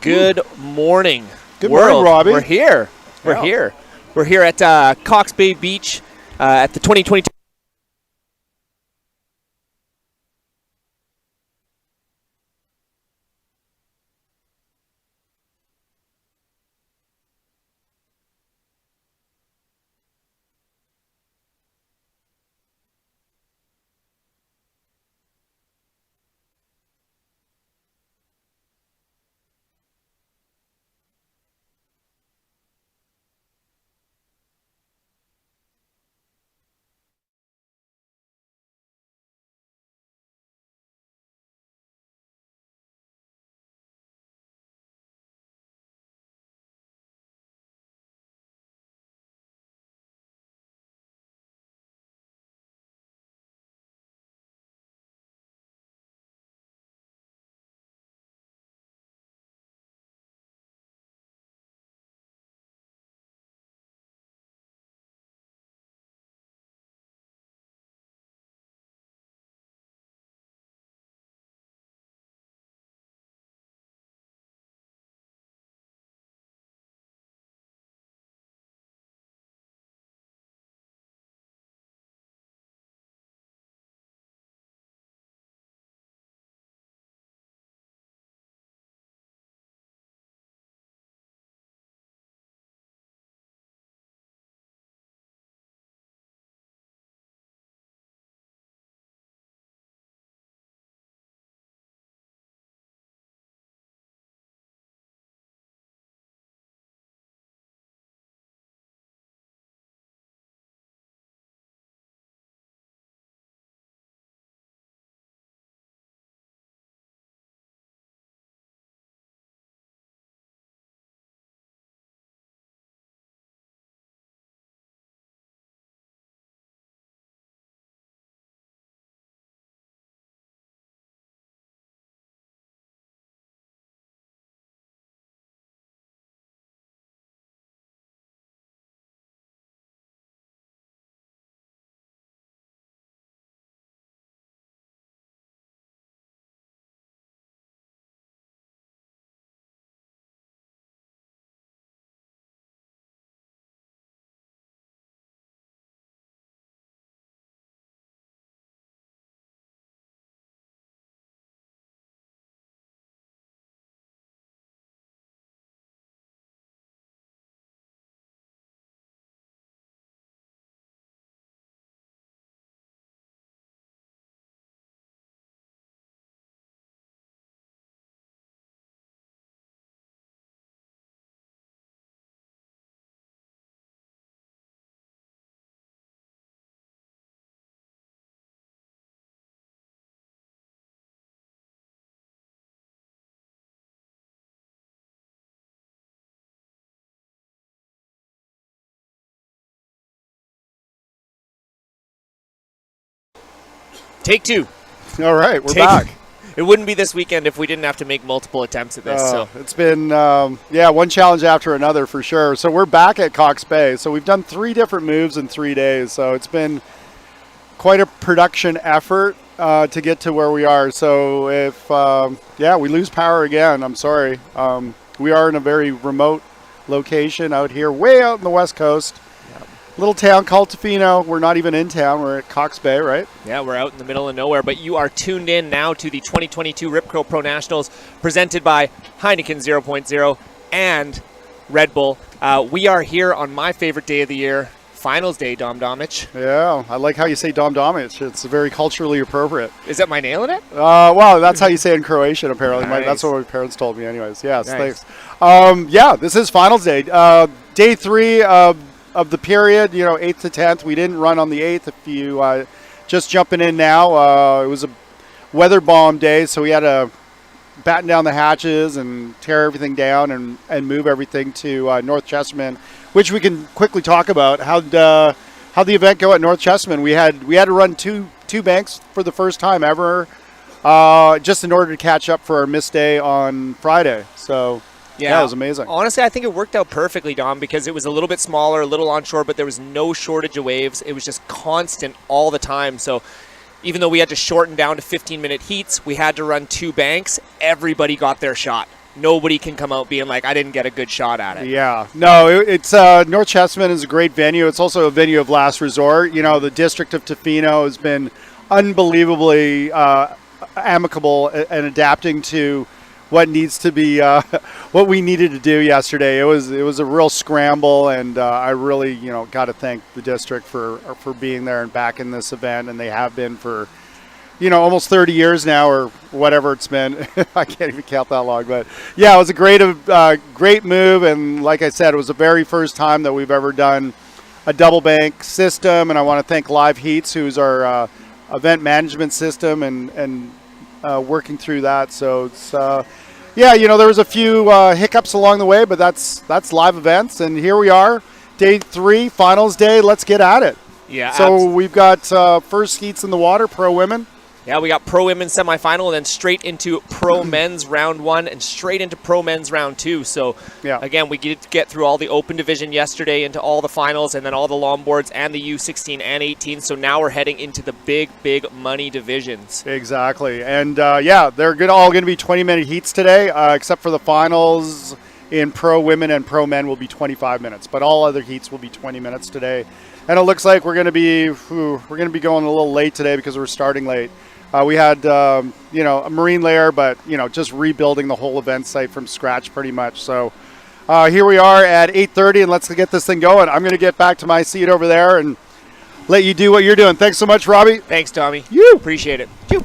Good morning, Good world. morning, Robbie. We're here. We're here. We're here at Cox Bay Beach at the 2022. Take two. All right, we're back. It wouldn't be this weekend if we didn't have to make multiple attempts at this. So It's been, one challenge after another for sure. So we're back at Cox Bay. So we've done 3 different moves in 3 days. So it's been quite a production effort to get to where we are. So if, we lose power again, I'm sorry. We are in a very remote location out here, way out in the West Coast. Little town called Tofino. We're not even in town. We're at Cox Bay, right? yeah, we're out in the middle of nowhere, but you are tuned in now to the 2022 Rip Curl Pro Nationals presented by Heineken 0.0 and Red Bull. We are here on my favorite day of the year, Finals Day, Dom Domich. Yeah, I like how you say Dom Domich. It's very culturally appropriate. Is that my nailing it? Well, that's how you say it in Croatian, apparently. Nice. That's what my parents told me anyways. Yes, Nice. thanks. This is Finals Day. Day 3 of the period, 8th to 10th. We didn't run on the 8th. If you just jumping in now, it was a weather bomb day, so we had to batten down the hatches and tear everything down and move everything to North Chesterman, which we can quickly talk about. How'd the event go at North Chesterman? We had to run two banks for the first time ever, just in order to catch up for our missed day on Friday. So. Yeah, it was amazing. Honestly, I think it worked out perfectly, Dom, because it was a little bit smaller, a little onshore, but there was no shortage of waves. It was just constant all the time. So even though we had to shorten down to 15-minute heats, we had to run 2 banks. Everybody got their shot. nobody can come out being like, I didn't get a good shot at it. Yeah. No, it's North Chesterman is a great venue. It's also a venue of last resort. You know, the district of Tofino has been unbelievably amicable and adapting to what needs to be what we needed to do yesterday. It was a real scramble, and I really got to thank the district for being there and backing this event, and they have been for almost 30 years now, or whatever it's been. I can't even count that long, but yeah, it was a great move, and like I said, it was the very first time that we've ever done a double bank system, and I want to thank Live Heats, who's our event management system, and working through that. So it's there was a few hiccups along the way, but that's live events, and here we are, day 3, finals day. Let's get at it. Yeah. So we've got first heats in the water, pro women. Yeah, we got pro women's semifinal, and then straight into pro men's round 1, and straight into pro men's round 2. So again, we get through all the open division yesterday, into all the finals, and then all the longboards and the U16 and 18. So now we're heading into the big money divisions. Exactly, and they're all going to be 20-minute heats today, except for the finals in pro women and pro men will be 25 minutes. But all other heats will be 20 minutes today. And it looks like we're going to be going a little late today because we're starting late. We had a marine layer, but just rebuilding the whole event site from scratch pretty much. So here we are at 8:30, and let's get this thing going. I'm going to get back to my seat over there and let you do what you're doing. Thanks so much, Robbie. Thanks, Tommy. You appreciate it. You.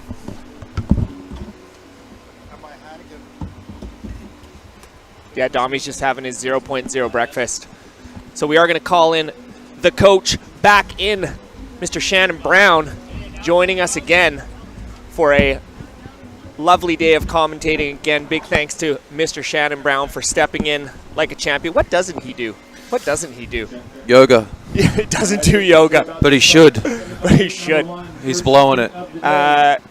Yeah, Dommy's just having his 0.0 breakfast. So we are going to call in the coach back in, Mr. Shannon Brown, joining us again for a lovely day of commentating. Again, big thanks to Mr. Shannon Brown for stepping in like a champion. What doesn't he do? Yoga. Yeah, he doesn't do yoga. But he should. He's blowing it.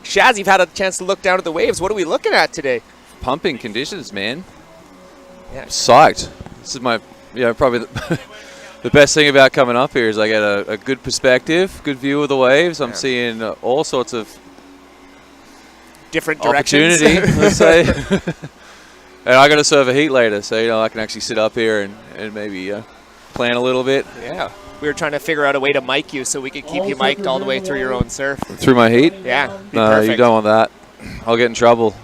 Shaz, you've had a chance to look down at the waves. What are we looking at today? Pumping conditions, man. Yeah. Psyched. This is my, probably the best thing about coming up here is I get a good perspective, good view of the waves. I'm seeing all sorts of different directions. Opportunity, let's say. And I got to serve a heat later, so I can actually sit up here and maybe plan a little bit. Yeah. We were trying to figure out a way to mic you so we could keep you mic'd all the way through your own surf. Through my heat? Yeah. No, perfect. you don't want that. I'll get in trouble.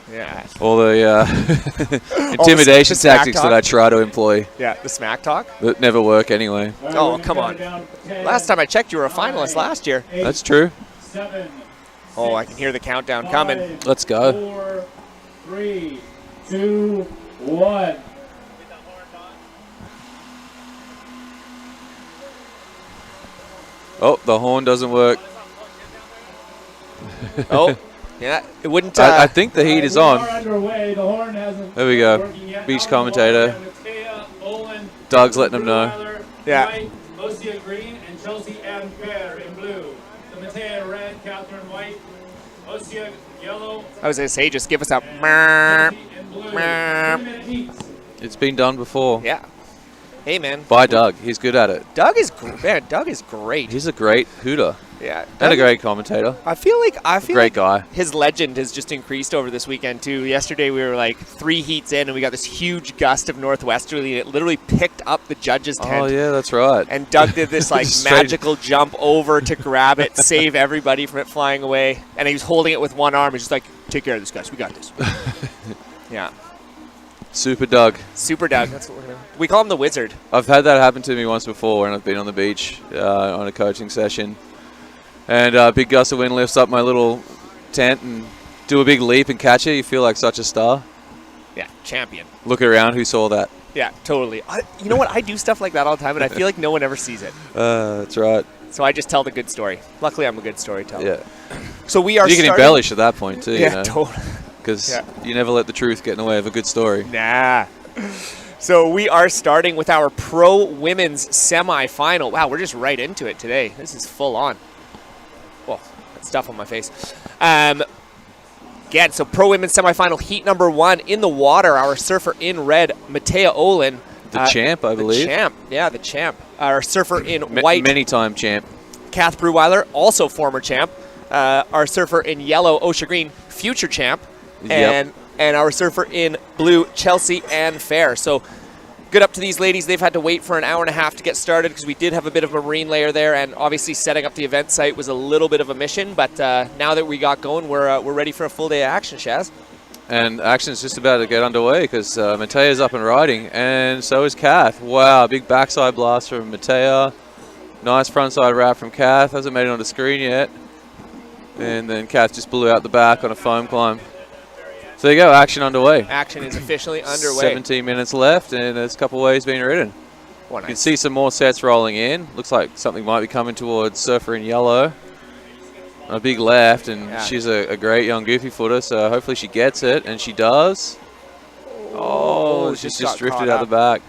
Yeah. All the intimidation tactics that I try to employ. Yeah, the smack talk? That never work anyway. Oh, come on. Last time I checked, you were a finalist last year. That's true. Oh, I can hear the countdown coming. Let's go. 4, 3, 2, 1. Oh, the horn doesn't work. Oh, yeah, it wouldn't. I think the heat is on. There we go. Beach commentator. Doug's letting him know. Yeah. Lucia green and Chelsea Ann Fair in blue. The Matea red, Catherine white. Lucia yellow. I was going to say, just give us a It's been done before. Yeah. Hey, man. By Doug. He's good at it. Doug is great. He's a great hooter. Yeah. And a great commentator. I feel great guy. His legend has just increased over this weekend, too. Yesterday, we were like 3 heats in, and we got this huge gust of northwesterly, and it literally picked up the judges' tent. Oh, yeah, that's right. And Doug did this like magical jump over to grab it, save everybody from it flying away. And he was holding it with one arm. He's just like, take care of this, guys. We got this. Yeah. Super Doug. Super Doug. That's what we're gonna. We call him the Wizard. I've had that happen to me once before when I've been on the beach on a coaching session. And a big gust of wind lifts up my little tent and do a big leap and catch it. You feel like such a star. Yeah, champion. Look around, who saw that? Yeah, totally. You know what? I do stuff like that all the time, and I feel like no one ever sees it. That's right. So I just tell the good story. Luckily, I'm a good storyteller. Yeah. So we are. You can embellish at that point too. Yeah, totally. Because you never let the truth get in the way of a good story. Nah. So we are starting with our pro women's semifinal. Wow, we're just right into it today. This is full on. Whoa, that's stuff on my face. Again, so pro women's semifinal heat number 1 in the water. Our surfer in red, Matea Olin. The champ, I believe. The champ, yeah, the champ. Our surfer in white. Many-time champ. Kath Breweiler, also former champ. Our surfer in yellow, Osha Green, future champ. And and our surfer in blue, Chelsea Ann Fair. So good up to these ladies. They've had to wait for an hour and a half to get started because we did have a bit of a marine layer there, and obviously setting up the event site was a little bit of a mission, but now that we got going, we're ready for a full day of action, Shaz. And action's just about to get underway because Matea's up and riding, and so is Kath. Wow, big backside blast from Matea. Nice frontside wrap from Kath. Hasn't made it on the screen yet. And then Kath just blew out the back on a foam climb. So there you go, action underway. Action is officially underway. 17 minutes left, and there's a couple waves being ridden. Oh, nice. You can see some more sets rolling in. Looks like something might be coming towards Surfer in yellow. A big left, and she's a great young goofy footer, so hopefully she gets it, and she does. Oh, she's just drifted out the back.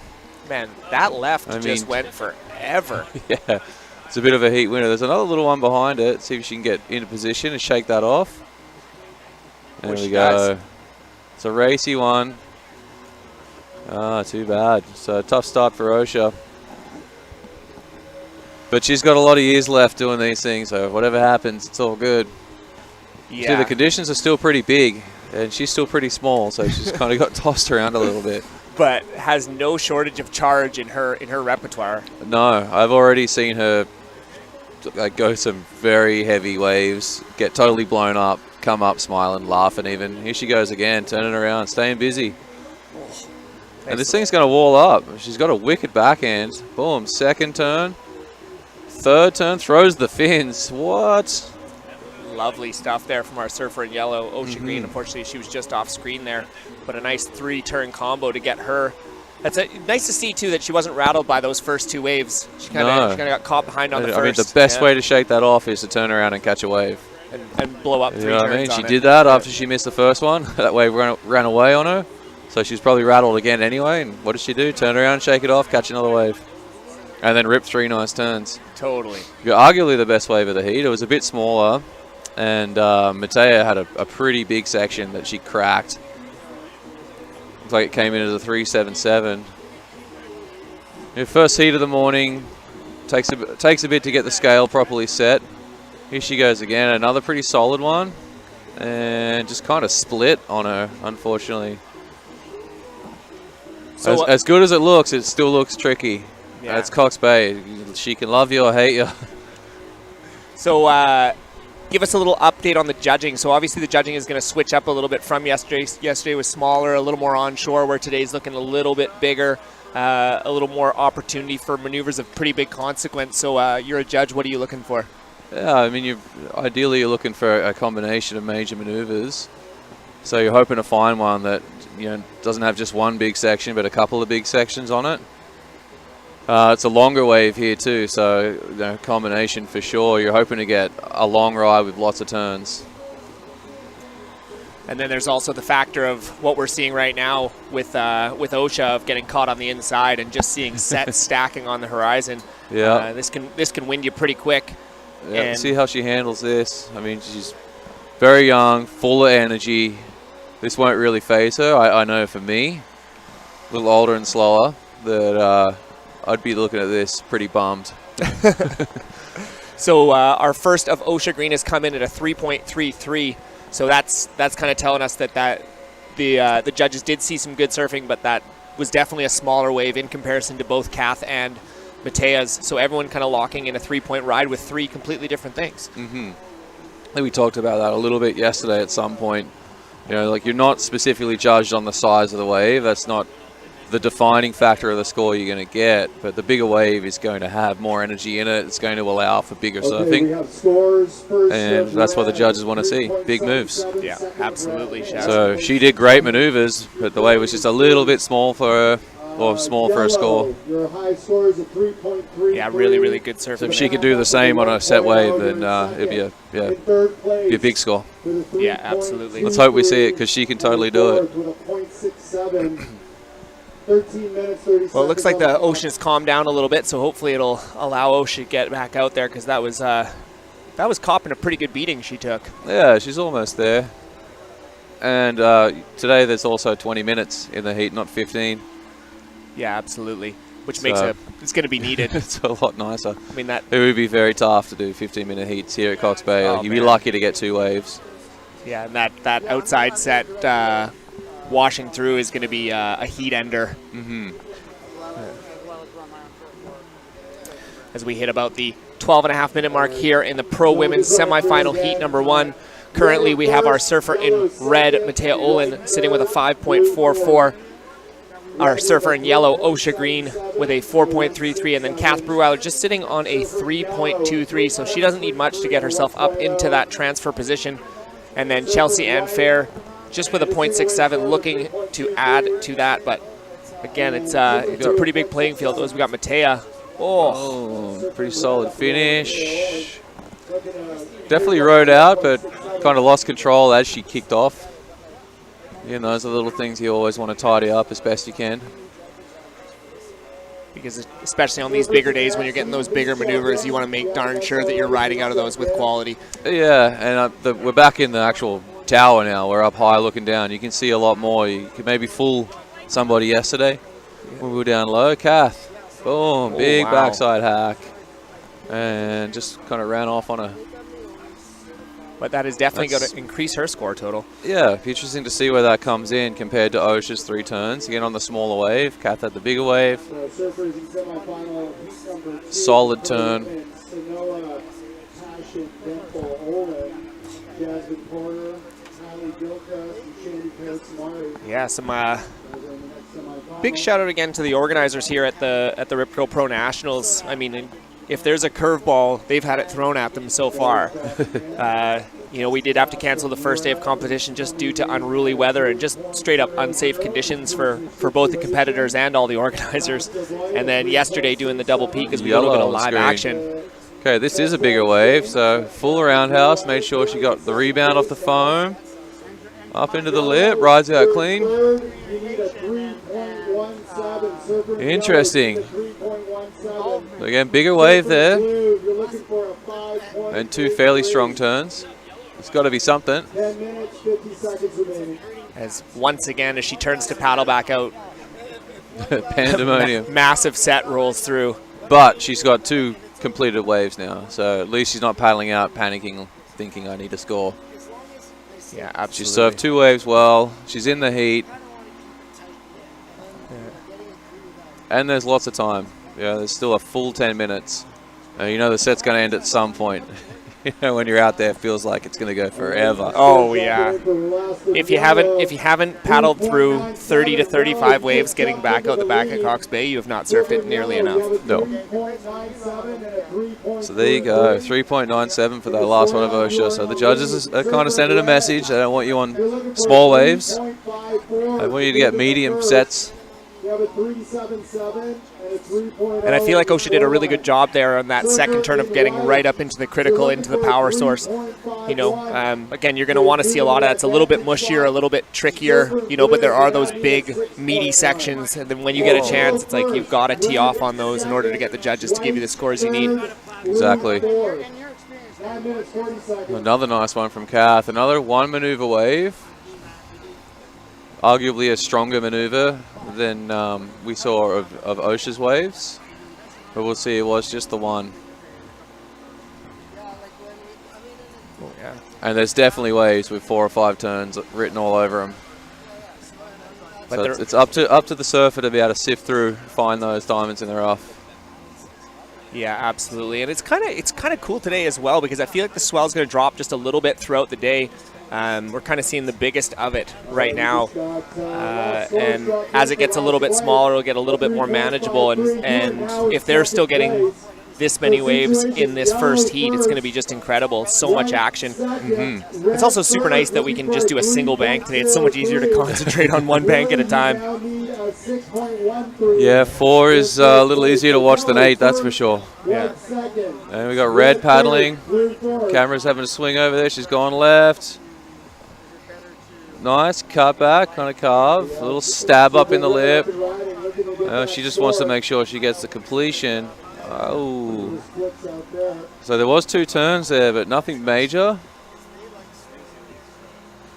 Man, that left just went forever. Yeah, it's a bit of a heat winner. There's another little one behind it. See if she can get into position and shake that off. There we go. It's a racy one. Ah, too bad. So tough start for OSHA. But she's got a lot of years left doing these things, so whatever happens, it's all good. Yeah. See, the conditions are still pretty big, and she's still pretty small, so she's kind of got tossed around a little bit. But has no shortage of charge in her repertoire. No, I've already seen her go some very heavy waves, get totally blown up, come up smiling, laughing even. Here she goes again, turning around, staying busy. And this thing's going to wall up. She's got a wicked backhand. Boom, second turn. Third turn, throws the fins. What? Lovely stuff there from our surfer in yellow, Ocean Green. Unfortunately, she was just off screen there, but a nice 3-turn combo to get her. That's nice to see, too, that she wasn't rattled by those first 2 waves. She kind of got caught behind on the first. I mean, the best way to shake that off is to turn around and catch a wave. And blow up 3 you know turns what I mean? on She it. did that after she missed the first one. That wave ran away on her. So she's probably rattled again anyway. And what did she do? Turn around, shake it off, catch another wave. And then rip 3 nice turns. Totally. Arguably the best wave of the heat. It was a bit smaller. And Matea had a pretty big section that she cracked. Looks like it came in as a 3.77. Your first heat of the morning. Takes a bit to get the scale properly set. Here she goes again. Another pretty solid one. And just kind of split on her, unfortunately. So as good as it looks, it still looks tricky. Yeah. That's Cox Bay. She can love you or hate you. So give us a little update on the judging. So obviously the judging is going to switch up a little bit from yesterday. Yesterday was smaller, a little more onshore, where today's looking a little bit bigger, a little more opportunity for maneuvers of pretty big consequence. So you're a judge. What are you looking for? Yeah, I mean, ideally you're looking for a combination of major maneuvers. So you're hoping to find one that doesn't have just one big section, but a couple of big sections on it. It's a longer wave here too, so combination for sure. You're hoping to get a long ride with lots of turns. And then there's also the factor of what we're seeing right now with OSHA of getting caught on the inside and just seeing sets stacking on the horizon. Yeah, this can wind you pretty quick. Yeah, see how she handles this. I mean, she's very young, full of energy. This won't really phase her. I know for me, a little older and slower, that I'd be looking at this pretty bummed. So our first of OSHA Green has come in at a 3.33. So that's kind of telling us that the judges did see some good surfing, but that was definitely a smaller wave in comparison to both Kath and Matea's. So everyone kind of locking in a 3-point ride with 3 completely different things. I think we talked about that a little bit yesterday at some point. Like you're not specifically judged on the size of the wave. That's not the defining factor of the score you're going to get, but the bigger wave is going to have more energy in it. It's going to allow for bigger surfing. We have scores first, and that's what the judges want to see, big moves. Yeah, absolutely. So she did great maneuvers, but the wave was just a little bit small for her, or small for her score. Your high score is a 3.3. Yeah, really, really good surfing. So if she could do the same on a set wave, then it'd be a big score. Yeah, absolutely. Let's hope we see it, because she can totally do it. 13 minutes, 30 well, it looks like the ocean has calmed down a little bit, so hopefully it'll allow OSHA to get back out there, because that was copping a pretty good beating she took. Yeah, she's almost there. And today there's also 20 minutes in the heat, not 15. Yeah, absolutely. Which makes it's going to be needed. It's a lot nicer. I mean, it would be very tough to do 15-minute heats here at Cox Bay. You'd be lucky to get 2 waves. Yeah, and that outside set washing through is going to be a heat ender. As we hit about the 12.5-minute mark here in the Pro Women's Semifinal Heat number 1. Currently, we have our surfer in red, Matea Olin, sitting with a 5.44. Our surfer in yellow, Osha Green, with a 4.33. And then Kath Breweiler just sitting on a 3.23. So she doesn't need much to get herself up into that transfer position. And then Chelsea Ann Fair just with a 0.67, looking to add to that. But again, it's a pretty big playing field. Those we got Matea. Oh, pretty solid finish. Definitely rode out, but kind of lost control as she kicked off. You know, those are little things you always want to tidy up as best you can. Because especially on these bigger days when you're getting those bigger maneuvers, you want to make darn sure that you're riding out of those with quality. Yeah, and we're back in the actual tower now. We're up high looking down. You can see a lot more. You could maybe fool somebody yesterday when we were down low. Kath, boom, big backside hack. And just kind of ran off on a... But that is definitely going to increase her score total. Yeah, interesting to see where that comes in compared to Osha's 3 turns. Again, on the smaller wave. Kath had the bigger wave. Solid turn. Yeah, some big shout out again to the organizers here at the Rip Curl Pro Nationals. I mean, if there's a curveball, they've had it thrown at them so far. You know, we did have to cancel the first day of competition just due to unruly weather and just straight up unsafe conditions for both the competitors and all the organizers. And then yesterday doing the double peak as we got a little bit of live action. Okay, this is a bigger wave, so full roundhouse. Made sure she got the rebound off the foam. Up into the lip, rides out clean. Interesting. Again, bigger wave there. And 2 fairly strong turns. It's got to be something. As once again, as she turns to paddle back out, pandemonium. Massive set rolls through. But she's got 2 completed waves now, so at least she's not paddling out, panicking, thinking I need to score. Yeah, absolutely. She served 2 waves well. She's in the heat. Yeah. And there's lots of time. Yeah, there's still a full 10 minutes. You know the set's going to end at some point. You know, when you're out there, it feels like it's going to go forever. Oh yeah. If you haven't paddled through 30 to 35 waves getting back out the back of Cox Bay, you have not surfed it nearly enough. No. So there you go, 3.97 for that last one of Osha. So the judges are kind of sending a message. They don't want you on small waves. They want you to get medium sets. And I feel like Osha did a really good job there on that second turn of getting right up into the critical, into the power source. You know, again, you're going to want to see a lot of that. It's a little bit mushier, a little bit trickier, you know, but there are those big, meaty sections. And then when you get a chance, it's like you've got to tee off on those in order to get the judges to give you the scores you need. Exactly. Another nice one from Kath. Another 1 maneuver wave. Arguably a stronger maneuver than we saw of Osha's waves. But we'll see, it was just the 1. Oh, yeah. And there's definitely waves with 4 or 5 turns written all over them. So it's up to the surfer to be able to sift through, find those diamonds in the rough. Yeah, absolutely. And it's kind of cool today as well because I feel like the swell's going to drop just a little bit throughout the day. We're kind of seeing the biggest of it right now, and as it gets a little bit smaller, it'll get a little bit more manageable, and if they're still getting this many waves in this first heat, it's going to be just incredible. So much action. Mm-hmm. It's also super nice that we can just do a single bank today. It's so much easier to concentrate on one bank at a time. Yeah, 4 is a little easier to watch than 8, that's for sure. Yeah. And we got Red paddling. Camera's having a swing over there. She's gone left. Nice cut back, kind of carve. A little stab up in the lip. She just wants to make sure she gets the completion. Oh. So there was 2 turns there, but nothing major.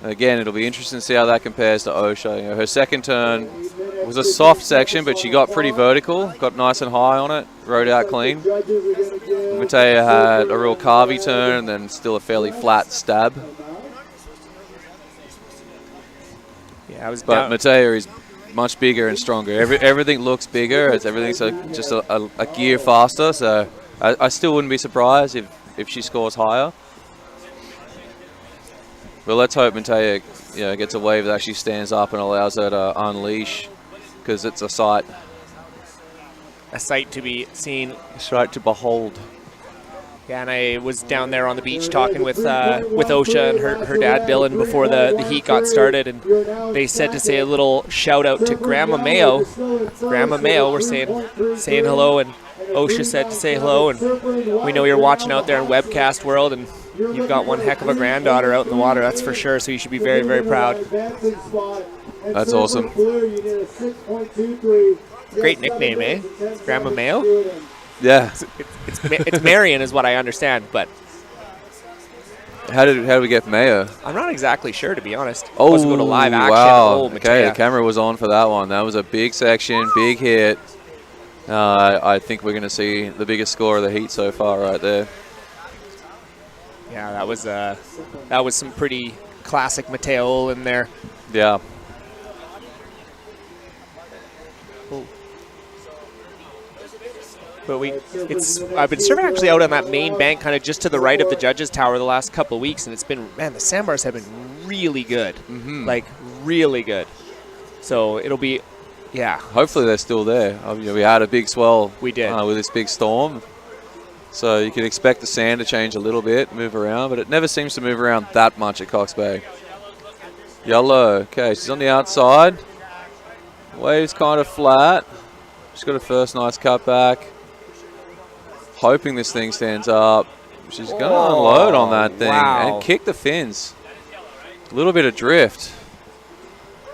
Again, it'll be interesting to see how that compares to Osha. You know, her second turn was a soft section, but she got pretty vertical, got nice and high on it, rode out clean. Matea had a real carvy turn and then still a fairly flat stab. Yeah, I was But down. Mateo is much bigger and stronger. Everything looks bigger. Everything's just a gear faster. So I still wouldn't be surprised if she scores higher. But let's hope Mateo gets a wave that actually stands up and allows her to unleash, because it's a sight. A sight to be seen. A sight to behold. Yeah, and I was down there on the beach talking with Osha and her dad Dylan before the heat got started, and they said to say a little shout out to Grandma Mayo. Grandma Mayo, we're saying hello, and Osha said to say hello, and we know you're watching out there in webcast world, and you've got one heck of a granddaughter out in the water, that's for sure. So you should be very, very proud. That's awesome. Great nickname, eh? Grandma Mayo. Yeah. It's Marion, is what I understand, but how did we get Mayo? I'm not exactly sure, to be honest. Oh, Supposed to go to live action. wow. Oh, Okay, Matea. the camera was on for that one. That was a big section, big hit. I think we're going to see the biggest score of the heat so far right there. Yeah, that was some pretty classic Mateo in there. Yeah. But I've been surfing actually out on that main bank, kind of just to the right of the judges' tower the last couple of weeks, and it's been, man, the sandbars have been really good, like really good. So it'll be, yeah. Hopefully they're still there. We had a big swell. We did. With this big storm. So you can expect the sand to change a little bit, move around, but it never seems to move around that much at Cox Bay. Yellow. Okay, she's on the outside. Wave's kind of flat. She's got her first nice cutback. Hoping this thing stands up. She's going to unload on that thing and kick the fins. A little bit of drift.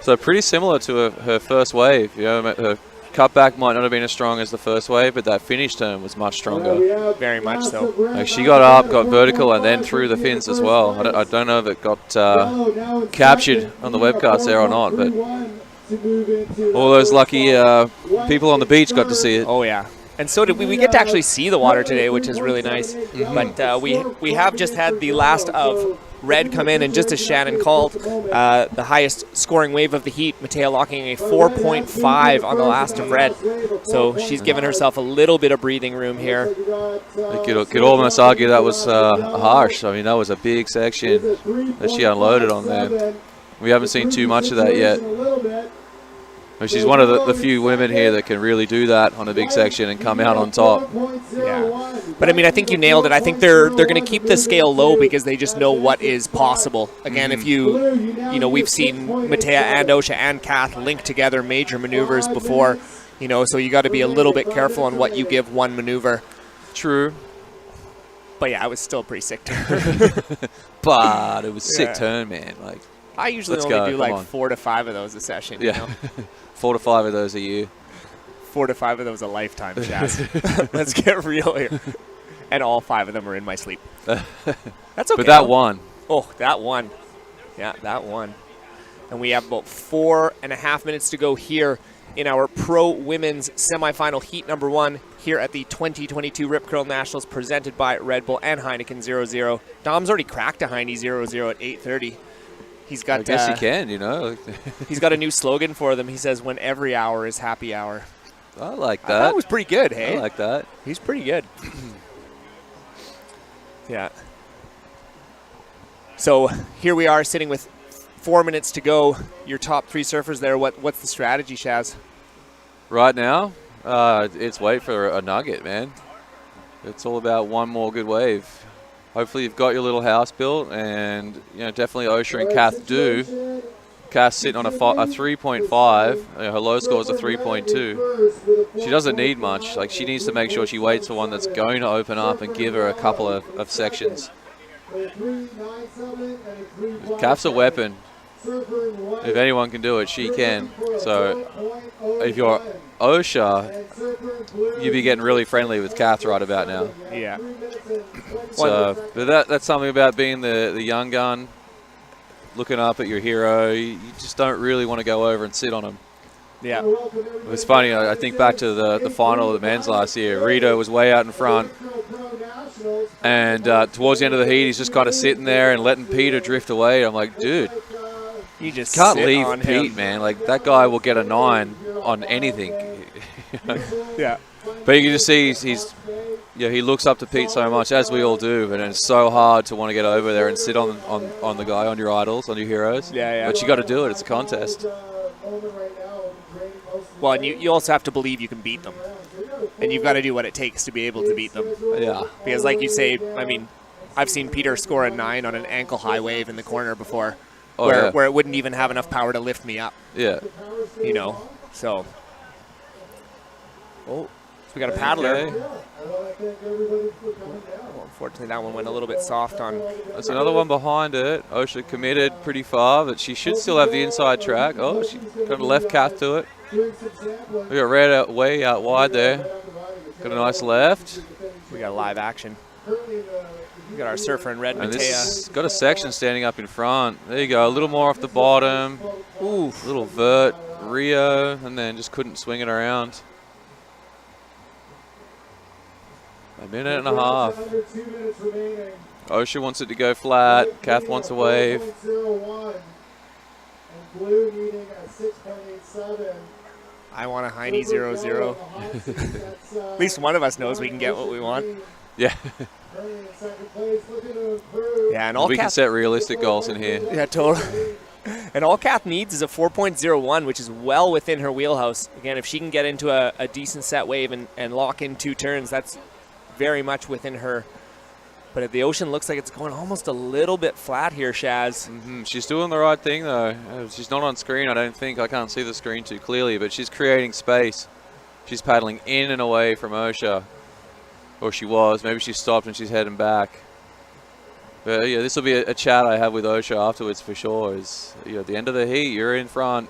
So pretty similar to her first wave. Her cutback might not have been as strong as the first wave, but that finish turn was much stronger. Very much so. Like she got up, got vertical, and then through the fins as well. I don't know if it got captured on the webcast there or not, but all those lucky people on the beach got to see it. Oh, yeah. And so did we. We get to actually see the water today, which is really nice. But we have just had the last of red come in, and just as Shannon called, the highest scoring wave of the heat, Mateo locking a 4.5 on the last of red. So she's given herself a little bit of breathing room here. You could almost argue that was harsh. I mean, that was a big section that she unloaded on there. We haven't seen too much of that yet. But she's one of the few women here that can really do that on a big section and come out on top. Yeah, but I mean, I think you nailed it. I think they're going to keep the scale low because they just know what is possible. Again, if we've seen Matea and Osha and Kath link together major maneuvers before, so you got to be a little bit careful on what you give one maneuver. True. But yeah, it was still a pretty sick turn. But it was a sick turn, man. Like, I usually only do like 4 to 5 of those a session. Yeah. 4 to 5 of those a year. 4 to 5 of those a lifetime, Chaz. Let's get real here. And all 5 of them are in my sleep. That's okay. But that one. Oh, that one. Yeah, that one. And we have about 4.5 minutes to go here in our Pro Women's Semifinal Heat number 1 here at the 2022 Rip Curl Nationals, presented by Red Bull and Heineken 00. Dom's already cracked a Heine 00 at 8:30. He's got. I guess he can, He's got a new slogan for them. He says, "When every hour is happy hour." I like that. That was pretty good, hey? I like that. He's pretty good. Yeah. So here we are sitting with 4 minutes to go. Your top 3 surfers there. What's the strategy, Shaz? Right now, it's wait for a nugget, man. It's all about one more good wave. Hopefully you've got your little house built, and definitely Osha and Kath do. Kath's sitting on a 3.5. Her low score is a 3.2. She doesn't need much. Like, she needs to make sure she waits for one that's going to open up and give her a couple of sections. Kath's a weapon. If anyone can do it, she can. So if you're Osha, you'd be getting really friendly with Kath right about now. Yeah. So but that's something about being the young gun, looking up at your hero. You just don't really want to go over and sit on him. Yeah. It was funny. I think back to the final of the men's last year. Rito was way out in front. And towards the end of the heat, he's just kind of sitting there and letting Peter drift away. I'm like, dude, You just Can't sit leave on Pete, him. man. Like, that guy will get a 9 on anything. Yeah. But you can just see he looks up to Pete so much, as we all do, and it's so hard to want to get over there and sit on the guy, on your idols, on your heroes. Yeah. But you got to do it. It's a contest. Well, and you also have to believe you can beat them. And you've got to do what it takes to be able to beat them. Yeah. Because like you say, I mean, I've seen Peter score a 9 on an ankle high wave in the corner before, where it wouldn't even have enough power to lift me up. Yeah. You know, so. Oh, so we got a paddler. Okay. Well, unfortunately, that one went a little bit soft on. There's another one behind it. Osha committed pretty far, but she should still have the inside track. Oh, she got a left calf to it. We got red way out wide there. Got a nice left. We got live action. We got our surfer in red, And Matea. this got a section standing up in front. There you go. A little more off the bottom. Ooh, Little vert, Rio, and then just couldn't swing it around. A minute and a half. Osha wants it to go flat. Kath wants a wave. Blue needing a 6.87. I want a Heine 0-0. At least one of us knows we can get what we want. Yeah. Yeah, and all We can Kath, set realistic goals in here. yeah, totally. And all Kath needs is a 4.01, which is well within her wheelhouse. Again, if she can get into a decent set wave and lock in 2 turns, that's very much within her. But if the ocean looks like it's going almost a little bit flat here, Shaz. She's doing the right thing, though. She's not on screen, I don't think. I can't see the screen too clearly, but she's creating space. She's paddling in and away from Osha. Or she was. Maybe she stopped and she's heading back. But yeah, this will be a chat I have with Osha afterwards for sure. Is, at the end of the heat, you're in front.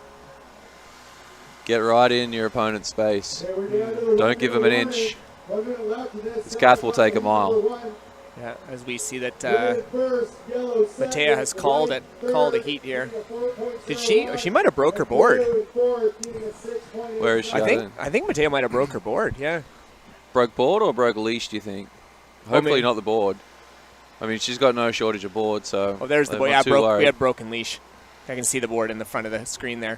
Get right in your opponent's space. Don't give them an inch. This Kath will take a mile. Yeah, as we see that Matea has called a heat here. Did she? She might have broke her board. Where is she? I think Matea might have broke her board. Yeah. Broke board or broke leash, do you think? Hopefully not the board. I mean, she's got no shortage of board, so. Oh, there's the I'm board. not Yeah, too worried. we had broken leash. I can see the board in the front of the screen there.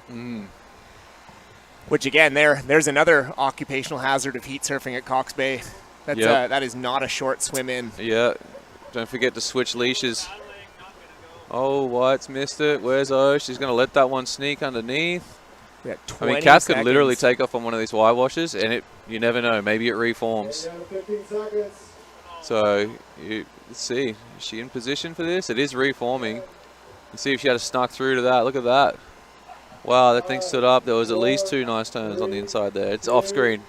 Which again, there's another occupational hazard of heat surfing at Cox Bay. That's that is not a short swim in. Yeah. Don't forget to switch leashes. Oh, White's missed it. Where's Osh? She's going to let that one sneak underneath. We got I 20 mean, Kath could seconds. literally take off on one of these Y washes, and you never know. Maybe it reforms. So, let's see. Is she in position for this? It is reforming. Let's see if she had snuck through to that. Look at that. Wow, that thing stood up. There was at least 2 nice turns on the inside there. It's off screen.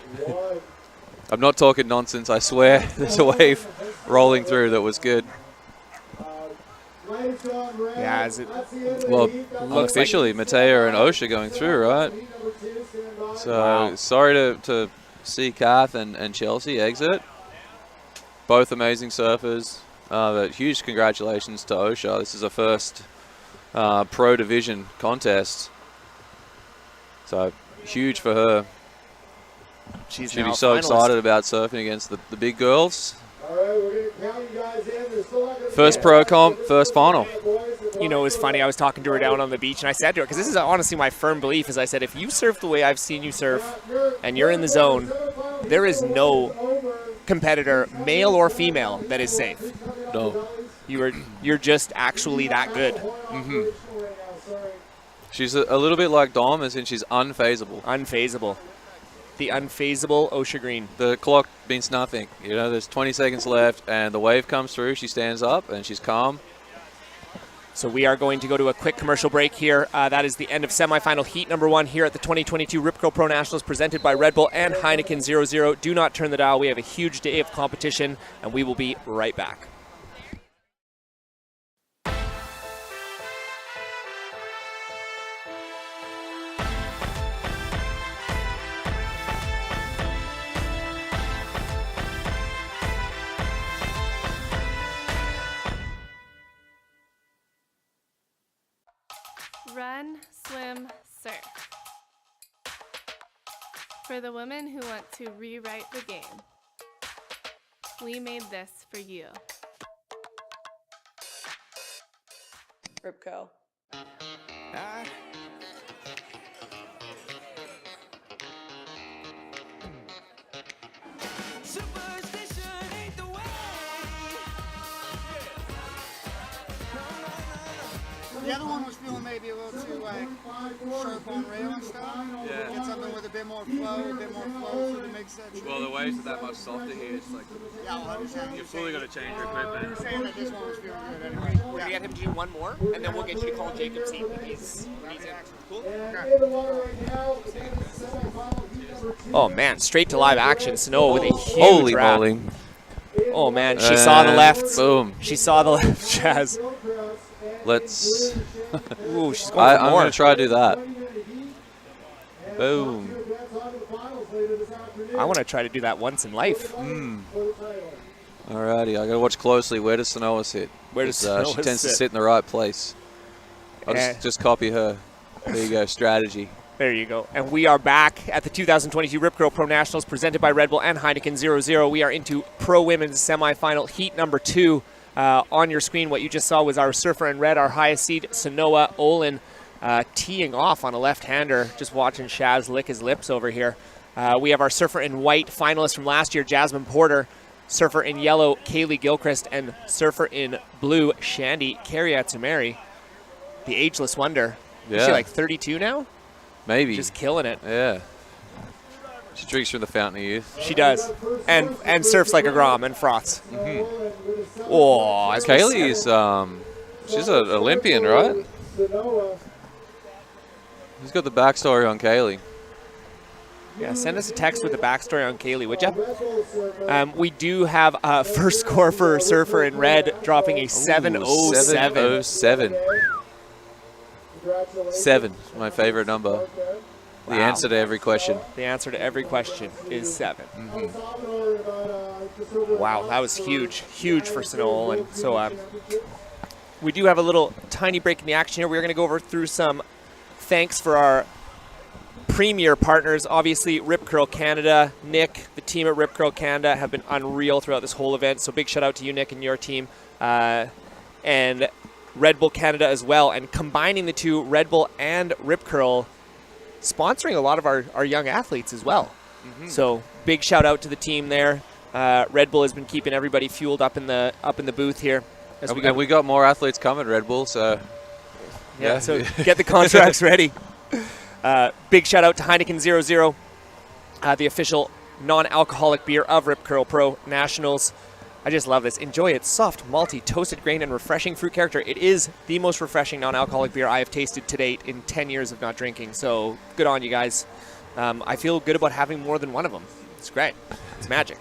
I'm not talking nonsense, I swear. There's a wave rolling through that was good. Yeah, Well, unofficially, Matea and Osha going through, right? So, sorry to see Kath and Chelsea exit. Both amazing surfers. But huge congratulations to Osha. This is her first pro division contest. So, huge for her. She'd be so excited about surfing against the big girls. First pro comp, first final. You know, it was funny. I was talking to her down on the beach, and I said to her, because this is honestly my firm belief, is I said, if you surf the way I've seen you surf, and you're in the zone, there is no competitor, male or female, that is safe. No. You're just actually that good. She's a little bit like Dom, as in she's unfazable. Unfazable. The unfazable Osha Green. The clock means nothing. There's 20 seconds left, and the wave comes through. She stands up, and she's calm. So we are going to go to a quick commercial break here. That is the end of semifinal heat number 1 here at the 2022 Rip Curl Pro Nationals, presented by Red Bull and Heineken 0-0. Do not turn the dial. We have a huge day of competition, and we will be right back. Run, swim, surf. For the women who want to rewrite the game, we made this for you. Ripco. The other one was feeling maybe a little too like sharp on rail and stuff. Yeah. Get something with a bit more flow, so it makes sense. Well, the waves are that much softer here. It's like Yeah, well, I'm just saying. you've fully got to change your You equipment. were saying that this one was feeling good anyway. We're going to get him to do one more, and then we'll get you to call Jacob seat when he's in. Cool? And in the water right now, the semifinal heat number 2. Oh, man, straight to live action. Sanoa with a huge Holy wrap. moly. Oh, man, she saw the left. Boom. She saw the left, Chaz. Let's. Ooh, she's going for I'm more. going to try to do that. Boom. I want to try to do that once in life. Alrighty, I got to watch closely. Where does Sanoa sit? Where does 'Cause, she Sanoa tends to sit? sit in the right place. I'll Eh. just copy her. There you go, strategy. There you go. And we are back at the 2022 Rip Curl Pro Nationals presented by Red Bull and Heineken 0-0. We are into Pro Women's semifinal heat number 2. On your screen, what you just saw was our surfer in red, our highest seed, Sanoa Olin, teeing off on a left-hander. Just watching Shaz lick his lips over here. We have our surfer in white finalist from last year, Jasmine Porter. Surfer in yellow, Kaylee Gilchrist. And surfer in blue, Shandy Kariatsumeri. The ageless wonder. Is she Yeah. like 32 now? Maybe. Just killing it. Yeah. She drinks from the fountain of youth. She does. And surfs like a Grom and froths. Oh, I was gonna Kaylee say- is, she's an Olympian, right? Who's got the backstory on Kaylee? Yeah, send us a text with the backstory on Kaylee, would you? We do have first score for surfer in red, dropping a 707. 707. 7, my favorite number. The Wow. answer to every question. The answer to every question is 7. Wow, that was huge. Huge for Sanoa. And so we do have a little tiny break in the action here. We're going to go over through some thanks for our premier partners. Obviously, Rip Curl Canada. Nick, the team at Rip Curl Canada have been unreal throughout this whole event. So big shout out to you, Nick, and your team. And Red Bull Canada as well. And combining the two, Red Bull and Rip Curl, sponsoring a lot of our young athletes as well. So big shout out to the team there. Red Bull has been keeping everybody fueled up in the booth here. As And we got more athletes coming, Red Bull, so yeah, so get the contracts ready. Big shout out to Heineken 0-0, the official non-alcoholic beer of Rip Curl Pro Nationals. I just love this. Enjoy its soft, malty, toasted grain, and refreshing fruit character. It is the most refreshing non-alcoholic beer I have tasted to date in 10 years of not drinking. So good on you guys. I feel good about having more than one of them. It's great. It's magic.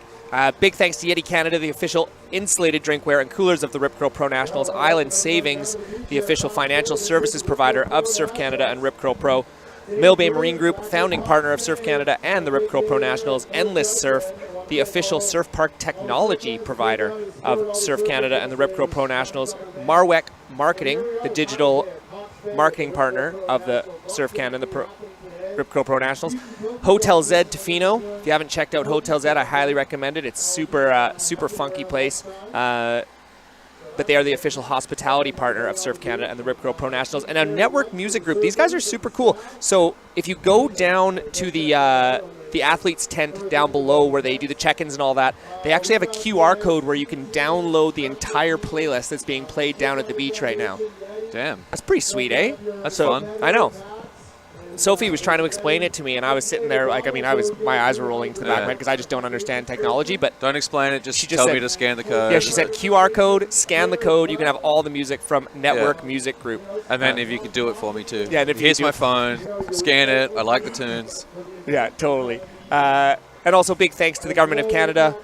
Big thanks to Yeti Canada, the official insulated drinkware and coolers of the Rip Curl Pro Nationals. Island Savings, the official financial services provider of Surf Canada and Rip Curl Pro. Mill Bay Marine Group, founding partner of Surf Canada and the Rip Curl Pro Nationals. Endless Surf, the official surf park technology provider of Surf Canada and the Rip Curl Pro Nationals. Marwek Marketing, the digital marketing partner of the Surf Canada and the Rip Curl Pro Nationals. Hotel Z Tofino. If you haven't checked out Hotel Z, I highly recommend it. It's super funky place. But they are the official hospitality partner of Surf Canada and the Rip Curl Pro Nationals. And a Network Music Group. These guys are super cool. So if you go down to the athletes tent down below where they do the check-ins and all that, they actually have a QR code where you can download the entire playlist that's being played down at the beach right now. damn, That's pretty sweet, eh? that's fun. I know. Sophie was trying to explain it to me, and I was sitting there like, my eyes were rolling to the back of my head because I just don't understand technology. But Don't explain it, She just just tell said- me to scan the code. yeah, she said QR code, scan the code. You can have all the music from Network Music Group. And then if you could do it for me too. Yeah, and if you Here's do my it- phone, scan it, I like the tunes. Yeah, totally. And also big thanks to the Government of Canada.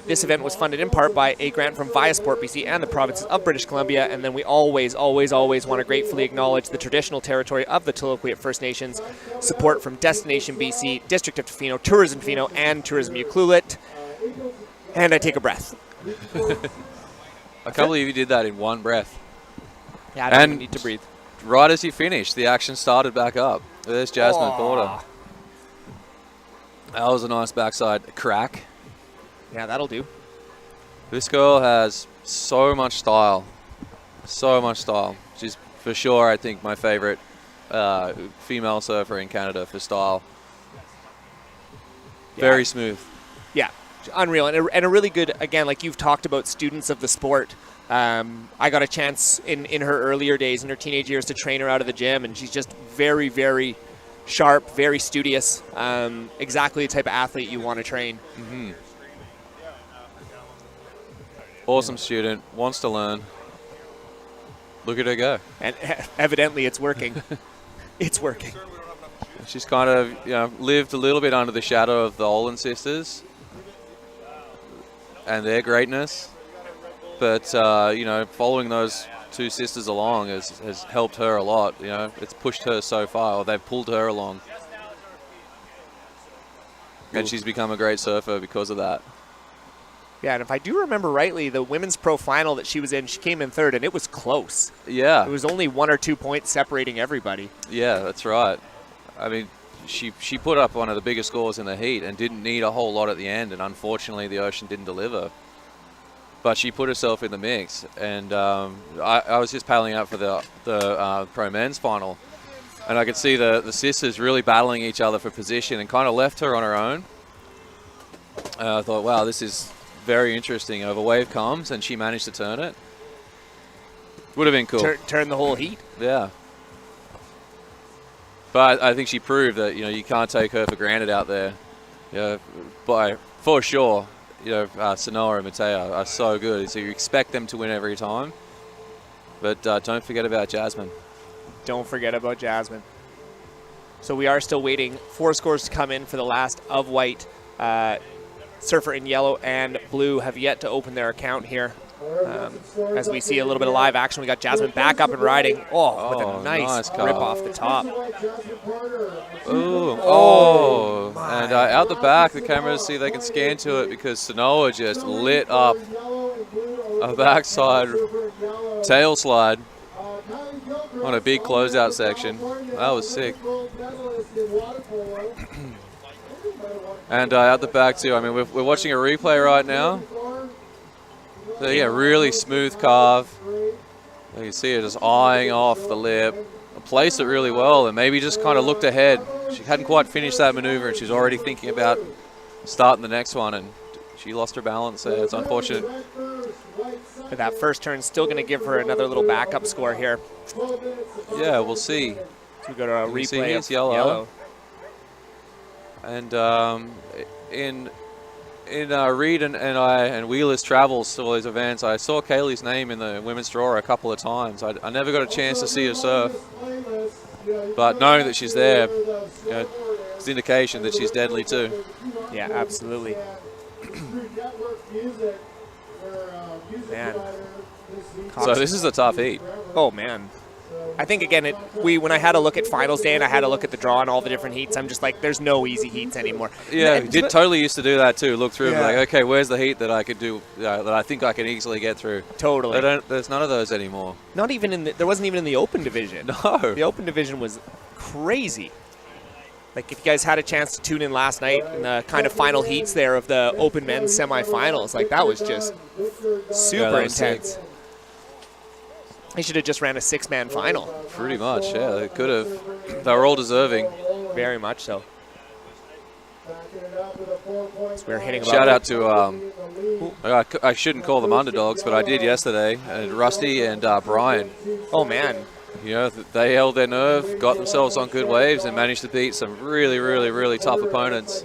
This event was funded in part by a grant from Viasport BC and the provinces of British Columbia. And then we always want to gratefully acknowledge the traditional territory of the Toloquiet First Nations, support from Destination BC, District of Tofino, Tourism Tofino, and Tourism Ucluelet. And I take a breath. I can't believe you did that in one breath. Yeah, I don't And- even need to breathe. Right as you finished, the action started back up. There's Jasmine Porter. That was a nice backside crack. Yeah, that'll do. This girl has so much style. So much style. She's for sure, I think, my favorite female surfer in Canada for style. Very smooth. Yeah, unreal. And a really good, again, like you've talked about students of the sport. I got a chance in her earlier days, in her teenage years, to train her out of the gym, and she's just very, very sharp, very studious, exactly the type of athlete you want to train. Mm-hmm. Awesome student, wants to learn. Look at her go. And evidently it's working. It's working. She's kind of lived a little bit under the shadow of the Olin sisters and their greatness. But, following those two sisters along has helped her a lot. It's pushed her so far, or they've pulled her along. And she's become a great surfer because of that. Yeah, and if I do remember rightly, the women's pro final that she was in, she came in third, and it was close. Yeah. It was only 1 or 2 points separating everybody. Yeah, that's right. I mean, she put up one of the biggest scores in the heat and didn't need a whole lot at the end, and unfortunately the Ocean didn't deliver. But she put herself in the mix, and I was just paddling out for the pro men's final, and I could see the sisters really battling each other for position and kind of left her on her own. I thought, wow, this is very interesting. A wave comes, and she managed to turn it. Would have been cool. Turn the whole heat. Yeah. But I think she proved that you can't take her for granted out there. For sure. Sanoa and Mateo are so good, so you expect them to win every time. But don't forget about Jasmine. Don't forget about Jasmine. So we are still waiting 4 scores to come in for the last of white. Surfer in yellow and blue have yet to open their account here. As we see a little bit of live action, we got Jasmine back up and riding. With a nice rip off the top. And out the back, the cameras see they can scan to it because Sanoa just lit up a backside tail slide on a big closeout section. That was sick. And out the back too. I mean, we're watching a replay right now. So yeah, really smooth carve. You can see her just eyeing off the lip. Placed it really well, and maybe just kind of looked ahead. She hadn't quite finished that maneuver, and she's already thinking about starting the next one, and she lost her balance there. It's unfortunate. But that first turn still going to give her another little backup score here. Yeah, we'll see. So we go to a replay of yellow. And in Reed and Wheeler's travels to all these events, I saw Kaylee's name in the women's draw a couple of times. I never got a chance to see her surf, but knowing that she's there, it's an indication that she's deadly too. Yeah, absolutely. Man. So this is a tough heat. Oh man. I think, again, when I had a look at finals day and I had a look at the draw and all the different heats, I'm just like, there's no easy heats anymore. Yeah, totally used to do that too. Look through and be like, okay, where's the heat that I could do, that I think I can easily get through? Totally. There's none of those anymore. Not even there wasn't even in the open division. No. The open division was crazy. Like, if you guys had a chance to tune in last night in the kind of final heats there of the open men's semifinals, like, that was just super intense. They should have just ran a 6-man final. Pretty much, yeah. They could have. They were all deserving. Very much so. So we're hitting shout out to, I shouldn't call them underdogs, but I did yesterday, and Rusty and Brian. Oh, man. They held their nerve, got themselves on good waves, and managed to beat some really, really, really tough opponents.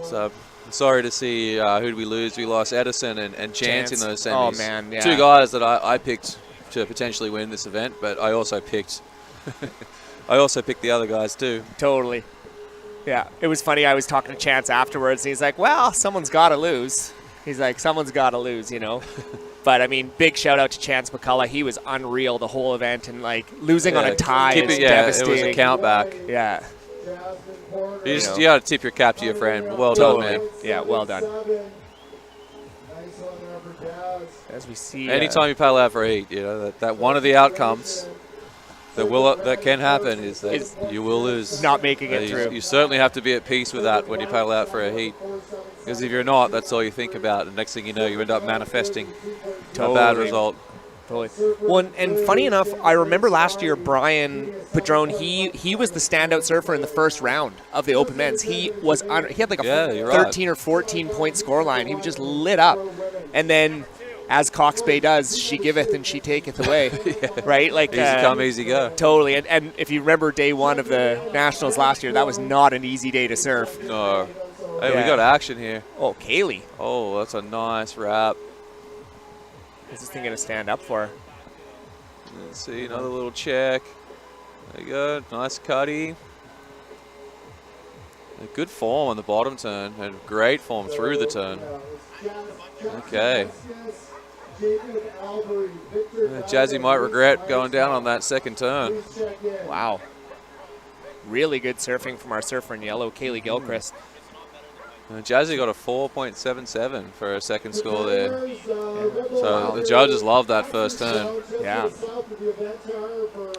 So sorry to see who did we lose. We lost Edison and Chance in those semis. Oh, man, yeah. 2 guys that I picked to potentially win this event, but I also picked the other guys too. Totally. Yeah, it was funny. I was talking to Chance afterwards, and he's like, well, someone's got to lose. He's like, someone's got to lose, But, I mean, big shout-out to Chance McCullough. He was unreal the whole event, and, like, losing on a tie is devastating. It was a count back. Yeah. You got to tip your cap to your friend. Well done, man. Yeah, well done. As we see, anytime you paddle out for a heat, that one of the outcomes that can happen is that you will lose. Not making it through. You certainly have to be at peace with that when you paddle out for a heat, because if you're not, that's all you think about. And next thing you know, you end up manifesting a bad result. Totally. Well, and funny enough, I remember last year Brian Padron, he was the standout surfer in the first round of the Open Men's. He had like a 13 or 14 point scoreline. He was just lit up. And then, as Cox Bay does, she giveth and she taketh away, right? Like easy come, easy go. Totally. And if you remember day one of the Nationals last year, that was not an easy day to surf. No. Hey, we got action here. Oh, Kaylee. Oh, that's a nice wrap. Is this thing going to stand up for her? Let's see, another little check. There you go. Nice cutty. A good form on the bottom turn and great form through the turn. Okay. Jazzy might regret going down on that second turn. Wow. Really good surfing from our surfer in yellow, Kaylee Gilchrist. Jazzy got a 4.77 for a second score there. So the judges loved that first turn. Yeah.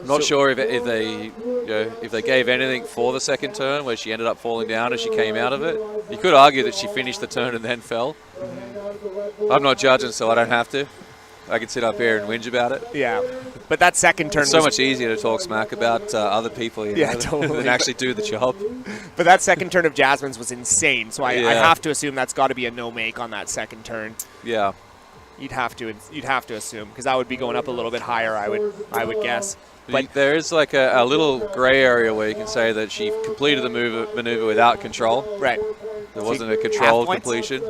Not sure if they gave anything for the second turn where she ended up falling down as she came out of it. You could argue that she finished the turn and then fell. I'm not judging, so I don't have to. I can sit up here and whinge about it. Yeah, but that second turn it's so much easier to talk smack about other people totally. than actually do the job. But that second turn of Jasmine's was insane, so I have to assume that's got to be a no-make on that second turn. Yeah. You'd have to assume, because that would be going up a little bit higher, I would guess. But there is like a little gray area where you can say that she completed the maneuver without control. Right. There wasn't a controlled completion.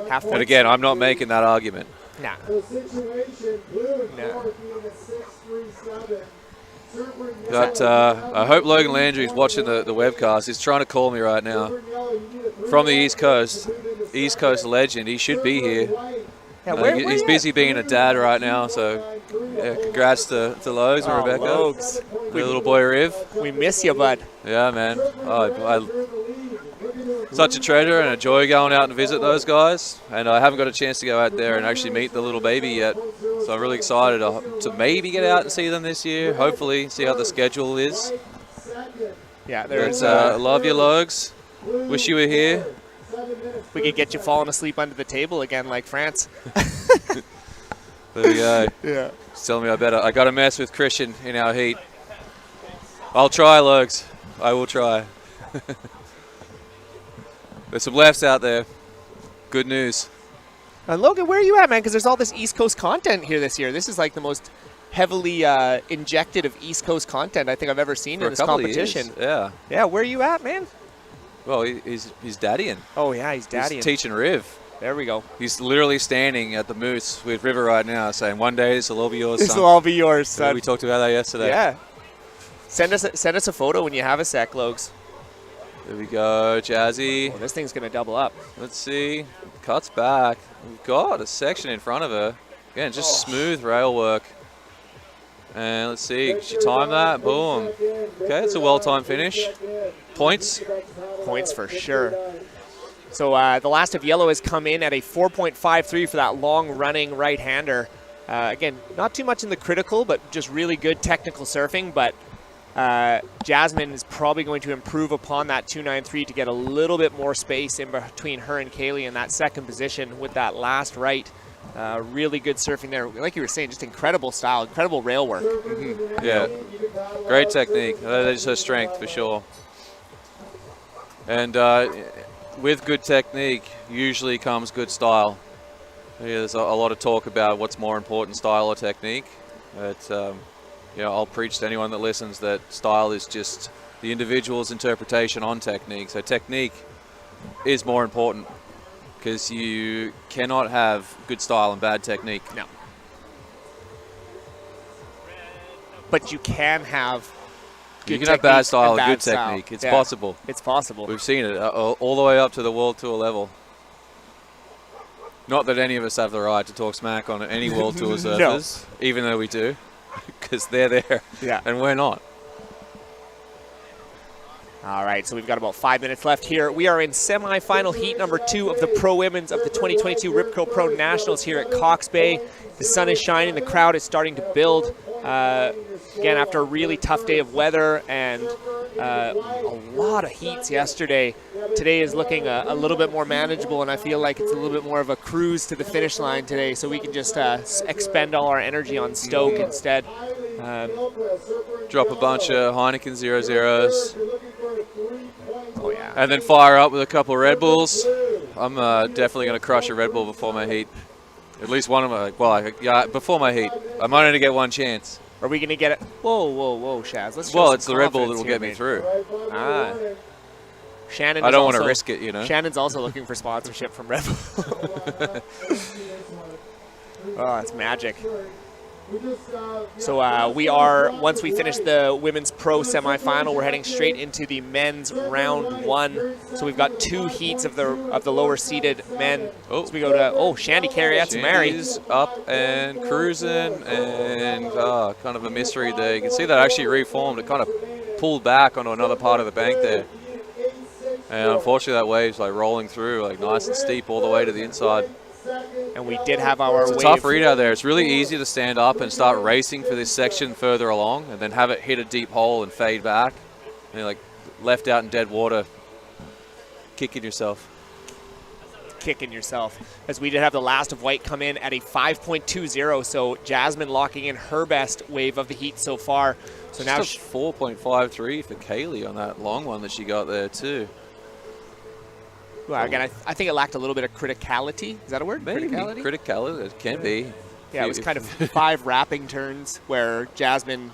Half points. And again, I'm not making that argument. Nah. But I hope Logan Landry is watching the webcast. He's trying to call me right now. From the East Coast legend. He should be here. Yeah, he's busy being a dad right now, so congrats to Logs and Rebecca. Logs. Your little boy Riv. We miss you, bud. Yeah, man. Such a treasure and a joy going out and visit those guys. And I haven't got a chance to go out there and actually meet the little baby yet. So I'm really excited to maybe get out and see them this year. Hopefully, see how the schedule is. Yeah, there's. Love you, Logs. Wish you were here. We could get you falling asleep under the table again, like France. There we go. Yeah. He's telling me I got to mess with Christian in our heat. I'll try, Logs. I will try. There's some lefts out there. Good news. Logan, where are you at, man? Because there's all this East Coast content here this year. This is like the most heavily injected of East Coast content I think I've ever seen in this competition. Yeah. Yeah, where are you at, man? Well, he's daddying. Oh, yeah, he's daddying. He's teaching Riv. There we go. He's literally standing at the Moose with River right now saying, one day this will all be yours, This son. will all be yours, son. We talked about that yesterday. Yeah. Send us a photo when you have a sec, Logs. There we go, Jazzy. Oh, this thing's going to double up. Let's see. Cuts back. We've got a section in front of her. Again, just smooth rail work. And let's see. She timed that. Boom. Okay, it's a well-timed finish. Points. Points for sure. So the last of yellow has come in at a 4.53 for that long-running right-hander. Again, not too much in the critical, but just really good technical surfing. But Jasmine is probably going to improve upon that 2.93 to get a little bit more space in between her and Kaylee in that second position with that last right. Really good surfing there. Like you were saying, just incredible style, incredible rail work. Mm-hmm. Yeah, great technique. That is her strength for sure. And with good technique usually comes good style. Yeah, there's a lot of talk about what's more important, style or technique. But I'll preach to anyone that listens that style is just the individual's interpretation on technique. So technique is more important because you cannot have good style and bad technique. No. But you can have good You can have bad style and good style. technique. It's possible. It's possible. We've seen it all the way up to the World Tour level. Not that any of us have the right to talk smack on any World Tour surfers, even though we do, because they're there and we're not. All right, so we've got about 5 minutes left here. We are in semifinal heat number 2 of the Pro Women's of the 2022 Rip Curl Pro Nationals here at Cox Bay. The sun is shining. The crowd is starting to build. Again, after a really tough day of weather and a lot of heats yesterday, today is looking a little bit more manageable, and I feel like it's a little bit more of a cruise to the finish line today, so we can just expend all our energy on Stoke instead. Drop a bunch of Heineken 0.0s. Oh, yeah. And then fire up with a couple of Red Bulls. I'm definitely going to crush a Red Bull before my heat. At least one of my, before my heat. I might only get one chance. Are we going to get it? Whoa, Shaz. Let's Well, it's the Red Bull that will get me through. Ah. Shannon. I don't want to risk it, you know. Shannon's also looking for sponsorship from Red Bull. Oh, it's magic. So we are, once we finish the women's pro semifinal, we're heading straight into the men's round 1. So we've got 2 heats of the lower seeded men. Oh. So we go to, Shandy Carriatzamari. Shandy's up and cruising, and kind of a mystery there. You can see that actually reformed. It kind of pulled back onto another part of the bank there. And unfortunately that wave's like rolling through, like nice and steep all the way to the inside. And we did have our It's a tough read out there. It's really easy to stand up and start racing for this section further along and then have it hit a deep hole and fade back. And you're like left out in dead water, kicking yourself. As we did have the last of white come in at a 5.20, so Jasmine locking in her best wave of the heat so far. So now 4.53 for Kaylee on that long one that she got there too. Well, again, I think it lacked a little bit of criticality. Is that a word? Maybe. Criticality, it can be. Yeah, it was kind of 5 wrapping turns where Jasmine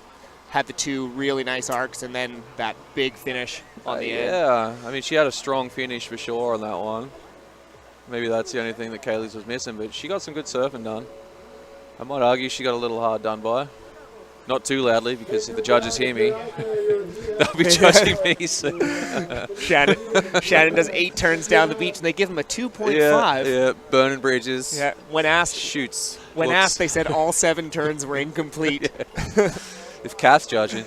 had the 2 really nice arcs and then that big finish on the end. Yeah, I mean, she had a strong finish for sure on that one. Maybe that's the only thing that Kaylee's was missing, but she got some good surfing done. I might argue she got a little hard done by. Not too loudly, because if the judges hear me, they'll be judging me. So. Shannon does 8 turns down the beach, and they give him a 2.5. Yeah, burning bridges. Yeah, when asked, shoots. When asked, they said all 7 turns were incomplete. If Kath's judging.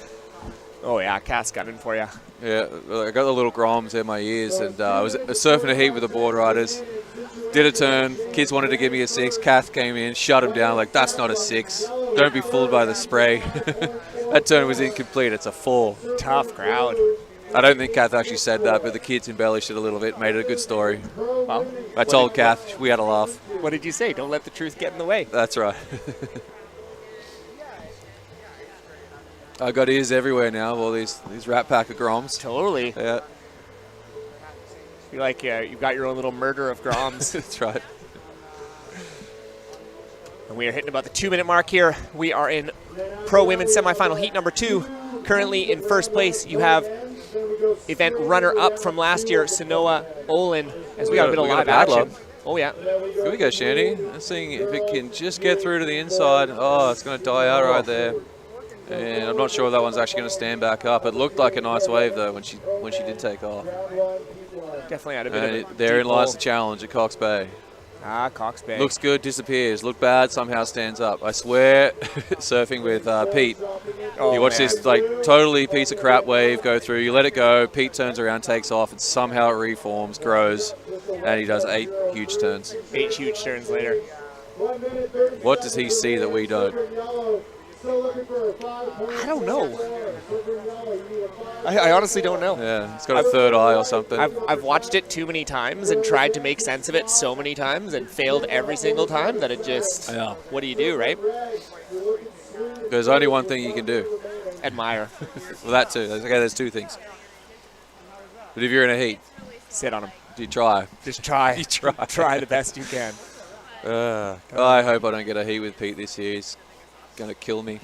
Oh yeah, Kath's gunning for you. Yeah, I got the little groms in my ears, and I was surfing a heat with the board riders. Did a turn, kids wanted to give me a 6, Kath came in, shut him down, like, that's not a 6. Don't be fooled by the spray. That turn was incomplete, it's a 4. Tough crowd. I don't think Kath actually said that, but the kids embellished it a little bit, made it a good story. Well, I told Kath, we had a laugh. What did you say? Don't let the truth get in the way. That's right. I got ears everywhere now of all these Rat Pack of groms. Totally. Yeah. You're like, you've got your own little murder of groms. That's right. And we are hitting about the 2-minute mark here. We are in Pro Women's Semifinal Heat number 2. Currently in first place, you have event runner-up from last year, Sanoa Olin, as we got a bit of live action. Oh, yeah. Here we go, Shandy. Let's see if it can just get through to the inside. Oh, it's going to die out right there. And I'm not sure if that one's actually going to stand back up. It looked like a nice wave, though, when she did take off. Definitely had a bit of a therein lies the challenge at Cox Bay. Ah, Cox Bay. Looks good, disappears. Look bad, somehow stands up. I swear, surfing with Pete. Oh, you watch this like totally piece of crap wave go through. You let it go. Pete turns around, takes off, and somehow it reforms, grows, and he does 8 huge turns. 8 huge turns later. What does he see that we don't? I don't know. I honestly don't know. Yeah, he's got a third eye or something. I've watched it too many times and tried to make sense of it so many times and failed every single time that it just, what do you do, right? There's only one thing you can do. Admire. Well, that too. Okay, there's 2 things. But if you're in a heat, sit on them. You try. Just try. You try. Try the best you can. I hope I don't get a heat with Pete this year. He's going to kill me.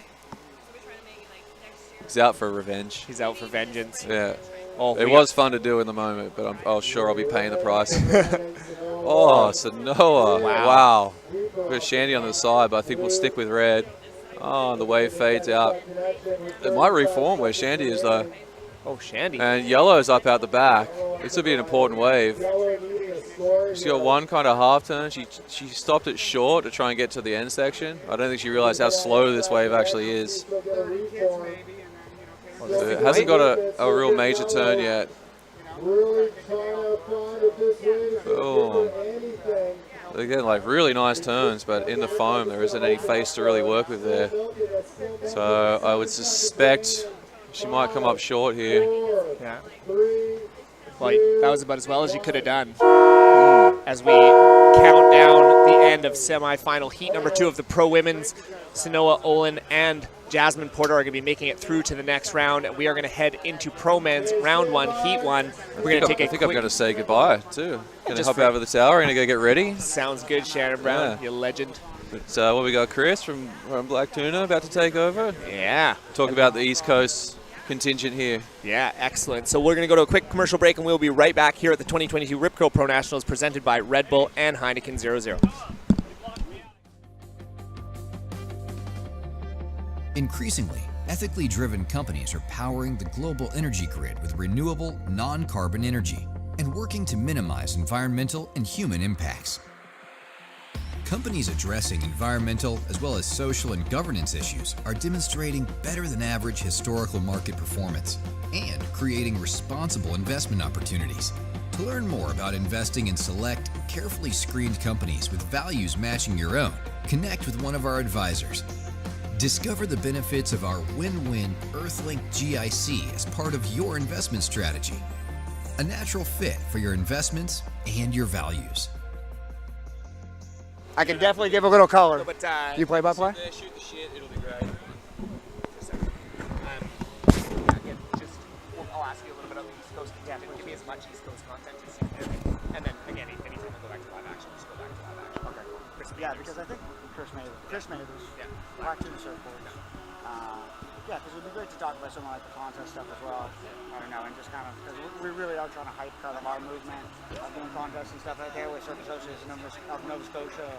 He's out for revenge. He's out for vengeance. Yeah. Oh, it was fun to do in the moment, but I'm sure I'll be paying the price. Oh, Sanoa. Wow. There's Shandy on the side, but I think we'll stick with red. Oh, the wave fades out. It might reform where Shandy is, though. Oh, Shandy. And yellow's up out the back. This will be an important wave. She got one kind of half turn. She stopped it short to try and get to the end section. I don't think she realized how slow this wave actually is. So it hasn't got a real major turn yet. Oh. Again, like really nice turns, but in the foam there isn't any face to really work with there. So I would suspect she might come up short here. Yeah. Well, that was about as well as you could have done. As we count down the end of semifinal heat number 2 of the Pro Women's, Sanoa Olin and Jasmine Porter are going to be making it through to the next round. And we are going to head into Pro Men's round 1, heat 1. We're going to take a I think I'm going to say goodbye too. Going to hop over the tower. Going to go get ready. Sounds good, Shannon Brown. Yeah. You legend. But what we got, Chris from Black Tuna about to take over. Yeah. Talk about the East Coast contingent here. Yeah, excellent. So we're going to go to a quick commercial break, and we'll be right back here at the 2022 Rip Curl Pro Nationals presented by Red Bull and Heineken 00. Increasingly, ethically driven companies are powering the global energy grid with renewable, non-carbon energy and working to minimize environmental and human impacts. Companies addressing environmental as well as social and governance issues are demonstrating better than average historical market performance and creating responsible investment opportunities. To learn more about investing in select, carefully screened companies with values matching your own, connect with one of our advisors. Discover the benefits of our win-win Earthlink GIC as part of your investment strategy. A natural fit for your investments and your values. I can definitely give a little color. But, You play by play? Shoot the shit, it'll be great. I'll ask you a little bit of the East Coast content. Give me as much East Coast content as you can. And then, again, anytime we go back to live action, just go back to live action. Okay, cool. Yeah, because I think Chris Mathers, Black Tuna Surfboards. Yeah, because it would be great to talk about some of like the contest stuff as well. I don't know, and just kind of, because we really are trying to hype kind of our movement of doing contests and stuff right there with Surf Association of Nova Scotia.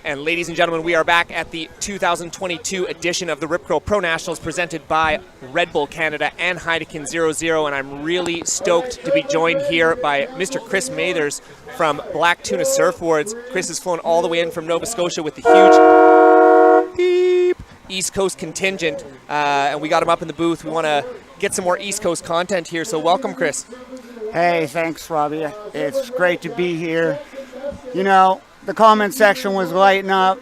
And ladies and gentlemen, we are back at the 2022 edition of the Rip Curl Pro Nationals presented by Red Bull Canada and Heineken 00. And I'm really stoked to be joined here by Mr. Chris Mathers from Black Tuna Surfboards. Chris has flown all the way in from Nova Scotia with the huge beep East Coast contingent. And we got him up in the booth. We want to get some more East Coast content here. So welcome, Chris. Hey, thanks, Robbie. It's great to be here. You know, the comment section was lighting up.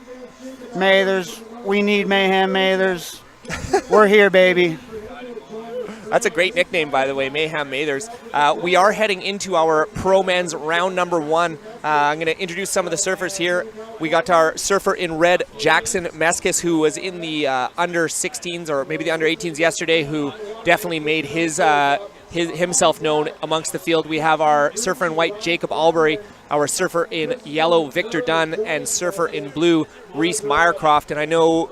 Mathers, we need mayhem, Mathers. We're here, baby. That's a great nickname, by the way, Mayhem Mathers. We are heading into our Pro Men's round number 1. I'm going to introduce some of the surfers here. We got our surfer in red, Jackson Meskis, who was in the under 16s or maybe the under 18s yesterday, who definitely made himself known amongst the field. We have our surfer in white, Jacob Albury, our surfer in yellow, Victor Dunn, and surfer in blue, Reese Meyercroft. And I know,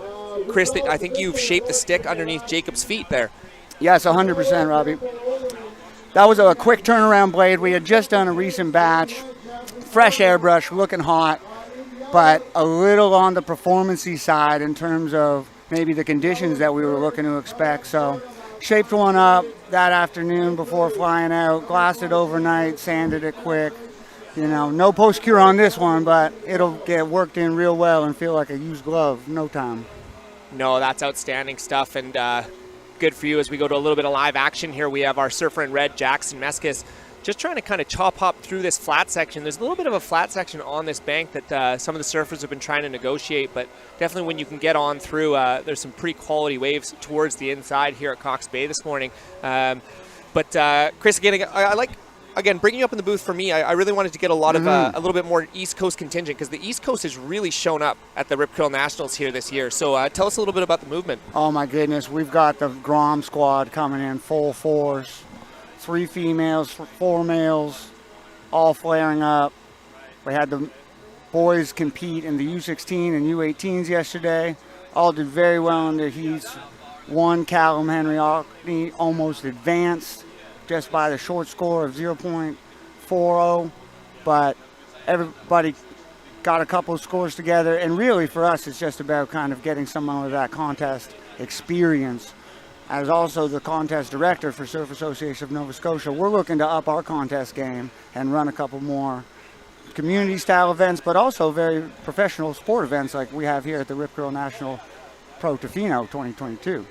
Chris, that I think you've shaped the stick underneath Jacob's feet there. Yes, 100%, Robbie. That was a quick turnaround blade. We had just done a recent batch. Fresh airbrush, looking hot, but a little on the performance-y side in terms of maybe the conditions that we were looking to expect. So shaped one up that afternoon before flying out, glassed it overnight, sanded it quick. You know, no post-cure on this one, but it'll get worked in real well and feel like a used glove, no time. No, that's outstanding stuff, and good for you. As we go to a little bit of live action here, we have our surfer in red, Jackson Meskis, just trying to kind of chop hop through this flat section. There's a little bit of a flat section on this bank that some of the surfers have been trying to negotiate, but definitely when you can get on through, there's some pretty quality waves towards the inside here at Cox Bay this morning. But Chris, again, I like, again, bringing you up in the booth for me, I really wanted to get a lot of a little bit more East Coast contingent, because the East Coast has really shown up at the Rip Curl Nationals here this year. So tell us a little bit about the movement. Oh my goodness, we've got the Grom squad coming in full force. 3 females, 4 males, all flaring up. We had the boys compete in the U16 and U18s yesterday. All did very well in their heats. One, Callum Henry Ockney, almost advanced just by the short score of 0.40, but everybody got a couple of scores together, and really for us it's just about kind of getting some of that contest experience. As also the contest director for Surf Association of Nova Scotia, we're looking to up our contest game and run a couple more community style events, but also very professional sport events like we have here at the Rip Curl National Pro Tofino 2022.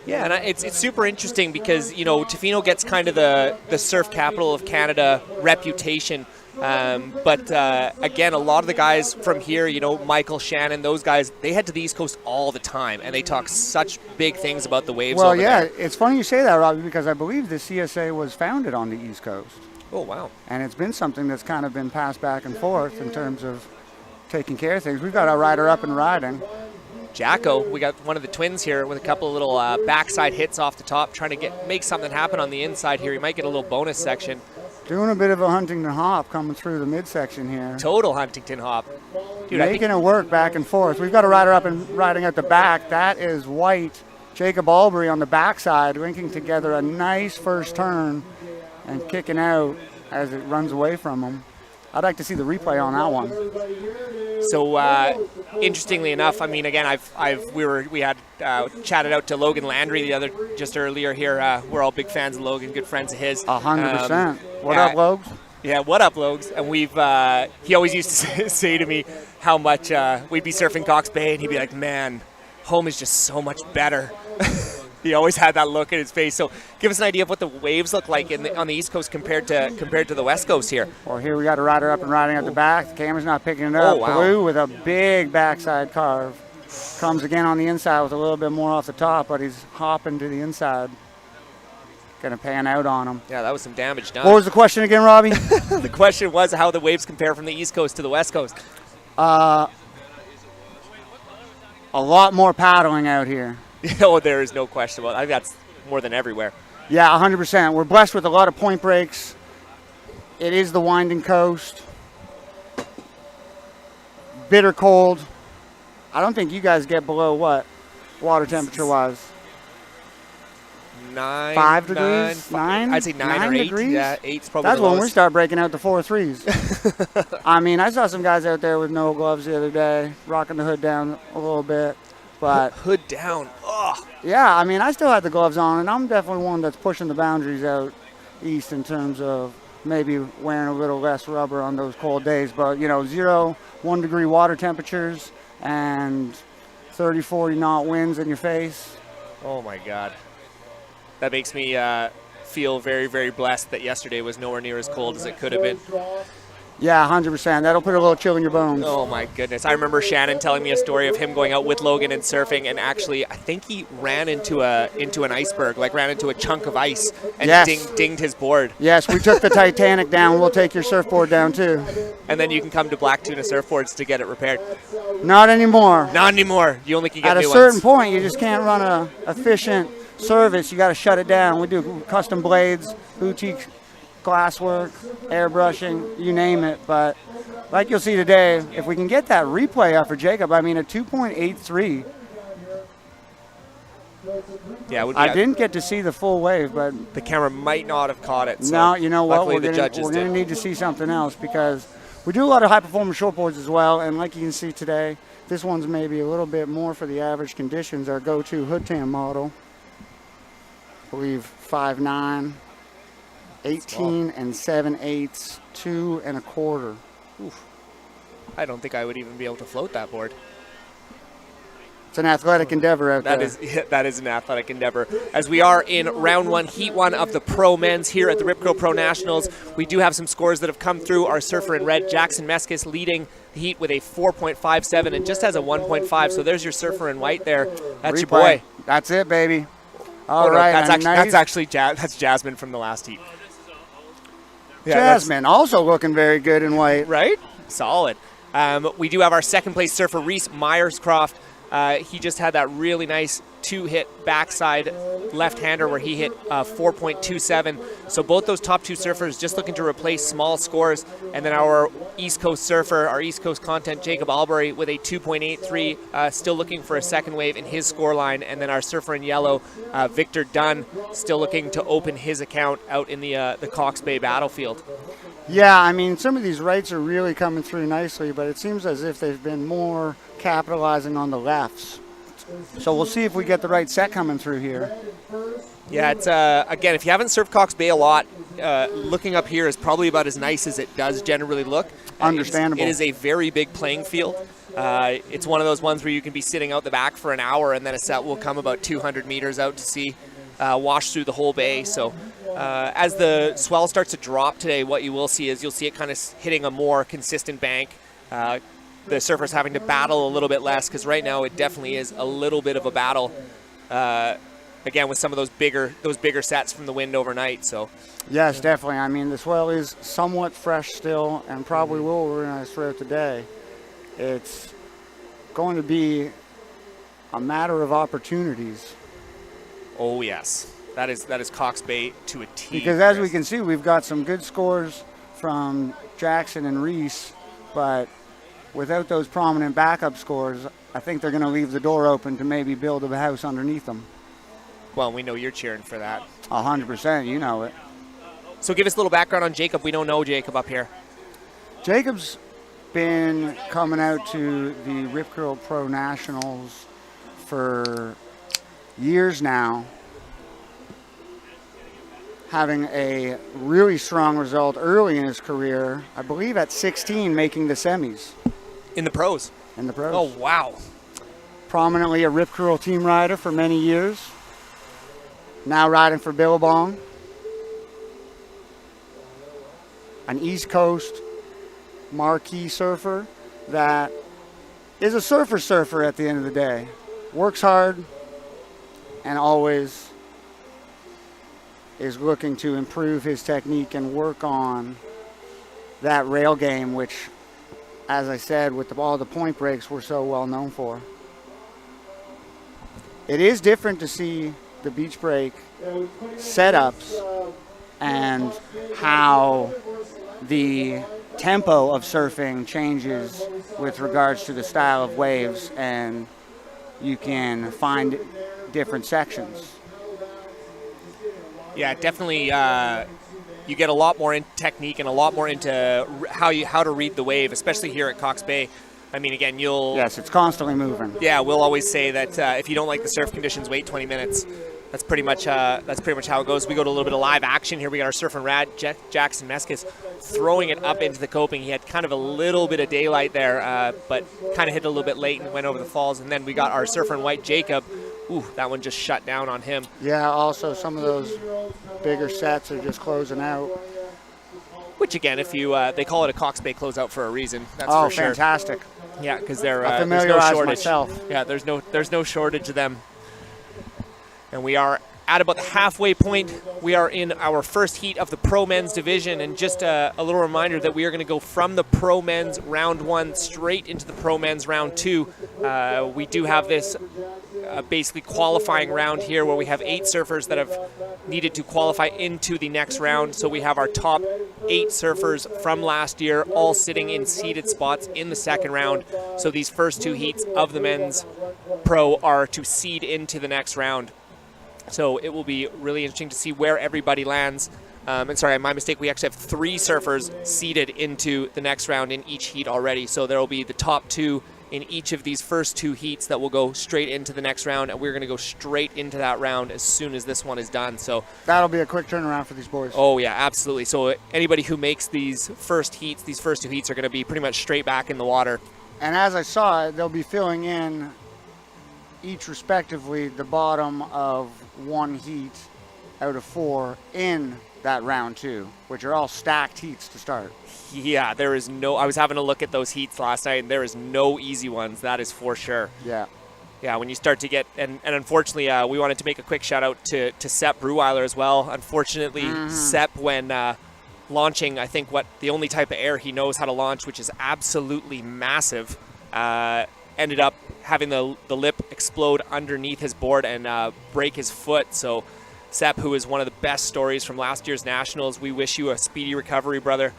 Yeah, and it's super interesting because, Tofino gets kind of the surf capital of Canada reputation. But again, a lot of the guys from here, Michael, Shannon, those guys, they head to the East Coast all the time, and they talk such big things about the waves over there. It's funny you say that, Robbie, because I believe the CSA was founded on the East Coast. Oh, wow. And it's been something that's kind of been passed back and forth in terms of taking care of things. We've got our rider up and riding. Jacko, we got one of the twins here with a couple of little backside hits off the top, trying to make something happen on the inside here. He might get a little bonus section. Doing a bit of a Huntington hop coming through the midsection here. Total Huntington hop. Dude, making it work back and forth. We've got a rider up and riding at the back. That is White. Jacob Albury on the backside, linking together a nice first turn and kicking out as it runs away from him. I'd like to see the replay on that one. So interestingly enough, I mean, again, we had chatted out to Logan Landry just earlier here. We're all big fans of Logan, good friends of his. 100%. What up, Logs? Yeah, what up, Logs? And he always used to say to me how much we'd be surfing Cox Bay, and he'd be like, "Man, home is just so much better." He always had that look in his face. So give us an idea of what the waves look like on the East Coast compared to the West Coast here. Well, here we got a rider up and riding at the back. The camera's not picking it up. Oh, wow. Blue with a big backside carve. Comes again on the inside with a little bit more off the top, but he's hopping to the inside. Going to pan out on him. Yeah, that was some damage done. What was the question again, Robbie? The question was how the waves compare from the East Coast to the West Coast. A lot more paddling out here. Oh, there is no question about it. I think that's more than everywhere. Yeah, 100%. We're blessed with a lot of point breaks. It is the winding coast. Bitter cold. I don't think you guys get below what, water temperature-wise? 5 degrees? 9? I'd say 9 or 8. Degrees? Yeah, 8's probably That's the when lowest. we start breaking out the 4 threes. I mean, I saw some guys out there with no gloves the other day, rocking the hood down a little bit. But hood down. Ugh. Yeah, I mean, I still had the gloves on, and I'm definitely one that's pushing the boundaries out east in terms of maybe wearing a little less rubber on those cold days. But, 0, 1 degree water temperatures and 30, 40 knot winds in your face. Oh, my God. That makes me feel very, very blessed that yesterday was nowhere near as cold as it could have been. Yeah, 100%. That'll put a little chill in your bones. Oh, my goodness. I remember Shannon telling me a story of him going out with Logan and surfing, and actually, I think he ran into an iceberg, ran into a chunk of ice and dinged his board. Yes, we took the Titanic down. We'll take your surfboard down, too. And then you can come to Black Tuna Surfboards to get it repaired. Not anymore. Not anymore. You only can get new ones. At a certain point, you just can't run a efficient service. You got to shut it down. We do custom blades, boutique glasswork, airbrushing, you name it. But like you'll see today, if we can get that replay up for Jacob, I mean, a 2.83. Yeah, I didn't get to see the full wave, but the camera might not have caught it. So no, you know what? We're going to need to see something else because we do a lot of high-performance shortboards as well. And like you can see today, this one's maybe a little bit more for the average conditions. Our go-to hood tam model, I believe 5'9". 18 and 7/8, 2 1/4. Oof. I don't think I would even be able to float that board. It's an athletic endeavor out there. That is an athletic endeavor. As we are in round 1, heat 1 of the Pro Men's here at the Rip Curl Pro Nationals, we do have some scores that have come through. Our surfer in red, Jackson Meskis, leading the heat with a 4.57 and just has a 1.5. So there's your surfer in white there. That's your boy. That's it, baby. All right. That's Jasmine from the last heat. Yeah, Jasmine also looking very good in white. Right? Solid. We do have our second place surfer, Reese Myerscroft. He just had that really nice 2-hit backside left-hander where he hit 4.27. So both those top 2 surfers just looking to replace small scores. And then our East Coast surfer, our East Coast content, Jacob Albury with a 2.83, still looking for a second wave in his score line. And then our surfer in yellow, Victor Dunn, still looking to open his account out in the Cox Bay battlefield. Yeah, I mean, some of these rights are really coming through nicely, but it seems as if they've been more capitalizing on the lefts. So we'll see if we get the right set coming through here. Yeah, it's again, if you haven't surfed Cox Bay a lot, looking up here is probably about as nice as it does generally look. Understandable. It is a very big playing field. It's one of those ones where you can be sitting out the back for an hour, and then a set will come about 200 meters out to sea, wash through the whole bay. So as the swell starts to drop today, what you will see is you'll see it kind of hitting a more consistent bank. The surfers having to battle a little bit less, because right now it definitely is a little bit of a battle. Again, with some of those bigger sets from the wind overnight. So Yes, definitely. I mean, the swell is somewhat fresh still and probably will rise throughout the day. It's going to be a matter of opportunities. oh yes, that is Cox Bay to a T. Because as we can see, we've got some good scores from Jackson and Reese, but without those prominent backup scores, I think they're going to leave the door open to maybe build a house underneath them. Well, we know you're cheering for that. 100%, you know it. So give us a little background on Jacob. We don't know Jacob up here. Jacob's been coming out to the Rip Curl Pro Nationals for years now, having a really strong result early in his career, I believe at 16, making the semis. In the pros. In the pros. Oh, wow. Prominently a Rip Curl team rider for many years. Now riding for Billabong. An East Coast marquee surfer that is a surfer at the end of the day. Works hard and always is looking to improve his technique and work on that rail game, which, as I said, with all the point breaks we're so well known for. It is different to see the beach break setups and how the tempo of surfing changes with regards to the style of waves, and you can find different sections. Yeah, definitely. You get a lot more in technique and a lot more into how to read the wave, especially here at Cox Bay. I mean, again, Yes, it's constantly moving. Yeah, we'll always say that if you don't like the surf conditions, wait 20 minutes. That's pretty much how it goes. We go to a little bit of live action here. We got our surfing rad, Jackson Meskis, throwing it up into the coping. He had kind of a little bit of daylight there, but kind of hit a little bit late and went over the falls. And then we got our surfing white Jacob. Ooh, that one just shut down on him. Yeah, also some of those bigger sets are just closing out. Which again, if you they call it a Cox Bay closeout for a reason. That's Oh, for sure. fantastic. Yeah, because there's no familiarized shortage. myself. Yeah, there's no shortage of them. And we are at about the halfway point. We are in our first heat of the Pro Men's division, and just a little reminder that we are going to go from the Pro Men's round 1 straight into the Pro Men's round 2. We do have this basically qualifying round here where we have 8 surfers that have needed to qualify into the next round. So we have our top 8 surfers from last year all sitting in seated spots in the second round. So these first 2 heats of the men's pro are to seed into the next round. So it will be really interesting to see where everybody lands. And sorry, my mistake, we actually have 3 surfers seeded into the next round in each heat already. So there will be the top 2 in each of these first 2 heats that will go straight into the next round, and we're going to go straight into that round as soon as this one is done. So that'll be a quick turnaround for these boys. Oh yeah, absolutely. So anybody who makes these first 2 heats are going to be pretty much straight back in the water. And as I saw, they'll be filling in each respectively the bottom of 1 heat out of 4 in that round 2, which are all stacked heats to start. Yeah, there is no, I was having a look at those heats last night, and there is no easy ones, that is for sure. Yeah. Yeah, when you start to get, and unfortunately, we wanted to make a quick shout out to Seth Brewer as well. Unfortunately, Seth, when launching, I think the only type of air he knows how to launch, which is absolutely massive, ended up having the lip explode underneath his board and break his foot. So Seth, who is one of the best stories from last year's Nationals, we wish you a speedy recovery, brother.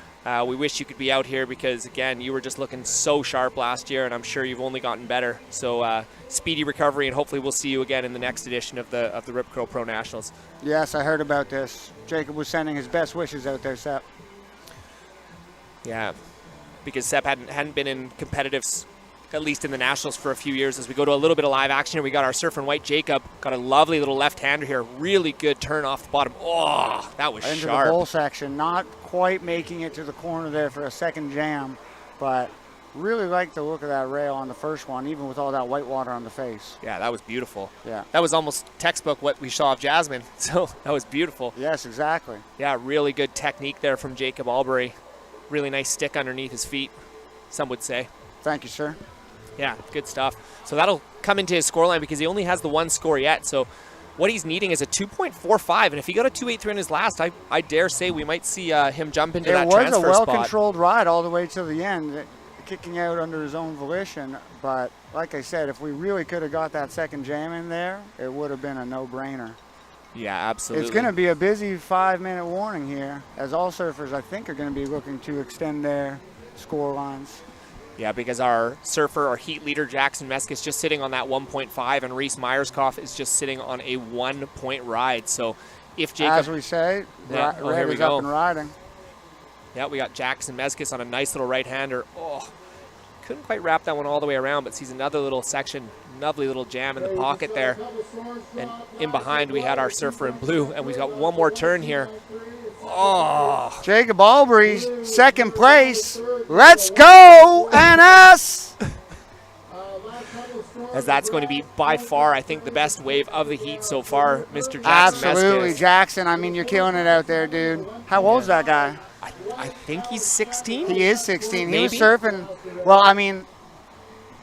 We wish you could be out here because, again, you were just looking so sharp last year, and I'm sure you've only gotten better. So speedy recovery, and hopefully we'll see you again in the next edition of the Rip Curl Pro Nationals. Yes, I heard about this. Jacob was sending his best wishes out there, Sep. Yeah, because Sep hadn't been in competitives, at least in the Nationals, for a few years. As we go to a little bit of live action here, we got our surfer and white Jacob. Got a lovely little left-hander here. Really good turn off the bottom. Oh, that was into sharp. The bowl section. Not quite making it to the corner there for a second jam, but Really like the look of that rail on the first one, even with all that white water on the face. Yeah, that was beautiful. Yeah. That was almost textbook what we saw of Jasmine. So that was beautiful. Yes, exactly. Yeah, really good technique there from Jacob Albury. Really nice stick underneath his feet, some would say. Thank you, sir. Yeah, good stuff. So that'll come into his scoreline because he only has the one score yet. So what he's needing is a 2.45, and if he got a 2.83 in his last, I dare say we might see him jump into that transfer spot. It was a well-controlled ride all the way to the end, kicking out under his own volition. But like I said, if we really could have got that second jam in there, it would have been a no-brainer. Yeah, absolutely. It's going to be a busy 5-minute warning here, as all surfers, I think, are going to be looking to extend their score lines. Yeah, because our surfer, our heat leader, Jackson Meskis, just sitting on that 1.5, and Reese Myerscough is just sitting on a 1-point ride. So if Jacob... As we say, yeah, Red is up and riding. Yeah, we got Jackson Meskis on a nice little right-hander. Oh, couldn't quite wrap that one all the way around, but sees another little section, lovely little jam in the pocket there. And in behind, we had our surfer in blue, and we've got one more turn here. Oh. Jacob Albury, second place. Let's go, NS! As that's going to be by far, I think, the best wave of the heat so far, Mr. Jackson Absolutely, Meskis. Jackson. I mean, you're killing it out there, dude. How old's that guy? I think he's 16. He is 16. Maybe? He was surfing. Well, I mean,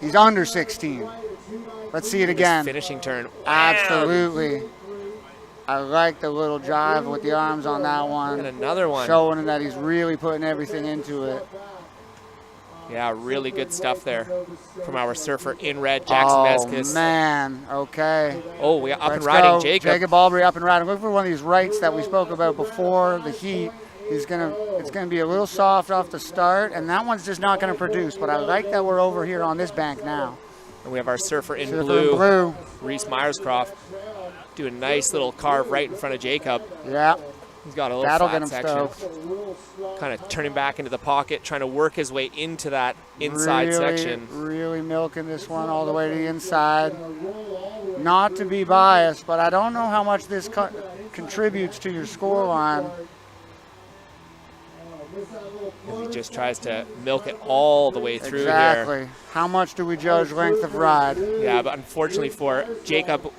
he's under 16. Let's see it again. Finishing turn. Absolutely. I like the little jive with the arms on that one. And another one. Showing him that he's really putting everything into it. Yeah, really good stuff there from our surfer in red, Jackson Meskis. Oh, man. Okay. Oh, we got up Let's and riding, go. Jacob. Jacob Albury up and riding. Look for one of these rights that we spoke about before the heat. It's gonna be a little soft off the start, and that one's just not gonna produce. But I like that we're over here on this bank now. And we have our surfer in blue, Reese Myerscough, do a nice little carve right in front of Jacob. Yeah. He's got a little That'll flat get him section. stoked. Kind of turning back into the pocket, trying to work his way into that inside section. Really milking this one all the way to the inside. Not to be biased, but I don't know how much this contributes to your score line. He just tries to milk it all the way through exactly. here. How much do we judge length of ride? Yeah, but unfortunately for Jacob,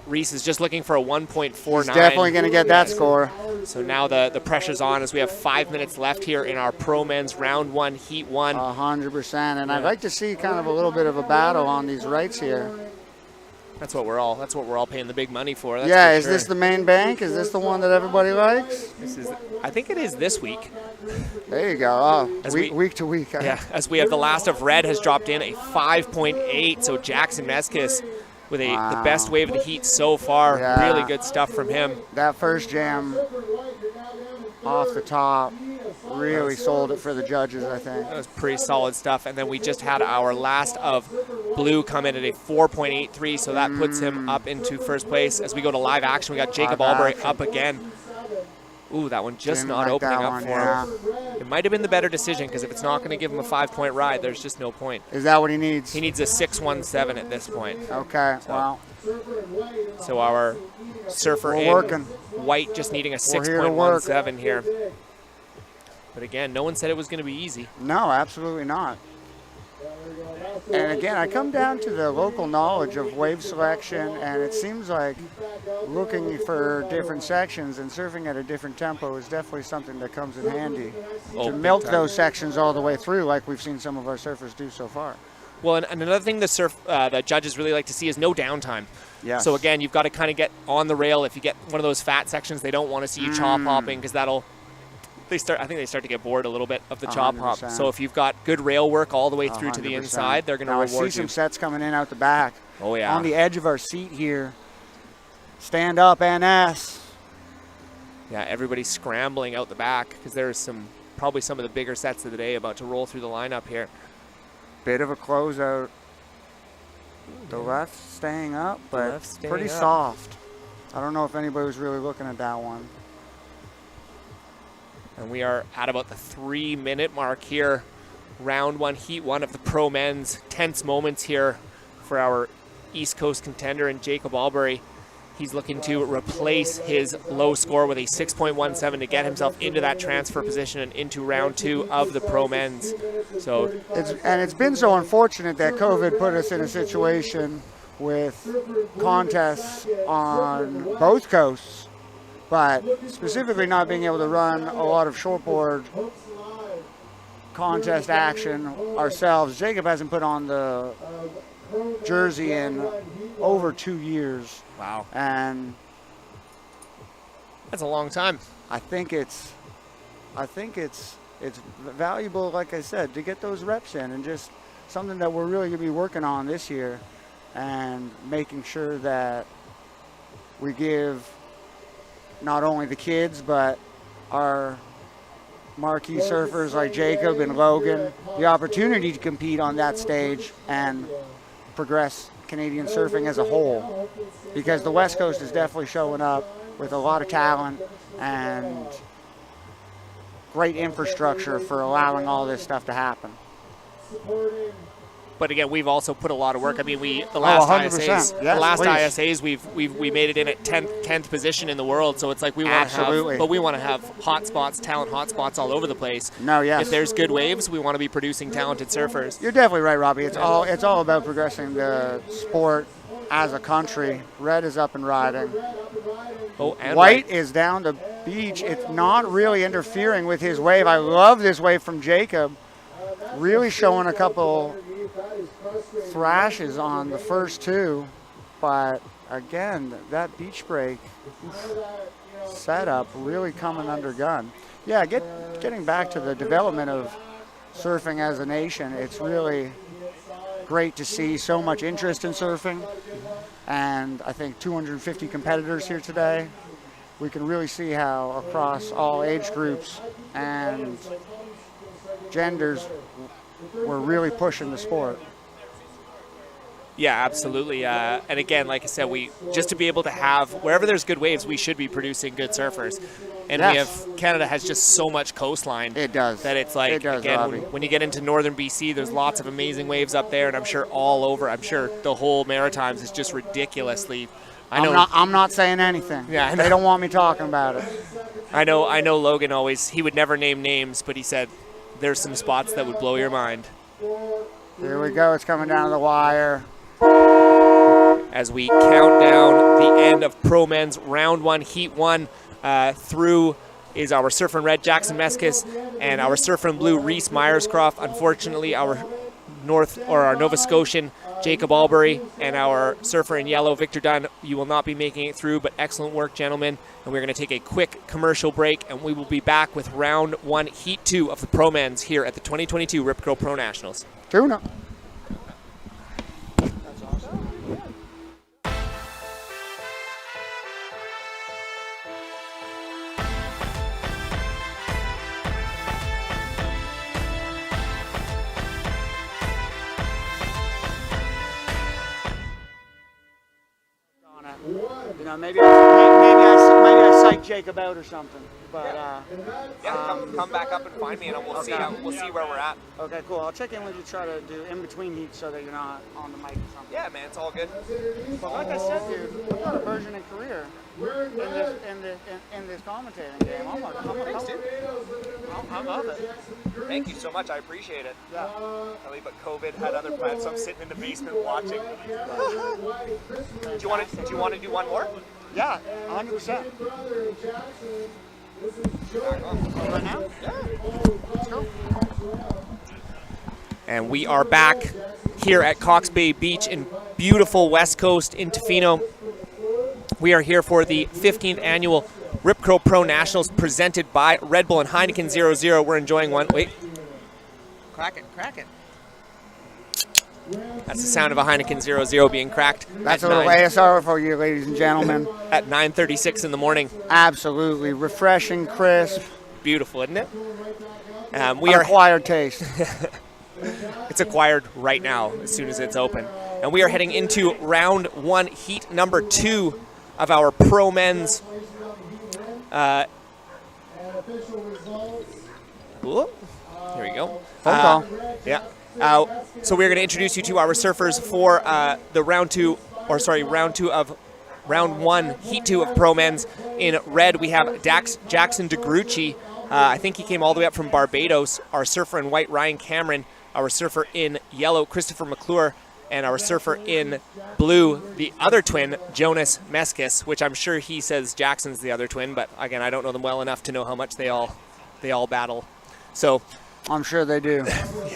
Reese is just looking for a 1.49. He's definitely going to get that score. So now the pressure's on as we have 5 minutes left here in our Pro Men's Round 1, Heat 1. 100%. And I'd like to see kind of a little bit of a battle on these rights here. That's what we're all paying the big money for. That's yeah, for is sure. this the main bank? Is this the one that everybody likes? I think it is this week. There you go. Oh, week to week. Yeah, as we have the last of red has dropped in a 5.8. So Jackson Meskis with the best wave of the heat so far. Yeah. Really good stuff from him. That first jam off the top really sold it for the judges, I think. That was pretty solid stuff. And then we just had our last of blue come in at a 4.83, so that puts him up into first place. As we go to live action, we got Jacob Albright up again. Ooh, that one just not opening up for him. It might have been the better decision, because if it's not going to give him a 5-point ride, there's just no point. Is that what he needs? He needs a 6.17 at this point. Okay, wow. So our surfer in white just needing a 6.17 here. But again, no one said it was going to be easy. No, absolutely not. And again, I come down to the local knowledge of wave selection, and it seems like looking for different sections and surfing at a different tempo is definitely something that comes in handy to milk those sections all the way through, like we've seen some of our surfers do so far. Well, and another thing the judges really like to see is no downtime. Yes. So again, you've got to kind of get on the rail. If you get one of those fat sections, they don't want to see you chop hopping, because that'll. I think they start to get bored a little bit of the chop hop. So if you've got good rail work all the way through to the inside, they're going to reward you. I see some sets coming in out the back. Oh, yeah. On the edge of our seat here. Stand up, NS. Yeah, everybody's scrambling out the back, because there's probably some of the bigger sets of the day about to roll through the lineup here. Bit of a closeout. The left staying up, but pretty soft. I don't know if anybody was really looking at that one. And we are at about the 3-minute mark here. Round 1, Heat 1 of the Pro Men's. Tense moments here for our East Coast contender and Jacob Albury. He's looking to replace his low score with a 6.17 to get himself into that transfer position and into round 2 of the Pro Men's. So it's been so unfortunate that COVID put us in a situation with contests on both coasts, but specifically not being able to run a lot of shortboard contest action ourselves. Jacob hasn't put on the jersey in over 2 years. Wow. And that's a long time. I think it's valuable, like I said, to get those reps in, and just something that we're really going to be working on this year, and making sure that we give not only the kids but our marquee surfers like Jacob and Logan the opportunity to compete on that stage and progress Canadian surfing as a whole, because the West Coast is definitely showing up with a lot of talent and great infrastructure for allowing all this stuff to happen. But again, we've also put a lot of work. I mean, the last ISAs, yes, the last please. ISAs, we made it in at 10th position in the world. So it's like we want to have, but we want to have hot spots, talent hot spots all over the place. No, yes. If there's good waves, we want to be producing talented surfers. You're definitely right, Robbie. It's all about progressing the sport as a country. Red is up and riding. Oh, and White is down the beach. It's not really interfering with his wave. I love this wave from Jacob. Really showing a couple thrashes on the first 2, but again, that beach break setup really coming under gun. Yeah, getting back to the development of surfing as a nation, it's really great to see so much interest in surfing, and I think 250 competitors here today. We can really see how across all age groups and genders we're really pushing the sport. Yeah, absolutely. And again, like I said, we just to be able to have wherever there's good waves, we should be producing good surfers. And yes. Canada has just so much coastline. It does. That it's like, it does, again, when you get into northern BC, there's lots of amazing waves up there, and I'm sure all over. I'm sure the whole Maritimes is just ridiculously. I'm not saying anything. Yeah, they don't want me talking about it. I know. Logan he would never name names, but he said there's some spots that would blow your mind. Here we go. It's coming down to the wire. As we count down the end of Pro Men's Round 1, Heat 1, through is our surfer in red, Jackson Meskis, and our surfer in blue, Reese Myerscroft. Unfortunately, our Nova Scotian, Jacob Albury, and our surfer in yellow, Victor Dunn, you will not be making it through, but excellent work, gentlemen. And we're going to take a quick commercial break, and we will be back with Round 1, Heat 2 of the Pro Men's here at the 2022 Rip Curl Pro Nationals. Tuna. You know, maybe I psych Jacob out or something. But come back up and find me, and we'll see where we're at. Okay, cool. I'll check in with you, try to do in between heats so that you're not on the mic or something. Yeah, man, it's all good. But like I said, dude, I've got a burgeoning career in this commentating game. I love it. Thank you so much. I appreciate it. Yeah. But COVID had other plans, so I'm sitting in the basement watching. Do you want to do one more? Yeah, 100%. Right now? Yeah. Let's go. And we are back here at Cox Bay Beach in beautiful West Coast in Tofino. We are here for the 15th annual Rip Curl Pro Nationals presented by Red Bull and Heineken 00. We're enjoying one. Wait. Crack it. That's the sound of a Heineken 00 being cracked. That's a little ASR for you, ladies and gentlemen. At 9:36 in the morning. Absolutely. Refreshing, crisp. Beautiful, isn't it? Acquired taste. It's acquired right now as soon as it's open. And we are heading into round 1, heat number 2 of our Pro Men's. Here we go. Phone call. Yeah. So we're going to introduce you to our surfers for the round 2 of round 1, heat 2 of Pro Men's. In red, we have Jackson DeGrucci. I think he came all the way up from Barbados. Our surfer in white, Ryan Cameron. Our surfer in yellow, Christopher McClure. And our surfer in blue, the other twin, Jonas Meskis, which I'm sure he says Jackson's the other twin, but again, I don't know them well enough to know how much they all battle. So I'm sure they do.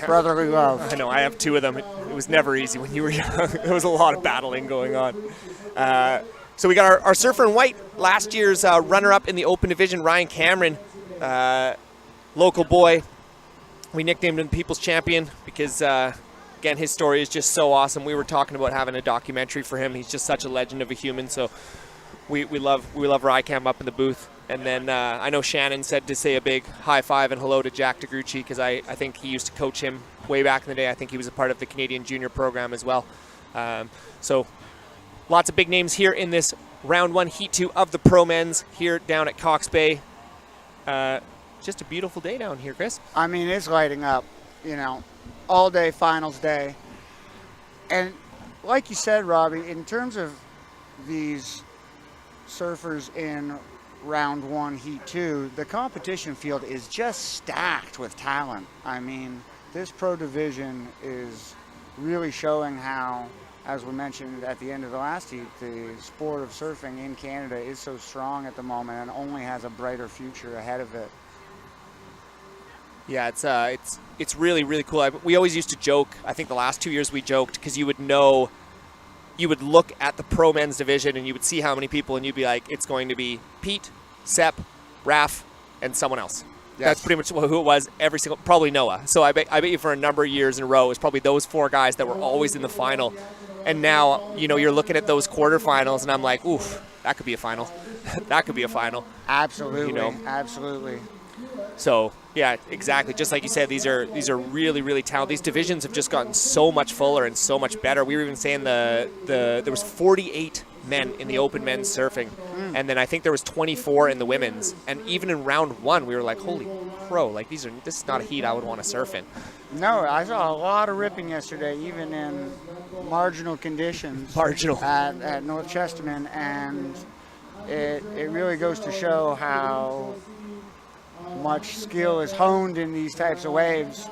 Brotherly love. I know, I have 2 of them. It was never easy when you were young. There was a lot of battling going on. So we got our surfer in white, last year's runner-up in the open division, Ryan Cameron, local boy. We nicknamed him People's Champion because again, his story is just so awesome. We were talking about having a documentary for him. He's just such a legend of a human. So we love Rycam up in the booth. And then I know Shannon said to say a big high five and hello to Jack DeGrucci because I think he used to coach him way back in the day. I think he was a part of the Canadian Junior program as well. So lots of big names here in this round 1, heat 2 of the Pro Men's here down at Cox Bay. Just a beautiful day down here, Chris. I mean, it's lighting up, all day finals day. And like you said, Robbie, in terms of these surfers in round 1, heat 2, the competition field is just stacked with talent. I mean, this pro division is really showing how, as we mentioned at the end of the last heat, the sport of surfing in Canada is so strong at the moment and only has a brighter future ahead of it. Yeah, it's really, really cool. We always used to joke. I think the last 2 years we joked because you would look at the Pro Men's division and you would see how many people and you'd be like, it's going to be Pete, Sepp, Raph, and someone else. Yes. That's pretty much who it was every single, probably Noah. So I bet you for a number of years in a row, it was probably those 4 guys that were always in the final. And now, you're looking at those quarterfinals and I'm like, oof, that could be a final. That could be a final. Absolutely, absolutely. So yeah, exactly. Just like you said, these are really, really talented. These divisions have just gotten so much fuller and so much better. We were even saying there was 48 men in the open men's surfing, and then I think there was 24 in the women's. And even in round 1, we were like, holy crow! Like this is not a heat I would want to surf in. No, I saw a lot of ripping yesterday, even in marginal conditions. Marginal at North Chesterman, and it really goes to show how much skill is honed in these types of waves.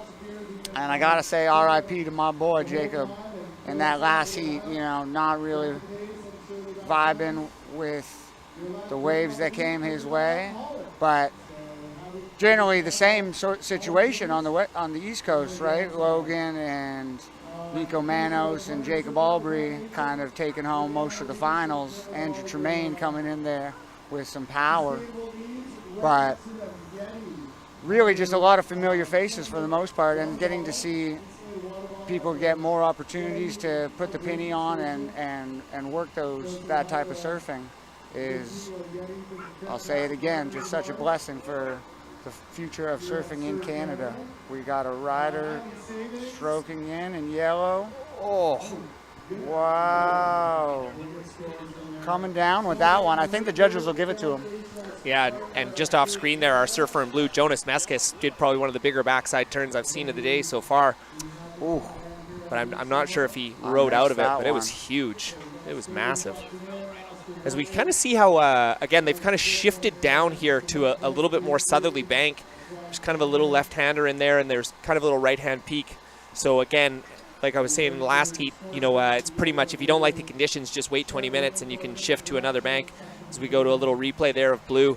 And I gotta say RIP to my boy Jacob in that last heat, not really vibing with the waves that came his way, but generally the same sort of situation on the East Coast, right? Logan and Nico Manos and Jacob Albury kind of taking home most of the finals. Andrew Tremaine coming in there with some power, but really just a lot of familiar faces for the most part, and getting to see people get more opportunities to put the penny on and work that type of surfing is, I'll say it again, just such a blessing for the future of surfing in Canada. We got a rider stroking in yellow. Oh, wow. Coming down with that one. I think the judges will give it to him. Yeah, and just off screen there, our surfer in blue, Jonas Meskis, did probably one of the bigger backside turns I've seen of the day so far. Ooh. But I'm not sure if he rode out of it, but it was huge. It was massive. As we kind of see how, again, they've kind of shifted down here to a little bit more southerly bank. There's kind of a little left-hander in there, and there's kind of a little right-hand peak. So, again, like I was saying in the last heat, it's pretty much if you don't like the conditions, just wait 20 minutes and you can shift to another bank. As we go to a little replay there of blue.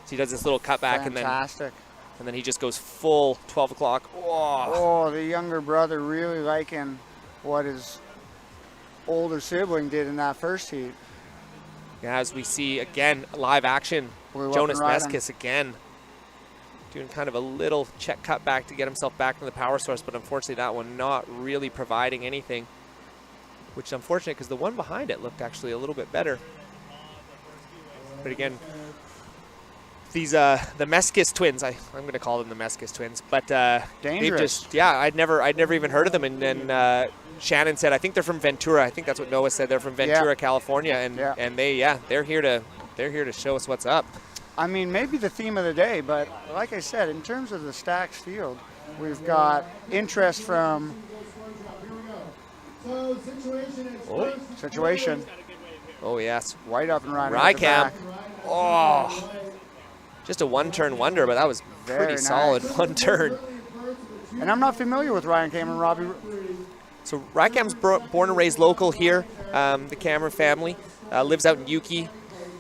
So he does this little cutback. Fantastic. And then he just goes full 12 o'clock. Oh, the younger brother really liking what his older sibling did in that first heat. Yeah, as we see, again, live action, Jonas Meskis again doing kind of a little check cutback to get himself back to the power source, but unfortunately that one not really providing anything, which is unfortunate because the one behind it looked actually a little bit better. But again, these the Meskis twins, I'm going to call them the Meskis twins, but dangerous. I'd never even heard of them. And then Shannon said, I think they're from Ventura. I think that's what Noah said. They're from Ventura, California, and they're here to show us what's up. I mean, maybe the theme of the day, but like I said, in terms of the stacks field, we've got interest from situation. Oh, yes. White up and running. at the Rycam. back. Oh. Just a one-turn wonder, but that was Very pretty nice. solid one turn. And I'm not familiar with Ryan Cameron, Robbie. So Rycam's born and raised local here. The Cameron family lives out in Yuki.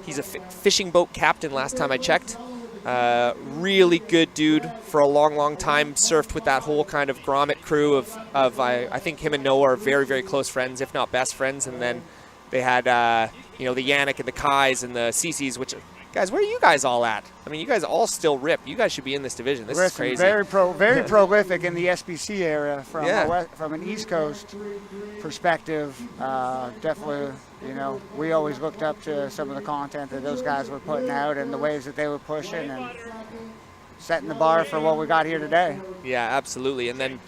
He's a fishing boat captain last time I checked. Really good dude for a long, long time. Surfed with that whole kind of grommet crew of I think him and Noah are very, very close friends, if not best friends. And then they had, the Yannick and the Kais and the CCs, which, guys, where are you guys all at? I mean, you guys all still rip. You guys should be in this division. This is crazy. Very prolific in the SBC area from Yeah. from an East Coast perspective. Definitely, we always looked up to some of the content that those guys were putting out and the ways that they were pushing and setting the bar for what we got here today. Yeah, absolutely. And then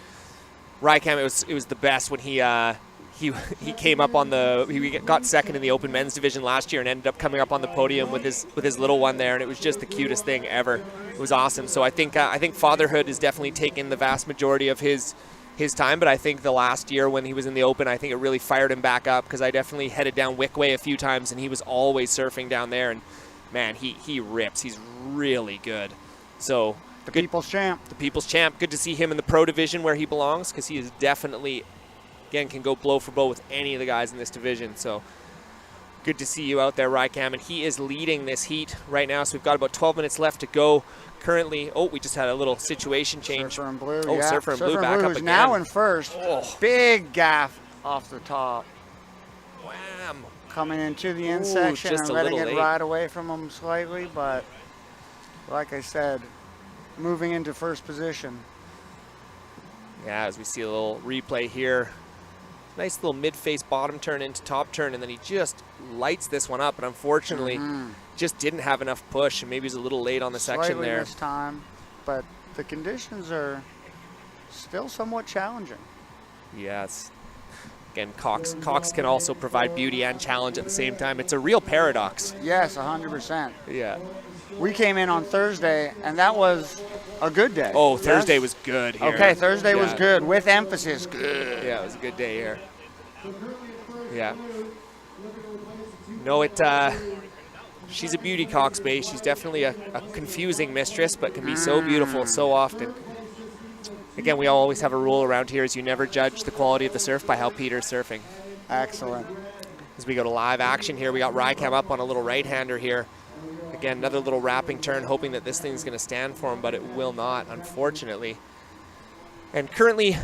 Rycam, it was the best when he came up on he got second in the open men's division last year and ended up coming up on the podium with his little one there, and it was just the cutest thing ever. It was awesome. So I think fatherhood has definitely taken the vast majority of his time, but I think the last year when he was in the open, I think it really fired him back up, because I definitely headed down Wickway a few times and he was always surfing down there, and man, he rips. He's really good. So The people's champ. the people's champ. Good to see him in the pro division where he belongs, because he is definitely, again, can go blow for blow with any of the guys in this division. So good to see you out there, Rycam. And he is leading this heat right now. So we've got about 12 minutes left to go. Currently, we just had a little situation change. Surfer and Blue. Oh, yeah. Surfer and Blue back up who's again. now in first. Oh. Big gaff off the top. Wham. Coming into the end Ooh, section just and a letting little it late. ride away from him slightly, but like I said, moving into first position. Yeah, as we see a little replay here. Nice little mid-face bottom turn into top turn, and then he just lights this one up, and unfortunately just didn't have enough push, and maybe he's a little late on the section Slightly there. this time, but the conditions are still somewhat challenging. Yes. Again, Cox can also provide beauty and challenge at the same time. It's a real paradox. Yes, 100%. Yeah. We came in on Thursday, and that was a good day. Oh, Thursday Yes? was good here. Okay, Thursday was Yeah. good, with emphasis, good. Yeah, it was a good day here. Yeah. No, she's a beauty, Cox Bay. She's definitely a confusing mistress, but can be so beautiful so often. Again, we always have a rule around here, is you never judge the quality of the surf by how Peter's surfing. Excellent. As we go to live action here, we got Rycam up on a little right-hander here. Again, another little wrapping turn, hoping that this thing's going to stand for him, but it will not, unfortunately. And currently,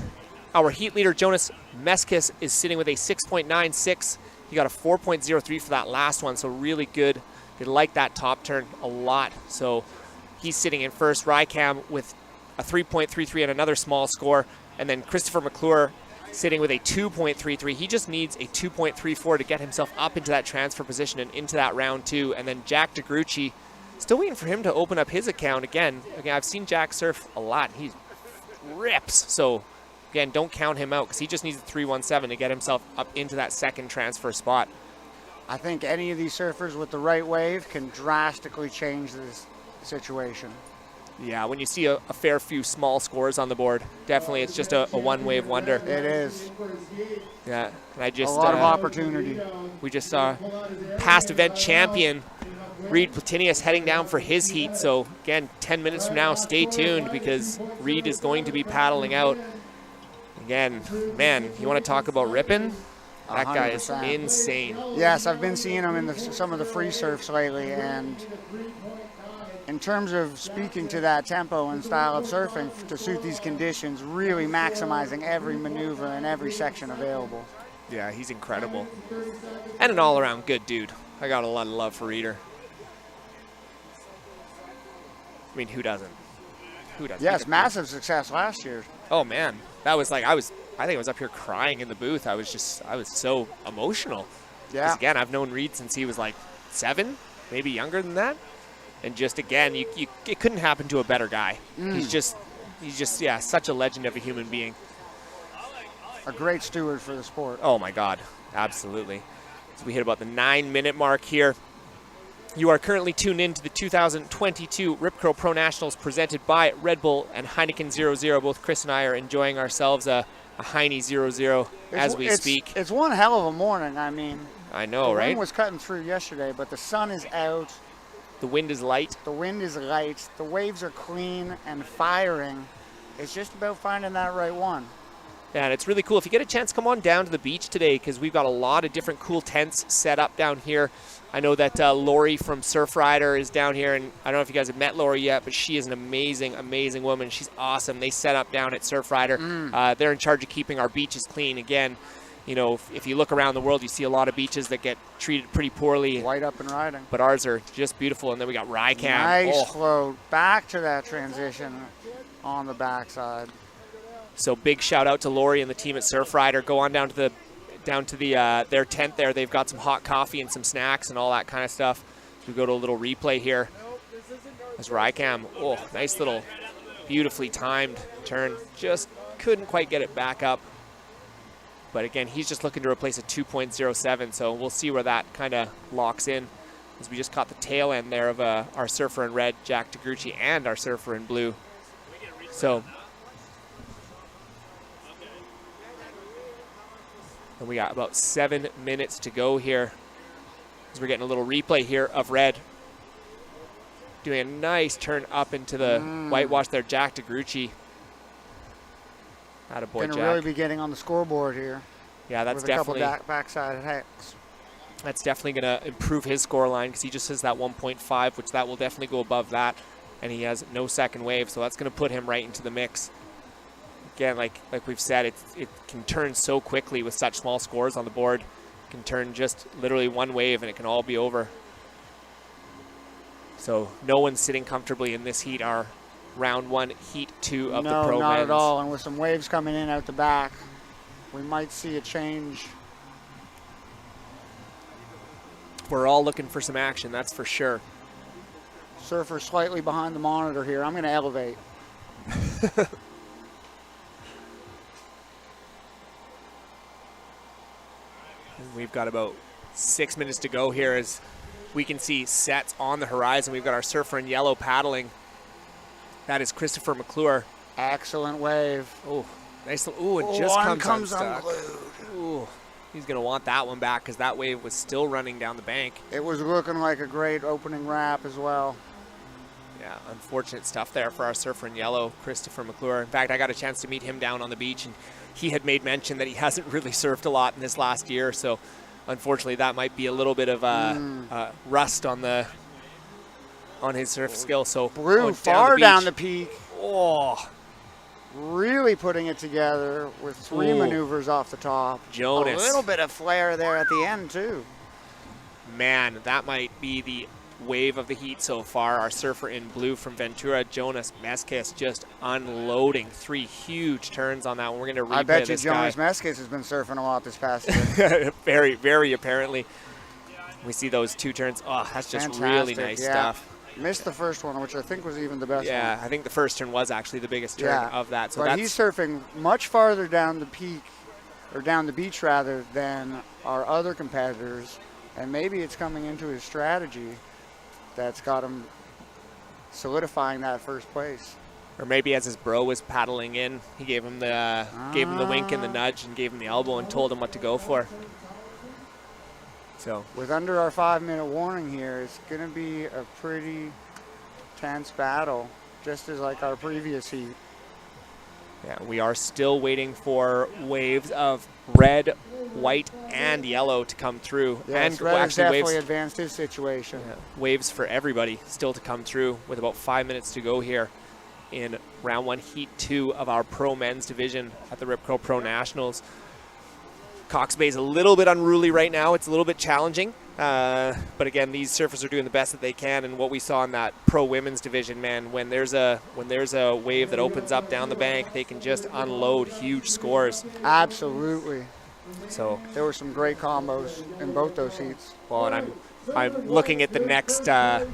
our heat leader, Jonas Meskis, is sitting with a 6.96. He got a 4.03 for that last one, so really good. They like that top turn a lot. So he's sitting in first. Rycam with a 3.33 and another small score. And then Christopher McClure sitting with a 2.33. He just needs a 2.34 to get himself up into that transfer position and into that round two. And then Jack DeGrucci, still waiting for him to open up his account again. Again, I've seen Jack surf a lot. He rips. So again, don't count him out, because he just needs a 3.17 to get himself up into that second transfer spot. I think any of these surfers with the right wave can drastically change this situation. Yeah, when you see a fair few small scores on the board, definitely it's just a one-wave wonder. It is. Yeah, and I A just lot of opportunity. we just saw past event champion Reed Platinius heading down for his heat. So again, 10 minutes from now, stay tuned, because Reed is going to be paddling out. Again, man, you want to talk about ripping? That guy is 100%. insane. Yes, I've been seeing him in some of the free surfs lately, and in terms of speaking to that tempo and style of surfing to suit these conditions, really maximizing every maneuver and every section available. Yeah, he's incredible. And an all-around good dude. I got a lot of love for Reeder. I mean, who doesn't? Who doesn't? Yes, massive success last year. Oh man, that was like I think I was up here crying in the booth. I was so emotional. Yeah. 'Cause again, I've known Reed since he was like 7, maybe younger than that. And just again, it couldn't happen to a better guy. He's just yeah, such a legend of a human being. A great steward for the sport. Oh my God, absolutely. So we hit about the 9-minute mark here. You are currently tuned in to the 2022 Rip Curl Pro Nationals presented by Red Bull and Heineken 00. Both Chris and I are enjoying ourselves a Heine 00 as we speak. It's one hell of a morning. I mean, I know, The right? wind was cutting through yesterday, but the sun is out. The wind is light. The wind is light. The waves are clean and firing. It's just about finding that right one. Yeah, and it's really cool. If you get a chance, come on down to the beach today because we've got a lot of different cool tents set up down here. I know that Lori from Surfrider is down here, and I don't know if you guys have met Lori yet, but she is an amazing, amazing woman. She's awesome. They set up down at Surfrider. They're in charge of keeping our beaches clean. Again, you know, if you look around the world, you see a lot of beaches that get treated pretty poorly. White up and riding. But ours are just beautiful. And then we got Rycam. Nice float. Back to that transition on the backside. So big shout out to Lori and the team at Surfrider. Go on down to their tent there. They've got some hot coffee and some snacks and all that kind of stuff. We go to a little replay here. As Rycam, oh, nice little, beautifully timed turn. Just couldn't quite get it back up. But again, he's just looking to replace a 2.07, so we'll see where that kind of locks in. As we just caught the tail end there of our surfer in red, Jack DeGrucci, and our surfer in blue. So, and we got about 7 minutes to go here. As we're getting a little replay here of red. Doing a nice turn up into the whitewash there, Jack DeGrucci. Attaboy, Going to Jack. really be getting on the scoreboard here. Yeah, that's with definitely a couple backside hacks. That's definitely going to improve his score line because he just has that 1.5, which that will definitely go above that, and he has no second wave, so that's going to put him right into the mix. Again, like we've said, it can turn so quickly with such small scores on the board. It can turn just literally one wave, and it can all be over. So no one's sitting comfortably in this heat. Our round one, heat 2 of the pro No, not men's. at all. And with some waves coming in out the back, we might see a change. We're all looking for some action, that's for sure. Surfer slightly behind the monitor here. I'm going to elevate. And we've got about 6 minutes to go here as we can see sets on the horizon. We've got our surfer in yellow paddling. That is Christopher McClure. Excellent wave. Oh, nice. Ooh, it just one comes unglued. Ooh, he's going to want that one back because that wave was still running down the bank. It was looking like a great opening wrap as well. Yeah, unfortunate stuff there for our surfer in yellow, Christopher McClure. In fact, I got a chance to meet him down on the beach, and he had made mention that he hasn't really surfed a lot in this last year, so unfortunately that might be a little bit of rust on his surf skill. So Blew far down the peak. Oh, really putting it together with 3 maneuvers off the top. Jonas. A little bit of flare there at the end too. Man, that might be the wave of the heat so far. Our surfer in blue from Ventura, Jonas Meskis, just unloading 3 huge turns on that one. We're going to replay I bet you this Jonas guy. Meskis has been surfing a lot this past year. very, very apparently. We see those 2 turns. Oh, that's just really nice stuff. Missed the first one, which I think was even the best one. Yeah, I think the first turn was actually the biggest turn of that. So but he's surfing much farther down the peak, or down the beach rather, than our other competitors. And maybe it's coming into his strategy that's got him solidifying that first place. Or maybe as his bro was paddling in, he gave him the wink and the nudge and gave him the elbow and told him what to go for. So with under our 5-minute warning here, it's going to be a pretty tense battle, just as like our previous heat. yeah, we are still waiting for waves of red, white, and yellow to come through. Yes, and Red has actually definitely waves, advanced his situation. waves for everybody still to come through with about 5 minutes to go here in round 1, heat 2 of our pro men's division at the Rip Curl Pro Nationals. Cox Bay is a little bit unruly right now. It's a little bit challenging. But again, these surfers are doing the best that they can. And what we saw in that pro women's division, man, when there's a wave that opens up down the bank, they can just unload huge scores. Absolutely. So there were some great combos in both those heats. Well, and I'm looking at the next oh,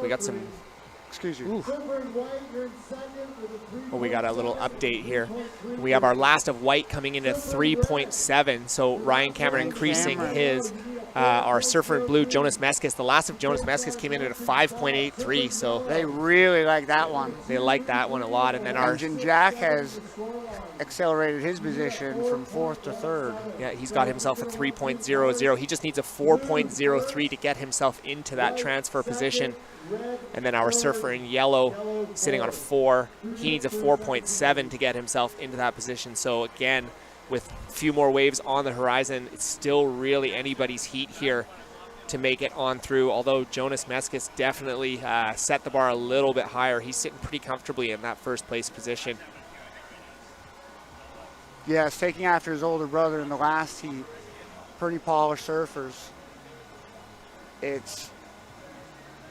we got some. Excuse you. Well, we got a little update here. We have our last of white coming in at 3.7. So Ryan Cameron increasing his our surfer in blue, Jonas Meskis. The last of Jonas Meskis came in at a 5.83, so They really like that one. they like that one a lot. And then our Engine Jack has accelerated his position from 4th to 3rd. yeah, he's got himself a 3.00. He just needs a 4.03 to get himself into that transfer position. And then our surfer in yellow sitting on a 4. He needs a 4.7 to get himself into that position. So again, with a few more waves on the horizon, it's still really anybody's heat here to make it on through, although Jonas Meskis definitely set the bar a little bit higher. He's sitting pretty comfortably in that first place position. Yes, taking after his older brother in the last heat. Pretty polished surfers. It's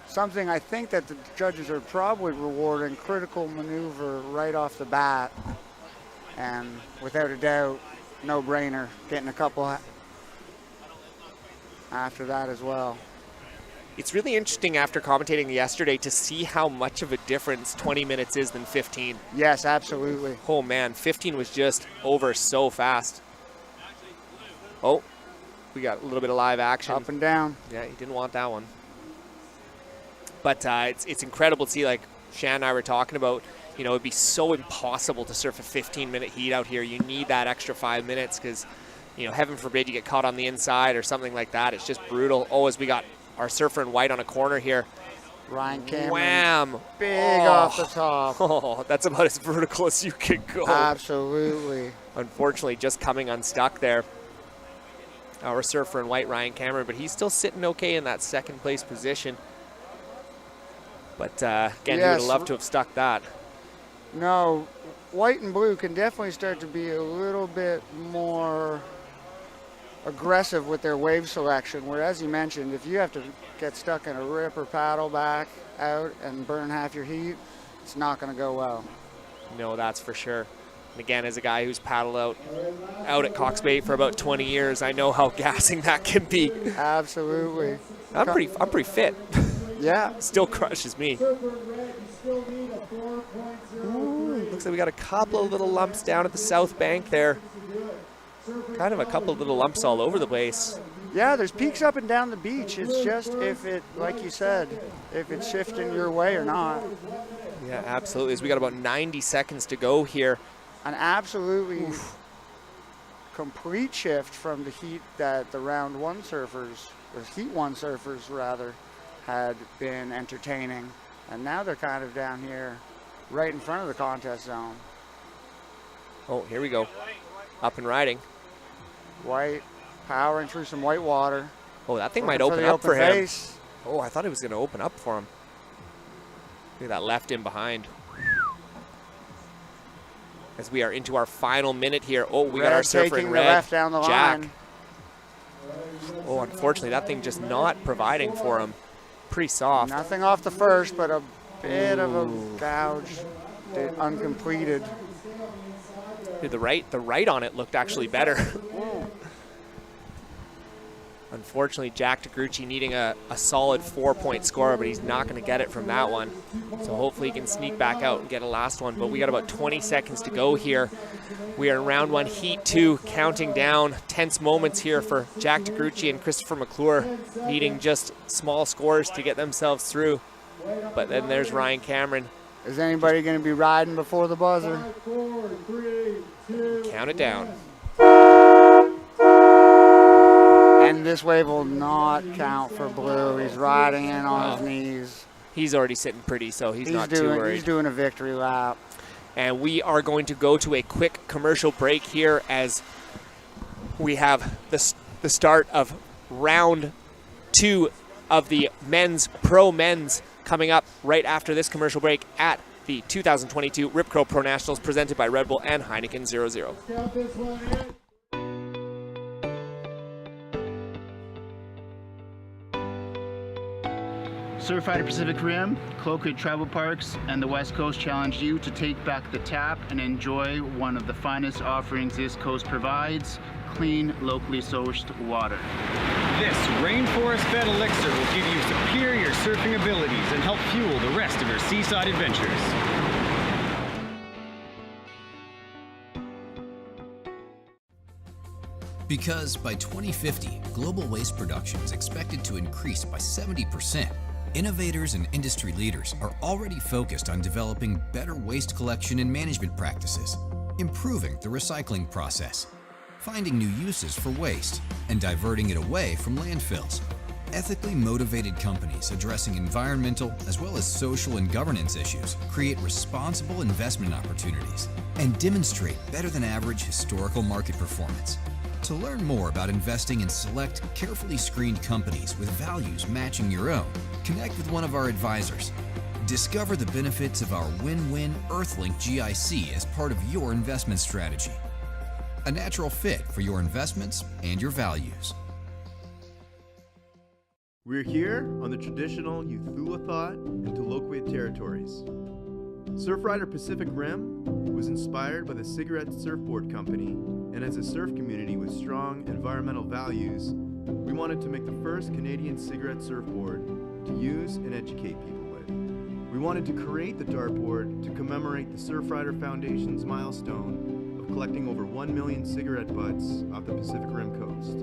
something I think that the judges are probably rewarding critical maneuver right off the bat. And without a doubt, no brainer, getting a couple after that as well. It's really interesting after commentating yesterday to see how much of a difference 20 minutes is than 15. Yes, absolutely. Oh man, 15 was just over so fast. Oh, we got a little bit of live action. Up and down. Yeah, he didn't want that one. But it's incredible to see, like Shan and I were talking about, you know, it'd be so impossible to surf a 15-minute heat out here. You need that extra 5 minutes because, you know, heaven forbid you get caught on the inside or something like that. It's just brutal. Oh, as we got our surfer in white on a corner here. Ryan Cameron. Wham! Big off the top. Oh, that's about as vertical as you could go. Absolutely. Unfortunately, just coming unstuck there. Our surfer in white, Ryan Cameron, but he's still sitting okay in that second place position. But again, he would have loved to have stuck that. No, white and blue can definitely start to be a little bit more aggressive with their wave selection, where, as you mentioned, if you have to get stuck in a rip or paddle back out and burn half your heat, it's not going to go well. No, that's for sure. And again, as a guy who's paddled out at Cox Bay for about 20 years, I know how gassing that can be. Absolutely. I'm pretty fit. Yeah. Still crushes me. Ooh, looks like we got a couple of little lumps down at the south bank there. Kind of a couple of little lumps all over the place. Yeah, there's peaks up and down the beach. It's just if it, like you said, if it's shifting your way or not. Yeah, absolutely. As we got about 90 seconds to go here. An absolutely complete shift from the heat that the round one surfers, or heat one surfers rather, had been entertaining. And now they're kind of down here right in front of the contest zone. Oh, here we go. Up and riding. White, powering through some white water. Oh, that thing might open up for him. Face. Oh, I thought it was going to open up for him. Look at that left in behind. As we are into our final minute here. Oh, we got our surfer in red. The left down the Jack. line. Oh, unfortunately, that thing just not providing for him. Pretty soft. Nothing off the first, but a bit of a gouge, uncompleted. Dude, the right on it looked actually better. Unfortunately, Jack DeGrucci needing a solid 4-point score, but he's not going to get it from that one. So hopefully he can sneak back out and get a last one. But we got about 20 seconds to go here. We are in round one, heat 2, counting down. Tense moments here for Jack DeGrucci and Christopher McClure, needing just small scores to get themselves through. But then there's Ryan Cameron. Is anybody going to be riding before the buzzer? 4, 3, 2, Count it down. And this wave will not count for Blue. He's riding in on his knees. He's already sitting pretty, so he's not too worried. He's doing a victory lap. And we are going to go to a quick commercial break here as we have the start of round 2 of the Pro Men's coming up right after this commercial break at the 2022 Rip Curl Pro Nationals presented by Red Bull and Heineken 00. count this one in. Surfrider Pacific Rim, Cloquet Travel Parks, and the West Coast challenge you to take back the tap and enjoy one of the finest offerings this coast provides, clean, locally sourced water. This rainforest-fed elixir will give you superior surfing abilities and help fuel the rest of your seaside adventures. Because by 2050, global waste production is expected to increase by 70%. Innovators and industry leaders are already focused on developing better waste collection and management practices, improving the recycling process, finding new uses for waste, and diverting it away from landfills. Ethically motivated companies addressing environmental as well as social and governance issues create responsible investment opportunities and demonstrate better than average historical market performance. To learn more about investing in select, carefully screened companies with values matching your own, connect with one of our advisors. Discover the benefits of our win-win Earthlink GIC as part of your investment strategy. A natural fit for your investments and your values. We're here on the traditional Uthulathat and Tolokwit territories. Surfrider Pacific Rim was inspired by the Cigarette Surfboard Company, and as a surf community with strong environmental values, we wanted to make the first Canadian cigarette surfboard to use and educate people with. We wanted to create the dartboard to commemorate the Surfrider Foundation's milestone of collecting over 1 million cigarette butts off the Pacific Rim coast.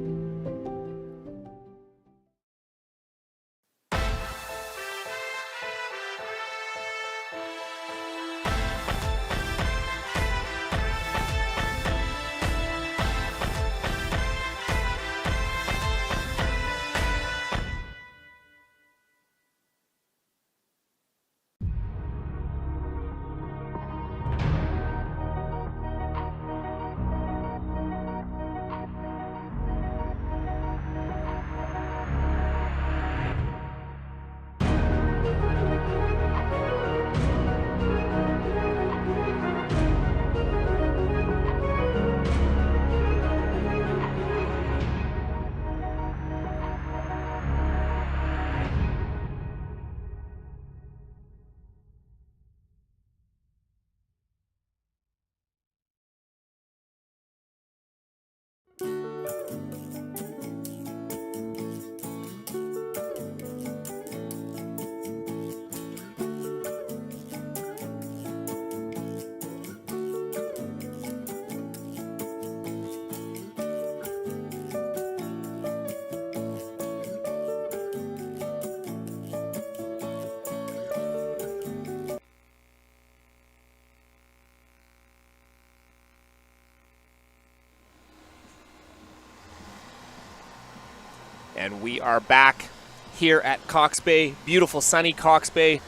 And we are back here at Cox Bay, beautiful sunny Cox Bay,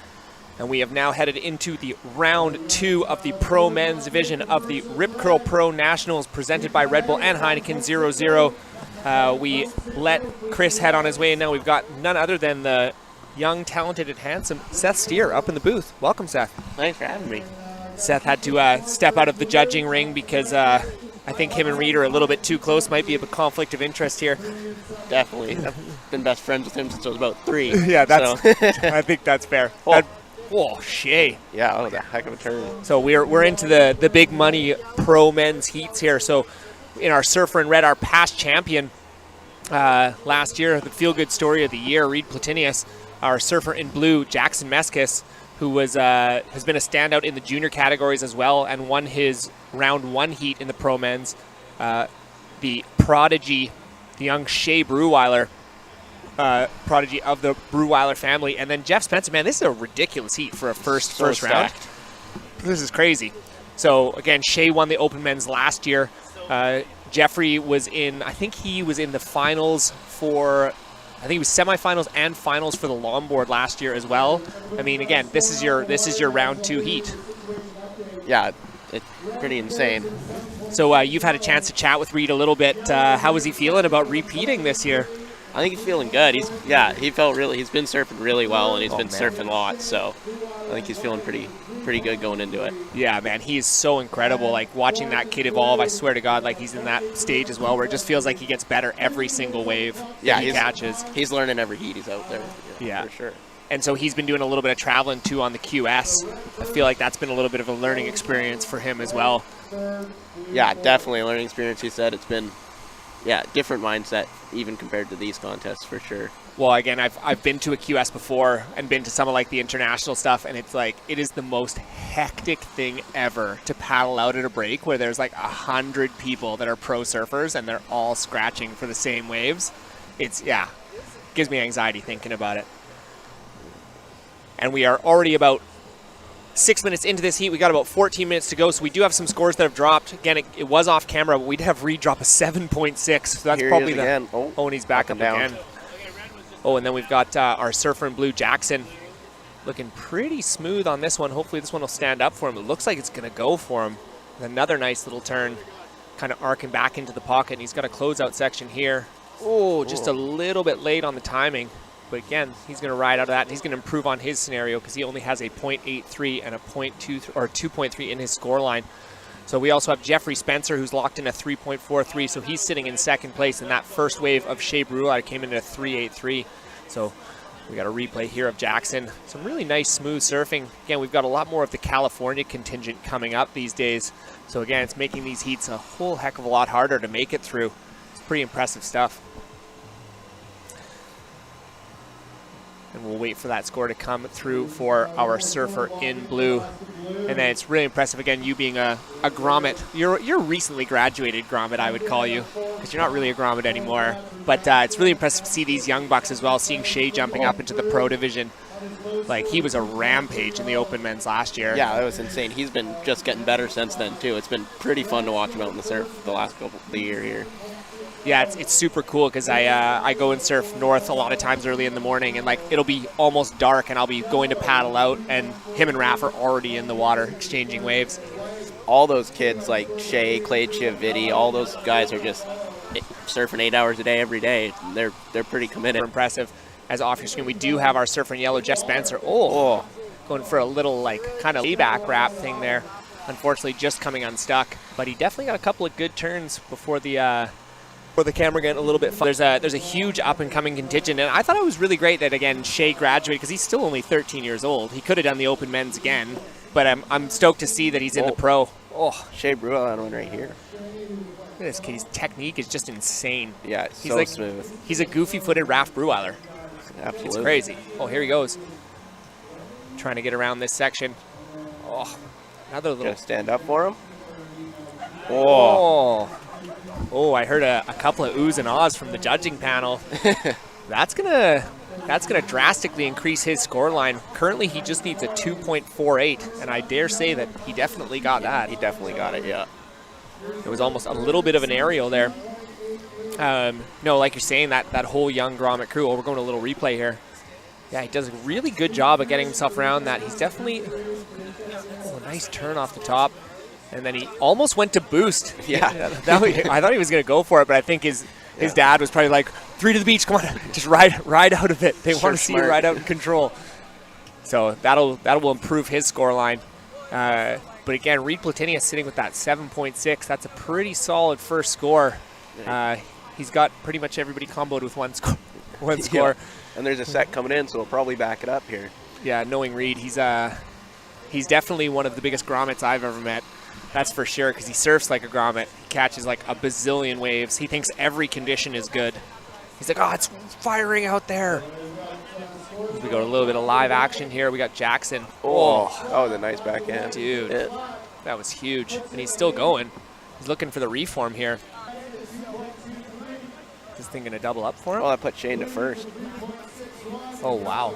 and we have now headed into the round 2 of the Pro Men's division of the Rip Curl Pro Nationals presented by Red Bull and Heineken 0-0. We let Chris head on his way, and now we've got none other than the young, talented, and handsome Seth Steer up in the booth. Welcome, Seth. Thanks for having me. Seth had to step out of the judging ring because I think him and Reed are a little bit too close. Might be a conflict of interest here. Definitely. I've been best friends with him since I was about 3. Yeah, that's. So. I think that's fair. Shea. Yeah, that was a heck of a turn. So we're into the big money pro men's heats here. So in our Surfer in Red, our past champion last year, the feel-good story of the year, Reed Platinius, our Surfer in Blue, Jackson Meskis, who was has been a standout in the junior categories as well and won his round 1 heat in the pro men's. The prodigy, the young Shea Brewer, prodigy of the Brewer family. And then Jeff Spencer, man, this is a ridiculous heat for a first round. This is crazy. So again, Shea won the Open Men's last year. Jeffrey was in, I think he was in the finals for, I think it was semifinals and finals for the longboard last year as well. I mean, again, this is your round 2 heat. Yeah, it's pretty insane. So you've had a chance to chat with Reed a little bit. How is he feeling about repeating this year? I think he's feeling good. He's been surfing really well, and he's been surfing lots. So I think he's feeling pretty good going into it. Yeah, man, he's so incredible. Like watching that kid evolve, I swear to God, like he's in that stage as well where it just feels like he gets better every single wave that he catches. He's learning every heat he's out there. Yeah, for sure. And so he's been doing a little bit of traveling too on the QS. I feel like that's been a little bit of a learning experience for him as well. Yeah, definitely a learning experience. He said it's been, different mindset even compared to these contests for sure. Well, again, I've been to a QS before and been to some of like the international stuff, and it's like it is the most hectic thing ever to paddle out at a break where there's like 100 people that are pro surfers and they're all scratching for the same waves. It's gives me anxiety thinking about it. And we are already about 6 minutes into this heat. We got about 14 minutes to go, so we do have some scores that have dropped. Again, it was off camera, but we did have Reed drop a 7.6. So that's Here probably he is again. and he's back up again. Oh, and then we've got our surfer in blue, Jackson, looking pretty smooth on this one. Hopefully this one will stand up for him. It looks like it's going to go for him. Another nice little turn, kind of arcing back into the pocket, and he's got a closeout section here. Oh, just a little bit late on the timing. But again, he's going to ride out of that, and he's going to improve on his scenario because he only has a 0.83 and a 2.3 in his score line. So we also have Jeffrey Spencer, who's locked in a 3.43, so he's sitting in second place, and that first wave of Shea Brewer came in at a 3.83. So we got a replay here of Jackson. Some really nice, smooth surfing. Again, we've got a lot more of the California contingent coming up these days. So again, it's making these heats a whole heck of a lot harder to make it through. It's pretty impressive stuff. And we'll wait for that score to come through for our surfer in blue. And then it's really impressive, again, you being a grommet. You're recently graduated grommet, I would call you, because you're not really a grommet anymore. But it's really impressive to see these young bucks as well, seeing Shea jumping up into the pro division. Like, he was a rampage in the open men's last year. Yeah, that was insane. He's been just getting better since then, too. It's been pretty fun to watch him out in the surf the last couple of the year here. Yeah, it's super cool because I go and surf north a lot of times early in the morning, and like it'll be almost dark and I'll be going to paddle out, and him and Raph are already in the water exchanging waves. All those kids like Shea, Clay Chiaviti, all those guys are just surfing 8 hours a day every day. They're pretty committed. Impressive. As off your screen, we do have our surfer in yellow, Jeff Spencer. Oh, going for a little like kind of layback wrap thing there. Unfortunately, just coming unstuck, but he definitely got a couple of good turns before the camera getting a little bit fun. There's a huge up-and-coming contingent, and I thought it was really great that, again, Shea graduated because he's still only 13 years old. He could have done the open men's again, but I'm stoked to see that he's in the pro. Oh, Shea Brewer on one right here. Look at this kid. His technique is just insane. Yeah, it's he's so like, smooth. He's a goofy-footed Raph Breweiler. Absolutely. It's crazy. Oh, here he goes. Trying to get around this section. Oh, another little... Gonna stand up for him. Oh, I heard a couple of oohs and ahs from the judging panel. That's gonna drastically increase his score line. Currently, he just needs a 2.48, and I dare say that he definitely got that. He definitely got it, yeah. It was almost a little bit of an aerial there. No, like you're saying, that whole young grommet crew. Oh, we're going to a little replay here. Yeah, he does a really good job of getting himself around that. He's definitely a nice turn off the top. And then he almost went to boost. Yeah. I thought he was going to go for it, but I think his dad was probably like, 3 to the beach, come on, just ride out of it. They want to see you ride out in control. So that'll improve his score line. But again, Reed Platinia sitting with that 7.6. That's a pretty solid first score. He's got pretty much everybody comboed with one score. Yeah. And there's a set coming in, so we'll probably back it up here. Yeah, knowing Reed, he's definitely one of the biggest grommets I've ever met. That's for sure, because he surfs like a grommet. He catches like a bazillion waves. He thinks every condition is good. He's like, oh, it's firing out there. As we go to a little bit of live action here, we got Jackson. Oh, that was a nice backhand. Dude, that was huge. And he's still going. He's looking for the reform here. Is this thing going to double up for him? Well, I put Shane to first. Oh, wow.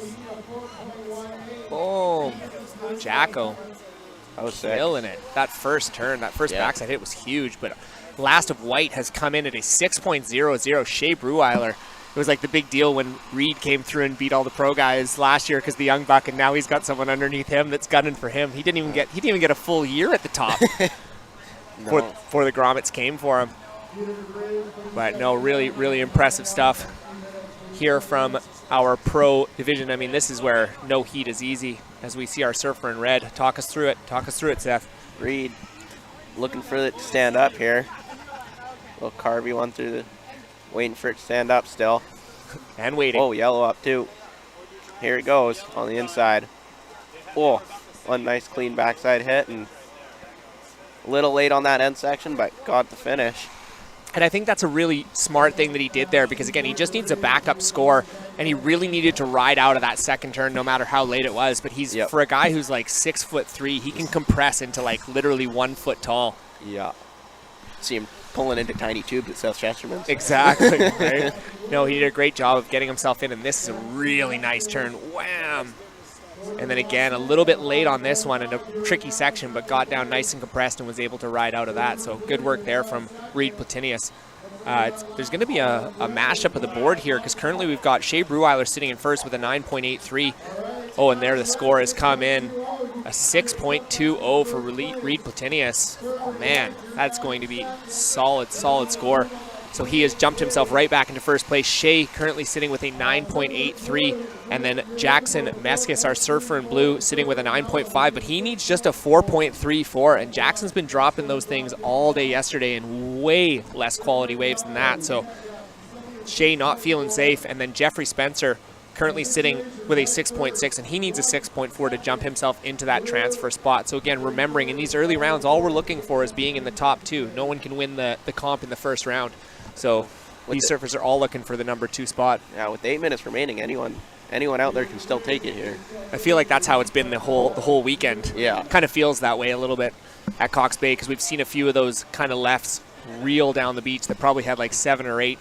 Boom. Jacko. I was killing it. That first turn, that first backside hit was huge, but Last of White has come in at a 6.00. Shea Breweiler. It was like the big deal when Reed came through and beat all the pro guys last year because the young buck, and now he's got someone underneath him that's gunning for him. He didn't even get a full year at the top before the grommets came for him. But no, really, really impressive stuff here from our pro division. I mean, this is where no heat is easy. As we see our surfer in red. Talk us through it, Seth. Reed looking for it to stand up here. Little carby one through the, waiting for it to stand up still. And waiting. Oh, yellow up too. Here it goes on the inside. Oh, one nice clean backside hit, and a little late on that end section, but got the finish. And I think that's a really smart thing that he did there because, again, he just needs a backup score. and he really needed to ride out of that second turn no matter how late it was. But he's for a guy who's like 6'3", he can compress into like literally 1 foot tall. Yeah. See him pulling into tiny tubes at South Chesterman's. Exactly, right? No, he did a great job of getting himself in, and this is a really nice turn. Wham! And then again, a little bit late on this one in a tricky section, but got down nice and compressed and was able to ride out of that. So good work there from Reed Platinius. There's going to be a mashup of the board here because currently we've got Shea Brewer sitting in first with a 9.83. Oh, and there the score has come in. A 6.20 for Reed Platinius. Man, that's going to be solid score. So he has jumped himself right back into first place. Shea currently sitting with a 9.83. And then Jackson Meskis, our surfer in blue, sitting with a 9.5. But he needs just a 4.34. And Jackson's been dropping those things all day yesterday in way less quality waves than that. So Shea not feeling safe. And then Jeffrey Spencer currently sitting with a 6.6, and he needs a 6.4 to jump himself into that transfer spot. So again, remembering in these early rounds, all we're looking for is being in the top 2. No one can win the comp in the first round. So these surfers are all looking for the number 2 spot. Yeah, with 8 minutes remaining, anyone out there can still take it here. I feel like that's how it's been the whole weekend. Yeah. Kind of feels that way a little bit at Cox Bay because we've seen a few of those kind of lefts reel down the beach that probably had like 7 or 8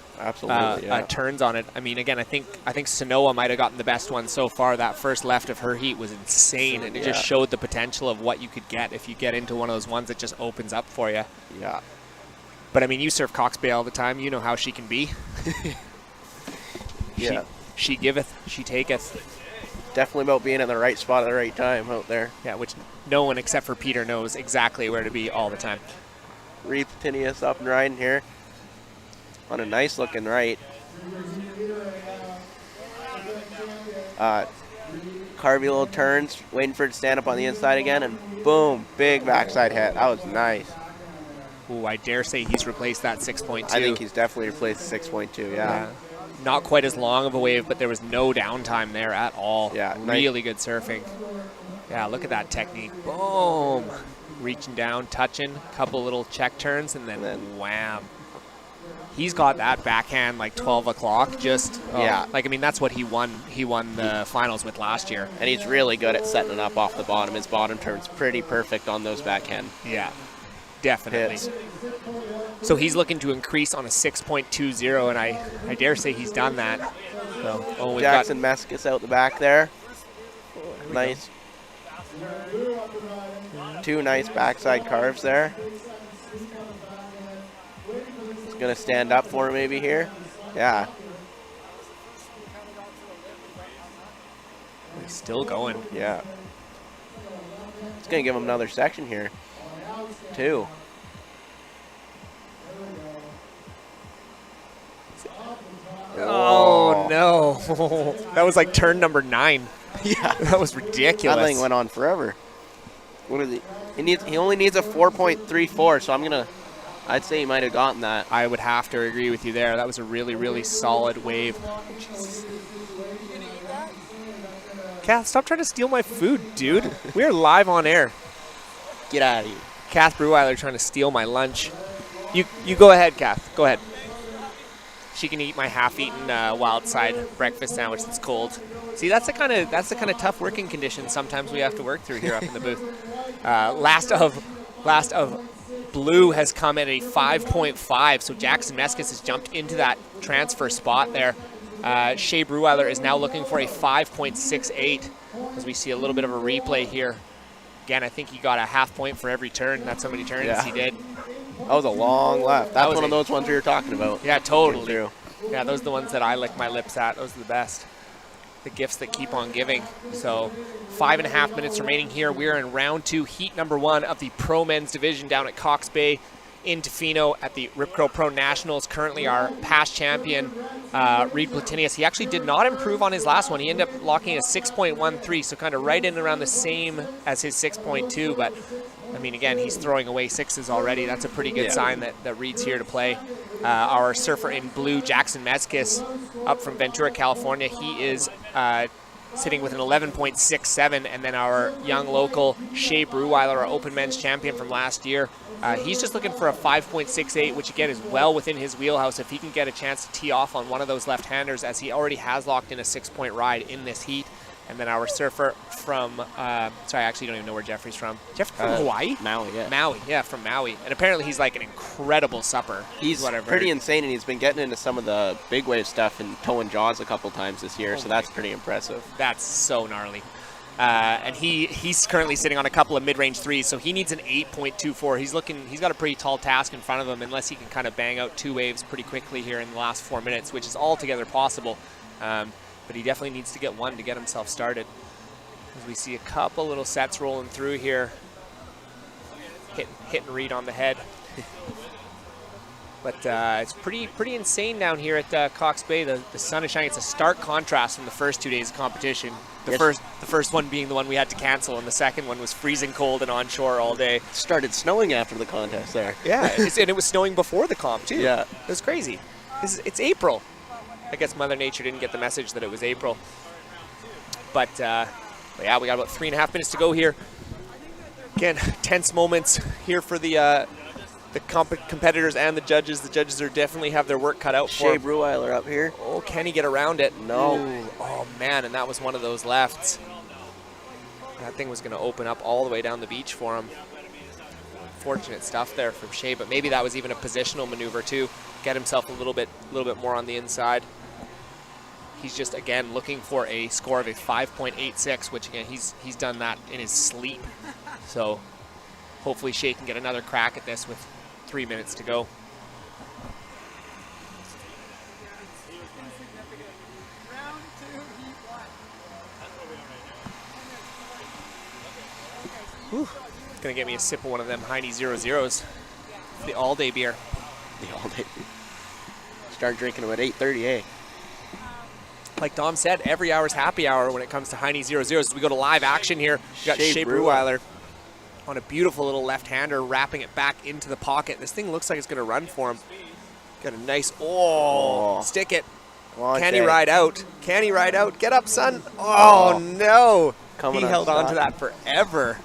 turns on it. I mean, again, I think Sanoa might have gotten the best one so far. That first left of her heat was insane, and it just showed the potential of what you could get if you get into one of those ones that just opens up for you. Yeah. But I mean, you surf Cox Bay all the time. You know how she can be. Yeah. She giveth, she taketh. Definitely about being in the right spot at the right time out there. Yeah, which no one except for Peter knows exactly where to be all the time. Reed Platinius up and riding here on a nice looking right. Carvey little turns, waiting for it to stand up on the inside again, and boom, big backside hit. That was nice. Ooh, I dare say he's replaced that 6.2. I think he's definitely replaced the 6.2, yeah. Not quite as long of a wave, but there was no downtime there at all. Yeah, really good surfing. Yeah, look at that technique. Boom. Reaching down, touching, couple little check turns, and then wham. He's got that backhand like 12 o'clock. Just like I mean, that's what he won. He won the finals with last year, and he's really good at setting it up off the bottom. His bottom turn's pretty perfect on those backhand. Yeah, definitely. Hits. So he's looking to increase on a 6.20, and I dare say he's done that. So, Jackson Meskis out the back there. Nice. 2 nice backside carves there. It's going to stand up for him maybe here. Yeah. He's still going. Yeah. It's going to give him another section here, too. Oh, no. That was like turn number 9. Yeah. That was ridiculous. That thing went on forever. What is he only needs a 4.34, so I'd say he might have gotten that. I would have to agree with you there. That was a really, really solid wave. Kath, stop trying to steal my food, dude. We are live on air. Get out of here. Kath Breweiler trying to steal my lunch. You go ahead, Kath. Go ahead. She can eat my half-eaten wild side breakfast sandwich that's cold. See, that's the kind of tough working conditions sometimes we have to work through here up in the booth. Last of blue has come at a 5.5, so Jackson Meskis has jumped into that transfer spot there. Shea Brewer is now looking for a 5.68 as we see a little bit of a replay here. Again, I think he got a half point for every turn. That's how many turns he did. That was a long left. That's one of those ones we were talking about. Yeah, totally. Yeah, those are the ones that I lick my lips at. Those are the best. The gifts that keep on giving. So 5.5 minutes remaining here. We're in round 2, heat number 1 of the Pro Men's Division down at Cox Bay in Tofino at the Rip Curl Pro Nationals. Currently our past champion, Reed Platinius. He actually did not improve on his last one. He ended up locking a 6.13, so kind of right in around the same as his 6.2, but I mean, again, he's throwing away 6s already. That's a pretty good sign that Reed's here to play. Our surfer in blue, Jackson Meskis, up from Ventura, California. He is sitting with an 11.67, and then our young local Shea Brewer, our Open Men's champion from last year, he's just looking for a 5.68, which again is well within his wheelhouse if he can get a chance to tee off on one of those left-handers, as he already has locked in a 6-point ride in this heat. And then our surfer from, sorry, I actually don't even know where Jeffrey's from. Jeffrey from Hawaii? Maui, yeah. Maui, yeah, from Maui. And apparently he's like an incredible supper. He's pretty insane, and he's been getting into some of the big wave stuff and towing jaws a couple times this year, so that's pretty impressive. That's so gnarly. And he's currently sitting on a couple of mid-range threes, so he needs an 8.24. He's got a pretty tall task in front of him, unless he can kind of bang out 2 waves pretty quickly here in the last 4 minutes, which is altogether possible. But he definitely needs to get one to get himself started. As we see a couple little sets rolling through here. Hit and read on the head. But it's pretty insane down here at Cox Bay. The sun is shining. It's a stark contrast from the first 2 days of competition. The first one being the one we had to cancel, and the second one was freezing cold and onshore all day. It started snowing after the contest there. Yeah, and it was snowing before the comp too. Yeah. It was crazy. It's April. I guess Mother Nature didn't get the message that it was April. But yeah, we got about 3.5 minutes to go here. Again, tense moments here for the competitors and the judges. The judges are definitely have their work cut out for Shea Brewer up here. Oh, can he get around it? No. Ooh, oh, man, and that was one of those lefts. That thing was going to open up all the way down the beach for him. Fortunate stuff there from Shea, but maybe that was even a positional maneuver too. Get himself a little bit more on the inside. He's just, again, looking for a score of a 5.86, which, again, he's done that in his sleep. So hopefully Shea can get another crack at this with 3 minutes to go. Whew. Gonna get me a sip of one of them Heine 00s. The all-day beer. The all-day beer. Start drinking them at 8:30, eh? Like Dom said, every hour's happy hour when it comes to Heine 00s. As we go to live action here, we got Shea Brewer on a beautiful little left-hander, wrapping it back into the pocket. This thing looks like it's going to run for him. Got a nice, stick it. Can he ride out? Can he ride out? Get up, son. Oh, no. He held on to that forever.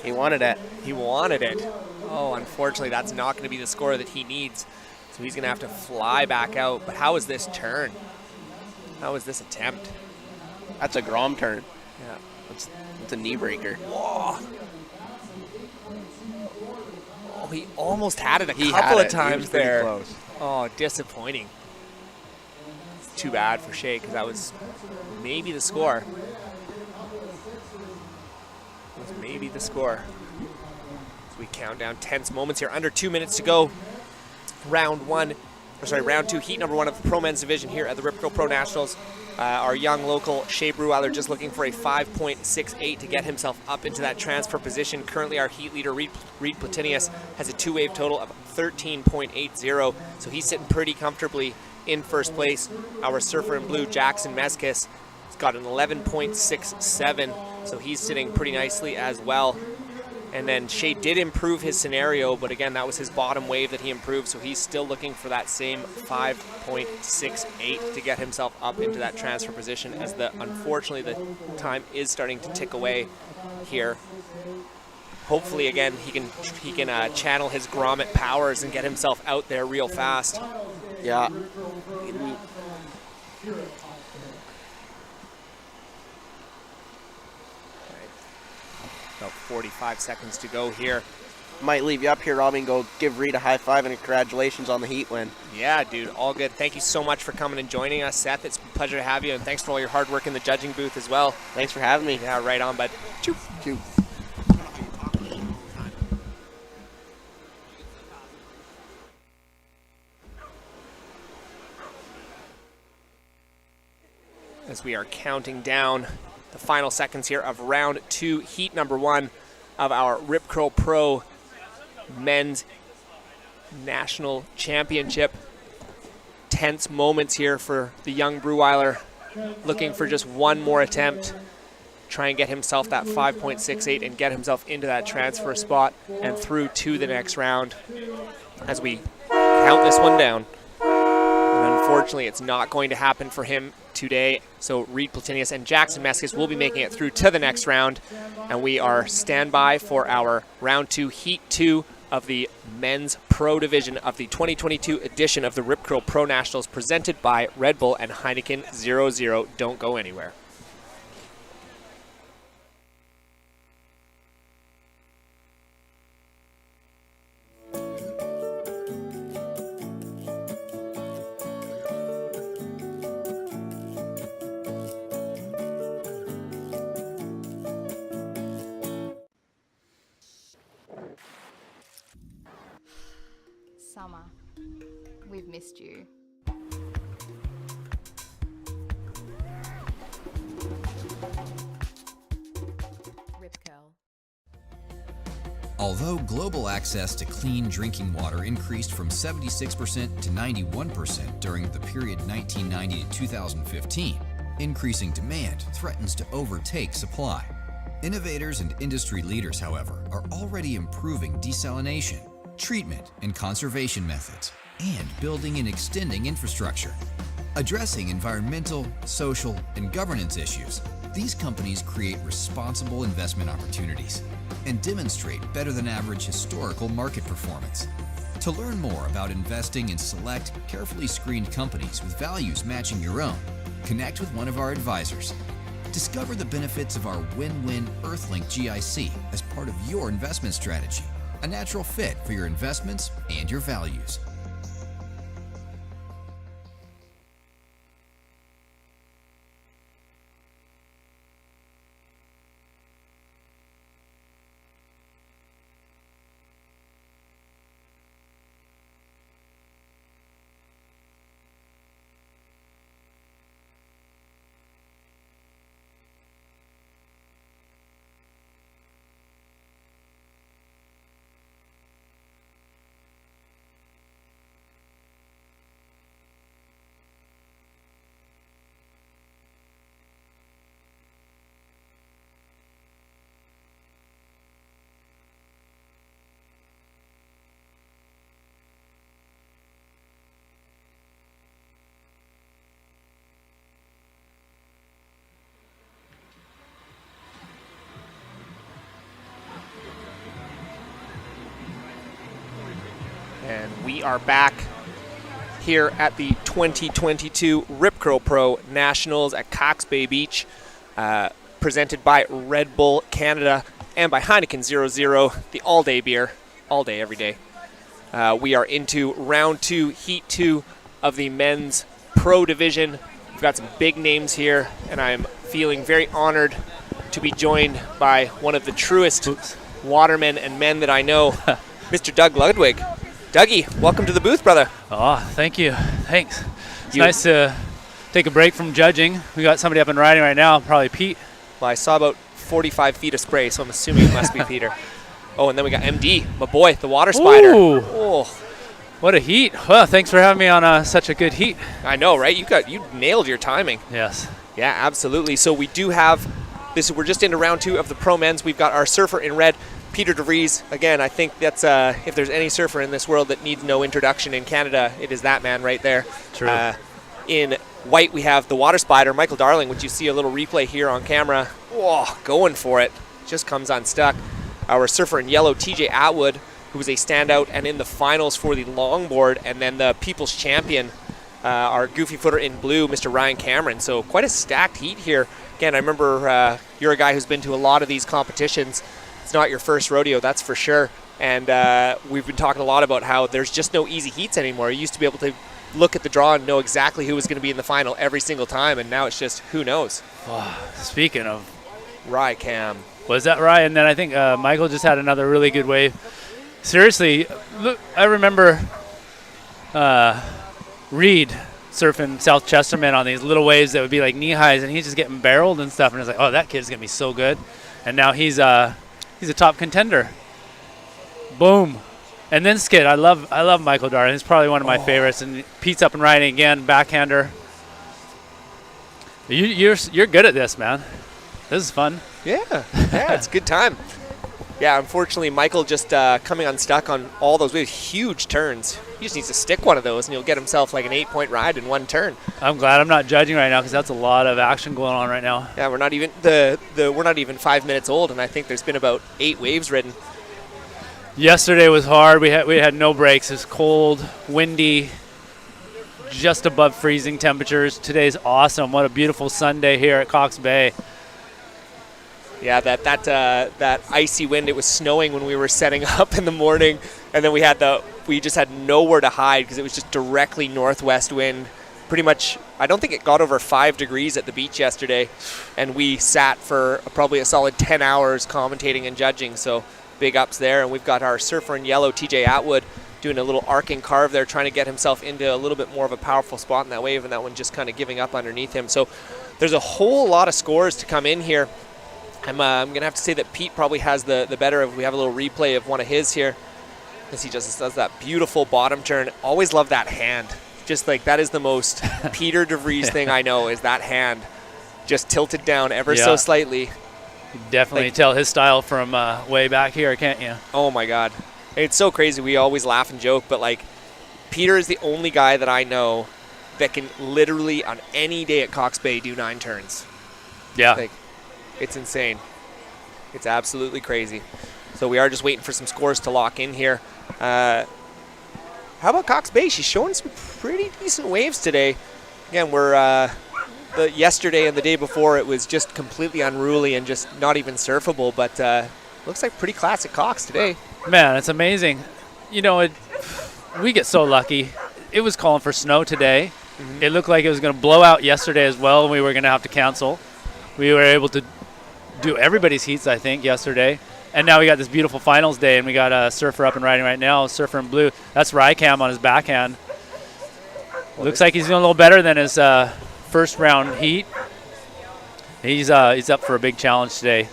He wanted it. He wanted it. Oh, unfortunately, that's not going to be the score that he needs. So he's going to have to fly back out. But how is this turn? How is this attempt? That's a Grom turn. Yeah. It's a knee breaker. Whoa. Oh, he almost had it a couple of times there. Close. Oh, disappointing. It's too bad for Shea, because that was maybe the score. It was maybe the score. As we count down tense moments here. Under 2 minutes to go. Round 2, heat number 1 of the Pro Men's Division here at the Rip Curl Pro Nationals. Our young local Shea Brewer just looking for a 5.68 to get himself up into that transfer position. Currently our heat leader, Reed Platinius, has a 2-wave total of 13.80, so he's sitting pretty comfortably in first place. Our surfer in blue, Jackson Meskis, has got an 11.67, so he's sitting pretty nicely as well. And then Shea did improve his scenario, but again, that was his bottom wave that he improved, so he's still looking for that same 5.68 to get himself up into that transfer position, as unfortunately the time is starting to tick away here. Hopefully, again, he can channel his grommet powers and get himself out there real fast. Yeah. About 45 seconds to go here. Might leave you up here, Robbie, and go give Reed a high five and congratulations on the heat win. Yeah, dude, all good. Thank you so much for coming and joining us, Seth. It's a pleasure to have you, and thanks for all your hard work in the judging booth as well. Thanks for having me. Yeah, right on, bud. Choo. Choo. As we are counting down the final seconds here of round 2, heat number 1 of our Rip Curl Pro Men's National Championship. Tense moments here for the young Breweiler, looking for just one more attempt. Try and get himself that 5.68 and get himself into that transfer spot and through to the next round. As we count this one down. And unfortunately, it's not going to happen for him today. So Reed Platinius and Jackson Meskis will be making it through to the next round. And we are standby for our round 2, heat 2 of the men's pro division of the 2022 edition of the Rip Curl Pro Nationals, presented by Red Bull and Heineken 00. Don't go anywhere. Summer, we've missed you. Rip Curl. Although global access to clean drinking water increased from 76% to 91% during the period 1990 to 2015, increasing demand threatens to overtake supply. Innovators and industry leaders, however, are already improving desalination, treatment and conservation methods, and building and extending infrastructure. Addressing environmental, social, and governance issues, these companies create responsible investment opportunities and demonstrate better than average historical market performance. To learn more about investing in select, carefully screened companies with values matching your own, connect with one of our advisors. Discover the benefits of our win-win Earthlink GIC as part of your investment strategy, a natural fit for your investments and your values. And we are back here at the 2022 Rip Curl Pro Nationals at Cox Bay Beach, presented by Red Bull Canada and by Heineken 00, the all-day beer, all day, every day. We are into round 2, heat 2 of the men's pro division. We've got some big names here, and I'm feeling very honored to be joined by one of the truest watermen and men that I know, Mr. Doug Ludwig. Dougie, welcome to the booth, brother. Oh, thank you. Thanks. It's nice to take a break from judging. We got somebody up and riding right now, probably Pete. Well, I saw about 45 feet of spray, so I'm assuming it must be Peter. Oh, and then we got MD, my boy, the water spider. Ooh. Oh, what a heat. Well, thanks for having me on such a good heat. I know, right? You nailed your timing. Yes. Yeah, absolutely. So we do have this. We're just into round 2 of the pro men's. We've got our surfer in red, Peter DeVries. Again, I think that's if there's any surfer in this world that needs no introduction in Canada, it is that man right there. True. In white, we have the water spider, Michael Darling, which you see a little replay here on camera. Whoa, going for it. Just comes unstuck. Our surfer in yellow, TJ Atwood, who was a standout and in the finals for the longboard, and then the people's champion, our goofy footer in blue, Mr. Ryan Cameron. So quite a stacked heat here. Again, I remember you're a guy who's been to a lot of these competitions. It's not your first rodeo, that's for sure. And we've been talking a lot about how there's just no easy heats anymore. You used to be able to look at the draw and know exactly who was going to be in the final every single time, and now it's just who knows. Oh, speaking of Rye Cam. Was that right? And then I think Michael just had another really good wave. Seriously, look, I remember Reed surfing South Chesterman on these little waves that would be like knee highs, and he's just getting barreled and stuff, and it's like, oh, that kid's going to be so good. And now he's a top contender. Boom. And then skid. I love Michael Darling. He's probably one of my favorites. And Pete's up and riding again, backhander. You're good at this, man. This is fun. Yeah, it's a good time. Yeah, unfortunately, Michael just coming unstuck on all those huge turns. He just needs to stick one of those, and he'll get himself like an 8-point ride in one turn. I'm glad I'm not judging right now because that's a lot of action going on right now. Yeah, we're not even we're not even 5 minutes old, and I think there's been about 8 waves ridden. Yesterday was hard. We had no breaks. It was cold, windy, just above freezing temperatures. Today's awesome. What a beautiful Sunday here at Cox Bay. Yeah, that icy wind. It was snowing when we were setting up in the morning, and then we just had nowhere to hide because it was just directly northwest wind. Pretty much, I don't think it got over 5 degrees at the beach yesterday, and we sat for probably a solid 10 hours commentating and judging. So big ups there, and we've got our surfer in yellow, TJ Atwood, doing a little arcing carve there, trying to get himself into a little bit more of a powerful spot in that wave, and that one just kind of giving up underneath him. So there's a whole lot of scores to come in here. I'm going to have to say that Pete probably has the better of. We have a little replay of one of his here as he just does that beautiful bottom turn. Always love that hand. Just like that is the most Peter DeVries thing I know, is that hand just tilted down ever so slightly. You can definitely tell his style from way back here, can't you? Oh my God. It's so crazy. We always laugh and joke, but like Peter is the only guy that I know that can literally on any day at Cox Bay do 9 turns. Yeah. Like, it's insane. It's absolutely crazy. So we are just waiting for some scores to lock in here. How about Cox Bay? She's showing some pretty decent waves today. Again, we're yesterday and the day before it was just completely unruly and just not even surfable, but looks like pretty classic Cox today. Man, it's amazing. You know, we get so lucky. It was calling for snow today. Mm-hmm. It looked like it was going to blow out yesterday as well, and we were going to have to cancel. We were able to do everybody's heats, I think, yesterday. And now we got this beautiful finals day, and we got a surfer up and riding right now, surfer in blue. That's Rycam on his backhand. Looks like he's doing a little better than his first round heat. He's up for a big challenge today.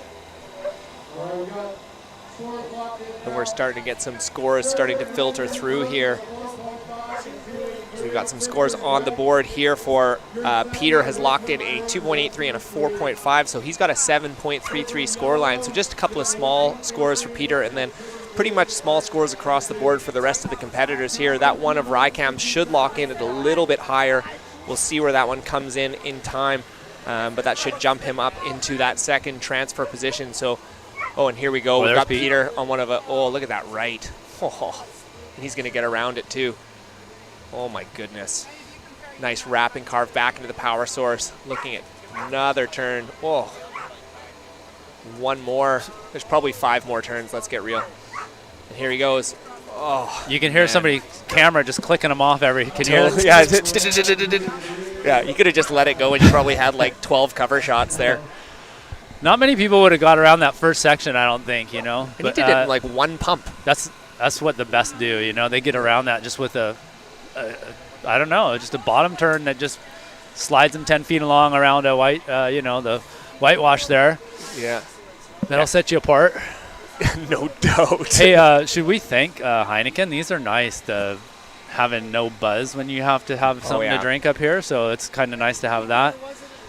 And we're starting to get some scores starting to filter through here. So we've got some scores on the board here for Peter has locked in a 2.83 and a 4.5, so he's got a 7.33 score line. So just a couple of small scores for Peter, and then pretty much small scores across the board for the rest of the competitors here. That one of Rycam should lock in at a little bit higher. We'll see where that one comes in time, but that should jump him up into that second transfer position. So, oh, and here we go. We've got Peter on one of a, oh, look at that right. Oh, and he's going to get around it too. Oh my goodness. Nice wrap and carve back into the power source. Looking at another turn. Oh, one more. There's probably 5 more turns. Let's get real. And here he goes. Oh, you can hear somebody's camera just clicking them off every. Can you hear it? Yeah, you could have just let it go and you probably had like 12 cover shots there. Not many people would have got around that first section, I don't think, you know. And he did it in like one pump. That's what the best do, you know. They get around that just with I don't know, just a bottom turn that just slides them 10 feet along around a white, the whitewash there. Yeah. That'll set you apart. No doubt. Hey, should we thank Heineken? These are nice, having no buzz when you have to have something to drink up here, so it's kind of nice to have that.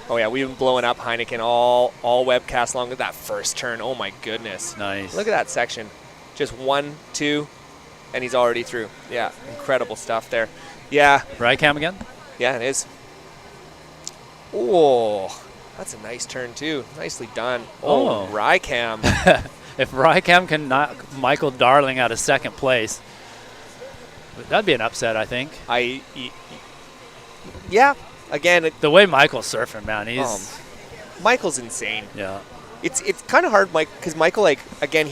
Oh, yeah, we've been blowing up Heineken all webcast long with that first turn. Oh, my goodness. Nice. Look at that section. Just 1, 2, and he's already through. Yeah, incredible stuff there. Yeah. Rycam again? Yeah, it is. Oh, that's a nice turn, too. Nicely done. Oh, Rycam. If Rycam can knock Michael Darling out of second place, that'd be an upset, I think. Yeah. Again, the way Michael's surfing, man, Michael's insane. Yeah. It's kind of hard, Mike, because Michael, like, again,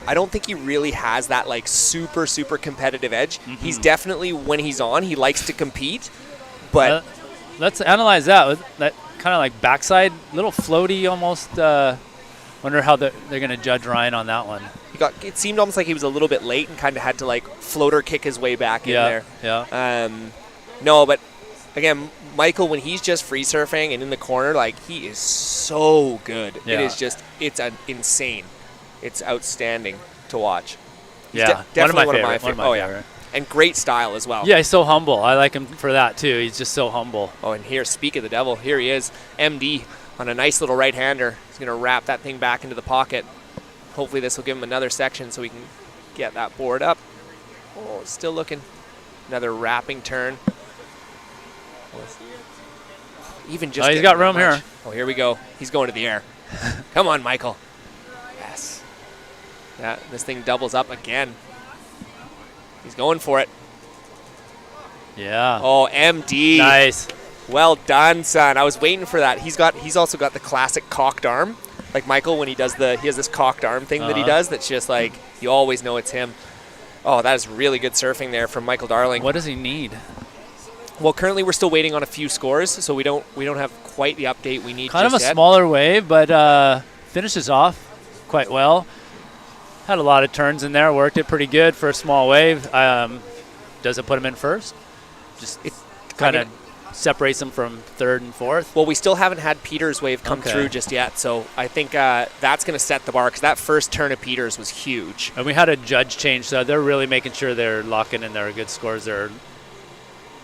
I don't think he really has that, like, super, super competitive edge. Mm-hmm. He's definitely, when he's on, he likes to compete, but... let's analyze that. That kind of, like, backside, little floaty almost. Wonder how they're going to judge Ryan on that one. It seemed almost like he was a little bit late and kind of had to, like, floater kick his way back in there. Yeah. No, but, again, Michael, when he's just free surfing and in the corner, like, he is so good. Yeah. It is just, it's insane. It's outstanding to watch. He's definitely one of my favorite. Yeah. And great style as well. Yeah, he's so humble. I like him for that, too. He's just so humble. Oh, and here, speak of the devil, here he is, MD on a nice little right-hander. He's going to wrap that thing back into the pocket. Hopefully this will give him another section so we can get that board up. Oh, still looking. Another wrapping turn. Even just he's got room much. here. Oh, here we go. He's going to the air. Come on, Michael. Yes. This thing doubles up again. He's going for it. Yeah. Oh, MD. Nice. Well done, son. I was waiting for that. He's also got the classic cocked arm. Like Michael, when he has this cocked arm thing that he does that's just like, you always know it's him. Oh, that is really good surfing there from Michael Darling. What does he need? Well, currently we're still waiting on a few scores, so we don't have quite the update we need. Kind of a just yet. smaller wave, but finishes off quite well. Had a lot of turns in there, worked it pretty good for a small wave. Does it put him in first? Just kind of separates him from third and fourth. Well, we still haven't had Peter's wave come through just yet, so I think that's going to set the bar because that first turn of Peter's was huge. And we had a judge change, so they're really making sure they're locking in their good scores. They're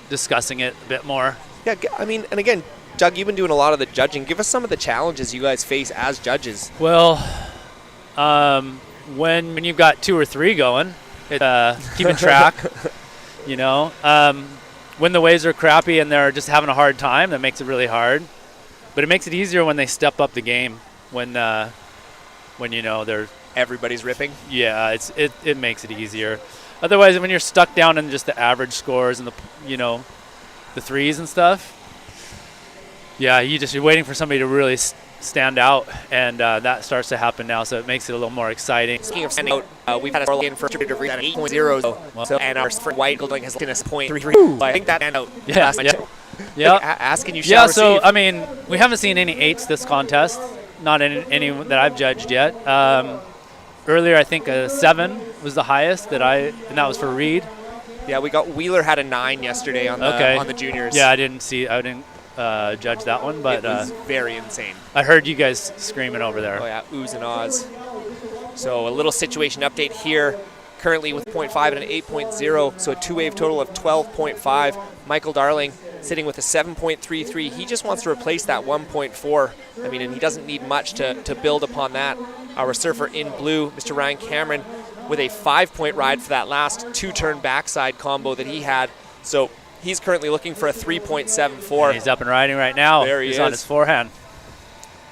discussing it a bit more. Yeah, I mean, and again, Doug, you've been doing a lot of the judging. Give us some of the challenges you guys face as judges. Well, when you've got 2 or 3 going, keeping track, you know. When the waves are crappy and they're just having a hard time, that makes it really hard. But it makes it easier when they step up the game. When you know they're everybody's ripping. Yeah, it makes it easier. Otherwise, when you're stuck down in just the average scores and the threes and stuff, yeah, you're waiting for somebody to really stand out, and that starts to happen now. So it makes it a little more exciting. Speaking of standing out, we've had a score in for at 8.0, so and our for White Golding has taken us 0.33. I think that stand out. Yeah, yeah. Asking you. Yeah, so I mean, we haven't seen any 8s this contest. Not any that I've judged yet. Earlier, I think a 7 was the highest and that was for Reed. Yeah, Wheeler had a 9 yesterday on the juniors. Yeah, I didn't judge that one, but it was very insane. I heard you guys screaming over there. Oh yeah, oohs and ahs. So a little situation update here. Currently with 0.5 and an 8.0, so a 2-wave total of 12.5. Michael Darling sitting with a 7.33. He just wants to replace that 1.4. I mean, and he doesn't need much to build upon that. Our surfer in blue, Mr. Ryan Cameron, with a 5-point ride for that last 2-turn backside combo that he had. So he's currently looking for a 3.74. And he's up and riding right now. There he's is. On his forehand.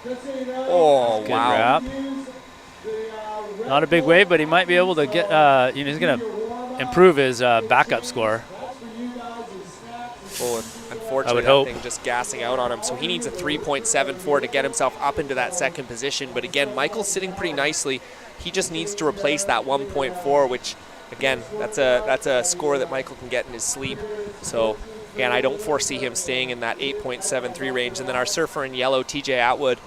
Oh, good wow. Wrap. Not a big wave, but he might be able to get, he's going to improve his backup score. Well, unfortunately, I would hope. That thing just gassing out on him. So he needs a 3.74 to get himself up into that second position. But again, Michael's sitting pretty nicely. He just needs to replace that 1.4, which, again, that's a score that Michael can get in his sleep. So, again, I don't foresee him staying in that 8.73 range. And then our surfer in yellow, TJ Atwood,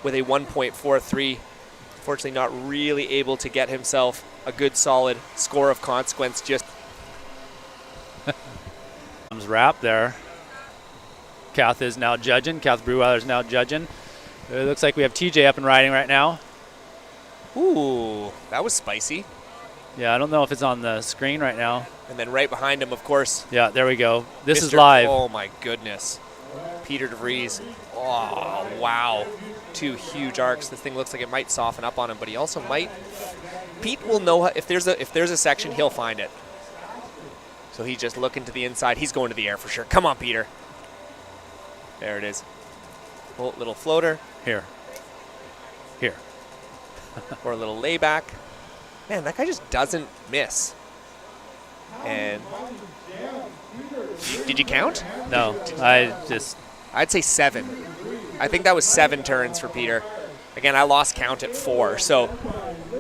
with a 1.43. Unfortunately, not really able to get himself a good, solid score of consequence. Just wrap there. Kath is now judging. Kath Brewer is now judging. It looks like we have TJ up and riding right now. Ooh, that was spicy. Yeah, I don't know if it's on the screen right now. And then right behind him, of course. Yeah, there we go. This is live. Oh, my goodness. Peter DeVries. Oh, wow. 2 huge arcs. This thing looks like it might soften up on him, but he also might. Pete will know if there's a section, he'll find it. So he's just looking to the inside. He's going to the air for sure. Come on, Peter. There it is. Oh, little floater. Here. Or a little layback. Man, that guy just doesn't miss. And did you count? No, I'd say 7. I think that was 7 turns for Peter. Again, I lost count at 4. So,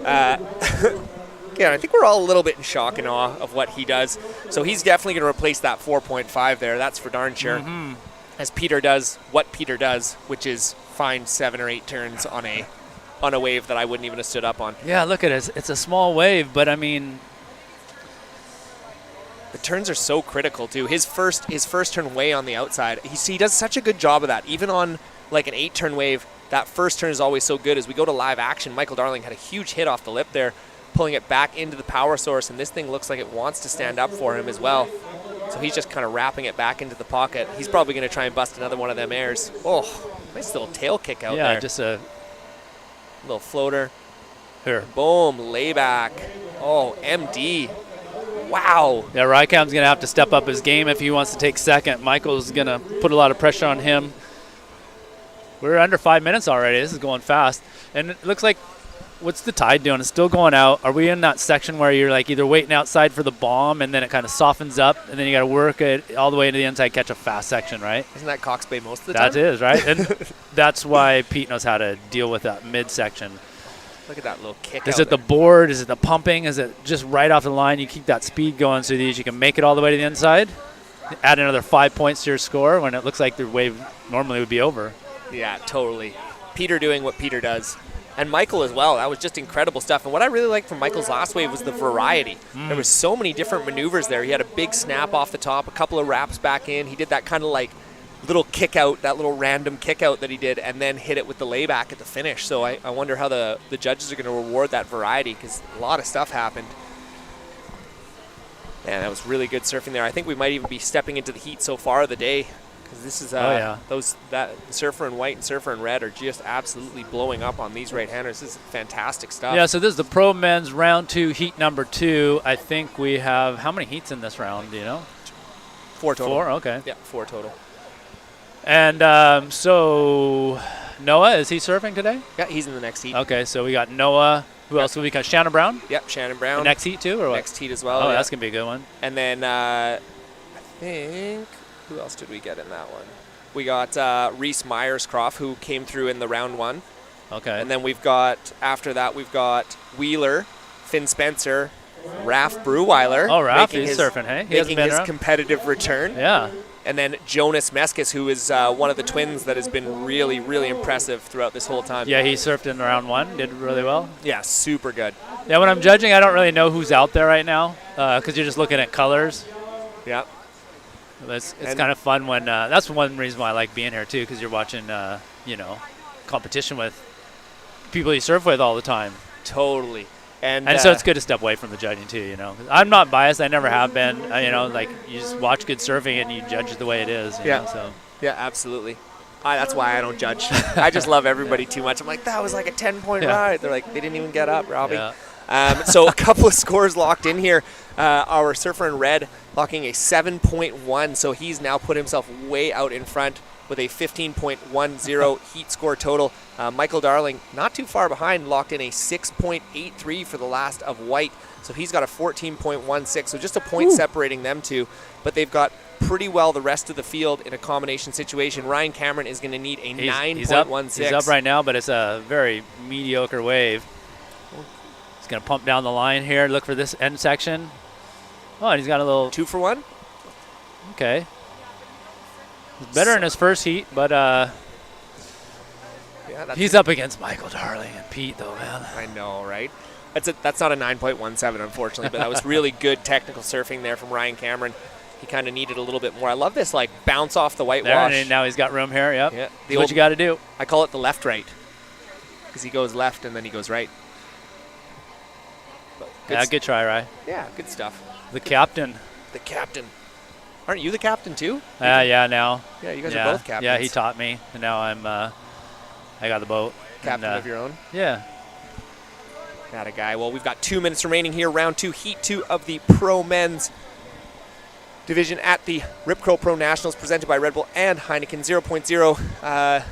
again, I think we're all a little bit in shock and awe of what he does. So he's definitely going to replace that 4.5 there. That's for darn sure. Mm-hmm. As Peter does what Peter does, which is find 7 or 8 turns on a wave that I wouldn't even have stood up on. Yeah, look at it. It's a small wave, but I mean, the turns are so critical too. His first turn way on the outside. He does such a good job of that. Even on like an 8-turn wave, that first turn is always so good. As we go to live action, Michael Darling had a huge hit off the lip there, pulling it back into the power source, and this thing looks like it wants to stand up for him as well. So he's just kind of wrapping it back into the pocket. He's probably going to try and bust another one of them airs. Oh, nice little tail kick out there. Yeah, just a little floater. Here. Boom, layback. Oh, MD. Wow. Yeah, Rykam's going to have to step up his game if he wants to take second. Michael's going to put a lot of pressure on him. We're under 5 minutes already. This is going fast. And it looks like, what's the tide doing? It's still going out. Are we in that section where you're like either waiting outside for the bomb and then it kind of softens up and then you got to work it all the way into the inside, catch a fast section, right? Isn't that Cox Bay most of the time? That is, right? And that's why Pete knows how to deal with that midsection. Look at that little kick. Is it the board? Is it the pumping? Is it just right off the line? You keep that speed going so that you can make it all the way to the inside. Add another 5 points to your score when it looks like the wave normally would be over. Yeah, totally. Peter doing what Peter does. And Michael as well. That was just incredible stuff. And what I really liked from Michael's last wave was the variety. There was so many different maneuvers there. He had a big snap off the top, a couple of wraps back in. He did that kind of like little kick out, that little random kick out that he did, and then hit it with the layback at the finish. So I wonder how the judges are going to reward that variety because a lot of stuff happened. Man, that was really good surfing there. I think we might even be stepping into the heat so far of the day because this is that Surfer in white and Surfer in red are just absolutely blowing up on these right-handers. This is fantastic stuff. Yeah, so this is the Pro Men's round 2, heat number 2. I think we have, how many heats in this round, do you know? 4 total. 4, okay. Yeah, 4 total. And so Noah, is he surfing today? Yeah, he's in the next heat. Okay, so we got Noah. Who else? We got Shannon Brown? Yep, Shannon Brown. The next heat too, or what? Next heat as well. Oh, yeah. that's going to be a good one. And then I think, who else did we get in that one? We got Reese Myerscroft, who came through in the round 1. Okay. And then we've got, after that, we've got Wheeler, Finn Spencer, Raph Breweiler. Oh, Raph, he's surfing, hey? He hasn't making been his around. competitive return. Yeah. And then Jonas Meskis, who is one of the twins that has been really, really impressive throughout this whole time. Yeah, he surfed in round 1, did really well. Yeah, super good. Yeah, when I'm judging, I don't really know who's out there right now because you're just looking at colors. Yeah. It's kind of fun when that's one reason why I like being here too, because you're watching, competition with people you surf with all the time. Totally. And so it's good to step away from the judging too, you know. I'm not biased. I never have been. Like you just watch good surfing and you judge it the way it is. You know, so. Yeah, absolutely. That's why I don't judge. I just love everybody too much. I'm like, that was like a 10-point ride. They're like, they didn't even get up, Robbie. Yeah. So a couple of scores locked in here. Our surfer in red locking a 7.1, so he's now put himself way out in front with a 15.10 heat score total. Michael Darling, not too far behind, locked in a 6.83 for the last of white, so he's got a 14.16, so just a point separating them two, but they've got pretty well the rest of the field in a combination situation. Ryan Cameron is going to need a 9.16. He's up right now, but it's a very mediocre wave. He's going to pump down the line here, look for this end section. Oh, and he's got a little 2 for 1. Okay. He's better in his first heat, but he's up against Michael Darling and Pete, though, man. I know, right? That's not a 9.17, unfortunately, but that was really good technical surfing there from Ryan Cameron. He kind of needed a little bit more. I love this, like, bounce off the whitewash. And now he's got room here, yep. Yeah. That's what you got to do. I call it the left-right because he goes left and then he goes right. Good try, Ryan. Yeah, good stuff. The captain. The captain. Aren't you the captain, too? Yeah, now. Yeah, you guys are both captains. Yeah, he taught me, and now I got the boat. Captain of your own? Yeah. Not a guy. Well, we've got 2 minutes remaining here. Round 2, Heat 2 of the Pro Men's division at the Rip Curl Pro Nationals presented by Red Bull and Heineken 0.0.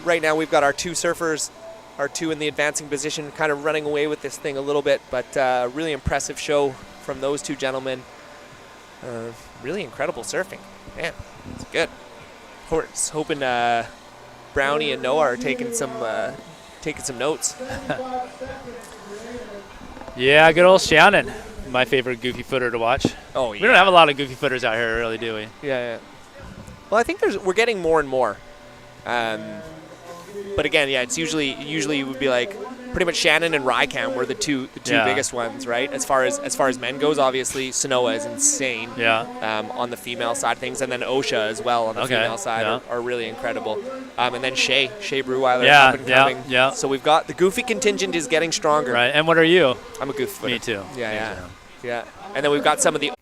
Right now we've got our 2 surfers, our 2 in the advancing position, kind of running away with this thing a little bit, but really impressive show from those 2 gentlemen. Really incredible surfing. Man, it's good. Of course, hoping Brownie and Noah are taking some notes. Yeah, good old Shannon. My favorite goofy footer to watch. Oh, yeah. We don't have a lot of goofy footers out here, really, do we? Yeah. Well, I think we're getting more and more. But again, yeah, it's usually it would be like pretty much Shannon and Rycam were the two biggest ones, right? As far as men goes, obviously Sanoa is insane. Yeah. On the female side of things, and then OSHA as well on the female side are really incredible. And then Shea Breweiler up and coming. Yeah. So we've got the goofy contingent is getting stronger. Right. And what are you? I'm a goofy footer. Me too. Yeah. And then we've got some of the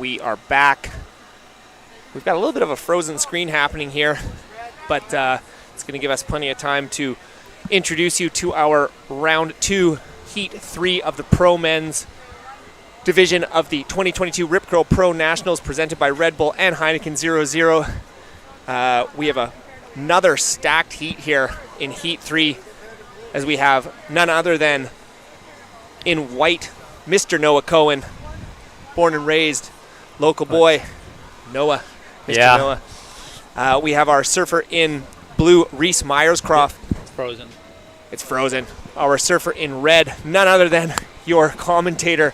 we are back. We've got a little bit of a frozen screen happening here, but it's going to give us plenty of time to introduce you to our round 2, heat 3 of the Pro Men's division of the 2022 Rip Curl Pro Nationals, presented by Red Bull and Heineken 00. We have another stacked heat here in heat 3, as we have none other than in white, Mr. Noah Cohen, born and raised local boy, Noah. Mr. Noah. We have our surfer in blue, Reese Myerscroft. It's frozen. It's frozen. Our surfer in red, none other than your commentator,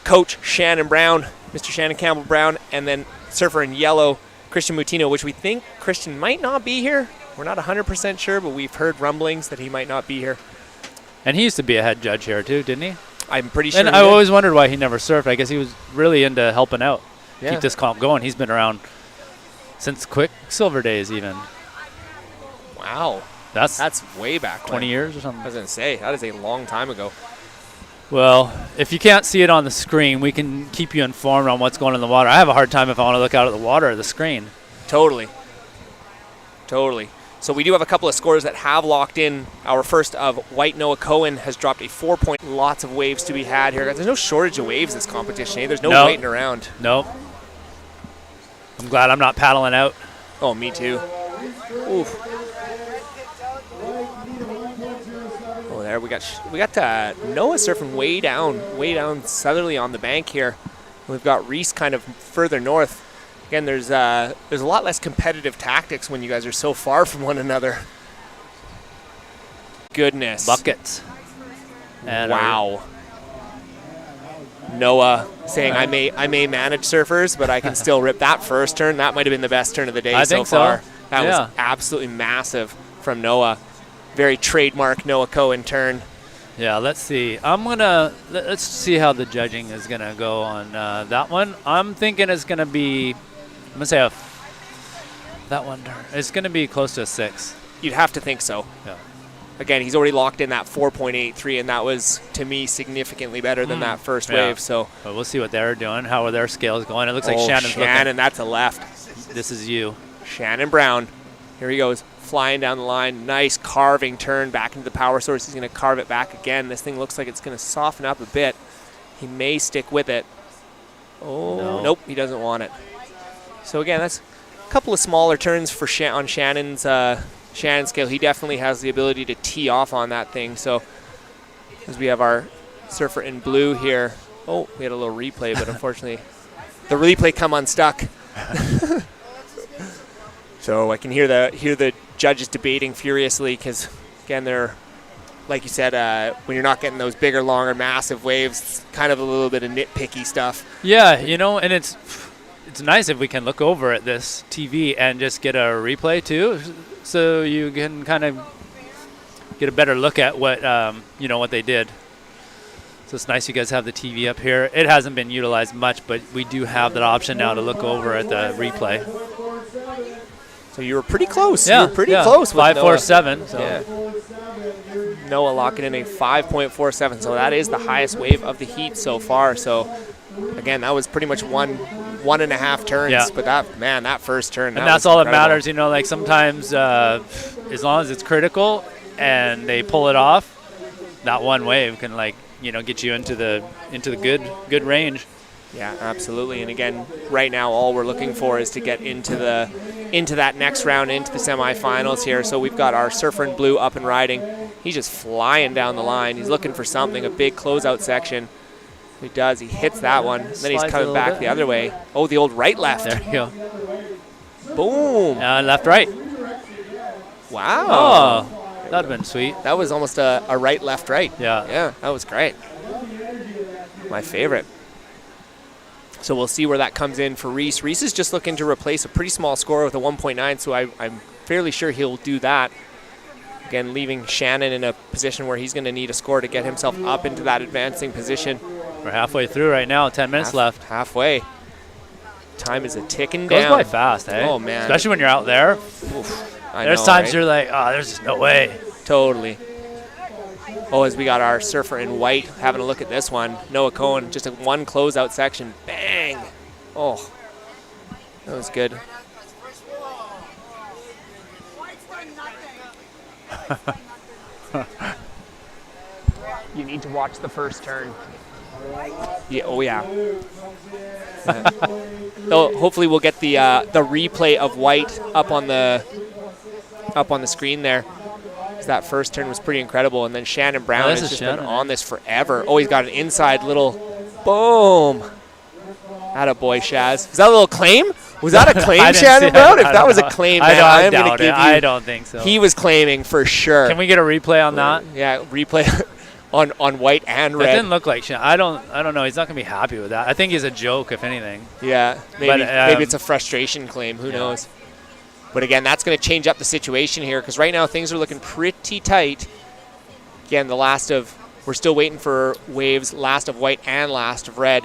Coach Shannon Brown, Mr. Shannon Campbell Brown, and then surfer in yellow, Christian Mutino, which we think Christian might not be here. We're not 100% sure, but we've heard rumblings that he might not be here. And he used to be a head judge here too, didn't he? I'm pretty sure. And I always wondered why he never surfed. I guess he was really into helping out, Yeah. keep this comp going. He's been around since Quicksilver days, even. Wow. That's way back 20 when. years or something. I was going to say, that is a long time ago. Well, if you can't see it on the screen, we can keep you informed on what's going on in the water. I have a hard time if I want to look out at the water or the screen. Totally. So we do have a couple of scores that have locked in. Our first of white, Noah Cohen, has dropped a 4-point. Lots of waves to be had here. There's no shortage of waves this competition. There's no waiting around. Nope. I'm glad I'm not paddling out. Oh, me too. Oof. Oh, there we got Noah surfing way down southerly on the bank here. We've got Reese kind of further north. Again, there's a lot less competitive tactics when you guys are so far from one another. Goodness. Buckets. And wow. Noah saying, I may manage surfers, but I can still rip that first turn. That might have been the best turn of the day so far. That was absolutely massive from Noah. Very trademark Noah Cohen turn. Yeah, let's see. Let's see how the judging is gonna go on that one. I'm thinking it's gonna be, I'm gonna say that one. It's gonna be close to a 6. You'd have to think so. Yeah. Again, he's already locked in that 4.83, and that was, to me, significantly better than that first wave. So, but we'll see what they're doing. How are their scales going? It looks like Shannon's Shannon, that's a left. This is you. Shannon Brown. Here he goes, flying down the line. Nice carving turn back into the power source. He's going to carve it back again. This thing looks like it's going to soften up a bit. He may stick with it. Oh, nope, he doesn't want it. So again, that's a couple of smaller turns for on Shannon's scale. He definitely has the ability to tee off on that thing. So as we have our surfer in blue here. Oh, we had a little replay, but unfortunately the replay come unstuck. So I can hear the judges debating furiously because, again, they're, like you said, when you're not getting those bigger, longer, massive waves, it's kind of a little bit of nitpicky stuff. Yeah, and it's nice if we can look over at this TV and just get a replay too, so you can kind of get a better look at what what they did. So it's nice you guys have the TV up here. It hasn't been utilized much, but we do have that option now to look over at the replay. So you were pretty close. Yeah, you were pretty close with 5.47. So. Yeah. Noah locking in a 5.47. So that is the highest wave of the heat so far. So again, that was pretty much one and a half turns. Yeah. But that first turn. And that's all that matters. Like sometimes, as long as it's critical and they pull it off, that one wave can get you into the good range. Yeah, absolutely. And again, right now, all we're looking for is to get into that next round, into the semifinals here. So we've got our surfer in blue up and riding. He's just flying down the line. He's looking for something, a big closeout section. He does. He hits that one. Then he's coming back the other way. Oh, the old right-left. There you go. Boom. And left-right. Wow. Oh, that'd have been sweet. That was almost a right-left-right. Yeah. Yeah, that was great. My favorite. So we'll see where that comes in for Reese. Reese is just looking to replace a pretty small score with a 1.9, so I'm fairly sure he'll do that. Again, leaving Shannon in a position where he's going to need a score to get himself up into that advancing position. We're halfway through right now, 10 minutes left. Halfway. Time is a ticking Goes down. by fast, eh? Oh, man. Especially when you're out there. Oof, There's times you're like, oh, there's just no way. Totally. Oh, as we got our surfer in white having a look at this one. Noah Cohen, just a one closeout section. Bang! Oh, that was good. You need to watch the first turn. Yeah. Oh yeah. So hopefully we'll get the replay of white up on the screen there. That first turn was pretty incredible, and then Shannon Brown has just been on this forever. Oh, he's got an inside little boom. Attaboy, Shaz. Is that a little claim? Was that a claim, Shannon Brown? If that was a claim, man, I'm going to give you. I don't think so. He was claiming for sure. Can we get a replay on that? Yeah, replay on white and red. That didn't look like Shannon. I don't know. He's not going to be happy with that. I think he's a joke, if anything. Yeah, maybe it's a frustration claim. Who knows? But again, that's going to change up the situation here because right now things are looking pretty tight. Again, we're still waiting for waves, last of white and last of red.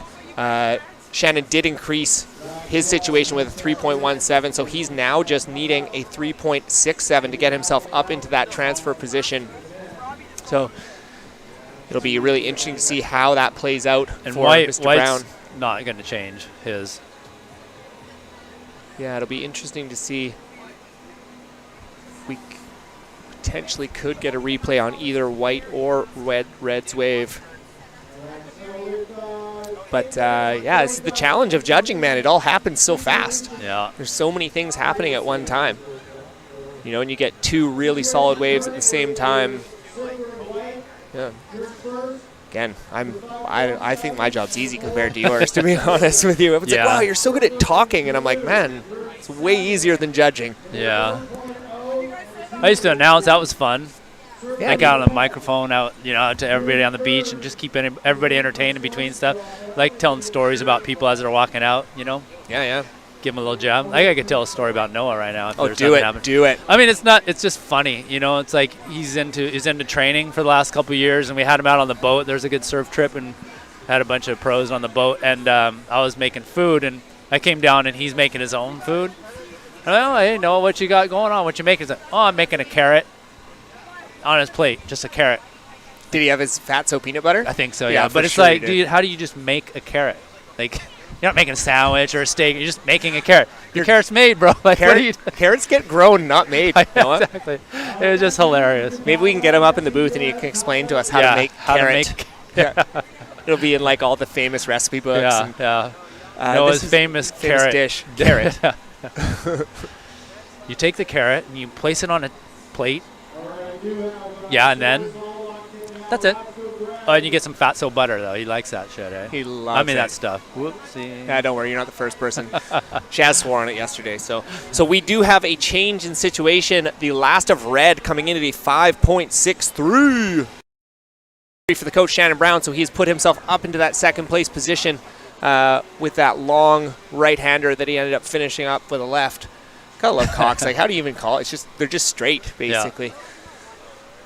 Shannon did increase his situation with a 3.17, so he's now just needing a 3.67 to get himself up into that transfer position. So it'll be really interesting to see how that plays out and for Mr. Brown. White's not going to change his. Yeah, it'll be interesting to see. We potentially could get a replay on either white or red's wave. But yeah, this is the challenge of judging, man. It all happens so fast. Yeah. There's so many things happening at one time. You know, and you get two really solid waves at the same time. Yeah. Again, I think my job's easy compared to yours, to be honest with you. It's like, wow, you're so good at talking, and I'm like, man, it's way easier than judging. Yeah. I used to announce. That was fun. Yeah, I got on the microphone out to everybody on the beach and just keep everybody entertained in between stuff. Like telling stories about people as they're walking out, Yeah. Give them a little jab. I could tell a story about Noah right now. Oh, do it. I mean, it's just funny, It's like he's into training for the last couple of years, and we had him out on the boat. There's a good surf trip, and had a bunch of pros on the boat, and I was making food, and I came down, and he's making his own food. And hey, Noah, what you got going on? What you making? He's like, oh, I'm making a carrot on his plate, just a carrot. Did he have his fatso peanut butter? I think so, yeah. But it's sure like, dude, how do you just make a carrot? Like, you're not making a sandwich or a steak. You're just making a carrot. Your carrot's made, bro. Like, carrots get grown, not made. Exactly. It was just hilarious. Maybe we can get him up in the booth and he can explain to us how to make carrot. It'll be in like all the famous recipe books. Noah's famous carrot dish. Carrot. You take the carrot and you place it on a plate. Yeah, and then that's it. Oh, and you get some fatso butter, though. He likes that shit, eh? He loves that stuff. Whoopsie. Yeah, don't worry. You're not the first person. Shaz swore on it yesterday. So we do have a change in situation. The last of red coming in at a 5.63 for the coach, Shannon Brown. So he's put himself up into that second place position with that long right-hander that he ended up finishing up with a left. Gotta love Cox. Like, how do you even call it? It's just, they're just straight, basically. Yeah.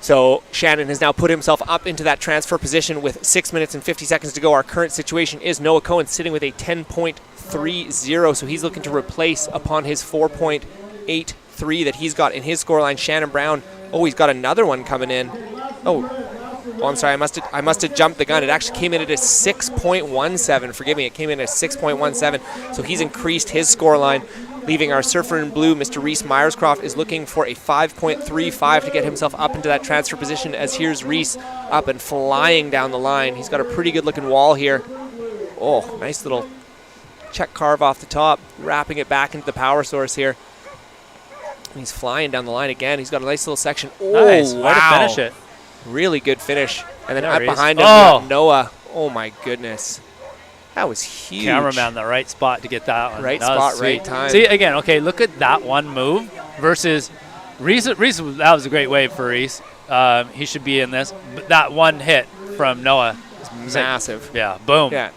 So Shannon has now put himself up into that transfer position with 6 minutes and 50 seconds to go. Our current situation is Noah Cohen sitting with a 10.30, so he's looking to replace upon his 4.83 that he's got in his scoreline. Shannon Brown, he's got another one coming in. I'm sorry, I must have jumped the gun. It actually came in at a 6.17. Forgive me, it came in at 6.17. So he's increased his scoreline, leaving our surfer in blue, Mr. Reese Myerscroft, is looking for a 5.35 to get himself up into that transfer position, as here's Reese up and flying down the line. He's got a pretty good looking wall here. Oh, nice little check carve off the top, wrapping it back into the power source here. And he's flying down the line again. He's got a nice little section. Oh, nice. Wow. Way to finish it. Really good finish. And then up Reese. behind him, Noah. Oh, my goodness. That was huge. Cameraman, the right spot to get that one. Right that spot, right time. See, again, okay, look at that one move versus Reese. That was a great wave for Reese. He should be in this. But that one hit from Noah is massive. Boom. Yeah.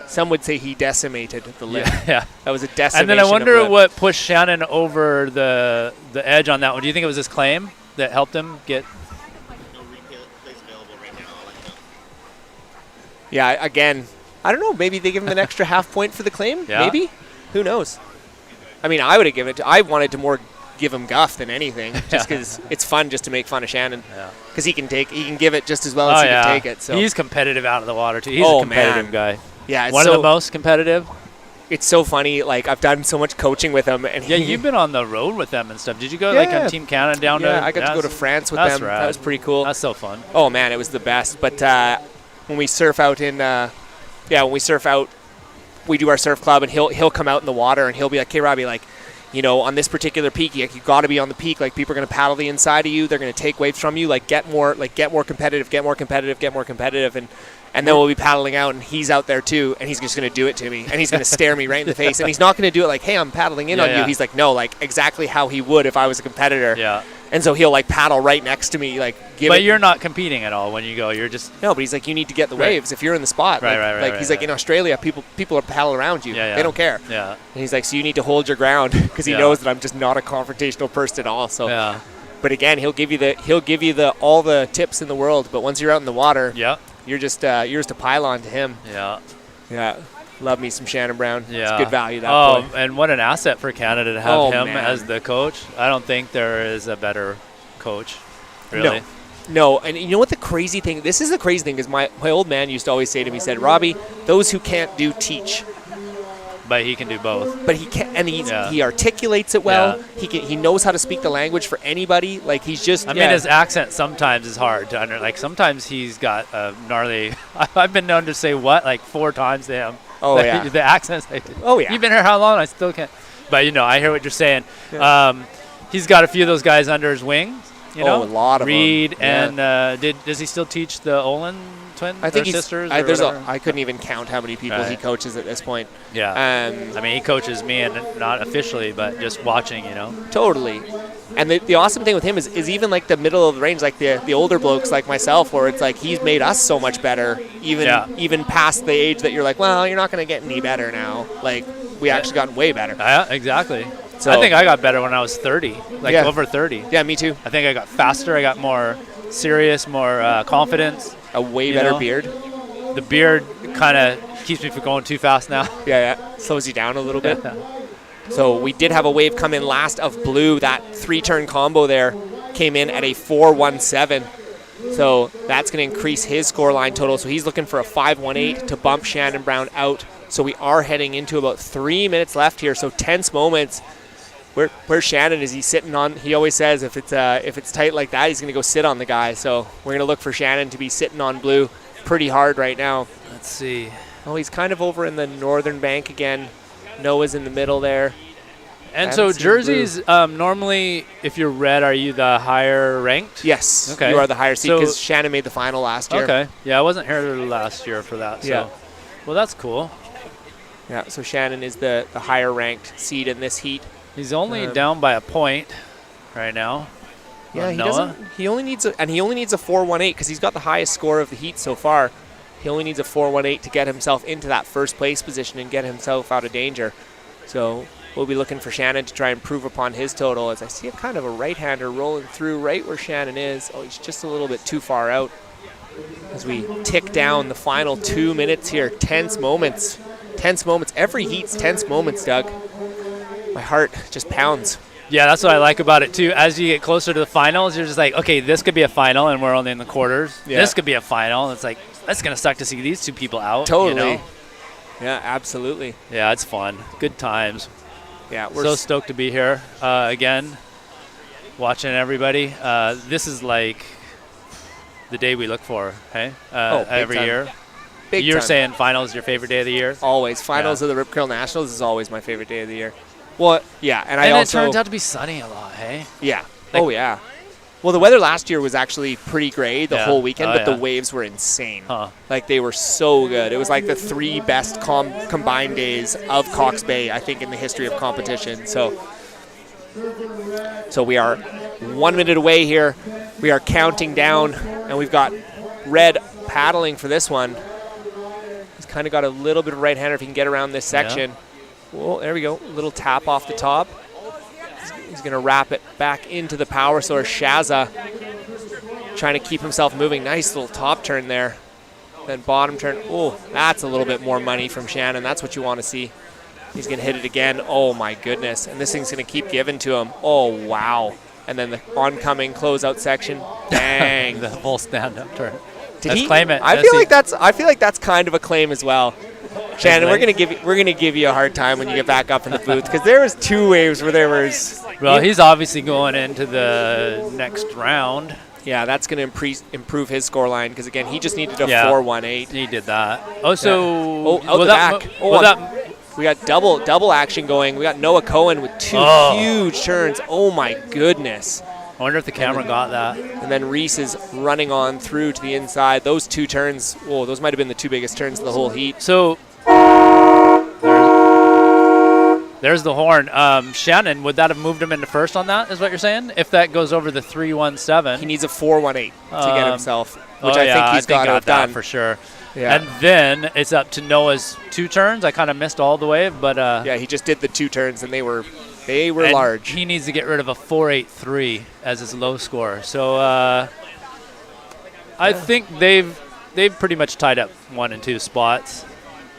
Some would say he decimated the lip. Yeah. That was a decimation. And then I wonder what pushed Shannon over the edge on that one. Do you think it was his claim that helped him get? Yeah, again, I don't know. Maybe they give him an extra half point for the claim. Yeah. Maybe. Who knows? I mean, I would have given it to. I wanted to more give him guff than anything, just because it's fun just to make fun of Shannon. Because he can give it just as well as he can take it. So he's competitive out of the water too. He's a competitive guy. Yeah, it's one of the most competitive. It's so funny. Like, I've done so much coaching with him, and you've been on the road with them and stuff. Did you go like on Team Canada down there? Yeah, I got to go to France with them. Rad. That was pretty cool. That's so fun. Oh man, it was the best. But when we surf out we do our surf club, and he'll come out in the water, and he'll be like, "Hey, Robbie, like, you know, on this particular peak, you got to be on the peak. Like, people are going to paddle the inside of you. They're going to take waves from you. Like, get more competitive, and then we'll be paddling out, and he's out there too, and he's just going to do it to me, and he's going to stare me right in the face, and he's not going to do it like, hey, I'm paddling in on you. He's like, no, like exactly how he would if I was a competitor. Yeah. And so he'll like paddle right next to me, like But you're not competing at all when you go. You're just no. But he's like, you need to get the waves if you're in the spot. Right. He's like, in Australia, people are paddling around you. Yeah. They don't care. Yeah. And he's like, so you need to hold your ground, because he knows that I'm just not a confrontational person at all. So. Yeah. But again, he'll give you all the tips in the world. But once you're out in the water, you're just a pylon to him. Yeah. Love me some Shannon Brown. Yeah. It's good value, that boy. And what an asset for Canada to have him man. as the coach. I don't think there is a better coach, really. No, and you know what the crazy thing, this is the crazy thing, is my old man used to always say to me, he said, Robbie, those who can't do, teach. But he can do both. But he can, and he articulates it well. He knows how to speak the language for anybody. Like, he's just. I mean, his accent sometimes is hard to under. Like, sometimes he's got a gnarly. I've been known to say what like 4 times to him. Oh yeah. The accents. Like, yeah. You've been here how long? I still can't. But I hear what you're saying. Yeah. He's got a few of those guys under his wings. You know, a lot of Reed them. And does he still teach the Olin twins? I think sisters. I couldn't even count how many people he coaches at this point. Yeah. I mean, he coaches me, and not officially, but just watching. Totally. And the awesome thing with him is even like the middle of the range, like the older blokes like myself, where it's like he's made us so much better, even past the age that you're like, well, you're not going to get any better now. Like, we actually gotten way better. Yeah, exactly. So I think I got better when I was 30, over 30. Yeah, me too. I think I got faster. I got more serious, more confidence. A way better beard. The beard kind of keeps me from going too fast now. Yeah. Slows you down a little bit. So we did have a wave come in last of Blue. That 3-turn combo there came in at a 4.17. So that's going to increase his scoreline total. So he's looking for a 5.18 to bump Shannon Brown out. So we are heading into about 3 minutes left here. So tense moments. Where's Shannon? Is he sitting on? He always says if it's tight like that, he's going to go sit on the guy. So we're going to look for Shannon to be sitting on Blue pretty hard right now. Let's see. Oh, he's kind of over in the northern bank again. Noah's in the middle there. And so jerseys, normally, if you're red, are you the higher ranked? Yes. Okay. You are the higher seed because Shannon made the final last year. Okay. Yeah, I wasn't here last year for that. So. Well, that's cool. Yeah, so Shannon is the higher ranked seed in this heat. He's only down by a point right now. Yeah, he only needs a 4.18 because he's got the highest score of the heat so far. He only needs a 4.18 to get himself into that first place position and get himself out of danger. So we'll be looking for Shannon to try and improve upon his total, as I see a kind of a right-hander rolling through right where Shannon is. Oh, he's just a little bit too far out. As we tick down the final 2 minutes here, tense moments. Every heat's tense moments, Doug. My heart just pounds. Yeah, that's what I like about it, too. As you get closer to the finals, you're just like, okay, this could be a final, and we're only in the quarters. Yeah. This could be a final. It's like, that's going to suck to see these two people out. Totally. Yeah, absolutely. Yeah, it's fun. Good times. Yeah, we're so stoked to be here again, watching everybody. This is like the day we look for, hey? Every year. You're saying finals is your favorite day of the year? Always. Finals of the Rip Curl Nationals is always my favorite day of the year. Well, yeah, and it turns out to be sunny a lot, hey? Yeah. Yeah. Well, the weather last year was actually pretty gray the whole weekend, but the waves were insane. Like, they were so good. It was like the 3 best combined days of Cox Bay, I think, in the history of competition. So we are 1 minute away here. We are counting down, and we've got Red paddling for this one. He's kind of got a little bit of right-hander if he can get around this section. Well, there we go. A little tap off the top. He's going to wrap it back into the power source. Shaza trying to keep himself moving. Nice little top turn there. Then bottom turn. Oh, that's a little bit more money from Shannon. That's what you want to see. He's going to hit it again. Oh, my goodness. And this thing's going to keep giving to him. Oh, wow. And then the oncoming closeout section. Bang. The full stand-up turn. Did Let's he claim it. I feel like that's kind of a claim as well. Shannon, we're gonna give you a hard time when you get back up in the booth because there was 2 waves where there was. Well, he's obviously going into the next round. Yeah, that's going to improve his scoreline because again, he just needed a 4-1-8. He did that. Oh, so out the back. We got double action going. We got Noah Cohen with 2 huge turns. Oh my goodness. I wonder if the camera got that. And then Reese is running on through to the inside. Those 2 turns, those might have been the 2 biggest turns of the whole heat. So there's the horn. Shannon, would that have moved him into first on that, is what you're saying? If that goes over the 3-1-7. He needs a 4-1-8 to get himself, which I think he's got that done for sure. Yeah. And then it's up to Noah's 2 turns. I kind of missed all the way, but yeah, he just did the 2 turns, and they were large. He needs to get rid of a 4-8-3 as his low score. So I think they've pretty much tied up 1 and 2 spots.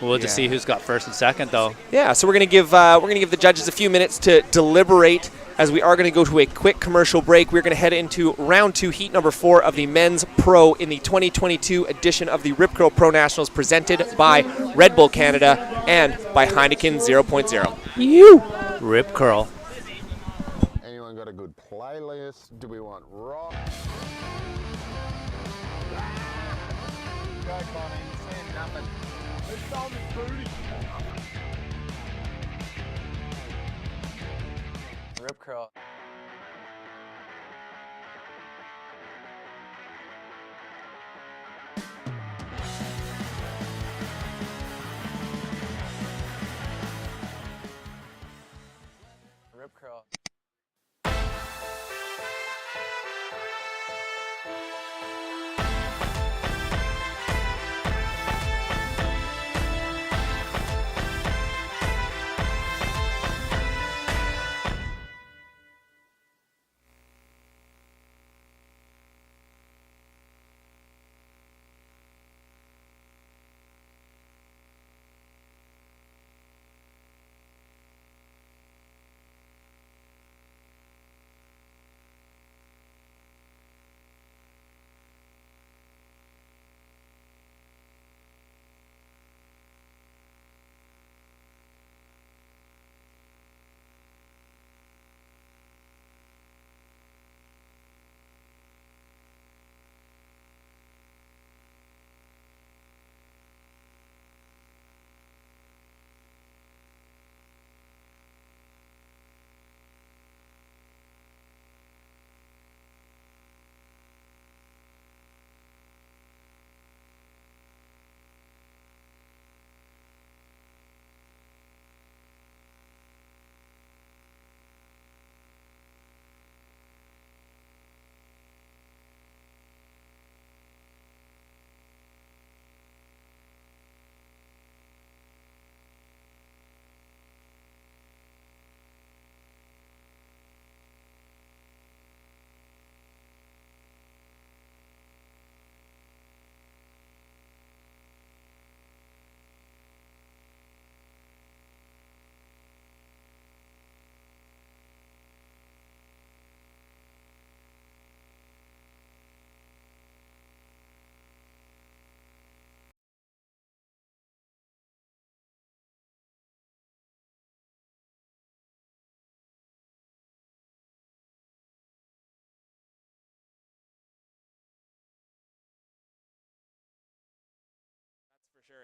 We'll just see who's got first and second, though. Yeah, so we're gonna give the judges a few minutes to deliberate, as we are going to go to a quick commercial break. We're going to head into round 2, heat number 4 of the men's pro in the 2022 edition of the Rip Curl Pro Nationals, presented by Red Bull Canada and by Heineken 0.0. You Rip Curl. Anyone got a good playlist? Do we want rock? Rip Curl. Rip Curl.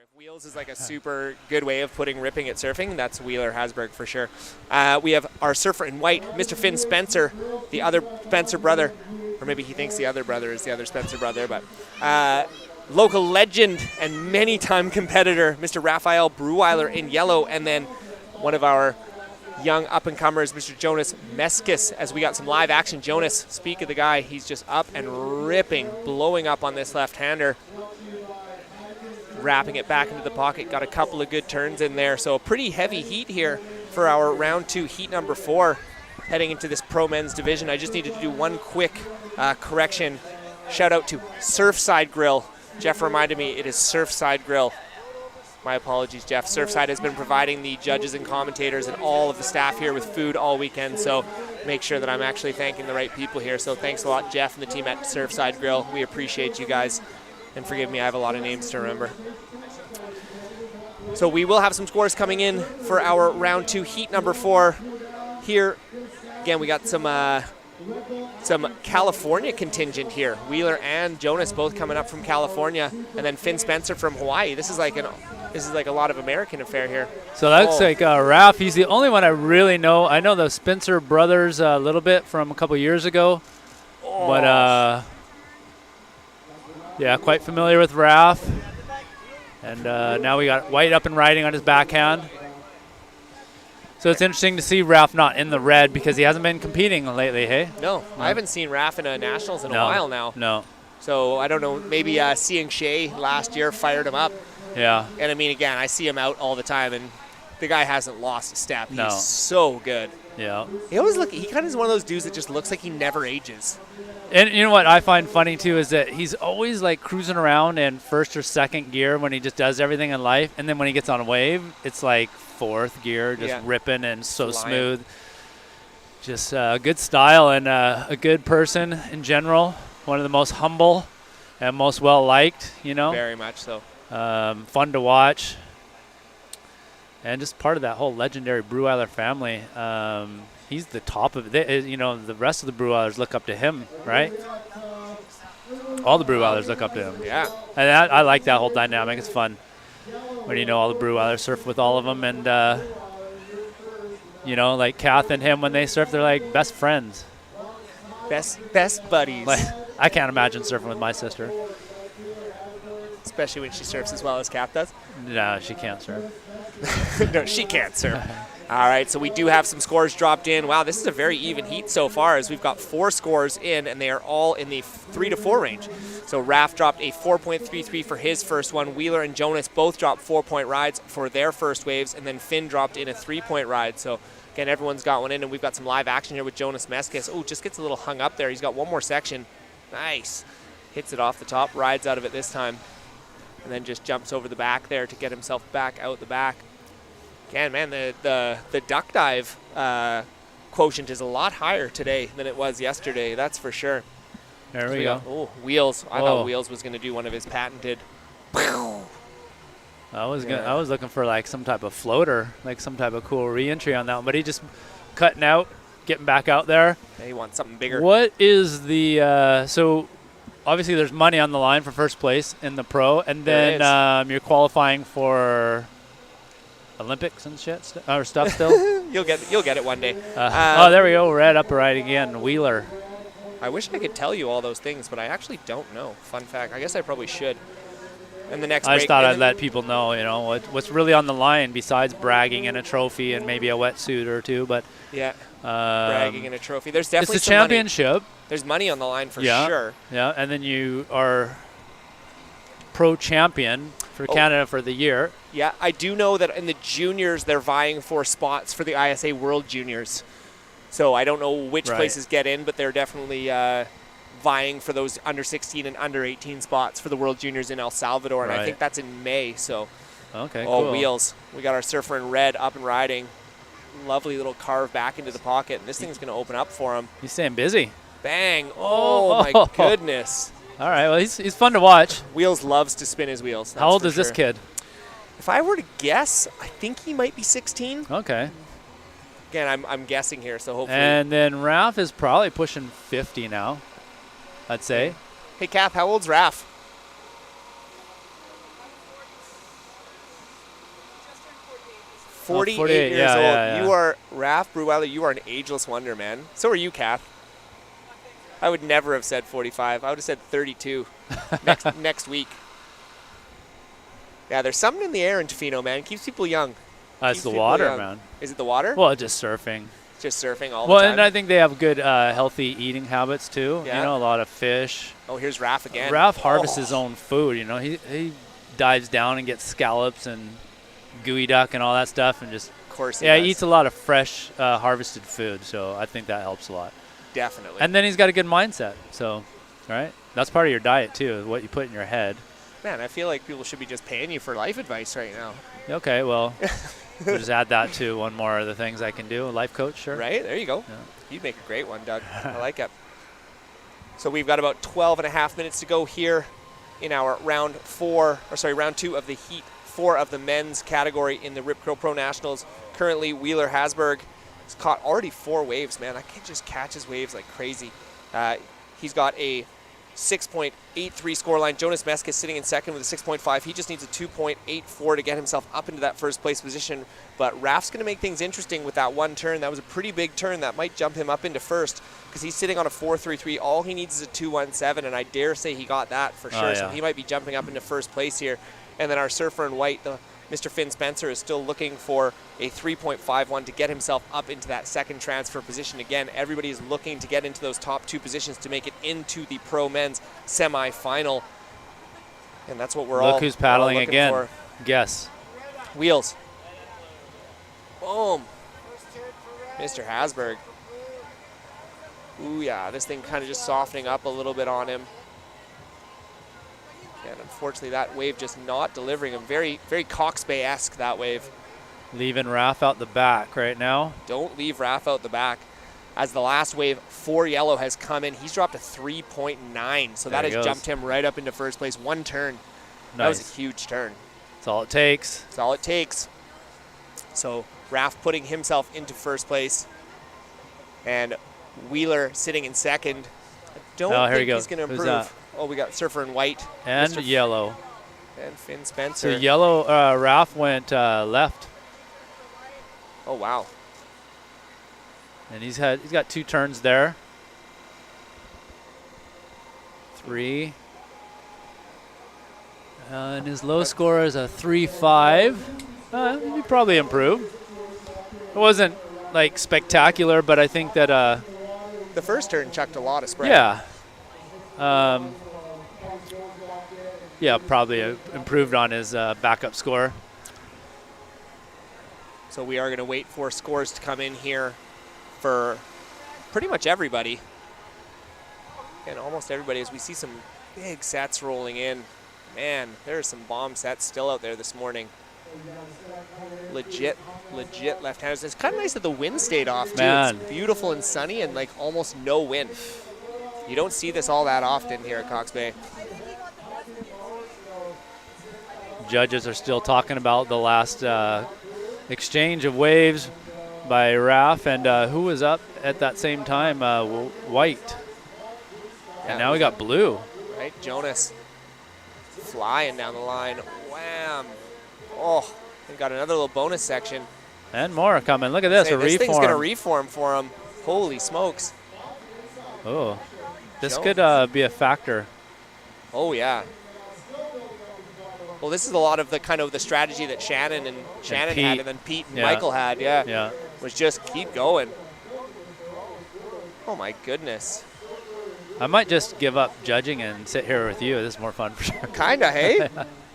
If Wheels is like a super good way of putting ripping at surfing, that's Wheeler Hasberg for sure. We have our surfer in white, Mr. Finn Spencer, the other Spencer brother, or maybe he thinks the other brother is the other Spencer brother, but local legend and many-time competitor, Mr. Raphael Breweiler in yellow, and then one of our young up-and-comers, Mr. Jonas Meskis, as we got some live action. Jonas, speak of the guy, he's just up and ripping, blowing up on this left-hander. Wrapping it back into the pocket, got a couple of good turns in there. So a pretty heavy heat here for our round 2, heat number 4, heading into this pro men's division. I just needed to do one quick correction. Shout out to Surfside Grill. Jeff reminded me it is Surfside Grill. My apologies, Jeff. Surfside has been providing the judges and commentators and all of the staff here with food all weekend, so make sure that I'm actually thanking the right people here. So thanks a lot, Jeff and the team at Surfside Grill. We appreciate you guys, and forgive me, I have a lot of names to remember. So we will have some scores coming in for our round 2 heat number 4 here. Again, we got some California contingent here. Wheeler and Jonas both coming up from California, and then Finn Spencer from Hawaii. This is like a lot of American affair here. So that looks like Ralph. He's the only one I really know. I know the Spencer brothers a little bit from a couple years ago, but yeah, quite familiar with Ralph. And now we got White up and riding on his backhand. So it's interesting to see Ralph not in the red because he hasn't been competing lately, hey? No, I haven't seen Ralph in a Nationals in a while now. No. So I don't know, maybe seeing Shea last year fired him up. Yeah. And I mean, again, I see him out all the time, and the guy hasn't lost a step. No. He's so good. Yeah. He kind of is one of those dudes that just looks like he never ages. And you know what I find funny, too, is that he's always, like, cruising around in first or second gear when he just does everything in life. And then when he gets on a wave, it's like fourth gear, just ripping and so smooth. Just good style and a good person in general. One of the most humble and most well-liked, you know. Very much so. Fun to watch. And just part of that whole legendary Breweiler family. He's the top of it. You know, the rest of the Brewweilers look up to him, right? All the Brewweilers look up to him. Yeah. And I like that whole dynamic. It's fun when you know all the Brewweilers surf with all of them. And, you know, like Kath and him, when they surf, they're like best friends. Best buddies. Like, I can't imagine surfing with my sister. Especially when she surfs as well as Kath does. No, she can't surf. No, she can't surf. All right, so we do have some scores dropped in. Wow, this is a very even heat so far as we've got 4 scores in, and they are all in the 3 to 4 range. So Raph dropped a 4.33 for his first one. Wheeler and Jonas both dropped 4-point rides for their first waves, and then Finn dropped in a 3-point ride. So again, everyone's got one in, and we've got some live action here with Jonas Meskis. Oh, just gets a little hung up there. He's got one more section. Nice. Hits it off the top, rides out of it this time, and then just jumps over the back there to get himself back out the back. Again, man, the duck dive quotient is a lot higher today than it was yesterday. That's for sure. There we go. Oh, Wheels. I thought Wheels was going to do one of his patented. I was looking for like some type of floater, like some type of cool re-entry on that one, but he just cutting out, getting back out there. Yeah, he wants something bigger. What is the so? Obviously, there's money on the line for first place in the pro, and then you're qualifying for Olympics and shit or stuff still. You'll get it one day. Oh, there we go. Red up right again. Wheeler. I wish I could tell you all those things, but I actually don't know. Fun fact. I guess I probably should. And the next I just thought I'd let people know, you know, what's really on the line besides bragging and a trophy and maybe a wetsuit or two. But yeah, bragging and a trophy. There's definitely it's a championship. There's money on the line for yeah, sure. Yeah, and then you are pro champion for Canada for the year. Yeah, I do know that in the juniors they're vying for spots for the ISA World Juniors. So I don't know which places get in, but they're definitely vying for those under 16 and under 18 spots for the World Juniors in El Salvador, and I think that's in May. So, cool. Wheels. We got our surfer in red up and riding. Lovely little carve back into the pocket, and this thing's going to open up for him. He's staying busy. Bang! Oh my goodness! All right, well he's fun to watch. Wheels loves to spin his wheels. How old is this kid? If I were to guess, I think he might be 16. Okay. Again, I'm guessing here, so hopefully. And then Ralph is probably pushing 50 now, I'd say. Hey, Kath, how old's Ralph? Oh, 48 years old. Yeah. You are, Ralph Breweiler, you are an ageless wonder, man. So are you, Kath. I would never have said 45. I would have said 32 next week. Yeah, there's something in the air in Tofino, man. It keeps people young. It's the water, man. Is it the water? Well, just surfing. Just surfing all the time. time. Well, and I think they have good healthy eating habits, too. Yeah. You know, a lot of fish. Oh, here's Raph again. Raph harvests his own food, you know. He dives down and gets scallops and gooey duck and all that stuff and just... Of course he eats a lot of fresh harvested food, so I think that helps a lot. Definitely. And then he's got a good mindset, so, right? That's part of your diet, too, what you put in your head. Man, I feel like people should be just paying you for life advice right now. Okay, well, we'll just add that to one more of the things I can do. Life coach, sure. Right? There you go. Yeah. You'd make a great one, Doug. I like it. So we've got about 12 and a half minutes to go here in our round 2 of the Heat 4 of the men's category in the Rip Curl Pro Nationals. Currently, Wheeler Hasberg has caught already 4 waves, man. I can just catch his waves like crazy. He's got a 6.83 scoreline. Jonas Meska sitting in second with a 6.5. He just needs a 2.84 to get himself up into that first place position. But Raf's going to make things interesting with that one turn. That was a pretty big turn. That might jump him up into first because he's sitting on a 4.33. All he needs is a 2.17, and I dare say he got that for sure. So he might be jumping up into first place here. And then our surfer in white, Mr. Finn Spencer, is still looking for a 3.51 to get himself up into that second transfer position. Again, everybody is looking to get into those top 2 positions to make it into the pro men's semifinal. And that's what we're all Look who's paddling again. For. Guess. Wheels. Boom. Mr. Hasberg. Ooh, yeah, this thing kind of just softening up a little bit on him. And unfortunately, that wave just not delivering him. Very, very Cox Bay-esque, that wave. Leaving Raf out the back right now. Don't leave Raf out the back. As the last wave, 4 yellow has come in. He's dropped a 3.9, so that has jumped him right up into first place. One turn. Nice. That was a huge turn. That's all it takes. That's all it takes. So Raf putting himself into first place. And Wheeler sitting in second. I don't think he's going to improve. Oh, we got surfer in white. And yellow. And Finn Spencer. So yellow, Raf went left. Oh, wow. And he's got 2 turns there. 3. And his low score is a 3.5. He probably improved. It wasn't like spectacular, but I think that the first turn chucked a lot of spread. Yeah. Yeah, probably improved on his backup score. So we are going to wait for scores to come in here for pretty much everybody. And almost everybody, as we see some big sets rolling in. Man, there are some bomb sets still out there this morning. Legit left-handers. It's kind of nice that the wind stayed off, too. Man. It's beautiful and sunny and like almost no wind. You don't see this all that often here at Cox Bay. Judges are still talking about the last exchange of waves by Raf, and who was up at that same time? White. Yeah, and now we got blue. Right, Jonas flying down the line. Wham. Oh, we got another little bonus section. And more coming. Look at this, a this reform. Thing's going to reform for him. Holy smokes. Oh, this could be a factor. Oh, yeah. Well, this is a lot of the kind of the strategy that Shannon had, and then Pete and Michael had. Yeah. Was just keep going. Oh my goodness. I might just give up judging and sit here with you. This is more fun for sure. Kinda, hey?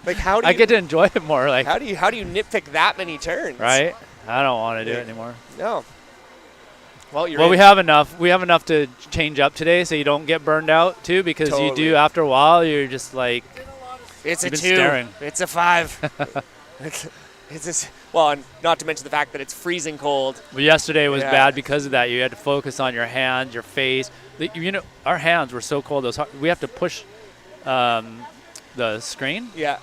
Like how do you, I get to enjoy it more. Like how do you nitpick that many turns? Right. I don't want to do it anymore. No. Well, we have enough. We have enough to change up today, so you don't get burned out too. Because you do after a while, you're just like. It's a 2. Staring. It's a 5. Well, and not to mention the fact that it's freezing cold. Well, yesterday was bad because of that. You had to focus on your hands, your face. Our hands were so cold. We have to push the screen. Yeah.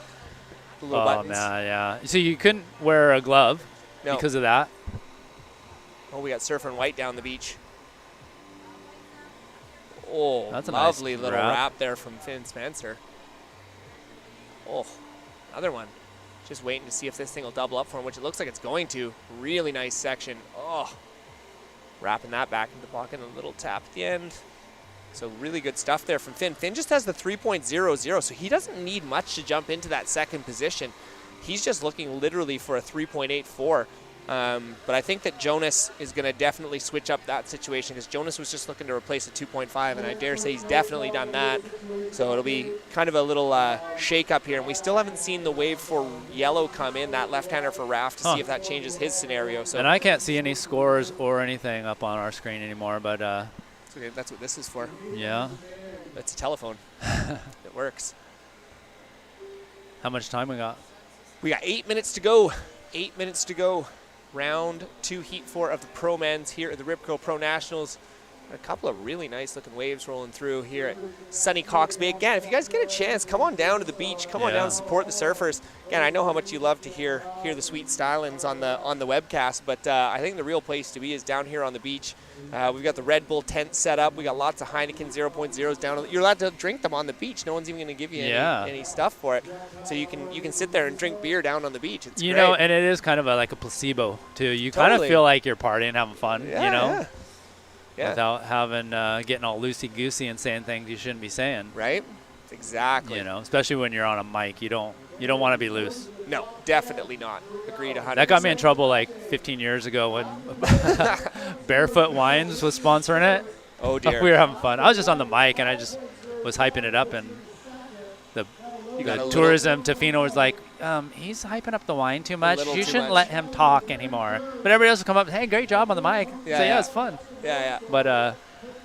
The little buttons. Man, yeah. So you couldn't wear a glove because of that. Oh, we got surfer in white down the beach. Oh, that's a lovely nice little wrap. wrap there from Finn Spencer. Oh, another one. Just waiting to see if this thing will double up for him, which it looks like it's going to. Really nice section. Oh, wrapping that back into the pocket, a little tap at the end. So really good stuff there from Finn. Finn just has the 3.00, so he doesn't need much to jump into that second position. He's just looking literally for a 3.84. But I think that Jonas is going to definitely switch up that situation because Jonas was just looking to replace a 2.5, and I dare say he's definitely done that. So it'll be kind of a little shake-up here. And we still haven't seen the wave for yellow come in, that left-hander for Raf, to see if that changes his scenario. So and I can't see any scores or anything up on our screen anymore, but okay, that's what this is for. Yeah. It's a telephone. It works. How much time we got? We got 8 minutes to go. 8 minutes to go. Round 2, Heat 4 of the Pro Men's here at the Rip Curl Pro Nationals. A couple of really nice looking waves rolling through here at sunny Cox Bay. Again, if you guys get a chance, come on down to the beach. Come on down and support the surfers. Again, I know how much you love to hear the sweet stylings on the webcast, but I think the real place to be is down here on the beach. We've got the Red Bull tent set up. We got lots of Heineken 0.0s down. You're allowed to drink them on the beach. No one's even going to give you any stuff for it. So you can sit there and drink beer down on the beach. It's you great. know, and it is kind of like a placebo too. You kind of feel like you're partying, having fun. Yeah, you know. Yeah. Without having getting all loosey-goosey and saying things you shouldn't be saying. Right? Exactly. You know, especially when you're on a mic, you don't want to be loose. No, definitely not. Agreed 100%. That got me in trouble like 15 years ago when Barefoot Wines was sponsoring it. Oh dear. We were having fun. I was just on the mic and I just was hyping it up, and the tourism Tofino was like, he's hyping up the wine too much. You shouldn't let him talk anymore. But everybody else would come up, hey, great job on the mic. Yeah, it's fun. Yeah. But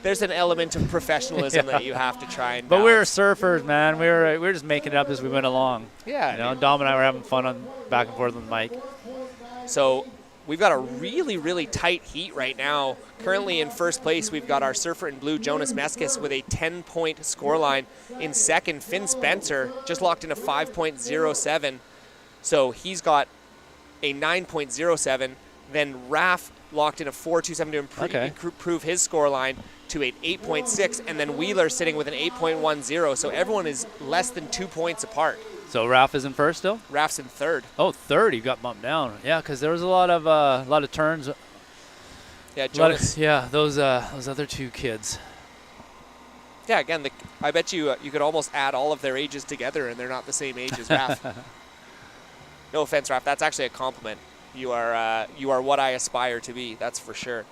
there's an element of professionalism that you have to try and But we were balance. surfers, man. We were just making it up as we went along. Yeah. You know, Dom and I were having fun on back and forth on the mic. So we've got a really, really tight heat right now. Currently in first place, we've got our surfer in blue, Jonas Meskis, with a 10-point scoreline. In second, Finn Spencer just locked in a 5.07. So he's got a 9.07. Then Raf locked in a 4.27 to improve his scoreline to an 8.6. And then Wheeler sitting with an 8.10. So everyone is less than 2 points apart. So Raf is in first still? Raf's in third. Oh, third. He got bumped down. Yeah, because there was a lot of turns. Yeah, Jonas. Those other two kids. Yeah, again, I bet you could almost add all of their ages together, and they're not the same age as Raf. No offense, Raf. That's actually a compliment. You are what I aspire to be. That's for sure.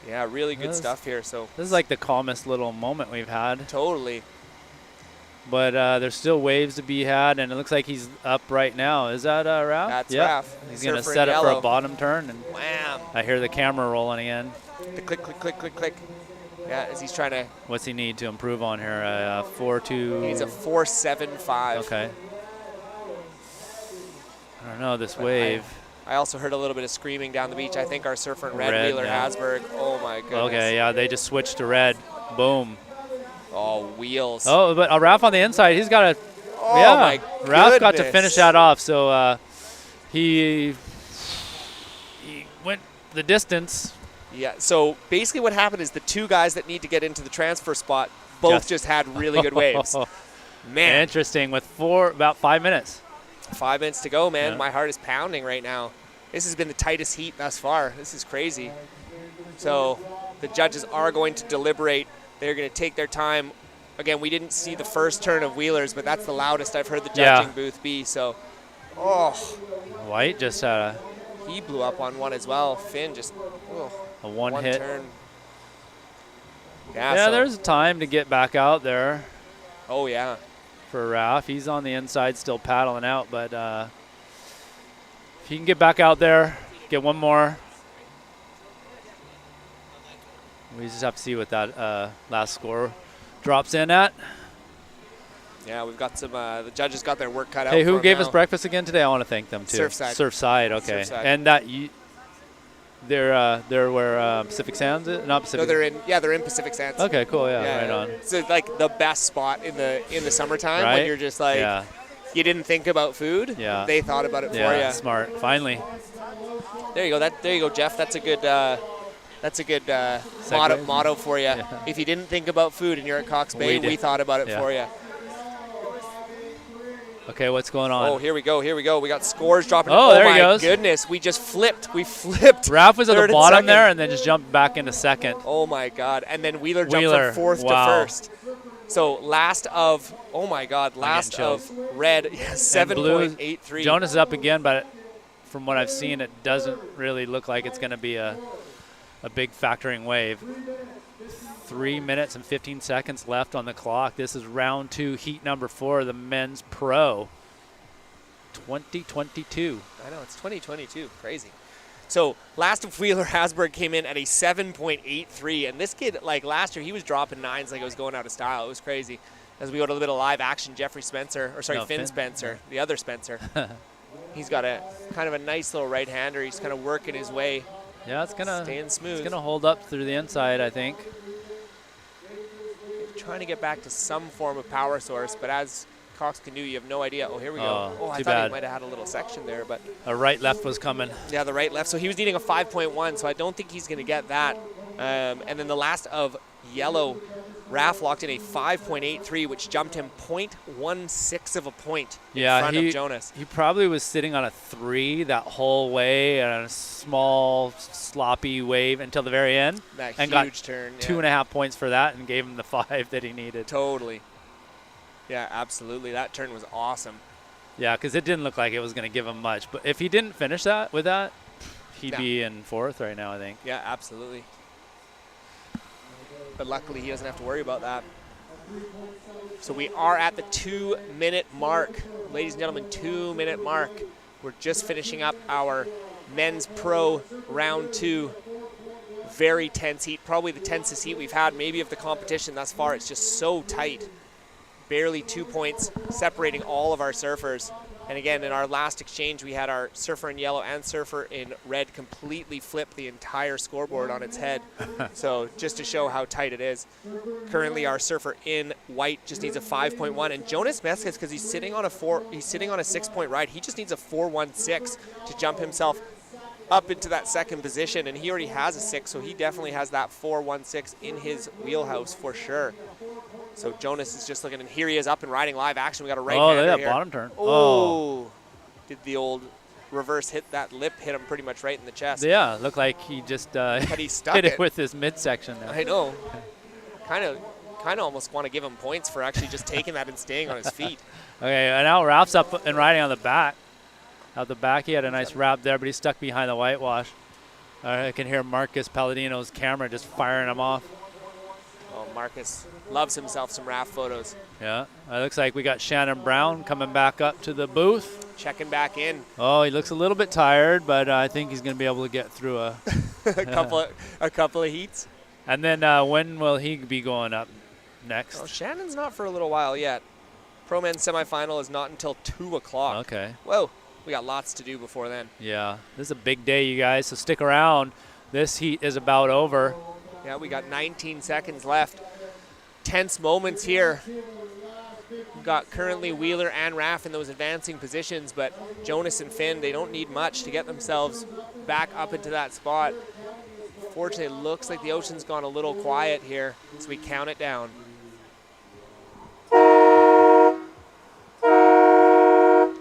Yeah, really good stuff here. So this is like the calmest little moment we've had. Totally. But there's still waves to be had, and it looks like he's up right now. Is that Raf? That's Raf. He's going to set it for a bottom turn. And wham! I hear the camera rolling again. The click, click, click, click, click. Yeah, as he's trying to. What's he need to improve on here? 4.2. He needs a 4.75. Okay. I don't know, this wave. I also heard a little bit of screaming down the beach. I think our surfer in red Wheeler Hasberg. Oh my goodness. Okay, yeah, they just switched to red. Boom. Oh, wheels. Oh, but Raf on the inside, he's got to. Oh yeah, my Raf got to finish that off. So he went the distance. Yeah, so basically what happened is the two guys that need to get into the transfer spot both just had really good waves. Man. Interesting, with about 5 minutes. 5 minutes to go, man. Yeah. My heart is pounding right now. This has been the tightest heat thus far. This is crazy. So the judges are going to deliberate. They're going to take their time. Again, we didn't see the first turn of Wheelers, but that's the loudest I've heard the judging booth be. So, White just he blew up on one as well. Finn just a one hit. Turn. Yeah, there's time to get back out there. Oh, yeah. For Raf. He's on the inside still paddling out, but if he can get back out there, get one more. We just have to see what that last score drops in at. Yeah, we've got some, the judges got their work cut out. Hey, who for gave now. us breakfast again today? I want to thank them too. Surfside. Surfside, okay. Surfside. And that they're where Pacific Sands is? Not Pacific. No, they're in Pacific Sands. Okay, cool. Yeah, right on. So like the best spot in the summertime right? when you're just like you didn't think about food. Yeah. They thought about it for you. Smart. Finally. There you go. There you go, Jeff. That's a good motto for you. Yeah. If you didn't think about food and you're at Cox Bay, we thought about it for you. Okay, what's going on? Oh, here we go. We got scores dropping. Oh, there he Oh, goes. my goodness. We just flipped. We flipped. Raf was at the bottom second. there and then just jumped back into second. Oh, my God. And then Wheeler jumped from fourth to first. So last of red, 7.83. Jonas is up again, but from what I've seen, it doesn't really look like it's going to be a big factoring wave. 3 minutes and 15 seconds left on the clock. This is round 2, heat number 4, the men's pro 2022. I know, it's 2022. Crazy. So last of Wheeler Hasberg came in at a 7.83, and this kid, like last year, he was dropping 9s like it was going out of style. It was crazy. As we go to a little bit of live action, Finn Spencer, the other Spencer. He's got a kind of a nice little right-hander. He's kind of working his way. Yeah, it's staying smooth. It's gonna hold up through the inside, I think. Trying to get back to some form of power source, but as Cox can do, you have no idea. Oh, here we go. Oh, I thought he might have had a little section there, but a right-left was coming. Yeah, the right-left. So he was needing a 5.1, so I don't think he's going to get that. And then the last of yellow, Raph locked in a 5.83, which jumped him 0.16 of a point in front of Jonas. He probably was sitting on a 3 that whole way and a small, sloppy wave until the very end. That and huge got turn. 2.5 points for that and gave him the 5 that he needed. Totally. Yeah, absolutely. That turn was awesome. Yeah, because it didn't look like it was going to give him much. But if he didn't finish that with that, he'd be in 4th right now, I think. Yeah, absolutely. But luckily, he doesn't have to worry about that. So we are at the 2-minute mark. Ladies and gentlemen, 2-minute mark. We're just finishing up our men's pro round 2. Very tense heat, probably the tensest heat we've had maybe of the competition thus far. It's just so tight. Barely 2 points separating all of our surfers. And again, in our last exchange, we had our surfer in yellow and surfer in red completely flip the entire scoreboard on its head. So just to show how tight it is. Currently, our surfer in white just needs a 5.1, and Jonas Meskis, because he's sitting on a 6-point ride, he just needs a 4.16 to jump himself up into that second position, and he already has a 6, so he definitely has that 4.16 in his wheelhouse for sure. So Jonas is just looking, and here he is up and riding live action. We got a right-hander look at that here. bottom turn. Oh, did the old reverse hit that lip, hit him pretty much right in the chest. Yeah, looked like he just but he stuck hit it with his midsection there. I know. Kind of almost want to give him points for actually just taking that and staying on his feet. Okay, and now Ralph's up and riding on the back. Out the back, he had a nice wrap there, but he's stuck behind the whitewash. I can hear Marcus Palladino's camera just firing him off. Oh, Marcus loves himself some raft photos. Yeah, it looks like we got Shannon Brown coming back up to the booth. Checking back in. Oh, he looks a little bit tired, but I think he's going to be able to get through a couple of heats. And then when will he be going up next? Oh, Shannon's not for a little while yet. Pro Men's semifinal is not until 2 o'clock. Okay. Whoa, we got lots to do before then. Yeah, this is a big day, you guys, so stick around. This heat is about over. Yeah, we got 19 seconds left. Tense moments here. We've got currently Wheeler and Raff in those advancing positions, but Jonas and Finn, they don't need much to get themselves back up into that spot. Fortunately, it looks like the ocean's gone a little quiet here, so we count it down.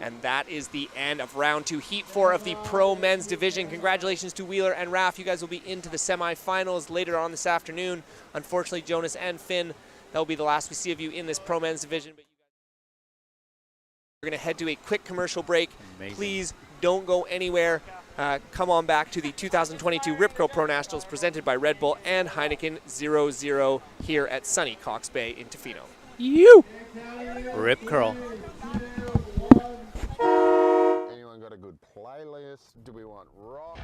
And that is the end of round 2, heat 4 of the pro men's division. Congratulations to Wheeler and Raff. You guys will be into the semifinals later on this afternoon. Unfortunately, Jonas and Finn, that will be the last we see of you in this pro men's division. But we're going to head to a quick commercial break. Amazing. Please don't go anywhere. Come on back to the 2022 Rip Curl Pro Nationals presented by Red Bull and Heineken 00 here at sunny Cox Bay in Tofino. You Rip Curl. Anyone got a good playlist? Do we want rock?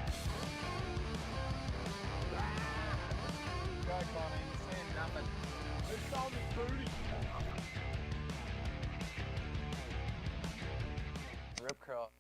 Rip Curl.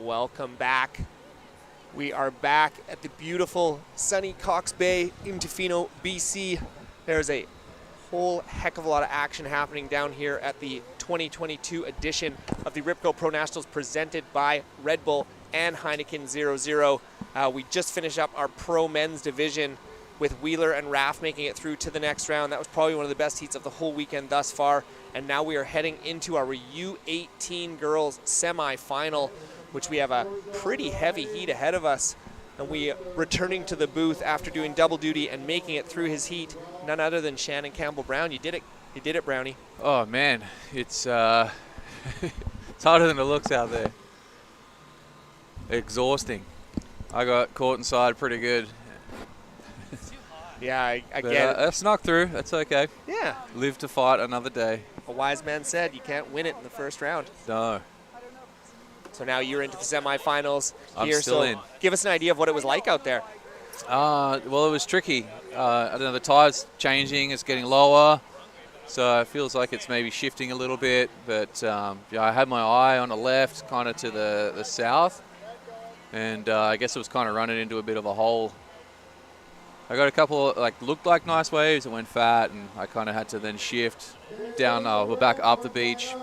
Welcome back. We are back at the beautiful sunny Cox Bay in Tofino, BC. There's a whole heck of a lot of action happening down here at the 2022 edition of the Ripco Pro Nationals presented by Red Bull and Heineken 00. We just finished up our Pro Men's division with Wheeler and Raff making it through to the next round. That was probably one of the best heats of the whole weekend thus far. And now we are heading into our U18 girls semi-final, which we have a pretty heavy heat ahead of us. And we returning to the booth after doing double duty and making it through his heat, none other than Shannon Campbell-Brown. You did it. You did it, Brownie. Oh, man. It's, it's harder than it looks out there. Exhausting. I got caught inside pretty good. Yeah, I but, get it. I snuck through. That's okay. Yeah. Live to fight another day. A wise man said you can't win it in the first round. No. So now you're into the semifinals I'm here. still so in. Give us an idea of what it was like out there. Well, it was tricky. I don't know, the tide's changing. It's getting lower. So it feels like it's maybe shifting a little bit. But yeah, I had my eye on the left, kind of to the south. And I guess it was kind of running into a bit of a hole. I got a couple of, looked like nice waves that went fat, and I kind of had to then shift down, back up the beach.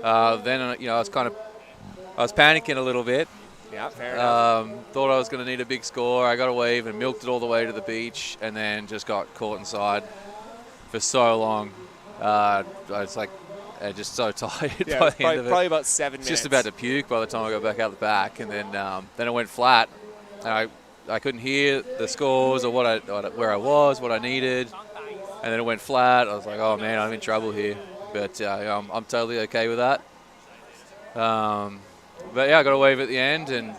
Then, I was panicking a little bit. Yeah, fair enough. Thought I was going to need a big score. I got a wave and milked it all the way to the beach, and then just got caught inside for so long. I was just so tired Yeah, by the end of it. Probably about 7 minutes. Just about to puke by the time I got back out the back, and then it went flat. And I couldn't hear the scores or where I was, what I needed, and then it went flat. I was like, oh man, I'm in trouble here. But I'm totally okay with that. But yeah, I got a wave at the end, and I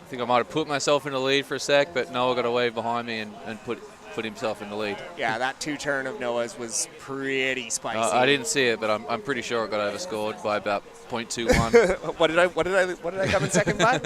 think I might have put myself in the lead for a sec, but Noah got a wave behind me and put himself in the lead. Yeah, that two-turn of Noah's was pretty spicy. I didn't see it, but I'm pretty sure it got overscored by about 0.21. What did I come in second by?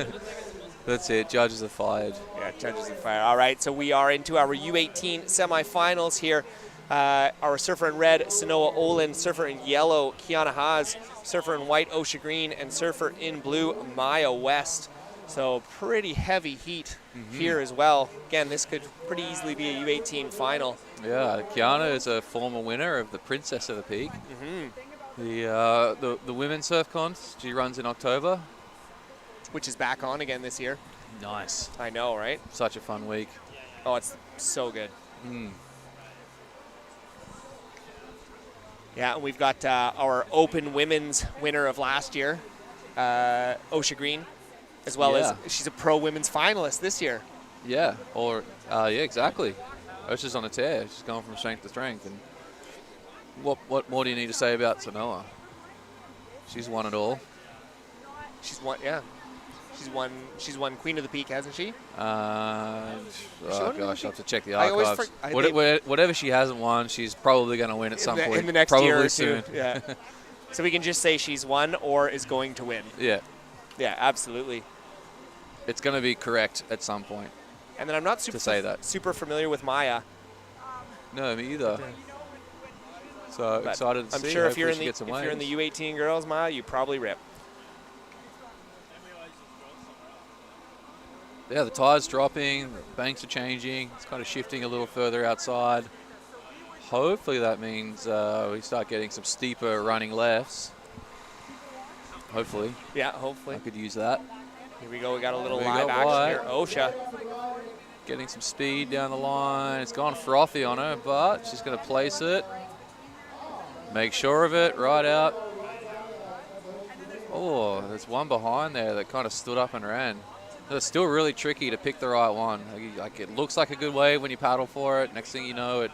That's it. Judges are fired. Yeah, judges are fired. All right, so we are into our U18 semifinals here. Our surfer in red, Sanoa Olin, surfer in yellow, Kiana Haas, surfer in white, Osha Green, and surfer in blue, Maya West. So pretty heavy heat here as well. Again, this could pretty easily be a U18 final. Yeah, Kiana is a former winner of the Princess of the Peak. The women's surf cons. She runs in October. Which is back on again this year. Nice. I know, right? Such a fun week. Oh, it's so good. Yeah, and we've got our Open Women's winner of last year, Osha Green, as well as she's a Pro Women's finalist this year. Yeah, exactly. Osha's on a tear. She's going from strength to strength. And what more do you need to say about Sanoa? She's won it all. She's won, yeah. She's won Queen of the Peak, hasn't she? Oh gosh, I'll have to check the I always archives. Whatever she hasn't won, she's probably going to win at some point. In the next probably year or soon. two. Yeah. So we can just say she's won or is going to win. Yeah. Yeah, absolutely. It's going to be correct at some point. And then I'm not super familiar with Maya. No, me either. So But excited to I'm see. sure if Hopefully you're she gets some in the waves. U18 girls, Maya, you probably rip. Yeah, the tide's dropping, the banks are changing. It's kind of shifting a little further outside. Hopefully that means we start getting some steeper running lefts. Hopefully. Yeah, hopefully. I could use that. Here we go. We got a little There we live go, action wide. here. Osha. Getting some speed down the line. It's gone frothy on her, but she's going to place it. Make sure of it, right out. Oh, there's one behind there that kind of stood up and ran. It's still really tricky to pick the right one. Like it looks like a good wave when you paddle for it. Next thing you know, it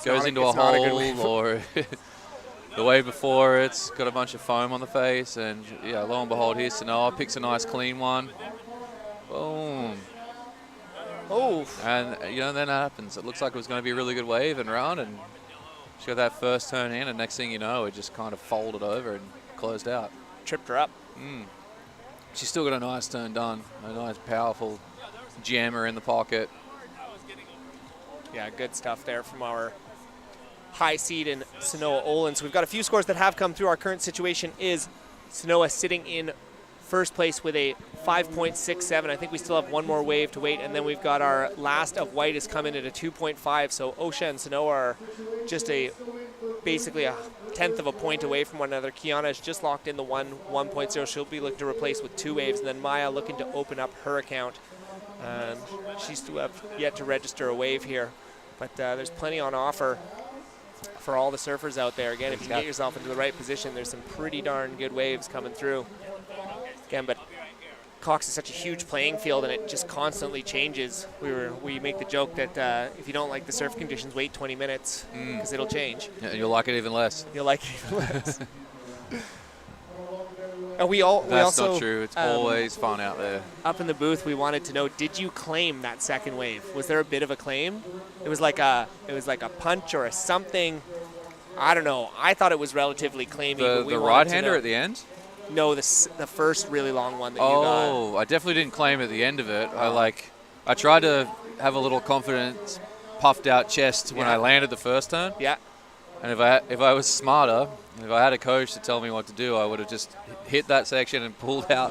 goes into a hole, or the wave before it's got a bunch of foam on the face. And yeah, lo and behold, here's Sanoa, picks a nice clean one. Boom. Oh. And then that happens. It looks like it was going to be a really good wave and run, and she got that first turn in, and next thing you know, it just kind of folded over and closed out. Tripped her up. She's still got a nice turn done. A nice, powerful jammer in the pocket. Yeah, good stuff there from our high seed in Sanoa Olin. So we've got a few scores that have come through. Our current situation is Sanoa sitting in first place with a 5.67. I think we still have one more wave to wait, and then we've got our last of white is coming at a 2.5. So Osha and Sanoa are just basically a tenth of a point away from one another. Kiana has just locked in the 1.0. She'll be looking to replace with 2 waves, and then Maya looking to open up her account. She's still have yet to register a wave here, but there's plenty on offer for all the surfers out there. Again, if you can get yourself into the right position, there's some pretty darn good waves coming through. Again, but Cox is such a huge playing field, and it just constantly changes. We make the joke that if you don't like the surf conditions, wait 20 minutes because it'll change. Yeah, and you'll like it even less. You'll like it even less. And That's also, not true. It's always fun out there. Up in the booth, we wanted to know: did you claim that second wave? Was there a bit of a claim? It was like a punch or a something. I don't know. I thought it was relatively claimy. The right-hander at the end? No, the first really long one that you got. Oh, I definitely didn't claim at the end of it. I tried to have a little confident, puffed out chest when I landed the first turn. Yeah. And if I was smarter, if I had a coach to tell me what to do, I would have just hit that section and pulled out.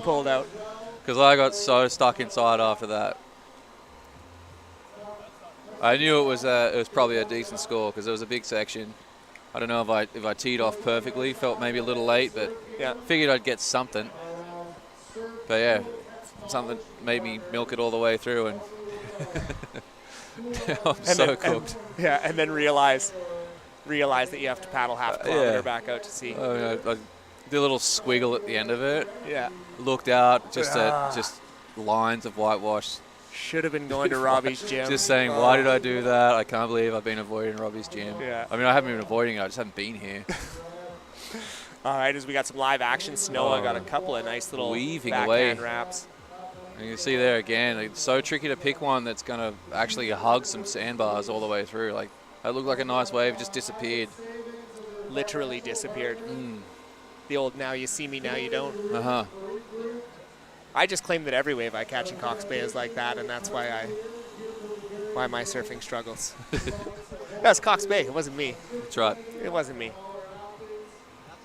Because I got so stuck inside after that. I knew it was probably a decent score because it was a big section. I don't know if I teed off perfectly. Felt maybe a little late, but figured I'd get something. But yeah, something made me milk it all the way through, and I'm so cooked. And then realize that you have to paddle half a kilometer back out to sea. Oh, yeah, I did a little squiggle at the end of it. Yeah. Looked out just at just lines of whitewash. Should have been going to Robbie's gym. Just saying, why did I do that? I can't believe I've been avoiding Robbie's gym. Yeah. I mean, I haven't been avoiding it. I just haven't been here. All right, as we got some live action, Snowa got a couple of nice little weaving backhand away. wraps. And you can see there again, it's so tricky to pick one that's going to actually hug some sandbars all the way through. Like, that looked like a nice wave, just disappeared. Literally disappeared. The old now you see me, now you don't. Uh-huh. I just claim that every wave I catch in Cox Bay is like that, and that's why my surfing struggles. That's Cox Bay. It wasn't me. That's right. It wasn't me.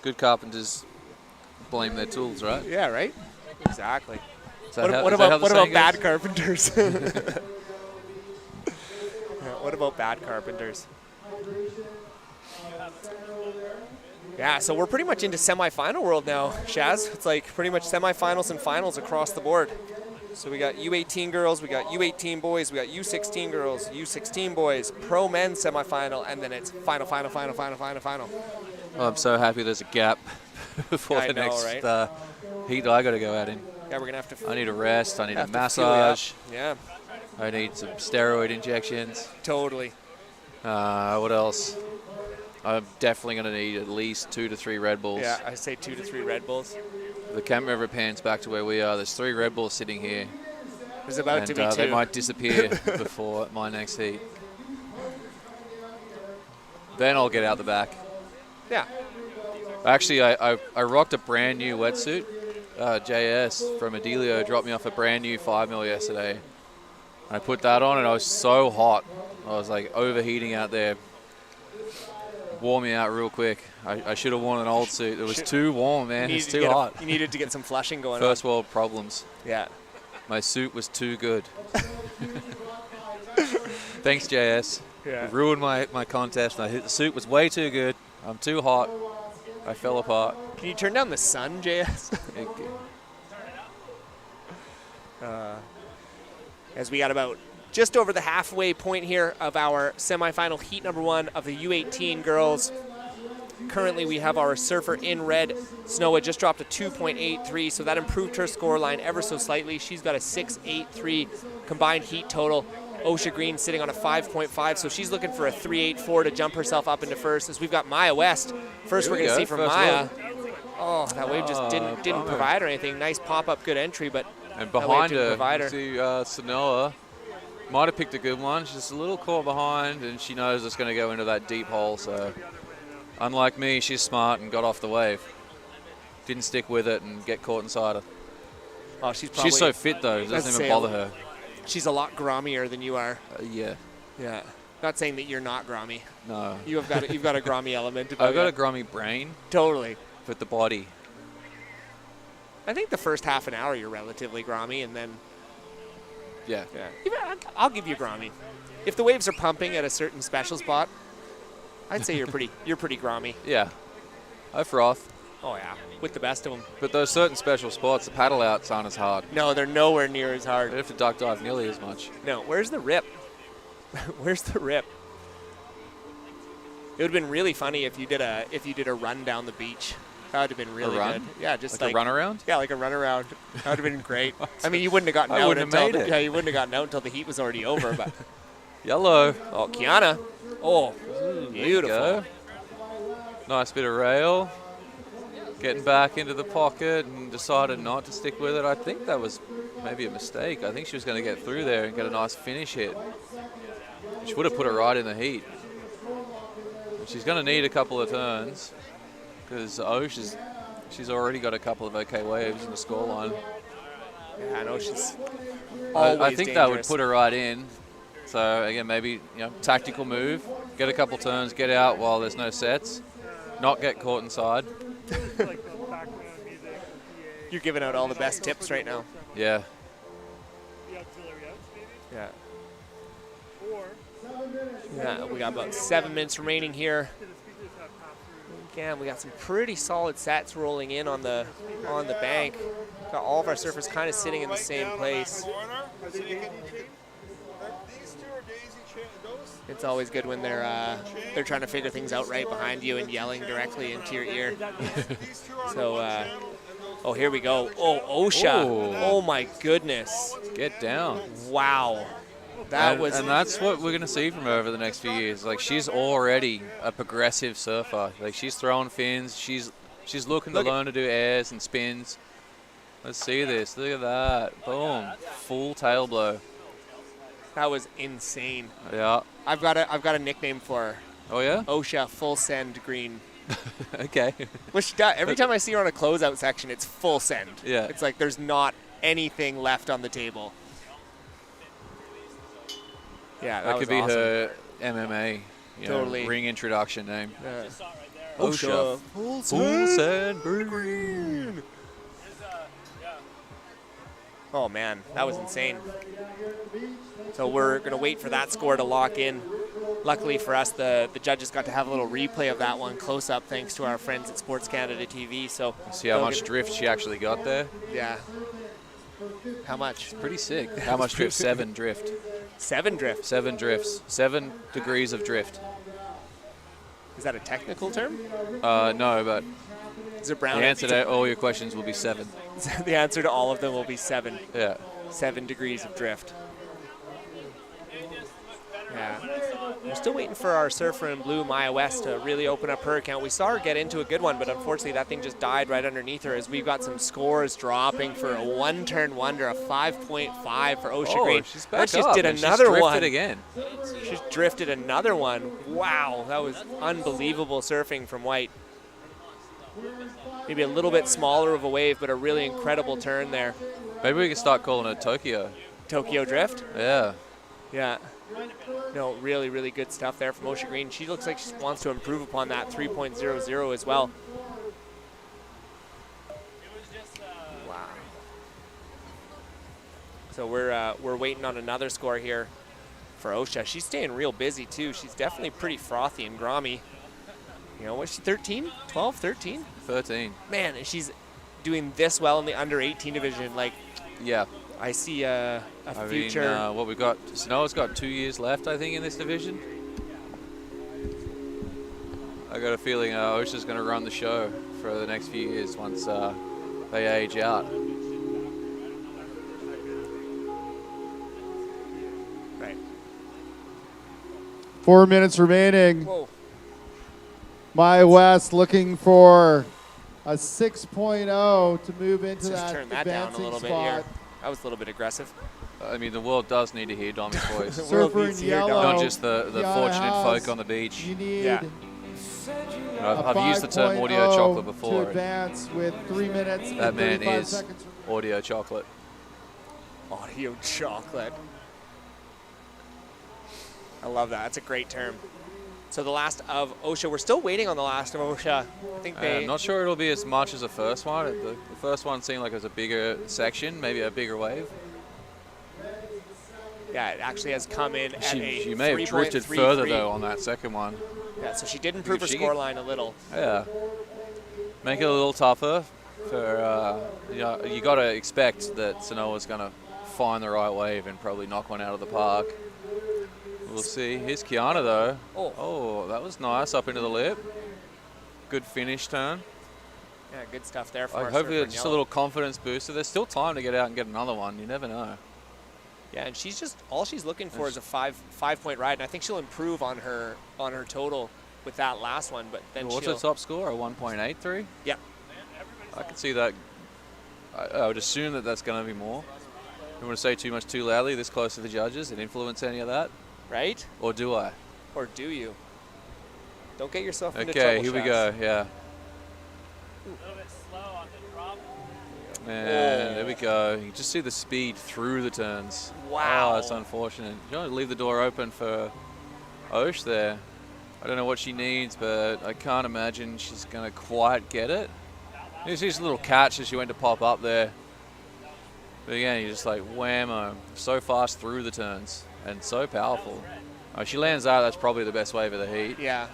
Good carpenters blame their tools, right? Yeah, right? Exactly. What about bad carpenters? What about bad carpenters? Yeah, so we're pretty much into semifinal world now, Shaz. It's like pretty much semifinals and finals across the board. So we got U18 girls, we got U18 boys, we got U16 girls, U16 boys, pro men semifinal, and then it's final. Well, I'm so happy there's a gap before the next heat I got to go out in. Yeah, we're going to have to... I need a rest, I need a massage. Yeah. I need some steroid injections. Totally. What else? I'm definitely going to need at least 2 to 3 Red Bulls. Yeah, I say 2 to 3 Red Bulls. The camera ever pans back to where we are. There's 3 Red Bulls sitting here. There's about to be 2. They might disappear before my next heat. Then I'll get out the back. Yeah. Actually, I rocked a brand new wetsuit. JS from Adelio dropped me off a brand new 5mm yesterday. I put that on and I was so hot. I was like overheating out there. Wore me out real quick. I should have worn an old suit. It was too warm, man. It's too hot. You needed to get some flushing going on. First world problems. Yeah. My suit was too good. Thanks, JS. Yeah. You ruined my contest. The suit was way too good. I'm too hot. I fell apart. Can you turn down the sun, JS? As we got about just over the halfway point here of our semifinal heat number 1 of the U18 girls. Currently, we have our surfer in red. Snowa just dropped a 2.83, so that improved her score line ever so slightly. She's got a 6.83 combined heat total. Osha Green sitting on a 5.5, so she's looking for a 3.84 to jump herself up into first. As we've got Maya West. First, we're going to see from Maya. Oh, that wave just didn't provide her anything. Nice pop-up, good entry, but and behind her, you see Sanoa might have picked a good one. She's just a little caught behind, and she knows it's going to go into that deep hole. So, unlike me, she's smart and got off the wave. Didn't stick with it and get caught inside her. Oh, she's so fit though; it doesn't even bother her. She's a lot grommier than you are. Yeah. Yeah. Not saying that you're not grommy. No. You've got a grommy element. I've got a grommy brain. Totally. But the body. I think the first half an hour you're relatively grommy, and then Yeah. Even, I'll give you grommy. If the waves are pumping at a certain special spot, I'd say you're pretty grommy. Yeah. I froth. Oh yeah, with the best of them. But those certain special spots, the paddle outs aren't as hard. No, they're nowhere near as hard. You have to duck dive nearly as much. No, where's the rip? Where's the rip? It would have been really funny if you did a run down the beach. That would have been really run? good. Yeah, just like a run around. Yeah, like a run around. That would have been great. I mean, you wouldn't have gotten I out wouldn't have until made it. yeah, you wouldn't have gotten out until the heat was already over. But Yellow. oh, Kiana. Oh, beautiful. Go. Nice bit of rail. Getting back into the pocket and decided not to stick with it. I think that was maybe a mistake. I think she was going to get through there and get a nice finish hit. She would have put it right in the heat. She's going to need a couple of turns because she's already got a couple of okay waves in the scoreline. Yeah, I know she's I think that would dangerous. put her right in. So again, maybe tactical move, get a couple turns, get out while there's no sets, not get caught inside. You're giving out all the best tips right now. Yeah. Yeah. Yeah, we got about 7 minutes remaining here. Again, we got some pretty solid sets rolling in on the bank. Got all of our surfers kind of sitting in the same place. It's always good when they're trying to figure things out right behind you and yelling directly into your ear. So, oh, here we go. Oh, Osha. Ooh. Oh my goodness. Get down. Wow. And that's what we're going to see from her over the next few years. Like, she's already a progressive surfer. Like, she's throwing fins. She's looking to learn to do airs and spins. Let's see this. Look at that. Boom. Full tail blow. That was insane. Yeah. I've got a nickname for her. Oh, yeah? Osha full send green. Okay. Which she does. Every time I see her on a closeout section, it's full send. Yeah. It's like there's not anything left on the table. Yeah, that could be awesome. her MMA Totally. ring introduction name. Yeah. Osha. Full sand green. Oh man, that was insane. So we're gonna wait for that score to lock in. Luckily for us, the judges got to have a little replay of that one close up, thanks to our friends at Sports Canada TV. So see how much drift she actually got there. Yeah. How much? Pretty sick. How much drift? 7 drift. 7 drift. 7 drifts. 7 degrees of drift. Is that a technical term? No, but is it brown? The answer to all your questions will be 7. The answer to all of them will be 7. Yeah. 7 degrees of drift. Yeah. We're still waiting for our surfer in blue, Maya West, to really open up her account. We saw her get into a good one, but unfortunately that thing just died right underneath her as we've got some scores dropping for a one-turn wonder, a 5.5 for Osha Green. She's back and she just up, did and another she's one. drifted again. She's drifted another one. Wow, that was unbelievable surfing from White. Maybe a little bit smaller of a wave, but a really incredible turn there. Maybe we can start calling it Tokyo. Tokyo Drift? Yeah. Yeah. No, really, really good stuff there from Osha Green. She looks like she wants to improve upon that 3.00 as well. Wow. So we're waiting on another score here for Osha. She's staying real busy too. She's definitely pretty frothy and grommy. You know, what's she, 13? 12, 13? 13. Man, and she's doing this well in the under 18 division. Like, yeah. I see a future. What we've got, Sanoa's got 2 years left, I think, in this division. I got a feeling Osha's going to run the show for the next few years once they age out. Right. 4 minutes remaining. Whoa. Maya West looking for a 6.0 to move into Let's just that turn that down a advancing little bit spot. here. That was a little bit aggressive. I mean, the world does need to hear Domi's voice. Surfer in yellow. Not just the Kiana fortunate Haas, folk on the beach. You need Yeah. I've used the term audio 5.0 chocolate before. to advance with 3 minutes That and man 35 is seconds. audio chocolate. Audio chocolate. I love that. That's a great term. So the last of OSHA. We're still waiting on the last of OSHA. I think they. I'm not sure it'll be as much as the first one. The first one seemed like it was a bigger section, maybe a bigger wave. Yeah, it actually has come in at a She may have drifted further, though, on that second one. Yeah, so she did improve her scoreline a little. Yeah. Make it a little tougher. You got to expect that Sanoa's going to find the right wave and probably knock one out of the park. We'll see. Here's Kiana, though. Oh, that was nice up into the lip. Good finish turn. Yeah, good stuff there for our hopefully surfer it's in just a yellow. little confidence booster. There's still time to get out and get another one. You never know. Yeah, and she's just all she's looking for is a five-point ride, and I think she'll improve on her total with that last one. But then What's her top score? A 1.83? Yeah. I can see that. I would assume that that's going to be more. Don't want to say too much too loudly this close to the judges and influence any of that. Right? Or do I? Or do you? Don't get yourself into Okay, trouble, here we Shaz. go. Yeah. A little bit slow on the drop. And there we go. You just see the speed through the turns. Wow. Oh, that's unfortunate. You want to leave the door open for Osh there. I don't know what she needs, but I can't imagine she's going to quite get it. There's just a little catch as she went to pop up there. But again, you're just like whammo. So fast through the turns and so powerful. If she lands out, that's probably the best wave of the heat. Yeah.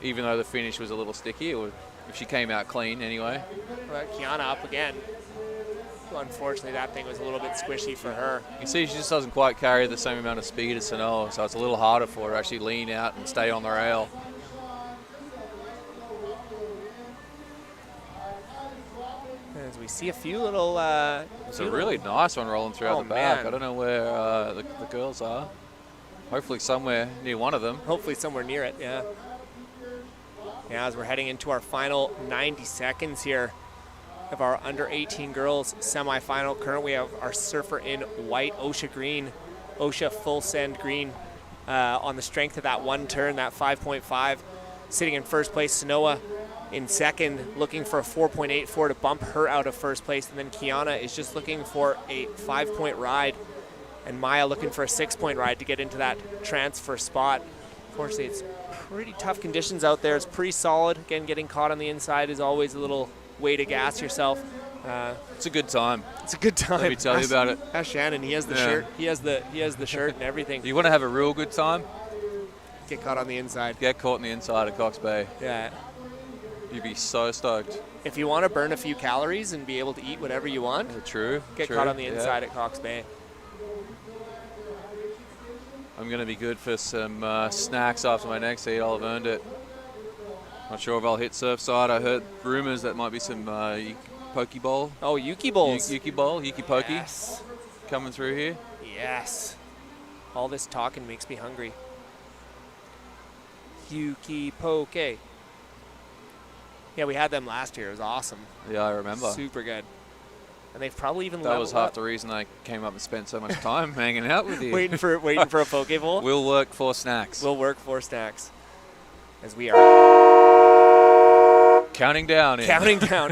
Even though the finish was a little sticky, or if she came out clean anyway. But Kiana up again. Unfortunately, that thing was a little bit squishy for her. You can see she just doesn't quite carry the same amount of speed as Sanoa, so it's a little harder for her to actually lean out and stay on the rail. As we see a few little... It's a really nice one rolling throughout the back. Man. I don't know where the girls are. Hopefully somewhere near one of them. Hopefully somewhere near it, yeah. Yeah, as we're heading into our final 90 seconds here of our under-18 girls semifinal. Currently, we have our surfer in white, OSHA green, OSHA full send green on the strength of that one turn, that 5.5. Sitting in first place, Sanoa in second, looking for a 4.84 to bump her out of first place. And then Kiana is just looking for a 5-point ride. And Maya looking for a 6-point ride to get into that transfer spot. Unfortunately, it's pretty tough conditions out there. It's pretty solid. Again, getting caught on the inside is always a little way to gas yourself. It's a good time. It's a good time. Let me tell you about it. Ask Shannon. He has the shirt. He has the shirt and everything. You want to have a real good time? Get caught on the inside. Get caught on the inside of Cox Bay. Yeah. You'd be so stoked. If you want to burn a few calories and be able to eat whatever you want, true. Get caught on the inside at Cox Bay. I'm going to be good for some snacks after my next heat. I'll have earned it. Not sure if I'll hit Surfside. I heard rumors that might be some Poke Bowl. Oh, Yuki Bowls. Yuki Bowl, Yuki Poke. Yes. Coming through here. Yes. All this talking makes me hungry. Yuki Poke. Yeah, we had them last year. It was awesome. Yeah, I remember. Super good. And they've probably even That was leveled half up. the reason I came up and spent so much time hanging out with you. waiting for a Poke Bowl. We'll work for snacks. We'll work for snacks. As we are counting down. Counting down.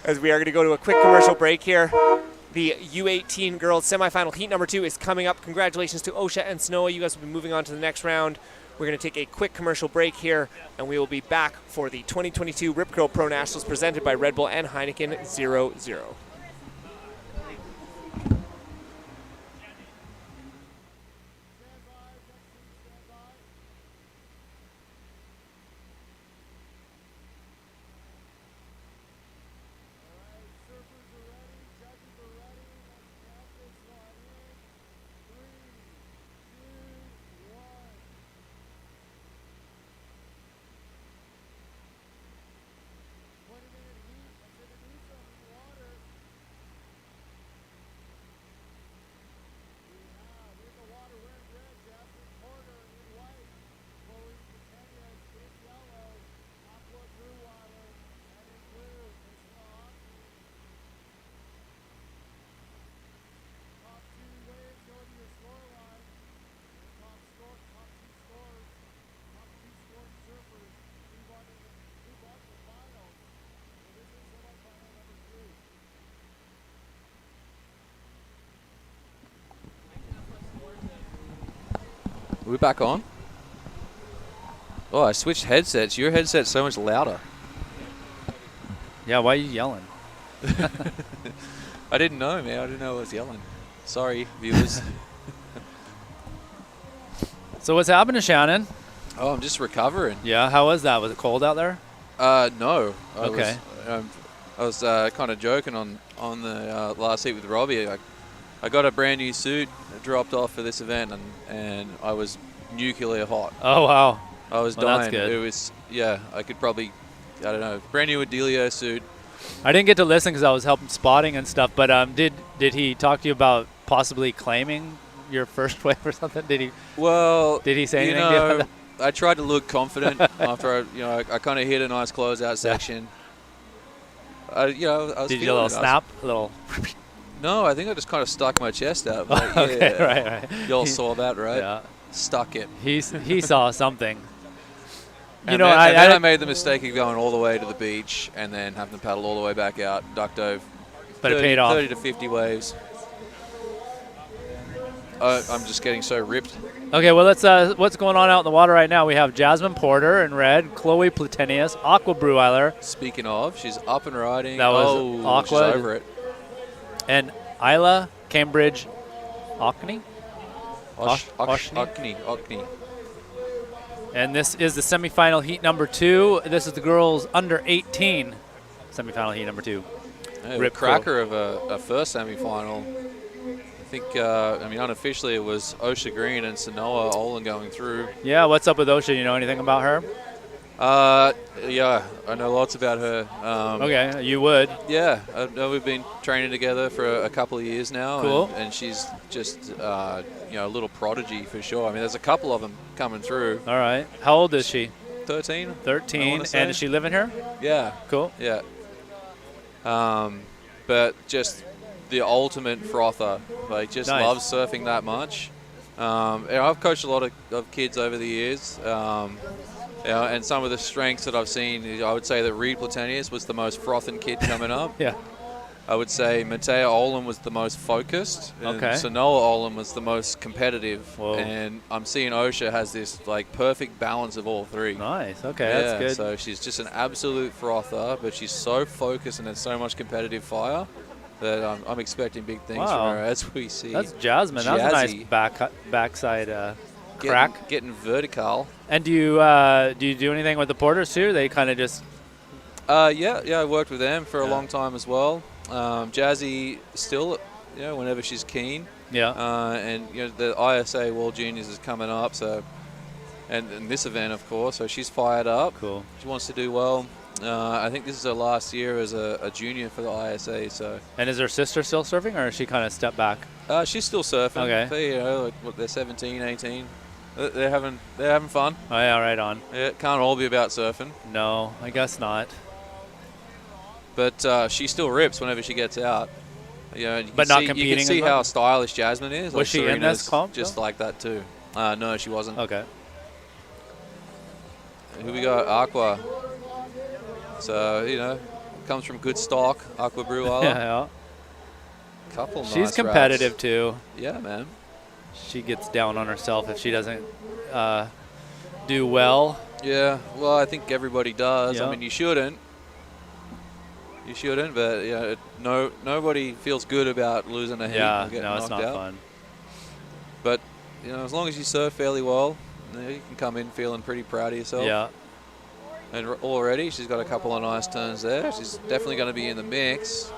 As we are going to go to a quick commercial break here. The U18 girls semifinal heat number 2 is coming up. Congratulations to OSHA and Sanoa. You guys will be moving on to the next round. We're going to take a quick commercial break here, and we will be back for the 2022 Rip Curl Pro Nationals presented by Red Bull and Heineken 0-0. Are we back on? Oh, I switched headsets. Your headset's so much louder. Yeah, why are you yelling? I didn't know, man. I didn't know I was yelling. Sorry, viewers. So what's happening, Shannon? Oh, I'm just recovering. Yeah, how was that? Was it cold out there? No. Okay. I was kind of joking on the last heat with Robbie. I got a brand new suit dropped off for this event, and I was nuclear hot. Oh, wow. I was Well, dying. that's good. It was, yeah, I could probably, I don't know, brand new Adelio suit. I didn't get to listen because I was helping spotting and stuff, but did he talk to you about possibly claiming your first wave or something? Did he? Well, did he say you anything? know, about I tried to look confident after I kind of hit a nice closeout section. I was Did you do a feeling little it. snap? A little. No, I think I just kind of stuck my chest out. Like, Okay, yeah, right. You all saw that, right? Yeah. Stuck it. He saw something. And then I made the mistake of going all the way to the beach and then having to paddle all the way back out, duck dove. But it paid off. 30 to 50 waves. I'm just getting so ripped. Okay, well, let's. What's going on out in the water right now? We have Jasmine Porter in red, Chloe Platenius, Aqua Breweiler. Speaking of, she's up and riding. That was she's Aqua. over it. And Isla Cambridge Ockney? Ockney. And this is the semifinal heat number 2. This is the girls under 18 semifinal heat number 2. Yeah, a cracker of a first semifinal. I think, unofficially it was Osha Green and Sanoa Olin going through. Yeah, what's up with Osha? You know anything about her? Yeah, I know lots about her. Okay, you would. Yeah, I know we've been training together for a couple of years now. Cool. And she's just, a little prodigy for sure. I mean, there's a couple of them coming through. All right. How old is she? 13. 13. And is she living here? Yeah. Cool. Yeah. But just the ultimate frother. Like, just Nice. loves surfing that much. And I've coached a lot of kids over the years. And some of the strengths that I've seen, I would say that Reed Platenius was the most frothing kid coming up. Yeah. I would say Matea Olin was the most focused. And Okay. Sanoa Olin was the most competitive. Whoa. And I'm seeing Osha has this like perfect balance of all three. Nice. Okay, Yeah, that's good. so she's just an absolute frother, but she's so focused and has so much competitive fire that I'm expecting big things Wow. from her as we see. That's Jasmine. That's a nice Jazzy. backside crack. Getting vertical. And do you do anything with the porters too? They kind of just. Yeah, I worked with them for a long time as well. Jazzy still, whenever she's keen. Yeah. And the ISA World Juniors is coming up, so and this event of course, so she's fired up. Cool. She wants to do well. I think this is her last year as a junior for the ISA. So. And is her sister still surfing, or is she kind of stepped back? She's still surfing. Okay. But, they're 17, 18. They're having fun. Oh yeah, right on. Yeah, it can't all be about surfing. No, I guess not. But she still rips whenever she gets out. But not competing. You can see how stylish Jasmine is. Was she in this comp? Just like that too. No, she wasn't. Okay. Who we got? Aqua. So comes from good stock. Aqua Breweiler. Yeah. Couple. She's nice competitive wraps. too. Yeah, man. She gets down on herself if she doesn't do well. Yeah. Well, I think everybody does. Yeah. I mean, you shouldn't. But nobody feels good about losing a heat. Yeah, or getting no, it's knocked not out. fun. But as long as you surf fairly well, you can come in feeling pretty proud of yourself. Yeah. And already she's got a couple of nice turns there. She's definitely going to be in the mix.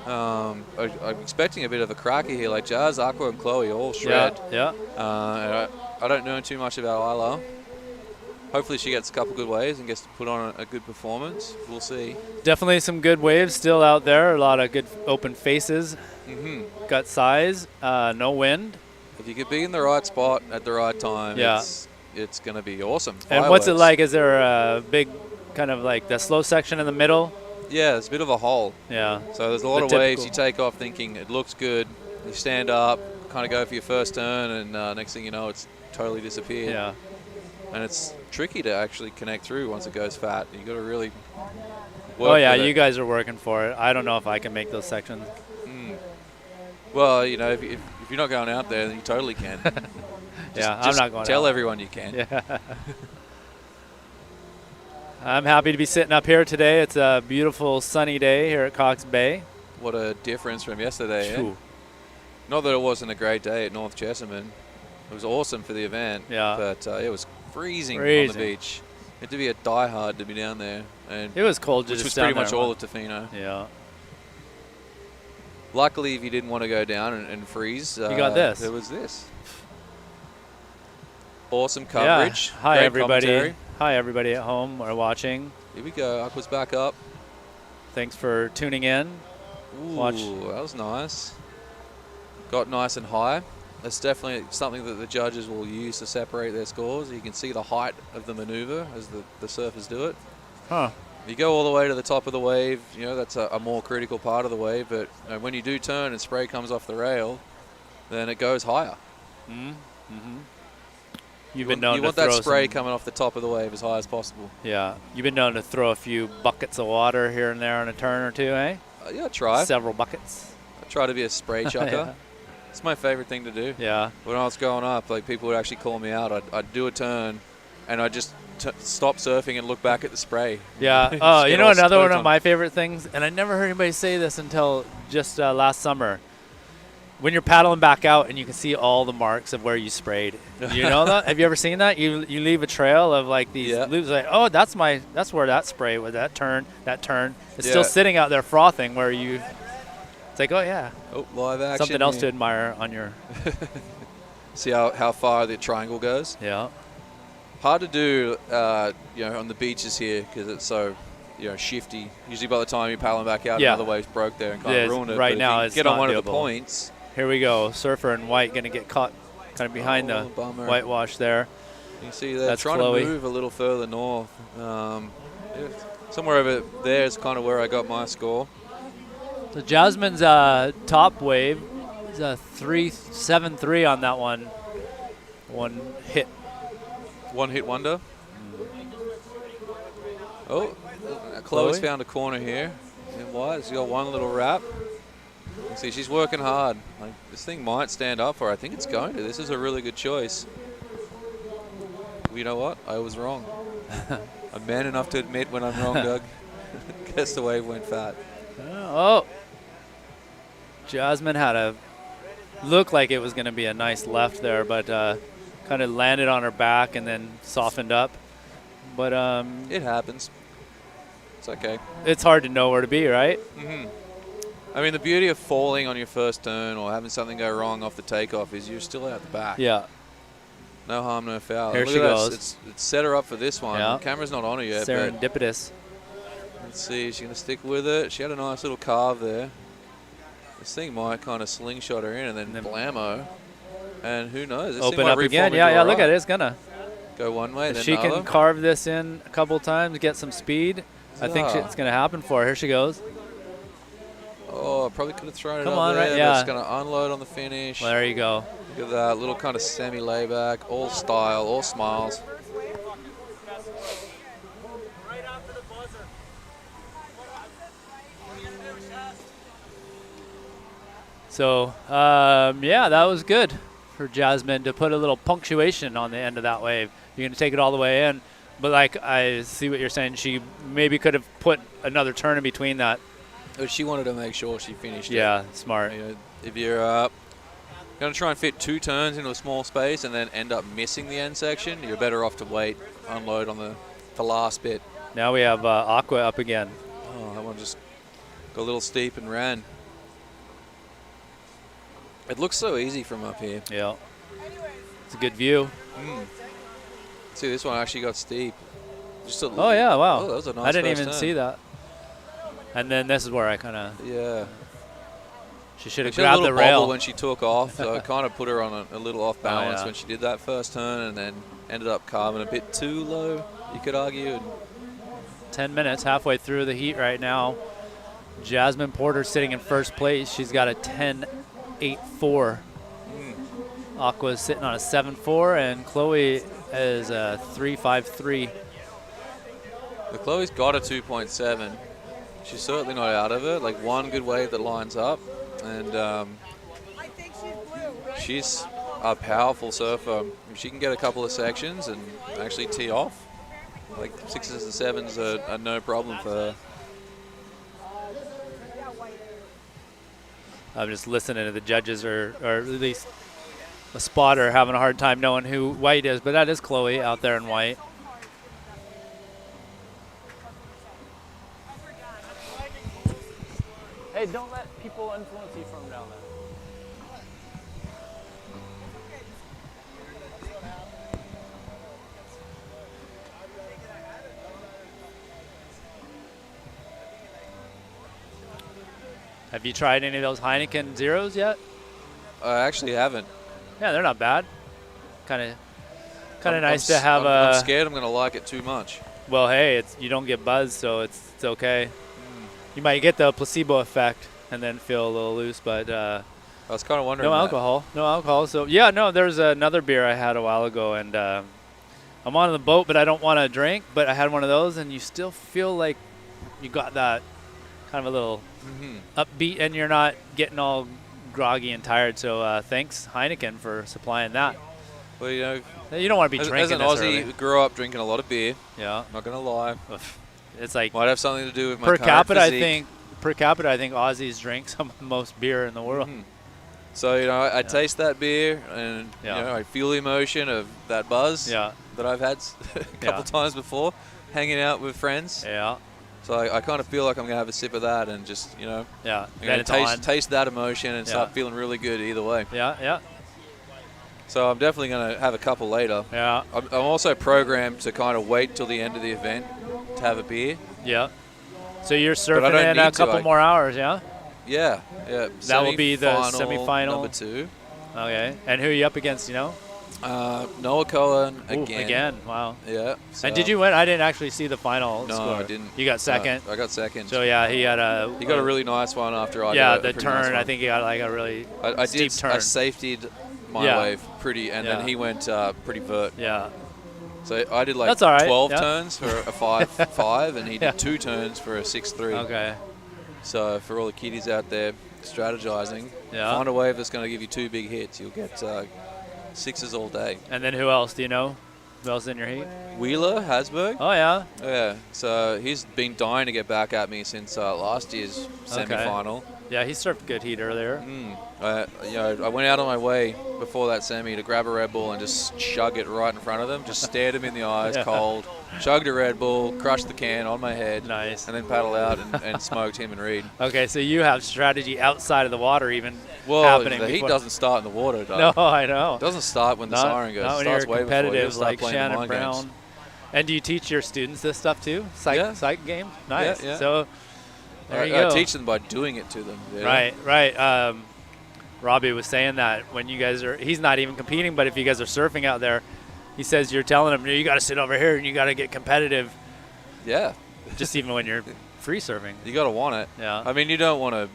I'm expecting a bit of a cracker here, like Jazz, Aqua, and Chloe all shred. Yeah. And I don't know too much about Isla. Hopefully she gets a couple good waves and gets to put on a good performance. We'll see. Definitely some good waves still out there. A lot of good open faces. Mm-hmm. Got size. No wind. If you could be in the right spot at the right time, Yeah. it's going to be awesome. And what's it Fireworks. like? Is there a big kind of like the slow section in the middle? Yeah, there's a bit of a hole. Yeah. So there's a lot The of waves typical. you take off thinking it looks good. You stand up, kind of go for your first turn, and next thing you know, it's totally disappeared. Yeah. And it's tricky to actually connect through once it goes fat. You got to really work. Oh yeah, with it. you guys are working for it. I don't know if I can make those sections. Well, if you're not going out there, then you totally can. Yeah, I'm not going Tell out. everyone you can. Yeah. I'm happy to be sitting up here today. It's a beautiful sunny day here at Cox Bay. What a difference from yesterday. Eh? Phew. Not that it wasn't a great day at North Jessamine. It was awesome for the event. Yeah. But it was freezing on the beach. You had to be a diehard to be down there. And it was cold, which just was down pretty much there. all of Tofino. Yeah. Luckily, if you didn't want to go down and freeze, you got this. There was this. Awesome coverage. Yeah. Hi, Great everybody. commentary. Hi, everybody at home or watching. Here we go. Aqua's back up. Thanks for tuning in. Ooh, Watch. that was nice. Got nice and high. That's definitely something that the judges will use to separate their scores. You can see the height of the maneuver as the surfers do it. Huh. You go all the way to the top of the wave, that's a more critical part of the wave, but when you do turn and spray comes off the rail, then it goes higher. Mm-hmm. You want that spray coming off the top of the wave as high as possible. Yeah. You've been known to throw a few buckets of water here and there on a turn or two, eh? Yeah, I try. Several buckets. I try to be a spray chucker. Yeah. It's my favorite thing to do. Yeah. When I was growing up, people would actually call me out. I'd do a turn, and I'd just stop surfing and look back at the spray. Yeah. Oh, another one of my favorite things, and I never heard anybody say this until just last summer. When you're paddling back out and you can see all the marks of where you sprayed. You know that? Have you ever seen that? You leave a trail of like these loops, like, oh, that's where that spray was. That turn. It's still sitting out there frothing where you. It's like, oh yeah. Oh, live action. Something else to admire on your. See how far the triangle goes. Yeah. Hard to do, on the beaches here because it's so, shifty. Usually by the time you're paddling back out, another wave's broke there and kind of ruined it. Right but now, if you it's get on not one doable. of the points. Here we go. Surfer in white going to get caught kind of behind the bummer. whitewash there. You see they're That's trying Chloe. to move a little further north. Somewhere over there is kind of where I got my score. So Jasmine's top wave is a 3.73 on that one. One hit. One hit wonder. Oh, Chloe's found a corner here. In white, she's got one little wrap. You see, she's working hard. Like, this thing might stand up for her. I think it's going to. This is a really good choice. Well, you know what? I was wrong. I'm man enough to admit when I'm wrong, Doug. Guess the wave went fat. Oh. Jasmine looked like it was going to be a nice left there, but kind of landed on her back and then softened up. But it happens. It's okay. It's hard to know where to be, right? Mm-hmm. I mean, the beauty of falling on your first turn or having something go wrong off the takeoff is you're still out the back. Yeah. No harm, no foul. Here Look she at that. goes. It's set her up for this one. Yeah. The camera's not on her yet. Serendipitous. But let's see. She's going to stick with it. She had a nice little carve there. This thing might kind of slingshot her in and then blammo. And who knows? This Open thing might up again. reform into Yeah, a look right. at it. It's going to. Go one way, If then she the can other. carve this in a couple times, get some speed, I think it's going to happen for her. Here she goes. Oh, probably could have thrown it Come up on, there. right? But Yeah. it's going to unload on the finish. Well, there you go. Look at that little kind of semi-layback, all style, all smiles. So, yeah, that was good for Jasmine to put a little punctuation on the end of that wave. You're going to take it all the way in. But, like, I see what you're saying. She maybe could have put another turn in between that. She wanted to make sure she finished it. Yeah, smart. If you're going to try and fit 2 turns into a small space and then end up missing the end section, you're better off to wait, unload on the last bit. Now we have Aqua up again. Oh, that one just got a little steep and ran. It looks so easy from up here. Yeah. It's a good view. See, this one actually got steep. Just a Oh, yeah, wow. Oh, that was a nice I didn't first even turn. see that. And then this is where I kind of... Yeah. She should have She had a grabbed the little bobble rail. when she took off, so it kind of put her on a little off balance yeah. when she did that first turn and then ended up carving a bit too low, you could argue. And 10 minutes, halfway through the heat right now. Jasmine Porter sitting in first place. She's got a 10.84. Aqua's sitting on a 7.4, and Chloe is a 3.53. the Chloe's got a 2.7. She's certainly not out of it. Like one good wave that lines up, and she's a powerful surfer. If she can get a couple of sections and actually tee off, like 6s and 7s are no problem for her. I'm just listening to the judges, or at least a spotter having a hard time knowing who white is, but that is Chloe out there in white. Hey, don't let people influence you from down there. Have you tried any of those Heineken Zeros yet? I actually haven't. Yeah, they're not bad. Kind of nice I'm to have I'm scared I'm going to like it too much. Well, hey, you don't get buzzed, so it's okay. You might get the placebo effect and then feel a little loose, but I was kind of wondering. No alcohol. So yeah, no. There's another beer I had a while ago, and I'm on the boat, but I don't want to drink. But I had one of those, and you still feel like you got that kind of a little upbeat, and you're not getting all groggy and tired. So thanks Heineken for supplying that. Well, you know, you don't want to be drinking. As an Aussie who grew up drinking a lot of beer. Yeah. Not gonna lie. It's like might have something to do with my per capita. physique. Per capita, I think Aussies drink some of the most beer in the world. So you know, I taste that beer, and you know, I feel the emotion of that buzz that I've had a couple times before, hanging out with friends. Yeah. So I kind of feel like I'm gonna have a sip of that, and just I'm gonna taste that emotion and start feeling really good either way. Yeah. So I'm definitely gonna have a couple later. Yeah. I'm also programmed to kind of wait till the end of the event to have a beer. Yeah. So you're surfing in a couple more hours, yeah? Yeah. That will be the semifinal. Number 2. Okay. And who are you up against, you know? Noah Cohen again. Again, wow. Yeah. So And did you win? I didn't actually see the final score. No, I didn't. You got second? No, I got second. So, yeah, he got a really nice one after I did the turn. Nice I think he got like a really steep turn. I safetied my wave pretty, and then he went pretty vert. Yeah. So I did like That's all right. 12 turns for a 5.5, and he did 2 turns for a 6.3. Okay. So for all the kiddies out there strategizing, find a wave that's going to give you 2 big hits. You'll get 6s all day. And then who else? Do you know? Who else in your heat? Wheeler Hasberg. Oh, yeah? Yeah. So he's been dying to get back at me since last year's semi-final. Yeah, he surfed good heat earlier. I went out on my way before that semi to grab a Red Bull and just chug it right in front of them. Just stared him in the eyes, cold. Chugged a Red Bull, crushed the can on my head. Nice. And then paddled out and smoked him and Reed. Okay, so you have strategy outside of the water even happening. The heat doesn't start in the water, though. No, I know. It doesn't start when the siren goes. Not it when starts you're way before you competitive start like playing Shannon mind Brown. games. And do you teach your students this stuff too? Psych game? Nice. Yeah. So there you go. I teach them by doing it to them. Yeah. Right. Robbie was saying that when you guys are, he's not even competing, but if you guys are surfing out there, he says you're telling him, you got to sit over here and you got to get competitive. Yeah. Just even when you're free surfing. You got to want it. Yeah. I mean, you don't want to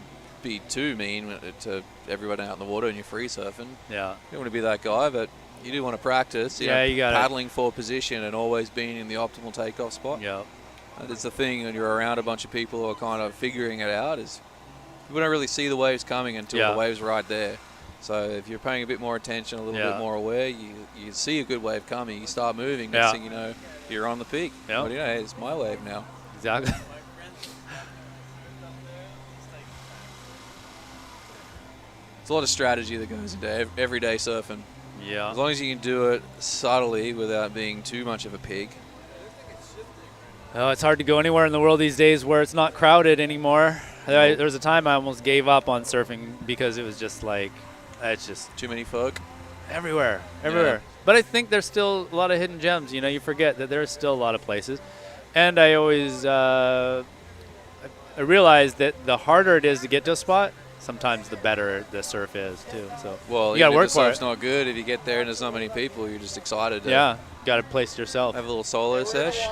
be too mean to everyone out in the water and you're free surfing. Yeah. You don't want to be that guy, but you do want to practice. You got paddling for position and always being in the optimal takeoff spot. Yeah. It's the thing when you're around a bunch of people who are kind of figuring it out is people don't really see the waves coming until the wave's right there. So if you're paying a bit more attention, a little bit more aware, you see a good wave coming, you start moving, next thing you know, you're on the peak. Yeah. What do you know? Hey, it's my wave now. Exactly. It's a lot of strategy that goes into everyday surfing. Yeah. As long as you can do it subtly without being too much of a pig. Oh, it's hard to go anywhere in the world these days where it's not crowded anymore. There was a time I almost gave up on surfing because it was just like, it's just too many folk everywhere. Yeah. But I think there's still a lot of hidden gems. You forget that there's still a lot of places. And I always I realized that the harder it is to get to a spot, sometimes the better the surf is too. So you got to work for it. If the surf's not good, if you get there and there's not many people, you're just excited. Yeah, got to place yourself. Have a little solo sesh.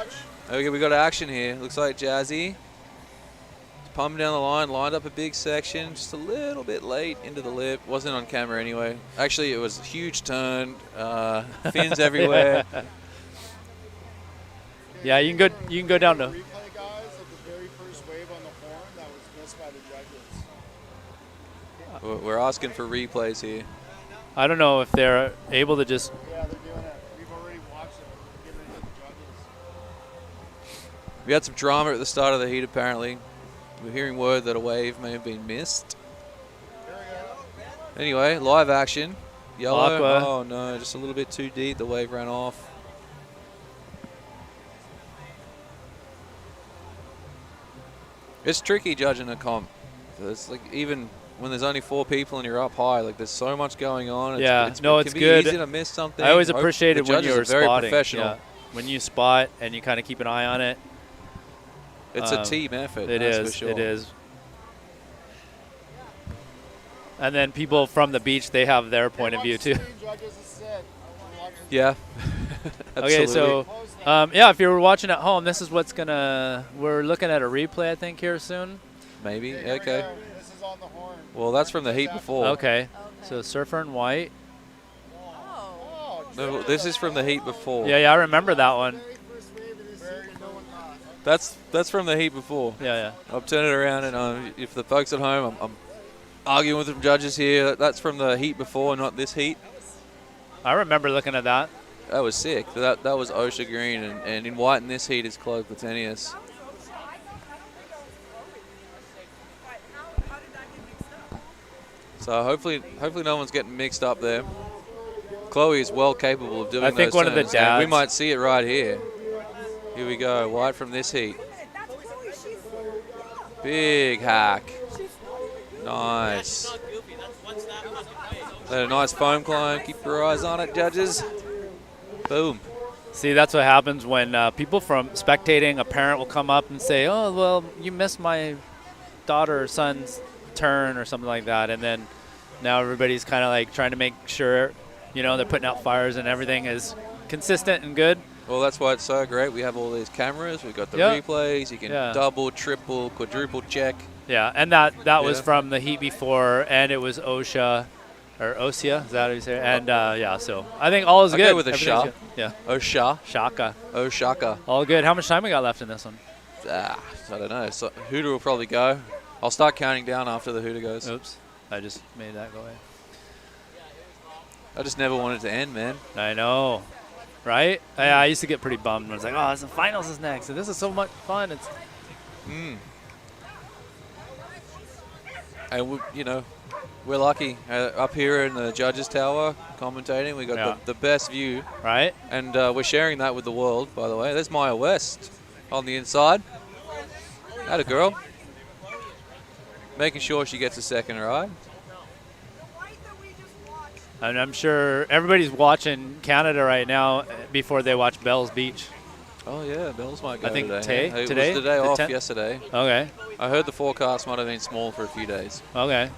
Okay, we got action here. Looks like Jazzy pumping down the line, lined up a big section, just a little bit late into the lip. Wasn't on camera anyway. Actually, it was a huge turn, fins everywhere. Yeah, you can go down to. Replay, guys, of the very first wave on the horn that was missed by the judges. We're asking for replays here. I don't know if they're able to just. Yeah, they're doing it. We've already watched it. We're giving it to the judges. We had some drama at the start of the heat, apparently. We're hearing word that a wave may have been missed. Anyway, live action. Yellow. Aqua. Oh, no, just a little bit too deep. The wave ran off. It's tricky judging a comp. It's like even when there's only 4 people and you're up high, like there's so much going on. It's it can be good. easy to miss something. I always appreciated when you were very spotting. professional. Yeah. When you spot and you kind of keep an eye on it. It's a team effort. It that's is. for sure. It is. And then people from the beach, they have their point of view too. Yeah. Okay, so yeah, if you're watching at home, this is what's gonna. We're looking at a replay, I think, here soon. Maybe. Okay. Well, that's from the heat before. Okay. So Surfer in White. No, this is from the heat before. Yeah, I remember that one. That's from the heat before. Yeah. I'll turn it around, and if the folks at home, I'm arguing with the judges here. That's from the heat before, not this heat. I remember looking at that. That was sick. That was Osha Green, and in white in this heat is Chloe Platenius. So hopefully no one's getting mixed up there. Chloe is well capable of doing those I think one of the turns, and we dads. might see it right here. Here we go, white from this heat. Big hack. Nice. Let a nice foam climb. Keep your eyes on it, judges. Boom. See, that's what happens when people from spectating, a parent will come up and say, oh, well, you missed my daughter or son's turn or something like that. And then now everybody's kind of like trying to make sure, they're putting out fires and everything is consistent and good. Well, that's why it's so great. We have all these cameras. We've got the replays. You can double, triple, quadruple check. Yeah, and that was from the heat before, and it was OSHA. Or Osia, is that how you say it? And so I think all is good. Go with a Sha. Yeah. Osha. Shaka. Oshaka. All good. How much time we got left in this one? I don't know. So Hooter will probably go. I'll start counting down after the Hooter goes. Oops. I just made that go away. I just never wanted to end, man. I know. Right? I used to get pretty bummed when I was like, oh, the finals is next. And this is so much fun. It's. And, we're lucky. Up here in the judges' tower, commentating, we got the best view. Right. And we're sharing that with the world, by the way. There's Maya West on the inside. Atta girl. Making sure she gets a second ride. And I'm sure everybody's watching Canada right now before they watch Bell's Beach. Oh, yeah, Bells might go I think today. today? It was the day off yesterday. Okay. I heard the forecast might have been small for a few days. Okay.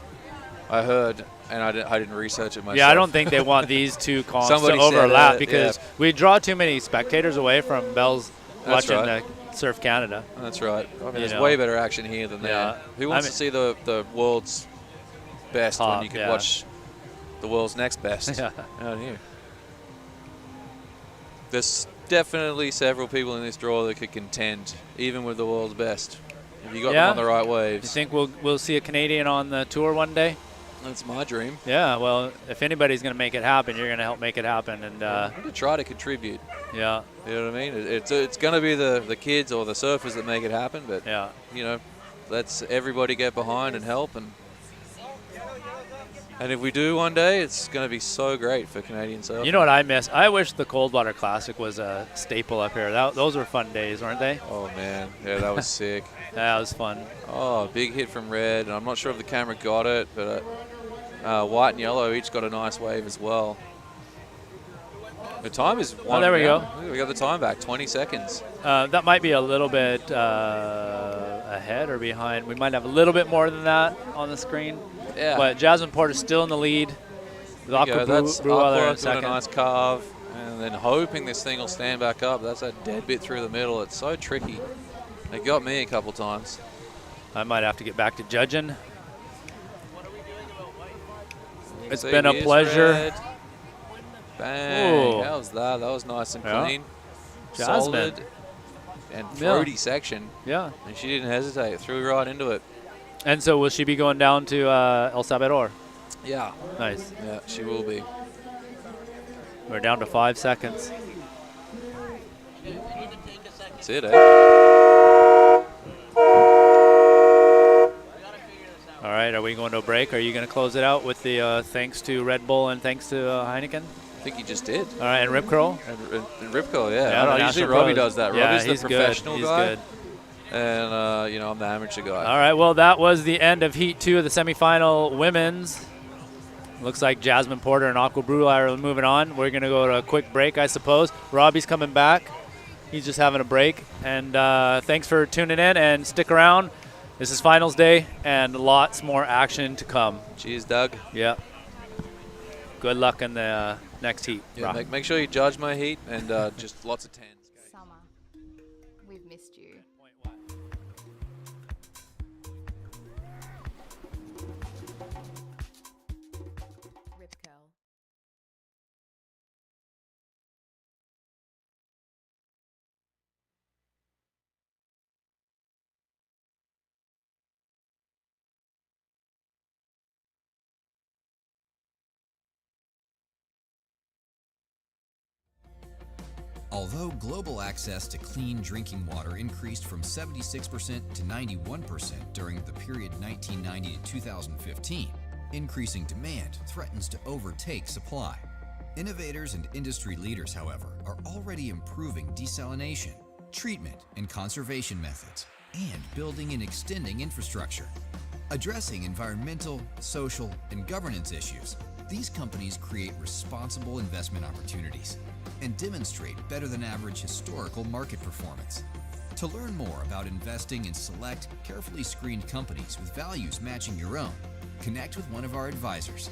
I heard, and I didn't research it myself. Yeah, I don't think they want these two comps Somebody to overlap said, because we draw too many spectators away from Bell's watching Surf Canada. That's right. I mean, there's way better action here than there. Who wants to see the world's best when you can watch the world's next best out here? There's definitely several people in this draw that could contend, even with the world's best, if you got them on the right waves. You think we'll see a Canadian on the tour one day? That's my dream. Yeah, well, if anybody's going to make it happen, you're going to help make it happen. And I'm going to try to contribute. Yeah. You know what I mean? It's going to be the kids or the surfers that make it happen, but, let's everybody get behind and help. And if we do one day, it's going to be so great for Canadian surfing. You know what I miss? I wish the Coldwater Classic was a staple up here. Those were fun days, weren't they? Oh, man. Yeah, that was sick. That was fun. Oh, big hit from Red. And I'm not sure if the camera got it, but white and yellow each got a nice wave as well. The time is one. Oh, there we go. We got the time back, 20 seconds. That might be a little bit ahead or behind. We might have a little bit more than that on the screen. Yeah. But Jasmine Porter's still in the lead. With Aqua Brewer there in second. Doing a nice carve, and then hoping this thing will stand back up. That's a dead bit through the middle. It's so tricky. It got me a couple times. I might have to get back to judging. It's been a pleasure. Red. Bang. How was that? That was nice and clean. Jasmine. Solid and throaty section. Yeah. And she didn't hesitate. Threw right into it. And so will she be going down to El Salvador? Yeah. Nice. Yeah, she will be. We're down to 5 seconds. That's it, eh? right, are we going to a break? Are you going to close it out with the thanks to Red Bull and thanks to Heineken? I think he just did. All right, and Rip Curl? And Rip Curl, yeah. Yeah, I don't the know, usually National Robbie Pros. does that. Yeah, Robbie's he's the good. professional He's guy. good. And, I'm the amateur guy. All right, well, that was the end of Heat 2 of the semifinal women's. Looks like Jasmine Porter and Aqua Brulai are moving on. We're going to go to a quick break, I suppose. Robbie's coming back. He's just having a break. And thanks for tuning in, and stick around. This is finals day, and lots more action to come. Cheers, Doug. Yeah. Good luck in the next heat. Yeah, make sure you judge my heat, and just lots of 10s. Summer, we've missed you. Rip curl. Although global access to clean drinking water increased from 76% to 91% during the period 1990 to 2015, increasing demand threatens to overtake supply. Innovators and industry leaders, however, are already improving desalination, treatment, and conservation methods, and building and extending infrastructure. Addressing environmental, social, and governance issues, these companies create responsible investment opportunities and demonstrate better than average historical market performance. To learn more about investing in select, carefully screened companies with values matching your own, connect with one of our advisors.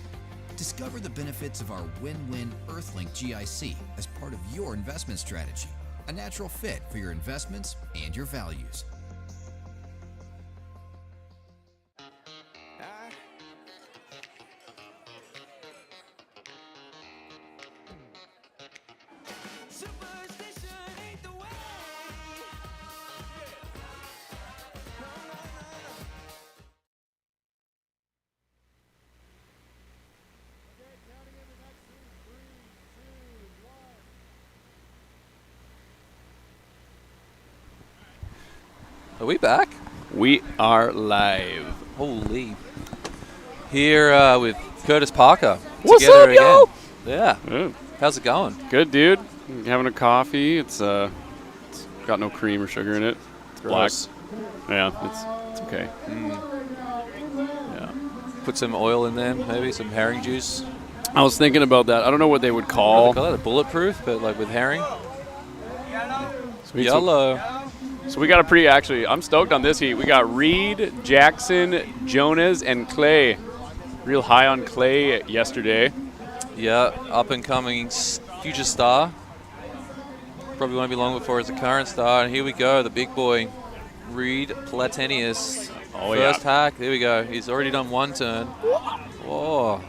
Discover the benefits of our win-win Earthlink GIC as part of your investment strategy, a natural fit for your investments and your values. Are we back? We are live. Holy. Here with Curtis Parker. What's together up, yo? again. Yeah. Good. How's it going? Good, dude. Having a coffee. It's got no cream or sugar in it. It's black. Gross. Yeah, it's okay. Yeah. Put some oil in there, maybe some herring juice. I was thinking about that. I don't know what they would call. What do they call it? A bulletproof, but like with herring. Sweet. Yellow. So we got a pretty, actually, I'm stoked on this heat. We got Reed, Jackson, Jonas, and Clay. Real high on Clay yesterday. Yeah, up and coming future star. Probably won't be long before it's a current star. And here we go, the big boy, Reed Platenius. Oh, First hack, there we go. He's already done one turn. Whoa.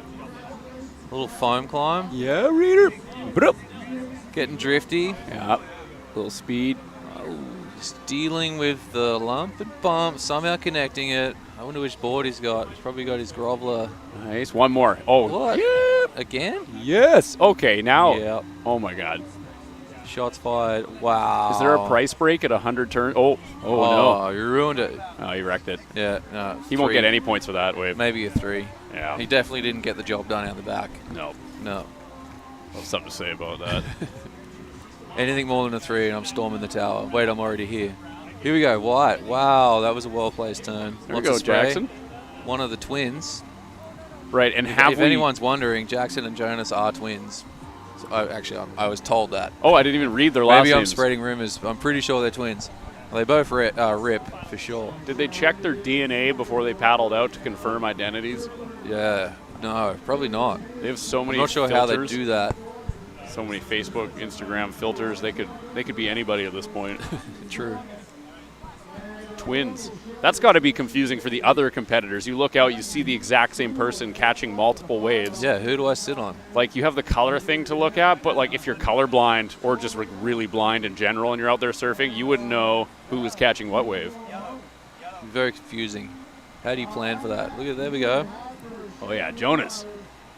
A little foam climb. Yeah, Reader. Getting drifty. Yeah, little speed. Just dealing with the lump and bump, somehow connecting it. I wonder which board he's got. He's probably got his groveler. Nice. One more. Oh, what? Yeah. Again? Yes. Okay, now. Yeah. Oh, my God. Shots fired. Wow. Is there a price break at 100 turns? Oh, no. You ruined it. Oh, he wrecked it. Yeah, no. He won't get any points for that, Wade. Maybe a 3. Yeah. He definitely didn't get the job done out the back. No. No. I have something to say about that. Anything more than a 3 and I'm storming the tower. Wait, I'm already here. Here we go, White. Wow, that was a well-placed turn. There we go, Jackson. One of the twins. Right, and if anyone's wondering, Jackson and Jonas are twins. So I was told that. Oh, I didn't even read their last names. Maybe I'm spreading rumors. I'm pretty sure they're twins. Well, they both Rip, for sure. Did they check their DNA before they paddled out to confirm identities? Yeah, no, probably not. They have so many I'm not sure filters. how they do that. So many Facebook, Instagram filters. They could be anybody at this point. True. Twins. That's got to be confusing for the other competitors. You look out, you see the exact same person catching multiple waves. Yeah, who do I sit on? Like, you have the color thing to look at, but like if you're colorblind or just like really blind in general and you're out there surfing, you wouldn't know who was catching what wave. Very confusing. How do you plan for that? Look at there we go. Oh yeah, Jonas.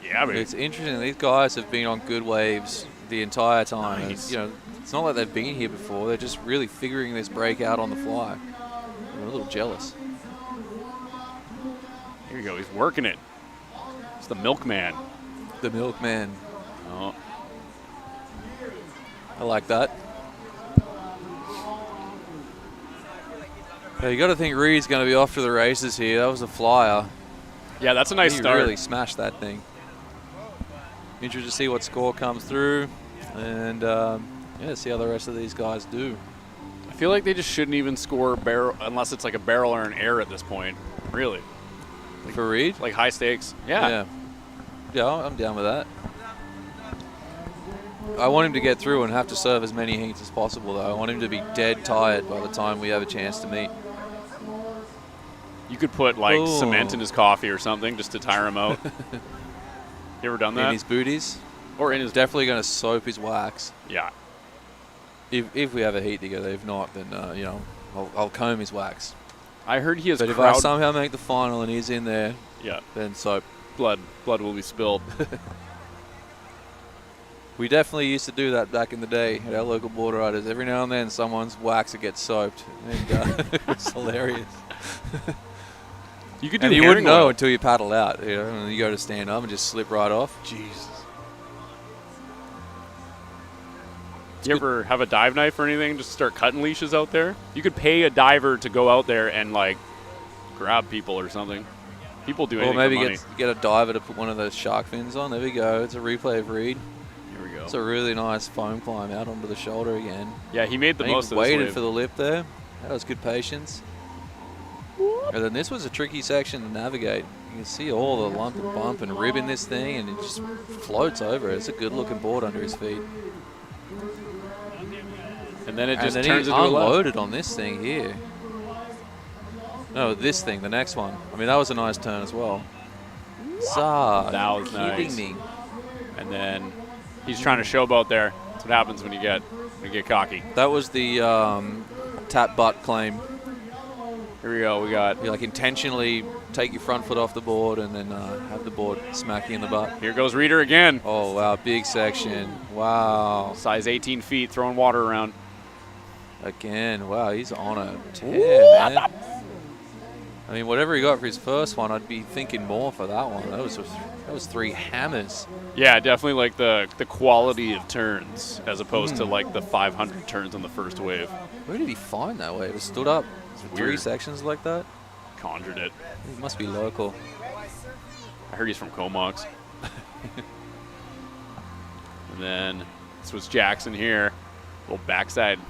Yeah, baby. It's interesting. These guys have been on good waves the entire time. Nice. It's not like they've been here before. They're just really figuring this break out on the fly. I'm a little jealous. Here you go. He's working it. It's the milkman. The milkman. Oh. I like that. Yeah, you got to think Reed's going to be off to the races here. That was a flyer. Yeah, that's a nice start. He really smashed that thing. Interested to see what score comes through, and yeah, see how the rest of these guys do. I feel like they just shouldn't even score barrel unless it's like a barrel or an air at this point. Really. Like, for Reed? Like high stakes. Yeah. Yeah, I'm down with that. I want him to get through and have to serve as many heats as possible, though. I want him to be dead tired by the time we have a chance to meet. You could put like cement in his coffee or something just to tire him out. You ever done that? In his booties? Or in his... Definitely going to soap his wax. Yeah. If we have a heat together. If not, then, you know, I'll comb his wax. I heard he has But if I somehow make the final and he's in there, then soap. Blood will be spilled. We definitely used to do that back in the day at our local border riders. Every now and then someone's wax would get soaped. And it's hilarious. You could do and you herring wouldn't know oil until you paddle out, you know, and you go to stand up and just slip right off. Jesus. You ever have a dive knife or anything? Just start cutting leashes out there? You could pay a diver to go out there and like grab people or something. People do anything Or maybe for money. get a diver to put one of those shark fins on. There we go. It's a replay of Reed. Here we go. It's a really nice foam climb out onto the shoulder again. Yeah, he made the most of this waited wave. for the lip there. That was good patience. And then this was a tricky section to navigate. You can see all the lump and bump and rib in this thing, and it just floats over. It's a good-looking board under his feet. And then it just and then turns he into a unloaded on this thing here. No, this thing, the next one. I mean, that was a nice turn as well. That was kidding nice. me. And then he's trying to showboat there. That's what happens when you get cocky. That was the tap butt claim. Here we go. We got you like intentionally take your front foot off the board and then have the board smack you in the butt. Here goes Reeder again. Oh wow, big section. Wow. Size 18 feet, throwing water around. Again, wow, he's on a tear, man. I mean, whatever he got for his first one, I'd be thinking more for that one. That was 3 hammers. Yeah, definitely like the quality of turns as opposed to like the 500 turns on the first wave. Where did he find that wave? It stood up. Three Weird. sections like that? Conjured it. He must be local. I heard he's from Comox. And then this was Jackson here. Little backside.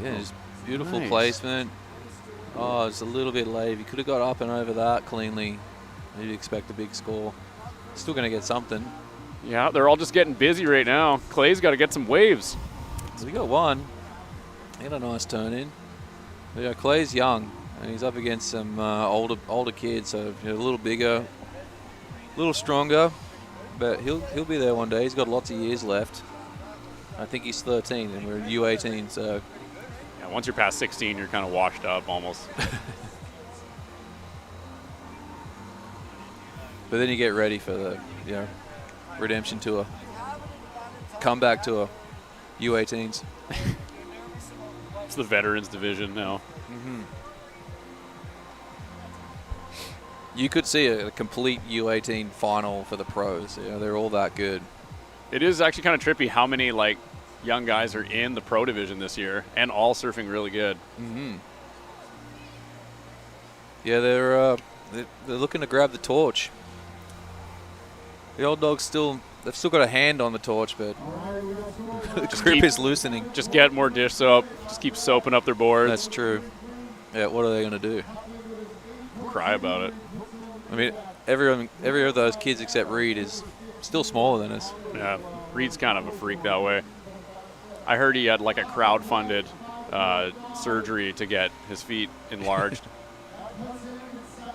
Yeah, just beautiful Nice. placement. Oh, it's a little bit late. He could have got up and over that cleanly. You'd expect a big score. Still going to get something. Yeah, they're all just getting busy right now. Clay's got to get some waves. So we got one. He had a nice turn in. But yeah, Clay's young, and he's up against some older kids, so a little bigger, a little stronger. But he'll be there one day. He's got lots of years left. I think he's 13, and we're U18, so. Yeah, once you're past 16, you're kind of washed up almost. But then you get ready for the redemption tour, comeback tour, U18s. It's the veterans division now. Mm-hmm. You could see a complete U18 final for the pros. They're all that good. It is actually kind of trippy how many like young guys are in the pro division this year and all surfing really good. Mm-hmm. Yeah, they're looking to grab the torch. The old dogs they've still got a hand on the torch, but the grip is loosening. Just get more dish soap. Just keep soaping up their boards. That's true. Yeah, what are they going to do? Cry about it. I mean, every of those kids except Reed is still smaller than us. Yeah, Reed's kind of a freak that way. I heard he had like a crowd-funded surgery to get his feet enlarged.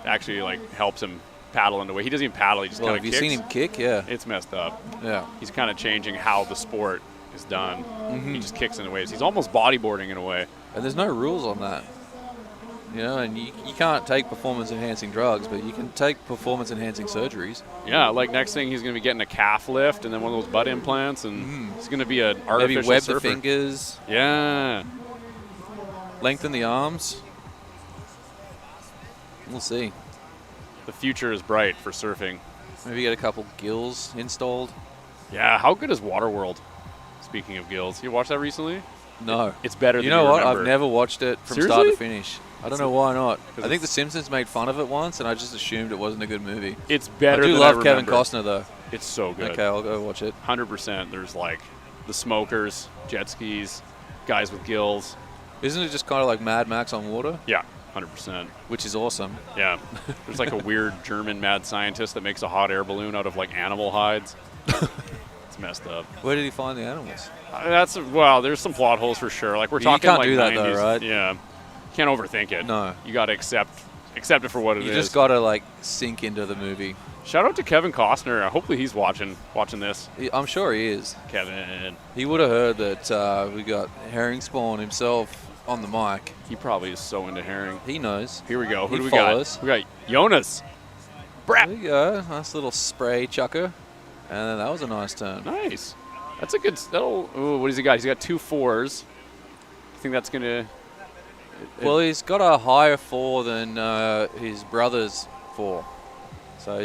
Actually, like helps him paddle into way. He doesn't even paddle. He just kind of kicks. Have you seen him kick? Yeah. It's messed up. Yeah. He's kind of changing how the sport is done. Mm-hmm. He just kicks into waves. He's almost bodyboarding in a way. And there's no rules on that. And you can't take performance-enhancing drugs, but you can take performance-enhancing surgeries. Yeah, like next thing he's going to be getting a calf lift and then one of those butt implants, and he's going to be an artificial Maybe web surfer. the fingers. Yeah. Lengthen the arms. We'll see. The future is bright for surfing. Maybe get a couple gills installed. Yeah, how good is Waterworld? Speaking of gills, you watched that recently? No. It's better than you know what? remember. I've never watched it from Seriously? start to finish. I don't know why not. I think The Simpsons made fun of it once, and I just assumed it wasn't a good movie. It's better I do than love I Kevin remember. Costner, though. It's so good. Okay, I'll go watch it. 100%. There's like the smokers, jet skis, guys with gills. Isn't it just kind of like Mad Max on water? Yeah, 100%. Which is awesome. Yeah. There's like a weird German mad scientist that makes a hot air balloon out of like animal hides. It's messed up. Where did he find the animals? Well, there's some plot holes for sure. Like we're You talking can't like do that 90s. though, right? Yeah. Can't overthink it. No. You got to accept it for what it is. You just got to like sink into the movie. Shout out to Kevin Costner. Hopefully he's watching this. I'm sure he is. Kevin. He would have heard that we got Herring Spawn himself on the mic. He probably is so into herring. He knows. Here we go. Who He do we follows. got? We got Jonas. There you go. Nice little spray chucker. And then that was a nice turn. Nice. That's a good. What has he got? He's got 2 4s. I think that's gonna. Well, he's got a higher 4 than his brother's 4, so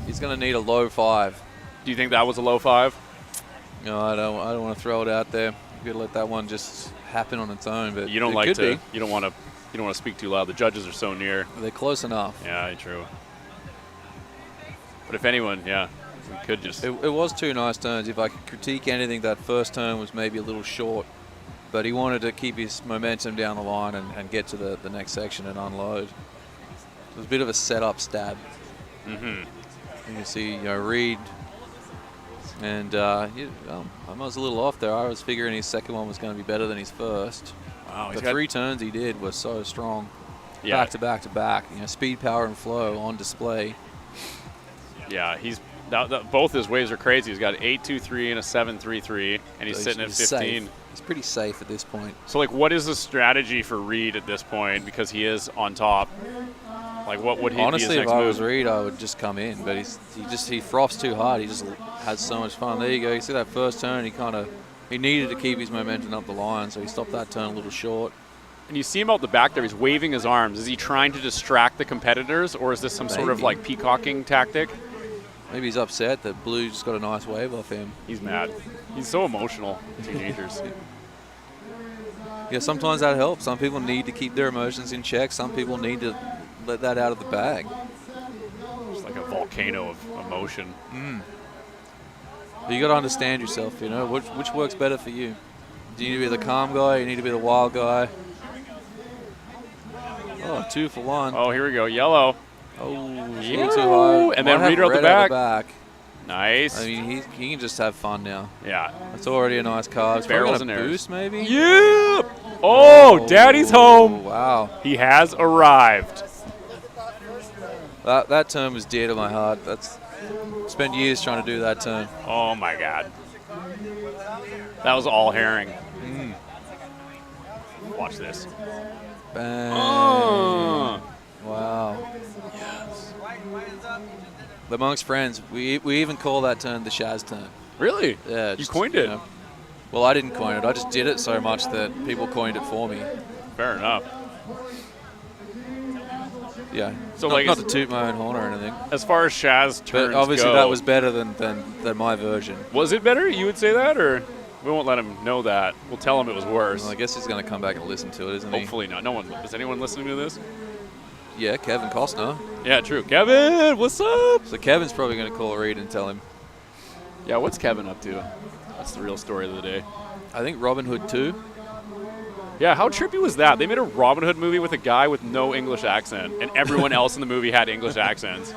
he's going to need a low 5. Do you think that was a low 5? No, I don't want to throw it out there. You got to let that one just happen on its own. But You don't it like could to. be. You don't want to speak too loud. The judges are so near. They're close enough. Yeah, true. But if anyone, yeah, we could just. It was 2 nice turns. If I could critique anything, that first turn was maybe a little short. But he wanted to keep his momentum down the line and get to the next section and unload. It was a bit of a setup stab. Mm-hmm. You can see, Reed. And I was a little off there. I was figuring his second one was going to be better than his first. Wow, the 3 turns he did were so strong. Yeah. Back to back to back. Speed, power, and flow on display. Yeah, both his waves are crazy. He's got 8.23 and a 7.33, and he's So sitting at he's 15. safe. He's pretty safe at this point. So, like, what is the strategy for Reed at this point? Because he is on top. Like, what would he Honestly, be his if next I move? was Reed, I would just come in. But he froths too hard. He just has so much fun. There you go. You see that first turn? He needed to keep his momentum up the line, so he stopped that turn a little short. And you see him out the back there. He's waving his arms. Is he trying to distract the competitors, or is this some sort of, Maybe. like, peacocking tactic? Maybe he's upset that Blue just got a nice wave off him. He's mad. He's so emotional, teenagers. Yeah, sometimes that helps. Some people need to keep their emotions in check. Some people need to let that out of the bag. It's like a volcano of emotion. But you got to understand yourself, which works better for you. Do you need to be the calm guy? You need to be the wild guy? Oh, 2 for 1. Oh, here we go. Yellow. Oh, Ew. too high. And then Might have Reed out the red back. Nice. I mean, he can just have fun now. Yeah. It's already a nice car. It's Barrels probably and gonna airs. boost, maybe? Yeah. Oh, Daddy's home. Wow. He has arrived. That turn was dear to my heart. Spent years trying to do that turn. Oh, my God. That was all herring. Watch this. Bang. Oh. Wow. Amongst friends, we even call that turn the Shaz turn. Really? Yeah. You coined it. Well, I didn't coin it. I just did it so much that people coined it for me. Fair enough. Yeah. So, not to toot my own horn or anything. As far as Shaz turns But obviously go, that was better than my version. Was it better? You would say that, or we won't let him know that. We'll tell him it was worse. Well, I guess he's going to come back and listen to it, isn't he? Hopefully not. No one. Is anyone listening to this? Yeah, Kevin Costner. Yeah, true. Kevin, what's up? So Kevin's probably going to call Reed and tell him. Yeah, what's Kevin up to? That's the real story of the day. I think Robin Hood 2. Yeah, how trippy was that? They made a Robin Hood movie with a guy with no English accent, and everyone else in the movie had English accents.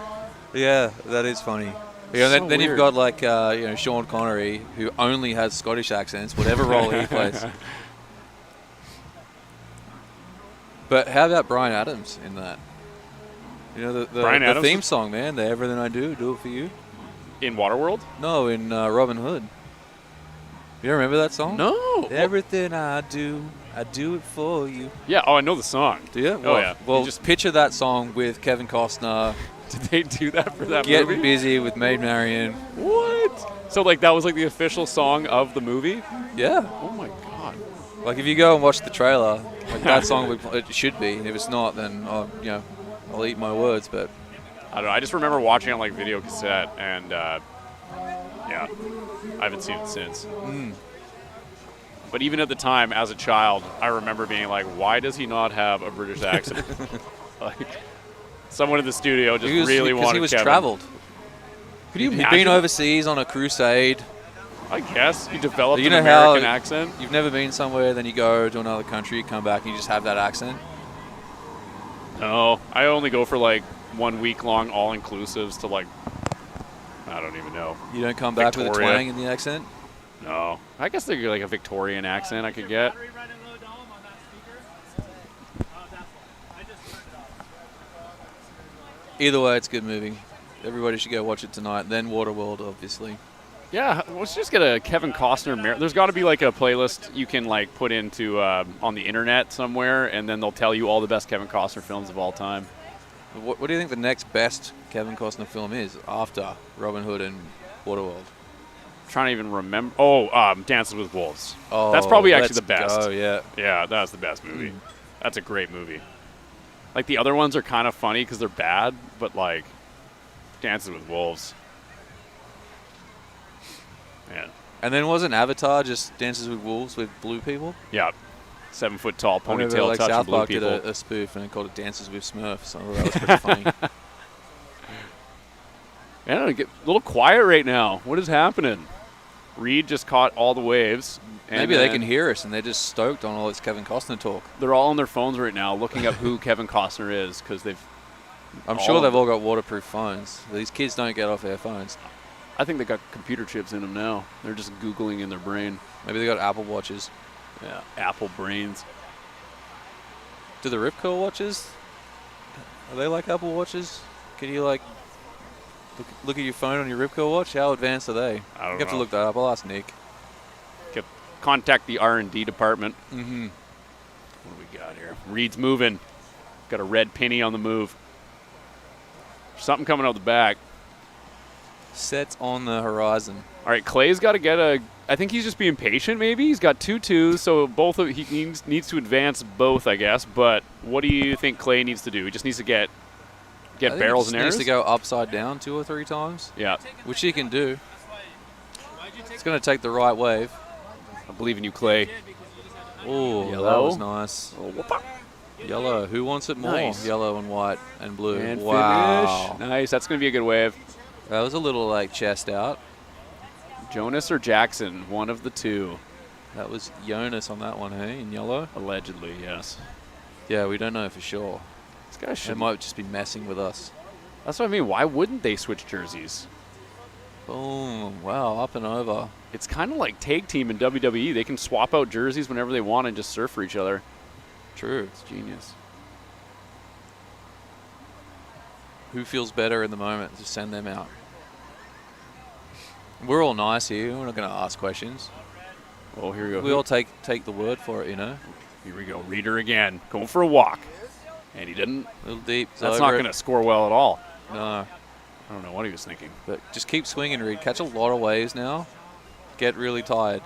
Yeah, that is funny. Yeah, So then you've weird. got like Sean Connery, who only has Scottish accents, whatever role he plays. But how about Bryan Adams in that? Bryan the Adams? theme song, man. The Everything I Do it for You. In Waterworld? No, in Robin Hood. You remember that song? No. Everything I do it for you. Yeah. Oh, I know the song. Do you? Oh, yeah. Well, You just picture that song with Kevin Costner. Did they do that for that Getting movie? busy with Maid Marian. What? So, like, that was like the official song of the movie? Yeah. Oh my God. Like if you go and watch the trailer, like that song it should be. If it's not, then I'll eat my words. But I don't know. I just remember watching it on like video cassette, and yeah, I haven't seen it since. But even at the time, as a child, I remember being like, "Why does he not have a British accent?" Like, someone in the studio just really wanted he was Kevin. traveled. Could you He'd imagine? been overseas on a crusade. I guess you developed You an know how American accent. You've never been somewhere, then you go to another country, you come back, and you just have that accent. No, I only go for like 1 week long all inclusives to like, I don't even know. You don't come back with a Victoria. twang in the accent? No, I guess they're like a Victorian accent I could get. Either way, it's a good movie. Everybody should go watch it tonight. Then Waterworld, obviously. Yeah, let's just get a Kevin Costner. There's got to be like a playlist you can like put into on the internet somewhere, and then they'll tell you all the best Kevin Costner films of all time. What do you think the next best Kevin Costner film is after Robin Hood and Waterworld? I'm trying to even remember. Oh, Dances with Wolves. Oh, that's probably actually let's the best. go, yeah. Yeah, that's the best movie. That's a great movie. Like the other ones are kind of funny because they're bad, but like Dances with Wolves. Man. And then wasn't Avatar just Dances with Wolves with blue people? Yeah. 7 foot tall, Whenever, ponytail, like touching South blue Park people. did a spoof and they called it Dances with Smurfs. So that was pretty funny. Man, get a little quiet right now. What is happening? Reed just caught all the waves. And Maybe they can hear us and they're just stoked on all this Kevin Costner talk. They're all on their phones right now looking up who Kevin Costner is because they've. I'm sure they've all got waterproof phones. These kids don't get off their phones. I think they got computer chips in them now. They're just Googling in their brain. Maybe they got Apple Watches. Yeah, Apple brains. Do the Rip Curl watches? Are they like Apple Watches? Can you like look at your phone on your Rip Curl watch? How advanced are they? I don't You have know. to look that up. I'll ask Nick. Contact the R&D department. Mm-hmm. What do we got here? Reed's moving. Got a red penny on the move. Something coming out the back. Sets on the horizon. All right, Clay's got to get a. I think he's just being patient. Maybe he's got 2-2s, so both of he needs to advance both, I guess. But what do you think Clay needs to do? He just needs to get I think barrels he and just errors. needs to go upside down 2 or 3 times. Yeah, which he can do. It's going to take the right wave. I believe in you, Clay. Oh, that Yellow. was nice. Yellow. Who wants it more? Nice. Yellow and white and blue. And wow. finish. Nice. That's going to be a good wave. That was a little like chest out. Jonas or Jackson, one of the two. That was Jonas on that one, hey, in yellow? Allegedly, yes. Yeah, we don't know for sure. This guy should. They might just be messing with us. That's what I mean. Why wouldn't they switch jerseys? Boom. Wow, up and over. It's kind of like tag team in WWE. They can swap out jerseys whenever they want and just surf for each other. True. It's genius. Who feels better in the moment? Just send them out. We're all nice here. We're not going to ask questions. Oh, here we go. We all take the word for it, you know. Here we go. Reader again. Going for a walk. And he didn't. A little deep. That's not going to score well at all. No. I don't know what he was thinking. But just keep swinging, Reed. Catch a lot of waves now. Get really tired.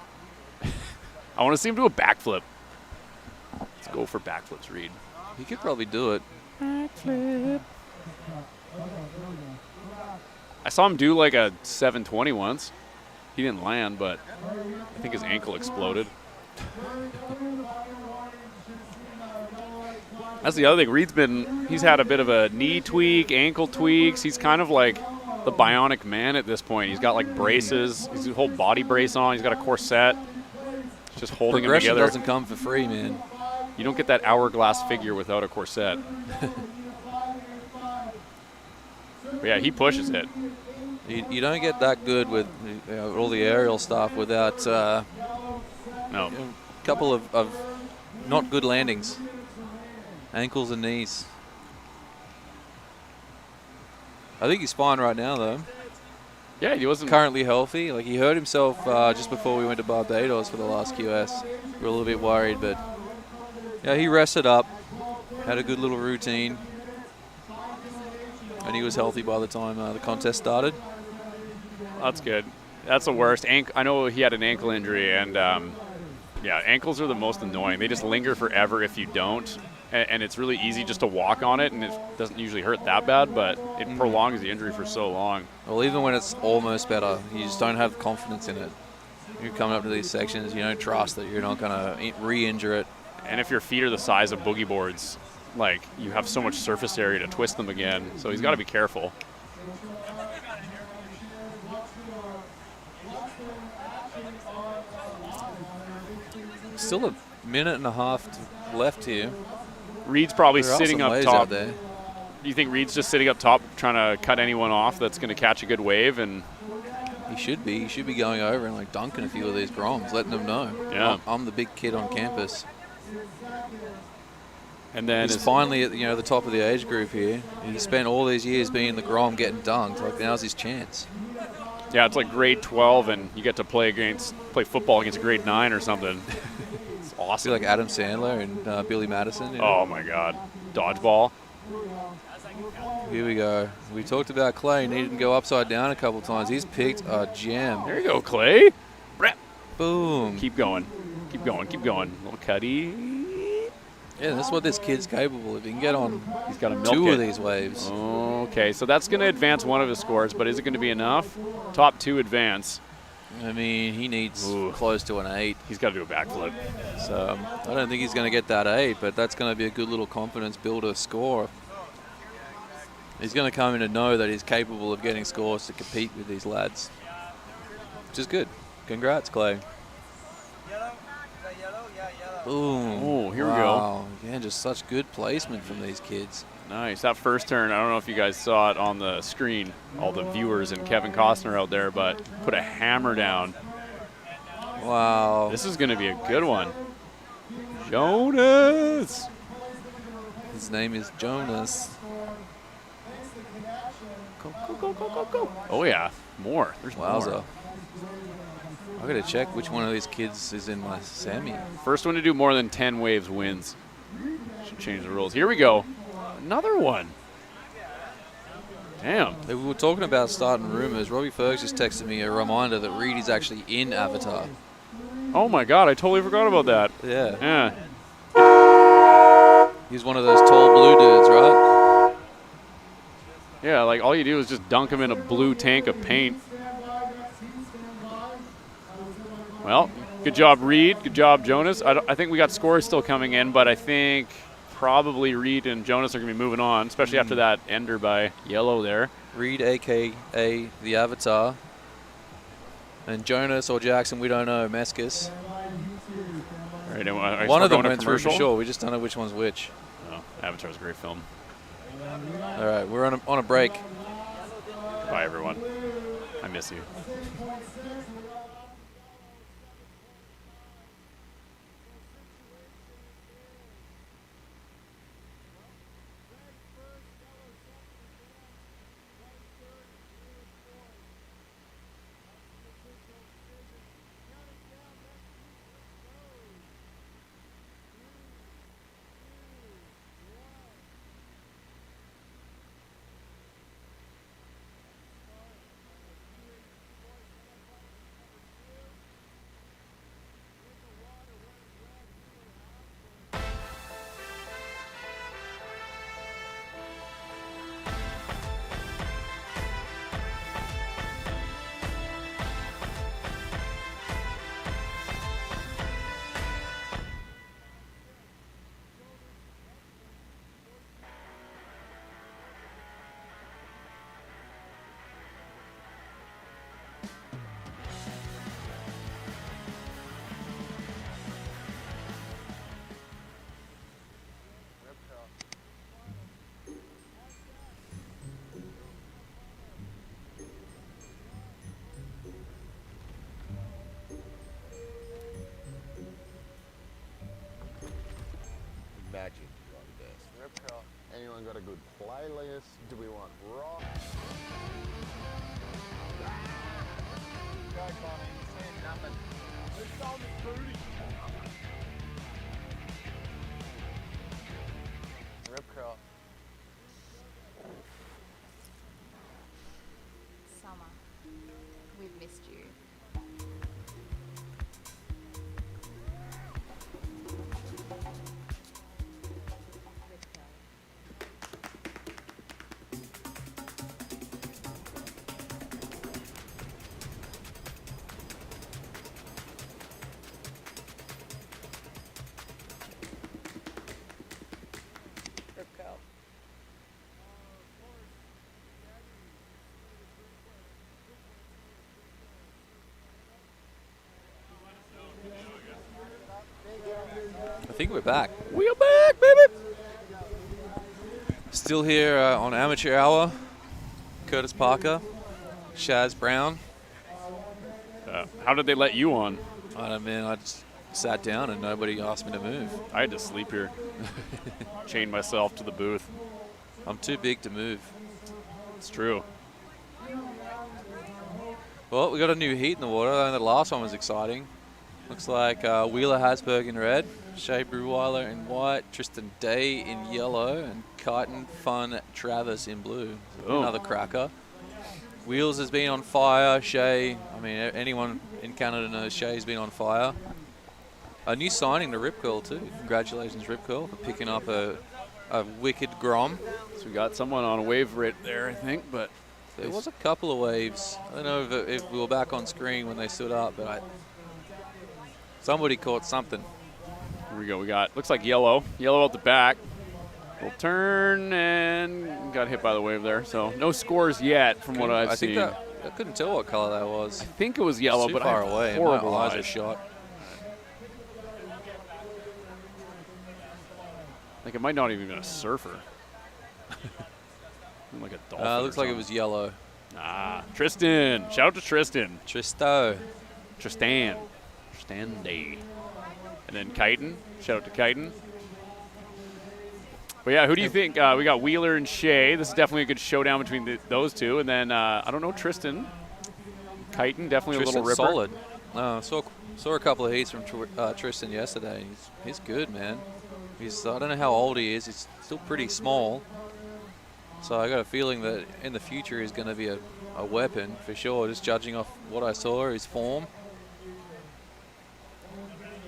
I want to see him do a backflip. Let's go for backflips, Reed. He could probably do it. Backflip. I saw him do like a 720 once. He didn't land, but I think his ankle exploded. That's the other thing. He's had a bit of a knee tweak, ankle tweaks. He's kind of like the bionic man at this point. He's got like braces. He's got a whole body brace on. He's got a corset. It's just holding him Progression together. doesn't come for free, man. You don't get that hourglass figure without a corset. But yeah, he pushes it. You don't get that good with all the aerial stuff without no. A couple of not good landings. Ankles and knees. I think he's fine right now, though. Yeah, he wasn't currently healthy. Like he hurt himself just before we went to Barbados for the last QS. We were a little bit worried, but yeah, he rested up, had a good little routine, and he was healthy by the time the contest started. That's good. That's the worst. I know he had an ankle injury, and yeah, ankles are the most annoying. They just linger forever if you don't. and it's really easy just to walk on it, and it doesn't usually hurt that bad, but it prolongs the injury for so long. Well, even when it's almost better, you just don't have confidence in it. You're coming up to these sections, you don't trust that you're not going to re-injure it. And if your feet are the size of boogie boards, like, you have so much surface area to twist them again, so he's got to be careful. Still a minute and a half left here. Reed's probably There are sitting some up waves top. out there. Do you think Reed's just sitting up top trying to cut anyone off that's going to catch a good wave? And He should be. He should be going over and like dunking a few of these Groms, letting them know. Yeah. I'm the big kid on campus. And then he's finally at the top of the age group here. He spent all these years being the Grom, getting dunked. Like, now's his chance. Yeah, it's like grade 12, and you get to play football against a grade 9 or something. It's awesome. Like Adam Sandler and Billy Madison. Oh my God, dodgeball. Here we go. We talked about Clay needing to go upside down a couple times. He's picked a gem. There you go, Clay. Boom. Keep going. Keep going. Keep going. Little cutty. Yeah, that's what this kid's capable of. He can get on He's got a two of these waves. Okay, so that's going to advance one of his scores, but is it going to be enough? Top 2 advance. I mean, he needs close to an 8. He's got to do a backflip. So I don't think he's going to get that 8, but that's going to be a good little confidence builder score. He's going to come in and know that he's capable of getting scores to compete with these lads, which is good. Congrats, Clay. Boom. Oh, here we go. Wow. Again, just such good placement from these kids. Nice. That first turn, I don't know if you guys saw it on the screen, all the viewers and Kevin Costner out there, but put a hammer down. Wow. This is going to be a good one. Jonas. His name is Jonas. Go. Oh, yeah. More. There's Wowza. more. I got to check which one of these kids is in my semi. First one to do more than 10 waves wins. Should change the rules. Here we go. Another one. Damn. We were talking about starting rumors. Robbie Fergs just texted me a reminder that Reed is actually in Avatar. Oh my God, I totally forgot about that. Yeah. He's one of those tall blue dudes, right? Yeah, like all you do is just dunk him in a blue tank of paint. Well, good job, Reed. Good job, Jonas. I think we got scores still coming in, but I think probably Reed and Jonas are going to be moving on, especially after that ender by Yellow there. Reed, a.k.a. the Avatar. And Jonas or Jackson, we don't know, Meskis. All right, one of them went through for sure. We just don't know which one's which. Oh, Avatar's a great film. All right, we're on a break. Bye, everyone. I miss you. Magic like this. Rip curl. Anyone got a good playlist? Do we want rock? Go, Connie. See it jumping. It's on the booty. Rip curl. Summer, we've missed you. think we're back. We're back, baby. Still here on Amateur Hour. Curtis Parker, Shaz Brown. How did they let you on? I don't know, I just sat down and nobody asked me to move. I had to sleep here. Chained myself to the booth. I'm too big to move. It's true. Well, we got a new heat in the water. I think the last one was exciting. Looks like Wheeler Hasberg in red, Shea Brewer in white, Tristan Day in yellow, and Kyton Fun Travis in blue. Oh. Another cracker. Wheels has been on fire. Shea, I mean, anyone in Canada knows Shea's been on fire. A new signing to Rip Curl too. Congratulations, Rip Curl, for picking up a wicked Grom. So we got someone on a wave right there, I think, but there was a couple of waves. I don't know if we were back on screen when they stood up, but somebody caught something. Here we go. We got, looks like yellow. Yellow at the back. We'll turn and got hit by the wave there. So no scores yet from what I've seen. I couldn't tell what color that was. I think it was yellow, too but far I have away. horrible My eyes eyes. are shot. Like it might not even been a surfer. Like a dolphin. Looks like it was yellow. Tristan. Shout out to Tristan. Tristan Day. And then Kyton. Shout out to Kyton. But yeah, who do you think? We got Wheeler and Shea. This is definitely a good showdown between those two. And then, I don't know, Tristan. Kyton, definitely Tristan's a little ripper. solid. Saw a couple of heats from Tristan yesterday. He's good, man. I don't know how old he is. He's still pretty small. So I got a feeling that in the future he's going to be a weapon for sure. Just judging off what I saw, his form.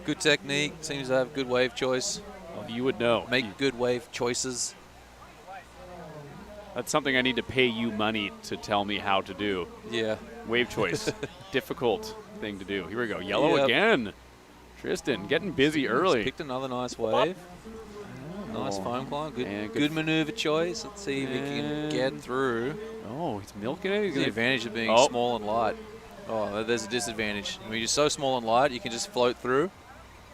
Good technique. Seems to have good wave choice. Well, you would know. Make good wave choices. That's something I need to pay you money to tell me how to do. Yeah. Wave choice. Difficult thing to do. Here we go. Yellow again. Tristan getting busy early. Just picked another nice wave. Nice foam climb. Good maneuver choice. Let's see if he can get through. Oh, he's milking it. He's the advantage of being small and light. Oh, there's a disadvantage. I mean, you're so small and light, you can just float through.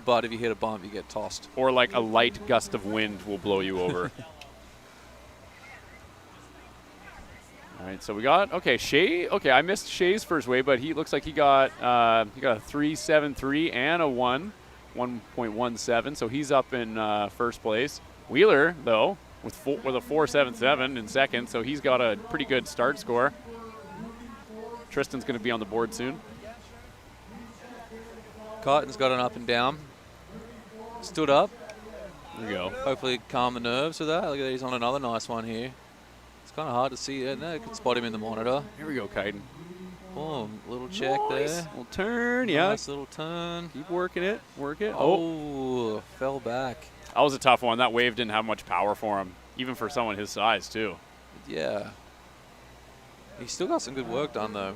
But if you hit a bump, you get tossed. Or like a light gust of wind will blow you over. All right, so we got, okay, Shea. Okay, I missed Shea's first wave, but he looks like he got a 3.73 and a 1.17, so he's up in first place. Wheeler, though, with a 4.77 in second, so he's got a pretty good start score. Tristan's going to be on the board soon. Kyton's got an up and down. Stood up. There we go. Hopefully calm the nerves with that. Look at that, he's on another nice one here. It's kind of hard to see. No, you can spot him in the monitor. Here we go, Kyton. Oh, little check there. Little turn, yeah. Nice little turn. Keep working it. Work it. Oh, fell back. That was a tough one. That wave didn't have much power for him, even for someone his size, too. Yeah. He's still got some good work done, though.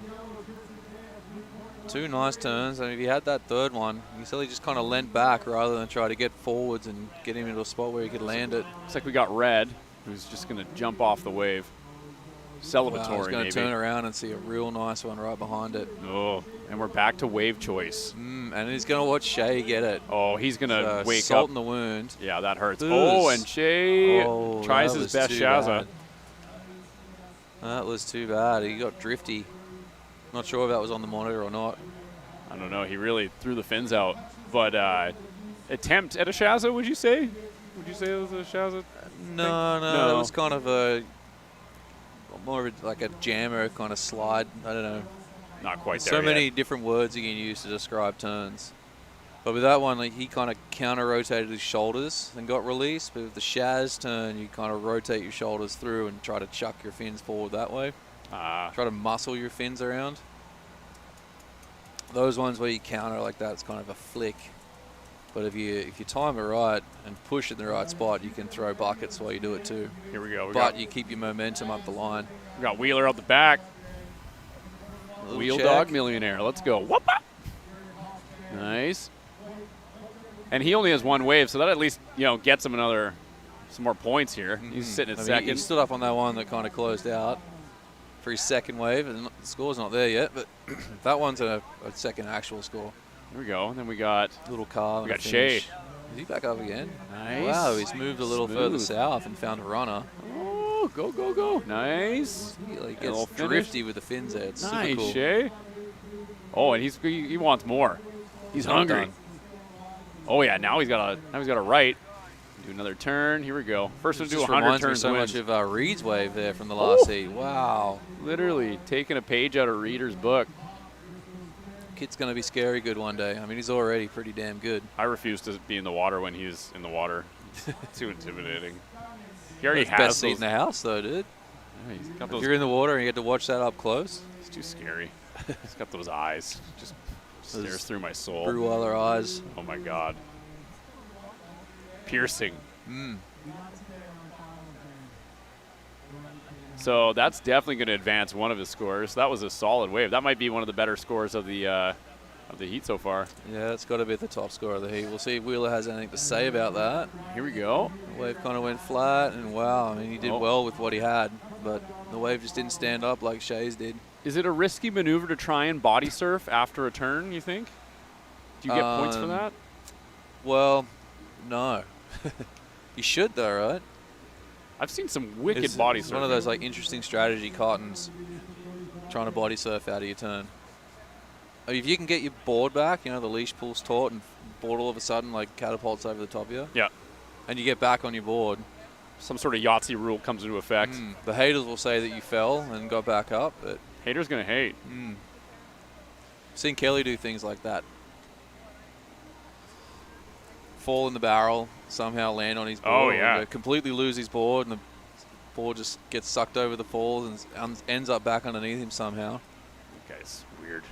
Two nice turns. I mean, if he had that third one, he still just kind of leant back rather than try to get forwards and get him into a spot where he could land it. Looks like we got Red, who's just going to jump off the wave. Celebratory, wow, he's going to turn around and see a real nice one right behind it. Oh, and we're back to wave choice. And he's going to watch Shea get it. Oh, he's going to wake salt up. in the wound. Yeah, that hurts. Ooze. Oh, and Shea tries that his was best too Shazza. bad. That was too bad. He got drifty. Not sure if that was on the monitor or not. I don't know. He really threw the fins out. But attempt at a Shazza, would you say? Would you say it was a Shazza? No, that was kind of a more of like a jammer kind of slide. I don't know. Not quite there So many yet. different words you can use to describe turns. But with that one, like, he kind of counter-rotated his shoulders and got released. But with the Shaz turn, you kind of rotate your shoulders through and try to chuck your fins forward that way. Try to muscle your fins around. Those ones where you counter like that, it's kind of a flick. But if you time it right and push in the right spot, you can throw buckets while you do it too. Here we go. But you keep your momentum up the line. We got Wheeler out the back. Wheel check. Dog Millionaire. Let's go. Whoop-a! Nice. And he only has one wave, so that at least gets him some more points here. He's sitting at second. He stood up on that one that kind of closed out for his second wave, and the score's not there yet, but that one's a second actual score. Here we go. And then we got little car. We got Shea. Is he back up again? Nice. Wow, he's moved a little further south and found a runner. Oh, go, go, go. Nice. He like And a gets little finish. drifty with the fins there. It's Nice, super cool. Shea. Oh, and he wants more. He's Not hungry. done. Oh yeah, now he's got a right. Do another turn. Here we go. First one to do Just 100 reminds me turns so wins. much of Reed's wave there from the last heat. Wow. Literally taking a page out of Reeder's book. Kid's going to be scary good one day. I mean, he's already pretty damn good. I refuse to be in the water when he's in the water. Too intimidating. He already That's has best seat those. in the house, though, dude. Yeah, he's got If those. you're in the water and you get to watch that up close. It's too scary. He's got those eyes. Just Those stares through my soul. Brewer eyes. Oh my God. Piercing. Mm. So that's definitely going to advance one of his scores. That was a solid wave. That might be one of the better scores of the heat so far. Yeah, it's got to be the top score of the heat. We'll see if Wheeler has anything to say about that. Here we go. The wave kind of went flat, and wow, I mean, he did well with what he had, but the wave just didn't stand up like Shea's did. Is it a risky maneuver to try and body surf after a turn, you think? Do you get points for that? Well, no. You should, though, right? I've seen some wicked It's body surfing. one of those like interesting strategy cartons, trying to body surf out of your turn. I mean, if you can get your board back, you know, the leash pulls taut and board all of a sudden like catapults over the top of you. Yeah. And you get back on your board. Some sort of Yahtzee rule comes into effect. The haters will say that you fell and got back up, but haters gonna hate. Seen Kelly do things like that. Fall in the barrel, somehow land on his board. Oh, yeah. Or completely lose his board, and the board just gets sucked over the falls and ends up back underneath him somehow. That guy's weird.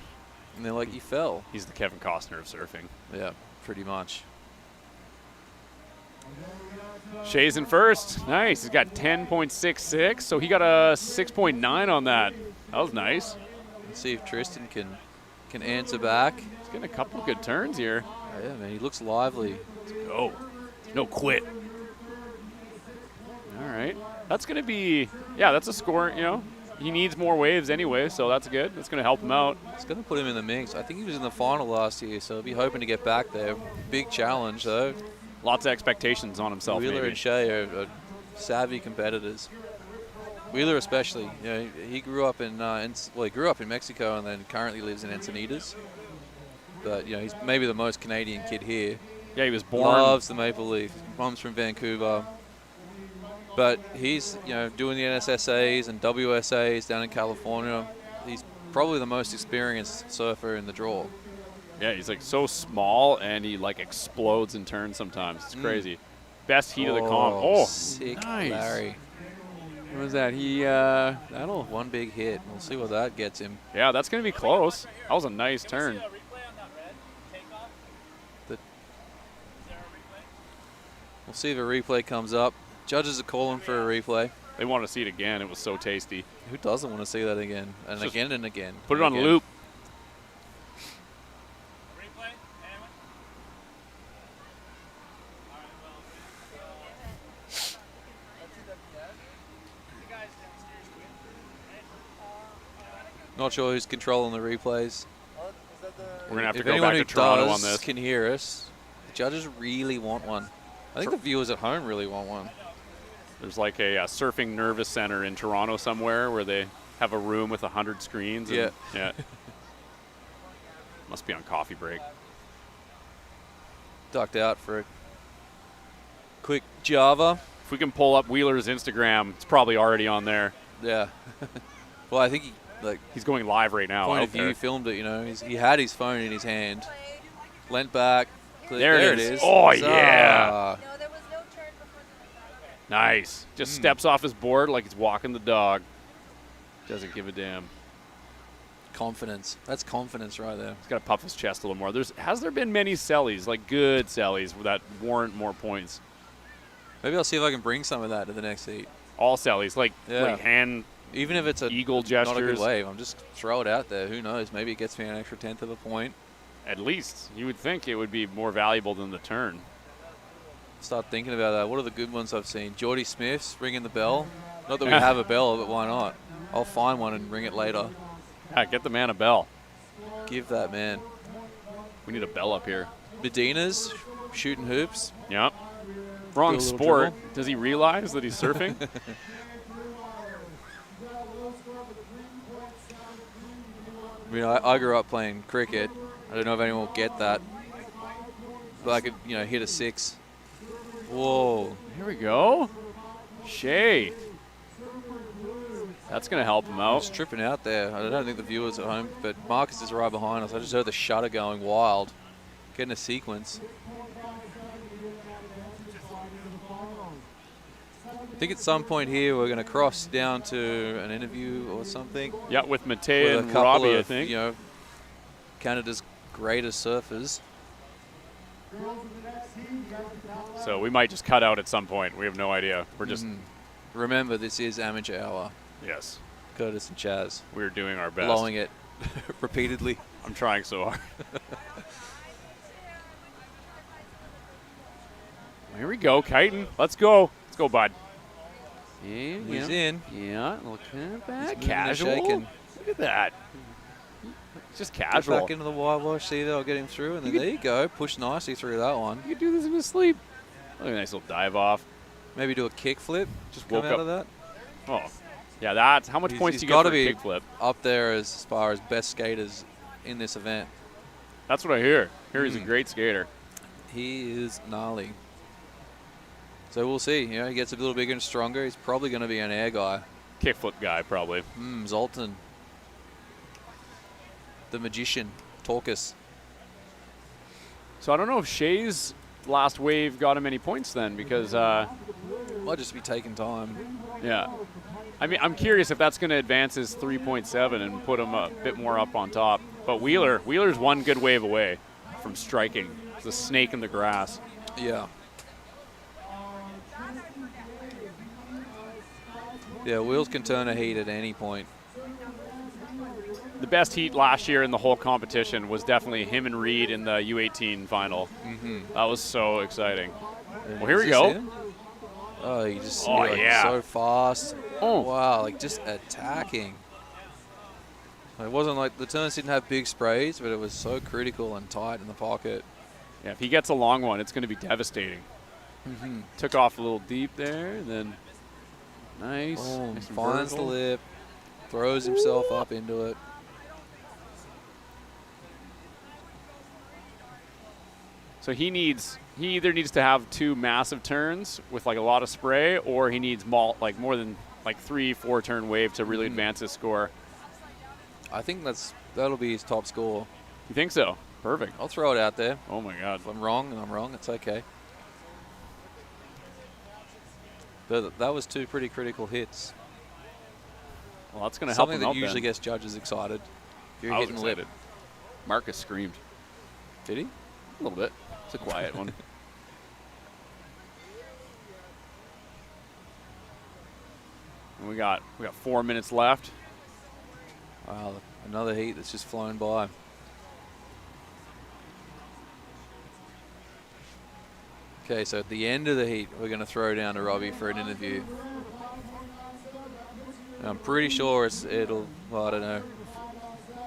And they're like, you fell. He's the Kevin Costner of surfing. Yeah, pretty much. Shea's in first. Nice. He's got 10.66, so he got a 6.9 on that. That was nice. Let's see if Tristan can answer back. He's getting a couple of good turns here. Yeah, man, he looks lively. Let's go. No quit. All right. That's going to be, yeah, that's a score, you know. He needs more waves anyway, so that's good. That's going to help him out. It's going to put him in the mix. I think he was in the final last year, so he'll be hoping to get back there. Big challenge, though. Lots of expectations on himself, Wheeler maybe. and Shea are savvy competitors. Wheeler especially. You know, he grew up in he grew up in Mexico and then currently lives in Encinitas. But you know, he's maybe the most Canadian kid here. Yeah, he was born. Loves the Maple Leaf. Mom's from Vancouver. But he's doing the NSSAs and WSAs down in California. He's probably the most experienced surfer in the draw. Yeah, he's like so small and he like explodes in turns sometimes. It's crazy. Best heat of the comp. Oh, sick, nice. Larry. What was that? That'll one big hit. We'll see what that gets him. Yeah, that's gonna be close. That was a nice turn. We'll see if a replay comes up. Judges are calling for a replay. They want to see it again. It was so tasty. Who doesn't want to see that again? And Just again and again. Put it on again. loop. Not sure who's controlling the replays. We're gonna have to If go anyone back who to Toronto does on this. can hear us, the judges really want one. I think the viewers at home really want one. There's like a surfing nervous center in Toronto somewhere where they have a room with 100 screens. And yeah. Must be on coffee break. Ducked out for a quick Java. If we can pull up Wheeler's Instagram, it's probably already on there. Yeah. Well, I think he's going live right now. Point out of view, there. filmed it. He had his phone in his hand, leant back. There it is. Oh yeah. No, there was no turn before the Nice. Just steps off his board like he's walking the dog. Doesn't give a damn. Confidence. That's confidence right there. He's got to puff his chest a little more. Has there been many sellies, like good sellies, that warrant more points? Maybe I'll see if I can bring some of that to the next heat. All sellies, like hand. Even if it's a eagle gestures. Not a good wave, I'm just throw it out there. Who knows? Maybe it gets me an extra 1/10 of a point. At least. You would think it would be more valuable than the turn. Start thinking about that. What are the good ones I've seen? Geordie Smith's ringing the bell. Not that we have a bell, but why not? I'll find one and ring it later. Yeah, get the man a bell. Give that man. We need a bell up here. Medina's shooting hoops. Yep. Do Wrong a little sport. dribble. Does he realize that he's surfing? I mean, I grew up playing cricket. I don't know if anyone will get that. But I could, hit a 6. Whoa. Here we go. Shea. That's going to help him out. Just tripping out there. I don't think the viewers at home, but Marcus is right behind us. I just heard the shutter going wild. Getting a sequence. I think at some point here we're going to cross down to an interview or something. Yeah, with Mateo and a couple Robbie, of, I think. Canada's greatest surfers. So we might just cut out at some point. We have no idea. We're just... Remember, this is amateur hour. Yes. Curtis and Chaz. We're doing our best. Blowing it repeatedly. I'm trying so hard. Here we go, kiting. Let's go. Let's go, bud. Yeah, He's in. Yeah, look at that. He's moving and Casual. shaking. Look at that. Just Get casual. back into the whitewash. See, they'll get him through. And then there you go. Push nicely through that one. You could do this in his sleep. Look at a nice little dive off. Maybe do a kick flip. Just Come woke out up. of that. Oh, yeah, that's how much points do you get gotta for a be kick flip? up there as far as best skaters in this event. That's what I hear. He's a great skater. He is gnarly. So we'll see. He gets a little bigger and stronger. He's probably going to be an air guy. Kickflip guy, probably. Zoltan. The magician. Torkus. So I don't know if Shea's last wave got him any points then, because... Might just be taking time. Yeah. I mean, I'm curious if that's going to advance his 3.7 and put him a bit more up on top. But Wheeler's one good wave away from striking. It's a snake in the grass. Yeah. Yeah, Wheels can turn a heat at any point. The best heat last year in the whole competition was definitely him and Reed in the U18 final. That was so exciting. Well, here we go. Oh, he just yeah. so fast. Oh. Wow, like just attacking. It wasn't like the turns didn't have big sprays, but it was so critical and tight in the pocket. Yeah, if he gets a long one, it's going to be devastating. Took off a little deep there, and then nice. Boom, nice and finds the vertical. lip, throws himself up into it. So he either needs to have 2 massive turns with like a lot of spray, or he needs more than 3-4 turn wave to really advance his score. I think that'll be his top score. You think so? Perfect. I'll throw it out there. Oh my God. If I'm wrong, and I'm wrong, it's okay. But that was 2 pretty critical hits. Well, that's going to help him Something out that usually then. gets judges excited. If you're I was hitting lip. excited. Marcus screamed. Did he? A little bit. It's a quiet one. And we got 4 minutes left. Wow, another heat that's just flown by. Okay, so at the end of the heat, we're going to throw down to Robbie for an interview. And I'm pretty sure it'll, well, I don't know,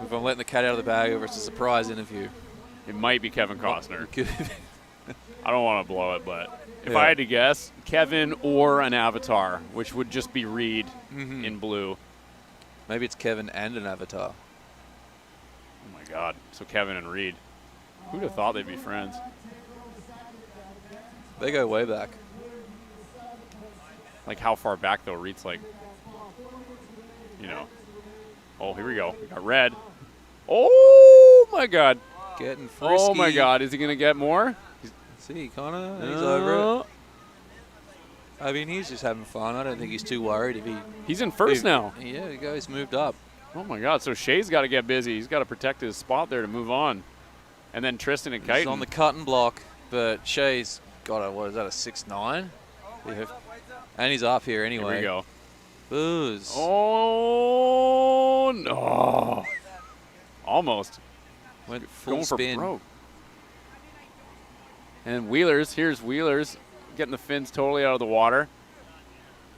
if I'm letting the cat out of the bag or if it's a surprise interview. It might be Kevin Costner. It could be. I don't want to blow it, but if Yeah. I had to guess, Kevin or an Avatar, which would just be Reed in blue. Maybe it's Kevin and an Avatar. Oh my God. So Kevin and Reed. Who'd have thought they'd be friends? They go way back. Like how far back though? Reed's like, Oh, here we go. We got red. Oh my God. Getting frisky. Oh my God. Is he going to get more? See, Connor, he's over it. I mean, he's just having fun. I don't think he's too worried if he... He's in first now. Yeah, the guy's moved up. Oh my God. So Shea's got to get busy. He's got to protect his spot there to move on. And then Tristan and He's Kighton. on the cutting block, but Shea's got a, what is that, a 6'9"? Yeah. And he's up here anyway. Here we go. Booze. Oh, no. Almost. Went full Going spin. for broke. And Wheelers, here's Wheelers getting the fins totally out of the water.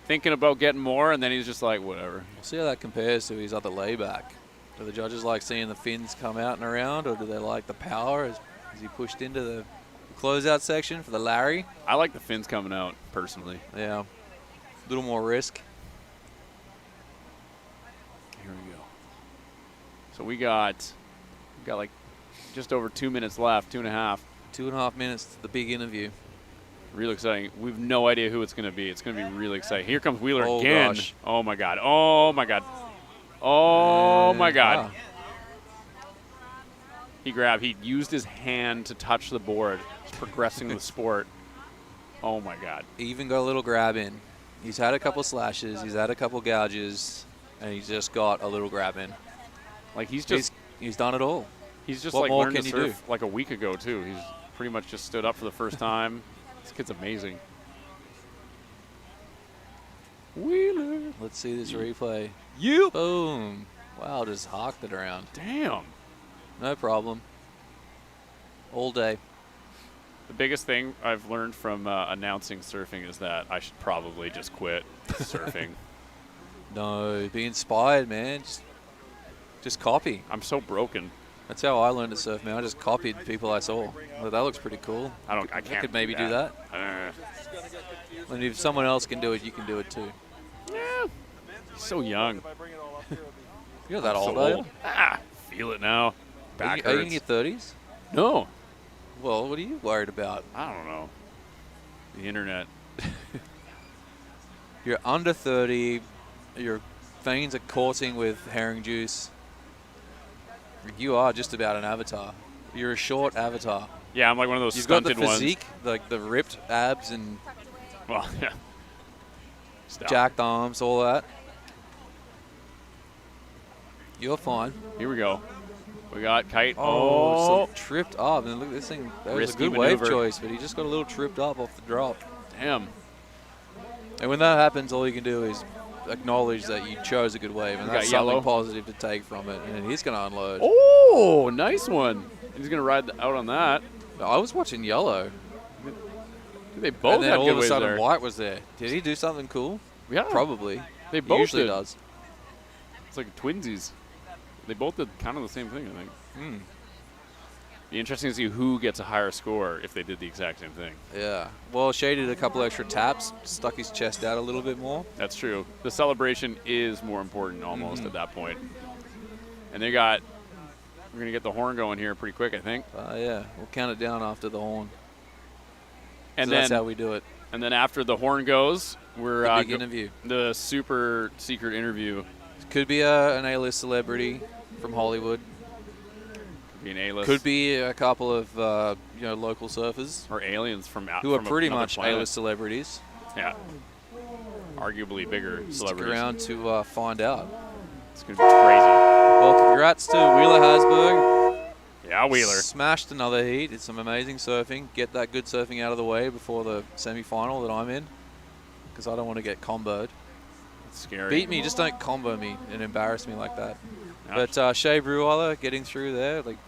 Thinking about getting more, and then he's just like, whatever. We'll see how that compares to his other layback. Do the judges like seeing the fins come out and around, or do they like the power as he pushed into the closeout section for the Larry. I like the fins coming out, personally. Yeah. A little more risk. Here we go. So we got like just over 2 minutes left, 2.5. 2.5 minutes to the big interview. Really exciting. We have no idea who it's going to be. It's going to be really exciting. Here comes Wheeler Oh, again. gosh. Oh, my God. Oh, my God. Oh, my God. Wow. He used his hand to touch the board. He's progressing the sport. Oh, my God. He even got a little grab in. He's had a couple slashes. He's had a couple gouges. And he's just got a little grab in. Like, he's done it all. He's just what like more learned can to you surf like a week ago, too. He's pretty much just stood up for the first time. This kid's amazing. Wheeler. Let's see this replay. You. Boom. Wow, just hawked it around. Damn. No problem. All day. The biggest thing I've learned from announcing surfing is that I should probably just quit surfing. No, be inspired, man. Just copy. I'm so broken. That's how I learned to surf, man. I just copied people I saw. Well, that looks pretty cool. I I can't could maybe do that. And if someone else can do it, you can do it too. Yeah. He's so young. You're not that I'm old, so are old. Feel it now. Back Are you in hurts. your 30s? No. Well, what are you worried about? I don't know. The internet. You're under 30. Your veins are coursing with herring juice. You are just about an avatar. You're a short avatar. Yeah, I'm like one of those You've got stunted the physique, like the ripped abs and well, yeah. jacked arms, all that. You're fine. Here we go. We got Kite. Oh, so tripped up. And look at this thing. That was a Risky good wave maneuver. choice, but he just got a little tripped up off the drop. Damn. And when that happens, all you can do is acknowledge that you chose a good wave, and We that's got something yellow. positive to take from it. And he's going to unload. Oh, nice one. He's going to ride out on that. I was watching yellow. They both and then had all good of a waves sudden, there. White was there. Did he do something cool? Yeah. Probably. They He both usually did. does. It's like twinsies. They both did kind of the same thing, I think. Be interesting to see who gets a higher score if they did the exact same thing. Yeah. Well, Shea did a couple extra taps, stuck his chest out a little bit more. That's true. The celebration is more important almost at that point. And we're going to get the horn going here pretty quick, I think. Yeah. We'll count it down after the horn. And So then that's how we do it. And then after the horn goes, we're The big interview. The super secret interview. Could be an A-list celebrity from Hollywood. Could be an A-list. Could be a couple of local surfers or aliens from who are from pretty another much planet. A-list celebrities. Yeah. Arguably bigger Stick celebrities. around to find out. It's going to be crazy. Well, congrats to Wheeler Hasberg. Yeah, Wheeler. Smashed another heat. Did some amazing surfing. Get that good surfing out of the way before the semi-final that I'm in, because I don't want to get comboed. It's scary. Beat me, just don't combo me and embarrass me like that. Yeah. But Shea Brewer getting through there, like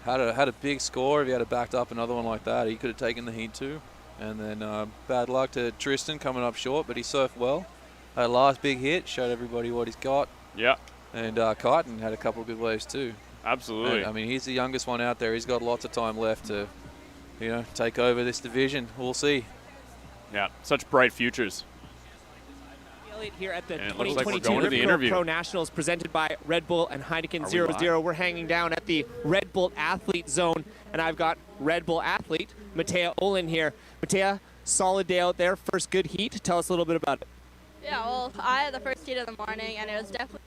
had a big score. If he had backed up another one like that, he could have taken the heat too. And then bad luck to Tristan coming up short, but he surfed well. That last big hit showed everybody what he's got. Yeah. And Kyten had a couple of good waves too. Absolutely. And, I mean, he's the youngest one out there. He's got lots of time left to, take over this division. We'll see. Yeah, such bright futures. Here at the And it looks like we're 2022 going to the Rip Curl interview. Pro Nationals presented by Red Bull and Heineken Are we 00. We're hanging down at the Red Bull Athlete Zone, and I've got Red Bull Athlete Matea Olin here. Matea, solid day out there, first good heat. Tell us a little bit about it. Yeah, well, I had the first heat of the morning, and it was definitely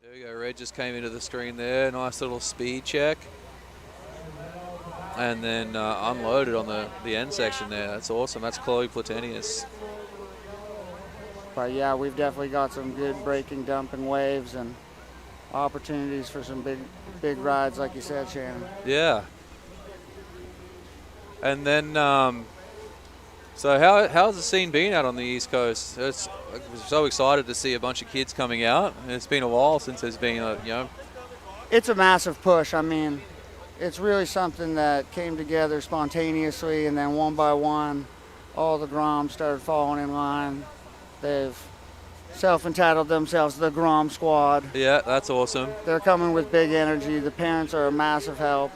There we go. Red just came into the screen there. Nice little speed check. And then unloaded on the end section there. That's awesome. That's Chloe Platenius. But yeah, we've definitely got some good braking, dumping waves and opportunities for some big rides, like you said, Shannon. Yeah. And then, so how's the scene been out on the East Coast? I was so excited to see a bunch of kids coming out. It's been a while since there's been It's a massive push. I mean, it's really something that came together spontaneously, and then one by one, all the Groms started falling in line. They've self-entitled themselves the Grom Squad. Yeah, that's awesome. They're coming with big energy. The parents are a massive help,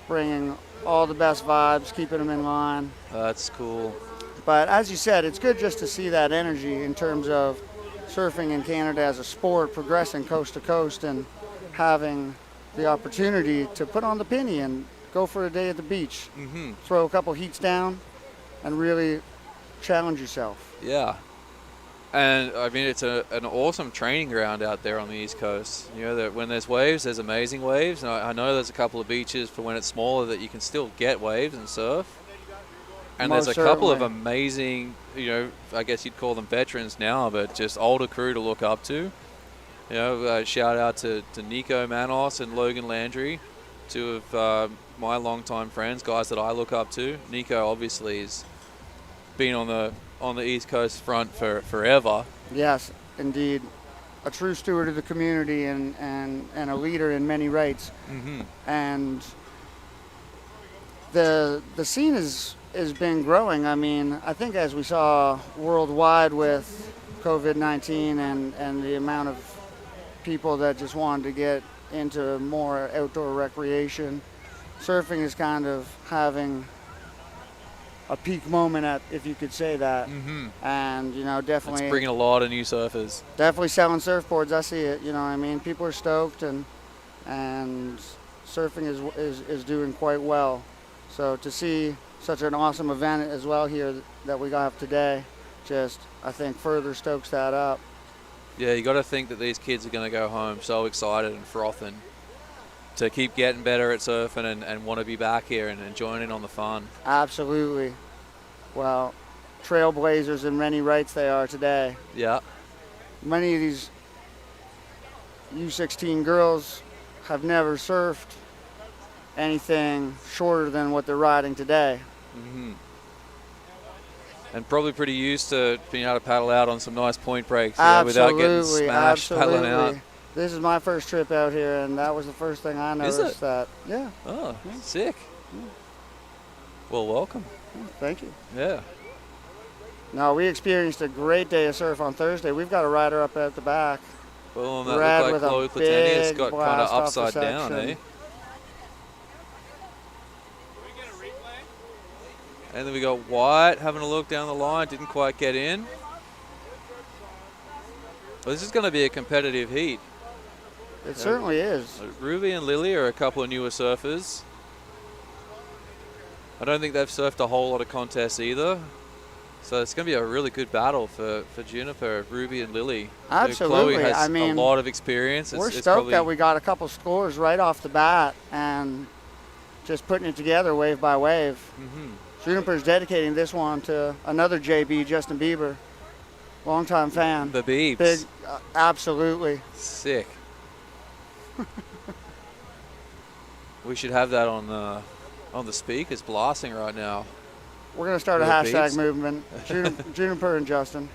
bringing all the best vibes, keeping them in line. That's cool. But as you said, it's good just to see that energy in terms of surfing in Canada as a sport, progressing coast to coast, and having the opportunity to put on the penny and go for a day at the beach. Mm-hmm. Throw a couple heats down and really challenge yourself. Yeah. And I mean, it's an awesome training ground out there on the East Coast. You know, that when there's waves, there's amazing waves. And I know there's a couple of beaches for when it's smaller that you can still get waves and surf. And Most there's a couple of certainly. amazing, you know, I guess you'd call them veterans now, but just older crew to look up to. You know, shout out to Nico Manos and Logan Landry, two of my longtime friends, guys that I look up to. Nico obviously has been on the East Coast front for forever. Yes, indeed. A true steward of the community and a leader in many rights. Mm-hmm. And the scene has been growing. I mean, I think as we saw worldwide with COVID-19 and the amount of people that just wanted to get into more outdoor recreation, surfing is kind of having a peak moment, if you could say that. Mm-hmm. And, you know, definitely. It's bringing a lot of new surfers. Definitely selling surfboards. I see it. You know what I mean? People are stoked, and surfing is doing quite well. So to see such an awesome event as well here that we got today, just, I think, further stokes that up. Yeah, you got to think that these kids are going to go home so excited and frothing to keep getting better at surfing and want to be back here and joining on the fun. Absolutely. Well, trailblazers in many rights they are today. Yeah. Many of these U16 girls have never surfed anything shorter than what they're riding today. Mm-hmm. And probably pretty used to being able to paddle out on some nice point breaks without getting smashed paddling out. This is my first trip out here, and that was the first thing I noticed. Is it? That, yeah. Oh, yeah. Sick. Yeah. Well, welcome. Thank you. Yeah. No, we experienced a great day of surf on Thursday. We've got a rider up at the back. Well, that Red looked like Chloe with a Platenius big got kind of blast off the upside down, section. eh? And then we got White having a look down the line, didn't quite get in. Well, this is going to be a competitive heat. It certainly is. Ruby and Lily are a couple of newer surfers. I don't think they've surfed a whole lot of contests either. So it's going to be a really good battle for Juniper, Ruby, and Lily. Absolutely. Chloe has I mean, a lot of experience. We're stoked that we got a couple scores right off the bat and just putting it together wave by wave. Mm-hmm. Juniper's dedicating this one to another JB, Justin Bieber. Longtime fan. The Biebs. Big, absolutely. Sick. We should have that on the speakers blasting right now. We're going to start a The hashtag Biebs. movement. Juniper and Justin.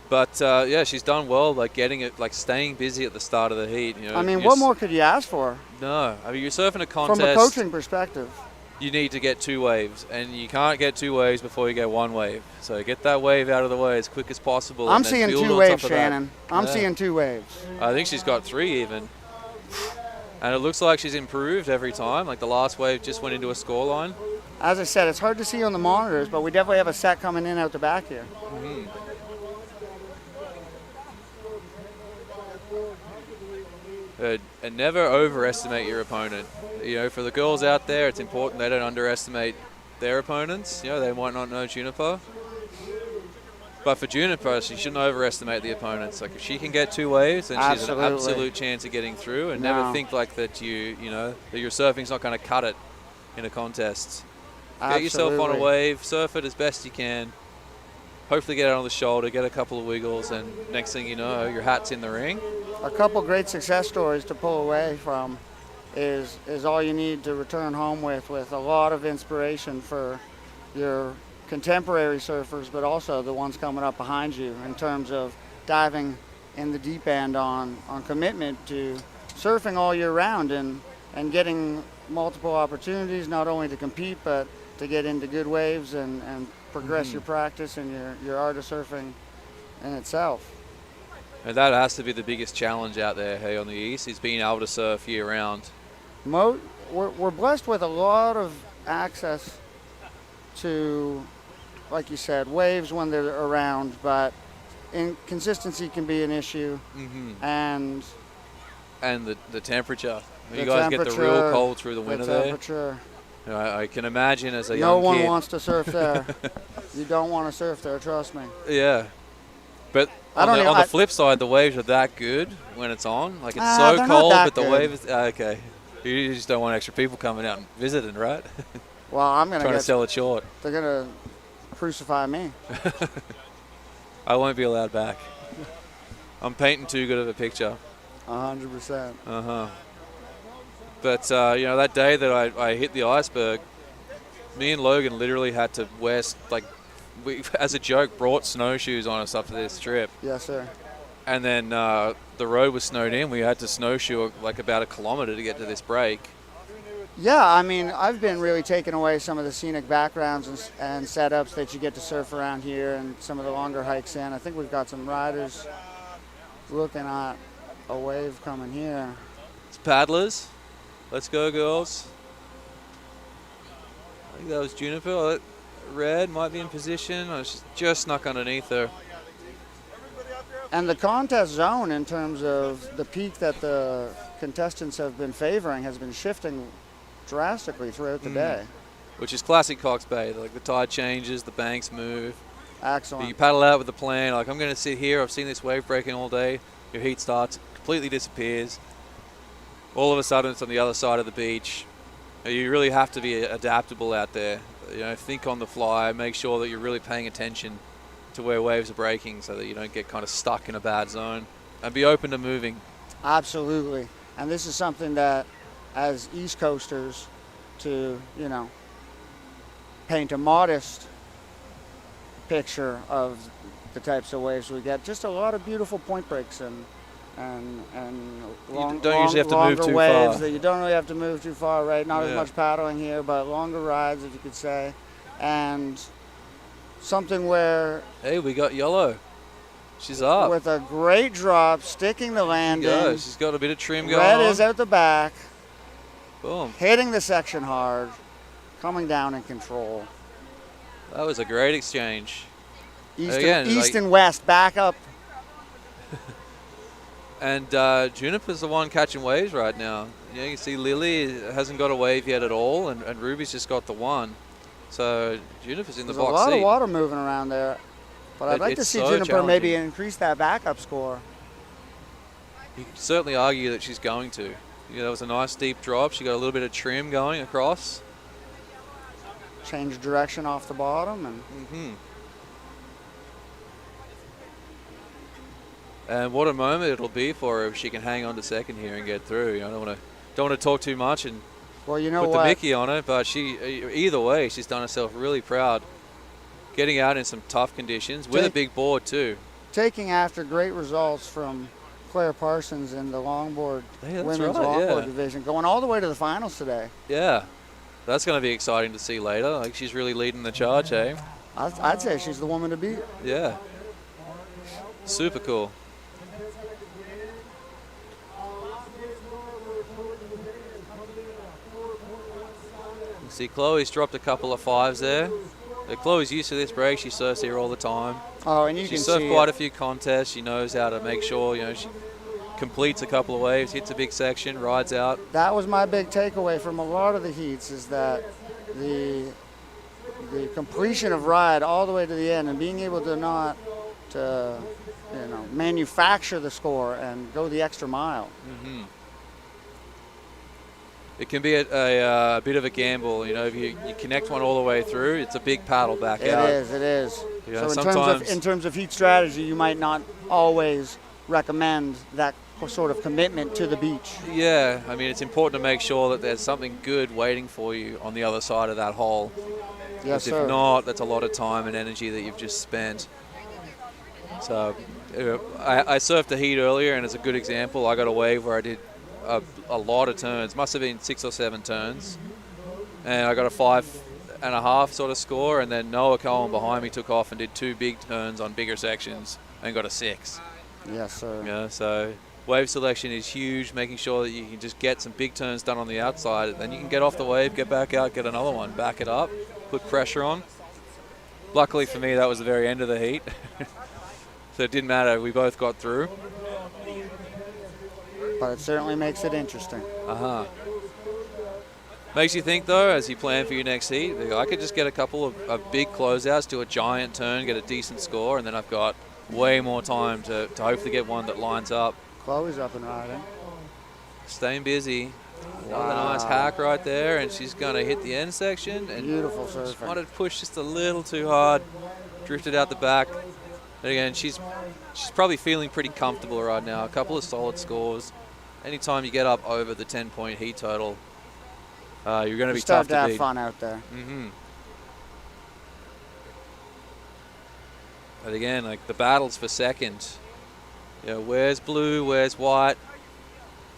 But yeah, she's done well, like getting it, like staying busy at the start of the heat. You know, I mean, what more could you ask for? No, I mean, you're surfing a contest. From a coaching perspective. You need to get 2 waves, and you can't get 2 waves before you get 1 wave. So get that wave out of the way as quick as possible. I'm and then seeing build 2 on waves, top of that. Shannon. I'm Yeah. seeing 2 waves. I think she's got 3 even. And it looks like she's improved every time. Like the last wave just went into a scoreline. As I said, it's hard to see on the monitors, but we definitely have a set coming in out the back here. Mm-hmm. And never overestimate your opponent. You know, for the girls out there, it's important they don't underestimate their opponents. You know, they might not know Juniper. But for Juniper, she shouldn't overestimate the opponents. Like if she can get 2 waves, then she's an Absolutely. absolute chance of getting through. And No. never think like that that your surfing's not going to cut it in a contest. Get yourself on a Absolutely. wave, surf it as best you can. Hopefully get it on the shoulder, get a couple of wiggles, and next thing you know, your hat's in the ring. A couple great success stories to pull away from is all you need to return home with a lot of inspiration for your contemporary surfers, but also the ones coming up behind you in terms of diving in the deep end on commitment to surfing all year round and getting multiple opportunities, not only to compete, but to get into good waves and progress your practice and your art of surfing in itself. And that has to be the biggest challenge out there, hey, on the East, is being able to surf year round. We're blessed with a lot of access to, like you said, waves when they're around, but inconsistency can be an issue. And the temperature. The You guys get the real temperature, cold through the winter there. temperature. I can imagine as a young No one kid. wants to surf there. You don't want to surf there, trust me. Yeah. But on the flip side, the waves are that good when it's on. Like, it's so they're not cold, that but the good. wave is... okay. You just don't want extra people coming out and visiting, right? Well, I'm going Trying to sell it short. They're going to crucify me. I won't be allowed back. I'm painting too good of a picture. 100%. Uh-huh. But, that day that I hit the iceberg, me and Logan literally had to wear, we, as a joke, brought snowshoes on us up to this trip. Yes, sir. And then the road was snowed in. We had to snowshoe like about 1 kilometer to get to this break. Yeah, I mean, I've been really taking away some of the scenic backgrounds and setups that you get to surf around here and some of the longer hikes in. I think we've got some riders looking at a wave coming here. It's paddlers. Let's go, girls. I think that was Juniper. Red might be in position. I was just snuck underneath her. And the contest zone, in terms of the peak that the contestants have been favoring, has been shifting drastically throughout the day. Which is classic Cox Bay. Like the tide changes, the banks move. Excellent. But you paddle out with the plan. Like, I'm going to sit here. I've seen this wave breaking all day. Your heat starts, completely disappears. All of a sudden, it's on the other side of the beach. You really have to be adaptable out there. Think on the fly. Make sure that you're really paying attention to where waves are breaking so that you don't get kind of stuck in a bad zone. And be open to moving. Absolutely. And this is something that, as East Coasters, to, paint a modest picture of the types of waves we get. Just a lot of beautiful point breaks and don't usually have to move too waves far. that you don't really have to move too far, right? Not as Yeah. much paddling here, but longer rides, if you could say. And something where... Hey, we got Yellow. She's up. With a great drop, sticking the landing. There you go. She's got a bit of trim going Red on. is out the back. Boom. Hitting the section hard. Coming down in control. That was a great exchange. East and west, back up. And Juniper's the one catching waves right now. You can see Lily hasn't got a wave yet at all, and Ruby's just got the one. So Juniper's in the There's box a lot seat. of water moving around there. But I'd like to It's see so Juniper maybe challenging. increase that backup score. You could certainly argue that she's going to. That was a nice deep drop. She got a little bit of trim going across. Change direction off the bottom. And what a moment it'll be for her if she can hang on to second here and get through. I don't want to talk too much and well, you know put what? the Mickey on it, but either way, she's done herself really proud. Getting out in some tough conditions with a big board too. Taking after great results from Claire Parsons in the longboard, that's women's right, longboard yeah. division, going all the way to the finals today. Yeah, that's going to be exciting to see later. Like, she's really leading the charge, eh? I'd say she's the woman to beat. Yeah. Super cool. You see Chloe's dropped a couple of fives there. Chloe's used to this break. She surfs here all the time. Oh, and you She can surfed see quite it. a few contests. She knows how to make sure, she completes a couple of waves, hits a big section, rides out. That was my big takeaway from a lot of the heats, is that the completion of ride all the way to the end and being able to not to manufacture the score and go the extra mile. Mm-hmm. It can be a bit of a gamble, if you connect one all the way through, it's a big paddle back out. It is. Yeah, So in terms of heat strategy, you might not always recommend that sort of commitment to the beach. Yeah, I mean, it's important to make sure that there's something good waiting for you on the other side of that hole. Yes, because sir. if not, that's a lot of time and energy that you've just spent. So I surfed a heat earlier, and it's a good example. I got a wave where I did a lot of turns. Must have been 6 or 7 turns. And I got a 5.5 sort of score, and then Noah Cohen behind me took off and did 2 big turns on bigger sections and got a 6. Yes, sir. Yeah, so wave selection is huge, making sure that you can just get some big turns done on the outside, and then you can get off the wave, get back out, get another one, back it up, put pressure on. Luckily for me, that was the very end of the heat. So it didn't matter, we both got through. But it certainly makes it interesting. Uh-huh. Makes you think, though, as you plan for your next heat, I could just get a couple of big closeouts, do a giant turn, get a decent score, and then I've got way more time to hopefully get one that lines up. Chloe's up and riding. Staying busy. Another nice hack right there, and she's going to hit the end section. And beautiful surfing. Just wanted to push just a little too hard. Drifted out the back. And again, she's probably feeling pretty comfortable right now. A couple of solid scores. Anytime you get up over the 10-point heat total, you're going to be tough to beat. Start to have fun out there. Mm-hmm. But again, like the battles for second. Where's blue? Where's white?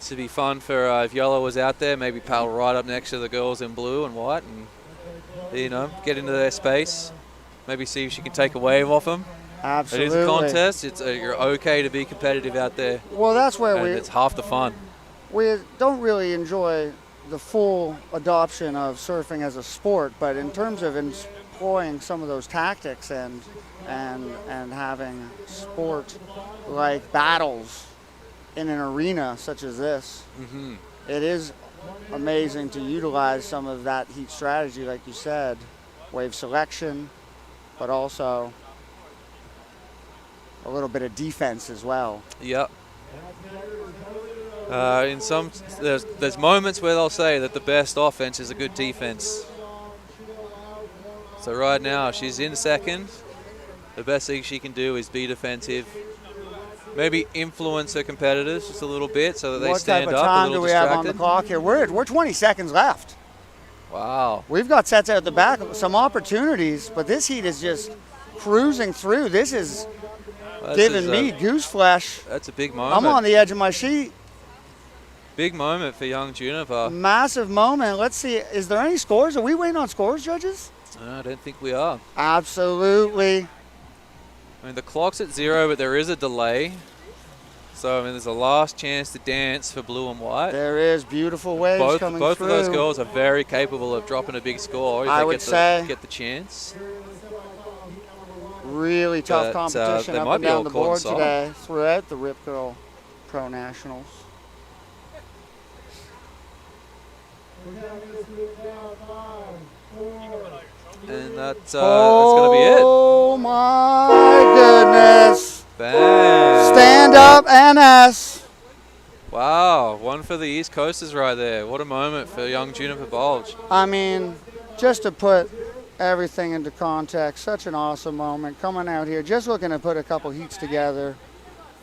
To be fun for if yellow was out there, maybe paddle right up next to the girls in blue and white, and get into their space. Maybe see if she can take a wave off them. Absolutely. It is a contest. It's you're okay to be competitive out there. Well, that's where it's half the fun. We don't really enjoy the full adoption of surfing as a sport, but in terms of employing some of those tactics and having sport like battles in an arena such as this, mm-hmm. It is amazing to utilize some of that heat strategy, like you said, wave selection, but also a little bit of defense as well. Yep. There's moments where they'll say that the best offense is a good defense. So right now she's in second. The best thing she can do is be defensive. Maybe influence her competitors just a little bit so that they stand up. What type of time do we have on the clock here? We're 20 seconds left. Wow. We've got sets out the back, some opportunities, but this heat is just cruising through. This is giving me goose flesh. That's a big moment. I'm on the edge of my sheet. Big moment for young Juniper. Massive moment. Let's see. Is there any scores? Are we waiting on scores, judges? No, I don't think we are. Absolutely. I mean, the clock's at 0, but there is a delay. So, I mean, there's a last chance to dance for blue and white. There is beautiful waves coming both through. Both of those girls are very capable of dropping a big score if I they would say get the chance. Really tough competition up and down the board today throughout the Rip Curl Pro Nationals. And that's going to be it. Oh my goodness. Bang. Stand up, NS. Wow, one for the East Coasters right there. What a moment for young Juniper Bulge. I mean, just to put everything into context, such an awesome moment. Coming out here, just looking to put a couple heats together,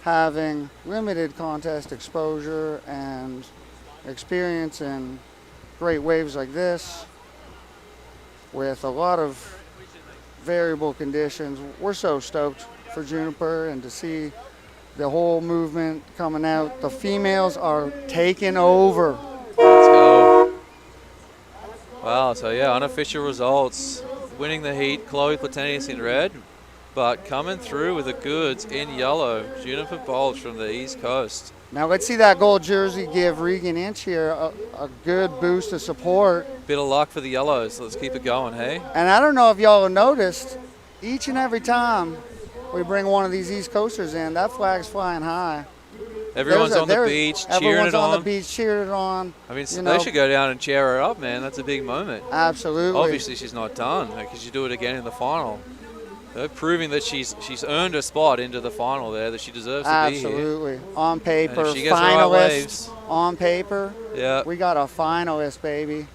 having limited contest exposure and experience in great waves like this with a lot of variable conditions. We're so stoked for Juniper and to see the whole movement coming out. The females are taking over. Let's go. Wow, so yeah, unofficial results. Winning the heat, Chloe Platanius in red, but coming through with the goods in yellow, Juniper Bulge from the East Coast. Now let's see that gold jersey give Regan Inch here a good boost of support. Bit of luck for the yellows, so let's keep it going, hey? And I don't know if y'all have noticed, each and every time we bring one of these East Coasters in, that flag's flying high. Everyone's on the beach cheering it on. Everyone's on the beach cheering it on. I mean, they should go down and cheer her up, man. That's a big moment. Absolutely. Obviously, she's not done because you do it again in the final. proving that she's earned a spot into the final there, that she deserves to be here. Absolutely. On paper, And if she gets the right waves. finalist. On paper, Yeah. we got a finalist, baby.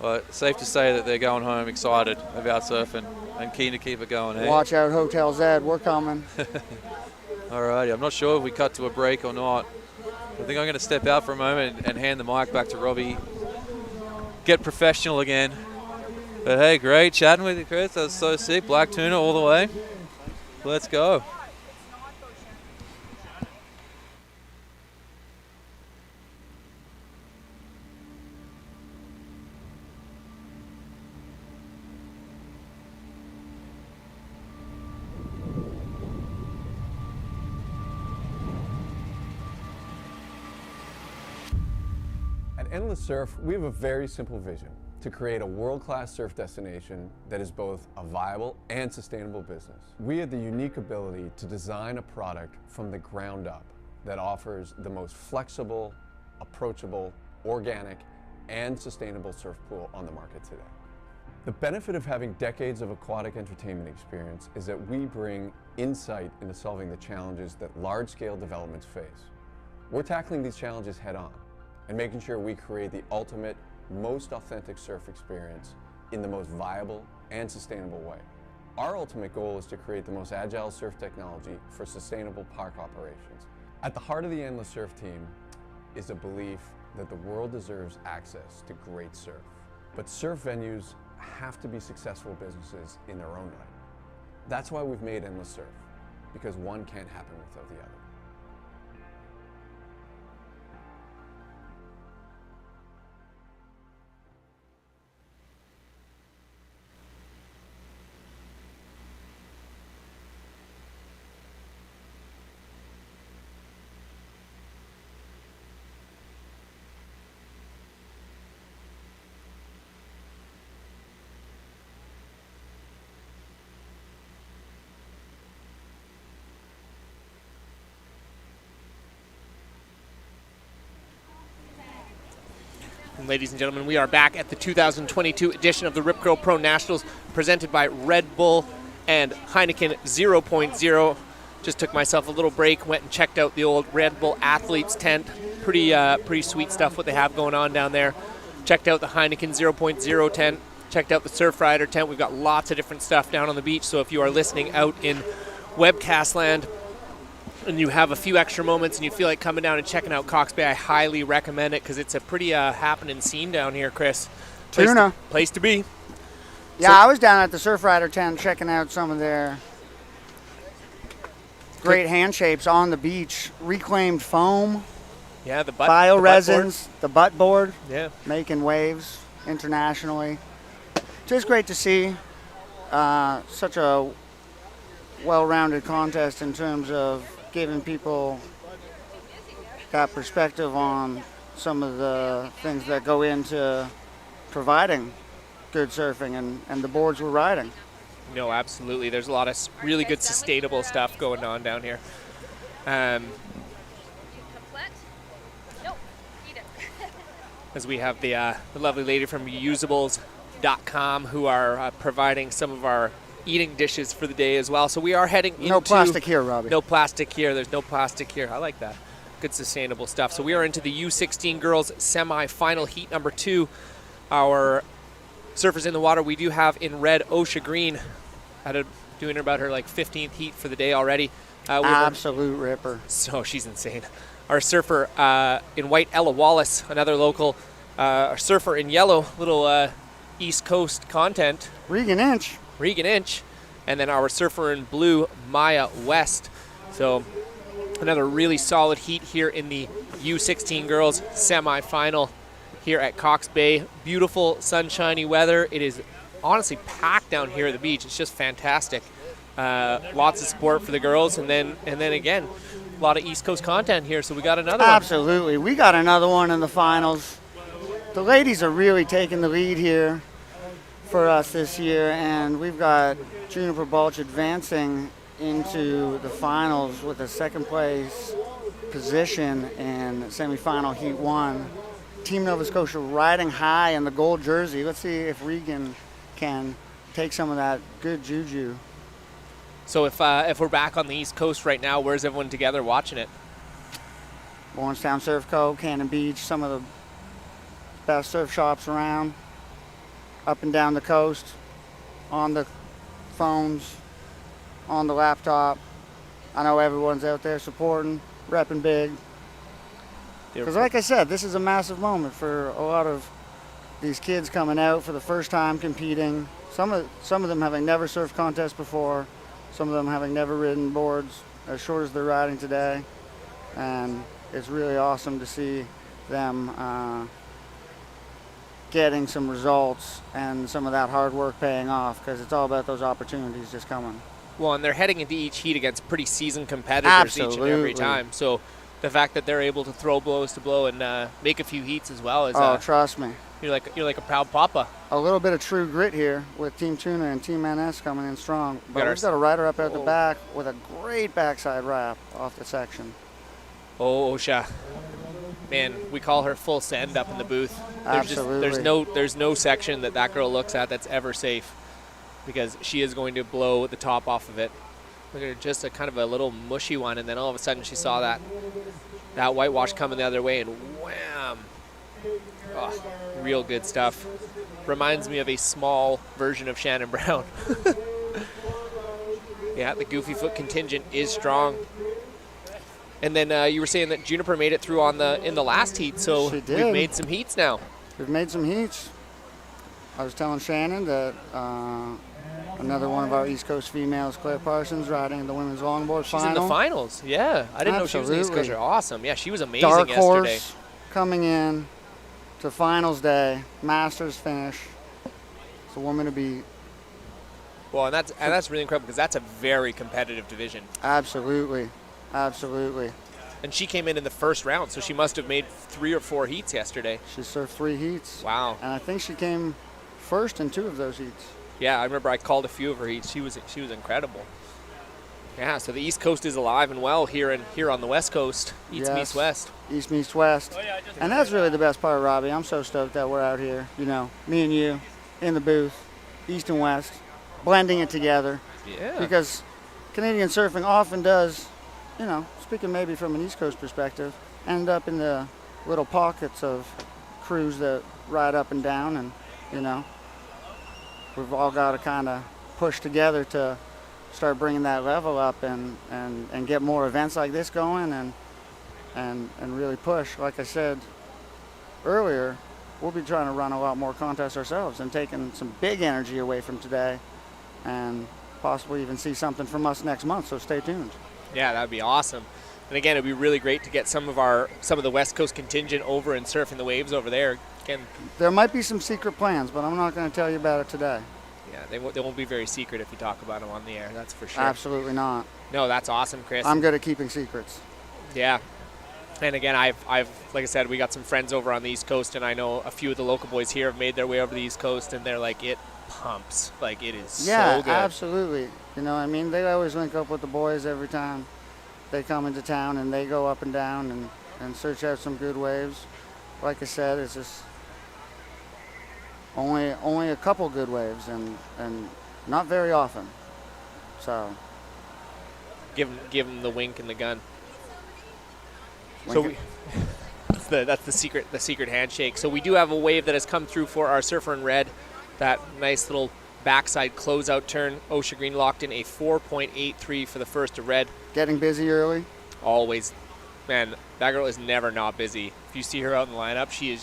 Well, it's safe to say that they're going home excited about surfing and keen to keep it going. Hey? Watch out, Hotel Z. We're coming. Alrighty, I'm not sure if we cut to a break or not. I think I'm going to step out for a moment and hand the mic back to Robbie. Get professional again. But hey, great chatting with you, Chris. That was so sick. Black tuna all the way. Let's go. At Endless Surf, we have a very simple vision: to create a world-class surf destination that is both a viable and sustainable business. We have the unique ability to design a product from the ground up that offers the most flexible, approachable, organic, and sustainable surf pool on the market today. The benefit of having decades of aquatic entertainment experience is that we bring insight into solving the challenges that large-scale developments face. We're tackling these challenges head-on and making sure we create the ultimate, most authentic surf experience in the most viable and sustainable way. Our ultimate goal is to create the most agile surf technology for sustainable park operations. At the heart of the Endless Surf team is a belief that the world deserves access to great surf. But surf venues have to be successful businesses in their own right. That's why we've made Endless Surf, because one can't happen without the other. And ladies and gentlemen, we are back at the 2022 edition of the Rip Curl Pro Nationals, presented by Red Bull and Heineken 0.0. Just took myself a little break, went and checked out the old Red Bull Athletes tent. Pretty sweet stuff what they have going on down there. Checked out the Heineken 0.0 tent. Checked out the Surf Rider tent. We've got lots of different stuff down on the beach. So if you are listening out in webcast land and you have a few extra moments and you feel like coming down and checking out Cox Bay, I highly recommend it because it's a pretty happening scene down here, Chris. Tuna. Place to be. Yeah, I was down at the Surf Rider tent checking out some of their great hand shapes on the beach. Reclaimed foam. Yeah, the butt. Bioresins, the butt board. Yeah. Making waves internationally. Just great to see such a well-rounded contest in terms of giving people that perspective on some of the things that go into providing good surfing and the boards we're riding. No, absolutely. There's a lot of really good sustainable stuff going on down here. As we have the lovely lady from reusables.com who are providing some of our eating dishes for the day as well. So we are heading into... No plastic here, Robbie. No plastic here. There's no plastic here. I like that. Good sustainable stuff. So we are into the U16 girls semi-final heat number 2. Our surfers in the water we do have in red Osha Green. Doing about her like 15th heat for the day already. Absolute ripper. So she's insane. Our surfer in white, Ella Wallace, another local. Our surfer in yellow, little East Coast content. Regan Inch. And then our surfer in blue, Maya West. So another really solid heat here in the U16 girls semifinal here at Cox Bay. Beautiful sunshiny weather. It is honestly packed down here at the beach. It's just fantastic. Lots of support for the girls, and then again, a lot of East Coast content here. So we got another one. Absolutely, we got another one in the finals. The ladies are really taking the lead here for us this year, and we've got Juniper Balch advancing into the finals with a second place position in semifinal heat 1. Team Nova Scotia riding high in the gold jersey. Let's see if Regan can take some of that good juju So if we're back on the East Coast right now, where's everyone together watching it? Lawrencetown Surf Co., Cannon Beach, some of the best surf shops around, up and down the coast, on the phones, on the laptop. I know everyone's out there supporting, repping big. Because like I said, this is a massive moment for a lot of these kids coming out for the first time competing. Some of them having never surfed contests before, some of them having never ridden boards as short as they're riding today. And it's really awesome to see them getting some results and some of that hard work paying off, because it's all about those opportunities just coming. Well, and they're heading into each heat against pretty seasoned competitors each and every time. So the fact that they're able to throw blows to blow and make a few heats as well is trust me. You're like a proud papa. A little bit of true grit here with Team Tuna and Team NS coming in strong. But we've got a rider up at the back with a great backside wrap off the section. Oh, Osha. Man, we call her full send up in the booth. Absolutely. There's no section that girl looks at that's ever safe, because she is going to blow the top off of it. Look at her, just a kind of a little mushy one, and then all of a sudden she saw that whitewash coming the other way, and wham! Oh, real good stuff. Reminds me of a small version of Shannon Brown. Yeah, the Goofy Foot contingent is strong. And then you were saying that Juniper made it through in the last heat, so She did. we've made some heats now. We've made some heats. I was telling Shannon that another one of our East Coast females, Claire Parsons, riding the women's longboard She's final. in the finals, yeah. I didn't know she was in the East Coast. Absolutely. Awesome. Yeah, she was amazing Dark yesterday. horse coming in to finals day, Masters finish. It's a woman to beat. Well, and that's really incredible, because that's a very competitive division. Absolutely. Absolutely. And she came in the first round, so she must have made 3 or 4 heats yesterday. She surfed 3 heats. Wow. And I think she came first in 2 of those heats. Yeah, I remember I called a few of her heats. She was incredible. Yeah, so the East Coast is alive and well here on the West Coast. East meets West. East meets West. And that's really the best part, Robbie. I'm so stoked that we're out here, me and you in the booth, East and West, blending it together. Yeah. Because Canadian surfing often does, speaking maybe from an East Coast perspective, end up in the little pockets of crews that ride up and down, and, we've all got to kind of push together to start bringing that level up and get more events like this going and really push. Like I said earlier, we'll be trying to run a lot more contests ourselves and taking some big energy away from today, and possibly even see something from us next month, so stay tuned. Yeah, that would be awesome. And again, it would be really great to get some of the West Coast contingent over and surfing the waves over there. Again, there might be some secret plans, but I'm not going to tell you about it today. Yeah, they won't be very secret if you talk about them on the air, that's for sure. Absolutely not. No, that's awesome, Chris. I'm good at keeping secrets. Yeah. And again, I've like I said, we got some friends over on the East Coast, and I know a few of the local boys here have made their way over the East Coast, and they're like, it pumps. Like, it is so good. Yeah, absolutely. They always link up with the boys every time they come into town, and they go up and down and search out some good waves. Like I said, it's just only a couple good waves, and not very often. So give them the wink and the gun. So that's the secret handshake. So we do have a wave that has come through for our surfer in red. That nice little backside closeout turn. Osha Green locked in a 4.83 for the first to red. Getting busy early? Always. Man, that girl is never not busy. If you see her out in the lineup, she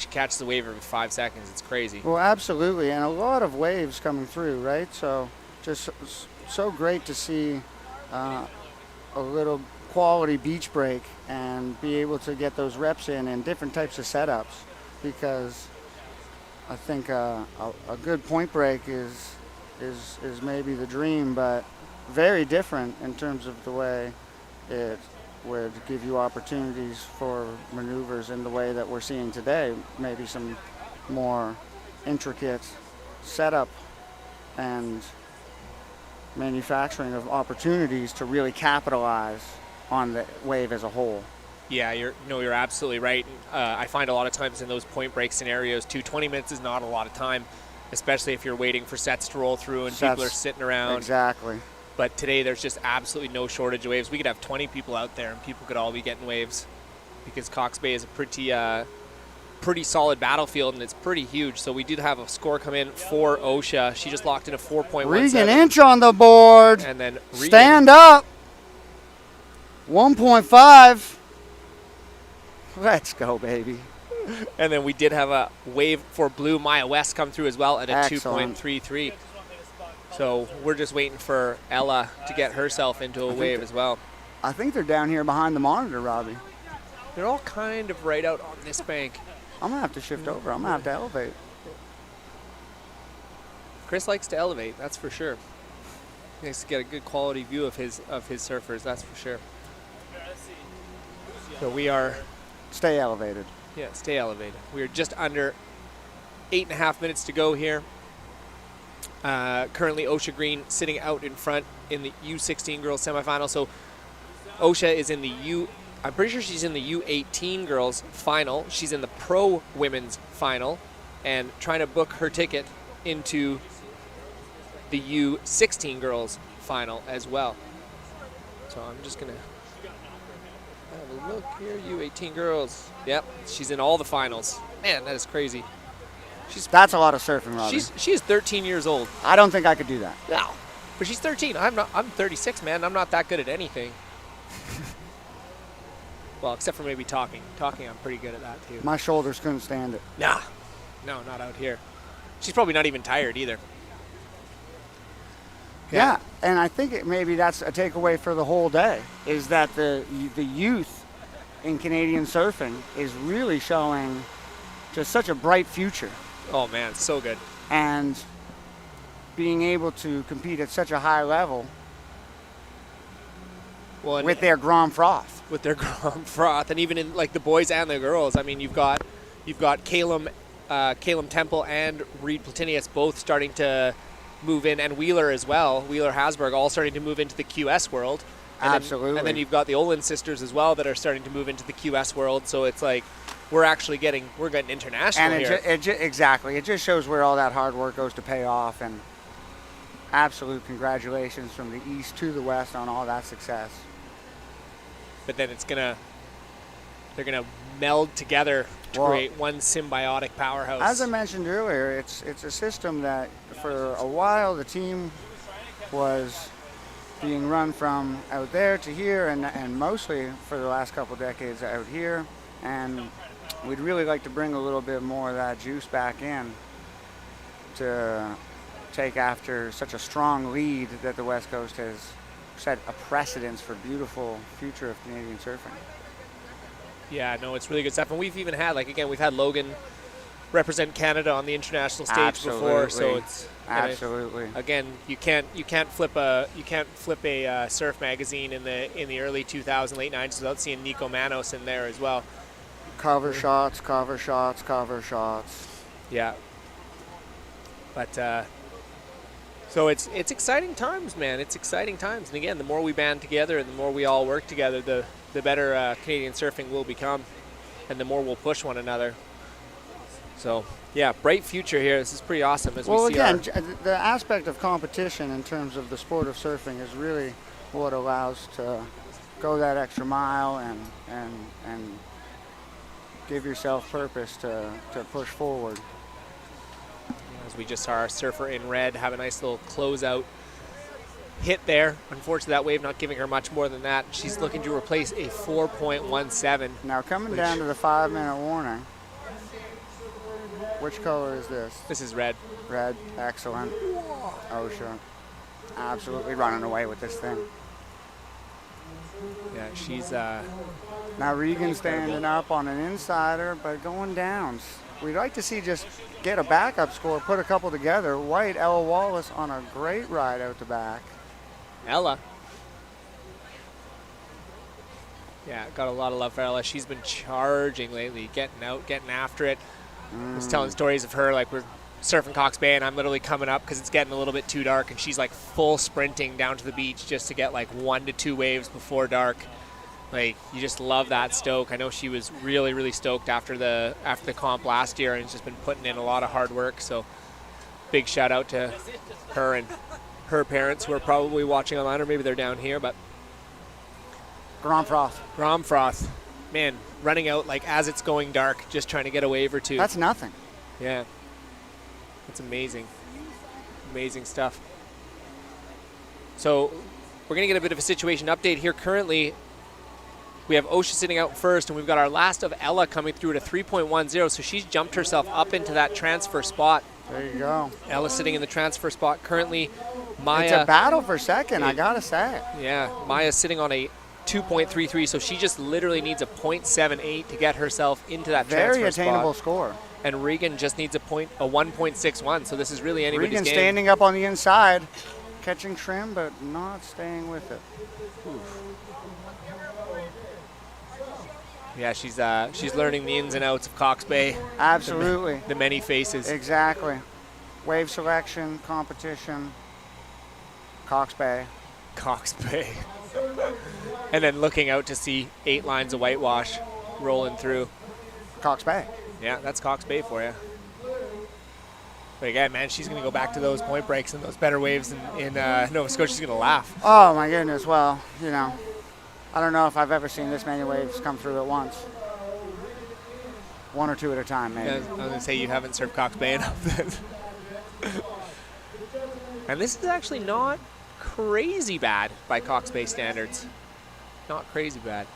catches the wave every 5 seconds. It's crazy. Well, absolutely. And a lot of waves coming through, right? So just so great to see a little quality beach break and be able to get those reps in different types of setups, because I think a good point break is maybe the dream, but very different in terms of the way it would give you opportunities for maneuvers in the way that we're seeing today. Maybe some more intricate setup and manufacturing of opportunities to really capitalize on the wave as a whole. Yeah, you're absolutely right. I find a lot of times in those point break scenarios too, 20 minutes is not a lot of time, especially if you're waiting for sets to roll through and people are sitting around. Exactly. But today there's just absolutely no shortage of waves. We could have 20 people out there and people could all be getting waves because Cox Bay is a pretty solid battlefield and it's pretty huge. So we did have a score come in for OSHA. She just locked in a 4.17. Regan Inch on the board. And then Regan. Stand up. 1.5. Let's go, baby. And then we did have a wave for Blue Maya West come through as well at a 2.33. So we're just waiting for Ella to get herself into a wave as well. I think they're down here behind the monitor, Robbie. They're all kind of right out on this bank. I'm going to have to shift over. I'm going to have to elevate. Chris likes to elevate, that's for sure. He likes to get a good quality view of his surfers, that's for sure. So we are... Stay elevated. Yeah, stay elevated. We are just under 8.5 minutes to go here. Currently, OSHA Green sitting out in front in the U16 girls semifinal. So OSHA is in the I'm pretty sure she's in the U18 girls final. She's in the pro women's final and trying to book her ticket into the U16 girls final as well. So I'm just going to have a look here. U18 girls. Yep, she's in all the finals. Man, that is crazy. That's a lot of surfing, Robbie. She is 13 years old. I don't think I could do that. No, but she's 13. I'm 36, man. I'm not that good at anything. Well, except for maybe talking. Talking, I'm pretty good at that too. My shoulders couldn't stand it. Nah, no, not out here. She's probably not even tired either. Yeah, and I think maybe that's a takeaway for the whole day, is that the youth in Canadian surfing is really showing just such a bright future. Oh man, it's so good. And being able to compete at such a high level with their Grand Froth. With their Grand Froth, and even in like the boys and the girls. I mean, you've got Calum Temple and Reed Platinius both starting to move in, and Wheeler as well. Wheeler Hasberg all starting to move into the QS world. And Absolutely. And then you've got the Olin sisters as well that are starting to move into the QS world. So it's like we're getting international and here. Exactly. It just shows where all that hard work goes to pay off. And absolute congratulations from the East to the West on all that success. But then they're gonna meld together to create one symbiotic powerhouse. As I mentioned earlier, it's a system that for a while the team was being run from out there to here, and mostly for the last couple decades out here. And we'd really like to bring a little bit more of that juice back in to take after such a strong lead that the West Coast has set a precedence for beautiful future of Canadian surfing. Yeah, no, it's really good stuff. And we've even had, we've had Logan represent Canada on the international stage before, so it's absolutely. Again, you can't flip a surf magazine in the early 2000s, late 90s without seeing Nico Manos in there as well. Cover shots, cover shots, cover shots. Yeah. But so it's exciting times, man. It's exciting times, and again, the more we band together and the more we all work together, the better Canadian surfing will become, and the more we'll push one another. So, yeah, bright future here. This is pretty awesome. Well, again, the aspect of competition in terms of the sport of surfing is really what allows to go that extra mile and give yourself purpose to push forward. As we just saw our surfer in red have a nice little closeout hit there. Unfortunately, that wave not giving her much more than that. She's looking to replace a 4.17. Now coming down to the 5-minute warning. Which color is this? This is red. Red, excellent. OSHA, absolutely running away with this thing. Yeah, she's now Regan standing up on an insider, but going downs. We'd like to see just get a backup score, put a couple together. White, Ella Wallace on a great ride out the back. Ella. Yeah, got a lot of love for Ella. She's been charging lately, getting out, getting after it. I was telling stories of her, like we're surfing Cox Bay and I'm literally coming up because it's getting a little bit too dark, and she's like full sprinting down to the beach just to get like 1 to 2 waves before dark. Like, you just love that stoke. I know she was really, really stoked after the comp last year and has just been putting in a lot of hard work. So big shout out to her and her parents who are probably watching online, or maybe they're down here, but Gromfroth. Man, running out like as it's going dark, just trying to get a wave or two. That's nothing. Yeah. That's amazing. Amazing stuff. So we're going to get a bit of a situation update here. Currently, we have Osha sitting out first, and we've got our last of Ella coming through at a 3.10, so she's jumped herself up into that transfer spot. There you go. Ella sitting in the transfer spot currently. Maya. It's a battle for second, I got to say. Yeah, Maya's sitting on a 2.33, so she just literally needs a 0.78 to get herself into that transfer spot. Very attainable score. And Regan just needs a 1.61, so this is really anybody's Regan game. standing up on the inside, catching trim, but not staying with it. Oof. Yeah, she's learning the ins and outs of Cox Bay. Absolutely. The many faces. Exactly. Wave selection, competition, Cox Bay. Cox Bay. And then looking out to see 8 lines of whitewash rolling through. Cox Bay. Yeah, that's Cox Bay for you. But again, man, she's going to go back to those point breaks and those better waves in Nova Scotia. She's going to laugh. Oh, my goodness. Well, you know, I don't know if I've ever seen this many waves come through at once. 1 or 2 at a time, maybe. Yeah, I was going to say you haven't surfed Cox Bay enough then. And this is actually not crazy bad by Cox Bay standards. Not crazy bad.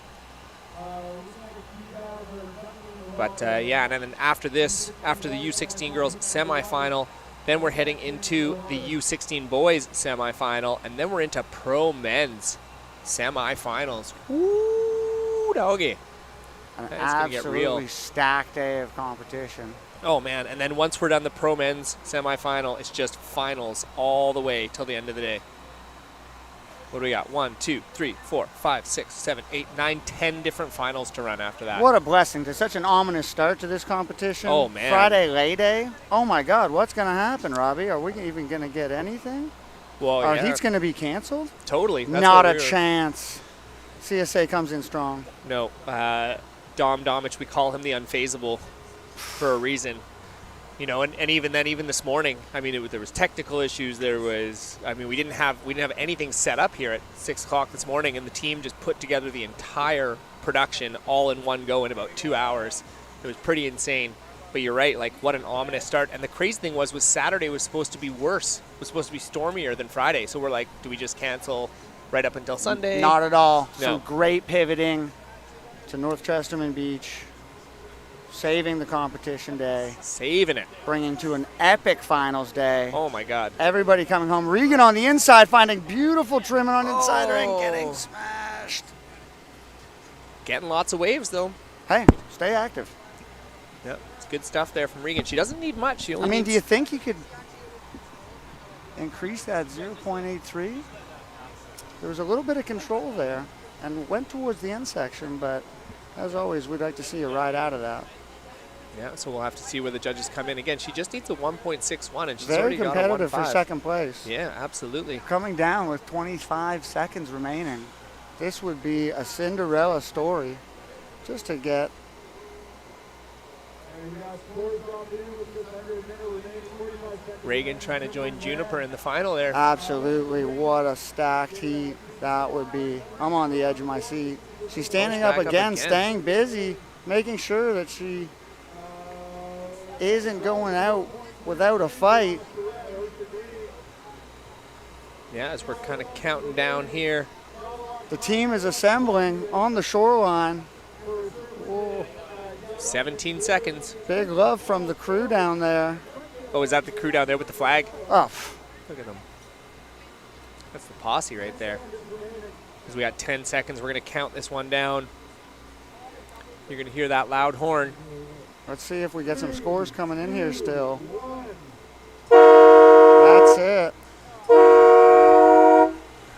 But yeah, and then after this, after the U16 girls semifinal, then we're heading into the U16 boys semifinal, and then we're into pro men's semifinals. Woo, doggy. An That's gonna get real. absolutely stacked day of competition. Oh man, and then once we're done the pro men's semifinal, it's just finals all the way till the end of the day. What do we got? 1, 2, 3, 4, 5, 6, 7, 8, 9, 10 different finals to run after that. What a blessing. To such an ominous start to this competition. Oh, man. Friday lay day. Oh, my God. What's going to happen, Robbie? Are we even going to get anything? Well, Are yeah. heats going to be canceled? Totally. That's Not what a we were- chance. CSA comes in strong. No. Dom Domich, we call him the unfazable for a reason. You know, and even then, even this morning, I mean, there was technical issues. There was, I mean, we didn't have anything set up here at 6 o'clock this morning, and the team just put together the entire production all in one go in about 2 hours. It was pretty insane. But you're right, like what an ominous start. And the crazy thing was Saturday was supposed to be worse. It was supposed to be stormier than Friday. So we're like, do we just cancel right up until Sunday? Not at all. No. Some great pivoting to North Chesterman Beach. Saving the competition day. Saving it. Bringing to an epic finals day. Oh, my God. Everybody coming home. Regan on the inside, finding beautiful trimming on the inside and getting smashed. Getting lots of waves, though. Hey, stay active. Yep, it's good stuff there from Regan. She doesn't need much. She only I mean, needs do you think you could increase that 0.83? There was a little bit of control there and went towards the end section, but as always, we'd like to see a ride out of that. Yeah, so we'll have to see where the judges come in. Again, she just needs a 1.61, and she's Very already got a 1.5. competitive for second place. Yeah, absolutely. Coming down with 25 seconds remaining. This would be a Cinderella story just to get. Reagan trying to join Juniper in the final there. Absolutely. What a stacked heat that would be. I'm on the edge of my seat. She's standing Back up again, staying busy, making sure that she isn't going out without a fight. Yeah, as we're kind of counting down here. The team is assembling on the shoreline. Whoa. 17 seconds. Big love from the crew down there. Oh, is that the crew down there with the flag? Oh. Look at them. That's the posse right there. Because we got 10 seconds. We're going to count this one down. You're going to hear that loud horn. Let's see if we get some scores coming in here still. That's it.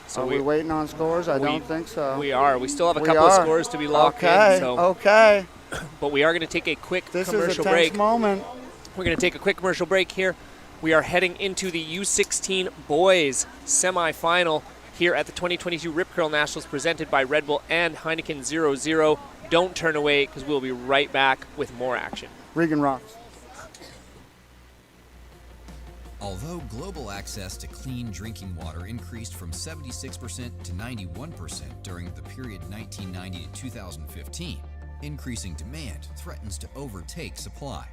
So are we waiting on scores? I don't think so. We are. We still have a couple of scores to be locked in. So. Okay. But we are going to take a quick commercial This is a break. tense moment. We're going to take a quick commercial break here. We are heading into the U16 boys semifinal here at the 2022 Rip Curl Nationals presented by Red Bull and Heineken 00. Don't turn away because we'll be right back with more action. Regan rocks. Although global access to clean drinking water increased from 76% to 91% during the period 1990 to 2015, increasing demand threatens to overtake supply.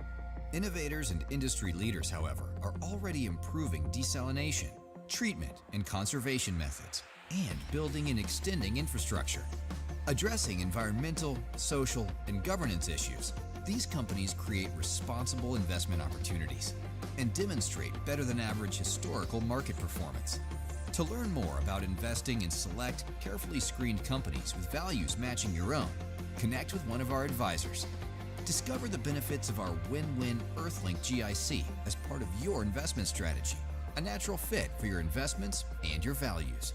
Innovators and industry leaders, however, are already improving desalination, treatment, and conservation methods, and building and extending infrastructure. Addressing environmental, social, and governance issues, these companies create responsible investment opportunities and demonstrate better than average historical market performance. To learn more about investing in select, carefully screened companies with values matching your own, connect with one of our advisors. Discover the benefits of our win-win Earthlink GIC as part of your investment strategy, a natural fit for your investments and your values.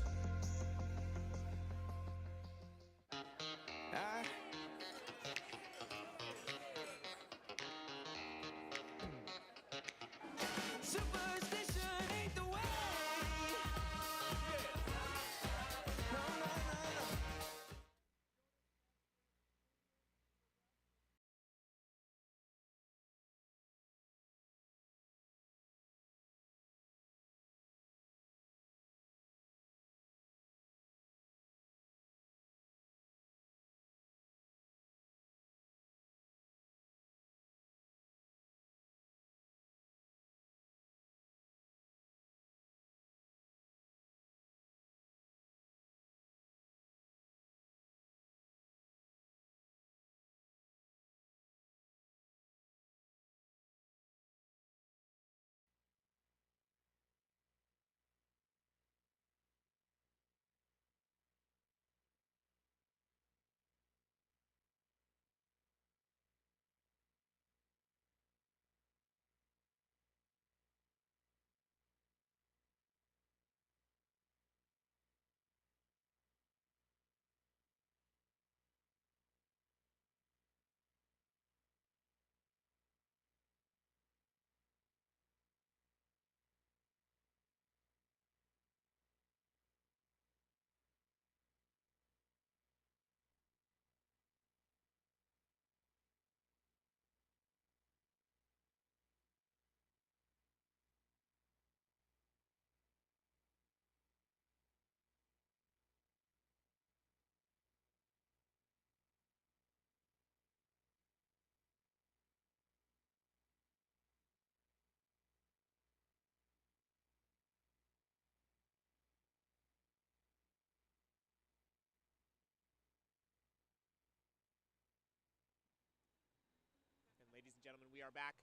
Ladies and gentlemen, we are back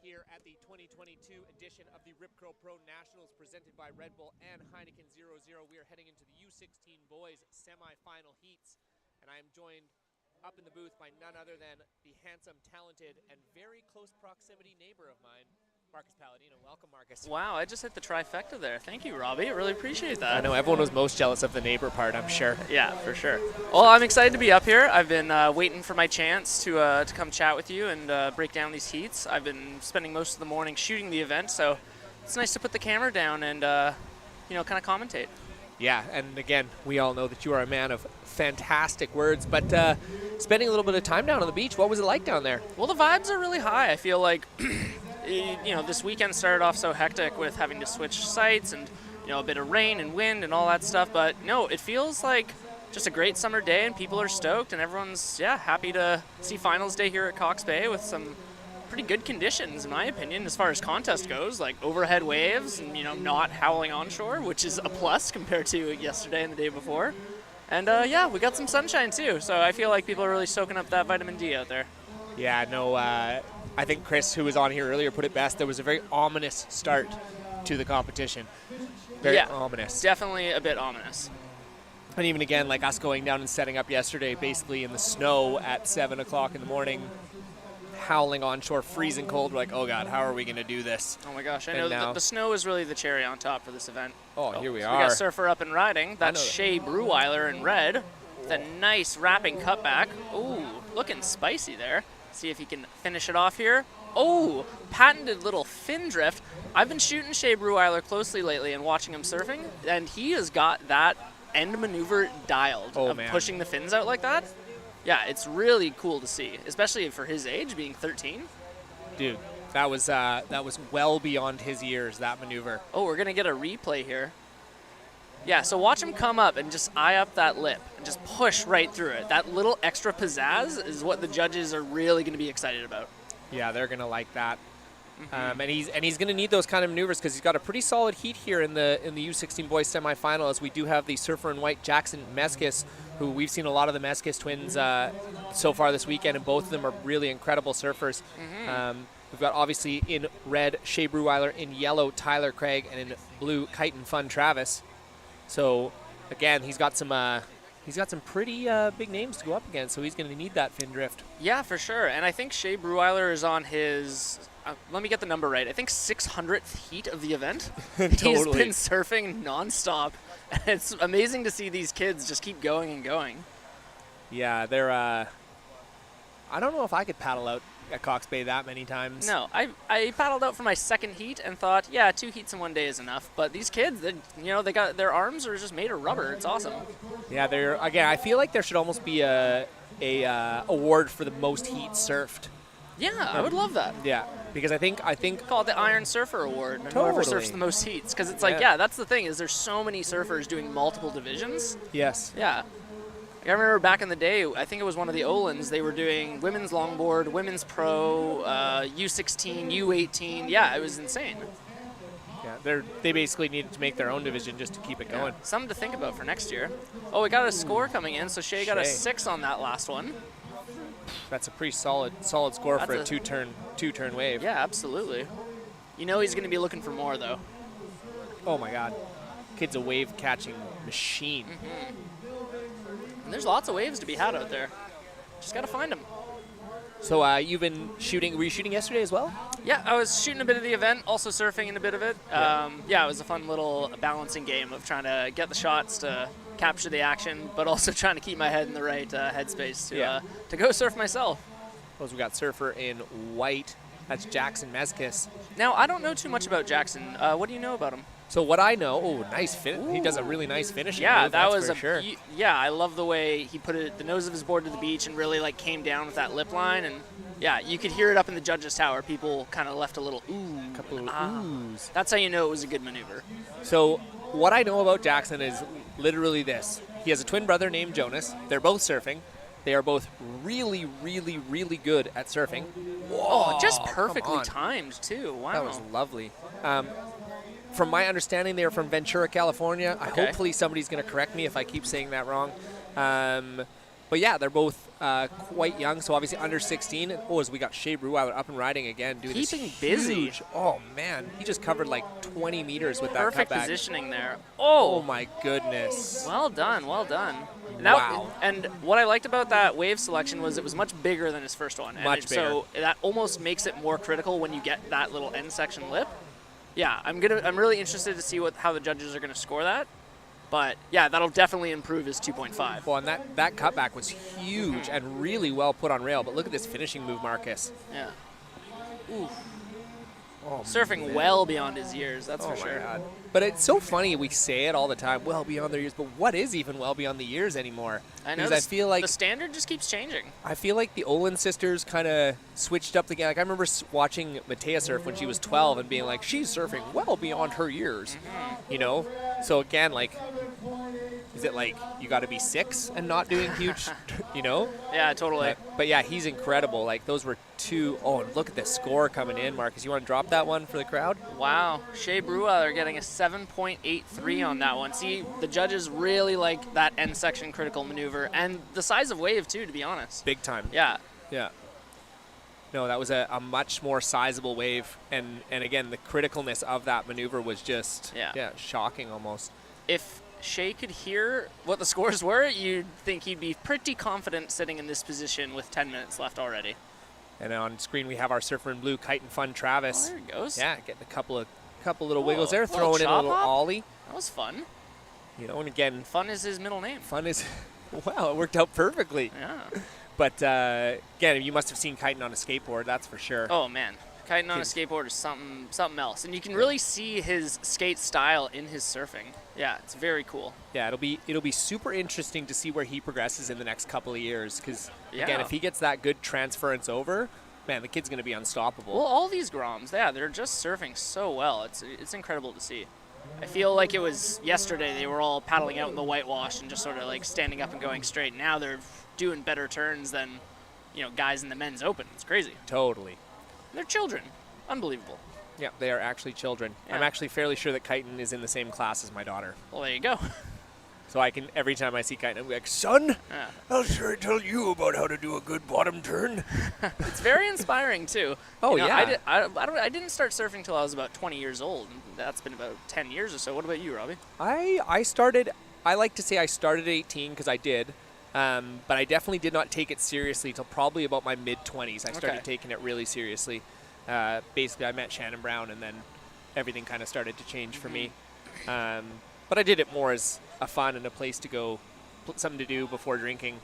here at the 2022 edition of the Rip Curl Pro Nationals presented by Red Bull and Heineken 00. We are heading into the U16 boys semifinal heats, and I am joined up in the booth by none other than the handsome, talented, and very close proximity neighbor of mine, Marcus Palladino. Welcome, Marcus. Wow, I just hit the trifecta there. Thank you, Robbie. I really appreciate that. I know everyone was most jealous of the neighbor part, I'm sure. Yeah, for sure. Well, I'm excited to be up here. I've been waiting for my chance to come chat with you and break down these heats. I've been spending most of the morning shooting the event, so it's nice to put the camera down and kind of commentate. Yeah, and again, we all know that you are a man of fantastic words, but spending a little bit of time down on the beach, what was it like down there? Well, the vibes are really high. I feel like, this weekend started off so hectic with having to switch sites and, a bit of rain and wind and all that stuff, but no, it feels like just a great summer day and people are stoked and everyone's, happy to see finals day here at Cox Bay with some pretty good conditions, in my opinion, as far as contest goes, like overhead waves and, not howling onshore, which is a plus compared to yesterday and the day before. And, we got some sunshine, too, so I feel like people are really soaking up that vitamin D out there. Yeah, no, I think Chris, who was on here earlier, put it best. There was a very ominous start to the competition. Very ominous. Definitely a bit ominous. And even again, like us going down and setting up yesterday, basically in the snow at 7 o'clock in the morning, howling onshore, freezing cold. We're like, oh God, how are we going to do this? Oh my gosh, I know the snow is really the cherry on top for this event. Oh, here we so are. We got Surfer up and riding. That's Shea Brewer in red. The nice wrapping cutback. Ooh, looking spicy there. See if he can finish it off here. Oh, patented little fin drift. I've been shooting Shea Brewer closely lately and watching him surfing, and he has got that end maneuver dialed pushing the fins out like that. Yeah, it's really cool to see, especially for his age, being 13. Dude, That was well beyond his years, that maneuver. Oh, we're going to get a replay here. Yeah, so watch him come up and just eye up that lip and just push right through it. That little extra pizzazz is what the judges are really going to be excited about. Yeah, they're going to like that. And he's going to need those kind of maneuvers because he's got a pretty solid heat here in the U16 boys semifinal, as we do have the surfer in white Jackson Meskis, who we've seen a lot of the Meskis twins so far this weekend, and both of them are really incredible surfers. We've got obviously in red Shea Brewer, in yellow Tyler Craig, and in blue Kite and Fun Travis. So again, he's got some pretty big names to go up against, so he's going to need that fin drift. Yeah, for sure. And I think Shea Brewer is on his, let me get the number right, I think 600th heat of the event. Totally. He's been surfing nonstop. It's amazing to see these kids just keep going and going. Yeah, they're, I don't know if I could paddle out at Cox Bay that many times. No, I paddled out for my second heat and thought, yeah, 2 heats in one day is enough. But these kids, they got their arms are just made of rubber. It's awesome. Yeah, I feel like there should almost be a award for the most heat surfed. Yeah, I would love that. Yeah, because I think call it the Iron Surfer Award. Totally. Whoever surfs the most heats, because it's like, yeah, that's the thing is there's so many surfers doing multiple divisions. Yes. Yeah. I remember back in the day, I think it was one of the Olins, they were doing women's longboard, women's pro, U16, U18. Yeah, it was insane. Yeah, they basically needed to make their own division just to keep it going. Something to think about for next year. Oh, we got a score coming in, so Shea got a 6 on that last one. That's a pretty solid score for a two-turn wave. Yeah, absolutely. You know he's going to be looking for more, though. Oh, my God. Kid's a wave-catching machine. And there's lots of waves to be had out there. Just got to find them. So you've been shooting. Were you shooting yesterday as well? Yeah, I was shooting a bit of the event, also surfing in a bit of it. Yeah, it was a fun little balancing game of trying to get the shots to capture the action, but also trying to keep my head in the right headspace to go surf myself. We got surfer in white. That's Jackson Meskis. Now, I don't know too much about Jackson. What do you know about him? So what I know, nice fin. He does a really nice finishing move, that was for sure. Yeah, I love the way he put it the nose of his board to the beach and really like came down with that lip line, and yeah, you could hear it up in the judges' tower. People kind of left a little ooh, a couple of oohs. That's how you know it was a good maneuver. So what I know about Jackson is literally this: he has a twin brother named Jonas. They're both surfing. They are both really, really, really good at surfing. Whoa, just perfectly timed too. Wow, that was lovely. From my understanding, they are from Ventura, California. Okay. Hopefully somebody's going to correct me if I keep saying that wrong. But yeah, they're both quite young, so obviously under 16. And, as we got Shea Brewer up and riding again, doing keeping this busy. Huge, oh man, he just covered like 20 meters with that perfect cutback. Positioning there. Oh my goodness. Well done, well done. Wow. And what I liked about that wave selection was it was much bigger than his first one. And much bigger. So that almost makes it more critical when you get that little end section lip. Yeah, I'm really interested to see how the judges are going to score that. But yeah, that'll definitely improve his 2.5. Well, and that cutback was huge and really well put on rail. But look at this finishing move, Marcus. Yeah. Ooh. Oh, surfing man. Well beyond his years, that's for sure. My God. But it's so funny, we say it all the time, well beyond their years, but what is even well beyond the years anymore? I know, I feel like the standard just keeps changing. I feel like the Olin sisters kind of switched up the game. Like I remember watching Matea surf when she was 12 and being like, she's surfing well beyond her years, you know? So again, like, is it like you got to be 6 and not doing huge, you know? Yeah, totally. But yeah, he's incredible. Like those were 2. Oh, and look at the score coming in, Marcus. You want to drop that one for the crowd? Wow. Shea Brewer getting a 7.83 on that one. See, the judges really like that end section critical maneuver and the size of wave too, to be honest. Big time. Yeah. Yeah. No, that was a much more sizable wave. And again, the criticalness of that maneuver was just shocking almost. If Shea could hear what the scores were, you'd think he'd be pretty confident sitting in this position with 10 minutes left already. And on screen we have our surfer in blue, Kite and Fun Travis. Oh, there it goes. Yeah, getting a couple little wiggles there, throwing in a little ollie. That was fun. You know, and again, Fun is his middle name. Fun is, wow, it worked out perfectly. Yeah. But again, you must have seen Kiting on a skateboard, that's for sure. Oh man, Kiting on a skateboard is something else, and you can really see his skate style in his surfing. Yeah, it's very cool. Yeah, it'll be super interesting to see where he progresses in the next couple of years. Because again, if he gets that good transference over, Man, the kid's going to be unstoppable. Well, all these Groms, yeah, they're just surfing so well. It's incredible to see. I feel like it was yesterday they were all paddling out in the whitewash and just sort of like standing up and going straight. Now they're doing better turns than, guys in the men's open. It's crazy. Totally. They're children. Unbelievable. Yeah, they are actually children. Yeah. I'm actually fairly sure that Kyton is in the same class as my daughter. Well, there you go. So I can, every time I see Kyton, I'm like, son, Yeah. I'll sure tell you about how to do a good bottom turn. It's very inspiring too. Oh, yeah. I didn't start surfing till I was about 20 years old. And that's been about 10 years or so. What about you, Robbie? I started, I like to say I started at 18 because I did, but I definitely did not take it seriously till probably about my mid-20s. I started taking it really seriously. Basically, I met Shannon Brown, and then everything kind of started to change for me. But I did it more as a fun and a place to go, something to do before drinking.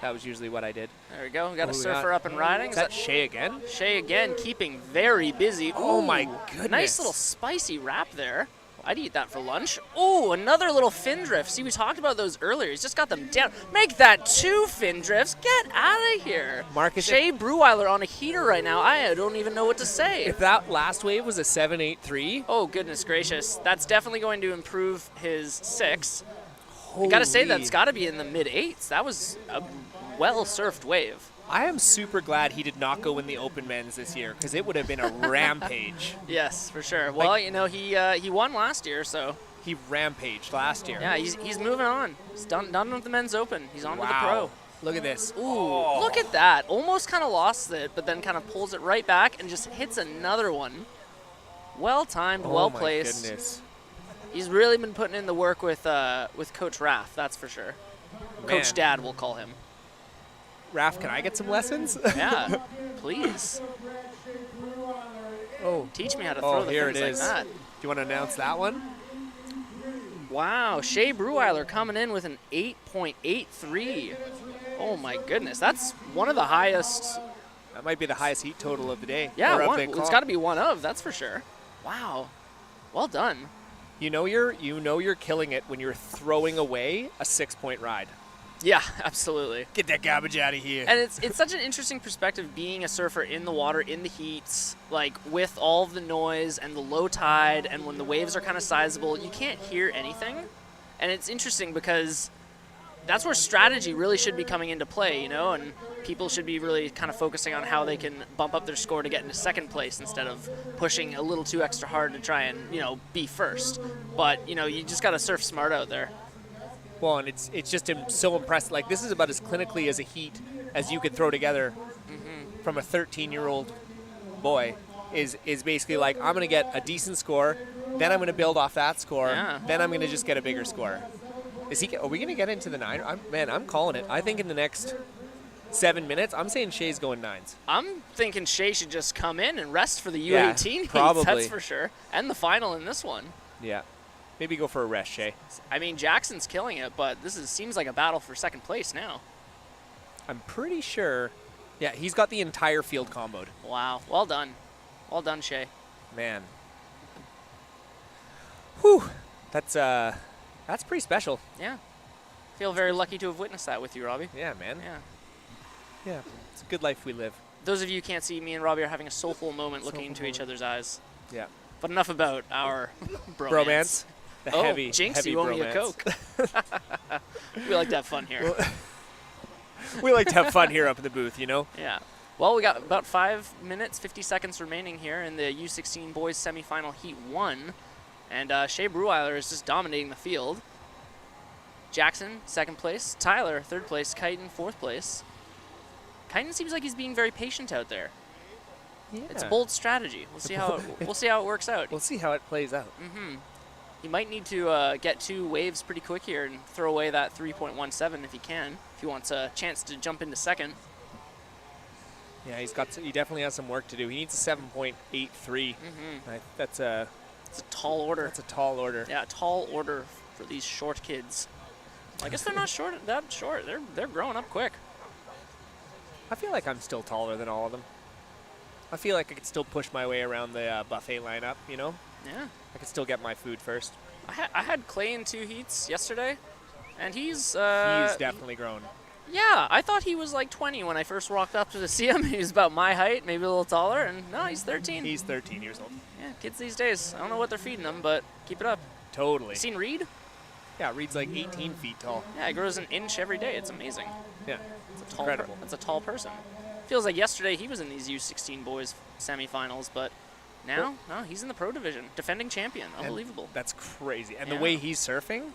That was usually what I did. There we go. We got a surfer up and riding. Is that Shea again? Shea again, keeping very busy. Oh, Ooh, my goodness. Nice little spicy wrap there. I'd eat that for lunch. Oh, another little fin drift. See, we talked about those earlier. He's just got them down. Make that 2 fin drifts. Get out of here. Marcus, Shea Brewer on a heater right now. I don't even know what to say. If that last wave was a 7.83. Oh, goodness gracious. That's definitely going to improve his 6. I got to say, that's got to be in the mid-8s. That was a well-surfed wave. I am super glad he did not go in the open men's this year because it would have been a rampage. Yes, for sure. Well, he won last year, so. He rampaged last year. Yeah, he's moving on. He's done with the men's open. He's on to the pro. Look at this. Ooh, look at that. Almost kind of lost it, but then kind of pulls it right back and just hits another one. Well-timed, well-placed. Oh, my goodness. He's really been putting in the work with Coach Raff, that's for sure. Man. Coach Dad, we'll call him. Raph, can I get some lessons? Yeah, please. Oh, teach me how to throw the here fins it is. like that. Do you want to announce that one? Wow, Shea Brewer coming in with an 8.83. Oh my goodness, that's one of the highest. That might be the highest heat total of the day. Yeah, it's got to be one of. That's for sure. Wow, well done. You know you're killing it when you're throwing away a 6-point ride. Yeah, absolutely. Get that garbage out of here. And it's such an interesting perspective being a surfer in the water, in the heats, like with all of the noise and the low tide and when the waves are kind of sizable, you can't hear anything. And it's interesting because that's where strategy really should be coming into play, and people should be really kind of focusing on how they can bump up their score to get into second place instead of pushing a little too extra hard to try and, be first. But, you just got to surf smart out there. Well, and it's just so impressive. Like, this is about as clinically as a heat as you could throw together from a 13-year-old boy. Is basically like, I'm going to get a decent score, then I'm going to build off that score, then I'm going to just get a bigger score. Are we going to get into the 9? I'm calling it. I think in the next 7 minutes, I'm saying Shea's going 9s. I'm thinking Shea should just come in and rest for the U18 heats, probably. That's for sure. And the final in this one. Yeah. Maybe go for a rest, Shea. I mean, Jackson's killing it, but seems like a battle for second place now. I'm pretty sure. Yeah, he's got the entire field comboed. Wow. Well done. Well done, Shea. Man. Whew. That's pretty special. Yeah. Feel very lucky to have witnessed that with you, Robbie. Yeah, man. Yeah. Yeah. It's a good life we live. Those of you who can't see, me and Robbie are having a soulful moment looking into each other's eyes. Yeah. But enough about our bromance. The heavy, Jinx, heavy you owe me a bromance. Coke. We like to have fun here. We like to have fun here up in the booth, Yeah. Well, we got about 5 minutes, 50 seconds remaining here in the U16 boys semifinal heat 1. And Shea Brewer is just dominating the field. Jackson, second place. Tyler, third place. Kyton, fourth place. Kyton seems like he's being very patient out there. Yeah. It's a bold strategy. We'll see how it works out. We'll see how it plays out. Mm-hmm. He might need to get 2 waves pretty quick here and throw away that 3.17 if he can. If he wants a chance to jump into second. Yeah, he definitely has some work to do. He needs a 7.83. Mm-hmm. It's a tall order. That's a tall order. Yeah, a tall order for these short kids. Well, I guess they're not that short. They're growing up quick. I feel like I'm still taller than all of them. I feel like I could still push my way around the buffet lineup, Yeah. I could still get my food first. I had Clay in 2 heats yesterday, and he's definitely grown. Yeah, I thought he was like 20 when I first walked up to see him. He was about my height, maybe a little taller, and no, he's 13. He's 13 years old. Yeah, kids these days. I don't know what they're feeding them, but keep it up. Totally. You seen Reed? Yeah, Reed's like 18 feet tall. Yeah, he grows an inch every day. It's amazing. Yeah, it's a tall incredible. That's a tall person. Feels like yesterday he was in these U16 boys semifinals, but now, no, he's in the pro division, defending champion. Unbelievable. And that's crazy. And Yeah. the way he's surfing,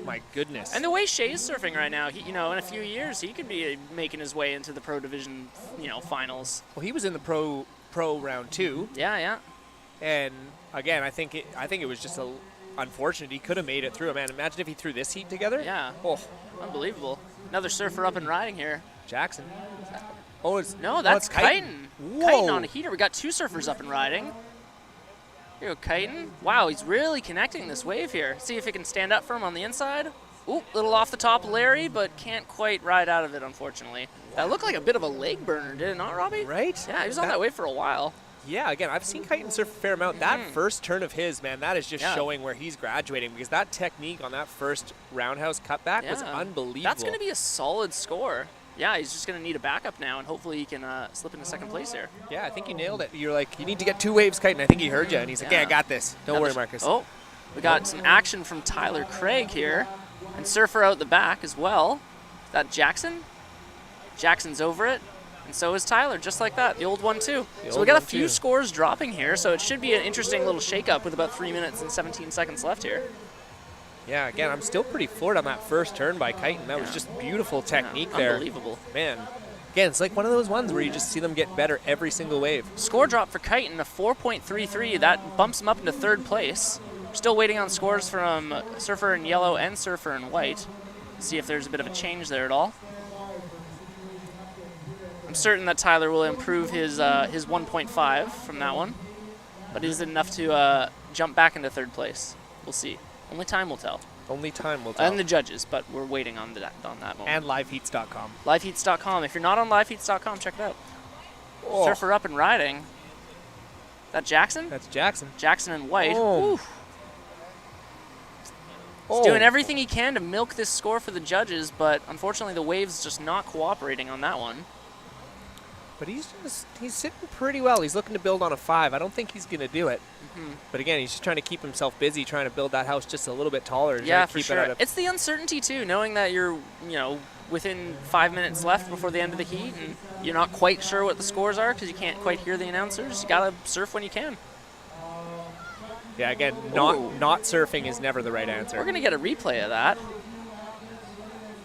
my goodness. And the way Shea's surfing right now, he, in a few years, he could be making his way into the pro division, finals. Well, he was in the pro round 2. Yeah, yeah. And again, I think it was just unfortunate. He could have made it through. Man, imagine if he threw this heat together. Yeah. Oh, unbelievable. Another surfer up and riding here. Jackson. Oh, it's that's Chitin. Chitin. Chitin on a heater. We got 2 surfers up and riding. Here we go, Chitin. Wow, he's really connecting this wave here. See if he can stand up for him on the inside. Ooh, little off the top Larry, but can't quite ride out of it, unfortunately. That looked like a bit of a leg burner, did it not, Robbie? Right? Yeah, he was on that wave for a while. Yeah, again, I've seen Chitin surf a fair amount. That first turn of his, man, that is just showing where he's graduating, because that technique on that first roundhouse cutback was unbelievable. That's going to be a solid score. Yeah, he's just going to need a backup now, and hopefully he can slip into second place here. Yeah, I think you nailed it. You're like, you need to get 2 waves, Chitin. I think he heard you, and he's like, yeah, I got this. Don't worry, Marcus. Oh, we got some action from Tyler Craig here, and surfer out the back as well. Is that Jackson? Jackson's over it, and so is Tyler, just like that, the old 1-2. So we got a few scores dropping here, so it should be an interesting little shakeup with about 3 minutes and 17 seconds left here. Yeah, again, I'm still pretty floored on that first turn by Chitin. That was just beautiful technique there. Unbelievable. Man, again, it's like one of those ones where you just see them get better every single wave. Score drop for Chitin, a 4.33. That bumps him up into 3rd place. Still waiting on scores from surfer in yellow and surfer in white. See if there's a bit of a change there at all. I'm certain that Tyler will improve his 1.5 from that one, but is it enough to jump back into 3rd place? We'll see. Only time will tell. Only time will tell. And the judges, but we're waiting on that moment. And liveheats.com. Liveheats.com. If you're not on liveheats.com, check it out. Oh. Surfer up and riding. Is that Jackson? That's Jackson. Jackson in white. Oh. He's doing everything he can to milk this score for the judges, but unfortunately the wave's just not cooperating on that one. But he's sitting pretty well. He's looking to build on a 5. I don't think he's going to do it. But again, he's just trying to keep himself busy, trying to build that house just a little bit taller. Yeah, for sure. It's the uncertainty too, knowing that you're, within 5 minutes left before the end of the heat, and you're not quite sure what the scores are because you can't quite hear the announcers. You gotta surf when you can. Yeah, again, not surfing is never the right answer. We're gonna get a replay of that.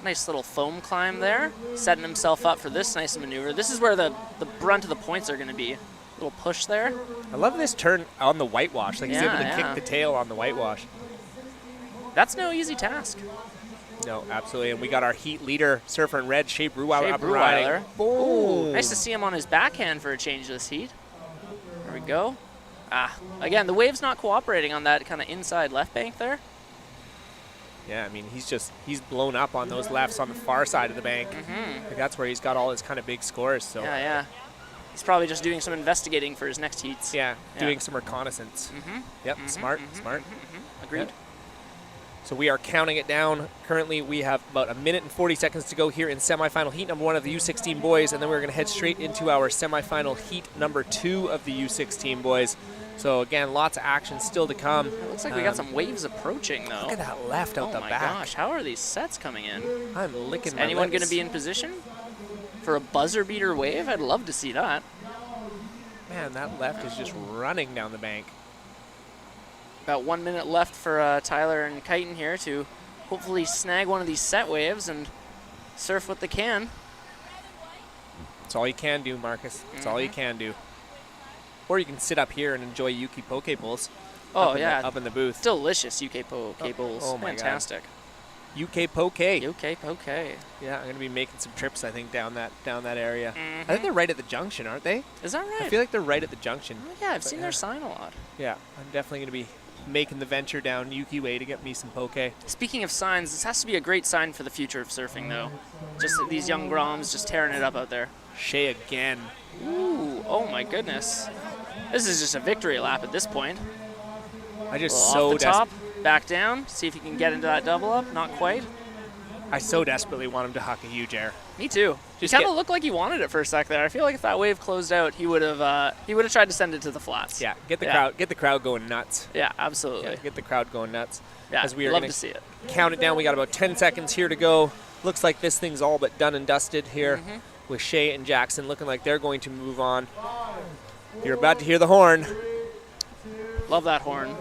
Nice little foam climb there, setting himself up for this nice maneuver. This is where the brunt of the points are gonna be. Little push there. I love this turn on the whitewash. Like he's able to kick the tail on the whitewash. That's no easy task. No, absolutely. And we got our heat leader, surfer in red, Shea Brewer, up and Brewer. riding. Boom. Nice to see him on his backhand for a change this heat. There we go. Again, the wave's not cooperating on that kind of inside left bank there. Yeah, I mean, he's blown up on those lefts on the far side of the bank. Like that's where he's got all his kind of big scores. So yeah. He's probably just doing some investigating for his next heats. Yeah, doing some reconnaissance. Yep, smart. Agreed. Yep. So we are counting it down. Currently, we have about 1 minute and 40 seconds to go here in semifinal heat number 1 of the U16 boys, and then we're going to head straight into our semifinal heat number 2 of the U16 boys. So again, lots of action still to come. It looks like we got some waves approaching, though. Look at that left out the back. Oh my gosh, how are these sets coming in? I'm licking my Anyone lips. going to be in position for a buzzer beater wave? I'd love to see that. Man, that left is just running down the bank. About 1 minute left for Tyler and Chitin here to hopefully snag one of these set waves and surf what they can. That's all you can do, Marcus. That's all you can do. Or you can sit up here and enjoy Yuki Poke Bowls. Oh, up in the booth. Delicious UK Poke Bowls. Oh, my Fantastic. God. UK Poke. UK Poke. Yeah, I'm going to be making some trips, I think, down that area. I think they're right at the junction, aren't they? Is that right? I feel like they're right at the junction. Oh, yeah, I've seen their sign a lot. Yeah, I'm definitely going to be making the venture down Yuki Way to get me some poke. Speaking of signs, this has to be a great sign for the future of surfing, though. Just these young Groms just tearing it up out there. Shea again. Ooh, oh my goodness. This is just a victory lap at this point. I just off the top, back down, see if he can get into that double up. Not quite. I so desperately want him to huck a huge air. Me too. He kind of looked like he wanted it for a sec there. I feel like if that wave closed out, he would have tried to send it to the flats. Yeah, get the crowd going nuts. Yeah, absolutely. Yeah, get the crowd going nuts. Yeah, as we are love gonna to see it. Count it down. We got about 10 seconds here to go. Looks like this thing's all but done and dusted here with Shea and Jackson looking like they're going to move on. You're about to hear the horn. Love that horn.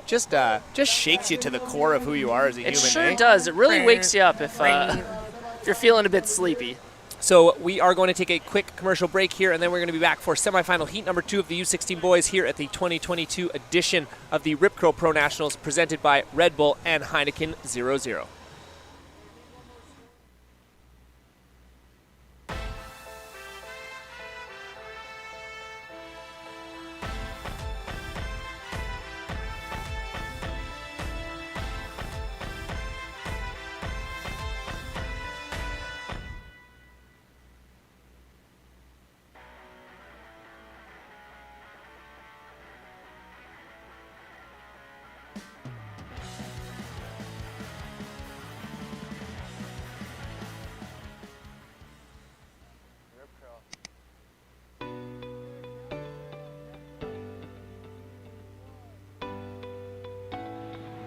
Just shakes you to the core of who you are as a human. It sure eh? does. It really wakes you up if you're feeling a bit sleepy. So we are going to take a quick commercial break here, and then we're going to be back for semifinal heat number 2 of the U16 boys here at the 2022 edition of the Rip Curl Pro Nationals, presented by Red Bull and Heineken 00.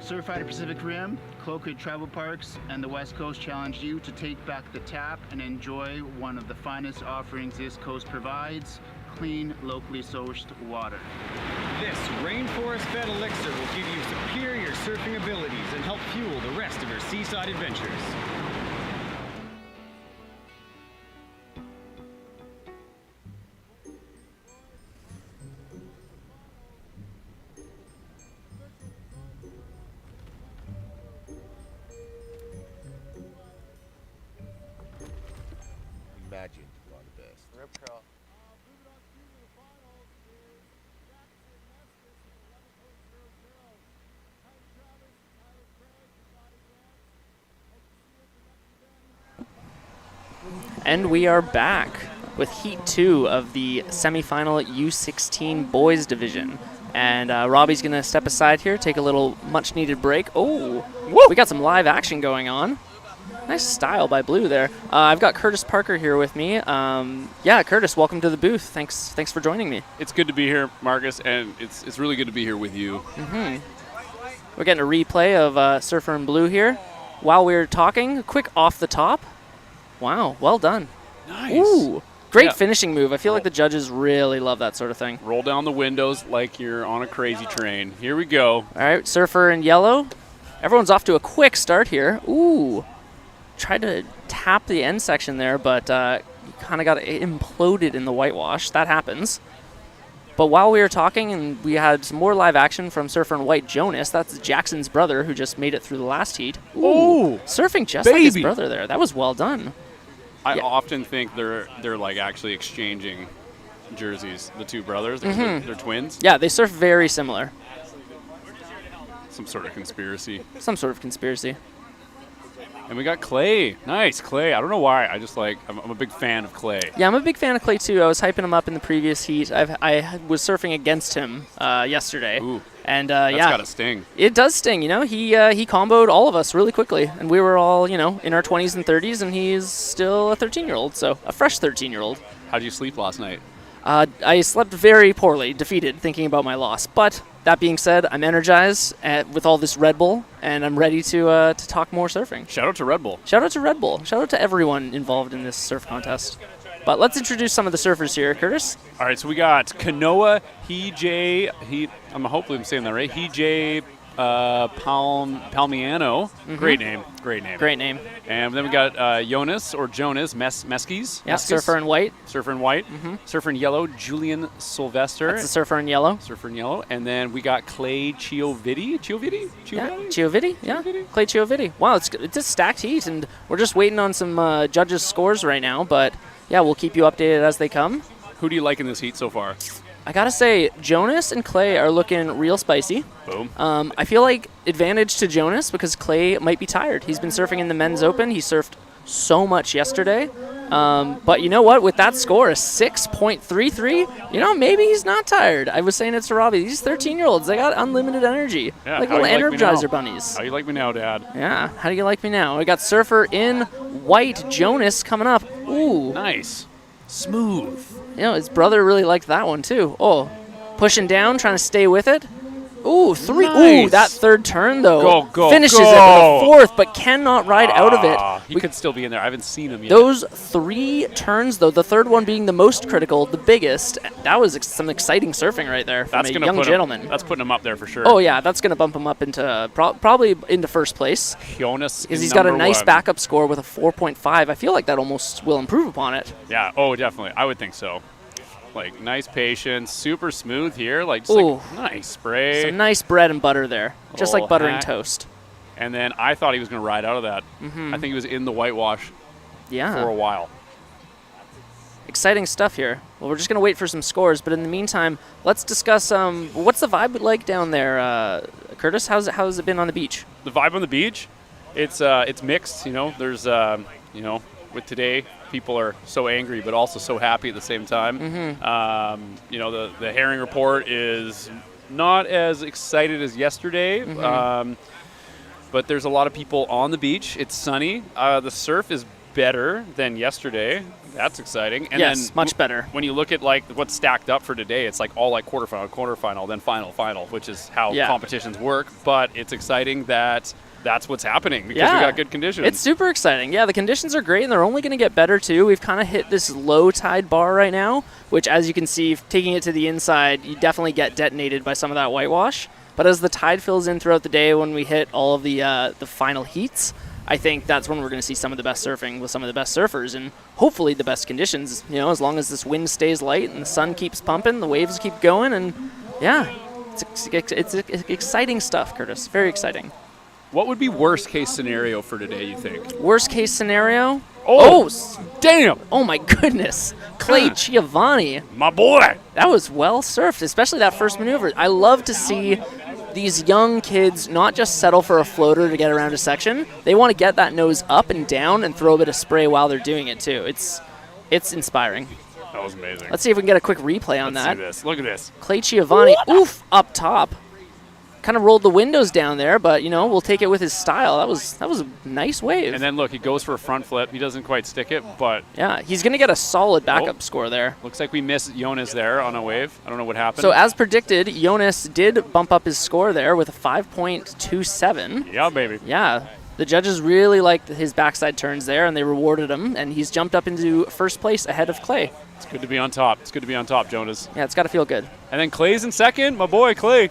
Surfrider Pacific Rim, Cloquet Travel Parks, and the West Coast challenge you to take back the tap and enjoy one of the finest offerings this coast provides, clean, locally sourced water. This rainforest-fed elixir will give you superior surfing abilities and help fuel the rest of your seaside adventures. Imagine you are the best. Rip curl. And we are back with Heat 2 of the semifinal U16 boys division. And Robbie's going to step aside here, take a little much-needed break. Oh, we got some live action going on. Nice style by Blue there. I've got Curtis Parker here with me. Yeah, Curtis, welcome to the booth. Thanks for joining me. It's good to be here, Marcus, and it's really good to be here with you. We're getting a replay of Surfer and Blue here. While we're talking, a quick off the top. Wow, well done. Nice. Ooh, great finishing move. I feel like the judges really love that sort of thing. Roll down the windows like you're on a crazy train. Here we go. All right, Surfer in yellow. Everyone's off to a quick start here. Ooh. Tried to tap the end section there, but you kind of got imploded in the whitewash. That happens. But while we were talking, and we had some more live action from Surfer in white, Jonas. That's Jackson's brother who just made it through the last heat. Ooh, surfing just like his brother there. That was well done. I often think they're like actually exchanging jerseys, the two brothers. They're twins. Yeah, they surf very similar. Some sort of conspiracy. Some sort of conspiracy. And we got Clay. Nice, Clay. I don't know why. I'm a big fan of Clay. Yeah, I'm a big fan of Clay, too. I was hyping him up in the previous heat. I was surfing against him yesterday. Ooh. And that's yeah. got to sting. It does sting, you know. He comboed all of us really quickly. And we were all, in our 20s and 30s, and he's still a 13-year-old, so a fresh 13-year-old. How'd you sleep last night? I slept very poorly, defeated, thinking about my loss. But that being said, I'm energized with all this Red Bull, and I'm ready to talk more surfing. Shout out to Red Bull. Shout out to Red Bull. Shout out to everyone involved in this surf contest. But let's introduce some of the surfers here, Curtis. All right, so we got Kanoa, hopefully I'm saying that right, Palmiano. Great name. Great name. And then we got Jonas Meskis. Yeah, Surfer in white. Surfer in white. Surfer in yellow, Julian Sylvester. That's the Surfer in yellow. Surfer in yellow. And then we got Clay Chioviti. Yeah, Chioviti. Yeah, Clay Chioviti. Wow, it's a stacked heat, and we're just waiting on some judges' scores right now. But yeah, we'll keep you updated as they come. Who do you like in this heat so far? I gotta say, Jonas and Clay are looking real spicy. Boom. I feel like advantage to Jonas because Clay might be tired. He's been surfing in the men's open. He surfed so much yesterday. But you know what? With that score, a 6.33, you know, maybe he's not tired. I was saying it to Robbie. These 13-year-olds, they got unlimited energy. Yeah, like how little you like me now? Energizer bunnies. How you like me now, Dad? Yeah, how do you like me now? We got Surfer in white, Jonas coming up. Ooh. Nice. Smooth. You know, his brother really liked that one, too. Oh, pushing down, trying to stay with it. Ooh, 3. Nice. Ooh, that third turn, though. Go, finishes go. it with a 4th, but cannot ride out of it. He could still be in there. I haven't seen him yet. Those 3 turns, though, the third one being the most critical, the biggest, that was some exciting surfing right there from a young gentleman. That's putting him up there for sure. Oh, yeah, that's going to bump him up into probably into first place. Jonas Because is he's got a nice #1. backup score with a 4.5. I feel like that almost will improve upon it. Yeah, oh, definitely. I would think so. Like, nice patience, super smooth here. Like, just like, nice spray. Some nice bread and butter there, just like Little buttering hack. toast. And then I thought he was going to ride out of that. I think he was in the whitewash for a while. Exciting stuff here. Well, we're just going to wait for some scores, but in the meantime, let's discuss what's the vibe like down there, Curtis? How's it been on the beach? The vibe on the beach, it's mixed. You know, there's you know, with today, people are so angry but also so happy at the same time. You know, the herring report is not as excited as yesterday, but there's a lot of people on the beach. It's sunny. The surf is better than yesterday. That's exciting. And yes, then much better. When you look at like what's stacked up for today, it's like all like quarterfinal, then final, which is how competitions work. But it's exciting that that's what's happening because we got good conditions. It's super exciting. Yeah, the conditions are great, and they're only going to get better, too. We've kind of hit this low tide bar right now, which, as you can see, taking it to the inside, you definitely get detonated by some of that whitewash. But as the tide fills in throughout the day, when we hit all of the final heats, I think that's when we're going to see some of the best surfing with some of the best surfers, and hopefully the best conditions, you know, as long as this wind stays light and the sun keeps pumping, the waves keep going, and, yeah, it's exciting stuff, Curtis. Very exciting. What would be worst case scenario for today, you think? Worst case scenario? Oh, damn! Oh, my goodness. Clay Giovanni. My boy! That was well surfed, especially that first maneuver. I love to see these young kids not just settle for a floater to get around a section. They want to get that nose up and down and throw a bit of spray while they're doing it, too. It's inspiring. That was amazing. Let's see if we can get a quick replay on that. Let's see this. Look at this. Clay Giovanni, oof, up top. Kind of rolled the windows down there, but, you know, we'll take it with his style. That was a nice wave. And then, look, he goes for a front flip. He doesn't quite stick it, but... Yeah, he's going to get a solid backup score there. Looks like we missed Jonas there on a wave. I don't know what happened. So, as predicted, Jonas did bump up his score there with a 5.27. Yeah, baby. Yeah. The judges really liked his backside turns there, and they rewarded him, and he's jumped up into first place ahead of Clay. It's good to be on top. It's good to be on top, Jonas. Yeah, it's got to feel good. And then Clay's in second. My boy, Clay.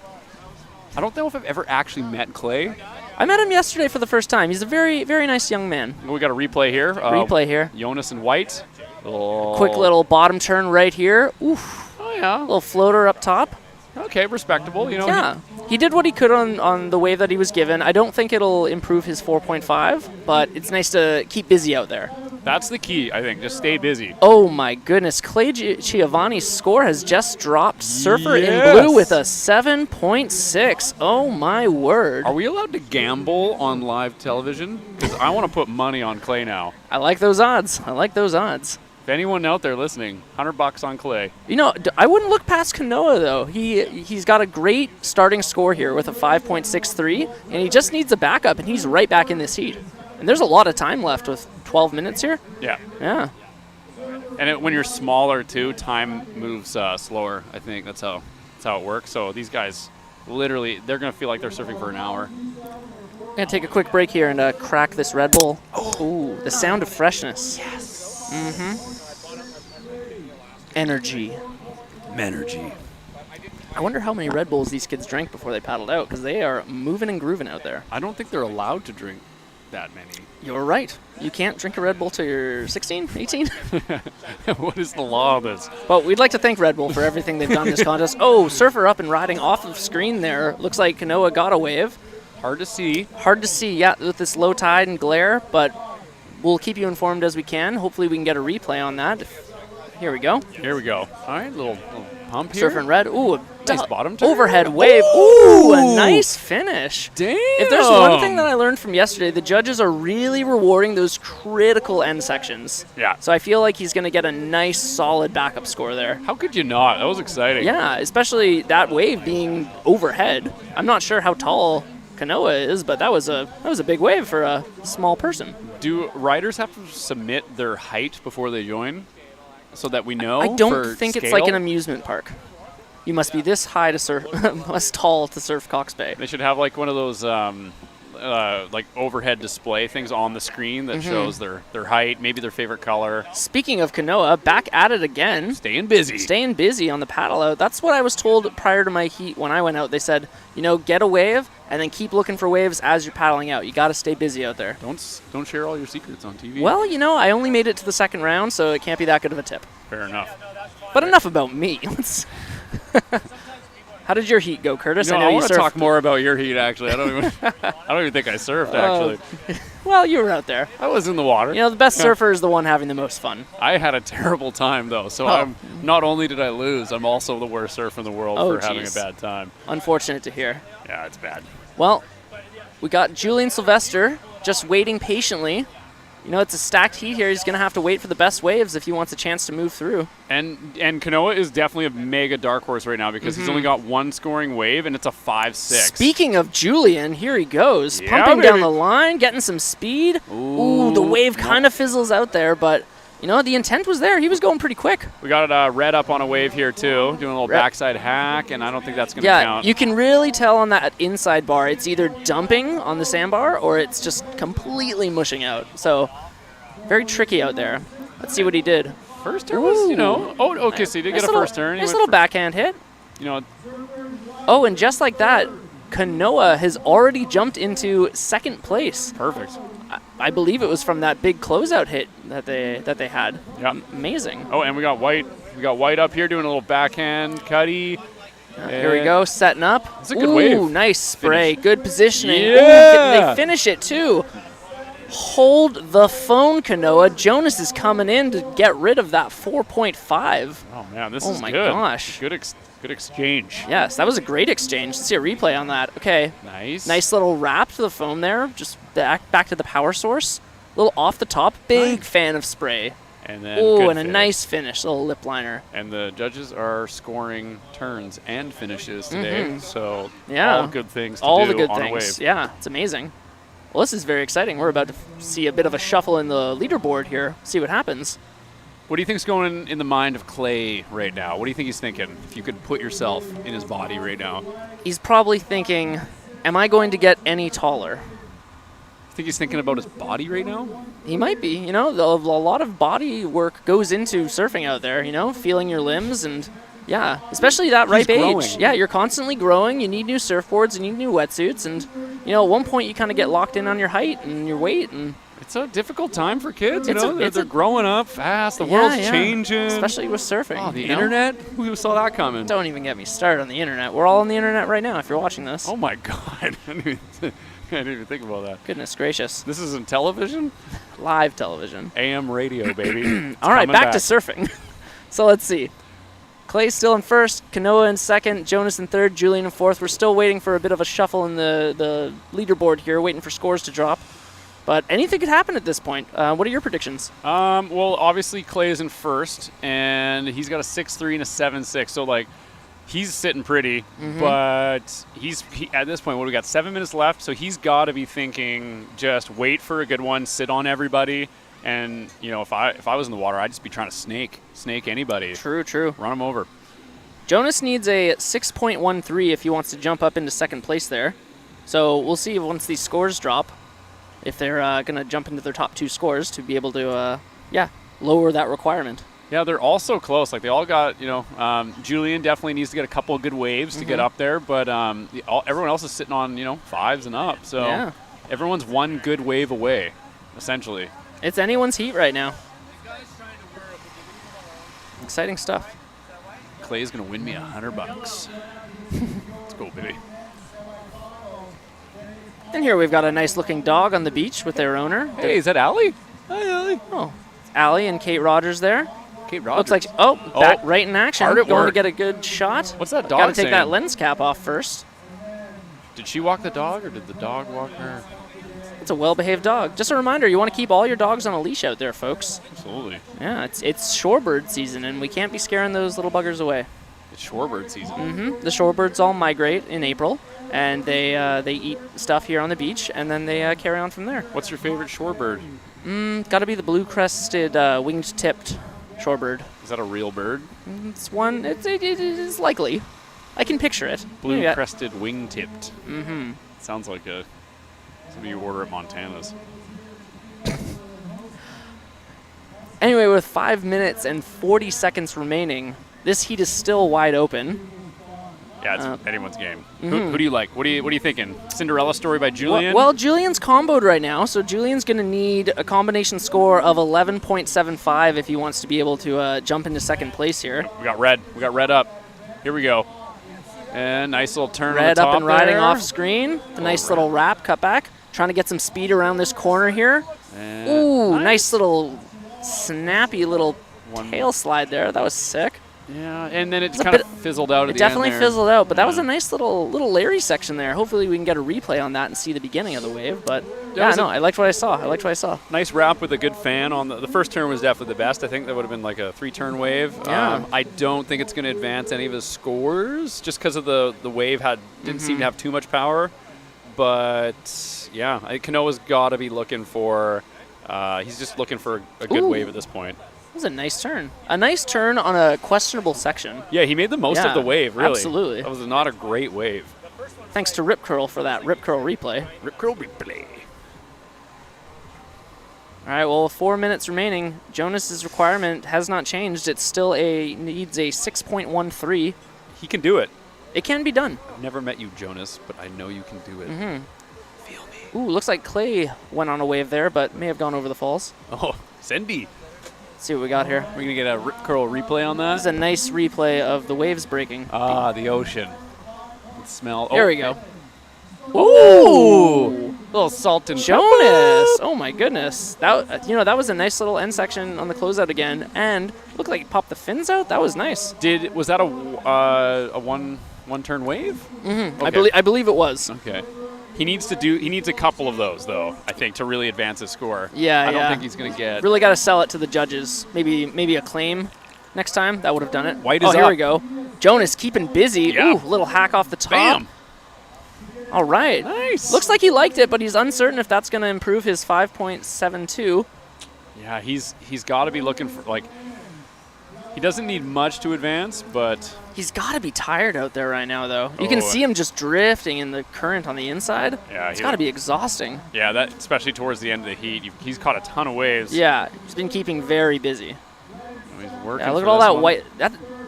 I don't know if I've ever actually met Clay. I met him yesterday for the first time. He's a very, very nice young man. We got a replay here. Replay here. Jonas in white. Oh. Quick little bottom turn right here. Oof. Oh, yeah. Little floater up top. Okay, respectable. You know. Yeah. He did what he could on the wave that he was given. I don't think it'll improve his 4.5, but it's nice to keep busy out there. That's the key, I think. Just stay busy. Oh, my goodness. Clay Giovanni's score has just dropped. Surfer in blue with a 7.6. Oh, my word. Are we allowed to gamble on live television? Because I want to put money on Clay now. I like those odds. I like those odds. If anyone out there listening, $100 on Clay. You know, I wouldn't look past Kanoa, though. He's got a great starting score here with a 5.63, and he just needs a backup, and he's right back in this heat. And there's a lot of time left with 12 minutes here. Yeah. Yeah. And when you're smaller, too, time moves slower. I think that's how it works. So these guys, literally, they're going to feel like they're surfing for an hour. I'm going to take a quick break here and crack this Red Bull. Ooh, the sound of freshness. Yes. Energy. I wonder how many Red Bulls these kids drank before they paddled out, because they are moving and grooving out there. I don't think they're allowed to drink that many. You're right. You can't drink a Red Bull till you're 16, 18? What is the law of this? But we'd like to thank Red Bull for everything they've done in this contest. Oh, Surfer up and riding off of screen there. Looks like Kanoa got a wave. Hard to see. Hard to see, yeah, with this low tide and glare, but we'll keep you informed as we can. Hopefully we can get a replay on that. Here we go. Here we go. All right, little hump here. Surfing red. Ooh, Nice bottom turn. overhead wave. Ooh, a nice finish. Damn. If there's one thing that I learned from yesterday, the judges are really rewarding those critical end sections. Yeah. So I feel like he's going to get a nice, solid backup score there. How could you not? That was exciting. Yeah, especially that wave being overhead. I'm not sure how tall Kanoa is, but that was a big wave for a small person. Do riders have to submit their height before they join, so that we know? I don't for think it's scale? like an amusement park. You must be this high to surf, this tall to surf Cox Bay. They should have like one of those like overhead display things on the screen that shows their height, maybe their favorite color. Speaking of Kanoa, back at it again. Staying busy. Staying busy on the paddle out. That's what I was told prior to my heat when I went out. They said, get a wave and then keep looking for waves as you're paddling out. You got to stay busy out there. Don't share all your secrets on TV. Well, I only made it to the second round, so it can't be that good of a tip. Fair enough. But enough about me. How did your heat go, Curtis? I know you want to surfed. talk more about your heat. Actually, I don't even think I surfed. Actually, well, you were out there. I was in the water. The best surfer is the one having the most fun. I had a terrible time though. So not only did I lose, I'm also the worst surfer in the world for having a bad time. Unfortunate to hear. Yeah, it's bad. Well, we got Julian Sylvester just waiting patiently. It's a stacked heat here. He's going to have to wait for the best waves if he wants a chance to move through. And Kanoa is definitely a mega dark horse right now because he's only got one scoring wave, and it's a 5-6. Speaking of Julian, here he goes. Yeah, pumping baby. down the line, getting some speed. Ooh, the wave kind of fizzles out there, but, the intent was there. He was going pretty quick. We got Red up on a wave here, too, doing a little backside hack, and I don't think that's going to count. You can really tell on that inside bar. It's either dumping on the sandbar or it's just completely mushing out. So, very tricky out there. Let's see what he did. First turn was, okay, so he did get a first turn. Nice little backhand hit. Oh, and just like that, Kanoa has already jumped into second place. Perfect. I believe it was from that big closeout hit that they had. Yeah. Amazing. Oh, and we got White. We got White up here doing a little backhand cutty. Here we go, setting up. It's a good wave. Ooh, nice spray. Good positioning. Yeah. Ooh, they finish it too. Hold the phone, Kanoa. Jonas is coming in to get rid of that 4.5. Oh, man, this is good. Oh, my gosh. Good exchange. Yes, that was a great exchange. Let's see a replay on that. Okay. Nice. Nice little wrap to the foam there. Just back to the power source. A little off the top. Big fan of spray. And then ooh, good and a finish. nice finish. Little lip liner. And the judges are scoring turns and finishes today. So yeah, all good things to all do the good on things. a wave. Yeah, it's amazing. Well, this is very exciting. We're about to see a bit of a shuffle in the leaderboard here. See what happens. What do you think's going in the mind of Clay right now? What do you think he's thinking? If you could put yourself in his body right now. He's probably thinking, am I going to get any taller? You think he's thinking about his body right now? He might be. A lot of body work goes into surfing out there, feeling your limbs and, yeah, especially that ripe age. Yeah, you're constantly growing. You need new surfboards. You need new wetsuits. And, at one point you kind of get locked in on your height and your weight. And it's a difficult time for kids, They're growing up fast. The yeah, world's yeah. changing. Especially with surfing. Oh, the internet? Who saw that coming? Don't even get me started on the internet. We're all on the internet right now if you're watching this. Oh, my God. I didn't even think about that. Goodness gracious. This isn't television? Live television. AM radio, baby. All right, back to surfing. So let's see. Clay's still in first, Kanoa in second, Jonas in third, Julian in fourth. We're still waiting for a bit of a shuffle in the leaderboard here, waiting for scores to drop. But anything could happen at this point. What are your predictions? Well, obviously Clay is in first, and he's got a 6.3 and a 7.6. So, he's sitting pretty, but at this point, we got 7 minutes left, so he's got to be thinking just wait for a good one, sit on everybody, and if I was in the water, I'd just be trying to snake anybody. True. Run them over. Jonas needs a 6.13 if he wants to jump up into second place there. So we'll see once these scores drop if they're going to jump into their top two scores to be able to, lower that requirement. Yeah, they're all so close. They all got, Julian definitely needs to get a couple of good waves to get up there, but everyone else is sitting on, 5s and up. So everyone's one good wave away, essentially. It's anyone's heat right now. Exciting stuff. Clay's going to win me $100. Let's go, baby. And here we've got a nice looking dog on the beach with their owner. Hey, is that Allie? Hi, Allie. Oh, it's Allie and Kate Rogers there. Kate Rogers. Looks like, back right in action. Hard at Going to work. get a good shot. What's that dog Got to take saying? that lens cap off first. Did she walk the dog, or did the dog walk her? It's a well-behaved dog. Just a reminder, you want to keep all your dogs on a leash out there, folks. Absolutely. Yeah, it's shorebird season, and we can't be scaring those little buggers away. It's shorebird season. The shorebirds all migrate in April, and they eat stuff here on the beach, and then they carry on from there. What's your favorite shorebird? Got to be the blue-crested winged-tipped shorebird. Is that a real bird? It's one. It is likely. I can picture it. Blue-crested wing-tipped. Mm-hmm. Sounds like something you order at Montana's. Anyway, with 5 minutes and 40 seconds remaining, this heat is still wide open. Yeah, it's anyone's game. Who do you like? What are you thinking? Cinderella story by Julian? Well, Julian's comboed right now, so Julian's going to need a combination score of 11.75 if he wants to be able to jump into second place here. We got red. We got red up. Here we go. And nice little turn Red on the top up and riding there. off screen. A nice little wrap, cut back. Trying to get some speed around this corner here. And Ooh, nice little snappy little tail slide there. That was sick. Yeah, and then it kind of fizzled out at the end. It definitely there. fizzled out, but that was a nice little Larry section there. Hopefully we can get a replay on that and see the beginning of the wave. But I liked what I saw. Nice wrap with a good fan on the first turn was definitely the best. I think that would have been like a 3-turn wave. Yeah. I don't think it's going to advance any of his scores just because of the wave didn't seem to have too much power. But yeah, Kanoa's got to be looking for. He's just looking for a good wave at this point. That was a nice turn. A nice turn on a questionable section. Yeah, he made the most of the wave, really. Absolutely. That was not a great wave. Thanks to Rip Curl for that Rip Curl replay. Rip Curl replay. All right, well, 4 minutes remaining. Jonas's requirement has not changed. It still needs a 6.13. He can do it. It can be done. I've never met you, Jonas, but I know you can do it. Feel me. Ooh, looks like Clay went on a wave there, but may have gone over the falls. Oh, Sendy. Let's see what we got here. We're going to get a Rip Curl replay on that. This is a nice replay of the waves breaking. Ah, the ocean. The smell. There we go. Ooh! Little salt and Jonas! pepper. Oh my goodness. That was a nice little end section on the closeout again, and looked like he popped the fins out. That was nice. Was that a one-turn wave? Mm-hmm. Okay. I believe it was. Okay. He needs a couple of those though, I think, to really advance his score. Yeah, I don't think he's gonna get. Really got to sell it to the judges. Maybe a claim next time. That would have done it. White is here up. we go. Jonas keeping busy. Yeah. Ooh, little hack off the top. Bam. All right. Nice. Looks like he liked it, but he's uncertain if that's going to improve his 5.72. Yeah, he's got to be looking for he doesn't need much to advance, but he's got to be tired out there right now, though. You can see him just drifting in the current on the inside. Yeah, it's got to be exhausting. Yeah, that especially towards the end of the heat. He's caught a ton of waves. Yeah, he's been keeping very busy. He's working. Yeah, look at all that white.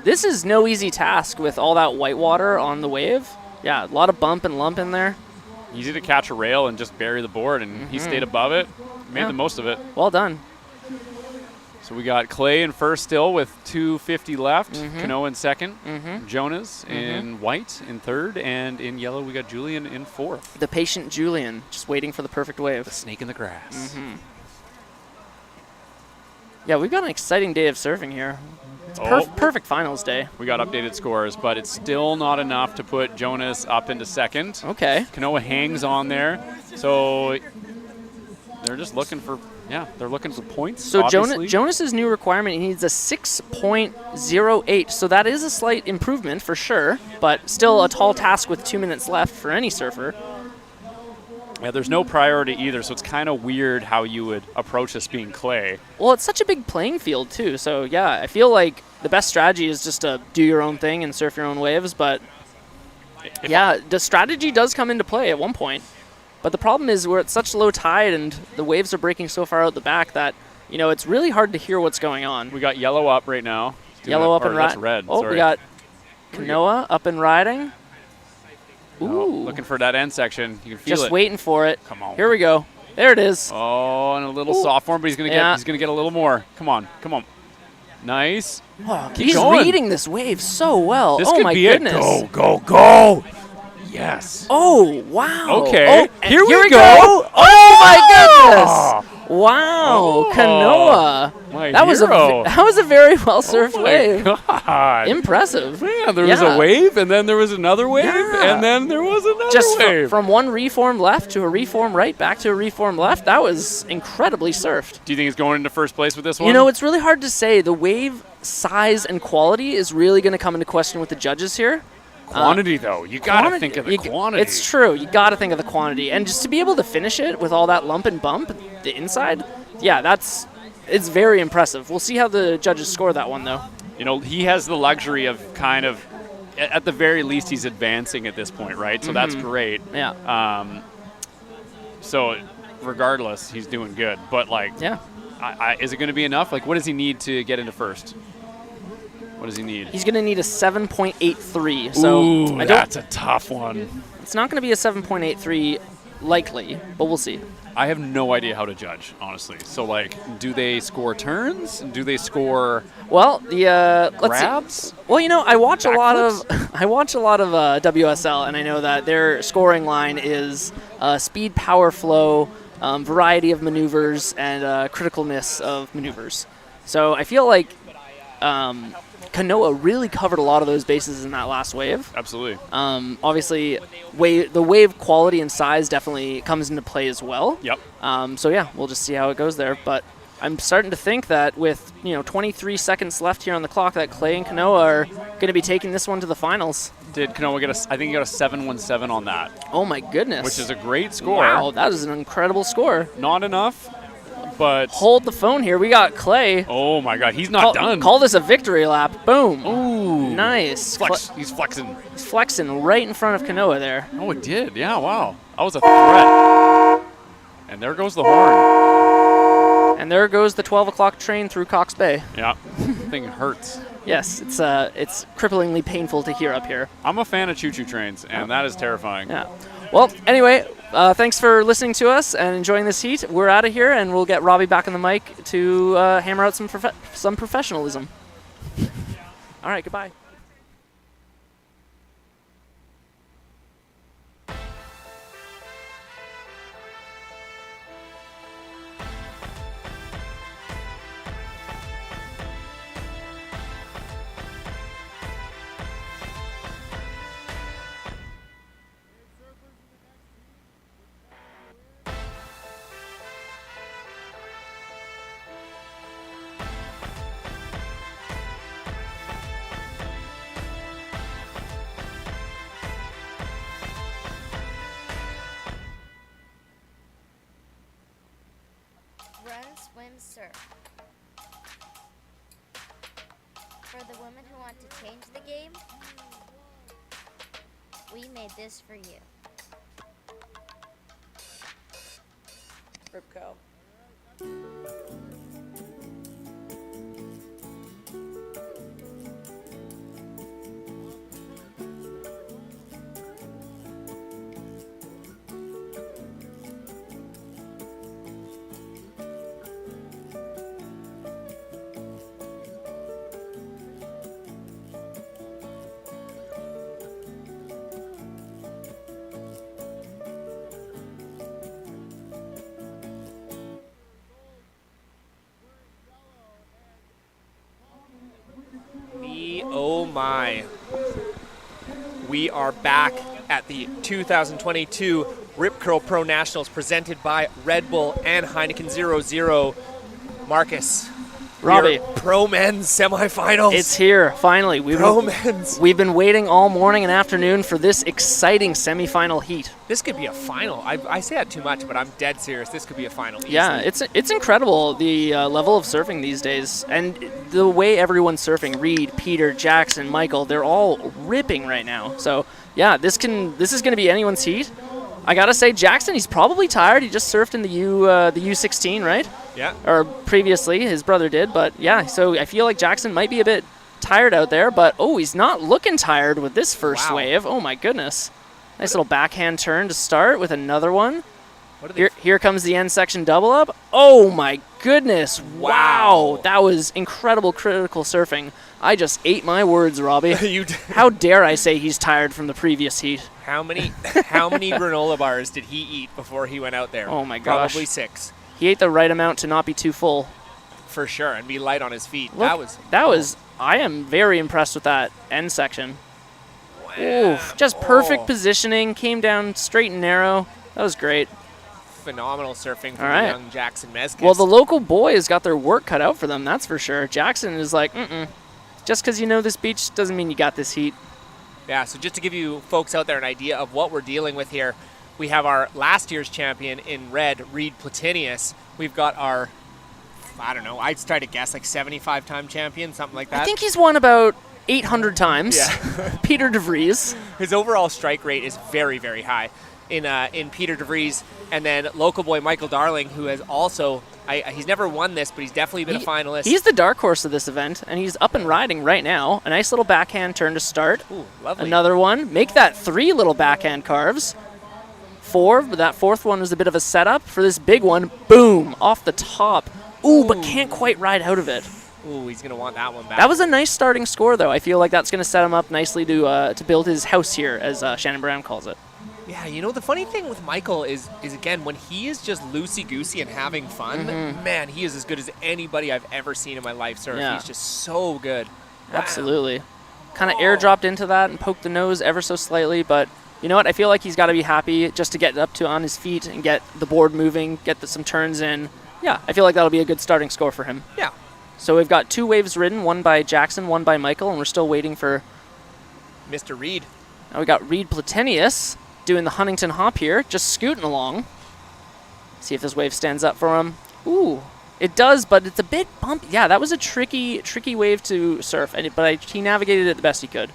This is no easy task with all that white water on the wave. Yeah, a lot of bump and lump in there. Easy to catch a rail and just bury the board, and he stayed above it. Made the most of it. Well done. So we got Clay in first still with 2:50 left. Kanoa in second. Jonas in white in third. And in yellow, we got Julian in fourth. The patient Julian, just waiting for the perfect wave. The snake in the grass. Yeah, we've got an exciting day of surfing here. It's perfect finals day. We got updated scores, but it's still not enough to put Jonas up into second. Okay. Kanoa hangs on there. So they're just looking for, they're looking for points. So obviously. Jonas's new requirement, he needs a 6.08. So that is a slight improvement for sure, but still a tall task with 2 minutes left for any surfer. Yeah, there's no priority either, so it's kind of weird how you would approach this being Clay. Well, it's such a big playing field too. So yeah, I feel like the best strategy is just to do your own thing and surf your own waves. But yeah, the strategy does come into play at one point. But the problem is we're at such low tide and the waves are breaking so far out the back that, it's really hard to hear what's going on. We got yellow up right now. Yellow up and that's red. Oh, sorry. we got Kanoa up and riding. Ooh. Oh, looking for that end section. You can feel it. Just waiting for it. Come on. Here we go. There it is. Oh, and a little soft form, but he's gonna get a little more. Come on. Nice. Oh, Keep he's going. reading this wave so well. This oh could my be goodness. It. Go. Yes. Oh, wow. Okay. Oh, Here we go. Oh my goodness. Wow, Kanoa. My That was hero. that was a very well surfed Oh my wave. God. Impressive. Yeah, there was a wave, and then there was another wave, and then there was another Just wave. from one reform left to a reform right, back to a reform left. That was incredibly surfed. Do you think he's going into first place with this one? You know, it's really hard to say. The wave size and quality is really going to come into question with the judges here. Quantity, though. You got to think of the quantity. It's true. You got to think of the quantity. And just to be able to finish it with all that lump and bump, the inside, yeah, it's very impressive. We'll see how the judges score that one, though. You know, he has the luxury of kind of, at the very least, he's advancing at this point, right? So that's great. Yeah. So regardless, he's doing good. But, like, yeah. Is it going to be enough? Like, what does he need to get into first? What does he need? He's going to need a 7.83. So Ooh, that's a tough one. It's not going to be a 7.83 likely, but we'll see. I have no idea how to judge, honestly. So, like, do they score turns? Do they score well, let's grabs? See. Well, you know, I watch a lot of WSL, and I know that their scoring line is speed, power, flow, variety of maneuvers, and criticalness of maneuvers. So I feel like Kanoa really covered a lot of those bases in that last wave. Absolutely. Obviously, the wave quality and size definitely comes into play as well. Yep. So yeah, we'll just see how it goes there. But I'm starting to think that with 23 seconds left here on the clock, that Clay and Kanoa are going to be taking this one to the finals. Did Kanoa get I think he got a 7.17 on that. Oh my goodness. Which is a great score. Wow, that is an incredible score. Not enough, but hold the phone here. We got Clay. Oh my God, he's not done. Call this a victory lap. Boom. Ooh. Nice. He's flexing. He's flexing right in front of Kanoa there. Oh, it did. Yeah, wow. That was a threat. And there goes the horn. And there goes the 12 o'clock train through Cox Bay. Yeah, thing hurts. Yes, it's cripplingly painful to hear up here. I'm a fan of choo-choo trains, and that is terrifying. Yeah. Well, anyway, thanks for listening to us and enjoying this heat. We're out of here, and we'll get Robbie back on the mic to hammer out some professionalism. All right, goodbye. Run, swim, surf. For the women who want to change the game, we made this for you. Ripco. Oh my. We are back at the 2022 Rip Curl Pro Nationals presented by Red Bull and Heineken 00. Marcus. Robbie. Pro Men's semifinals. It's here, finally. We've been waiting all morning and afternoon for this exciting semifinal heat. This could be a final. I say that too much, but I'm dead serious. This could be a final. Yeah, it's incredible, the level of surfing these days. And the way everyone's surfing, Reed, Peter, Jackson, Michael, they're all ripping right now. So, yeah, this is going to be anyone's heat. I got to say, Jackson, he's probably tired. He just surfed in the U16, right? Yeah. Or previously, his brother did. But, yeah, so I feel like Jackson might be a bit tired out there. But, oh, he's not looking tired with this first wave. Oh, my goodness. Nice little backhand turn to start with another one. Here comes the end section double up. Oh, my goodness. Wow. That was incredible critical surfing. I just ate my words, Robbie. How dare I say he's tired from the previous heat? How many granola bars did he eat before he went out there? Oh my gosh. Probably 6. He ate the right amount to not be too full. For sure, and be light on his feet. Look, that was. I am very impressed with that end section. Oof, just perfect positioning. Came down straight and narrow. That was great. Phenomenal surfing from All right. the young Jackson Mezquez. Well, the local boys got their work cut out for them, that's for sure. Jackson is like, just because you know this beach doesn't mean you got this heat. Yeah, so just to give you folks out there an idea of what we're dealing with here, we have our last year's champion in red, Reed Platinius. We've got our, I don't know, I'd try to guess like 75-time champion, something like that. I think he's won about 800 times. Yeah. Peter DeVries. His overall strike rate is very, very high in Peter DeVries. And then local boy Michael Darling, who has also, he's never won this, but he's definitely been a finalist. He's the dark horse of this event, and he's up and riding right now. A nice little backhand turn to start. Ooh, lovely. Another one. Make that 3 little backhand carves. 4, but that 4th one was a bit of a setup for this big one. Boom, off the top. Ooh, but can't quite ride out of it. Ooh, he's going to want that one back. That was a nice starting score, though. I feel like that's going to set him up nicely to build his house here, as Shannon Brown calls it. Yeah, you know, the funny thing with Michael is again, when he is just loosey-goosey and having fun, man, he is as good as anybody I've ever seen in my life, sir. Yeah. He's just so good. Absolutely. Kind of airdropped into that and poked the nose ever so slightly, but you know what? I feel like he's got to be happy just to get up to on his feet and get the board moving, get some turns in. Yeah, I feel like that'll be a good starting score for him. Yeah. So we've got 2 waves ridden, one by Jackson, one by Michael, and we're still waiting for Mr. Reed. Now we got Reed Platinius doing the Huntington hop here, just scooting along. See if this wave stands up for him. Ooh, it does, but it's a bit bumpy. Yeah, that was a tricky wave to surf, but he navigated it the best he could.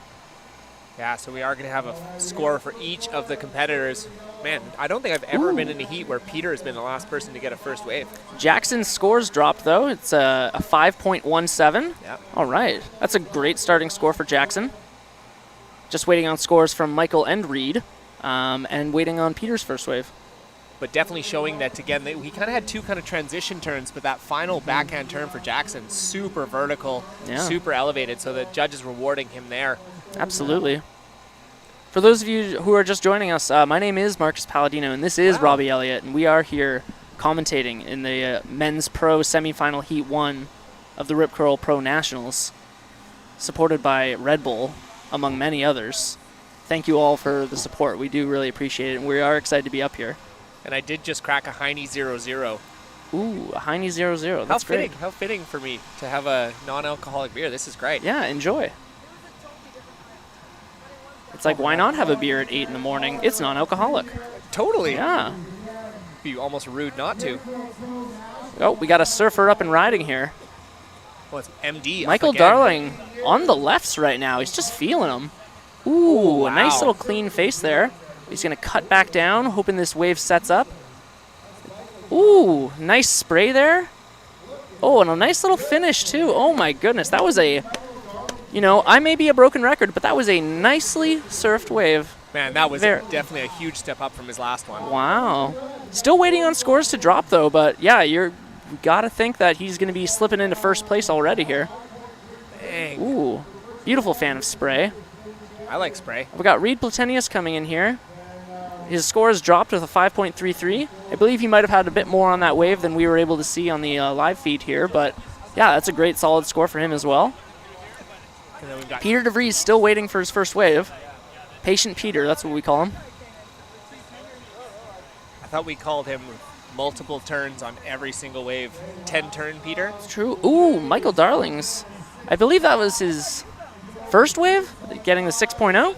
Yeah, so we are going to have a score for each of the competitors. Man, I don't think I've ever been in a heat where Peter has been the last person to get a first wave. Jackson's scores dropped, though. It's a 5.17. Yeah. All right. That's a great starting score for Jackson. Just waiting on scores from Michael and Reed, and waiting on Peter's first wave. But definitely showing that, again, he kind of had 2 kind of transition turns, but that final backhand turn for Jackson, super vertical, super elevated, so the judge is rewarding him there. Absolutely. For those of you who are just joining us, my name is Marcus Palladino, and this is Robbie Elliott, and we are here commentating in the men's pro semifinal heat 1 of the Rip Curl Pro Nationals, supported by Red Bull, among many others. Thank you all for the support. We do really appreciate it, and we are excited to be up here. And I did just crack a Heine 0-0. Ooh, a Heine 0-0. That's great. How fitting for me to have a non-alcoholic beer. This is great. Yeah, enjoy. It's like, why not have a beer at 8 in the morning? It's non-alcoholic. Totally. Yeah. Be almost rude not to. Oh, we got a surfer up and riding here. Well, it's MD. Michael Darling on the lefts right now. He's just feeling them. Ooh, a nice little clean face there. He's going to cut back down, hoping this wave sets up. Ooh, nice spray there. Oh, and a nice little finish, too. Oh, my goodness. That was a, you know, I may be a broken record, but that was a nicely surfed wave. Man, that was definitely a huge step up from his last one. Wow. Still waiting on scores to drop, though, but, yeah, you got to think that he's going to be slipping into first place already here. Dang. Ooh, beautiful fan of spray. I like spray. We got Reed Platinius coming in here. His score has dropped with a 5.33. I believe he might have had a bit more on that wave than we were able to see on the live feed here, but yeah, that's a great solid score for him as well. And then we've got Peter DeVries still waiting for his first wave. Patient Peter, that's what we call him. I thought we called him multiple turns on every single wave. 10-turn Peter. It's true. Ooh, Michael Darling's. I believe that was his first wave, getting the 6.0.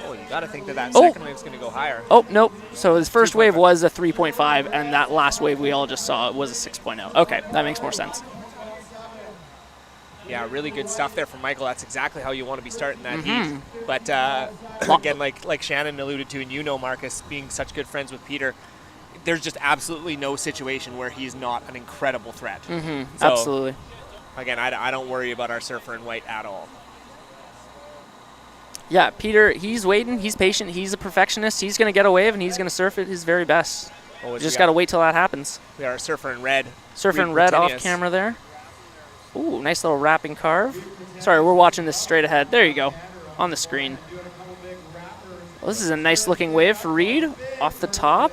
Oh, you got to think that second wave's going to go higher. Oh, nope. So his first wave was a 3.5, and that last wave we all just saw was a 6.0. Okay, that makes more sense. Yeah, really good stuff there from Michael. That's exactly how you want to be starting that heat. But again, like Shannon alluded to, and you know, Marcus, being such good friends with Peter, there's just absolutely no situation where he's not an incredible threat. So, absolutely. Again, I don't worry about our surfer in white at all. Yeah, Peter, he's waiting. He's patient. He's a perfectionist. He's going to get a wave, and he's going to surf at his very best. Just got to wait till that happens. We got our surfer in red. Surfer in red off camera there. Ooh, nice little wrapping carve. Sorry, we're watching this straight ahead. There you go, on the screen. Well, this is a nice looking wave for Reed off the top.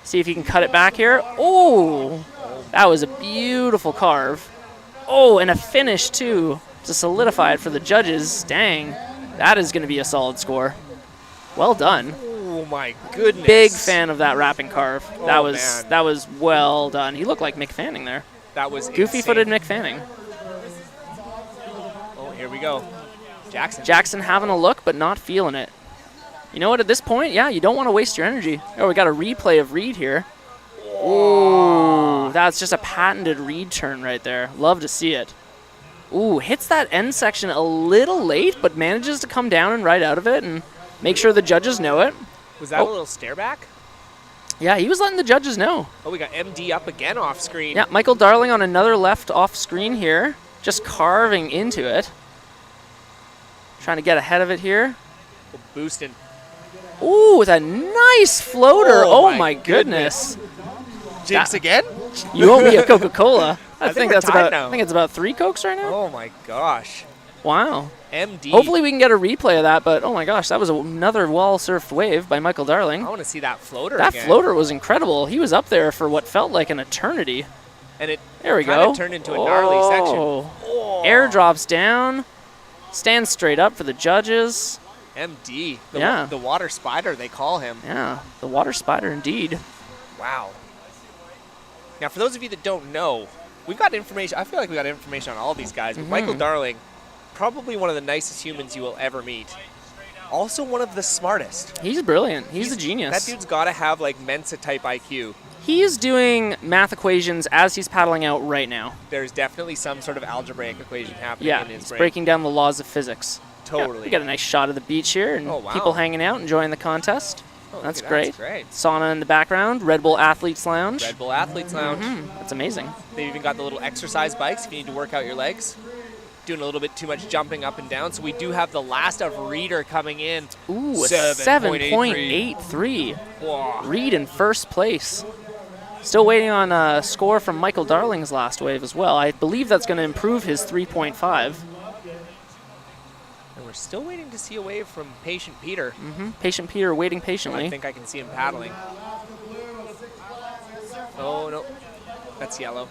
See if he can cut it back here. Oh, that was a beautiful carve. Oh, and a finish, too, to solidify it for the judges. Dang, that is going to be a solid score. Well done. Oh, my goodness. Big fan of that wrapping carve. Oh, that was well done. He looked like Mick Fanning there. That was Goofy-footed Mick Fanning. Oh, here we go. Jackson. Jackson having a look, but not feeling it. You know what, at this point, yeah, you don't want to waste your energy. Oh, we got a replay of Reed here. Ooh, that's just a patented Reed turn right there. Love to see it. Ooh, hits that end section a little late, but manages to come down and right out of it and make sure the judges know it. Was that a little stare back? Yeah, he was letting the judges know. Oh, we got MD up again off screen. Yeah, Michael Darling on another left off screen here, just carving into it. Trying to get ahead of it here. Boosting. Ooh, with a nice floater. Oh my goodness. Jinx again? You owe me a Coca-Cola. I think that's we're tied about. now. I think it's about 3 Cokes right now. Oh my gosh. Wow. MD. Hopefully we can get a replay of that. But oh my gosh, that was another wall-surfed wave by Michael Darling. I want to see that floater. That again. floater was incredible. He was up there for what felt like an eternity. And it there we kinda go. turned into a gnarly section. Oh. Air drops down. Stands straight up for the judges. MD. Yeah. The water spider, they call him. Yeah, the water spider indeed. Wow. Now, for those of you that don't know, we've got information. I feel like we got information on all these guys. But Michael Darling, probably one of the nicest humans you will ever meet. Also one of the smartest. He's brilliant. He's a genius. That dude's got to have like Mensa-type IQ. He is doing math equations as he's paddling out right now. There's definitely some sort of algebraic equation happening Yeah, in his he's brain. breaking down the laws of physics. Totally. Yeah, we got a nice shot of the beach here and Oh, wow. people hanging out, enjoying the contest. Oh, look that's at that. great. That's great. Sauna in the background, Red Bull Athletes Lounge. Red Bull Athletes Lounge. That's amazing. They've even got the little exercise bikes if you need to work out your legs. Doing a little bit too much jumping up and down. So we do have the last of Reeder coming in. Ooh, a 7.83. Wow. Reed in first place. Still waiting on a score from Michael Darling's last wave as well. I believe that's going to improve his 3.5. And we're still waiting to see a wave from Patient Peter. Patient Peter waiting patiently. I think I can see him paddling. Oh, no. That's yellow.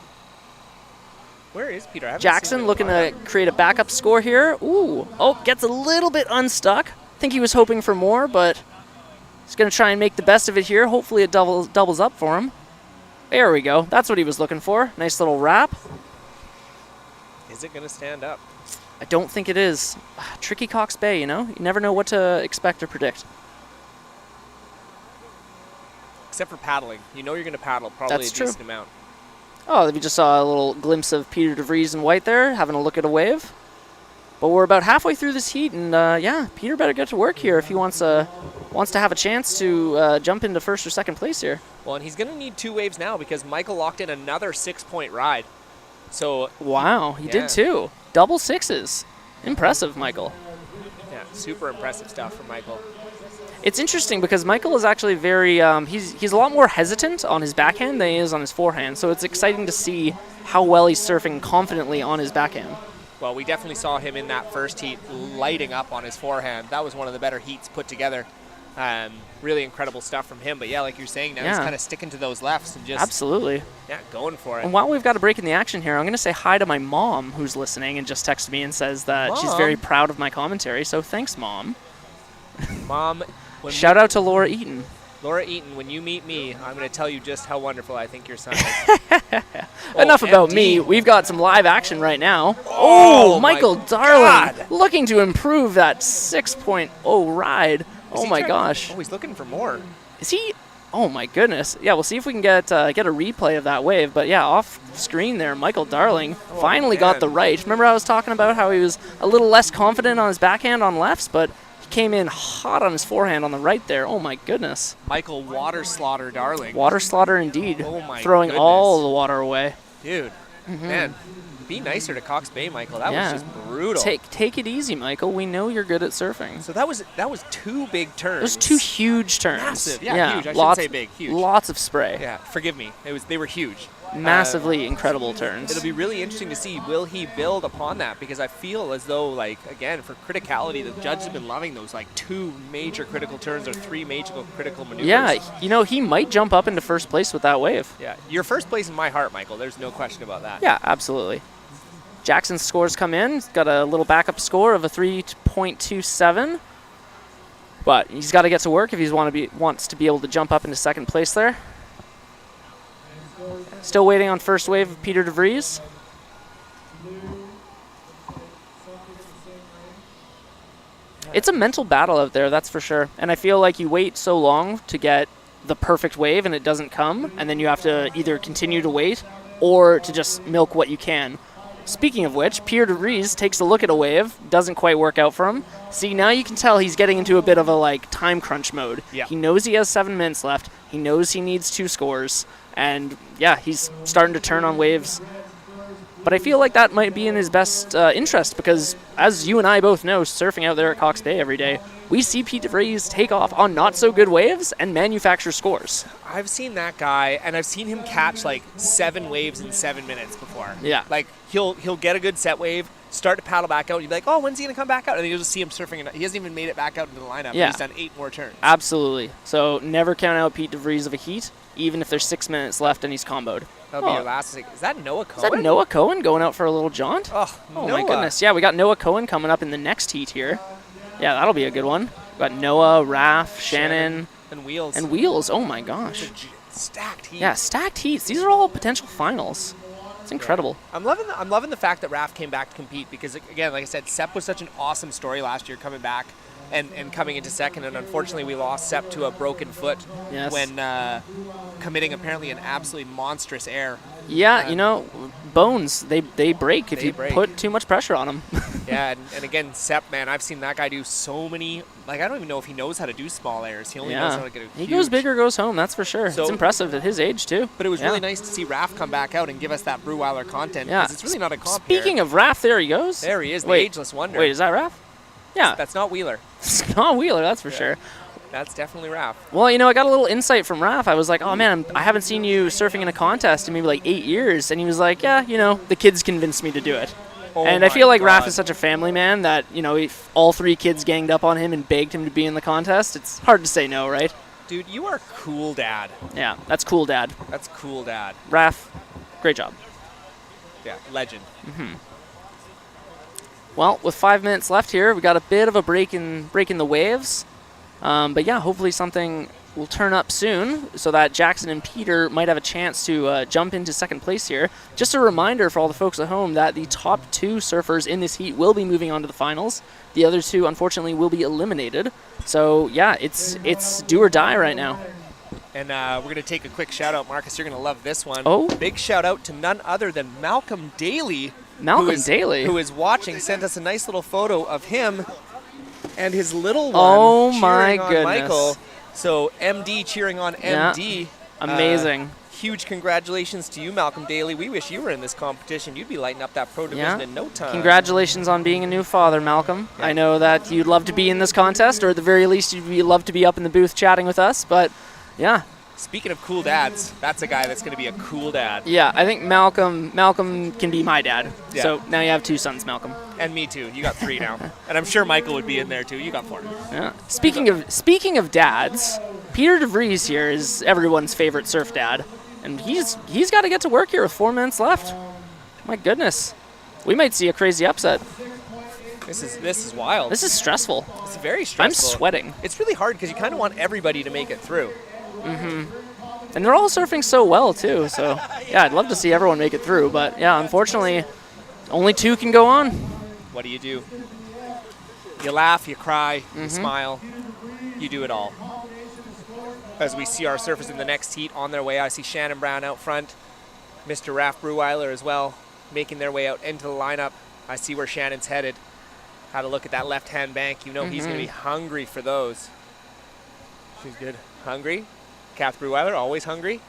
Where is Peter? I haven't seen Jackson him looking on to create a backup score here. Ooh. Oh, gets a little bit unstuck. I think he was hoping for more, but he's going to try and make the best of it here. Hopefully it doubles up for him. There we go. That's what he was looking for. Nice little wrap. Is it going to stand up? I don't think it is. Tricky Cox Bay, you know? You never know what to expect or predict. Except for paddling. You know you're going to paddle probably That's a true. decent amount. Oh, we just saw a little glimpse of Peter DeVries in white there, having a look at a wave. But we're about halfway through this heat, and yeah, Peter better get to work here if he wants to have a chance to jump into first or second place here. Well, and he's going to need 2 waves now because Michael locked in another 6-point ride. So wow, he did too. Double 6s. Impressive, Michael. Yeah, super impressive stuff from Michael. It's interesting because Michael is actually very, he's a lot more hesitant on his backhand than he is on his forehand. So it's exciting to see how well he's surfing confidently on his backhand. Well, we definitely saw him in that first heat lighting up on his forehand. That was one of the better heats put together. Really incredible stuff from him. But yeah, like you're saying, now he's kind of sticking to those lefts and just absolutely going for it. And while we've got a break in the action here, I'm going to say hi to my mom who's listening and just texted me and says that she's very proud of my commentary. So thanks, Mom. Mom. Shout out to Laura Eaton. Laura Eaton, when you meet me, I'm going to tell you just how wonderful I think your son is. Enough about me. We've got some live action right now. Oh, Michael Darling looking to improve that 6.0 ride. Oh my gosh. Oh, he's looking for more. Is he? Oh my goodness. Yeah, we'll see if we can get a replay of that wave. But yeah, off screen there, Michael Darling finally got the right. Remember I was talking about how he was a little less confident on his backhand on lefts, but he came in hot on his forehand on the right there. Oh my goodness. Michael Water Slaughter Darling. Water slaughter indeed. Oh my Throwing goodness. all the water away. Dude, man, be nicer to Cox Bay, Michael. That was just brutal. brutal. Take it easy, Michael. We know you're good at surfing. So that was 2 big turns. Those 2 huge turns. Massive. Yeah, huge. I lots, shouldn't say big. Huge. Lots of spray. Yeah, forgive me. They were huge. Massively incredible turns. It'll be really interesting to see, will he build upon that? Because I feel as though, like, again, for criticality, the judges have been loving those, like, 2 major critical turns or 3 major critical maneuvers. Yeah, he might jump up into first place with that wave. Yeah, you're first place in my heart, Michael. There's no question about that. Yeah, absolutely. Jackson's scores come in. He's got a little backup score of a 3.27. But he's got to get to work if he wants to be able to jump up into second place there. Still waiting on first wave of Peter DeVries. It's a mental battle out there, that's for sure. And I feel like you wait so long to get the perfect wave and it doesn't come, and then you have to either continue to wait or to just milk what you can. Speaking of which, Peter DeVries takes a look at a wave, doesn't quite work out for him. See, now you can tell he's getting into a bit of a like time crunch mode. Yeah. He knows he has 7 minutes left. He knows he needs 2 scores. And yeah, he's starting to turn on waves. But I feel like that might be in his best interest because, as you and I both know, surfing out there at Cox Bay every day, we see Pete DeVries take off on not-so-good waves and manufacture scores. I've seen that guy, and I've seen him catch, like, 7 waves in 7 minutes before. Yeah. Like, he'll get a good set wave, start to paddle back out, and you'll be like, oh, when's he going to come back out? And then you'll just see him surfing. He hasn't even made it back out into the lineup. Yeah. He's done 8 more turns. Absolutely. So never count out Pete DeVries of a heat, even if there's 6 minutes left and he's comboed. That'll be your last. Is that Noah Cohen? Is that Noah Cohen going out for a little jaunt? Oh, my Noah. goodness. Yeah, we got Noah Cohen coming up in the next heat here. Yeah, that'll be a good one. We got Noah, Raph, Shannon. And Wheels. And Wheels. Oh, my gosh. Stacked heat. Yeah, stacked heats. These are all potential finals. It's incredible. I'm loving the fact that Raph came back to compete because, again, like I said, Sepp was such an awesome story last year coming back and coming into second. And unfortunately, we lost Sepp to a broken foot when committing apparently an absolutely monstrous error. Yeah, bones, they break if you put too much pressure on them. Yeah, and again, Sepp, man, I've seen that guy do so many, like, I don't even know if he knows how to do small airs. He only knows how to get a He goes big or goes home, that's for sure. So, it's impressive at his age, too. But it was really nice to see Raph come back out and give us that Breweiler content, because it's really not a comp Speaking of Raph, there he goes. There he is, the ageless wonder. Wait, is that Raph? Yeah. That's not Wheeler. It's not Wheeler, that's for sure. That's definitely Raph. Well, I got a little insight from Raph. I was like, oh, man, I haven't seen you surfing in a contest in maybe like 8 years. And he was like, yeah, the kids convinced me to do it. Oh and I feel like Raph is such a family man that, if all 3 kids ganged up on him and begged him to be in the contest, it's hard to say no, right? Dude, you are cool, Dad. Yeah, that's cool, Dad. That's cool, Dad. Raph, great job. Yeah, legend. Mm-hmm. Well, with 5 minutes left here, we got a bit of a break in the waves. But yeah, hopefully something will turn up soon so that Jackson and Peter might have a chance to jump into second place here. Just a reminder for all the folks at home that the top 2 surfers in this heat will be moving on to the finals. The other 2, unfortunately, will be eliminated. So yeah, it's do or die right now. And we're going to take a quick shout out, Marcus. You're going to love this one. Oh. Big shout out to none other than Malcolm Daly. Daly? Who is watching, sent us a nice little photo of him and his little one cheering on Michael. So MD cheering on MD. Yeah. Amazing. Huge congratulations to you, Malcolm Daly. We wish you were in this competition. You'd be lighting up that pro division in no time. Congratulations on being a new father, Malcolm. Yeah. I know that you'd love to be in this contest, or at the very least you'd love to be up in the booth chatting with us, but yeah. Speaking of cool dads, that's a guy that's going to be a cool dad. Yeah, I think Malcolm can be my dad. Yeah. So now you have 2 sons, Malcolm. And me too. You got 3 now. And I'm sure Michael would be in there too. You got 4. Yeah. Speaking of dads, Peter DeVries here is everyone's favorite surf dad, and he's got to get to work here with 4 minutes left. My goodness, we might see a crazy upset. This is wild. This is stressful. It's very stressful. I'm sweating. It's really hard because you kind of want everybody to make it through. Mm-hmm. And they're all surfing so well, too. So, yeah, I'd love to see everyone make it through. But, yeah, unfortunately, only 2 can go on. What do? You laugh, you cry, you smile. You do it all. As we see our surfers in the next heat on their way, I see Shannon Brown out front. Mr. Raph Breweiler as well, making their way out into the lineup. I see where Shannon's headed. Had a look at that left-hand bank. He's going to be hungry for those. She's good. Hungry. Kath Breweiler, always hungry.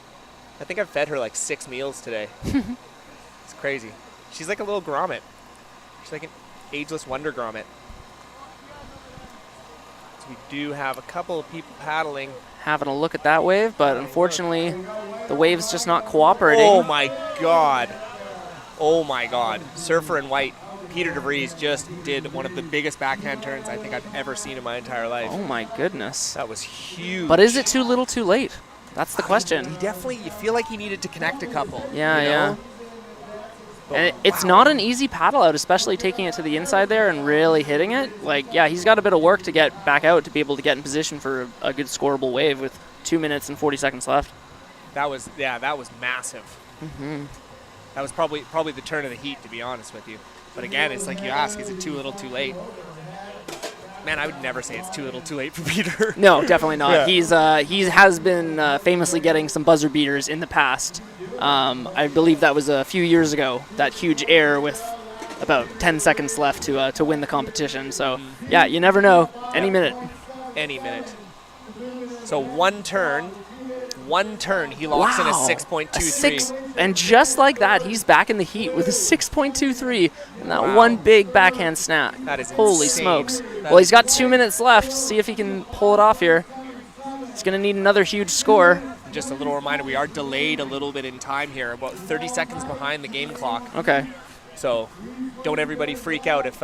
I think I've fed her like 6 meals today. It's crazy. She's like a little grommet. She's like Ageless Wonder Grommet. So we do have a couple of people paddling. Having a look at that wave, but unfortunately, the wave's just not cooperating. Oh my God. Oh my God. Surfer in white, Peter DeVries just did one of the biggest backhand turns I think I've ever seen in my entire life. Oh my goodness. That was huge. But is it too little too late? That's the question. He definitely, you feel like he needed to connect a couple. Yeah, you know? yeah. And it's not an easy paddle out, especially taking it to the inside there and really hitting it. Like, yeah, he's got a bit of work to get back out to be able to get in position for a good scoreable wave with 2 minutes and 40 seconds left. That was massive. Mm-hmm. That was probably the turn of the heat, to be honest with you. But again, it's like you ask, is it too little too late? Man, I would never say it's too little too late for Peter. No, definitely not. Yeah. He has been famously getting some buzzer beaters in the past. I believe that was a few years ago, that huge air with about 10 seconds left to win the competition. So, yeah, you never know. Any minute. Any minute. So one turn, he locks in a 6.23. And just like that, he's back in the heat with a 6.23 and that one big backhand snap. That is Holy insane. smokes. Well, he's got 2 minutes left. See if he can pull it off here. He's going to need another huge score. Just a little reminder, we are delayed a little bit in time here, about 30 seconds behind the game clock. Okay. So don't everybody freak out if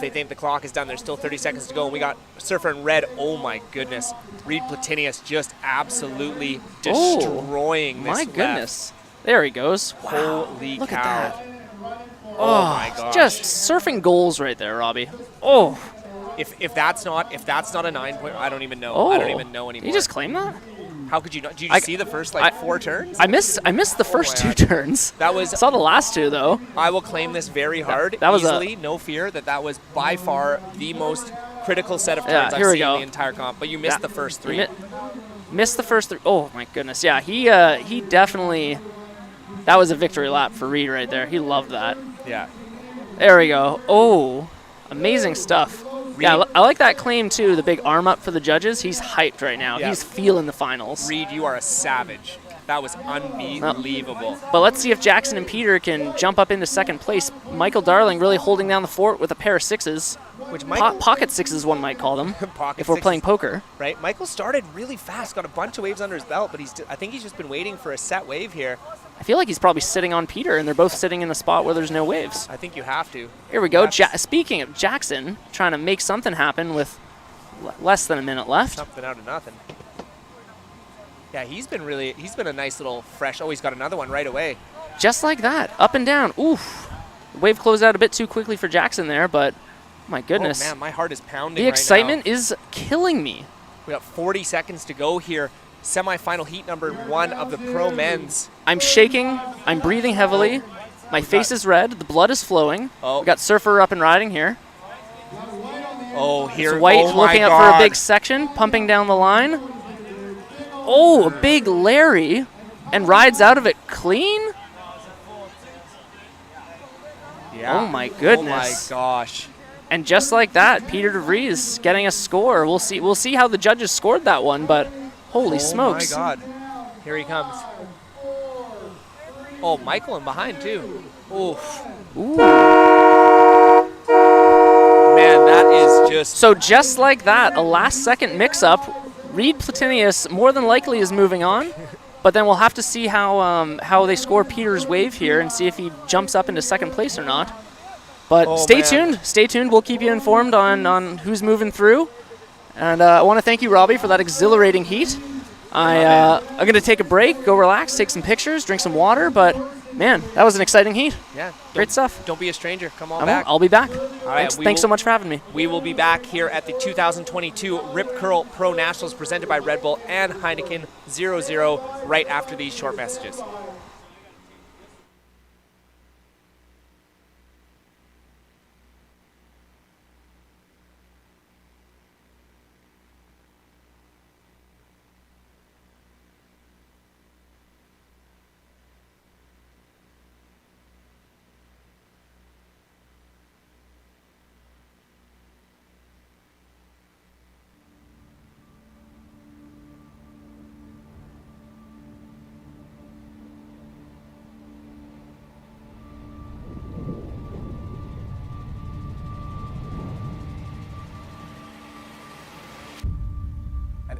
they think the clock is done. There's still 30 seconds to go, and we got Surfer in red. Oh my goodness. Reed Platinius just absolutely destroying this my left. goodness. There he goes. Wow. Holy Look cow. at that. Oh my gosh. Just surfing goals right there, Robbie. Oh. If that's not a 9 point, I don't even know. Oh. I don't even know anymore. You just claim that? How could you not? Did you see the first 4 turns? I missed the first 2 turns. That was. I saw the last 2 though. I will claim this very hard. That was easily, no fear. That was by far the most critical set of turns I've here we seen go. in the entire comp. But you missed the first 3. Missed the first 3. Oh my goodness. Yeah, he definitely. That was a victory lap for Reed right there. He loved that. Yeah. There we go. Oh, amazing stuff. Yeah, I like that claim too. The big arm up for the judges. He's hyped right now. Yeah. He's feeling the finals. Reed, you are a savage. That was unbelievable. But let's see if Jackson and Peter can jump up into second place. Michael Darling really holding down the fort with a pair of 6s. Which Michael, pocket 6s, one might call them, if we're playing poker. Right. Michael started really fast, got a bunch of waves under his belt, but I think he's just been waiting for a set wave here. I feel like he's probably sitting on Peter, and they're both sitting in the spot where there's no waves. I think you have to. Here we go. Speaking of Jackson, trying to make something happen with less than a minute left. Something out of nothing. Yeah, he's been a nice little fresh. Oh, he's got another one right away. Just like that, up and down. Oof. The wave closed out a bit too quickly for Jackson there, but my goodness. Oh man, my heart is pounding. The excitement is killing me. We got 40 seconds to go here. Semi-final heat number 1 of the pro men's. I'm shaking. I'm breathing heavily. My face is red. The blood is flowing. Oh. We got Surfer up and riding here. Oh, here. It's White oh looking my up God. for a big section, pumping down the line. Oh, a big Larry, and rides out of it clean. Yeah. Oh my goodness. Oh my gosh. And just like that, Peter DeVries getting a score. We'll see how the judges scored that one, but holy smokes. Oh my God. Here he comes. Oh, Michael in behind too. Oof. Ooh. Man, that is just... So just like that, a last-second mix-up. Reed Platinius more than likely is moving on, but then we'll have to see how they score Peter's wave here and see if he jumps up into second place or not. But stay tuned. Stay tuned. We'll keep you informed on who's moving through. And I want to thank you, Robbie, for that exhilarating heat. I'm going to take a break, go relax, take some pictures, drink some water, but man, that was an exciting heat. Yeah. Great stuff. Don't be a stranger. Come on back. I'll be back. All right, Thanks so much for having me. We will be back here at the 2022 Rip Curl Pro Nationals presented by Red Bull and Heineken 0-0 right after these short messages.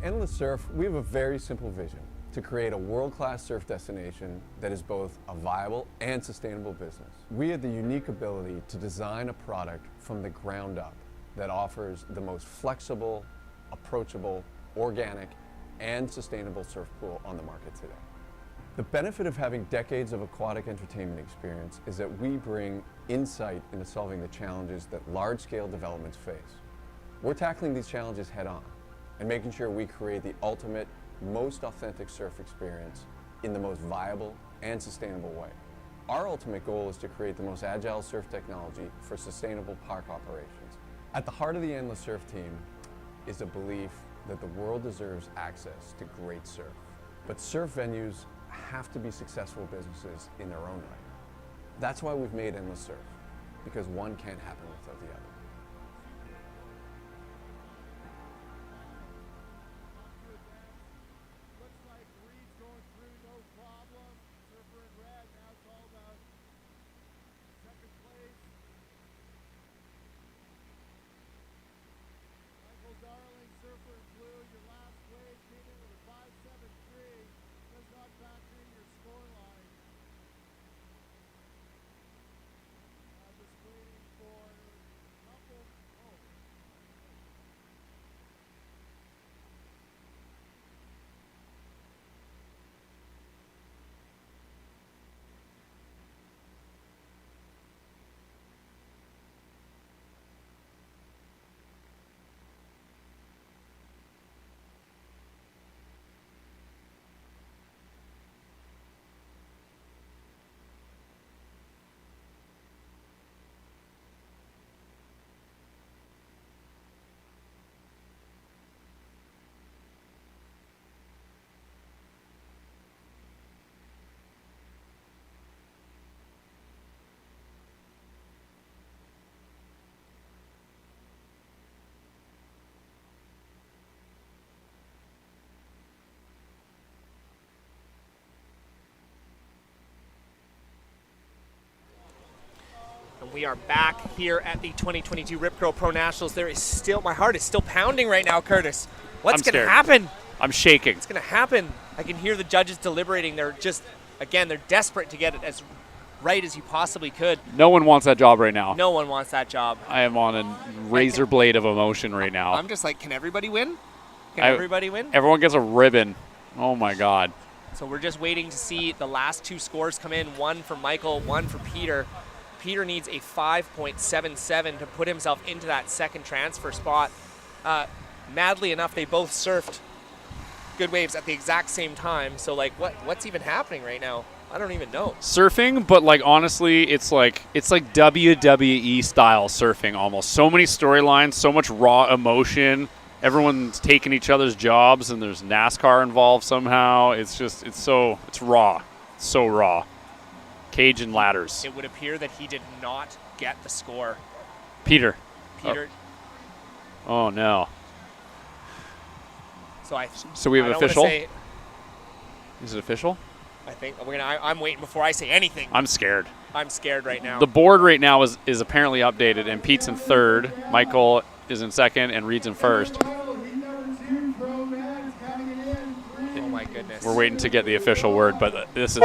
Endless Surf, we have a very simple vision: to create a world-class surf destination that is both a viable and sustainable business. We have the unique ability to design a product from the ground up that offers the most flexible, approachable, organic, and sustainable surf pool on the market today. The benefit of having decades of aquatic entertainment experience is that we bring insight into solving the challenges that large-scale developments face. We're tackling these challenges head-on and making sure we create the ultimate, most authentic surf experience in the most viable and sustainable way. Our ultimate goal is to create the most agile surf technology for sustainable park operations. At the heart of the Endless Surf team is a belief that the world deserves access to great surf. But surf venues have to be successful businesses in their own right. That's why we've made Endless Surf, because one can't happen without the other. We are back here at the 2022 Rip Curl Pro Nationals. There is still, my heart is still pounding right now, Curtis. What's going to happen? I'm shaking. What's going to happen? I can hear the judges deliberating. They're just, again, they're desperate to get it as right as you possibly could. No one wants that job right now. No one wants that job. I am on a razor blade of emotion right now. I'm just like, can everybody win? Can everybody win? Everyone gets a ribbon. Oh, my God. So we're just waiting to see the last two scores come in, one for Michael, one for Peter. Peter needs a 5.77 to put himself into that second transfer spot. Madly enough, they both surfed good waves at the exact same time. So, like, what's even happening right now? I don't even know. Surfing, but like honestly, it's like WWE style surfing almost. So many storylines, so much raw emotion. Everyone's taking each other's jobs, and there's NASCAR involved somehow. It's raw. It's so raw. Cage and ladders. It would appear that he did not get the score. Peter. Oh no. So we have official? Is it official? I think I'm waiting before I say anything. I'm scared. I'm scared right now. The board right now is apparently updated, and Pete's in third, Michael is in second, and Reed's in first. Oh my goodness. We're waiting to get the official word, but this is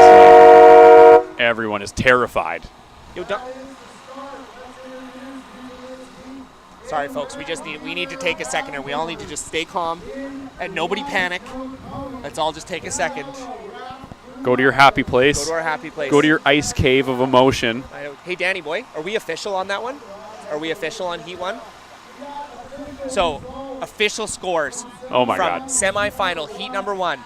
everyone is terrified. Sorry, folks. We need to take a second here. We all need to just stay calm and nobody panic. Let's all just take a second. Go to your happy place. Go to our happy place. Go to your ice cave of emotion. Hey, Danny boy, are we official on that one? Are we official on Heat 1? So, official scores. Oh my from God. Semifinal Heat number 1,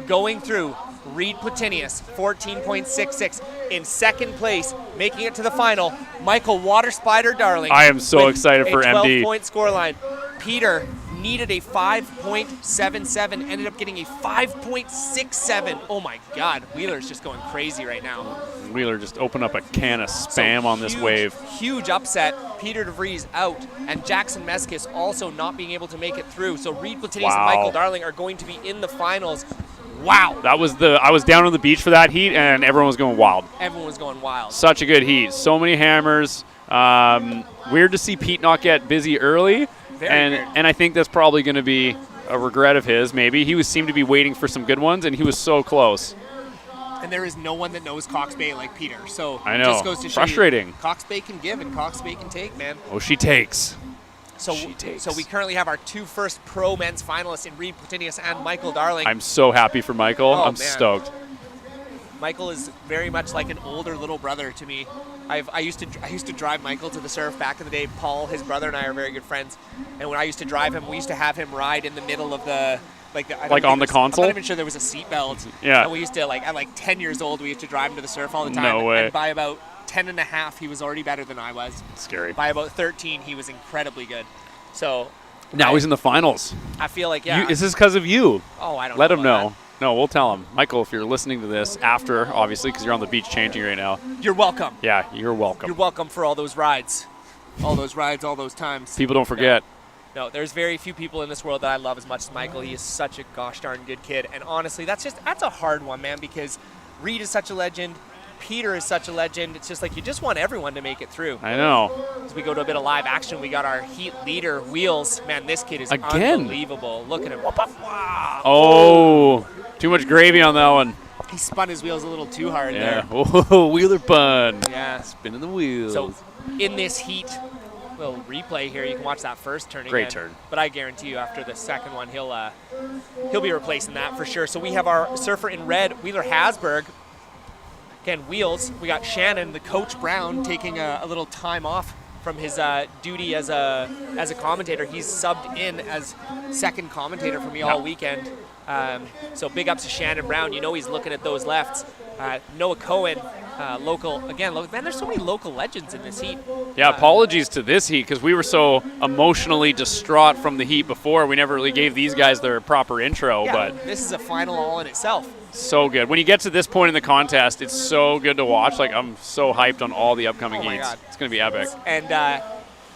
going through Reed Platinius, 14.66. In second place, making it to the final, Michael Water Spider Darling. I am so excited for MD. 12-point scoreline. Peter needed a 5.77, ended up getting a 5.67. Oh my God, Wheeler's just going crazy right now. Wheeler just opened up a can of spam on this wave. Huge upset. Peter DeVries out, and Jackson Meskis also not being able to make it through. So Reed Platinius and Michael Darling are going to be in the finals. Wow. I was down on the beach for that heat, and everyone was going wild. Everyone was going wild. Such a good heat. So many hammers. Weird to see Pete not get busy early. Very weird. And I think that's probably going to be a regret of his, maybe. He seemed to be waiting for some good ones, and he was so close. And there is no one that knows Cox Bay like Peter. So I know. Just goes to show Frustrating. You, Cox Bay can give and Cox Bay can take, man. Oh, she takes. So we currently have our 2 first pro men's finalists in Reed Platinius and Michael Darling. I'm so happy for Michael. Oh, I'm man. stoked. Michael is very much like an older little brother to me. I used to drive Michael to the surf back in the day. Paul, his brother, and I are very good friends. And when I used to drive him, we used to have him ride in the middle of the on the console. I'm not even sure there was a seat belt. Yeah. And we used to at 10 years old, we used to drive him to the surf all the time. No way. And by about 10 and a half, he was already better than I was. Scary. By about 13, he was incredibly good. So Now he's in the finals. I feel like This is because of you. Oh, I don't Let know him about know. No, we'll tell him. Michael, if you're listening to this after, obviously, because you're on the beach changing right now. You're welcome. Yeah, you're welcome. You're welcome for all those rides. All those rides, all those times. People don't forget. No, there's very few people in this world that I love as much as Michael. He is such a gosh darn good kid. And honestly, that's a hard one, man, because Reed is such a legend. Peter is such a legend. It's just like you just want everyone to make it through. I know. As we go to a bit of live action, we got our heat leader, Wheels. Man, this kid is Again. unbelievable. Look at him. Wow. Oh, too much gravy on that one. He spun his wheels a little too hard Yeah. there. Oh, wheeler bun. Yeah. Spinning the wheels. So in this heat, little replay here, you can watch that first turn Great again. turn. But I guarantee you after the second one, he'll be replacing that for sure. So we have our surfer in red, Wheeler Hasberg. Again, Wheels. We got Shannon, the coach Brown, taking a little time off from his duty as a commentator. He's subbed in as second commentator for me all weekend. So big ups to Shannon Brown. You know he's looking at those lefts. Noah Cohen, local. Man, there's so many local legends in this heat. Yeah, apologies to this heat because we were so emotionally distraught from the heat before. We never really gave these guys their proper intro, Yeah, but this is a final all in itself. so good. When you get to this point in the contest, it's so good to watch. Like, I'm so hyped on all the upcoming Oh my heats. God. It's going to be epic. And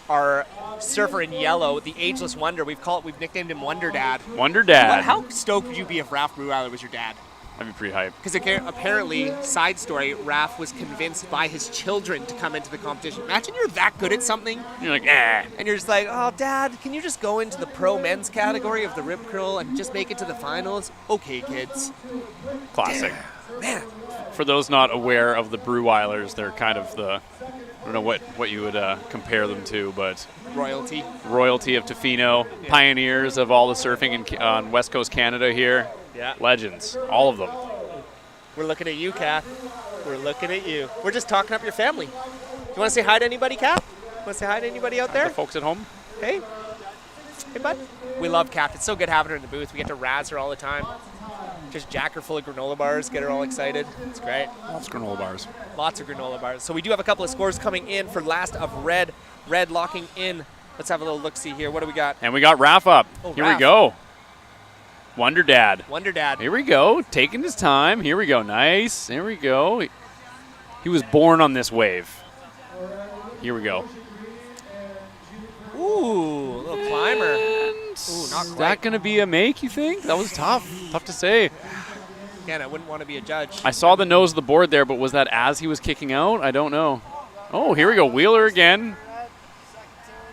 our surfer in yellow, the ageless wonder, we've nicknamed him Wonder Dad. Wonder Dad. How stoked would you be if Ralph Breweiler was your dad? I'd be pretty hyped. Because apparently, side story, Ralph was convinced by his children to come into the competition. Imagine you're that good at something. You're like, eh. And you're just like, oh, Dad, can you just go into the pro men's category of the Rip Curl and just make it to the finals? Okay, kids. Classic. Man. For those not aware of the Brewweilers, they're kind of the, I don't know what you would compare them to, but Royalty. Royalty of Tofino, Yeah. pioneers of all the surfing on West Coast Canada here. Yeah. Legends, all of them. We're looking at you, Kath. We're looking at you. We're just talking up your family. You want to say hi to anybody, Kath? Want to say hi to anybody out there? The folks at home. Hey. Hey, bud. We love Kath. It's so good having her in the booth. We get to razz her all the time. Just jack her full of granola bars, get her all excited. It's great. Lots of granola bars. Lots of granola bars. So we do have a couple of scores coming in for last of red. Red locking in. Let's have a little look-see here. What do we got? And we got Raph up. Oh, Here Raph. we go. Wonder Dad. Wonder Dad. Here we go. Taking his time. Here we go. Nice. There we go. He was born on this wave. Here we go. Ooh, a little climber. Ooh, not Is quite. that going to be a make, you think? That was tough. Tough to say. Again, I wouldn't want to be a judge. I saw the nose of the board there, but was that as he was kicking out? I don't know. Oh, here we go. Wheeler again.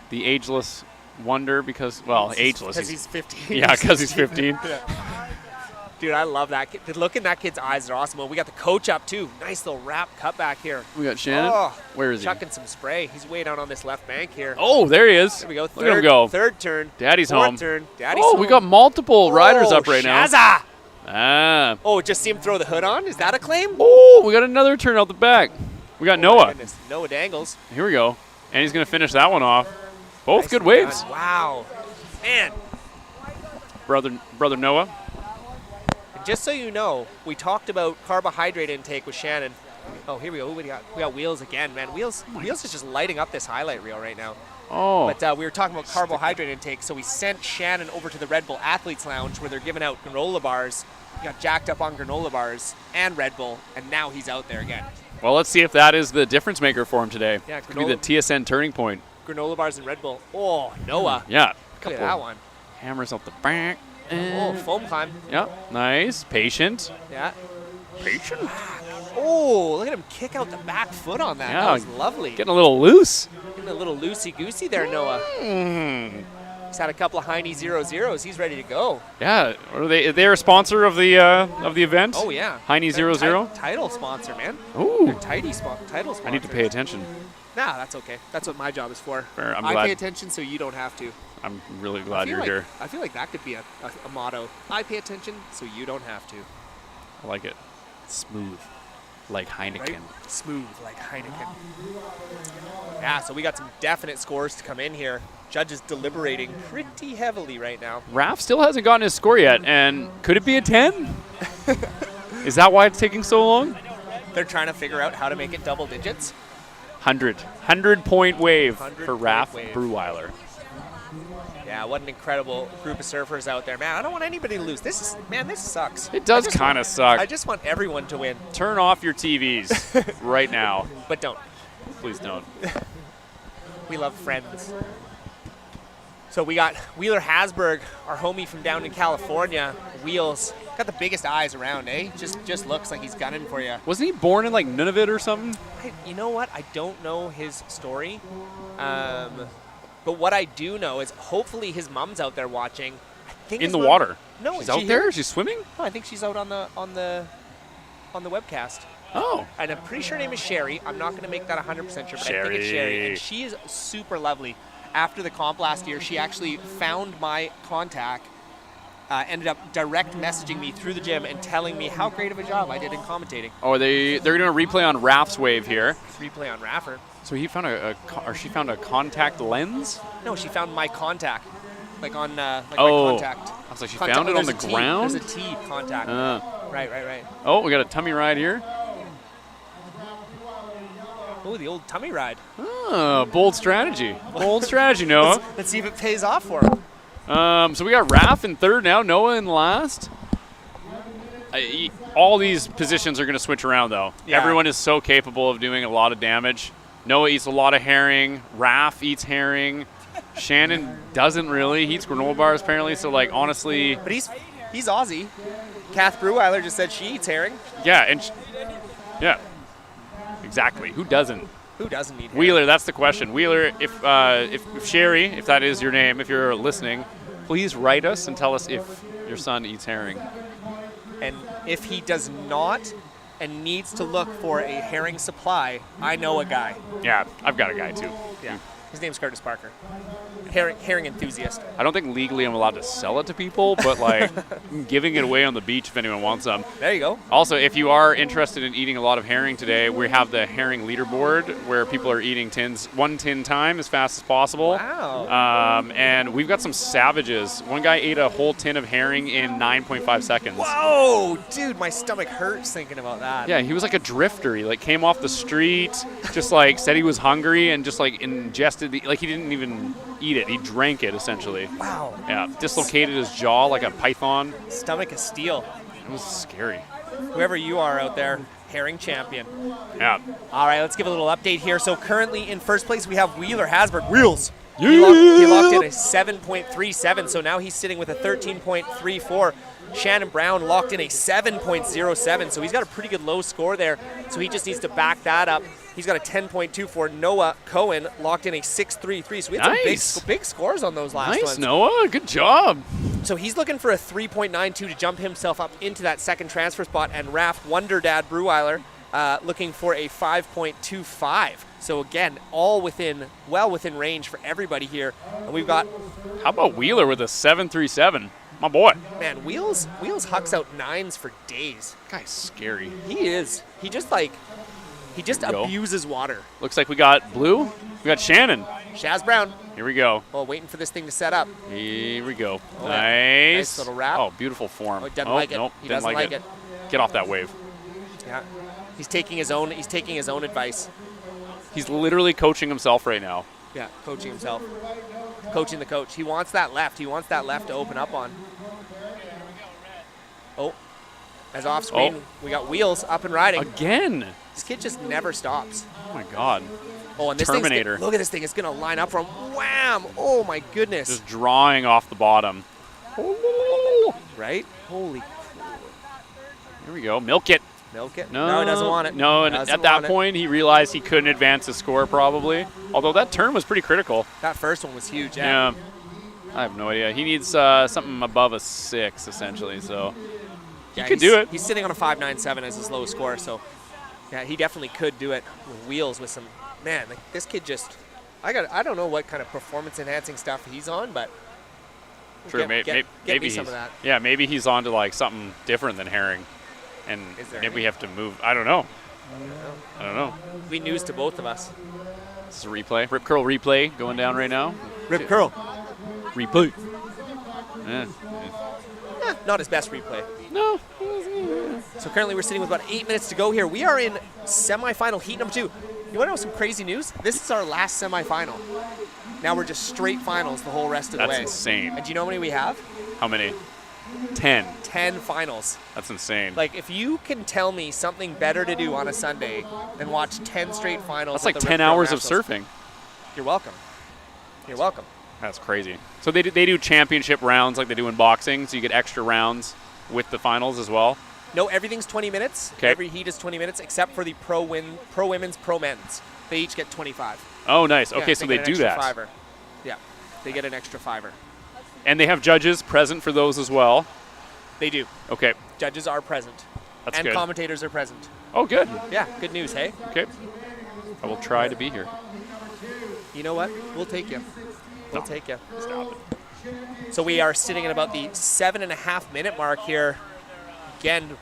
The ageless wonder because, well, ageless. Because he's 15. Yeah, because he's 15. Yeah. Dude, I love that kid. The look in that kid's eyes are awesome. Well, we got the coach up, too. Nice little wrap cut back here. We got Shannon. Oh, Where is he? chucking some spray. He's way down on this left bank here. Oh, there he is. There we go. Look at him go. Third turn. Daddy's Fourth home. turn. Daddy's Oh, home. we got multiple riders up right now. Shazza! Ah. Oh, just see him throw the hood on? Is that a claim? Oh, we got another turn out the back. We got My Noah. goodness. Noah Dangles. Here we go. And he's going to finish that one off. Both Nicely good waves. done. Wow. Man. Brother Noah. And just so you know, we talked about carbohydrate intake with Shannon. Oh, here we go. Who we got? We got Wheels again, man. Wheels is just lighting up this highlight reel right now. Oh. But we were talking about carbohydrate intake, so we sent Shannon over to the Red Bull Athletes Lounge where they're giving out granola bars. He got jacked up on granola bars and Red Bull, and now he's out there again. Well, let's see if that is the difference maker for him today. Yeah, Could be the TSN turning point. Granola bars and Red Bull. Oh, Noah. Yeah. Look at that one. Hammers out the back. Oh, foam climb. Yep. Nice. Patient. Yeah. Patient. Oh, look at him kick out the back foot on that. Yeah. That was lovely. Getting a little loose. Getting a little loosey-goosey there, Noah. He's had a couple of Heine 0-0s. He's ready to go. Yeah, they're a sponsor of the event. Oh yeah, Heine 0-0. Title sponsor, man. Ooh, They're title sponsor. I need to pay attention. Nah, that's okay. That's what my job is for. Fair, I'm I glad. pay attention so you don't have to. I'm really glad you're here. I feel like that could be a motto. I pay attention so you don't have to. I like it. Smooth, like Heineken. Right? Smooth like Heineken. Yeah, so we got some definite scores to come in here. Judges deliberating pretty heavily right now. Raph still hasn't gotten his score yet, and could it be a 10? Is that why it's taking so long? They're trying to figure out how to make it double digits. 100-point wave for Raph wave. Breweiler. Yeah, what an incredible group of surfers out there. Man, I don't want anybody to lose. This sucks. It does kind of suck. I just want everyone to win. Turn off your TVs right now. But don't. Please don't. We love friends. So we got Wheeler Hasberg, our homie from down in California. Wheels. Got the biggest eyes around, eh? Just looks like he's gunning for you. Wasn't he born in like Nunavut or something? You know what? I don't know his story. But what I do know is hopefully his mom's out there watching. I think In the water? No, she's out there? She's swimming? No, I think she's out on the webcast. Oh. And I'm pretty sure her name is Sherry. I'm not going to make that 100% sure, but I think it's Sherry. Sherry. And she is super lovely. After the comp last year, she actually found my contact, ended up direct messaging me through the gym and telling me how great of a job I did in commentating. Oh, they're doing a replay on Raph's wave here. Replay on Raffer. So he found she found a contact lens? No, she found my contact, like on my I contact. was like, she Contact- found it on there's the a T. ground? There's a T contact. Right. Oh, we got a tummy ride here. Oh, the old tummy ride. Oh, bold strategy. Bold strategy, Noah. Let's see if it pays off for him. So we got Raph in third now, Noah in last. All these positions are going to switch around, though. Yeah. Everyone is so capable of doing a lot of damage. Noah eats a lot of herring. Raph eats herring. Shannon doesn't really. He eats granola bars, apparently. So, like, honestly... But he's Aussie. Kath Breweiler just said she eats herring. Yeah, and... yeah. Exactly. Who doesn't? Who doesn't eat herring? Wheeler, that's the question. Wheeler, if Sherry, if that is your name, if you're listening, please write us and tell us if your son eats herring. And if he does not and needs to look for a herring supply, I know a guy. Yeah, I've got a guy too. Yeah. His name's Curtis Parker. Herring enthusiast. I don't think legally I'm allowed to sell it to people, but like I'm giving it away on the beach if anyone wants some. There you go. Also, if you are interested in eating a lot of herring today, we have the herring leaderboard where people are eating one tin time as fast as possible. Wow. And we've got some savages. One guy ate a whole tin of herring in 9.5 seconds. Whoa, dude, my stomach hurts thinking about that. Yeah, he was like a drifter. He like came off the street, just like said he was hungry and just like ingested he didn't even eat it. He drank it essentially. Wow. Yeah, dislocated his jaw like a python. Stomach of steel. It was scary. Whoever you are out there, herring champion. Yeah. All right, let's give a little update here. So currently in first place we have Wheeler Hasberg. Wheels. Yeah. He locked in a 7.37, so now he's sitting with a 13.34. Shannon Brown locked in a 7.07, so he's got a pretty good low score there. So he just needs to back that up. He's got a 10.24. Noah Cohen locked in a 6.33. So we had some big scores on those last ones. Nice, Noah. Good job. So he's looking for a 3.92 to jump himself up into that second transfer spot. And Raph Wonder Dad Breweiler looking for a 5.25. So again, well within range for everybody here. And we've got... How about Wheeler with a 7.37? My boy. Man, Wheels hucks out 9s for days. Guy's scary. He is. He just abuses water. Looks like we got Blue. We got Shannon. Shaz Brown. Here we go. Oh, waiting for this thing to set up. Here we go. Oh, nice. Nice little wrap. Oh, beautiful form. Oh, he doesn't like it. Nope, He didn't doesn't like it. Get off that wave. Yeah. He's taking his own advice. He's literally coaching himself right now. Yeah, coaching himself. Coaching the coach. He wants that left. He wants that left to open up on. Oh. As off screen, we got Wheels up and riding. Again. This kid just never stops. Oh my God. Oh, and this Terminator. Look at this thing. It's going to line up from wham. Oh my goodness. Just drawing off the bottom. Right? Holy. Here we go. Milk it. Milk it? No, he doesn't want it. No, and at that point, he realized he couldn't advance his score probably. Although that turn was pretty critical. That first one was huge. Yeah. I have no idea. He needs something above a 6, essentially, so he could he's- do it. He's sitting on a 5.97 as his lowest score, so yeah, he definitely could do it with wheels with some, man, like this kid just, I don't know what kind of performance-enhancing stuff he's on, but True, get maybe me some he's, of that. yeah, maybe he's on to like something different than herring, and maybe we have to move. I don't know. I don't know. Be news to both of us. This is a replay. Rip curl replay going down right now. Rip curl. Replay. Yeah. Not his best replay. No. So currently we're sitting with about 8 minutes to go here. We are in semifinal heat number 2. You want to know some crazy news? This is our last semifinal. Now we're just straight finals the whole rest of the way. That's insane. And do you know how many we have? How many? 10. 10 finals. That's insane. Like, if you can tell me something better to do on a Sunday than watch 10 straight finals. That's like at the 10 Rip Curl hours of Nationals, surfing. You're welcome. You're welcome. That's crazy. So they do championship rounds like they do in boxing, so you get extra rounds with the finals as well. No, everything's 20 minutes. Okay. Every heat is 20 minutes, except for the pro women's, pro men's. They each get 25. Oh, nice. Yeah, Okay, so they get an do extra that. Fiver. Yeah, they get an extra $5. And they have judges present for those as well. They do. Okay. Judges are present. That's and good. commentators are present. Oh, good. Yeah, good news, hey? Okay. I will try to be here. You know what? We'll take you. We'll No. take you. Stop it. So we are sitting at about the 7.5 minute mark here. Again,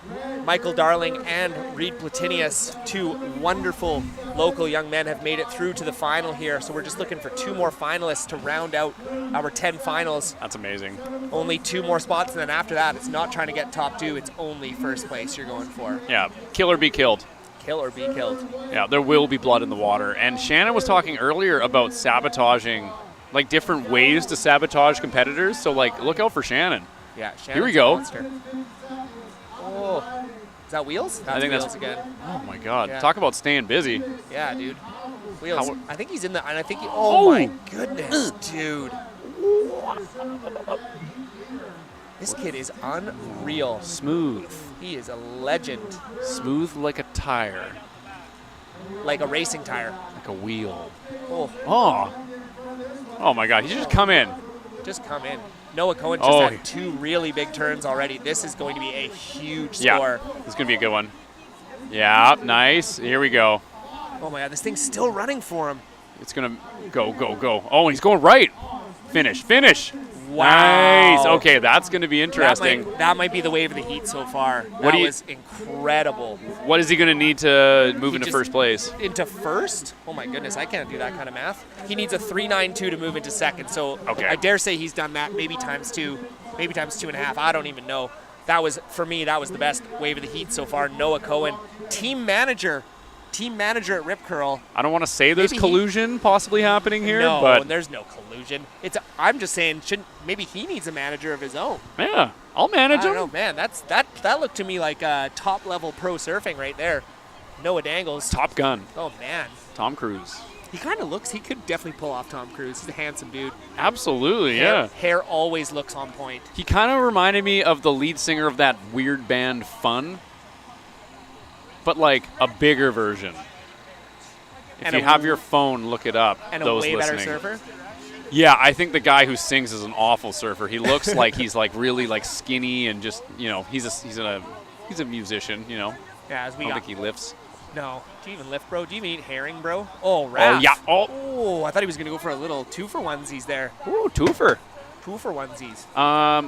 Michael Darling and Reed Platinius, two wonderful local young men, have made it through to the final here. So we're just looking for 2 more finalists to round out our 10 finals. That's amazing. Only 2 more spots, and then after that, it's not trying to get top 2. It's only first place you're going for. Yeah, kill or be killed. Kill or be killed. Yeah, there will be blood in the water. And Shannon was talking earlier about sabotaging, like different ways to sabotage competitors. So, like, look out for Shannon. Yeah, Here we Shannon's a go. monster. Oh, is that wheels? That's I think wheels that's again. Oh my God! Yeah. Talk about staying busy. Yeah, dude. Wheels. How- I think he's in the. And I think. Oh my goodness, dude. This kid is unreal. Smooth. He is a legend. Smooth like a tire. Like a racing tire. Like a wheel. Oh. Oh. Oh my God! He should just come in. Just come in. Noah Cohen just Oh. had 2 really big turns already. This is going to be a huge score. Yeah, it's gonna be a good one. Yeah, nice. Here we go. Oh my God, this thing's still running for him. It's gonna go, go, go. Oh, he's going right. Finish, finish. Wow. Nice. Okay, that's gonna be interesting. That might be the wave of the heat so far. What do you- was incredible. What is he gonna need to move into just- first place? Into first? Oh my goodness, I can't do that kind of math. He needs a 3.92 to move into second. So Okay. I dare say he's done that maybe times 2, maybe times 2.5. I don't even know. That was, for me, that was the best wave of the heat so far. Noah Cohen, team manager at Rip Curl. I don't want to say there's Maybe collusion possibly happening here, No, but there's no collusion. I'm just saying, maybe he needs a manager of his own. yeah, I'll manage I don't him. know, man. That looked to me like top level pro surfing right there. Noah Dangles. Top Gun. Oh man, Tom Cruise. he kind of looks. He could definitely pull off Tom Cruise. He's a handsome dude. Absolutely, yeah. Hair always looks on point. He kind of reminded me of the lead singer of that weird band Fun, but like a bigger version. If And you a have your phone, look it up. And a those way listening. better surfer. Yeah, I think the guy who sings is an awful surfer. He looks like he's like really like skinny and just he's a musician. Yeah, as we I don't got. think he lifts. No. Do you even lift, bro? Do you even eat herring, bro? Oh, Raph. Oh yeah. Oh, I thought he was gonna go for a little 2 for onesies there. Ooh, twofer. 2 for onesies.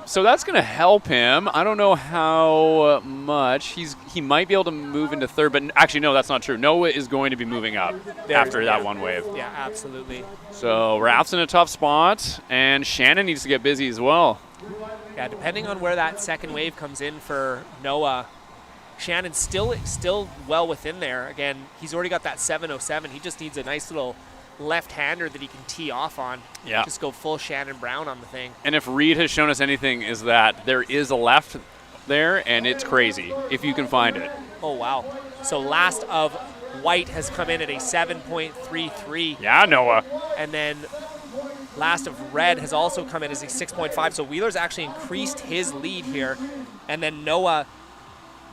So that's going to help him. I don't know how much. He might be able to move into third, but actually, no, that's not true. Noah is going to be moving up after that one wave. Yeah, absolutely. So Ralph's in a tough spot, and Shannon needs to get busy as well. Yeah, depending on where that second wave comes in for Noah, Shannon's still well within there. Again, he's already got that 707. He just needs a nice little left-hander that he can tee off on. Yeah. Just go full Shannon Brown on the thing. And if Reed has shown us anything, is that there is a left there, and it's crazy if you can find it. Oh, wow. So last of White has come in at a 7.33. Yeah, Noah. And then last of Red has also come in as a 6.5. So Wheeler's actually increased his lead here. And then Noah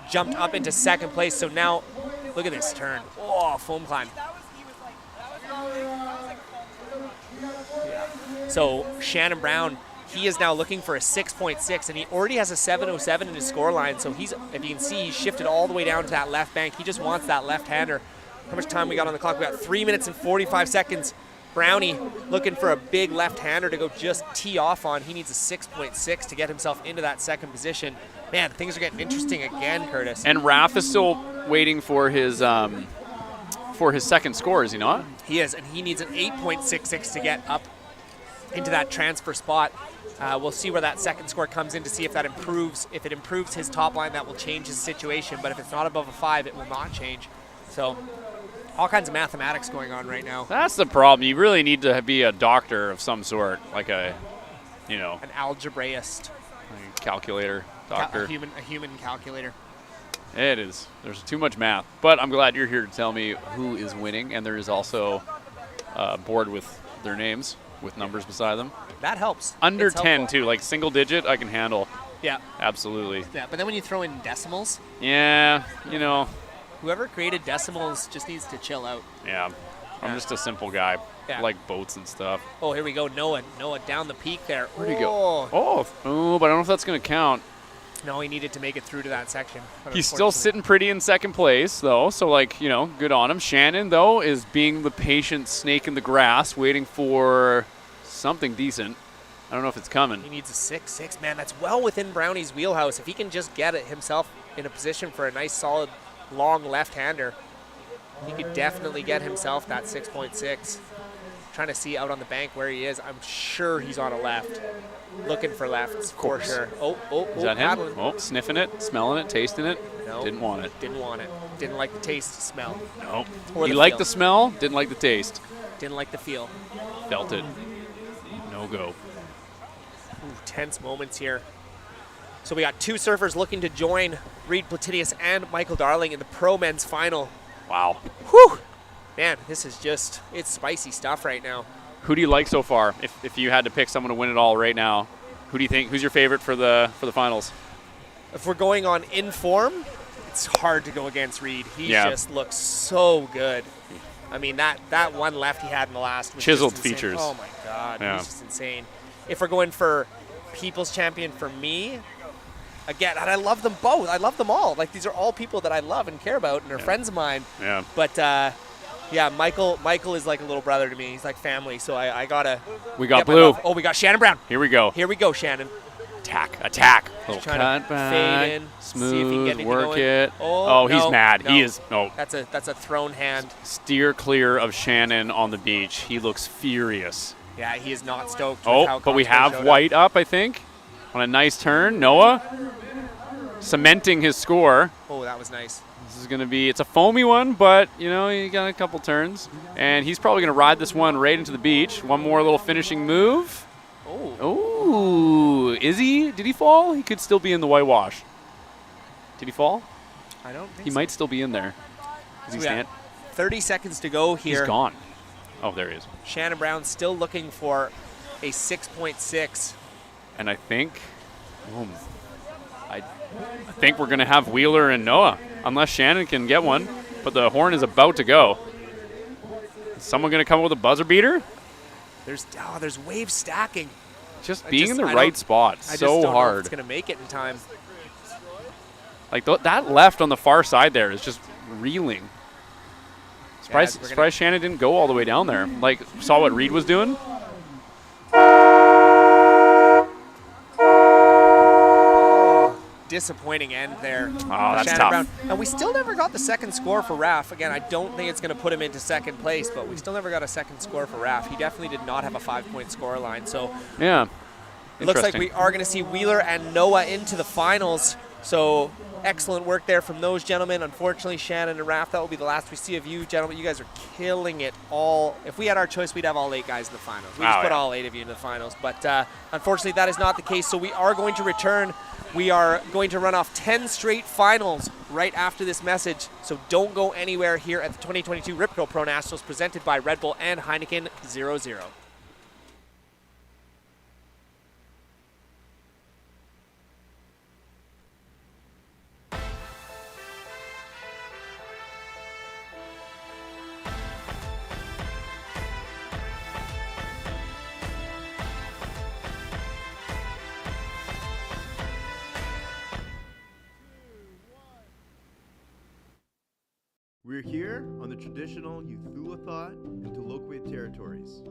jumped up into second place. So now, look at this turn. Oh, foam climb. Yeah. So Shannon Brown He is now looking for a 6.6, and he already has a 7.07 in his score line. So he's, if you can see, he's shifted all the way down to that left bank. He just wants that left-hander. How much time we got on the clock? We got 3 minutes and 45 seconds. Brownie looking for a big left-hander to go just tee off on. He needs a 6.6 to get himself into that second position. Man, things are getting interesting again, Curtis. And Raph is still waiting for his second score, is he not? He is, and he needs an 8.66 to get up into that transfer spot. We'll see where that second score comes in to see if that improves. If it improves his top line, that will change his situation. But if it's not above a 5, it will not change. So all kinds of mathematics going on right now. That's the problem. You really need to be a doctor of some sort, like an algebraist, like a calculator doctor, a human calculator. It is. There's too much math. But I'm glad you're here to tell me who is winning, and there is also a board with their names with numbers beside them. That helps. Under It's 10 helpful. too, like single digit, I can handle. Yeah. Absolutely. Yeah, but then when you throw in decimals, Yeah, whoever created decimals just needs to chill out. Yeah. I'm just a simple guy. Yeah. Like boats and stuff. Oh, here we go. Noah down the peak there. Where'd he go? Oh, but I don't know if that's going to count. No, he needed to make it through to that section. He's still sitting pretty in second place, though. So, good on him. Shannon, though, is being the patient snake in the grass, waiting for something decent. I don't know if it's coming. He needs a 6.6. Man, that's well within Brownie's wheelhouse. If he can just get it himself in a position for a nice, solid, long left-hander, he could definitely get himself that 6.6. Trying to see out on the bank where he is. I'm sure he's on a left. Looking for lefts, for sure. Is that him? Oh, sniffing it, smelling it, tasting it. No. Didn't want it. Didn't want it. Didn't like the taste, smell. No. Or He the liked feel. the smell, didn't like the taste. Didn't like the feel. Felt it. No go. Ooh, tense moments here. So we got two surfers looking to join Reed Platinius and Michael Darling in the pro men's final. Wow. Whew. Man, this is just, it's spicy stuff right now. Who do you like so far? If you had to pick someone to win it all right now, who do you think? Who's your favorite for the finals? If we're going on in form, it's hard to go against Reed. He just looks so good. I mean, that one left he had in the last was Chiseled just insane. features. Oh my God, Yeah. he's just insane. If we're going for People's Champion for me, again, and I love them both. I love them all. Like, these are all people that I love and care about and are friends of mine. Yeah. But yeah, Michael is like a little brother to me. He's like family, so I gotta. We got get my blue. love. Oh, we got Shannon Brown. Here we go. Here we go, Shannon. Attack. Little Trying cut to back, fade in, smooth, see if he can get anything work going. it. Oh, he's no, mad. no. He is. Oh. That's a thrown hand. Steer clear of Shannon on the beach. He looks furious. Yeah, he is not stoked. with Oh, how but we Concho have showed White up, I think, on a nice turn. Noah cementing his score. Oh, that was nice. This is going to be, it's a foamy one, but, he got a couple turns. And he's probably going to ride this one right into the beach. One more little finishing move. Oh, is he? Did he fall? He could still be in the whitewash. Did he fall? I don't think He might still be in there. Is he So we stand? got 30 seconds to go here. He's gone. Oh, there he is. Shannon Brown still looking for a 6.6. And I think, I think we're going to have Wheeler and Noah, unless Shannon can get one. But the horn is about to go. Is someone going to come up with a buzzer beater? There's wave stacking. Just being in the right spot, I just so don't know if hard. it's going to make it in time. Like that left on the far side there is just reeling. Surprised Shannon didn't go all the way down there. Like, saw what Reed was doing. Disappointing end there. Oh, that's Shannon tough. Brown. And we still never got the second score for Raph. Again, I don't think it's going to put him into second place, but we still never got a second score for Raph. He definitely did not have a 5-point score line. So Yeah. it looks like Interesting. we are going to see Wheeler and Noah into the finals. So excellent work there from those gentlemen. Unfortunately, Shannon and Raph, that will be the last we see of you gentlemen. You guys are killing it all. If we had our choice, we'd have all 8 guys in the finals. We just put all 8 of you in the finals. But unfortunately, that is not the case. So we are going to return. We are going to run off 10 straight finals right after this message. So don't go anywhere here at the 2022 Rip Curl Pro Nationals presented by Red Bull and Heineken 0-0. We're here on the traditional Uthulathat and Tolokwit territories.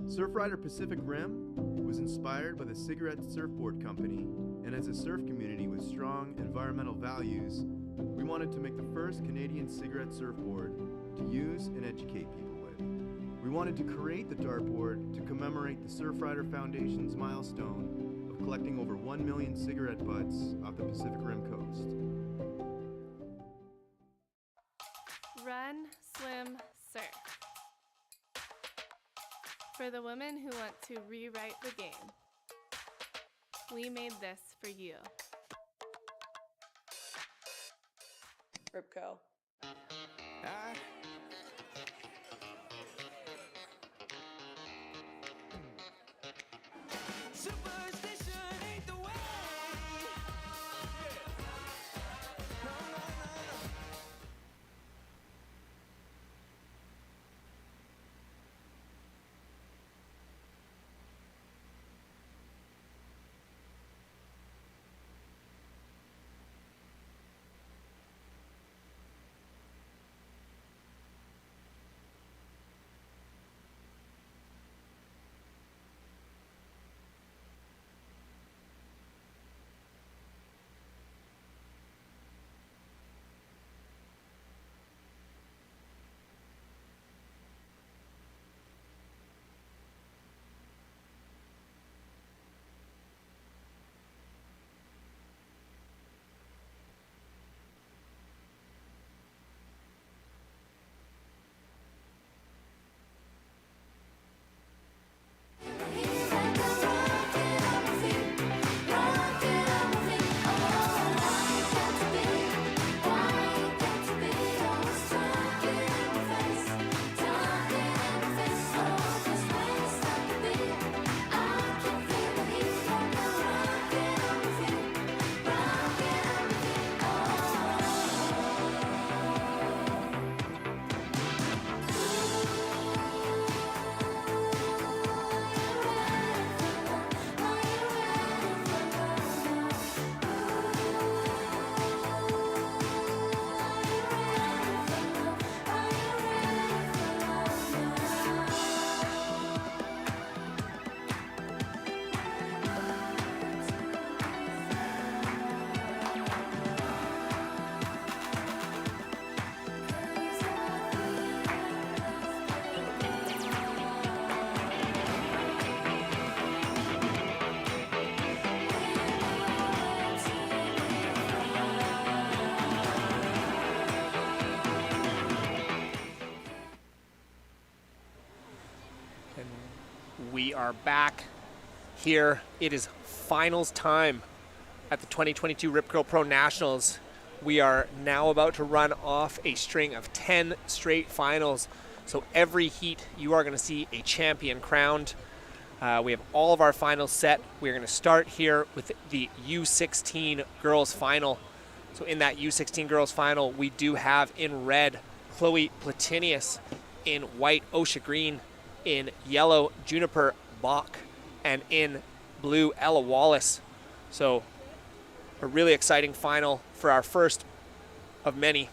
Surfrider Pacific Rim was inspired by the Cigarette Surfboard Company, and as a surf community with strong environmental values, we wanted to make the first Canadian cigarette surfboard to use and educate people with. We wanted to create the dartboard to commemorate the Surfrider Foundation's milestone of collecting over 1 million cigarette butts off the Pacific Rim coast. Run, swim, surf. For the women who want to rewrite the game, we made this for you. Ripco. We are back here. It is finals time at the 2022 Rip Curl Pro Nationals. We are now about to run off a string of 10 straight finals. So every heat you are going to see a champion crowned. We have all of our finals set. We're going to start here with the U16 girls final. So in that U16 girls final, we do have in red Chloe Platinius, in white Osha Green, in yellow Juniper Bach, and in blue Ella Wallace. So a really exciting final for our first of many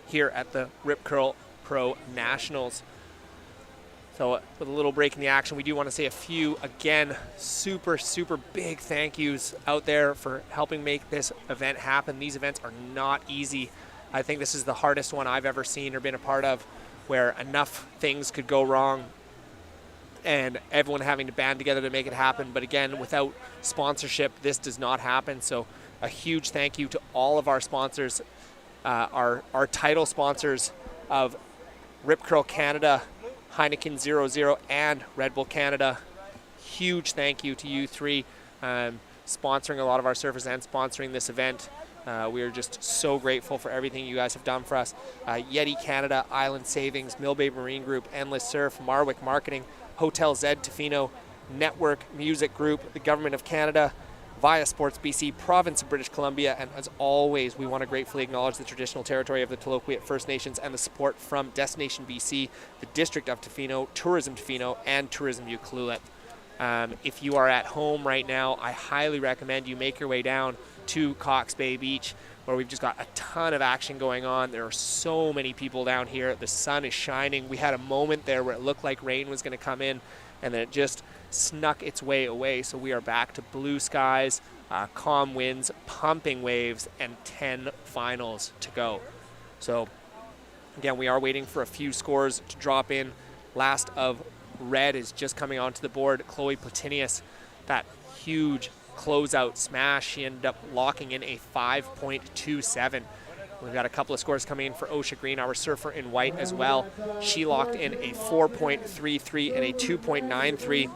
here at the Rip Curl Pro Nationals. So with a little break in the action, we do want to say a few, again, super big thank yous out there for helping make this event happen. These events are not easy. I think this is the hardest one I've ever seen or been a part of, where enough things could go wrong and everyone having to band together to make it happen. But again, without sponsorship, this does not happen. So a huge thank you to all of our sponsors, our title sponsors of Rip Curl Canada, Heineken 00, and Red Bull Canada. Huge thank you to you three sponsoring a lot of our surfers and sponsoring this event. We are just so grateful for everything you guys have done for us. Yeti Canada, Island Savings, Millbay Marine Group, Endless Surf, Marwick Marketing, Hotel Z Tofino, Network Music Group, the Government of Canada, Via Sports BC, Province of British Columbia, and as always, we want to gratefully acknowledge the traditional territory of the Tolokwit First Nations and the support from Destination BC, the District of Tofino, Tourism Tofino, and Tourism Ucluelet. If you are at home right now, I highly recommend you make your way down to Cox Bay Beach, where we've just got a ton of action going on. There are so many people down here. The sun is shining. We had a moment there where it looked like rain was going to come in, and then it just snuck its way away. So we are back to blue skies, calm winds, pumping waves, and 10 finals to go. So again, we are waiting for a few scores to drop in. Last of red is just coming onto the board. Chloe Platinius, that huge closeout smash. She ended up locking in a 5.27. We've got a couple of scores coming in for Osha Green, our surfer in white as well. She locked in a 4.33 and a 2.93,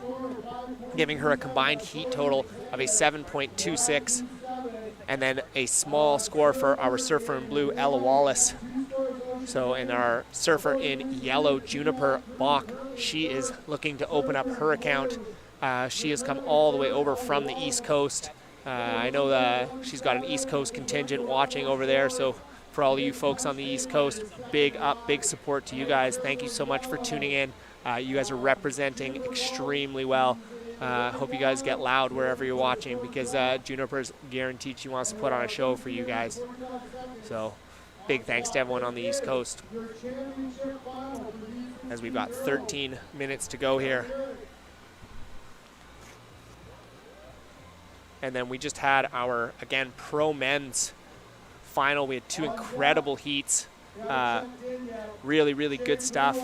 giving her a combined heat total of a 7.26. And then a small score for our surfer in blue, Ella Wallace. So in our surfer in yellow, Juniper Bach, she is looking to open up her account. She has come all the way over from the East Coast. I know she's got an East Coast contingent watching over there, so for all of you folks on the East Coast, big up, big support to you guys. Thank you so much for tuning in. You guys are representing extremely well. Hope you guys get loud wherever you're watching, because Juniper's guaranteed she wants to put on a show for you guys. So big thanks to everyone on the East Coast. As we've got 13 minutes to go here. And then we just had our, again, pro men's final. We had two incredible heats. Really, really good stuff.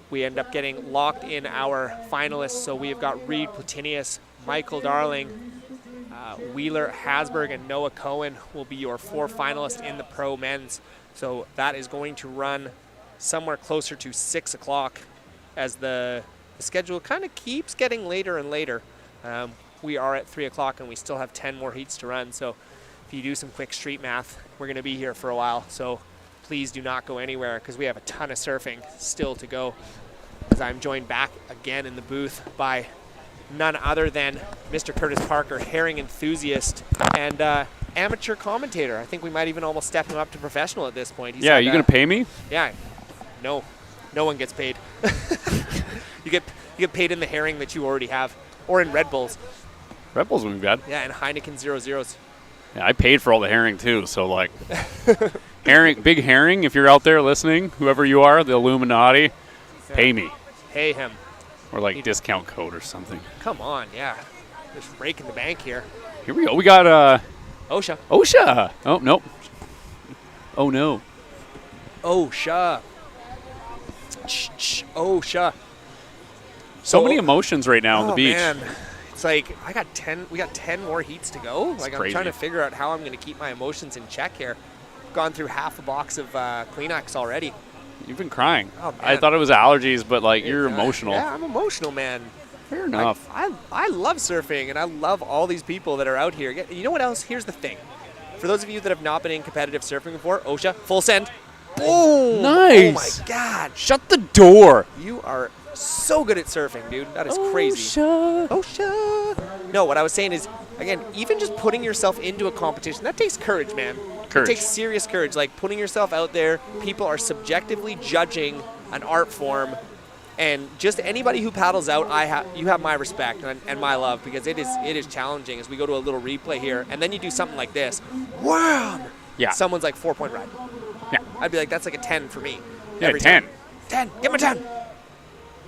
We end up getting locked in our finalists. So we have got Reed Platinius, Michael Darling, Wheeler Hasberg, and Noah Cohen will be your 4 finalists in the pro men's. So that is going to run somewhere closer to 6 o'clock as the schedule kind of keeps getting later and later. We are at 3 o'clock and we still have 10 more heats to run. So if you do some quick street math, we're going to be here for a while. So please do not go anywhere, because we have a ton of surfing still to go. As I'm joined back again in the booth by none other than Mr. Curtis Parker, herring enthusiast and amateur commentator. I think we might even almost step him up to professional at this point. He's are you going to pay me? Yeah. No one gets paid. You get paid in the herring that you already have, or in Red Bulls. Red Bulls wouldn't be bad. Yeah, and Heineken 00s. Yeah, I paid for all the herring too, so like herring, big herring, if you're out there listening, whoever you are, the Illuminati, pay me. Pay him. Or like discount code or something. Come on, yeah. Just raking the bank here. Here we go. We got Osha. Osha. Oh, nope. Oh, no. Osha. Osha. So many emotions right now on the beach. Man. It's like we got 10 more heats to go. It's like crazy. I'm trying to figure out how I'm going to keep my emotions in check here. Gone through half a box of Kleenex already. You've been crying. Oh, man. I thought it was allergies, but like you're emotional. Yeah, I'm emotional, man. Fair enough. I love surfing, and I love all these people that are out here. You know what else? Here's the thing. For those of you that have not been in competitive surfing before, Osha, full send. Boom! Nice. Oh my God! Shut the door. You are so good at surfing, dude. That is crazy. Osha. No, what I was saying is, again, even just putting yourself into a competition, that takes courage, man. Courage. It takes serious courage. Like putting yourself out there, people are subjectively judging an art form, and just anybody who paddles out, you have my respect and my love, because it is challenging. As we go to a little replay here, and then you do something like this, wham! Yeah. Someone's like 4-point ride. Yeah. I'd be like, that's like a 10 for me. Yeah, every 10. time. 10. Give him a 10.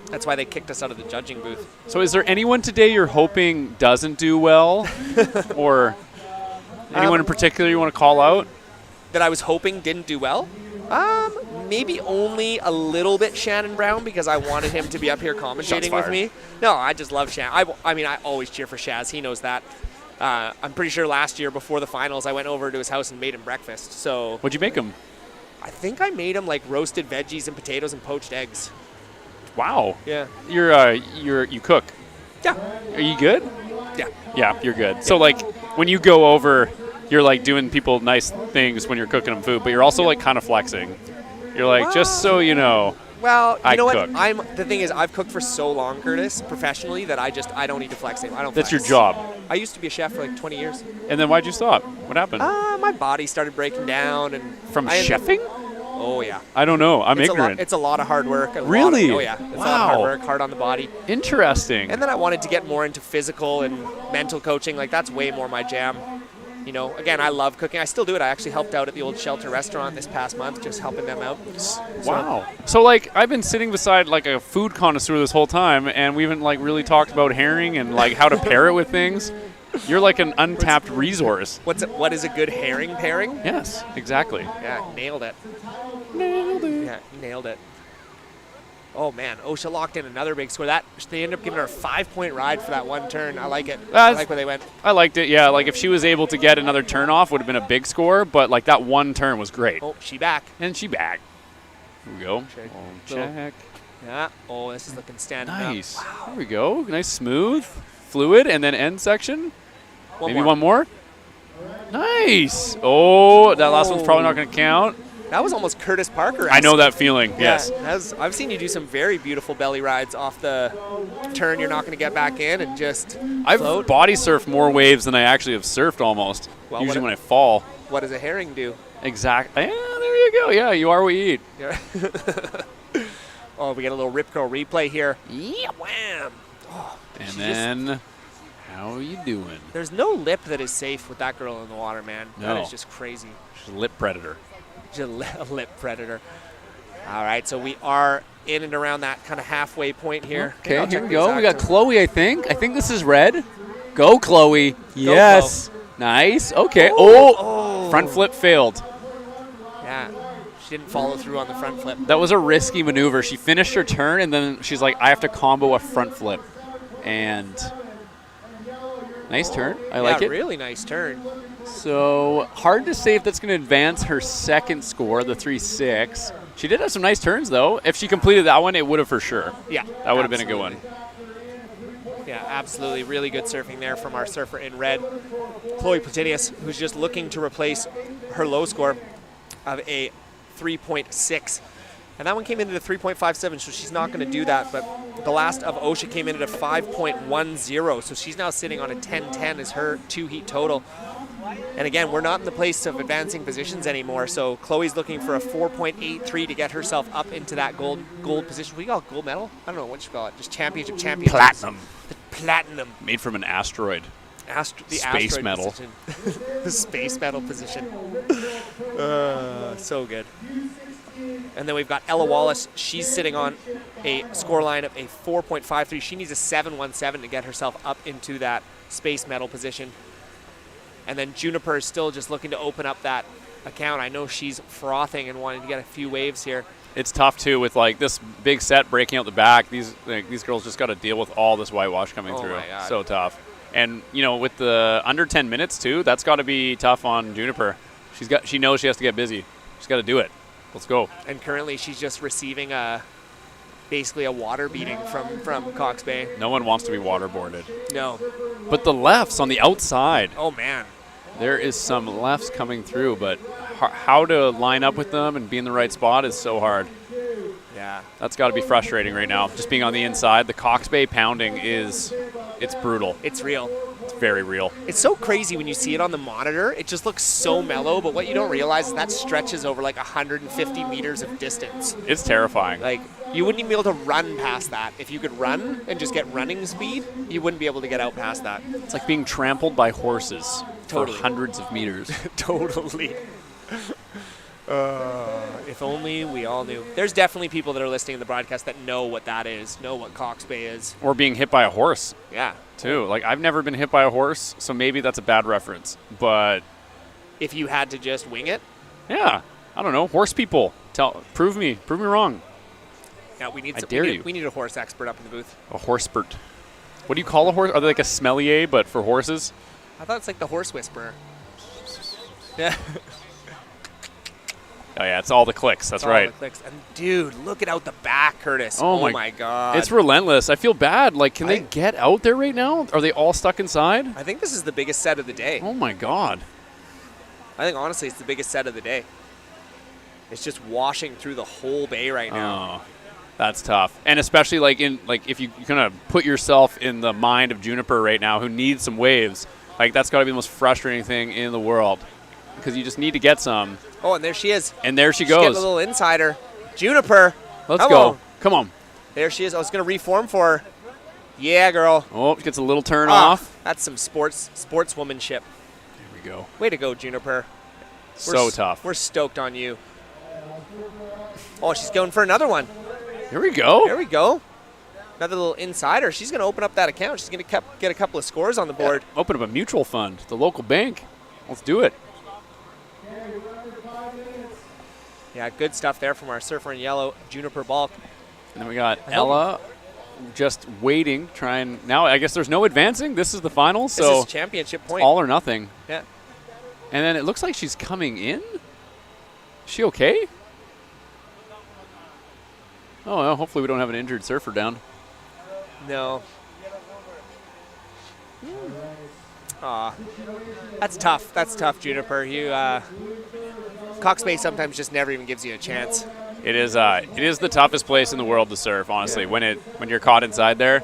That's why they kicked us out of the judging booth. So is there anyone today you're hoping doesn't do well? Or anyone in particular you want to call out? That I was hoping didn't do well? Maybe only a little bit Shannon Brown, because I wanted him to be up here commentating with me. No, I just love Shannon. I mean, I always cheer for Shaz. He knows that. I'm pretty sure last year before the finals, I went over to his house and made him breakfast. So what'd you make him? I think I made him like roasted veggies and potatoes and poached eggs. Wow. Yeah. You cook. Yeah. Are you good? Yeah. Yeah, you're good. Yeah. So like when you go over, you're like doing people nice things when you're cooking them food, but you're also like kind of flexing. You're like, just so you know. Well, you know cook. what? The thing is, I've cooked for so long, Curtis, professionally, that I don't need to flex anymore. I don't. That's flex. your job. I used to be a chef for like 20 years. And then why'd you stop? What happened? My body started breaking down, and from chefing. Oh, yeah. I don't know. I'm It's ignorant. It's a lot of hard work. Really? Oh, yeah. It's a lot of Wow. hard work, hard on the body. Interesting. And then I wanted to get more into physical and mental coaching. Like, that's way more my jam. You know, again, I love cooking. I still do it. I actually helped out at the old Shelter restaurant this past month, just helping them out. Wow. So, like, I've been sitting beside, like, a food connoisseur this whole time, and we haven't, like, really talked about herring and, like, how to pair it with things. You're like an untapped resource. What is a good herring pairing? Yes, exactly. Yeah, nailed it. Nailed it. Yeah, nailed it. Oh, man. OSHA locked in another big score. They ended up giving her a 5-point ride for that one turn. I like it. I like where they went. I liked it, yeah. Like, if she was able to get another turn off, would have been a big score, but, like, that one turn was great. Oh, she back. And she back. Here we go. Check. Check. Yeah. Oh, this is looking standing up. Nice. Wow. There we go. Nice, smooth, fluid, and then end section. Maybe more. one more. Nice. Oh, that last one's probably not going to count. That was almost Curtis Parker. I know that feeling, yes. I've seen you do some very beautiful belly rides off the turn you're not going to get back in and just I've float. body surfed more waves than I actually have surfed almost, Well, usually when I fall. What does a herring do? Exactly. Yeah, there you go. Yeah, you are what you eat. Yeah. Oh, we get a little Rip Curl replay here. Yeah, wham. Oh, And then, how are you doing? There's no lip that is safe with that girl in the water, man. No. That is just crazy. She's a lip predator. She's a lip predator. All right, so we are in and around that kind of halfway point here. Okay, I'll here check we the go. We exact got Chloe, I think. I think this is red. Go, Chloe. Yes. Nice. Okay. Oh. Front flip failed. Yeah, she didn't follow through on the front flip. That was a risky maneuver. She finished her turn, and then she's like, I have to combo a front flip. And nice turn. I like it. Really nice turn. So hard to say if that's going to advance her second score, the 3-6. She did have some nice turns, though. If she completed that one, it would have for sure. Yeah. That would have been a good one. Yeah, absolutely. Really good surfing there from our surfer in red, Chloe Platinius, who's just looking to replace her low score of a 3.6. And that one came in at a 3.57, so she's not going to do that. But the last of OSHA came in at a 5.10, so she's now sitting on a 10-10 as her 2-heat total. And again, we're not in the place of advancing positions anymore, so Chloe's looking for a 4.83 to get herself up into that gold position. What do you call it, gold medal? I don't know what you call it, just championship. Platinum. The platinum. Made from an asteroid. The space asteroid medal. position. The space medal position. So good. And then we've got Ella Wallace. She's sitting on a score line of a 4.53. She needs a 7.17 to get herself up into that space medal position. And then Juniper is still just looking to open up that account. I know she's frothing and wanting to get a few waves here. It's tough, too, with, like, this big set breaking out the back. These girls just got to deal with all this whitewash coming through. My God. So tough. And, you know, with the under 10 minutes, too, that's got to be tough on Juniper. She knows she has to get busy. She's got to do it. Let's go. And currently she's just receiving basically a water beating from Cox Bay. No one wants to be waterboarded. No. But the lefts on the outside. Oh, man. There is some lefts coming through, but how to line up with them and be in the right spot is so hard. Yeah. That's got to be frustrating right now. Just being on the inside, the Cox Bay pounding it's brutal. It's real. It's very real. It's so crazy when you see it on the monitor. It just looks so mellow, but what you don't realize is that stretches over like 150 meters of distance. It's terrifying. Like, you wouldn't even be able to run past that. If you could run and just get running speed, you wouldn't be able to get out past that. It's like being trampled by horses for hundreds of meters. Totally. If only we all knew. There's definitely people that are listening to the broadcast that know what that is, know what Cox Bay is. Or being hit by a horse. Yeah. Too. Like, I've never been hit by a horse, so maybe that's a bad reference. But if you had to just wing it? Yeah. I don't know. Horse people. Prove me wrong. Yeah, we need we need a horse expert up in the booth. A horsepert. What do you call a horse? Are they like a sommelier, but for horses? I thought it's like the horse whisperer. Yeah. Oh, yeah, it's all the clicks. That's right. All the clicks. And, dude, look it out the back, Curtis. Oh my God. It's relentless. I feel bad. Like, can they get out there right now? Are they all stuck inside? I think this is the biggest set of the day. Oh, my God. I think, honestly, it's the biggest set of the day. It's just washing through the whole bay right now. Oh, that's tough. And especially, if you kind of put yourself in the mind of Juniper right now, who needs some waves, like, that's got to be the most frustrating thing in the world. because you just need to get some. Oh, and there she is. And there she She's getting goes. a little insider. Juniper. Let's Come go. on. Come on. There she is. I was going to reform for her. Yeah, girl. Oh, gets a little turn off. That's some sportswomanship. There we go. Way to go, Juniper. So tough. We're stoked on you. Oh, she's going for another one. Here we go. There we go. Another little insider. She's going to open up that account. She's going to get a couple of scores on the board. Yeah, open up a mutual fund, the local bank. Let's do it. Yeah, good stuff there from our surfer in yellow, Juniper Balk. And then we got Ella just waiting, trying. Now, I guess there's no advancing. This is the final, so this is championship point. All or nothing. Yeah. And then it looks like she's coming in. Is she okay? Oh, well, hopefully we don't have an injured surfer down. No. Aw. That's tough. That's tough, Juniper. You, Cox Bay sometimes just never even gives you a chance. It is the toughest place in the world to surf, honestly, when you're caught inside there.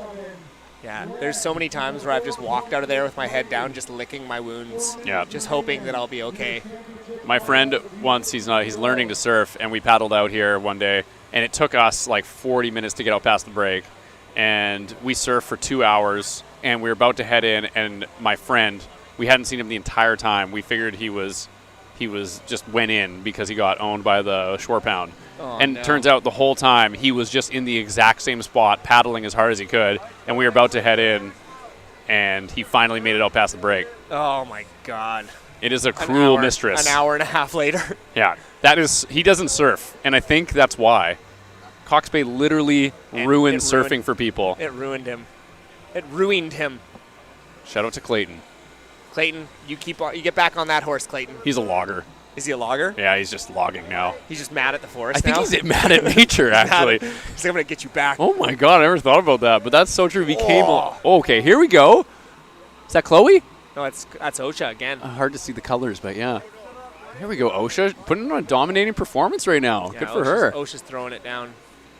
Yeah, there's so many times where I've just walked out of there with my head down, just licking my wounds. Yeah. Just hoping that I'll be okay. My friend once, he's learning to surf, and we paddled out here one day, and it took us like 40 minutes to get out past the break. And we surfed for 2 hours, and we were about to head in, and my friend, we hadn't seen him the entire time. We figured he was just went in because he got owned by the shore pound. Oh, and no. Turns out the whole time he was just in the exact same spot, paddling as hard as he could, and we were about to head in, and he finally made it out past the break. Oh, my God. It is a cruel mistress. An hour and a half later. Yeah, he doesn't surf, and I think that's why. Cox Bay literally ruined surfing for people. It ruined him. It ruined him. Shout out to Clayton. Clayton, you get back on that horse, Clayton. He's a logger. Is he a logger? Yeah, he's just logging now. He's just mad at the forest I think now? he's mad at nature, actually. He's like, I'm going to get you back. Oh, my God, I never thought about that, but that's so true. He came okay, here we go. Is that Chloe? No, that's Osha again. Hard to see the colors, but yeah. Here we go, Osha, putting on a dominating performance right now. Yeah, Good for her. Osha's throwing it down.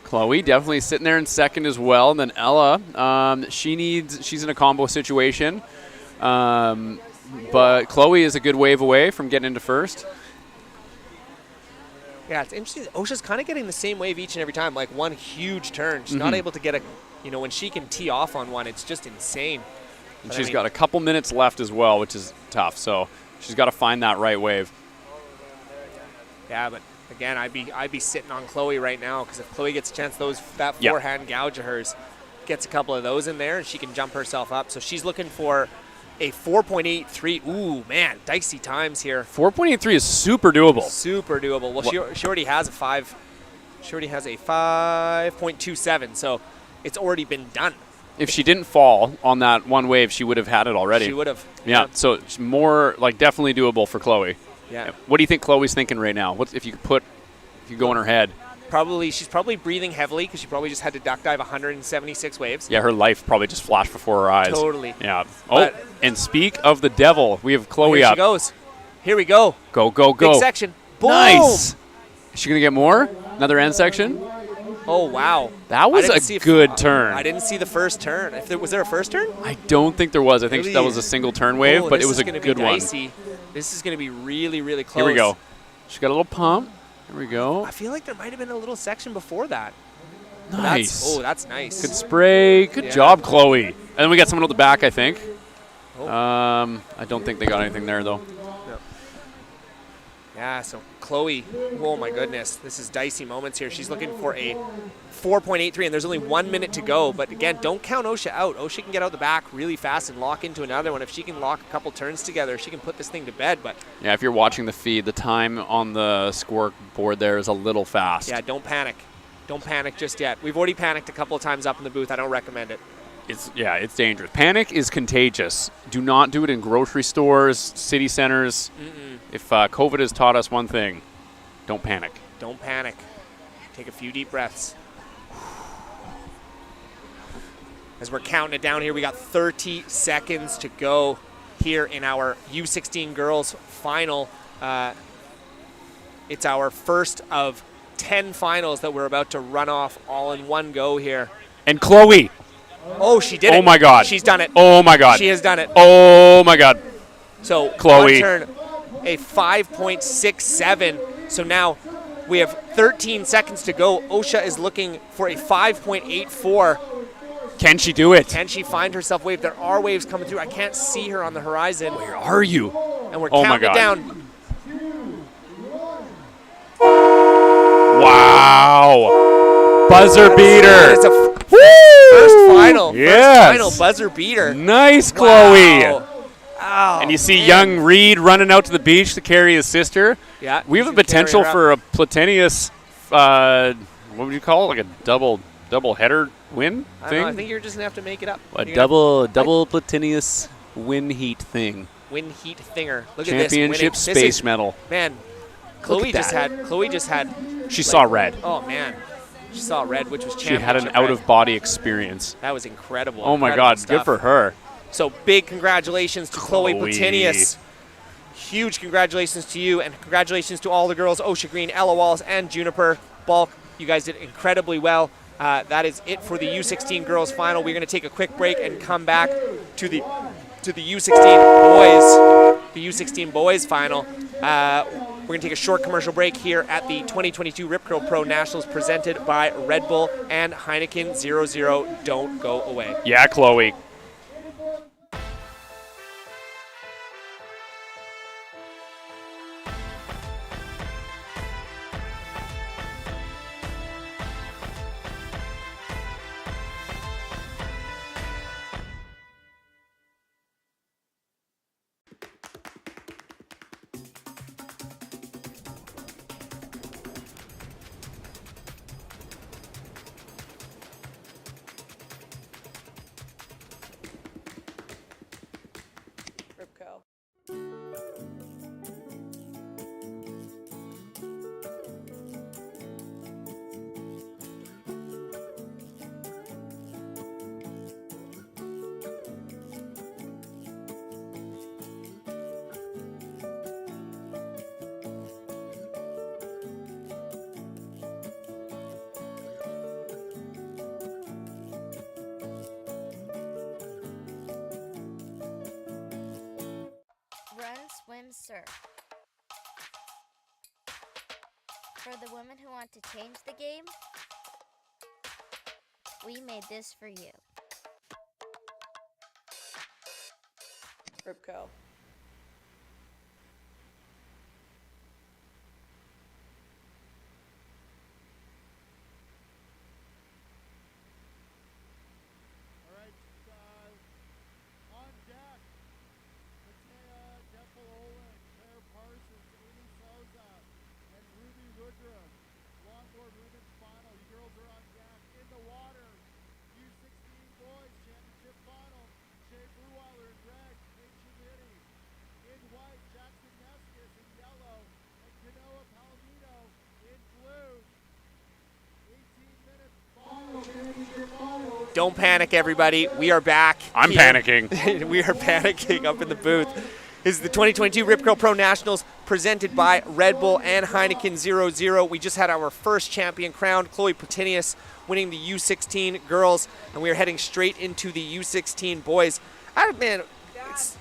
Chloe definitely sitting there in second as well. And then Ella, she's in a combo situation. But Chloe is a good wave away from getting into first. Yeah, it's interesting. Osha's kind of getting the same wave each and every time, like one huge turn. She's not able to get when she can tee off on one, it's just insane. And she's got a couple minutes left as well, which is tough. So she's got to find that right wave. Yeah, but again, I'd be sitting on Chloe right now because if Chloe gets a chance, that forehand gouge of hers gets a couple of those in there, and she can jump herself up. So she's looking for a 4.83. Ooh, man, dicey times here. 4.83 is super doable. Super doable. Well, she already has a 5. She already has a 5.27. So it's already been done. If she didn't fall on that one wave, she would have had it already. She would have. Yeah. So it's more definitely doable for Chloe. Yeah. What do you think Chloe's thinking right now? What if you go in her head? She's probably breathing heavily because she probably just had to duck dive 176 waves. Yeah, her life probably just flashed before her eyes. Totally. Yeah. And speak of the devil, we have Chloe Here up. she goes. Here we go. Go, go, go. Big section. Boom. Nice. Is she going to get more? Another end section? Oh, wow. That was a good turn. I didn't see the first turn. Was there a first turn? I don't think there was. I think that was a single turn wave, but it was a good one. This is going to be really, really close. Here we go. She got a little pump. Here we go. I feel like there might have been a little section before that. Nice. That's nice. Good spray. Good job, Chloe. And then we got someone at the back, I think. Oh. I don't think they got anything there, though. No. Yeah, so Chloe, oh my goodness, this is dicey moments here. She's looking for a 4.83, and there's only 1 minute to go. But again, don't count Osha out. Osha can get out the back really fast and lock into another one. If she can lock a couple turns together, she can put this thing to bed. But yeah, if you're watching the feed, the time on the scoreboard there is a little fast. Yeah, don't panic. Don't panic just yet. We've already panicked a couple of times up in the booth. I don't recommend it. It's dangerous. Panic is contagious. Do not do it in grocery stores, city centers. If COVID has taught us one thing, don't panic. Don't panic. Take a few deep breaths. As we're counting it down here, we got 30 seconds to go here in our U16 girls final. It's our first of 10 finals that we're about to run off all in one go here. And Chloe. Oh, she did it. Oh, my God. She's done it. Oh, my God. She has done it. Oh, my God. So, Chloe. one turn. a 5.67. So now we have 13 seconds to go. Osha is looking for a 5.84. Can she do it? Can she find herself wave? There are waves coming through. I can't see her on the horizon. Where are you? And we're Oh my counting it God. down. Wow. Buzzer beater. It's a first final. Yes. First final buzzer beater. Nice, Wow. Chloe. Oh, And you see man. young Reed running out to the beach to carry his sister. Yeah, We have a he's gonna potential carry her for a Platenius, what would you call it? Like a double header win I don't thing? know, I think you're just going to have to make it up. A You're gonna double Platenius win heat thing. win heat thinger. Look at this. Championship winning. This space is- medal. Man, Look Chloe at just that. had. She saw red. Oh man, she saw red, which was She had an championship red. out-of-body experience. That was incredible. Oh my Incredible God, stuff. good for her. So big congratulations to Chloe Chloe. Platenius. Huge congratulations to you, and congratulations to all the girls, Osha Green, Ella Walls, and Juniper Bulk. You guys did incredibly well. That is it for the U16 girls final. We're going to take a quick break and come back to the U16 boys, the U16 boys final. We're going to take a short commercial break here at the 2022 Rip Curl Pro Nationals presented by Red Bull and Heineken 00. Don't go away. Yeah, Chloe. Run, swim, surf. For the women who want to change the game, we made this for you. Ripco. On deck, Matea Defalola, Claire Parsons, Amy Souza, and Ruby Woodruff. Longboard women's final. You girls are on deck. In the water, U16 boys championship final. Shea Brewer in red, Kate Chivity. In white, Jackson Neskis in yellow, and Kanoa Palomino in blue. 18 minutes final, championship final. Don't panic, everybody. We are back. I'm here. panicking. We are panicking up in the booth. This is the 2022 Rip Curl Pro Nationals presented by Red Bull and Heineken 00. We just had our first champion crowned, Chloe Platenius, winning the U16 girls, and we are heading straight into the U16 boys. Man,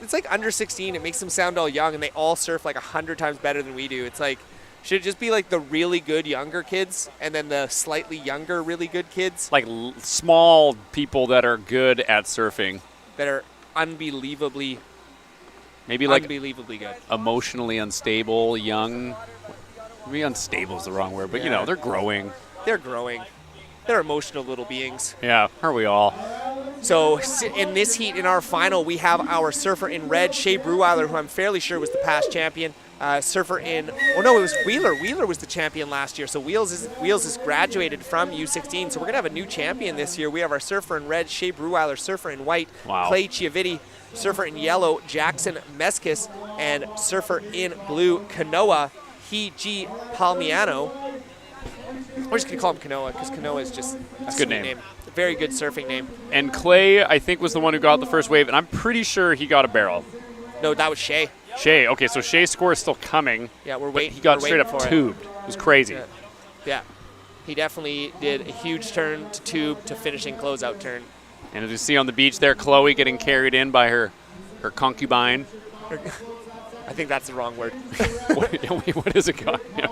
it's like under 16. It makes them sound all young, and they all surf like 100 times better than we do. It's like, should it just be like the really good younger kids and then the slightly younger really good kids Like small people that are good at surfing. that are unbelievably Maybe like unbelievably good? emotionally unstable, young. Maybe unstable is the wrong word, but you Yeah. know, they're growing. They're growing. They're emotional little beings. Yeah, aren't we all? So in this heat, in our final, we have our surfer in red, Shea Brewer, who I'm fairly sure was the past champion. Surfer in, oh no, it was Wheeler. Wheeler was the champion last year. So Wheels is graduated from U16. So we're gonna have a new champion this year. We have our surfer in red, Shea Brewer, surfer in white, Wow. Clay Chiaviti, surfer in yellow, Jackson Meskis, and surfer in blue, Kanoa Hiji Palmiano. We're just gonna call him Kanoa because Kanoa is just a Good sweet name. A very good surfing name. And Clay, I think, was the one who got the first wave, and I'm pretty sure he got a barrel. No, that was Shea. Shea, okay, so Shea's score is still coming. Yeah, we're but waiting. He got we're straight waiting up for it. tubed. It was crazy. Yeah, he definitely did a huge turn to tube to finishing closeout turn. And as you see on the beach there, Chloe getting carried in by her concubine. I think that's the wrong word. What is it called? Yeah.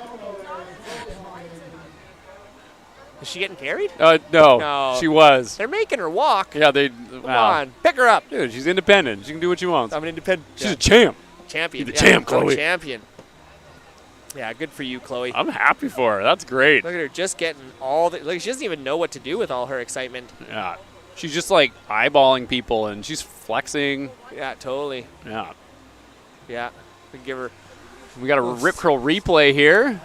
Is she getting carried? No, she was. They're making her walk. Yeah, Come on, pick her up. Dude, she's independent. She can do what she wants. I'm an independent. She's a champ. Champion. You're the champ, I'm a Chloe. champion. Yeah, good for you, Chloe. I'm happy for her. That's great. Look at her just getting all the. Like, she doesn't even know what to do with all her excitement. Yeah. She's just like eyeballing people and she's flexing. Yeah, totally. Yeah. Yeah. We can give her. We got a Rip Curl replay here.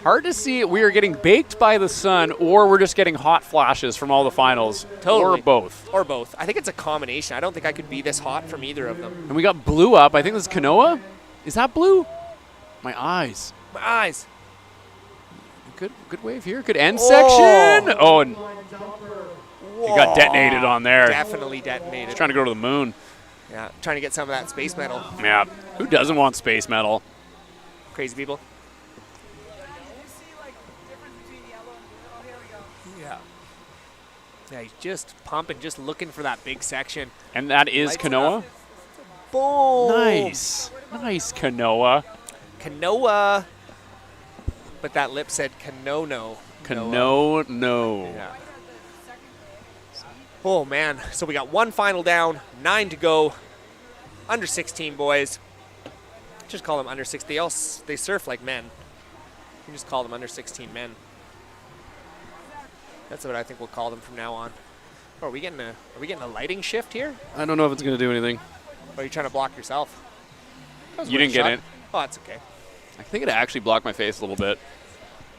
Hard to see. We are getting baked by the sun, or we're just getting hot flashes from all the finals. Totally. Or both. Or both. I think it's a combination. I don't think I could be this hot from either of them. And we got blue up. I think this is Kanoa. Is that blue? My eyes. My eyes. Good wave here. Good end section. Oh, and he got detonated on there. Definitely detonated. He's trying to go to the moon. Yeah, trying to get some of that space metal. Yeah. Who doesn't want space metal? Crazy people. Yeah. Yeah, he's just pumping, just looking for that big section. And that is Lights it Kanoa. up. Boom. Nice. Nice, Kanoa. Kanoa. But that lip said Kanono. Kanono. Yeah. Oh, man. So we got one final down, 9 to go. Under 16 boys. Just call them under 16. They surf like men. You just call them under 16 men. That's what I think we'll call them from now on. Oh, are we getting a lighting shift here? I don't know if it's going to do anything. Or are you trying to block yourself? You didn't get in. Oh, that's okay. I think it actually blocked my face a little bit.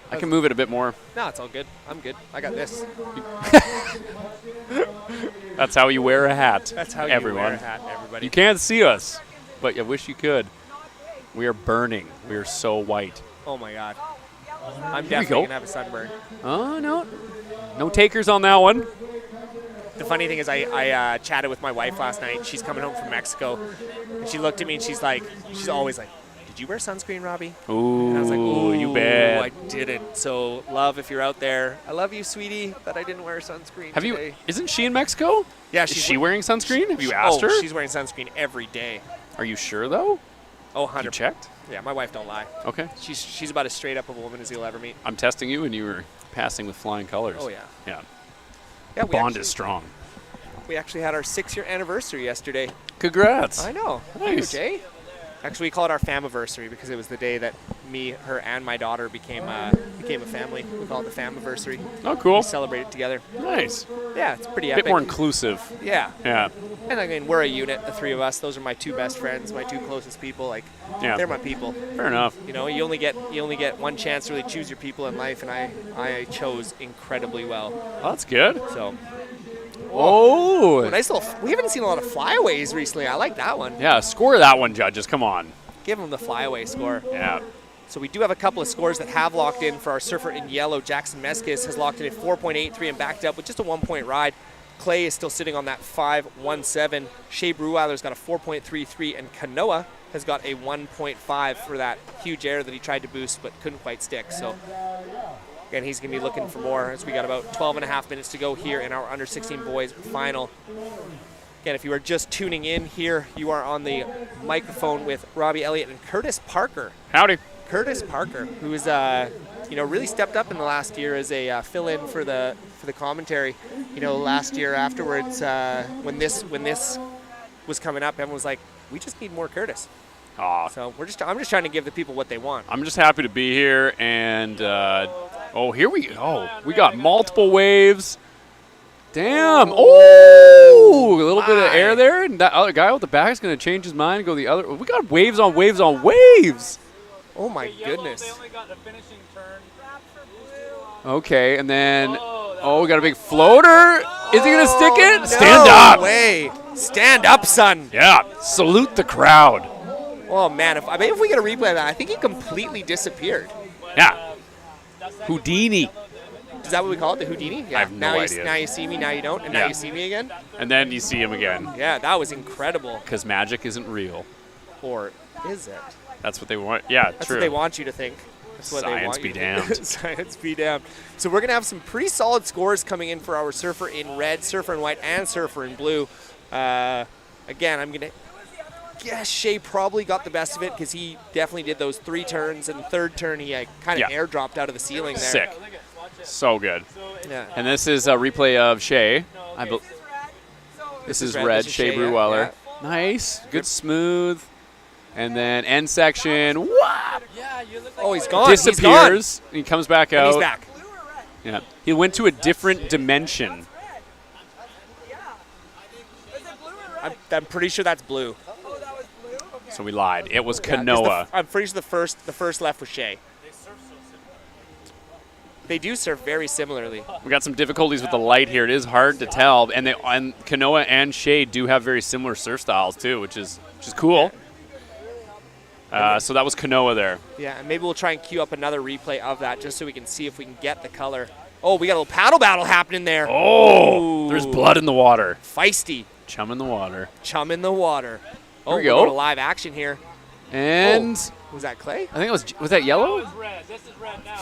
I can move it a bit more. No, it's all good. I'm good. I got this. That's how you wear a hat. That's how everyone. you wear a hat, everybody. You can't see us, but I wish you could. We are burning. We are so white. Oh, my God. I'm Here we definitely go. going to have a sunburn. Oh, no. No takers on that one. The funny thing is I chatted with my wife last night. She's coming home from Mexico. And she looked at me and she's always like, did you wear sunscreen, Robbie? Ooh, and I was like, ooh, you bet. I didn't. So, love, if you're out there, I love you, sweetie, that I didn't wear sunscreen today. Isn't she in Mexico? Yeah, Is she wearing sunscreen? Have you asked her? She's wearing sunscreen every day. Are you sure, though? Oh, 100%. You checked? Yeah, my wife don't lie. Okay. She's about as straight up of a woman as you'll ever meet. I'm testing you, and you were passing with flying colors. Oh, yeah. Yeah. Yeah, The bond is strong. We actually had our 6-year anniversary yesterday. Congrats. I know. Nice. Thank you, Jay. Actually, we call it our famiversary because it was the day that me, her, and my daughter became a family. We call it the famiversary. Oh, cool. We celebrate it together. Nice. Yeah, it's pretty A epic. bit more inclusive. Yeah. Yeah. And I mean, we're a unit, the three of us. Those are my two best friends, my two closest people. Like, Yeah. they're my people. Fair enough. You know, you only get one chance to really choose your people in life, and I chose incredibly well. Oh, that's good. So. Oh. Nice little. We haven't seen a lot of flyaways recently. I like that one. Yeah, score that one, judges. Come on. Give them the flyaway score. Yeah. So we do have a couple of scores that have locked in for our surfer in yellow. Jackson Meskis has locked in at 4.83 and backed up with just a 1-point ride. Clay is still sitting on that 5.17. Shea Brewer's got a 4.33, and Kanoa has got a 1.5 for that huge air that he tried to boost but couldn't quite stick. So again, he's going to be looking for more as we got about 12 and a half minutes to go here in our under 16 boys final. Again, if you are just tuning in here, you are on the microphone with Robbie Elliott and Curtis Parker. Howdy. Curtis Parker, who is really stepped up in the last year as a fill-in for the commentary. You know, last year afterwards, when this was coming up, everyone was like, "We just need more Curtis." Aw. So I'm just trying to give the people what they want. I'm just happy to be here, and here we go. We got multiple waves. Damn. Oh, a little bit of air there, and that other guy with the back is going to change his mind and go the other. We got waves on waves on waves. Oh my goodness. Okay, and then we got a big floater. Is he going to stick it? Stand up. No way. Stand up, son. Yeah. Salute the crowd. Oh man, if we get a replay of that, I think he completely disappeared. Yeah. Houdini. Is that what we call it, the Houdini? Yeah. I have no idea. Now you see me, now you don't, and now you see me again? And then you see him again. Yeah, that was incredible. Because magic isn't real. Or is it? That's what they want. Yeah, That's true. what they want you to think. That's what Science they want be you to damned. think. Science be damned. So we're going to have some pretty solid scores coming in for our surfer in red, surfer in white, and surfer in blue. Again, I'm going to guess Shea probably got the best of it because he definitely did those 3 turns, and the third turn he kind of airdropped out of the ceiling there. Sick. So good. Yeah. And this is a replay of Shea. This is red, Shea Brewer. Nice. Good smooth. And then end section. Whop! Oh, he's gone. Disappears. He comes back out. And he's back. Yeah. He went to a different dimension. I'm pretty sure that's blue. So we lied. It was Yeah, 'cause Kanoa. I'm pretty sure the first left was Shea. They do surf very similarly. We got some difficulties with the light here. It is hard to tell, and Kanoa and Shea do have very similar surf styles too, which is cool. So that was Kanoa there. Yeah, and maybe we'll try and queue up another replay of that just so we can see if we can get the color. Oh, we got a little paddle battle happening there. Oh, there's blood in the water. Feisty. Chum in the water. Chum in the water. Oh, Here we go. We're going to live action here. And was that Clay? I think it was that yellow? This is red now.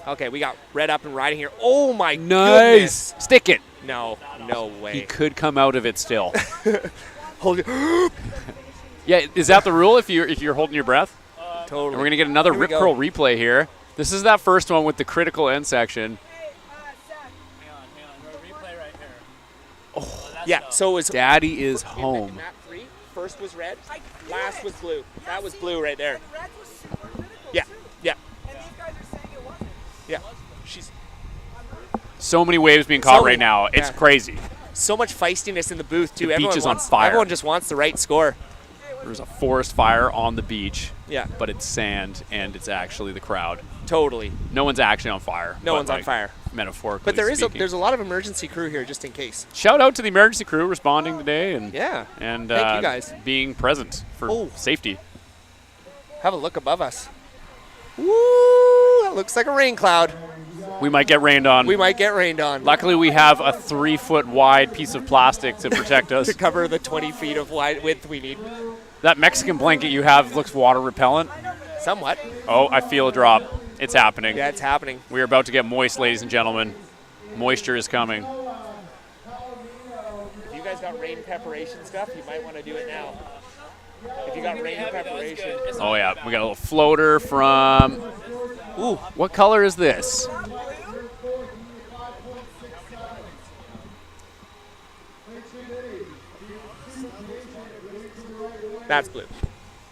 Okay, we got red up and riding here. Oh my Nice. goodness. Stick it. No way. He could come out of it still. Hold it. Yeah, is that the rule if you're holding your breath? Totally. And we're going to get another Here we Rip go. Curl replay here. This is that first one with the critical end section. Yeah, so it was Daddy is home. in that 3, first was red, last was blue. That was blue right there. Yeah. Yeah. She's So many waves being caught So right many- now. It's yeah. crazy. so much feistiness in the booth too. The beach Everyone is on wants, fire. Everyone just wants the right score. There's a forest fire on the beach. Yeah. But it's sand, and it's actually the crowd. Totally. No one's actually on fire. No but, one's on like, fire. Metaphorically But there's speaking. a lot of emergency crew here just in case. Shout out to the emergency crew responding today and Yeah. and Thank you guys. being present for safety. Have a look above us. Woo! That looks like a rain cloud. We might get rained on. We might get rained on. Luckily, we have a 3-foot wide piece of plastic to protect us. To cover the 20 feet of wide width we need. That Mexican blanket you have looks water repellent. Somewhat. Oh, I feel a drop. It's happening. Yeah, it's happening. We are about to get moist, ladies and gentlemen. Moisture is coming. If you guys got rain preparation stuff, you might want to do it now. If you got rain preparation. Oh, yeah. We got a little floater from... Ooh, what color is this? That's blue.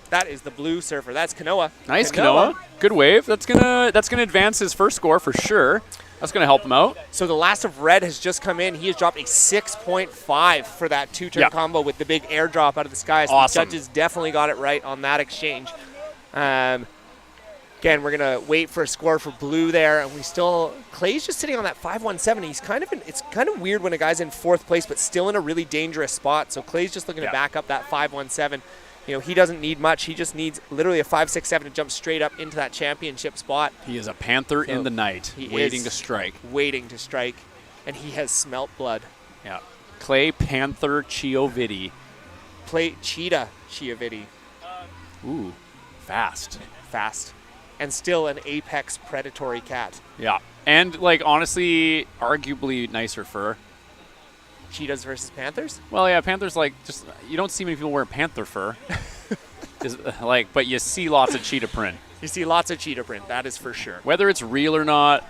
That is the blue surfer. That's Kanoa. Nice, Kanoa. Good wave. That's gonna advance his first score for sure. That's gonna help him out. So the last of red has just come in. He has dropped a 6.5 for that 2-turn combo with the big airdrop out of the sky. So Awesome. the judges definitely got it right on that exchange. Again, we're gonna wait for a score for blue there, and Clay's just sitting on that 517. He's it's kind of weird when a guy's in 4th place, but still in a really dangerous spot. So Clay's just looking to back up that 517. You know, he doesn't need much. He just needs literally a 5.67 to jump straight up into that championship spot. He is a panther in the night, waiting to strike. Waiting to strike, and he has smelt blood. Yeah. Clay Panther Chioviti. Play Cheetah Chiaviti. Ooh, fast. And still an apex predatory cat. Yeah. And, like, honestly, arguably nicer fur. Cheetahs versus panthers? Well, yeah, panthers, like, just, you don't see many people wearing panther fur. But you see lots of cheetah print. You see lots of cheetah print, that is for sure. Whether it's real or not,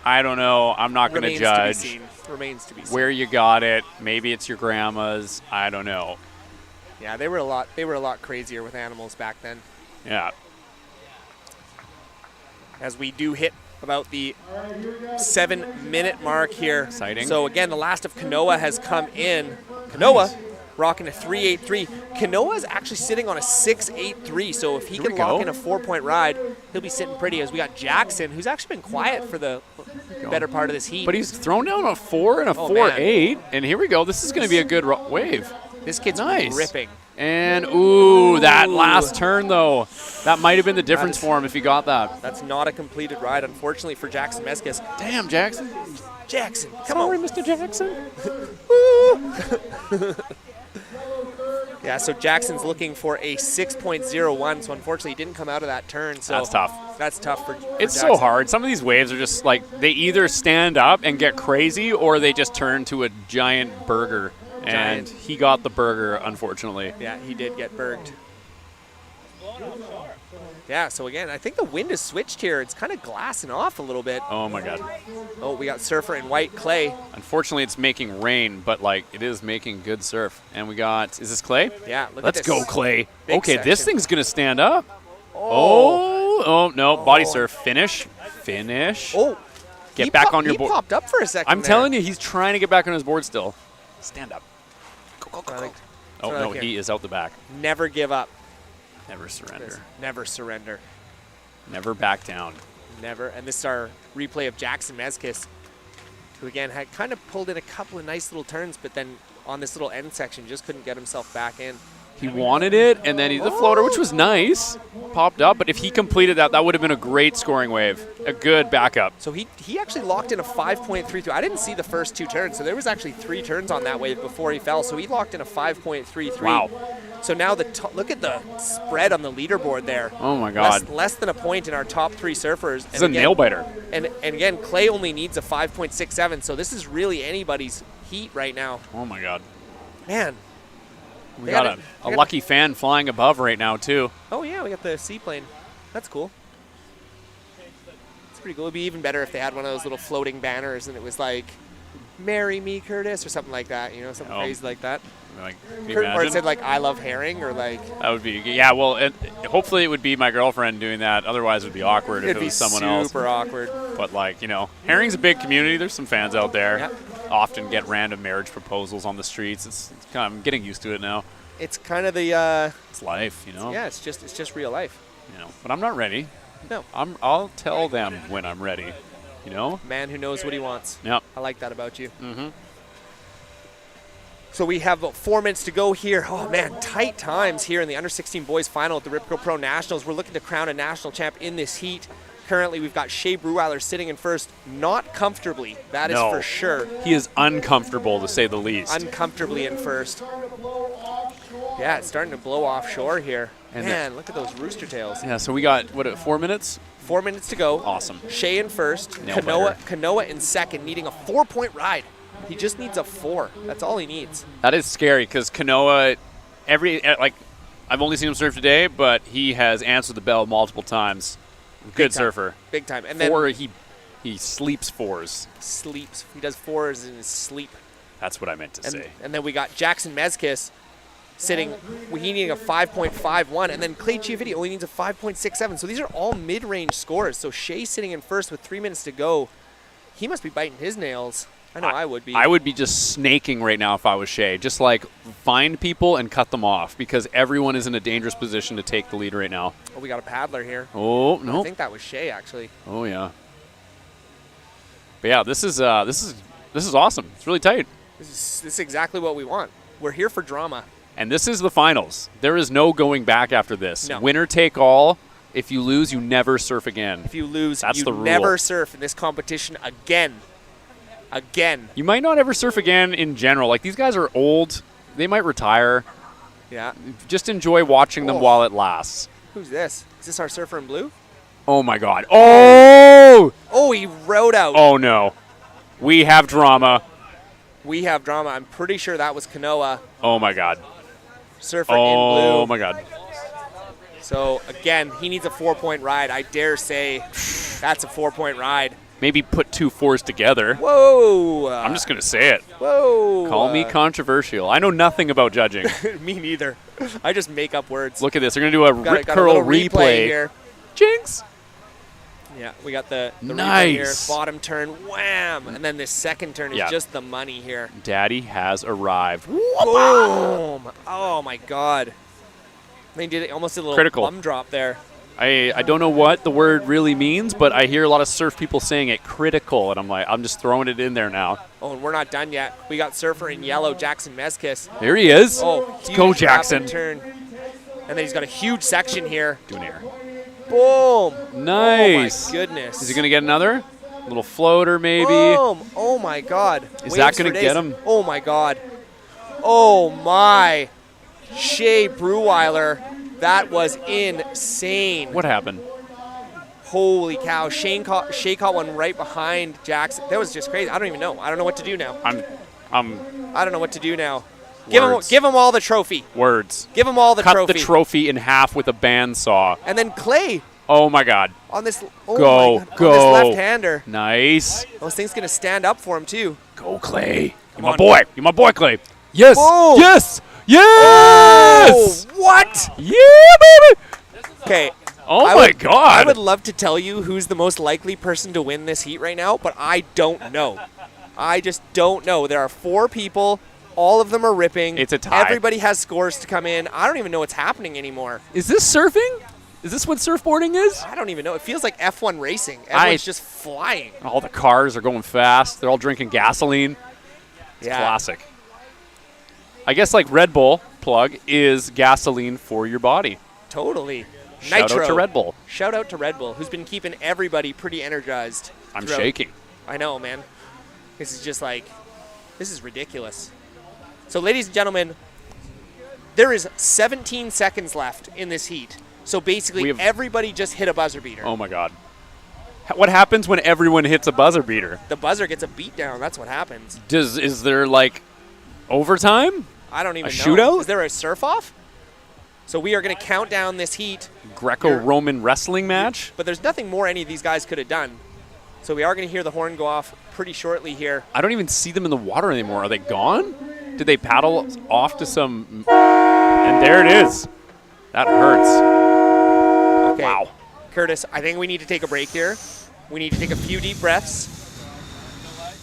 I don't know. I'm not going to judge. Remains to be seen. Where you got it. Maybe it's your grandma's. I don't know. Yeah, they were a lot crazier with animals back then. Yeah. As we do hit about the 7-minute mark here. Exciting. So again, the last of Kanoa has come in. Kanoa rocking a 3.83. Kanoa is actually sitting on a 6.83. So if he can lock in a 4-point ride, he'll be sitting pretty. As we got Jackson, who's actually been quiet for the better part of this heat. But he's thrown down a 4 and a 4.8. And here we go. This is going to be a good wave. This kid's nice. ripping. And, ooh, that last turn, though. That might have been the difference for him if he got that. That's not a completed ride, unfortunately, for Jackson Meskis. Damn, Jackson. Jackson, come Sorry, on. Mr. Jackson. Yeah, so Jackson's looking for a 6.01, so unfortunately he didn't come out of that turn. So That's tough. That's tough for It's Jackson. so hard. Some of these waves are just like, they either stand up and get crazy or they just turn to a giant burger Giant. he got the burger, unfortunately. Yeah, he did get burged. Yeah, so again, I think the wind has switched here. It's kind of glassing off a little bit. Oh, my God. Oh, we got Surfer in white, Clay. Unfortunately, it's making rain, but, like, it is making good surf. And we got, is this Clay? Yeah, look Let's at this. go, Clay. Big Okay, this section. thing's going to stand up. Oh, no, body surf. Finish. Oh. Get back on your board. He popped up for a second I'm telling you, he's trying to get back on his board still. Stand up. Go. Oh, no, he is out the back. Never give up. Never surrender. Never surrender. Never back down. Never. And this is our replay of Jackson Mezkis, who again had kind of pulled in a couple of nice little turns, but then on this little end section just couldn't get himself back in. He wanted it, and then the floater, which was nice, popped up. But if he completed that, that would have been a great scoring wave, a good backup. So he actually locked in a 5.33. I didn't see the first 2 turns, so there was actually 3 turns on that wave before he fell. So he locked in a 5.33. Wow. So now look at the spread on the leaderboard there. Oh my God. Less than a point in our top 3 surfers. This is a nail biter. And again, Clay only needs a 5.67. So this is really anybody's heat right now. Oh my God. Man. We got a lucky fan flying above right now, too. Oh, yeah, we got the seaplane. That's cool. It's pretty cool. It would be even better if they had one of those little floating banners and it was like, "Marry me, Curtis," or something like that, you know, something crazy like that. Like, can you Or it imagine? said, like, "I love herring," or like. That would be, yeah, well, hopefully it would be my girlfriend doing that. Otherwise, it would be awkward if it was someone else. It'd be super awkward. But, like, you know, herring's a big community. There's some fans out there. Yep. Often get random marriage proposals on the streets. It's kind of, I'm getting used to it now. It's kind of the. It's life, you know. Yeah, it's just real life. You know, but I'm not ready. No. I'll tell them when I'm ready. You know. Man who knows what he wants. Yep. I like that about you. Mm-hmm. So we have about 4 minutes to go here. Oh, man, tight times here in the under-16 boys final at the Rip Curl Pro Nationals. We're looking to crown a national champ in this heat. Currently, we've got Shea Brewer sitting in first, not comfortably. That is for sure. He is uncomfortable, to say the least. Uncomfortably in first. Yeah, it's starting to blow offshore here. And man, look at those rooster tails. Yeah, so we got, 4 minutes? 4 minutes to go. Awesome. Shea in first. Nail biter. Kanoa in second, needing a 4-point ride. He just needs a 4. That's all he needs. That is scary because Kanoa, I've only seen him surf today, but he has answered the bell multiple times. Good surfer. Big time. And then he sleeps 4s. Sleeps. He does 4s in his sleep. That's what I meant to say. And then we got Jackson Mezkis sitting, he needing a 5.51, and then Clay Chiafiti only needs a 5.67. So these are all mid-range scores. So Shea sitting in first with 3 minutes to go. He must be biting his nails. I know I would be. I would be just snaking right now if I was Shea. Just like find people and cut them off because everyone is in a dangerous position to take the lead right now. Oh, we got a paddler here. Oh, no. I think that was Shea, actually. Oh, yeah. But yeah, this is awesome. It's really tight. This is exactly what we want. We're here for drama. And this is the finals. There is no going back after this. No. Winner take all. If you lose, you never surf again. If you lose, that's you the rule. never surf in this competition again. Again. You might not ever surf again in general. Like, these guys are old. They might retire. Yeah. Just enjoy watching them while it lasts. Who's this? Is this our surfer in blue? Oh, my God. Oh! Oh, he rode out. Oh, no. We have drama. We have drama. I'm pretty sure that was Kanoa. Oh, my God. Surfer in blue. Oh, my God. So, again, he needs a 4-point ride. I dare say that's a 4-point ride. Maybe put 2 4s together. Whoa! I'm just going to say it. Whoa! Call me controversial. I know nothing about judging. Me neither. I just make up words. Look at this. They're going to do a Rip got Curl a replay here. Jinx! Yeah, we got the nice. replay here. Bottom turn, wham! And then this second turn is just the money here. Daddy has arrived. Boom! Oh, my God. They almost did a little plum drop there. I don't know what the word really means, but I hear a lot of surf people saying it critical, and I'm just throwing it in there now. Oh, and we're not done yet. We got surfer in yellow, Jackson Mezkis. Here he is. Oh, let's go, Jackson. Turn. And then he's got a huge section here. Do an air. Boom. Nice. Oh, my goodness. Is he going to get another? Little floater, maybe. Boom. Oh, my God. Is that going to get him? Oh, my God. Oh, my. Shea Brewer. That was insane. What happened? Holy cow. Shea caught one right behind Jackson. That was just crazy. I don't even know. I don't know what to do now. I don't know what to do now. Give him all the trophy. Words. Give him all the Cut trophy. the trophy in half with a bandsaw. And then Clay Oh my God. on this. Go. My God, Go. On this left-hander. Nice. Those things gonna stand up for him too. Go, Clay. Come You're my on. boy. You're my boy, Clay. Yes. Boom. Yes. Yes. Oh, what? Yeah, baby. Okay. Oh I my would- God. I would love to tell you who's the most likely person to win this heat right now, but I don't know. I just don't know. There are 4 people. All of them are ripping. It's a tie. Everybody has scores to come in. I don't even know what's happening anymore. Is this surfing? Is this what surfboarding is? I don't even know. It feels like F1 racing. Everyone's just flying. All the cars are going fast. They're all drinking gasoline. It's Yeah. classic. I guess like Red Bull plug is gasoline for your body. Totally. Shout Nitro. out to Red Bull. Shout out to Red Bull, who's been keeping everybody pretty energized. I'm throughout. shaking. I know, man. This is just like, this is ridiculous. So, ladies and gentlemen, there is 17 seconds left in this heat. So basically, everybody just hit a buzzer beater. Oh my God. What happens when everyone hits a buzzer beater? The buzzer gets a beat down. That's what happens. Is there like overtime? I don't even A know. shootout? Is there a surf off? So we are going to count down this heat. Greco-Roman wrestling match? But there's nothing more any of these guys could have done. So we are going to hear the horn go off pretty shortly here. I don't even see them in the water anymore. Are they gone? Did they paddle off to some... And there it is. That hurts. Okay. Wow. Curtis, I think we need to take a break here. We need to take a few deep breaths.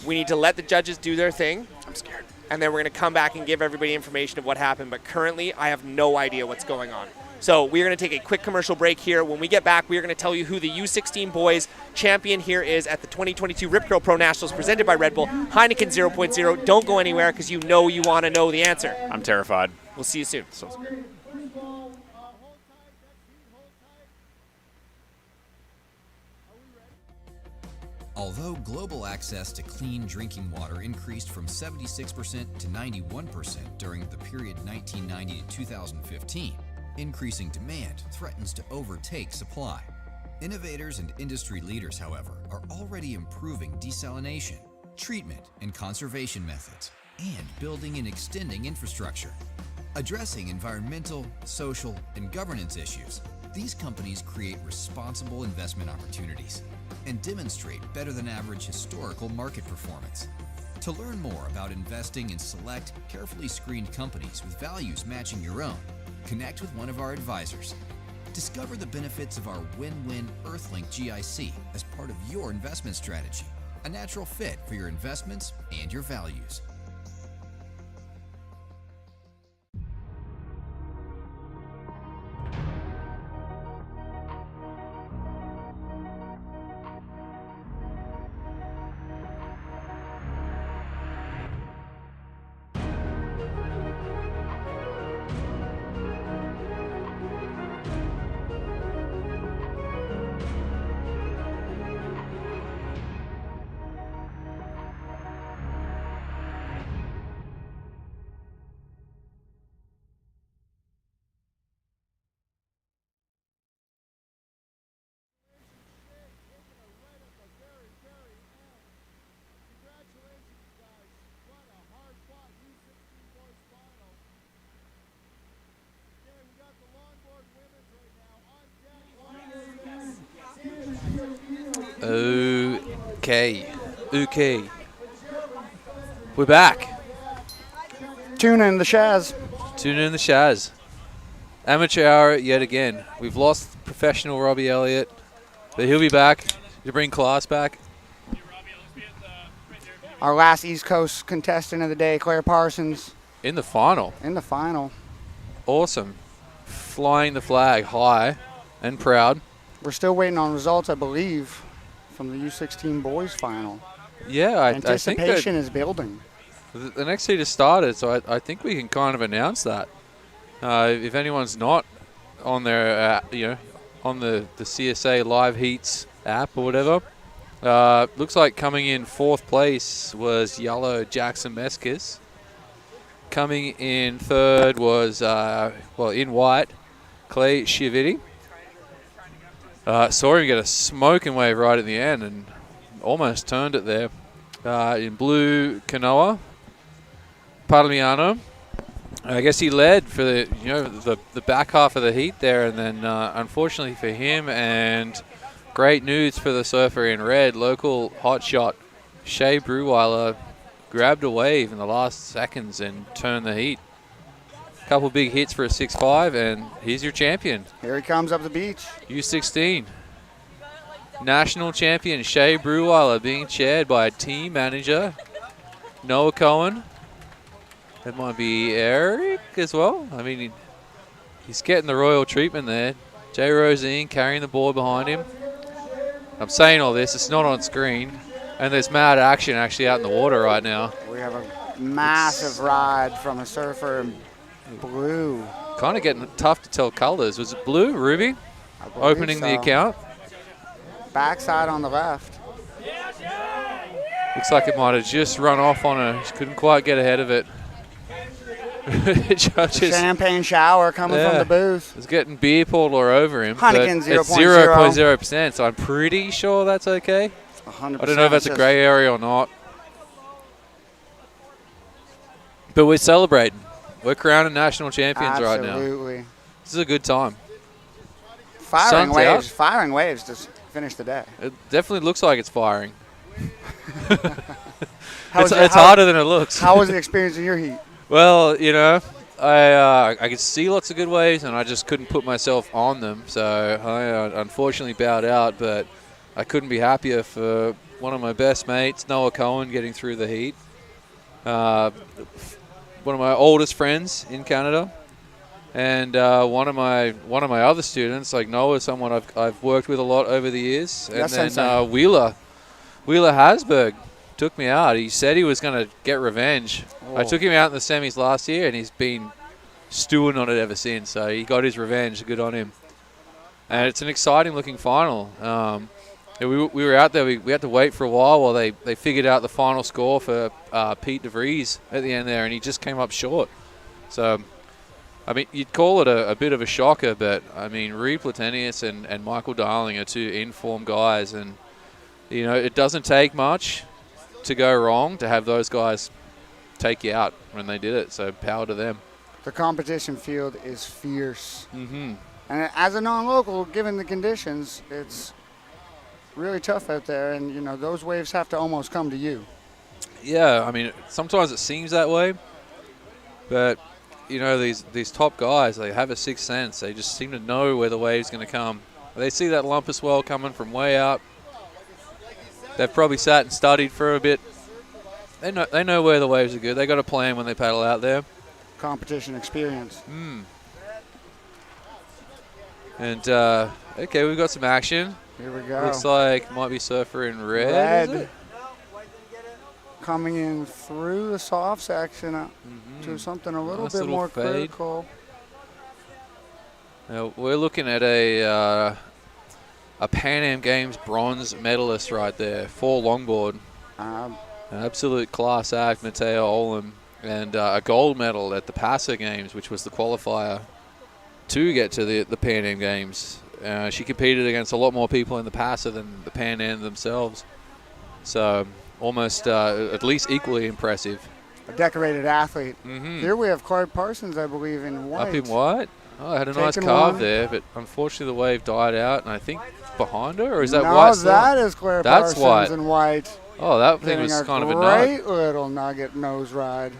We need to let the judges do their thing. I'm scared. And then we're going to come back and give everybody information of what happened. But currently, I have no idea what's going on. So we're going to take a quick commercial break here. When we get back, we are going to tell you who the U16 boys champion here is at the 2022 Rip Curl Pro Nationals presented by Red Bull. Heineken 0.0. Don't go anywhere because you know you want to know the answer. I'm terrified. We'll see you soon. Although global access to clean drinking water increased from 76% to 91% during the period 1990 to 2015, increasing demand threatens to overtake supply. Innovators and industry leaders, however, are already improving desalination, treatment, and conservation methods, and building and extending infrastructure. Addressing environmental, social, and governance issues, these companies create responsible investment opportunities and demonstrate better than average historical market performance. To learn more about investing in select, carefully screened companies with values matching your own, connect with one of our advisors. Discover the benefits of our win-win Earthlink GIC as part of your investment strategy, a natural fit for your investments and your values. Okay. We're back. Tune in the Shaz. Tune in the Shaz. Amateur hour yet again. We've lost professional Robbie Elliott, but he'll be back to bring class back. Our last East Coast contestant of the day, Claire Parsons. In the final. In the final. Awesome. Flying the flag high and proud. We're still waiting on results, I believe, from the U16 boys final. Yeah, I Anticipation think that is building. the next heat has started, so I think we can kind of announce that. If anyone's not on their, on the CSA Live Heats app or whatever, looks like coming in fourth place was Yellow Jackson Meskis. Coming in third was, in white, Clay Shividi. Saw him get a smoking wave right at the end and almost turned it there. In blue, Kanoa, Parmigiano, I guess he led for the back half of the heat there, and then unfortunately for him, and great news for the surfer in red, local hotshot Shea Brewer grabbed a wave in the last seconds and turned the heat. Couple big hits for a 6.5, and he's your champion. Here he comes up the beach. U16. National champion Shea Brewer being chaired by team manager Noah Cohen. That might be Eric as well. I mean, he's getting the royal treatment there. Jay Rosine carrying the board behind him. I'm saying all this, it's not on screen. And there's mad action actually out in the water right now. We have a massive ride from a surfer in blue. Kind of getting tough to tell colors. Was it blue, Ruby? Opening the account. Backside on the left. Looks like it might have just run off on her. She couldn't quite get ahead of it. Judges. Champagne shower coming from the booth. It's getting beer poured all over him. Heineken 0.0. It's 0.0%, so I'm pretty sure that's okay. 100%. I don't know if that's a grey area or not. But we're celebrating. We're crowning national champions right now. Absolutely. This is a good time. Firing Sun's waves. out. Firing waves to finish the day. It definitely looks like it's firing. It's harder than it looks. How was the experience in your heat? Well, you know, I could see lots of good waves, and I just couldn't put myself on them. So I unfortunately bowed out, but I couldn't be happier for one of my best mates, Noah Cohen, getting through the heat. One of my oldest friends in Canada, and one of my other students, like Noah, someone I've worked with a lot over the years, and then Wheeler Hasberg took me out. He said he was going to get revenge. I took him out in the semis last year, and he's been stewing on it ever since. So he got his revenge. Good on him. And it's an exciting looking final. We were out there. We had to wait for a while they figured out the final score for Pete DeVries at the end there, and he just came up short. So, I mean, you'd call it a bit of a shocker, but, I mean, Reed Platenius and Michael Darling are two in-form guys, and, you know, it doesn't take much to go wrong to have those guys take you out when they did it. So power to them. The competition field is fierce. Mm-hmm. And as a non-local, given the conditions, it's really tough out there. And, you know, those waves have to almost come to you. Yeah, I mean, sometimes it seems that way. But, you know, these top guys, they have a sixth sense. They just seem to know where the wave's going to come. They see that lump of swell coming from way out. They've probably sat and studied for a bit. They know where the waves are good. They got a plan when they paddle out there. Competition experience. And okay, we've got some action. Here we go. Looks like might be surfer in red. Is it? Coming in through the soft section to something a little bit more critical. Now, we're looking at a Pan Am Games bronze medalist right there for longboard. Absolute class act, Mateo Olam, and a gold medal at the PASA Games, which was the qualifier to get to the Pan Am Games. She competed against a lot more people in the PASA than the Pan Am themselves. So almost at least equally impressive. A decorated athlete. Mm-hmm. Here we have Clyde Parsons, I believe, in white. Up in white? Oh, I had a nice carve there, but unfortunately the wave died out, and I think behind her, or is that white? No, that is Claire That's Parsons white. in white. Oh, that thing was kind of a nut. Great little nugget nose ride.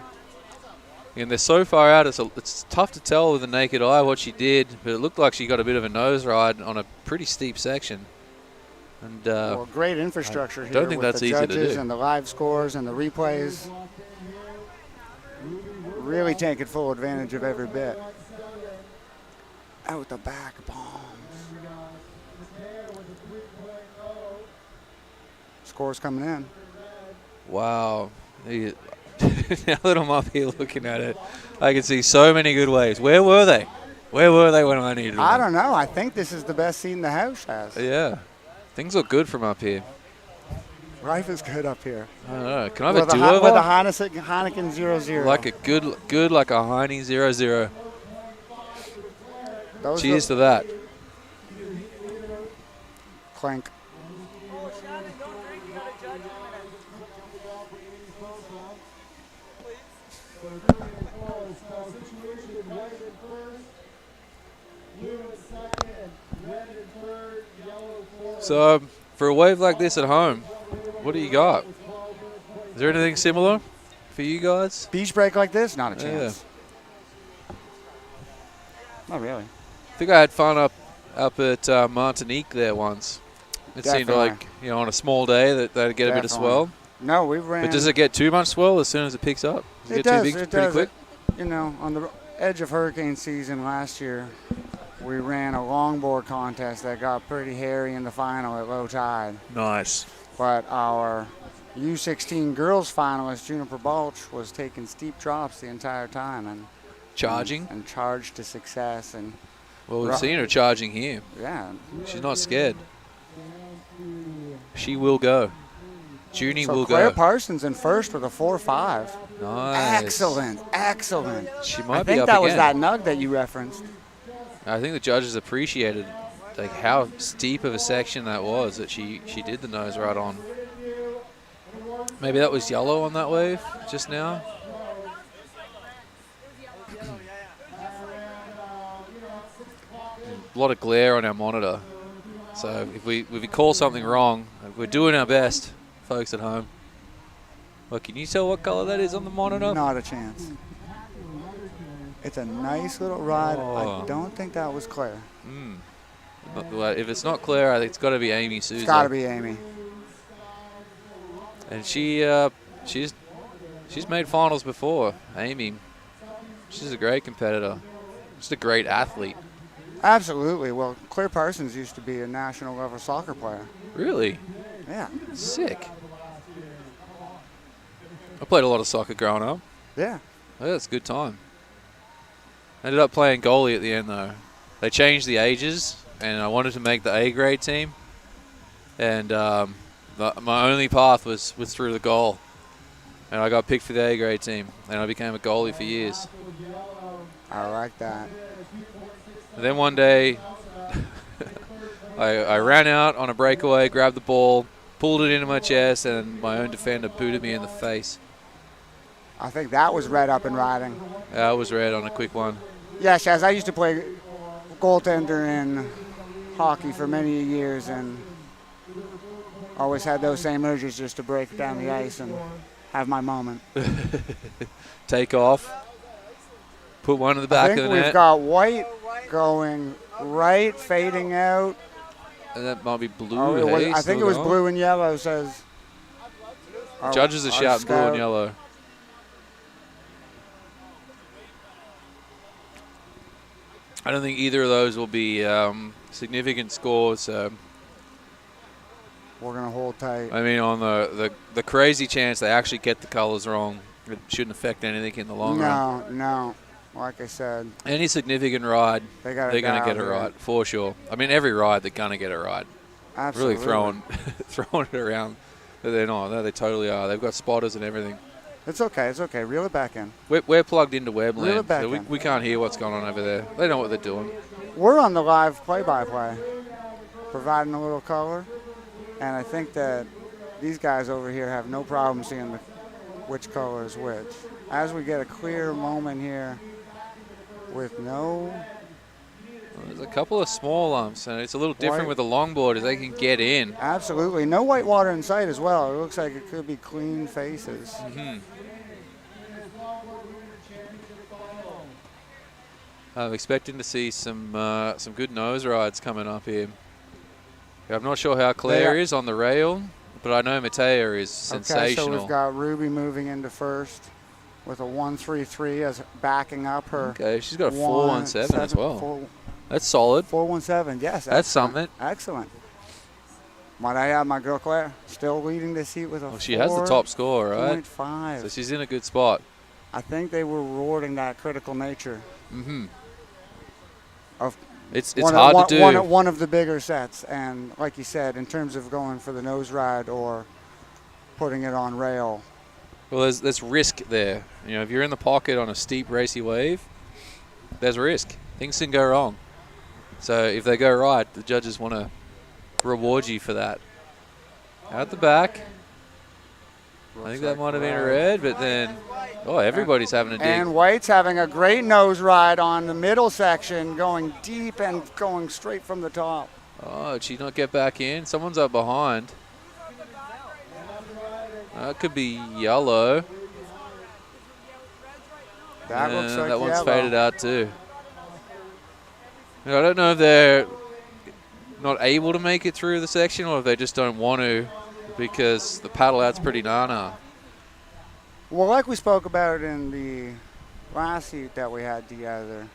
And they're so far out, it's tough to tell with the naked eye what she did, but it looked like she got a bit of a nose ride on a pretty steep section. And well, great infrastructure here. Don't think with that's the easy to judges do. And the live scores and the replays. Really taking full advantage of every bit. Out the back bombs. Scores coming in. Wow. Now that I'm up here looking at it, I can see so many good waves. Where were they? Where were they when I needed them? I don't know. I think this is the best seat in the house has. Yeah. Things look good from up here. Life is good up here. I don't know. Can I have a With do-over? a Heineken 0-0. Like a good like a Heine 0-0. Cheers to that. Clank. So, for a wave like this at home, what do you got? Is there anything similar for you guys? Beach break like this? Not a chance. Not really. I think I had fun up at Martinique there once. It seemed Definitely. like, on a small day that they'd get a bit of Definitely. swell. No, we ran. But does it get too much swell as soon as it picks up? Does it get too big it pretty does. quick? On the edge of hurricane season last year, we ran a longboard contest that got pretty hairy in the final at low tide. Nice. But our U16 girls finalist, Juniper Balch, was taking steep drops the entire time and Charging? and charged to success. And Well, we've seen her charging here. Yeah. She's not scared. She will go. Junie So will Claire go. Parsons in first with a 4.5. Nice. Excellent. She might I be think up that was again. that nug that you referenced. I think the judges appreciated how steep of a section that was that she did the nose right on. Maybe that was yellow on that wave just now. A lot of glare on our monitor. So if we call something wrong, we're doing our best, folks at home. Well, can you tell what color that is on the monitor? Not a chance. It's a nice little ride. Oh. I don't think that was Claire. Well, if it's not Claire, I think it's got to be Amy Souza. It's got to be Amy. And she's made finals before. Amy, she's a great competitor. Just a great athlete. Absolutely. Well, Claire Parsons used to be a national level soccer player. Really? Yeah. Sick. I played a lot of soccer growing up. Yeah. Yeah, it's a good time. Ended up playing goalie at the end, though. They changed the ages, and I wanted to make the A grade team. And my only path was through the goal. And I got picked for the A grade team, and I became a goalie for years. I like that. And then one day, I ran out on a breakaway, grabbed the ball, pulled it into my chest, and my own defender booted me in the face. I think that was red up and riding. I was red on a quick one. Yeah, Shaz, I used to play goaltender in hockey for many years and always had those same urges just to break down the ice and have my moment. Take off. Put one in the back I of think the we've net. got white going right, fading out. And that might be blue. Oh, it was- hey, I think still it was going. blue and yellow, says. our- Judges are our shouting blue scout. and yellow. I don't think either of those will be significant scores. We're going to hold tight. I mean, on the crazy chance they actually get the colors wrong, it shouldn't affect anything in the long run. No. Like I said. Any significant ride, They got they're going to get it dialed in. right, for sure. I mean, every ride, they're going to get it right. Absolutely. Really throwing it around. But they're not. No, they totally are. They've got spotters and everything. It's okay. Reel it back in. We're plugged into Reel Webland, it back so in. we can't hear what's going on over there. They know what they're doing. We're on the live play-by-play, providing a little color. And I think that these guys over here have no problem seeing which color is which. As we get a clear moment here with no... There's a couple of small lumps, and it's a little different White. with the longboard as they can get in. Absolutely. No white water in sight as well. It looks like it could be clean faces. Mm-hmm. I'm expecting to see some good nose rides coming up here. I'm not sure how Claire is on the rail, but I know Matea is sensational. Okay, so we've got Ruby moving into first with a 1.33 as backing up her. Okay, she's got a 4.17 as well. That's solid. 4.17, yes. That's something. Excellent. Might I have my girl Claire still leading this heat with a Well, she has the top score, right? 4.5. So she's in a good spot. I think they were rewarding that critical nature. Mm-hmm. Of It's hard to do. One of the bigger sets, and like you said, in terms of going for the nose ride or putting it on rail. Well, there's risk there. You know, if you're in the pocket on a steep, racy wave, there's risk. Things can go wrong. So if they go right, the judges want to reward you for that. Out the back. I think that might have been a red, but then, everybody's having a dig. And White's having a great nose ride on the middle section, going deep and going straight from the top. Oh, did she not get back in? Someone's up behind. That could be yellow. That looks like that one's yellow. faded out too. I don't know if they're not able to make it through the section or if they just don't want to because the paddle out's pretty nana. Well, like we spoke about in the last heat that we had together,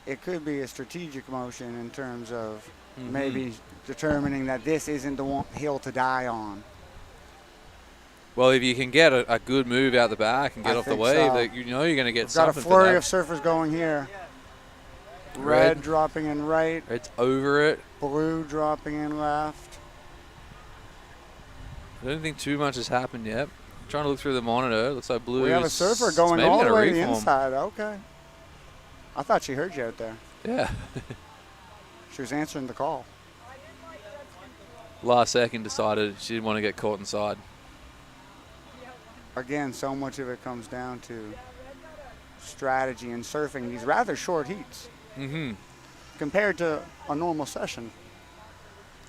it could be a strategic motion in terms of maybe determining that this isn't the one hill to die on. Well, if you can get a good move out the back and get off the wave, that you're going to get something. Got a flurry of surfers going here. Red dropping in right. Red's over it. Blue dropping in left. I don't think too much has happened yet. I'm trying to look through the monitor. Looks like blue. We have a surfer going all the way to the inside. Okay. I thought she heard you out there. Yeah. She was answering the call. Last second decided she didn't want to get caught inside. Again, so much of it comes down to strategy and surfing these rather short heats compared to a normal session.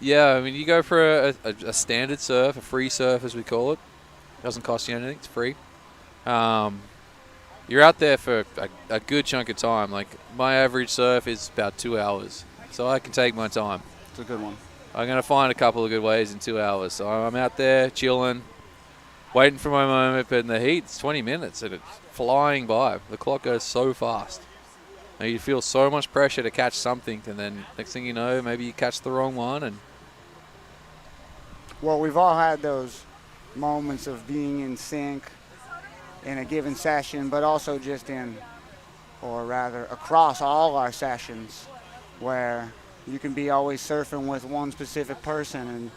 Yeah, I mean, you go for a standard surf, a free surf as we call it. Doesn't cost you anything, it's free. You're out there for a good chunk of time. Like, my average surf is about 2 hours, so I can take my time. It's a good one. I'm going to find a couple of good waves in 2 hours. So I'm out there chilling, waiting for my moment, but in the heat, it's 20 minutes, and it's flying by. The clock goes so fast. And you feel so much pressure to catch something, and then next thing you know, maybe you catch the wrong one. And well, we've all had those moments of being in sync in a given session, but also just in, or rather across all our sessions, where you can be always surfing with one specific person and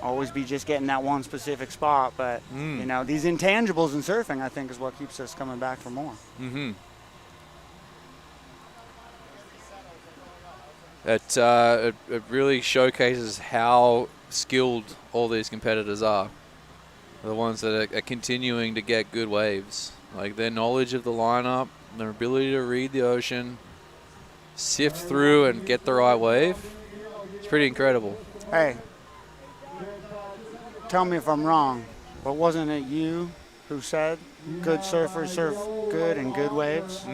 always be just getting that one specific spot. But, you know, these intangibles in surfing, I think, is what keeps us coming back for more. It really showcases how skilled all these competitors are. The ones that are continuing to get good waves. Like, their knowledge of the lineup, their ability to read the ocean, sift through and get the right wave. It's pretty incredible. Hey, tell me if I'm wrong, but wasn't it you who said good surfers surf good and good waves?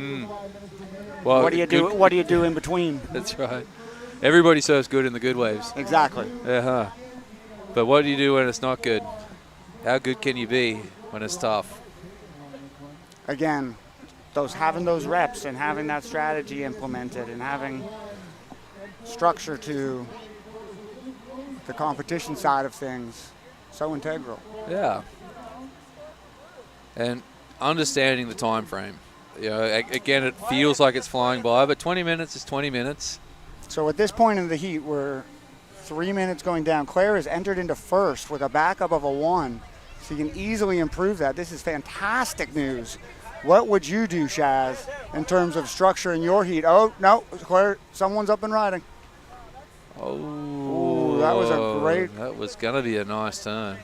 Well, what do you do? What do you do in between? That's right. Everybody surfs good in the good waves. Exactly. But what do you do when it's not good? How good can you be when it's tough? Again, having those reps and having that strategy implemented and having structure to the competition side of things, so integral. Yeah. And understanding the time frame. You know, again, it feels like it's flying by, but 20 minutes is 20 minutes. So at this point in the heat, we're 3 minutes going down. Claire has entered into first with a backup of a 1. So you can easily improve that. This is fantastic news. What would you do, Shaz, in terms of structuring your heat? Oh, no, Claire, someone's up and riding. Oh, that was a great. That was going to be a nice turn.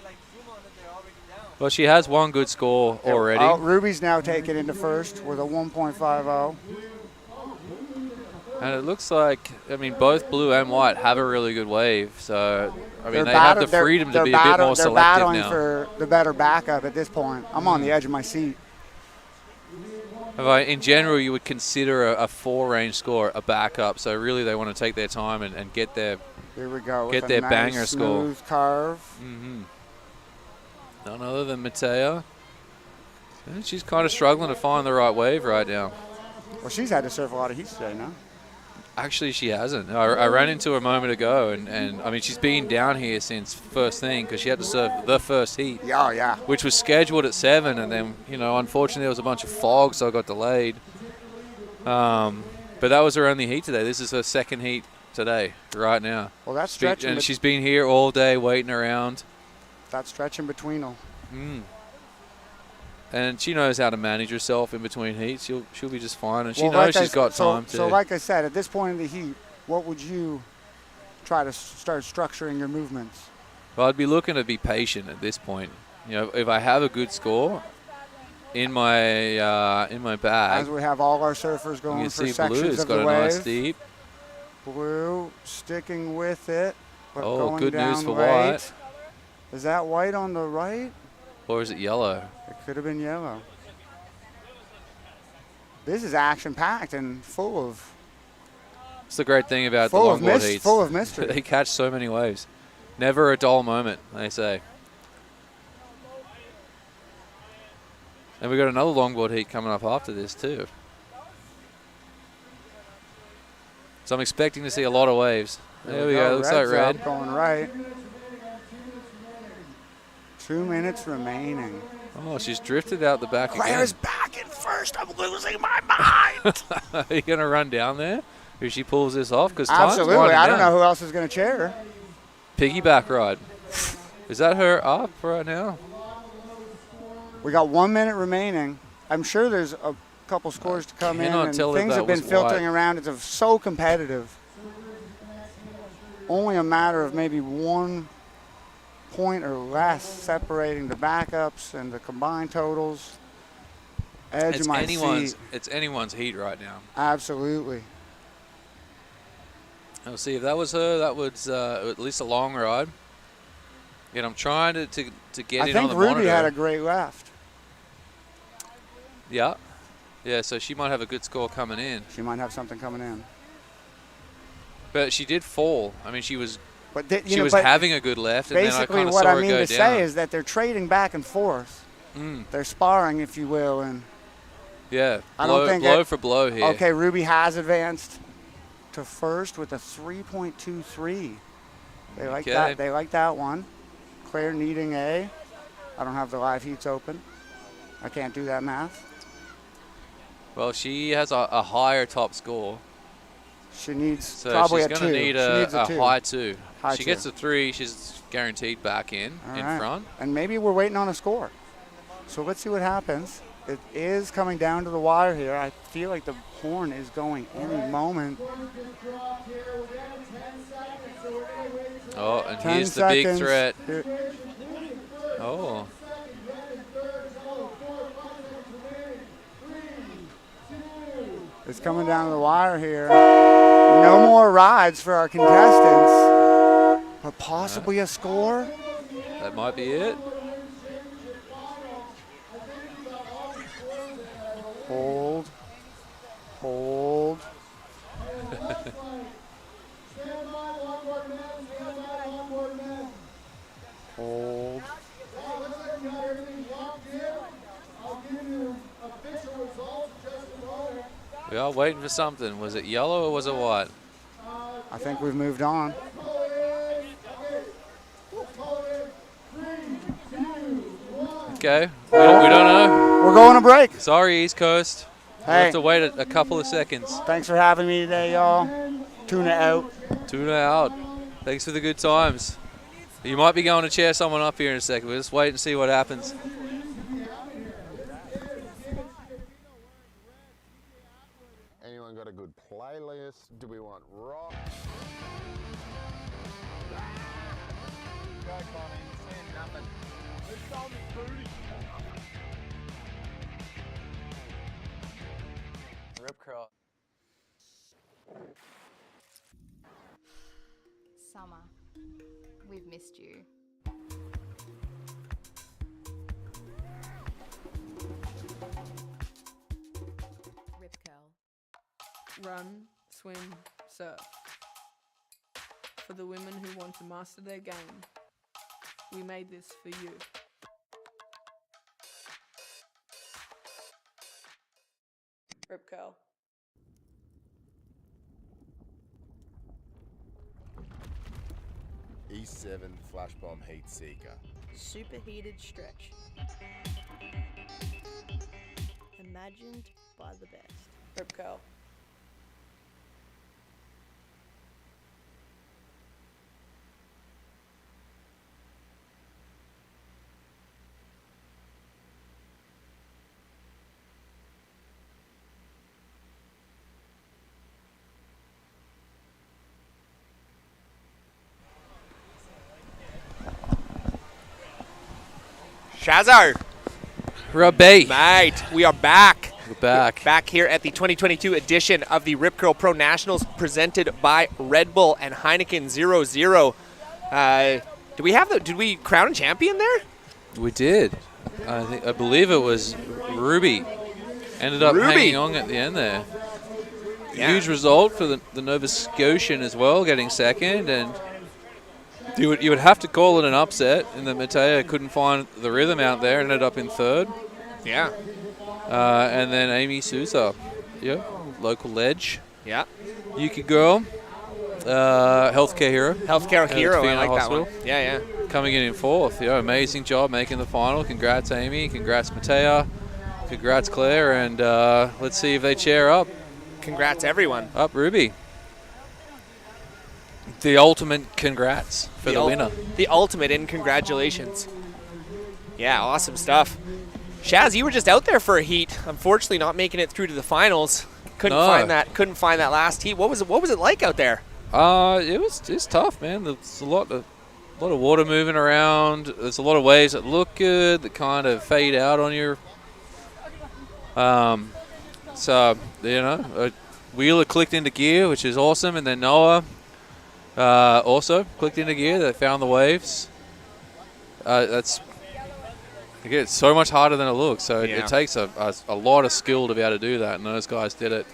Well, she has one good score already. Ruby's now taken into first with a 1.50. And it looks like, I mean, both blue and white have a really good wave. So, I mean, they have the freedom to be a bit more selective now. They're battling for the better backup at this point. I'm on the edge of my seat. In general, you would consider a 4-range score a backup. So really, they want to take their time and get their Here we go. get their banger score. Smooth carve. None other than Matea. And she's kind of struggling to find the right wave right now. Well, she's had to surf a lot of heats today, no? Actually, she hasn't. I ran into her a moment ago, and I mean, she's been down here since first thing because she had to surf the first heat. Yeah. Which was scheduled at 7, and then, you know, unfortunately there was a bunch of fog, so I got delayed. But that was her only heat today. This is her second heat today, right now. Well, that's stretching. And she's been here all day waiting around. That's stretching between them. And she knows how to manage herself in between heats. She'll be just fine, and she knows she's got time too. So like I said, at this point in the heat, what would you try to start structuring your movements? Well, I'd be looking to be patient at this point. You know, if I have a good score in my bag, As we have all our surfers you going can for see sections Blue's of got the a wave. nice deep. Blue sticking with it, but Oh, going good down news for right. white. Is that white on the right? Or is it yellow? It could have been yellow. This is action-packed and full of That's the great thing about the Full of longboard mys- heats. full of mystery. They catch so many waves. Never a dull moment, they say. And we've got another longboard heat coming up after this too. So I'm expecting to see a lot of waves. There we go. Looks like Red's red. out going right. 2 minutes remaining. Oh, she's drifted out the back Claire's again. back in first. I'm losing my mind. Are you going to run down there if she pulls this off? Because Absolutely. I don't know who else is going to chair her. Piggyback ride. Is that her up right now? We got 1 minute remaining. I'm sure there's a couple scores to come in, cannot and tell if things that have been was filtering white. around. It's so competitive. Only a matter of maybe 1 point or less separating the backups and the combined totals. Edge of my seat. It's anyone's heat right now. Absolutely. I'll see if that was her. That was at least a long ride. And I'm trying to get I in on think the Ruby monitor. had a great left. Yeah. Yeah, so she might have a good score coming in. She might have something coming in. But she did fall. I mean, she was But she was having a good left, and then I basically kind of what saw I her mean go to down. say is that they're trading back and forth. Mm. They're sparring, if you will, and Yeah, I blow, don't think blow that- for blow here. Okay, Ruby has advanced to first with a 3.23. They like Okay. that. They like that one. Claire needing A. I don't have the live heats open. I can't do that math. Well, she has a higher top score. She needs So probably she's a going 2. to need She needs a two. high 2. High She 2. gets a 3, she's guaranteed back in All right. front. And maybe we're waiting on a score. So let's see what happens. It is coming down to the wire here. I feel like the horn is going any moment. Oh, and 10 here's the big seconds. threat. Here- Oh. It's coming down to the wire here. No more rides for our contestants, but possibly a score. That might be it. Hold. Hold. Hold. We are waiting for something. Was it yellow or was it white? I think we've moved on. Okay, we don't know. We're going to break. Sorry, East Coast. We'll Hey. have to wait a couple of seconds. Thanks for having me today, y'all. Tuna out. Tuna out. Thanks for the good times. You might be going to chair someone up here in a second. We'll just wait and see what happens. Anyone got a good playlist? Do we want rock? Rip curl. Summer, we've missed you. Rip curl. Run, swim, surf. For the women who want to master their game, we made this for you. Rip curl. E7 Flash Bomb Heat Seeker. Superheated stretch. Imagined by the best. Rip curl. Shazar. Robbie. Mate, we are back. We're back. Back here at the 2022 edition of the Rip Curl Pro Nationals presented by Red Bull and Heineken 00. Did we crown a champion there? We did. I believe it was Ruby. Ended up hanging on at the end there. Yeah. Huge result for the Nova Scotian as well, getting second, and you would have to call it an upset in that Matea couldn't find the rhythm out there, ended up in third. Yeah. And then Amy Souza, local ledge. Yeah. Yuki girl, healthcare hero. Healthcare hero, I like Hospital. that one. Yeah. Coming in fourth. Amazing job making the final. Congrats, Amy. Congrats, Matea. Congrats, Claire. And let's see if they cheer up. Congrats, everyone. Up, Ruby. The ultimate congrats for the winner. The ultimate in congratulations. Yeah, awesome stuff. Shaz, you were just out there for a heat. Unfortunately, not making it through to the finals. Couldn't find that last heat. What was it like out there? It's tough, man. There's a lot of water moving around. There's a lot of waves that look good that kind of fade out on you. Wheeler clicked into gear, which is awesome, and then Noah also clicked into gear. They found the waves. It's so much harder than it looks. So it takes a lot of skill to be able to do that, and those guys did it.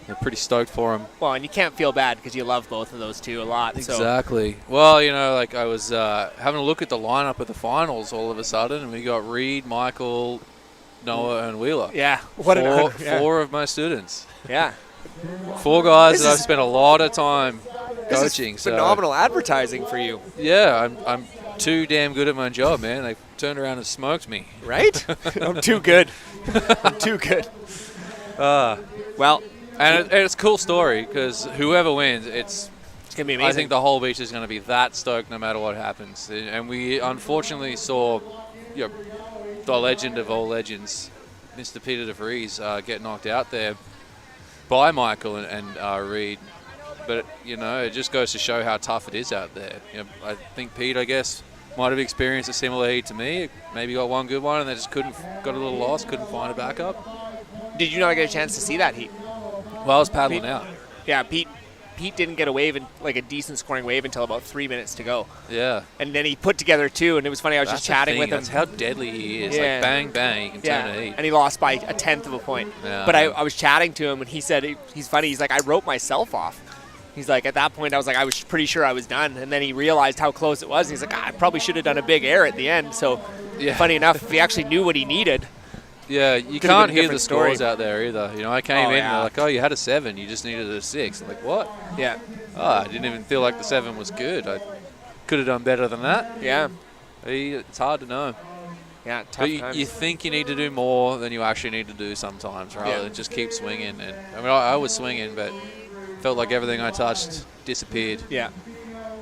They're pretty stoked for them. Well, and you can't feel bad because you love both of those two a lot. Exactly. So. Well, I was having a look at the lineup of the finals all of a sudden, and we got Reed, Michael, Noah, and Wheeler. Yeah. Four of my students. Yeah. 4 guys that I've spent a lot of time coaching. This is phenomenal advertising for you. Yeah, I'm too damn good at my job, man. They turned around and smoked me. Right? I'm too good. I'm too good. Well, and it's a cool story because whoever wins, it's going to be amazing. I think the whole beach is going to be that stoked no matter what happens. And we unfortunately saw the legend of all legends, Mr. Peter de Vries, get knocked out there by Michael and Reed. But, it just goes to show how tough it is out there. I think Pete, I guess, might have experienced a similar heat to me. Maybe got one good one and they just got a little lost, couldn't find a backup. Did you not get a chance to see that heat? Well, I was paddling out. Yeah, Pete didn't get a wave, like a decent scoring wave until about 3 minutes to go. Yeah. And then he put together 2, and it was funny. I was just chatting with him. That's how deadly he is. Yeah. Like, bang, bang, he can turn a heat. And he lost by 1/10 of a point. Yeah. But I was chatting to him, and he said, he's funny. He's like, I wrote myself off. He's like, at that point, I was like, I was pretty sure I was done. And then he realized how close it was. And he's like, I probably should have done a big air at the end. So, funny enough, if he actually knew what he needed. Yeah, you can't hear the scores out there either. I came in and they're like, you had a 7. You just needed a 6. I'm like, what? Yeah. I didn't even feel like the 7 was good. I could have done better than that. Yeah. It's hard to know. Yeah, tough but you think you need to do more than you actually need to do sometimes, rather than just keep swinging. And I was swinging, but felt like everything I touched disappeared. Yeah.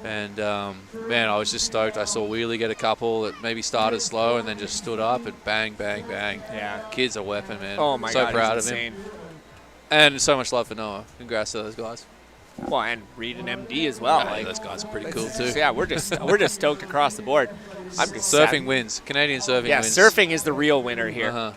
And, man, I was just stoked. I saw Wheelie get a couple that maybe started slow and then just stood up and bang, bang, bang. Yeah. Kid's a weapon, man. Oh, my God. God. So proud he's of insane. him. And so much love for Noah. Congrats to those guys. Well, and Reed and MD as well. Yeah, those guys are pretty cool, too. Yeah, we're just stoked across the board. I'm just surfing wins. Canadian surfing wins. Yeah, surfing is the real winner here.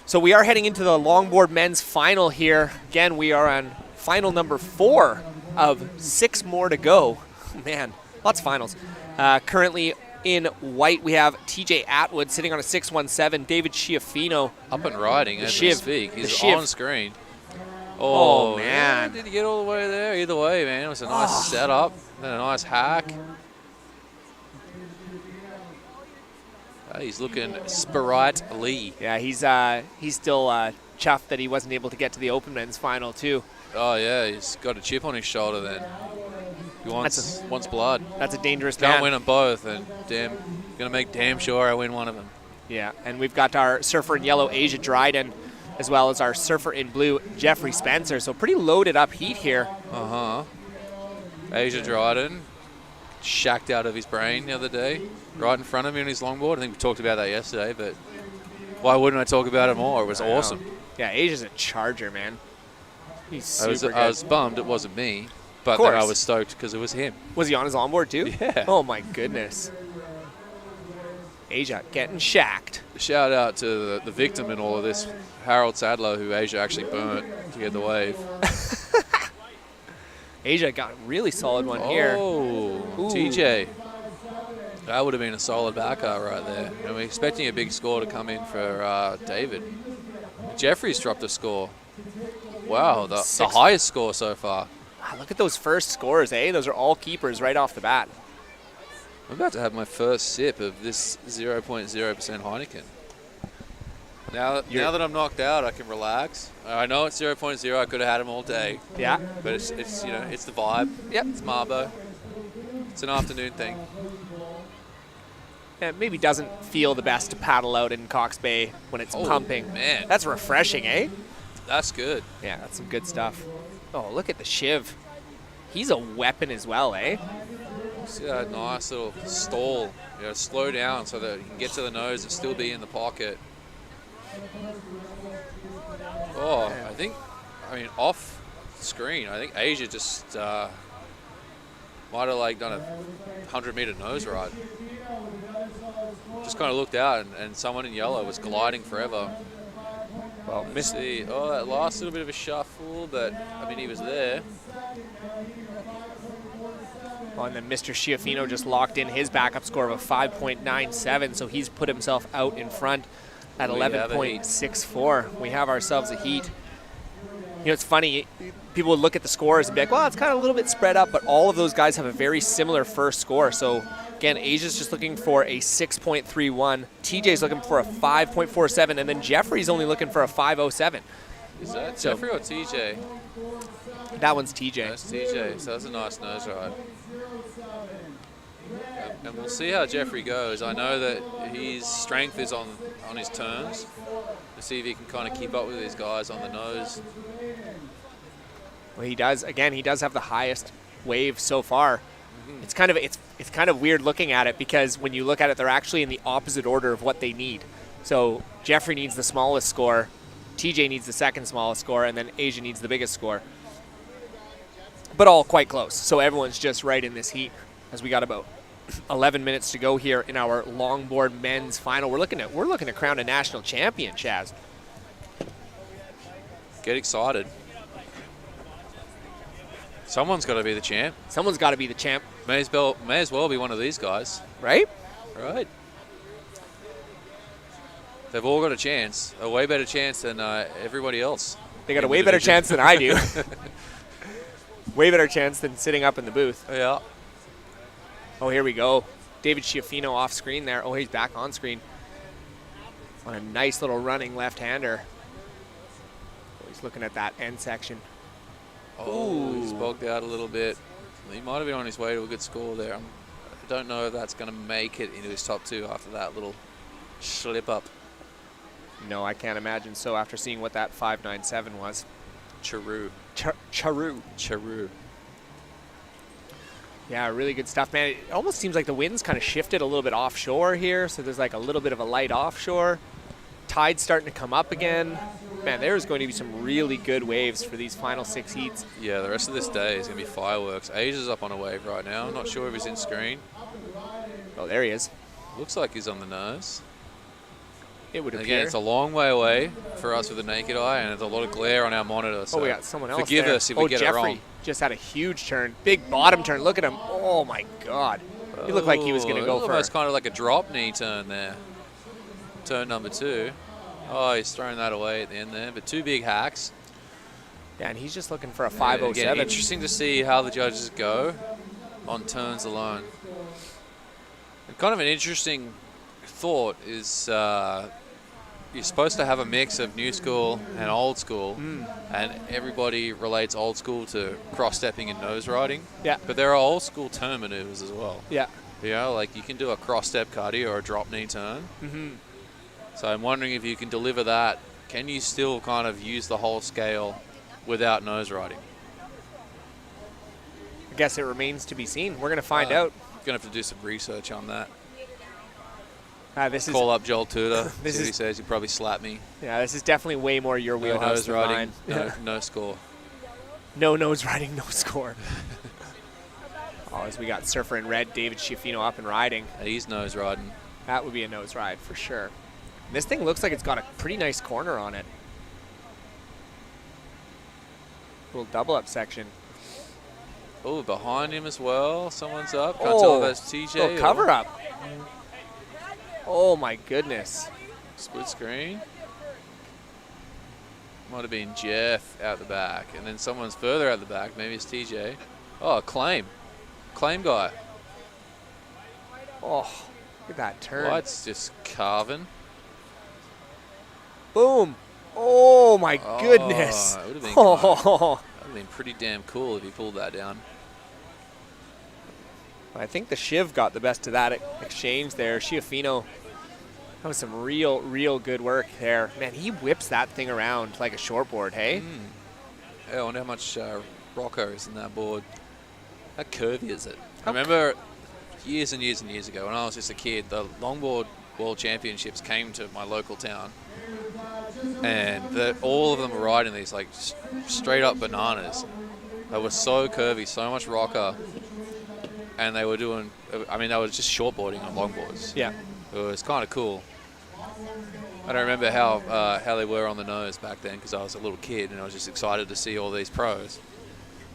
So we are heading into the longboard men's final here. Again, we are on final number 4 of 6 more to go. Man, lots of finals. Currently in white, we have TJ Atwood sitting on a 617. David Schiaffino. Up and riding as we speak. He's on screen. Oh, man. Did he get all the way there? Either way, man. It was a nice setup and a nice hack. He's looking sprightly. Yeah, he's still chuffed that he wasn't able to get to the open men's final, too. Oh, yeah, he's got a chip on his shoulder then. He wants blood. That's a dangerous Can't man. win them both, and going to make damn sure I win one of them. Yeah, and we've got our surfer in yellow, Asia Dryden, as well as our surfer in blue, Jeffrey Spencer. So pretty loaded up heat here. Asia Dryden shacked out of his brain the other day, right in front of me on his longboard. I think we talked about that yesterday, but why wouldn't I talk about it more? It was awesome. Yeah, Asia's a charger, man. He's super good. I was bummed it wasn't me, but then I was stoked because it was him. Was he on his longboard too? Yeah. Oh my goodness. Asia getting shacked. Shout out to the victim in all of this, Harold Sadler, who Asia actually burnt to get the wave. Asia got a really solid one here. Oh, Ooh. TJ. That would have been a solid backer right there. And we're expecting a big score to come in for David. Jeffrey's dropped a score. Wow, the highest score so far. Look at those first scores, eh? Those are all keepers right off the bat. I'm about to have my first sip of this 0.0% Heineken. Now that I'm knocked out, I can relax. I know it's 0.0. I could have had them all day. Yeah. But it's it's the vibe. Yep. It's Marbo. It's an afternoon thing. It maybe doesn't feel the best to paddle out in Cox Bay when it's pumping. Man. That's refreshing, eh? That's good. Yeah, that's some good stuff. Oh, look at the Shiv. He's a weapon as well, eh? See that nice little stall. You know, slow down so that you can get to the nose and still be in the pocket. Oh, I mean, off screen, I think Asia just might have done a 100-meter nose ride. Just kind of looked out, and someone in yellow was gliding forever. Well, let's see. Oh, that last little bit of a shuffle, but I mean, he was there. Oh, and then Mr. Schiaffino just locked in his backup score of a 5.97, so he's put himself out in front at 11.64. We have ourselves a heat. You know, it's funny. People would look at the scores and be like, well, it's kind of a little bit spread up, but all of those guys have a very similar first score. So, again, Asia's just looking for a 6.31. TJ's looking for a 5.47, and then Jeffrey's only looking for a 5.07. Is that Jeffrey or TJ? That one's TJ. That's TJ, so that's a nice nose ride. And we'll see how Jeffrey goes. I know that his strength is on his turns. To see if he can kind of keep up with these guys on the nose. Well, he does. Again, he does have the highest wave so far. Mm-hmm. It's kind of weird looking at it because when you look at it, they're actually in the opposite order of what they need. So Jeffrey needs the smallest score, TJ needs the second smallest score, and then Asia needs the biggest score. But all quite close. So everyone's just right in this heat as we got about 11 minutes to go here in our longboard men's final. We're looking to crown a national champion, Chaz. Get excited. Someone's got to be the champ. Someone's got to be the champ. May as well be one of these guys. Right? Right. They've all got a chance, a way better chance than everybody else. They got a way better chance than I do. Way better chance than sitting up in the booth. Yeah. Oh, here we go. David Schiaffino off screen there. Oh, he's back on screen. On a nice little running left-hander. Oh, he's looking at that end section. Oh, he's bogged out a little bit. He might have been on his way to a good score there. I don't know if that's going to make it into his top two after that little slip up. No, I can't imagine so after seeing what that 5.97 was. Charu. Charu. Yeah, really good stuff, man. It almost seems like the wind's kind of shifted a little bit offshore here, so there's like a little bit of a light offshore. Tide's starting to come up again. Man, there's going to be some really good waves for these final 6 heats. Yeah, the rest of this day is going to be fireworks. Asia's up on a wave right now. I'm not sure if he's in screen. Oh, there he is. Looks like he's on the nose. It would appear. Again, it's a long way away for us with the naked eye, and there's a lot of glare on our monitor. So we got someone else forgive there. us if we get Jeffrey it wrong. Just had a huge turn. Big bottom turn. Look at him. Oh, my God. He looked like he was going to go for almost kind of like a drop knee turn there. Turn number 2. Oh, he's throwing that away at the end there. But 2 big hacks. Yeah, and he's just looking for a 5.07. Again, interesting to see how the judges go on turns alone. And kind of an interesting thought is you're supposed to have a mix of new school and old school, and everybody relates old school to cross-stepping and nose riding. Yeah. But there are old school turn maneuvers as well. Yeah. You know, like you can do a cross-step cuddy or a drop knee turn. Mm-hmm. So I'm wondering if you can deliver that. Can you still kind of use the whole scale without nose riding? I guess it remains to be seen. We're going to find out. Going to have to do some research on that. This Call up Joel Tudor. This see what is, he says. He'd probably slap me. Yeah, this is definitely way more your wheelhouse nose than riding, mine. no score. No nose riding, no score. As we got Surfer in red, David Schiaffino up and riding. He's nose riding. That would be a nose ride for sure. This thing looks like it's got a pretty nice corner on it. Little double up section. Oh, behind him as well. Someone's up. Can't tell if that's TJ. Oh, cover up. Oh my goodness. Split screen. Might have been Jeff out the back. And then someone's further out the back. Maybe it's TJ. Oh, Claim. Claim guy. Oh, look at that turn. Light's just carving. Boom. Oh my goodness. That would have been, that would have been pretty damn cool if he pulled that down. I think the Shiv got the best of that exchange there. Tofino, that was some real good work there. Man, he whips that thing around like a shortboard, hey? Yeah, I wonder how much rocker is in that board. How curvy is it? I remember years and years and years ago when I was just a kid, the longboard world championships came to my local town. And all of them were riding these like straight up bananas. They were so curvy, so much rocker. And they were doing, I mean, they were just shortboarding on longboards. Yeah. It was kind of cool. I don't remember how they were on the nose back then because I was a little kid and I was just excited to see all these pros.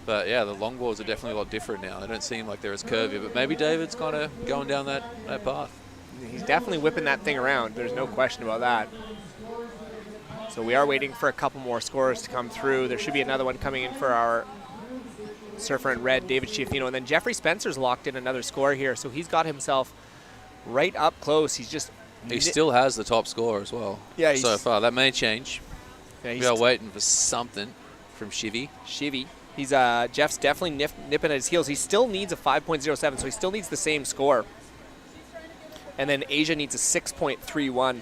But yeah, the longboards are definitely a lot different now. They don't seem like they're as curvy, but maybe David's kind of going down that path. He's definitely whipping that thing around. There's no question about that. So we are waiting for a couple more scores to come through. There should be another one coming in for our surfer in red, David Tofino. And then Jeffrey Spencer's locked in another score here. So he's got himself right up close. He's just... He still has the top score as well. Yeah, so far. That may change. Yeah, we are waiting for something from Shivy. He's Jeff's definitely nipping at his heels. He still needs a 5.07, so he still needs the same score. And then Asia needs a 6.31.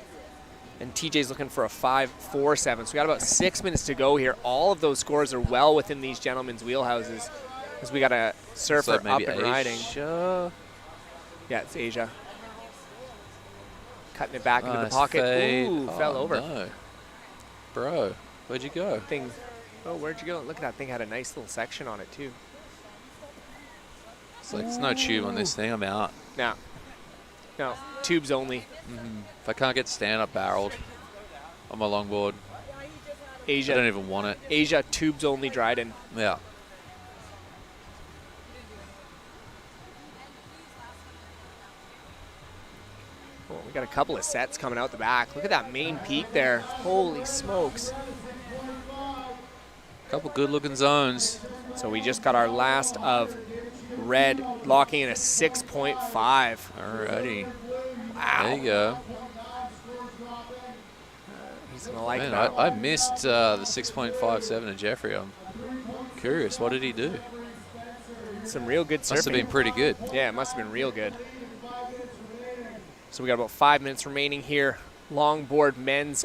And TJ's looking for a 5.47. So we got about 6 minutes to go here. All of those scores are well within these gentlemen's wheelhouses. Because we got a surfer up and riding. Asia. Yeah, it's Asia. Cutting it back into the pocket. Fade. Ooh, fell over. No. Bro, where'd you go? Where'd you go? Look at that thing. Had a nice little section on it, too. It's like, there's no tube on this thing. I'm out. No, tubes only. If I can't get stand-up barreled on my longboard, Asia, I don't even want it. Asia, tubes only Dryden. Yeah. Well, we got a couple of sets coming out the back. Look at that main peak there. Holy smokes. Couple good-looking zones. So we just got our last of red locking in a 6.5. Alrighty. Wow. There you go. He's going to like Man, that. I missed the 6.57 of Jeffrey. I'm curious. What did he do? Some real good surfing. Must have been pretty good. Yeah, it must have been real good. So we got about 5 minutes remaining here. Longboard men's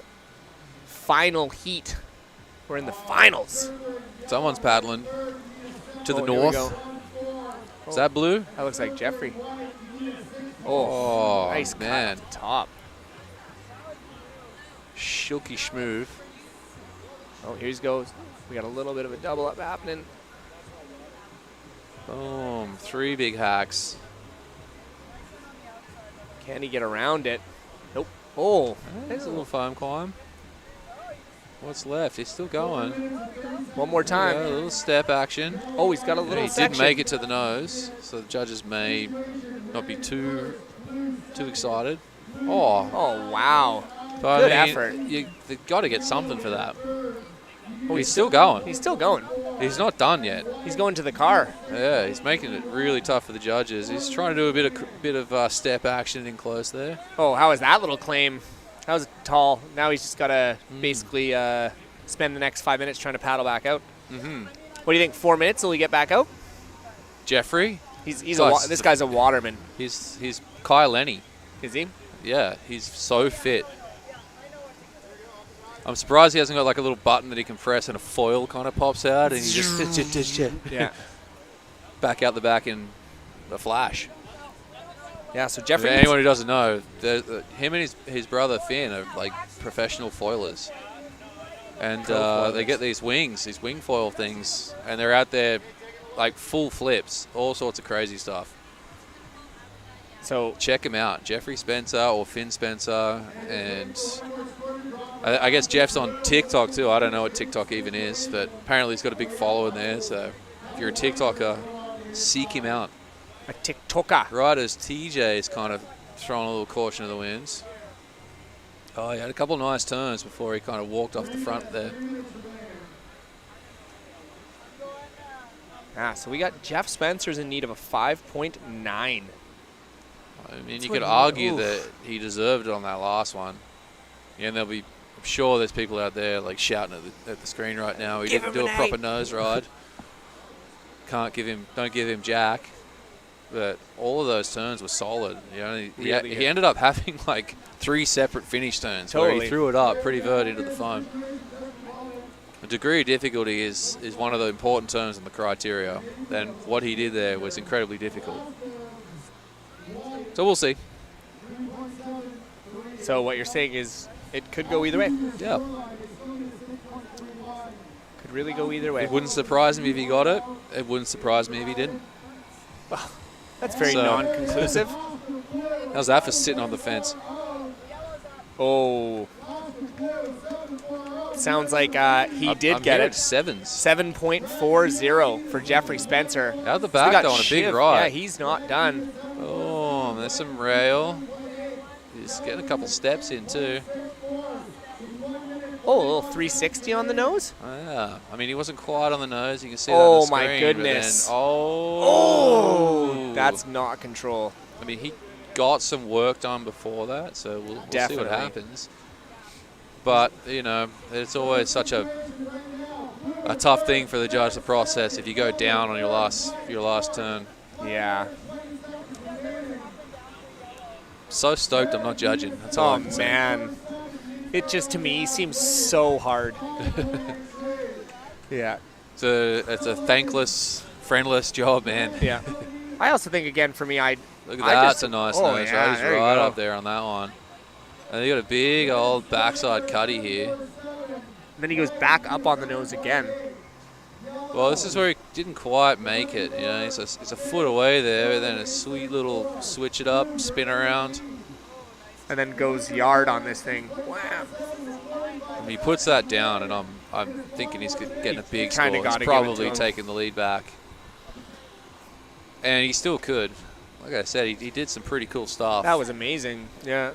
final heat. We're in the finals. Someone's paddling to the north. Is that blue? That looks like Jeffrey. Oh, nice man. Cut at the top. Shilky schmoove. Oh, here he goes. We got a little bit of a double up happening. Boom. 3 big hacks. Can he get around it? Nope. Oh. There's a little foam climb. What's left? He's still going. One more time. Yeah, a little step action. Oh, he's got a little section. He did make it to the nose, so the judges may not be too excited. Oh. Oh, wow. But good I mean, effort. They've got to get something for that. Oh, he's still going. He's still going. He's not done yet. He's going to the car. Yeah, he's making it really tough for the judges. He's trying to do a bit of step action in close there. Oh, how was that little claim? That was tall. Now he's just got to basically spend the next 5 minutes trying to paddle back out. Mm-hmm. What do you think? 4 minutes? Will he get back out? Jeffrey? This guy's a waterman. He's Kai Lenny. Is he? Yeah, he's so fit. I'm surprised he hasn't got like a little button that he can press and a foil kind of pops out and he just yeah, back out the back in a flash. Yeah, so Jeffrey. For anyone who doesn't know, him and his brother Finn are like professional foilers, and they get these wing foil things, and they're out there like full flips, all sorts of crazy stuff. So check him out, Jeffrey Spencer or Finn Spencer, and I guess Jeff's on TikTok too. I don't know what TikTok even is, but apparently he's got a big following there. So if you're a TikToker, seek him out. A TikToker. Right as TJ is kind of throwing a little caution to the winds. Oh, he had a couple of nice turns before he kind of walked off the front there. So we got Jeff Spencer's in need of a 5.9. I mean, you could argue that he deserved it on that last one. Yeah, and I'm sure there's people out there like shouting at the screen right now. He didn't do a proper nose ride. Don't give him jack. But all of those turns were solid. You know, he ended up having like 3 separate finish turns where he threw it up pretty vert into the foam. The degree of difficulty is one of the important terms in the criteria, and what he did there was incredibly difficult. So we'll see. So what you're saying is it could go either way? Yeah. Could really go either way. It wouldn't surprise me if he got it. It wouldn't surprise me if he didn't. Well, that's very non-conclusive. How's that for sitting on the fence? Oh. Sounds like he did get it. 7.40 for Jeffrey Spencer. Out the back though on a big ride. Yeah, he's not done. Oh, there's some rail. He's getting a couple steps in too. Oh, a little 360 on the nose? Oh, yeah. I mean, he wasn't quite on the nose. You can see that on the screen. Oh, my goodness. Then, that's not control. I mean, he got some work done before that, so we'll see what happens. But, you know, it's always such a tough thing for the judge to process if you go down on your last turn. Yeah. So stoked I'm not judging. That's all I'm saying. Man. It just, to me, seems so hard. Yeah. It's a thankless, friendless job, man. Yeah. I also think, again, for me, Look at that. That's a nice nose. Right? He's right up there on that one. And you got a big old backside cutty here. And then he goes back up on the nose again. Well, this is where he didn't quite make it. You know, it's a foot away there, and then a sweet little switch it up, spin around. And then goes yard on this thing. Wow. And he puts that down, and I'm thinking he's getting a big score. He's probably taking the lead back. And he still could. Like I said, he did some pretty cool stuff. That was amazing. Yeah.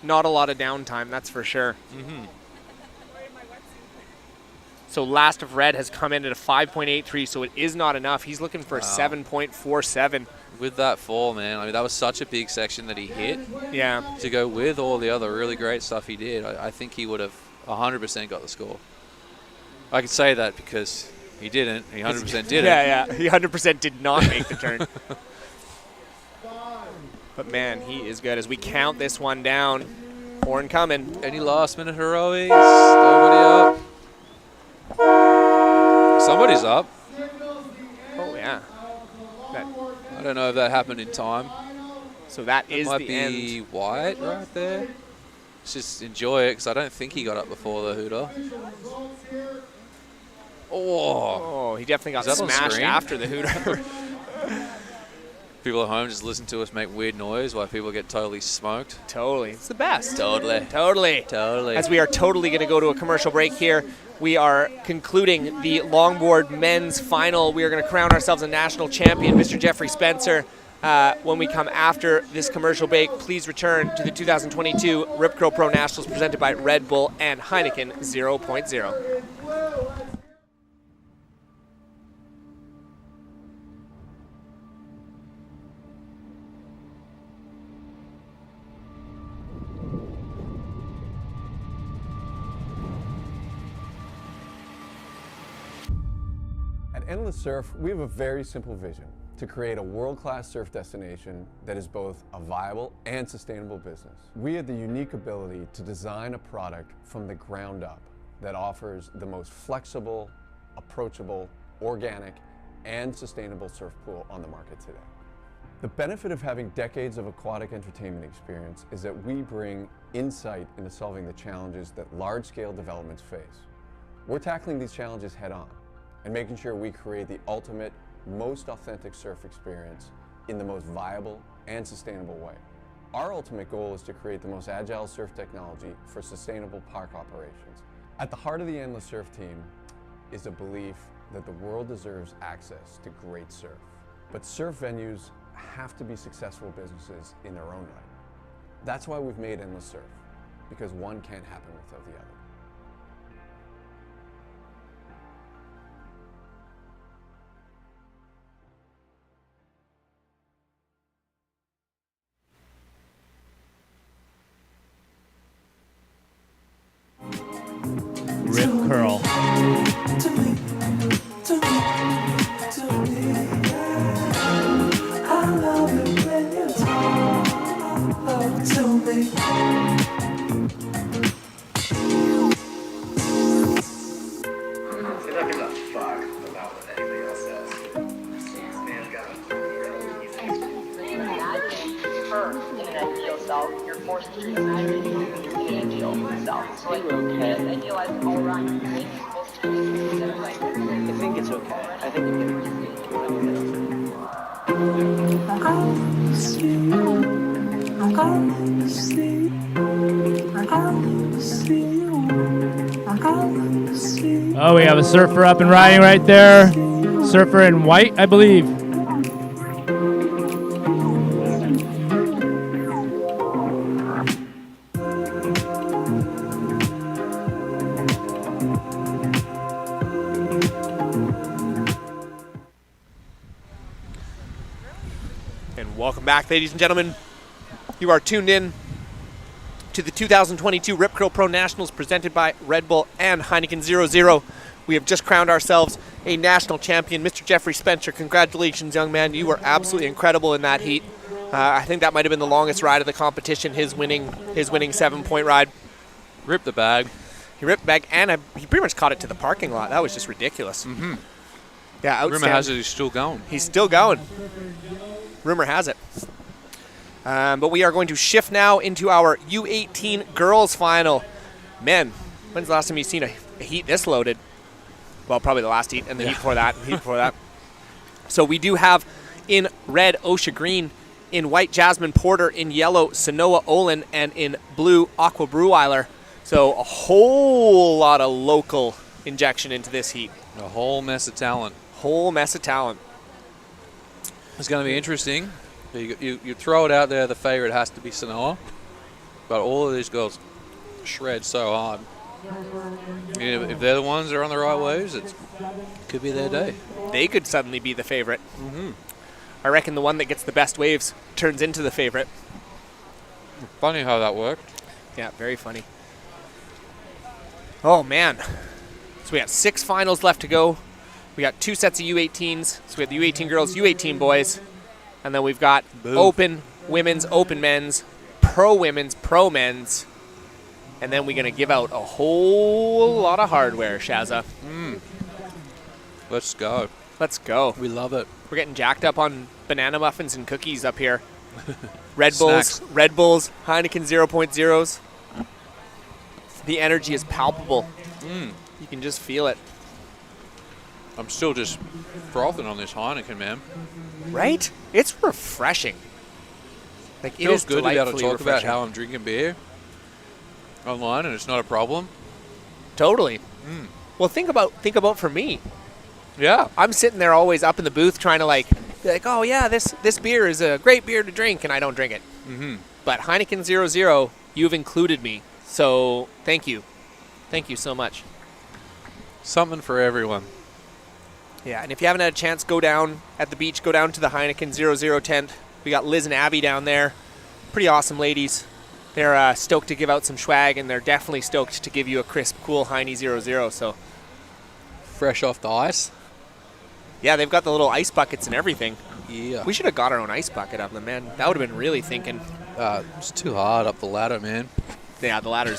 Not a lot of downtime, that's for sure. Mm-hmm. So Last of Red has come in at a 5.83, so it is not enough. He's looking for a 7.47. With that fall, man, I mean, that was such a big section that he hit. Yeah. To go with all the other really great stuff he did, I think he would have 100% got the score. I can say that because he didn't. He 100% didn't. Yeah. He 100% did not make the turn. But, man, he is good. As we count this one down, horn coming. Any last-minute heroics? Nobody up? Somebody's up. Oh, yeah. I don't know if that happened in time. So that is might the be end. White right there. Let's just enjoy it because I don't think he got up before the hooter. Oh, he definitely got smashed after the hooter. People at home just listen to us make weird noise while people get totally smoked. Totally. It's the best. Totally. As we are totally going to go to a commercial break here. We are concluding the longboard men's final. We are going to crown ourselves a national champion, Mr. Jeffrey Spencer. When we come after this commercial break, please return to the 2022 Rip Curl Pro Nationals presented by Red Bull and Heineken 0.0. At Endless Surf, we have a very simple vision: to create a world-class surf destination that is both a viable and sustainable business. We have the unique ability to design a product from the ground up that offers the most flexible, approachable, organic, and sustainable surf pool on the market today. The benefit of having decades of aquatic entertainment experience is that we bring insight into solving the challenges that large-scale developments face. We're tackling these challenges head-on and making sure we create the ultimate, most authentic surf experience in the most viable and sustainable way. Our ultimate goal is to create the most agile surf technology for sustainable park operations. At the heart of the Endless Surf team is a belief that the world deserves access to great surf. But surf venues have to be successful businesses in their own right. That's why we've made Endless Surf, because one can't happen without the other. Rip curl. You're forced to choose in an ideal self. So like, idealize all around your life. I think it's okay. I think Oh, we have a surfer up and riding right there. Surfer in white, I believe. Welcome back, ladies and gentlemen. You are tuned in to the 2022 Rip Curl Pro Nationals presented by Red Bull and Heineken 00. We have just crowned ourselves a national champion. Mr. Jeffrey Spencer, congratulations, young man. You were absolutely incredible in that heat. I think that might have been the longest ride of the competition, his winning 7-point ride. Ripped the bag. He ripped the bag, and he pretty much caught it to the parking lot. That was just ridiculous. Mm-hmm. Yeah, outstanding. Rumor has it he's still going. He's still going. Rumor has it. But we are going to shift now into our U18 girls final. Man, when's the last time you've seen a heat this loaded? Well, probably the last heat and the heat before that. So we do have in red Osha Green, in white Jasmine Porter, in yellow Sanoa Olin, and in blue Aqua Breweiler. So a whole lot of local injection into this heat. A whole mess of talent. It's going to be interesting. You throw it out there, the favorite has to be Sanoa, but all of these girls shred so hard. If they're the ones that are on the right waves, it could be their day. They could suddenly be the favorite. Mm-hmm. I reckon the one that gets the best waves turns into the favorite. Funny how that worked. Yeah, very funny. Oh, man. So we got 6 finals left to go. We got 2 sets of U18s. So we have the U18 girls, U18 boys. And then we've got open women's, open men's, pro women's, pro men's. And then we're going to give out a whole lot of hardware, Shazza. Let's go. Let's go. We love it. We're getting jacked up on banana muffins and cookies up here. Red Bulls, Heineken 0.0s. The energy is palpable. You can just feel it. I'm still just frothing on this Heineken, man. Right? It's refreshing. Like, it feels is good to be able to talk refreshing. about how I'm drinking beer online, and it's not a problem. Totally. Well, think about for me. Yeah. I'm sitting there always up in the booth trying to be like, oh yeah, this beer is a great beer to drink, and I don't drink it. But Heineken 00, you've included me. So thank you. Thank you so much. Something for everyone. Yeah, and if you haven't had a chance, go down at the beach, go down to the Heineken 00 tent. We got Liz and Abby down there. Pretty awesome ladies. They're stoked to give out some swag, and they're definitely stoked to give you a crisp, cool Heine 00. So fresh off the ice. Yeah, they've got the little ice buckets and everything. Yeah. We should have got our own ice bucket of them, man. That would have been really thinking. It's too hard up the ladder, man. Yeah, the ladder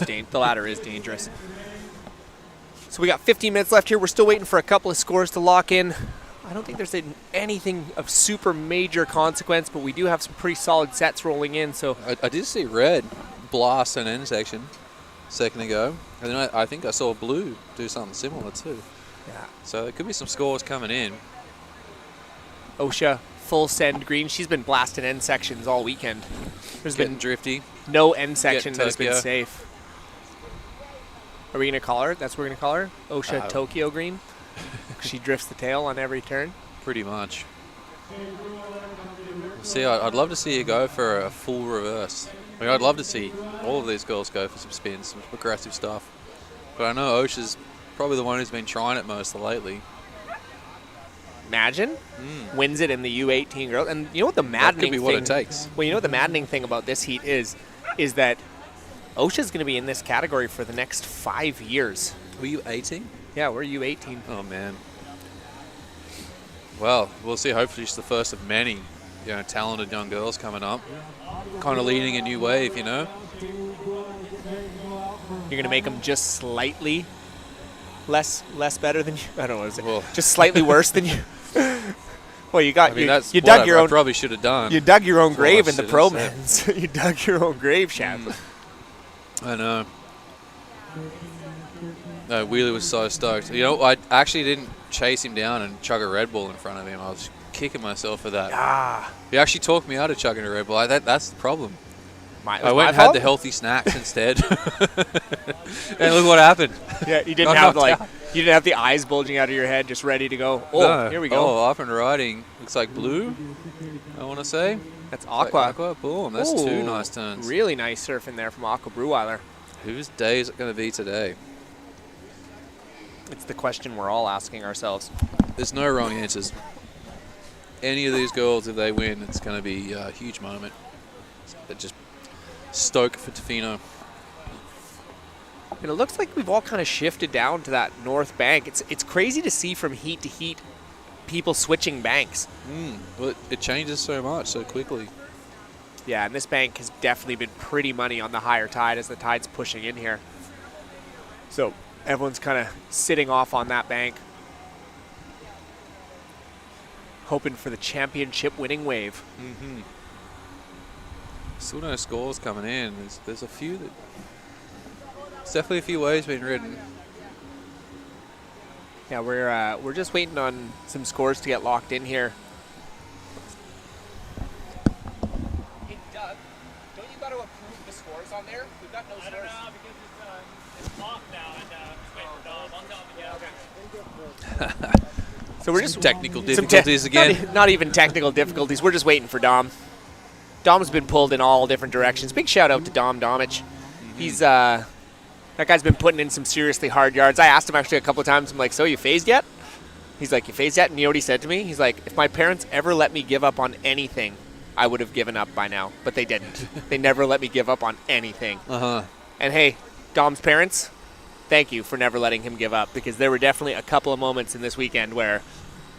is dangerous. So we got 15 minutes left here. We're still waiting for a couple of scores to lock in. I don't think there's anything of super major consequence, but we do have some pretty solid sets rolling in. So I did see red blast an end section a second ago, and then I think I saw blue do something similar too. Yeah. So there could be some scores coming in. Osha full send green. She's been blasting end sections all weekend. There's Getting been drifty. no end section Getting that has been Tokyo. safe. Are we going to call her? That's what we're going to call her? OSHA Tokyo green? She drifts the tail on every turn? Pretty much. See, I'd love to see you go for a full reverse. I mean, I'd love to see all of these girls go for some spins, some aggressive stuff. But I know OSHA's probably the one who's been trying it most lately. Imagine wins it in the U18 girls. And you know what the maddening could be what it takes. Well, you know what the maddening thing about this heat is that OSHA's going to be in this category for the next 5 years. Were you 18? Yeah, we're U18. Oh, man. Well, we'll see. Hopefully it's the first of many, talented young girls coming up. Kind of leading a new wave, You're going to make them just slightly less better than you? I don't know. Is it just slightly worse than you? Well, you got you dug your own. I probably should have done. You dug your own grave in the pro men's. You dug your own grave, Shad. I know. No, Wheeler was so stoked. I actually didn't chase him down and chug a Red Bull in front of him. I was kicking myself for that. He actually talked me out of chugging a Red Bull. That's the problem. I went and had the healthy snacks instead. And look what happened. Yeah, you didn't have you didn't have the eyes bulging out of your head, just ready to go. Oh, no. Here we go. Oh, off and riding. Looks like blue, I want to say. That's Aqua. Like Aqua, boom. That's two nice turns. Really nice surfing there from Aqua Breweiler. Whose day is it going to be today? It's the question we're all asking ourselves. There's no wrong answers. Any of these girls, if they win, it's going to be a huge moment. Just stoke for Tofino. And it looks like we've all kind of shifted down to that north bank. It's crazy to see from heat to heat people switching banks. Well, it changes so much so quickly. Yeah, and this bank has definitely been pretty money on the higher tide as the tide's pushing in here. So everyone's kind of sitting off on that bank, hoping for the championship winning wave. Still no scores coming in. There's a few that... There's definitely a few waves being ridden. Yeah, we're just waiting on some scores to get locked in here. Hey, Doug, don't you got to approve the scores on there? We've got no scores. I don't know, because it's locked now, and just waiting for Dom. I'll tell him again. So we're just technical difficulties again. Not even technical difficulties. We're just waiting for Dom. Dom's been pulled in all different directions. Big shout out to Dom Domich. He's that guy's been putting in some seriously hard yards. I asked him actually a couple of times. I'm like, so you phased yet? He's like, you phased yet? And you know what he said to me? He's like, if my parents ever let me give up on anything, I would have given up by now. But they didn't. They never let me give up on anything. And hey, Dom's parents, thank you for never letting him give up, because there were definitely a couple of moments in this weekend where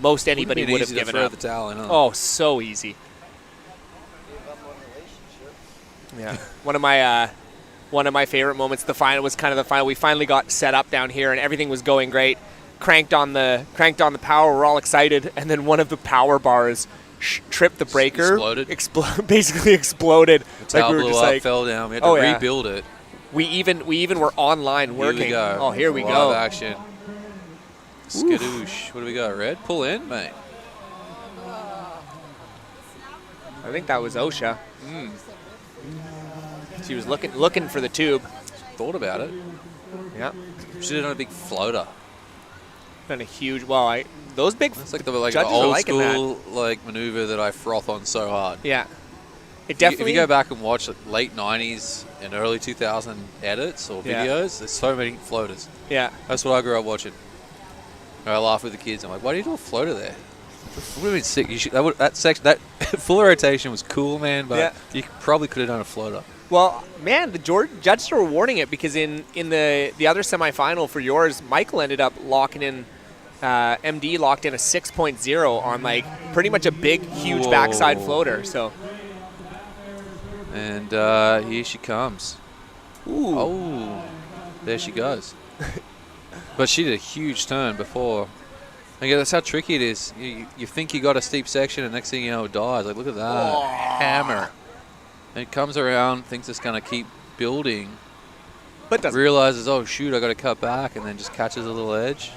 most anybody would have given up. The towel in, huh? Oh, so easy. Yeah, one of my favorite moments. The final was kind of the final. We finally got set up down here, and everything was going great. Cranked on the power. We're all excited, and then one of the power bars tripped the breaker. Basically exploded. The towel blew up, fell down. We had to rebuild it. We even were online working. Here we go. Oh, here we go. Live action. Skadoosh. What do we got, Red? Pull in, mate. I think that was OSHA. She was looking for the tube. Thought about it. Yeah. Should have done a big floater. Done a huge. Well, those big. That's like the old school maneuver that I froth on so hard. Yeah. It definitely. If you go back and watch late '90s and early 2000 edits or videos, there's so many floaters. Yeah. That's what I grew up watching. I laugh with the kids. I'm like, why do you do a floater there? It would have been sick. You should, that full rotation was cool, man. But you probably could have done a floater. Well, man, the judges are rewarding it, because in the other semifinal for yours, Michael ended up locking in. MD locked in a 6.0 on pretty much a big, huge backside floater. So. And here she comes. Ooh. Oh, there she goes. But she did a huge turn before. Again, that's how tricky it is. You think you got a steep section, and next thing you know, it dies. Like, look at that. Hammer. And it comes around, thinks it's going to keep building. But doesn't. Realizes, oh, shoot, I got to cut back, and then just catches a little edge.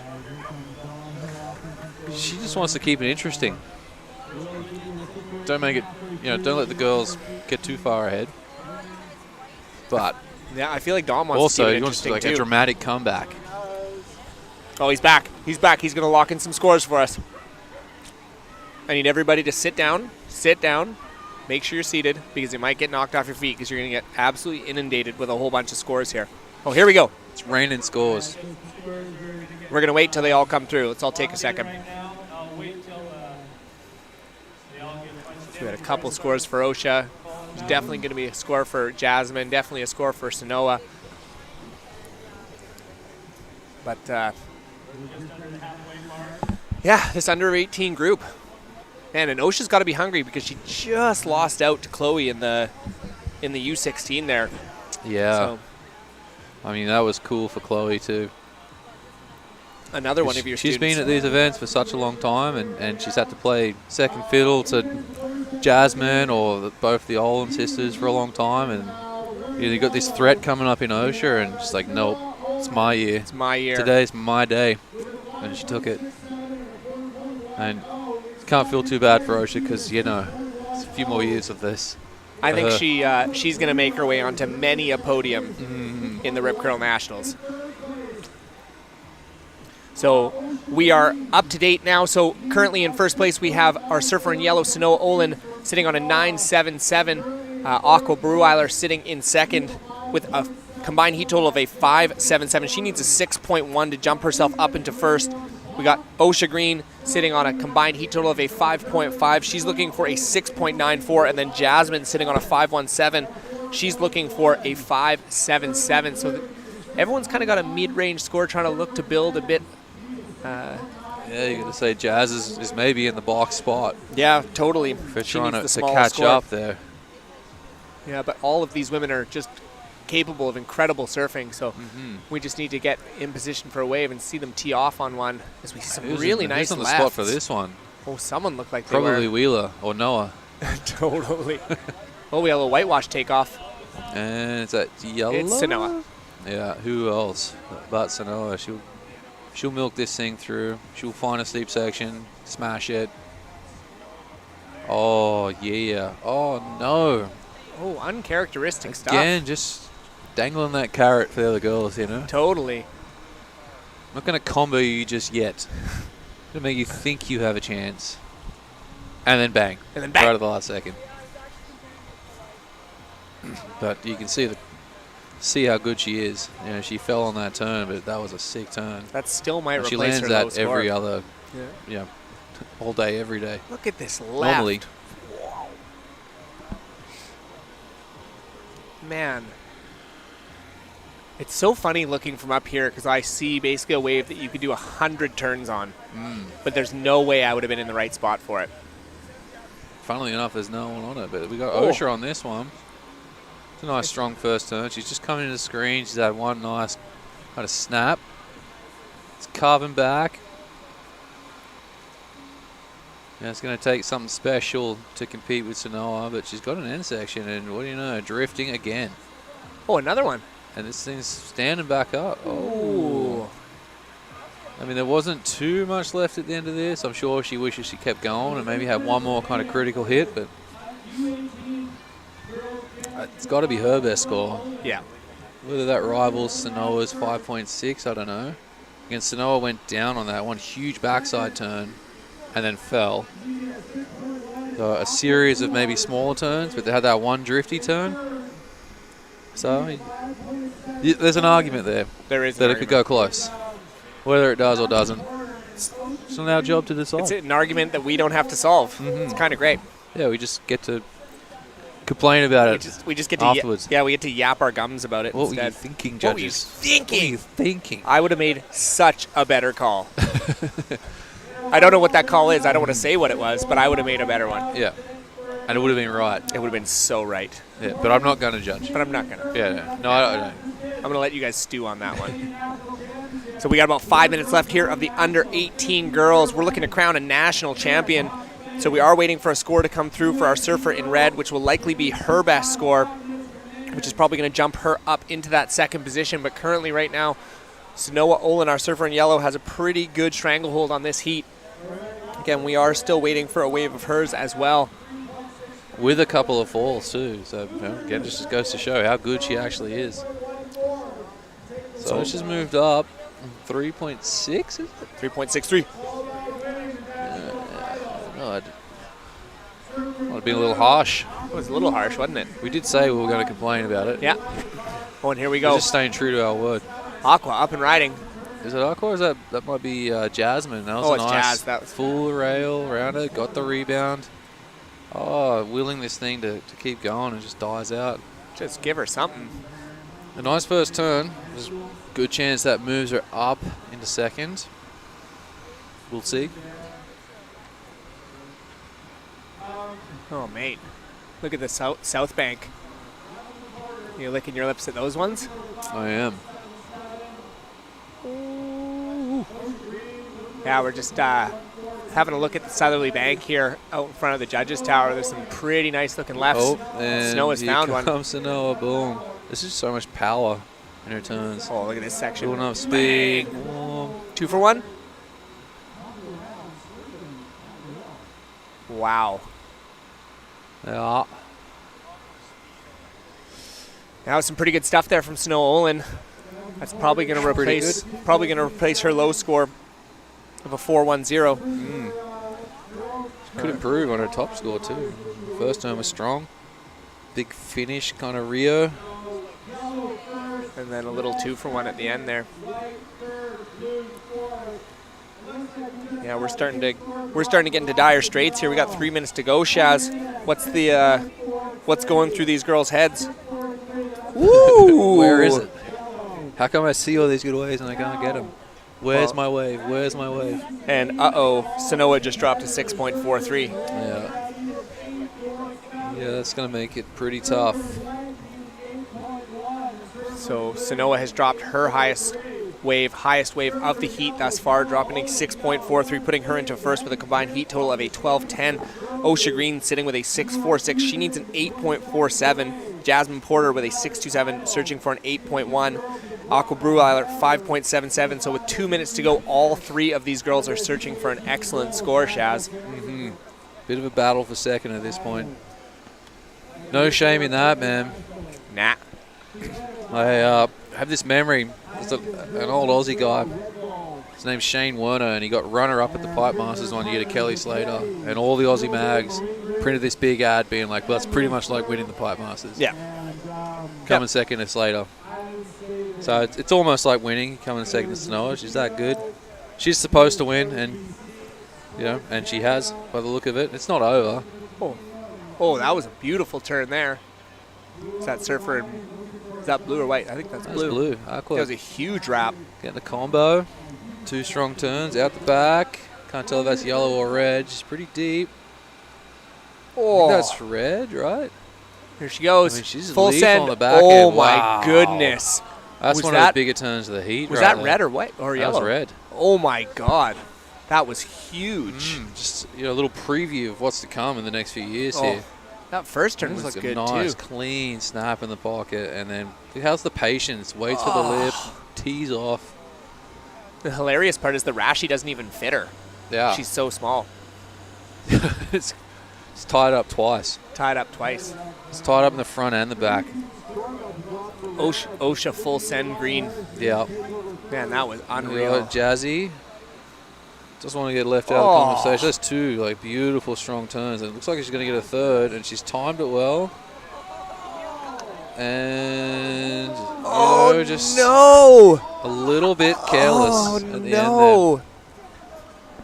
She just wants to keep it interesting. don't make it, don't let the girls get too far ahead. But yeah, I feel like Dom wants also to keep it he wants to interesting a too. dramatic comeback. Oh, he's back. He's back. He's going to lock in some scores for us. I need everybody to sit down. Sit down. Make sure you're seated because you might get knocked off your feet because you're going to get absolutely inundated with a whole bunch of scores here. Oh, here we go. It's raining scores. We're going to wait till they all come through. Let's all take a second. So we had a couple scores for Osha. There's definitely going to be a score for Jasmine. Definitely a score for Sanoa. But, yeah, this under 18 group. Man, and Osha's got to be hungry because she just lost out to Chloe in the U16 there. Yeah. So, I mean, that was cool for Chloe too. Another one of your She's students. been at these events for such a long time, and she's had to play second fiddle to Jasmine or both the Olin sisters for a long time, and you got this threat coming up in Osha, and she's like, nope, it's my year. It's my year. Today's my day, and she took it. And can't feel too bad for Osha because, it's a few more years of this. I think she's going to make her way onto many a podium in the Rip Curl Nationals. So we are up to date now. So currently in first place we have our surfer in yellow, Sanoa Olin, sitting on a 9.77. Aqua Bruweiler sitting in second with a combined heat total of a 5.77. She needs a 6.1 to jump herself up into first. We got Osha Green sitting on a combined heat total of a 5.5. She's looking for a 6.94. And then Jasmine sitting on a 5.17. She's looking for a 5.77. So everyone's kind of got a mid-range score, trying to look to build a bit. Yeah, you got to say Jazz is maybe in the box spot. Yeah, totally. For She trying needs to the small catch score. up there. Yeah, but all of these women are just capable of incredible surfing, so we just need to get in position for a wave and see them tee off on one as we see some really nice Who's on the lefts. spot for this one? Oh, someone looked like Probably they were. Wheeler or Noah. Totally. Oh, we have a whitewash takeoff. And is that yellow? It's Sanoa. Yeah, who else but Sanoa? She'll milk this thing through. She'll find a steep section, smash it. Oh, yeah. Oh, no. Oh, uncharacteristic stuff. Again, just dangling that carrot for the other girls, Totally. I'm not going to combo you just yet. I'm going to make you think you have a chance. And then bang. And then bang. Right at the last second. But you can see how good she is. She fell on that turn, but that was a sick turn. That still might And replace she lands her that low score. every other, Yeah. all day, every day. Look at this left. Normally. Man. It's so funny looking from up here because I see basically a wave that you could do 100 turns on. But there's no way I would have been in the right spot for it. Funnily enough, there's no one on it, but we got Oh. Osha on this one. It's a nice, strong first turn. She's just coming into the screen. She's had one nice kind of snap. It's carving back. Yeah, it's going to take something special to compete with Sanoa, but she's got an end section, and what do you know, drifting again. Oh, another one. And this thing's standing back up. Oh. I mean, there wasn't too much left at the end of this. I'm sure she wishes she kept going and maybe had one more kind of critical hit, but it's got to be her best score. Yeah. Whether that rivals Sanoa's 5.6, I don't know. Again, Sanoa went down on that one huge backside turn and then fell. So a series of maybe smaller turns, but they had that one drifty turn. So there's an argument there. There is that an it could go close. Whether it does or doesn't, it's not our job to decide. It's an argument that we don't have to solve. It's kind of great. Yeah, we just get to complain about it. We just get to afterwards. we get to yap our gums about it. What were you instead. thinking, What were you judges? thinking? What were you thinking? I would have made such a better call. I don't know what that call is. I don't want to say what it was, but I would have made a better one. Yeah. And it would have been right. It would have been so right. Yeah, but I'm not going to judge. But I'm not going to. Yeah, no, I don't. I'm going to let you guys stew on that one. So we got about 5 minutes left here of the under 18 girls. We're looking to crown a national champion. So we are waiting for a score to come through for our surfer in red, which will likely be her best score, which is probably going to jump her up into that second position. But currently right now, Sanoa Olin, our surfer in yellow, has a pretty good stranglehold on this heat. Again, we are still waiting for a wave of hers as well. with a couple of falls too. So again, just goes to show how good she actually is. So she's moved up 3.6, is it? 3.63. God. Might have been a little harsh. It was a little harsh, wasn't it? We did say we were going to complain about it. Yeah. Oh, and here we go. We're just staying true to our word. Aqua up and riding. Is it Aqua or is that might be Jasmine? That was Oh, a it's nice Jazz. That was full rail around it, got the rebound. Oh, willing this thing to keep going and just dies out. Just give her something. A nice first turn. There's a good chance that moves her up into second. We'll see. Oh, mate. Look at the south bank. You licking your lips at those ones? I am. Ooh. Yeah, we're just having a look at the southerly bank here out in front of the judges' tower. There's some pretty nice looking lefts. Oh, and Snow has found one. Here comes Sanoa. Boom. This is so much power in her turns. Oh, look at this section. Building up speed. 2 for 1. Wow. Yeah. That was some pretty good stuff there from Snow Olin. That's probably going to replace her low score of a 4-1-0. Could improve on her top score too. First turn was strong. Big finish, kind of Rio. And then a little 2 for 1 at the end there. Yeah, we're starting to get into dire straits here. We got 3 minutes to go. Shaz, what's going through these girls' heads? Woo! Where is it? How come I see all these good waves and I can't get them? Where's my wave? Where's my wave? And Sanoa just dropped to 6.43. Yeah. Yeah, that's going to make it pretty tough. So Sanoa has dropped her highest wave of the heat thus far, dropping a 6.43, putting her into first with a combined heat total of a 12.10. Osha Green sitting with a 6.46. She needs an 8.47. Jasmine Porter with a 6.27, searching for an 8.1. Aqua Breweiler 5.77. So with 2 minutes to go, all 3 of these girls are searching for an excellent score, Shaz. Mm-hmm. Bit of a battle for second at this point. No shame in that, man. Nah. I have this memory. There's an old Aussie guy. His name's Shane Werner, and he got runner-up at the Pipe Masters one year to Kelly Slater. And all the Aussie mags printed this big ad being like, well, that's pretty much like winning the Pipe Masters. Yeah. Coming second to Slater. So it's almost like winning, coming second to Sanoa. She's that good. She's supposed to win, and and she has by the look of it. It's not over. Oh, that was a beautiful turn there. Is that surfer? Is that blue or white? I think that's blue. That's blue. Aqua. That was a huge wrap. Getting the combo. 2 strong turns out the back. Can't tell if that's yellow or red. She's pretty deep. Oh, that's red, right? Here she goes. I mean, she's full leaf send. on the back Oh end. my Wow. goodness. That's one of the bigger turns of the heat. Was right that red or white or yellow? That was red. Oh my God, that was huge. Just a little preview of what's to come in the next few years here. That first turn was like good a nice, too. clean snap in the pocket, and then how's the patience? Waits for the lip, tees off. The hilarious part is the Rashi doesn't even fit her. Yeah. She's so small. It's tied up twice. Tied up twice. It's tied up in the front and the back. OSHA full send green. Yeah. Man, that was You unreal. know, Jazzy just want to get left out of the conversation. That's 2 beautiful strong turns, and it looks like she's going to get a third, and she's timed it well. And just no, a little bit careless at the end there.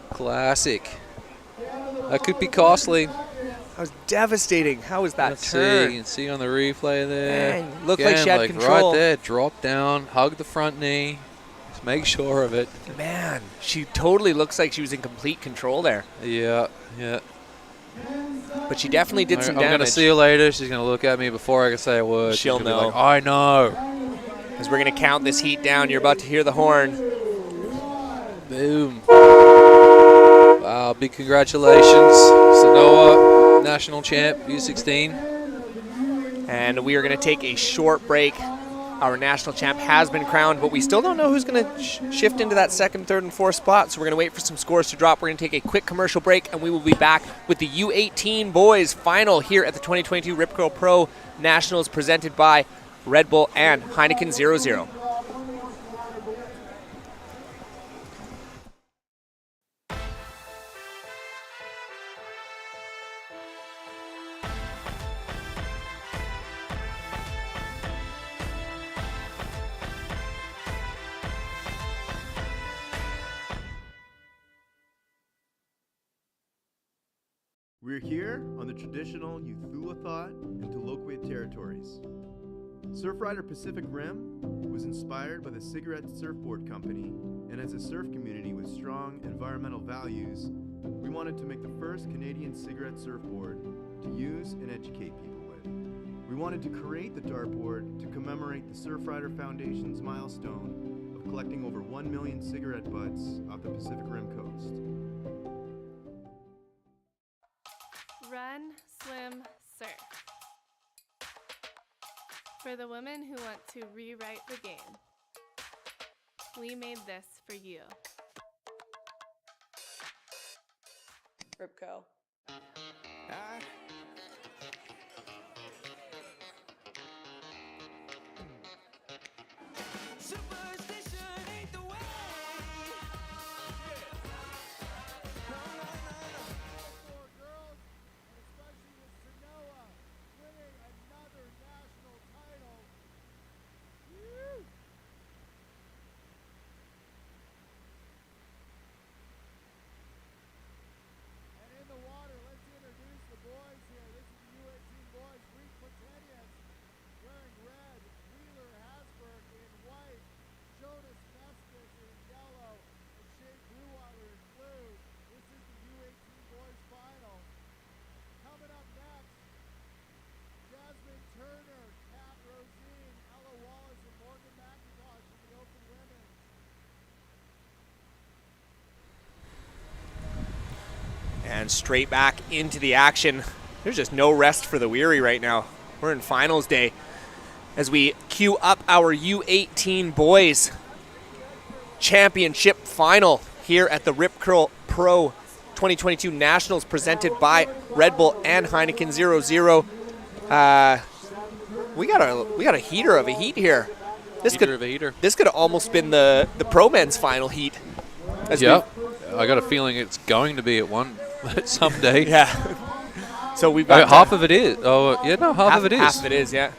Classic. That could be costly. That was devastating. How was that Let's turn? see. You can see on the replay there. Man, looked like she had control. Right there, drop down, hug the front knee. Just make sure of it. Man, she totally looks like she was in complete control there. Yeah, yeah. But she definitely did some I'm damage. going to see her later. She's going to look at me before I can say a word. She'll She's gonna know. be like, I know. Because we're going to count this heat down. You're about to hear the horn. Boom. Wow, big congratulations. Sanoa, national champ, U16. And we are going to take a short break. Our national champ has been crowned, but we still don't know who's going to shift into that second, third, and fourth spot. So we're going to wait for some scores to drop. We're going to take a quick commercial break, and we will be back with the U18 boys final here at the 2022 Rip Curl Pro Nationals, presented by Red Bull and Heineken 00. We're here on the traditional Uthulathat and Tolokwit territories. Surfrider Pacific Rim was inspired by the Cigarette Surfboard Company, and as a surf community with strong environmental values, we wanted to make the first Canadian cigarette surfboard to use and educate people with. We wanted to create the dartboard to commemorate the Surfrider Foundation's milestone of collecting over 1 million cigarette butts off the Pacific Rim coast. Run, swim, surf. For the women who want to rewrite the game, we made this for you. Rip curl. And straight back into the action. There's just no rest for the weary right now. We're in finals day as we queue up our U18 boys championship final here at the Rip Curl Pro 2022 Nationals, presented by Red Bull and Heineken 00. We got a heater of a heat here. This could have almost been the pro men's final heat. Yeah, I got a feeling it's going to be at someday. Yeah. So we've got half of it is. Oh yeah, no, half of it is. Half of it is, yeah.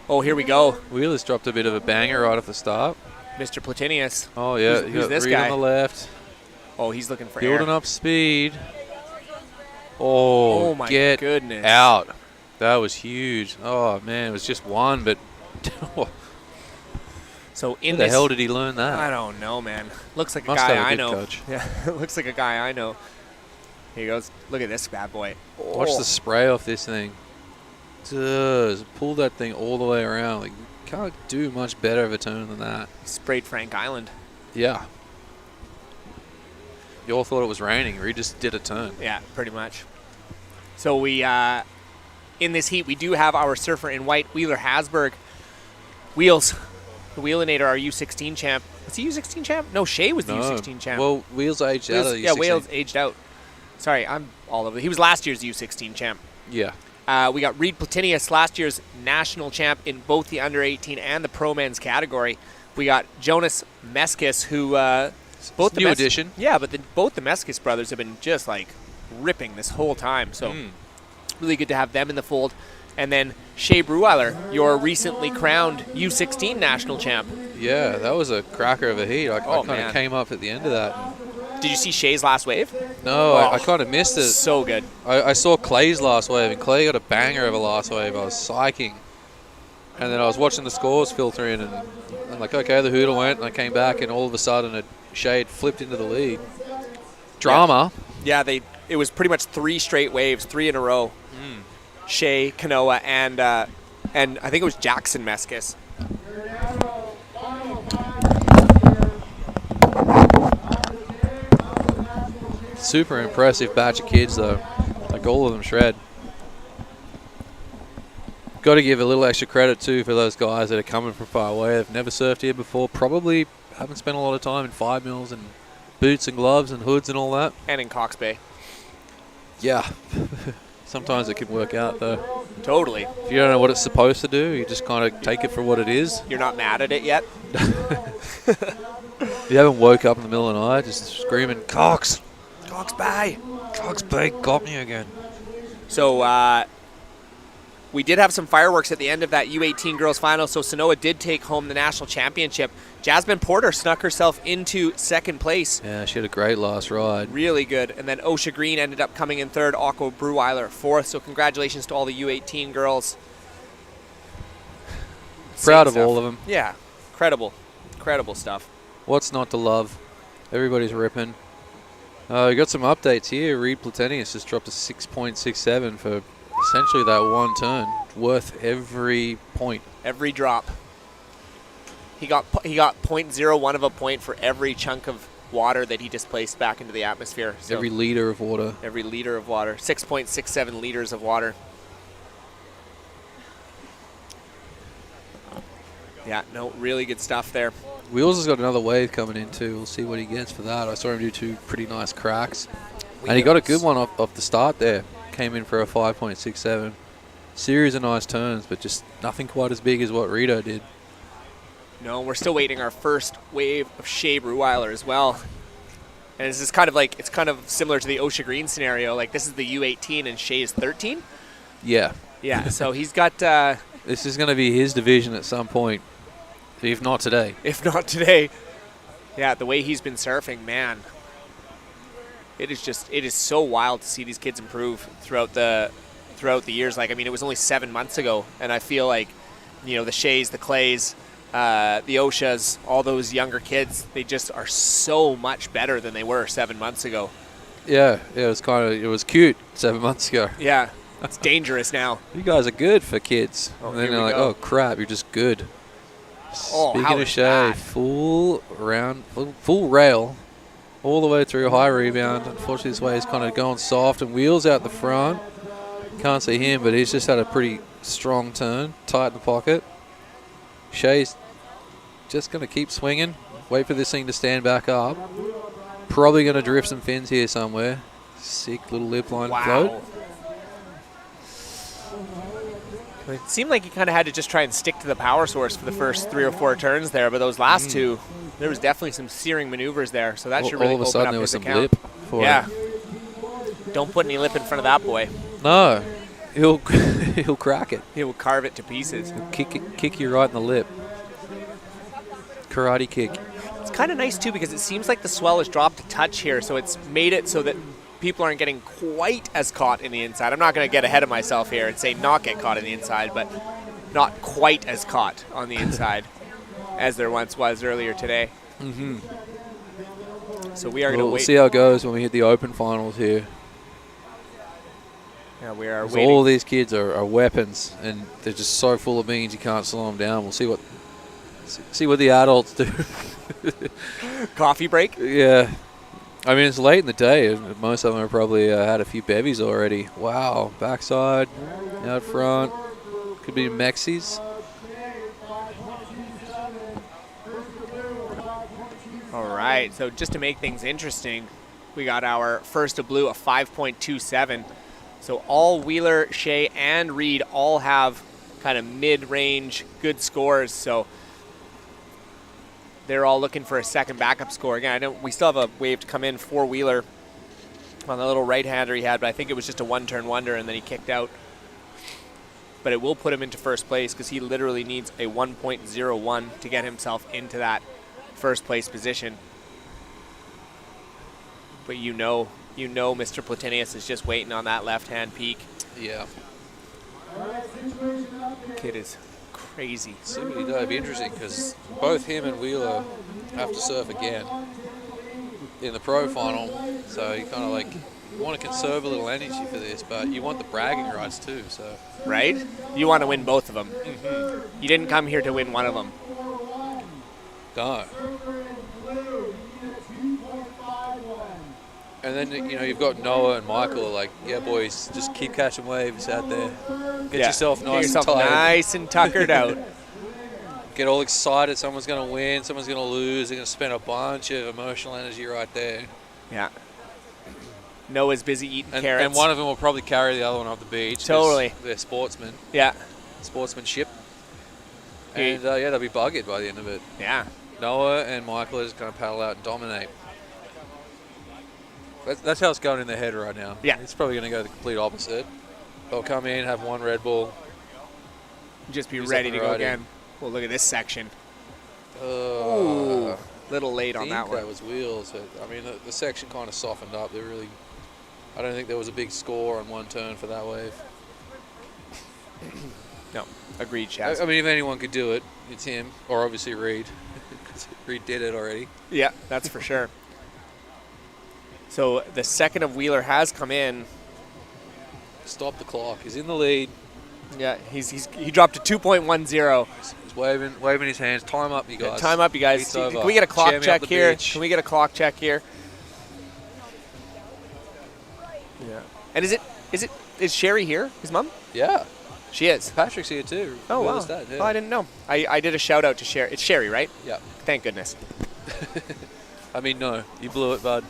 Oh, here we go. Wheeler's dropped a bit of a banger right off the start. Mr. Platinius. Oh yeah, who's this Reed guy on the left. Oh, he's looking for building air. Up speed. Oh my get goodness. Out. That was huge. Oh man, it was just one, but. So in Where the hell did he learn that? I don't know, man. Looks like a Must guy have a I good know. coach. Yeah, looks like a guy I know. Here he goes. Look at this bad boy. Oh. Watch the spray off this thing. Just pull that thing all the way around. Like, you can't do much better of a turn than that. Sprayed Frank Island. Yeah. You all thought it was raining, or he just did a turn. Yeah, pretty much. So we, in this heat, we do have our surfer in white, Wheeler Hasberg. Wheels, the Wheelinator, our U16 champ. Was he U16 champ? No, Shea was the U16 champ. Well, Wheels aged out of the U16. Yeah, Wheels aged out. Sorry, I'm all over. He was last year's U16 champ. Yeah. We got Reed Platinius, last year's national champ in both the under-18 and the pro men's category. We got Jonas Meskis, who both the new addition. Yeah, but both the Meskis brothers have been just like ripping this whole time. So really good to have them in the fold. And then Shea Brewer, your recently crowned U16 national champ. Yeah, that was a cracker of a heat. I kind man. of came up at the end of that. Did you see Shea's last wave? No, I kind of missed it. So good. I saw Clay's last wave, and Clay got a banger of a last wave. I was psyching. And then I was watching the scores filter in, and I'm like, okay, the hooter went, and I came back, and all of a sudden, Shea had flipped into the lead. Drama. Yeah, it was pretty much 3 straight waves, 3 in a row. Shea, Kanoa, and I think it was Jackson Meskis. Super impressive batch of kids, though. Like all of them shred. got to give a little extra credit too for those guys that are coming from far away. They've never surfed here before. Probably haven't spent a lot of time in 5 mils and boots and gloves and hoods and all that. And in Cox Bay. Yeah. Sometimes it can work out though. Totally. If you don't know what it's supposed to do, you just kind of take it for what it is. You're not mad at it yet? You haven't woke up in the middle of the night just screaming, Cox! Cox Bay! Cox Bay got me again. So we did have some fireworks at the end of that U18 girls final, so Sanoa did take home the national championship. Jasmine Porter snuck herself into second place. Yeah, she had a great last ride. Really good. And then Osha Green ended up coming in third, Aqua Breweiler fourth. So congratulations to all the U18 girls. Proud of all of them. Yeah, incredible stuff. What's not to love? Everybody's ripping. We got some updates here. Reed Platenius just dropped a 6.67 for essentially that one turn. Worth every point. Every drop. He got 0.01 of a point for every chunk of water that he displaced back into the atmosphere. So every liter of water. Every liter of water. 6.67 liters of water. Yeah, no, really good stuff there. Wheels has got another wave coming in too. We'll see what he gets for that. I saw him do 2 pretty nice cracks. And he got a good one off the start there. Came in for a 5.67. Series of nice turns, but just nothing quite as big as what Rito did. No, we're still waiting our first wave of Shea Breweiler as well. And this is kind of like, it's kind of similar to the Osha Green scenario. Like, this is the U18 and Shea is 13. Yeah. Yeah, so he's got... this is going to be his division at some point, if not today. If not today. Yeah, the way he's been surfing, man. It is so wild to see these kids improve throughout the years. Like, I mean, it was only 7 months ago, and I feel like, you know, the Shays, the Clays, the Oshas, all those younger kids, they just are so much better than they were 7 months ago. Yeah, it was cute 7 months ago. Yeah, it's dangerous now. You guys are good for kids. Oh, and then here they're we like, go. oh crap, you're just good. Oh, Speaking how of is Shea, that? full rail, all the way through, high rebound. Unfortunately, this way he's kind of going soft and wheels out the front. Can't see him, but he's just had a pretty strong turn, tight in the pocket. Shea's just going to keep swinging, wait for this thing to stand back up. Probably going to drift some fins here somewhere. Sick little lip line float. It seemed like he kind of had to just try and stick to the power source for the first 3 or 4 turns there, but those last two, there was definitely some searing maneuvers there, so that should really all of a open sudden up there was his some account. lip for Yeah. him. Don't put any lip in front of that boy. No, he'll crack it. He will carve it to pieces. He'll kick you right in the lip. Karate kick. It's kind of nice too because it seems like the swell has dropped a touch here, so it's made it so that people aren't getting quite as caught in the inside. I'm not going to get ahead of myself here and say not get caught in the inside, but not quite as caught on the inside as there once was earlier today. Mm-hmm. So we are going to We'll wait. see how it goes when we hit the open finals here. Yeah, we are 'Cause waiting. all these kids are weapons, and they're just so full of beans you can't slow them down. We'll see what the adults do. Coffee break? Yeah. I mean, it's late in the day. And most of them have probably had a few bevies already. Wow. Backside, out front. Could be Mexies. All right, so just to make things interesting, we got our first of blue, a 5.27. So all Wheeler, Shea, and Reed all have kind of mid-range good scores. So they're all looking for a second backup score. Again, I know we still have a wave to come in for Wheeler on the little right-hander he had, but I think it was just a one-turn wonder, and then he kicked out. But it will put him into first place because he literally needs a 1.01 to get himself into that first place position. But you know Mr. Platenius is just waiting on that left-hand peak. Yeah. Kid is crazy. See what he does. It'd be interesting because both him and Wheeler have to surf again in the pro final. So you kind of like want to conserve a little energy for this, but you want the bragging rights too. So right? You want to win both of them. You didn't come here to win one of them. No. And then, you know, you've got Noah and Michael are like, yeah, boys, just keep catching waves out there. Get yourself nice and tight. nice and tuckered out. Get all excited. Someone's going to win. Someone's going to lose. They're going to spend a bunch of emotional energy right there. Yeah. Noah's busy eating carrots. And one of them will probably carry the other one off the beach. Totally. They're sportsmen. Yeah. Sportsmanship. And, yeah, they'll be buggered by the end of it. Yeah. Noah and Michael are just going to paddle out and dominate. That's how it's going in their head right now. Yeah. It's probably going to go the complete opposite. They'll come in, have one Red Bull. Just be ready to go again. Well, look at this section. Ooh, little late on that one. That was wheels. I mean, the section kind of softened up. I don't think there was a big score on one turn for that wave. No, agreed, Chaz. I mean, if anyone could do it, it's him, or obviously Reed. Reed did it already. Yeah, that's for sure. So the second of Wheeler has come in. Stop the clock. He's in the lead. Yeah, he dropped to 2.10. He's waving his hands. Time up, you guys. Yeah, time up, you guys. Can we get a clock check here? Can we get a clock check here? Yeah. And is Sherry here? His mom? Yeah. She is. Patrick's here too. Oh, wow. That, yeah. Oh, I didn't know. I did a shout out to Sherry. It's Sherry, right? Yeah. Thank goodness. I mean, no. You blew it, bud.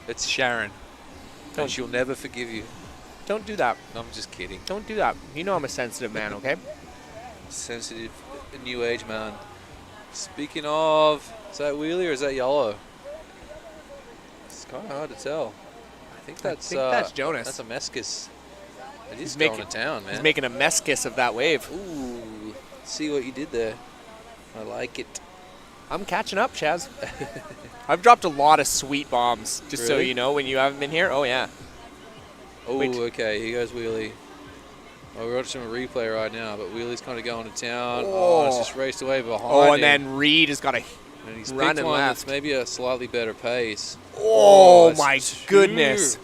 It's Sharon. And she'll never forgive you. Don't do that. No, I'm just kidding. Don't do that. You know I'm a sensitive man, okay? Sensitive, new age man. Speaking of, is that wheelie or is that yellow? It's kind of hard to tell. I think that's Jonas. That's a Mescus. He's making going to town, man. He's making a Mescus of that wave. Ooh, see what you did there. I like it. I'm catching up, Chaz. I've dropped a lot of sweet bombs, just so Really? you know, when you haven't been here. Oh, yeah. Oh, okay. Here goes Wheelie. Oh, we're watching a replay right now, but Wheelie's kind of going to town. Oh, it's just raced away behind him. and then Reed has got a and he's run picked and one left. that's maybe a slightly better pace. Oh, that's my goodness.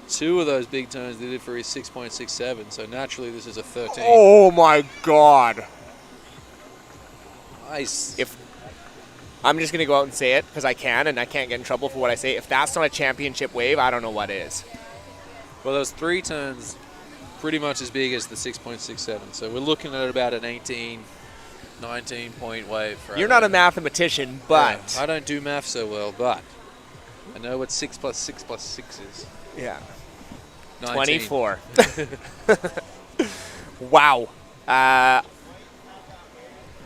Two of those big turns did it for his 6.67, so naturally this is a 13. Oh, my God. Nice. If I'm just going to go out and say it because I can, and I can't get in trouble for what I say. If that's not a championship wave, I don't know what is. Well, those three turns pretty much as big as the 6.67, so we're looking at about an 18, 19-point wave. You're not a mathematician, but... Yeah, I don't do math so well, but I know what 6 plus 6 plus 6 is. Yeah. 19. 24. Wow.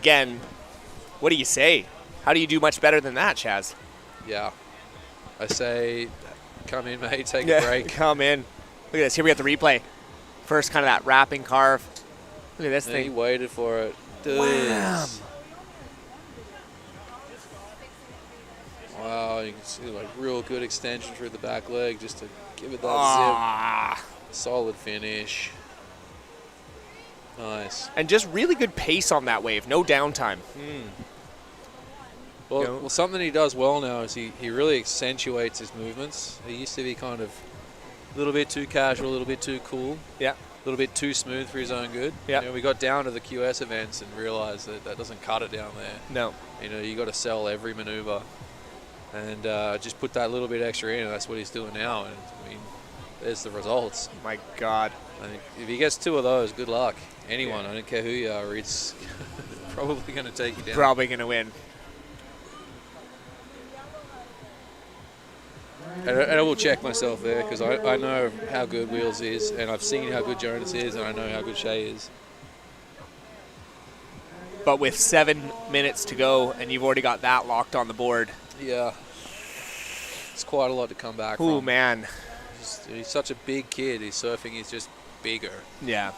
Again, what do you say? How do you do much better than that, Chaz? Yeah. I say, come in, mate, take a break. Come in. Look at this. Here we have the replay. First kind of that wrapping carve. Look at this thing. He waited for it. Wham. Wow, you can see like real good extension through the back leg just to give it that zip. Solid finish. Nice. And just really good pace on that wave. No downtime. Well, something he does well now is he really accentuates his movements. He used to be kind of a little bit too casual, a little bit too cool. Yeah. A little bit too smooth for his own good. Yeah. You know, we got down to the QS events and realized that doesn't cut it down there. No. You know, you got to sell every maneuver. And just put that little bit extra in, and that's what he's doing now. And I mean, there's the results. My God. I think if he gets two of those, good luck. Anyone, I don't care who you are, it's probably going to take you down. Probably going to win. And I will check myself there because I know how good Wheels is, and I've seen how good Jonas is, and I know how good Shea is. But with 7 minutes to go, and you've already got that locked on the board. Yeah. It's quite a lot to come back from. Oh, man. He's such a big kid. His surfing is just bigger. Yeah.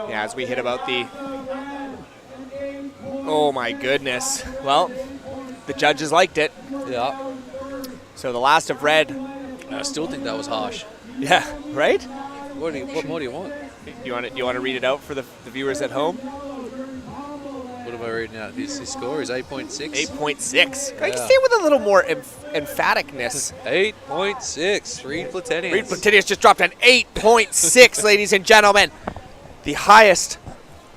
Yeah, as we hit about the... Oh, my goodness. Well, the judges liked it. Yeah. So the last of red. I still think that was harsh. Yeah, right? What more do you want? You want to read it out for the viewers at home? What am I reading out his score is 8.6. 8.6. Can you Yeah. say it with a little more emphaticness? 8.6. Reed Platenius. Reed Platenius just dropped an 8.6, ladies and gentlemen. The highest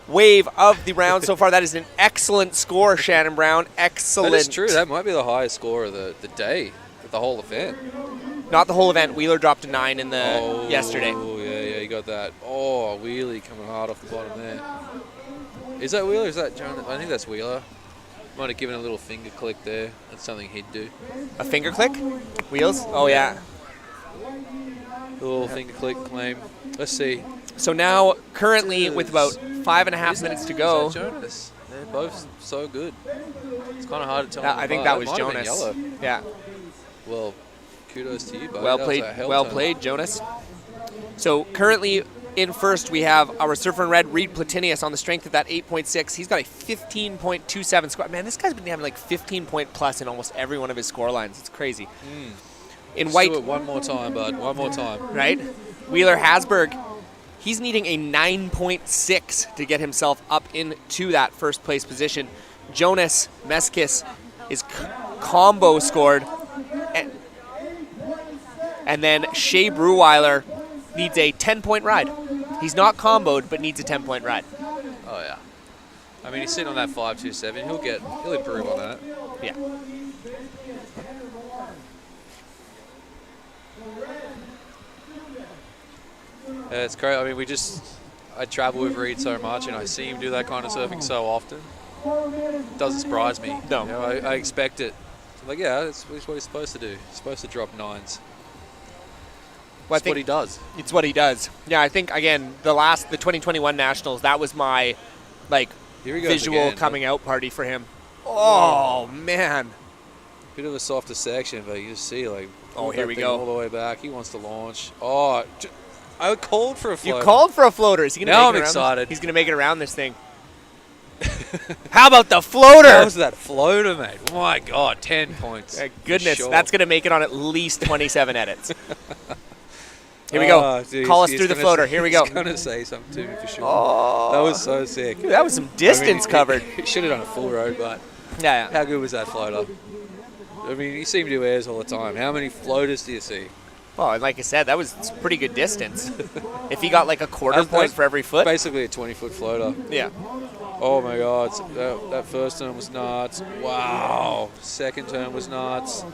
wave of the round so far. That is an excellent score, Shannon Brown. Excellent. That is true. That might be the highest score of the day, of the whole event. Not the whole event. Wheeler dropped a 9 in the yesterday. Oh, yeah, you got that. Oh, Wheelie coming hard off the bottom there. Is that Wheeler? Is that Jonas? I think that's Wheeler. Might have given a little finger click there. That's something he'd do. A finger click? Wheels? Oh, yeah. A little finger click claim. Let's see. So now, currently, with about 5.5 minutes to go. Is that Jonas? They're both so good. It's kind of hard to tell. I think that was Jonas. Yellow. Yeah. Well, kudos to you, buddy. Well That played, was a hell well turn. played, Jonas. So currently in first, we have our surfer in red, Reed Platenius, on the strength of that 8.6. He's got a 15.27 score. Man, this guy's been having like 15-point plus in almost every one of his score lines. It's crazy. In Let's white, do it one more time, bud. One more time. right? Wheeler Hasberg, he's needing a 9.6 to get himself up into that first place position. Jonas Meskis is combo scored. And then Shea Brewer needs a 10-point ride. He's not comboed, but needs a 10-point ride. Oh, yeah. I mean, he's sitting on that 5.27. He'll improve on that. Yeah. Yeah, it's great. I mean, I travel with Reed so much, and I see him do that kind of surfing so often. It doesn't surprise me. No. You know, I expect it. I'm like, yeah, that's what he's supposed to do. He's supposed to drop 9s. Well, That's what he does. It's what he does. Yeah, I think, again, the 2021 Nationals, that was my, Here he goes visual again. coming out party for him. Oh, man. Bit of a softer section, but you just see, Oh, that here we thing go. all the way back. He wants to launch. Oh, I called for a floater. You called for a floater. Is he gonna Now make I'm it around excited. He's going to make it around this thing. How about the floater? How was that floater, mate? Oh my God, 10 points. Goodness, Sure. that's going to make it on at least 27 edits. Here we go. Dude, Call us he's through the gonna floater. say- Here we go. He's going to say something to me for sure. Oh. That was so sick. Dude, that was some distance covered. He should have done a full road, but yeah. How good was that floater? I mean, you see him do airs all the time. How many floaters do you see? Well, and like I said, that was pretty good distance. If he got like a quarter point for every foot. Basically a 20-foot floater. Yeah. Oh my God, that first turn was nuts. Wow. Second turn was nuts.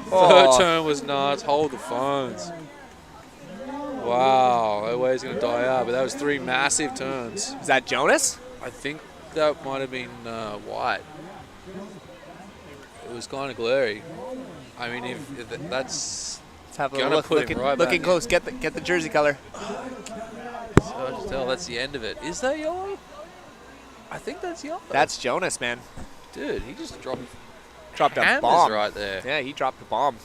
Third turn was nuts. Hold the phones. Wow, that wave's going to die out, but that was 3 massive turns. Is that Jonas? I think that might have been White. It was kind of glary. I mean, if that's Let's have a gonna look. put him right Looking back close. Get the jersey color. So I just tell that's the end of it. Is that yellow? I think that's yellow. That's Jonas, man. Dude, he just dropped a hammers bomb right there. Yeah, he dropped a bomb.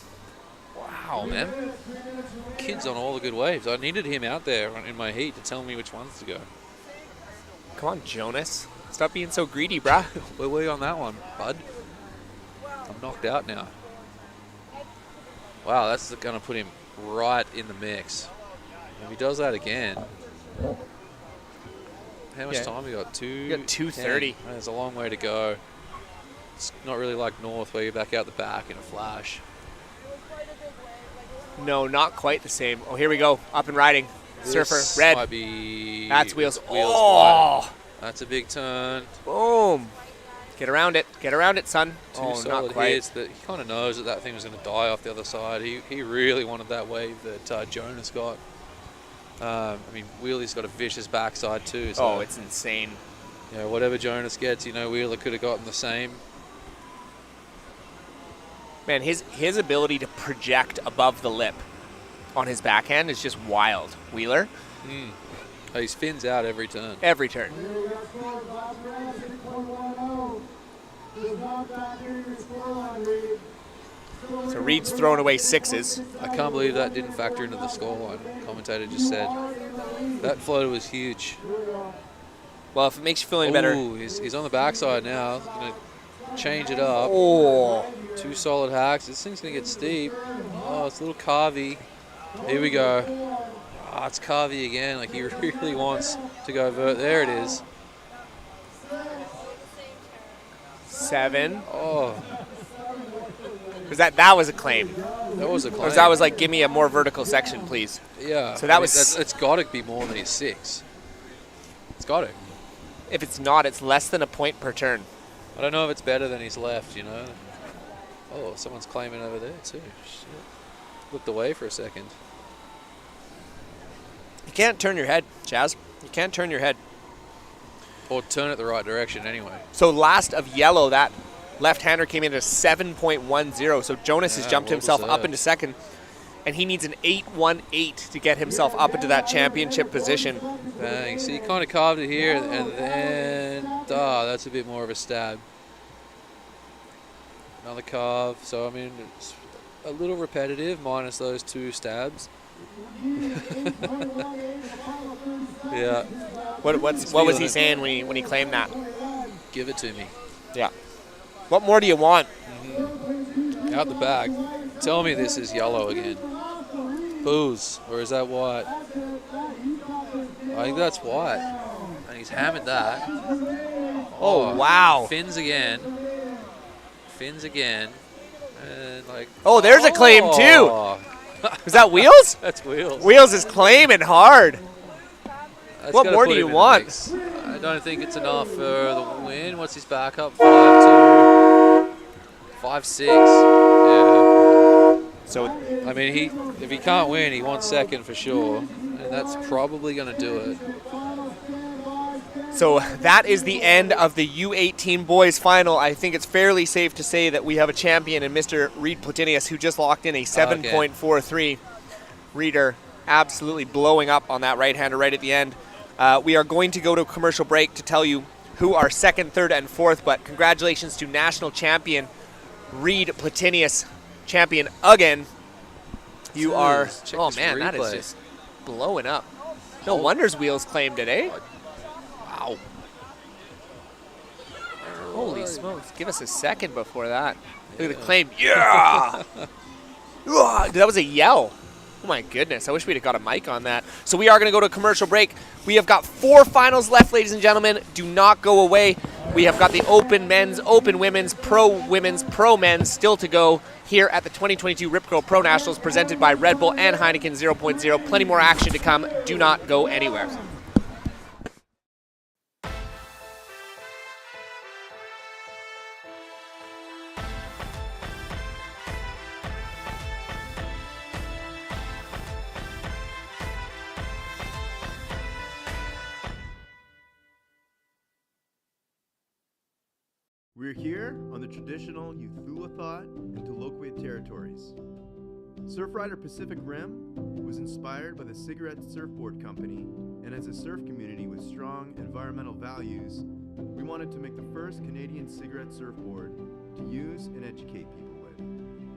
Wow, man. Kid's on all the good waves. I needed him out there in my heat to tell me which ones to go. Come on, Jonas. Stop being so greedy, bruh. Where were you on that one, bud? I'm knocked out now. Wow, that's going to put him right in the mix. If he does that again, how much time we got? You got 2:30. There's a long way to go. It's not really like North where you back out the back in a flash. No, not quite the same. Oh, here we go. Up and riding. Surfer, This red. might be That's Wheels. Wheels Oh! wide. That's a big turn. Boom. Get around it. Get around it, son. Two Oh, solid not quite. hits. That he kind of knows that that thing was going to die off the other side. He really wanted that wave that Jonas got. I mean, Wheelie's got a vicious backside too. So, Oh, it's insane. You know, whatever Jonas gets, Wheeler could have gotten the same. Man, his ability to project above the lip on his backhand is just wild. Wheeler? Oh, he spins out every turn. Every turn. So Reed's throwing away 6s. I can't believe that didn't factor into the scoreline. Commentator just said that floater was huge. Well, if it makes you feel any better. Ooh, he's on the backside now. He's going to change it up. Oh. 2 solid hacks. This thing's going to get steep. Oh, it's a little carvy. Here we go. Oh, it's carvy again. Like he really wants to go vert. There it is. 7. Oh. Was that was a claim? That was a claim. Or that was like, give me a more vertical section, please. Yeah. So that was. It's got to be more than his 6. It's got to. If it's not, it's less than a point per turn. I don't know if it's better than his left, you know. Oh, someone's claiming over there too. Shit. Looked away for a second. You can't turn your head, Chaz. You can't turn your head. Or turn it the right direction anyway. So last of yellow, that left-hander came in at 7.10. So Jonas has jumped himself up into second. And he needs an 8.18 to get himself up into that championship position. Bang. See, he kind of carved it here, and then, that's a bit more of a stab. Another carve. So, I mean, it's a little repetitive, minus those 2 stabs. Yeah. What was he saying when he claimed that? Give it to me. Yeah. What more do you want? Out the back. Tell me this is yellow again. Booze. Or is that white? I think that's white. And he's hammered that. Oh, wow. Fins again. Fins again. And like. Oh, there's a claim too. Is that Wheels? That's Wheels. Wheels is claiming hard. That's What more do you want? I don't think it's enough for the win. What's his backup? 5-2. 5-6. Yeah. So, I mean, if he can't win, he wants second for sure. And that's probably going to do it. So that is the end of the U18 boys final. I think it's fairly safe to say that we have a champion in Mr. Reed Platinius, who just locked in a 7.43. Reader absolutely blowing up on that right-hander right at the end. We are going to go to a commercial break to tell you who are 2nd, 3rd, and 4th, but congratulations to national champion Reed Platinius, champion again. You are, oh man, that is just blowing up. No wonders Wheels claimed it, eh? Wow. Holy smokes, give us a second before that. Look at the claim, yeah! That was a yell. Oh my goodness, I wish we'd have got a mic on that. So we are going to go to a commercial break. We have got 4 finals left, ladies and gentlemen. Do not go away. We have got the Open Men's, Open Women's, Pro Men's still to go here at the 2022 Rip Curl Pro Nationals presented by Red Bull and Heineken 0.0. Plenty more action to come. Do not go anywhere. We're here on the traditional Euthulathat and Toloquia territories. Surfrider Pacific Rim was inspired by the Cigarette Surfboard Company, and as a surf community with strong environmental values, we wanted to make the first Canadian cigarette surfboard to use and educate people with.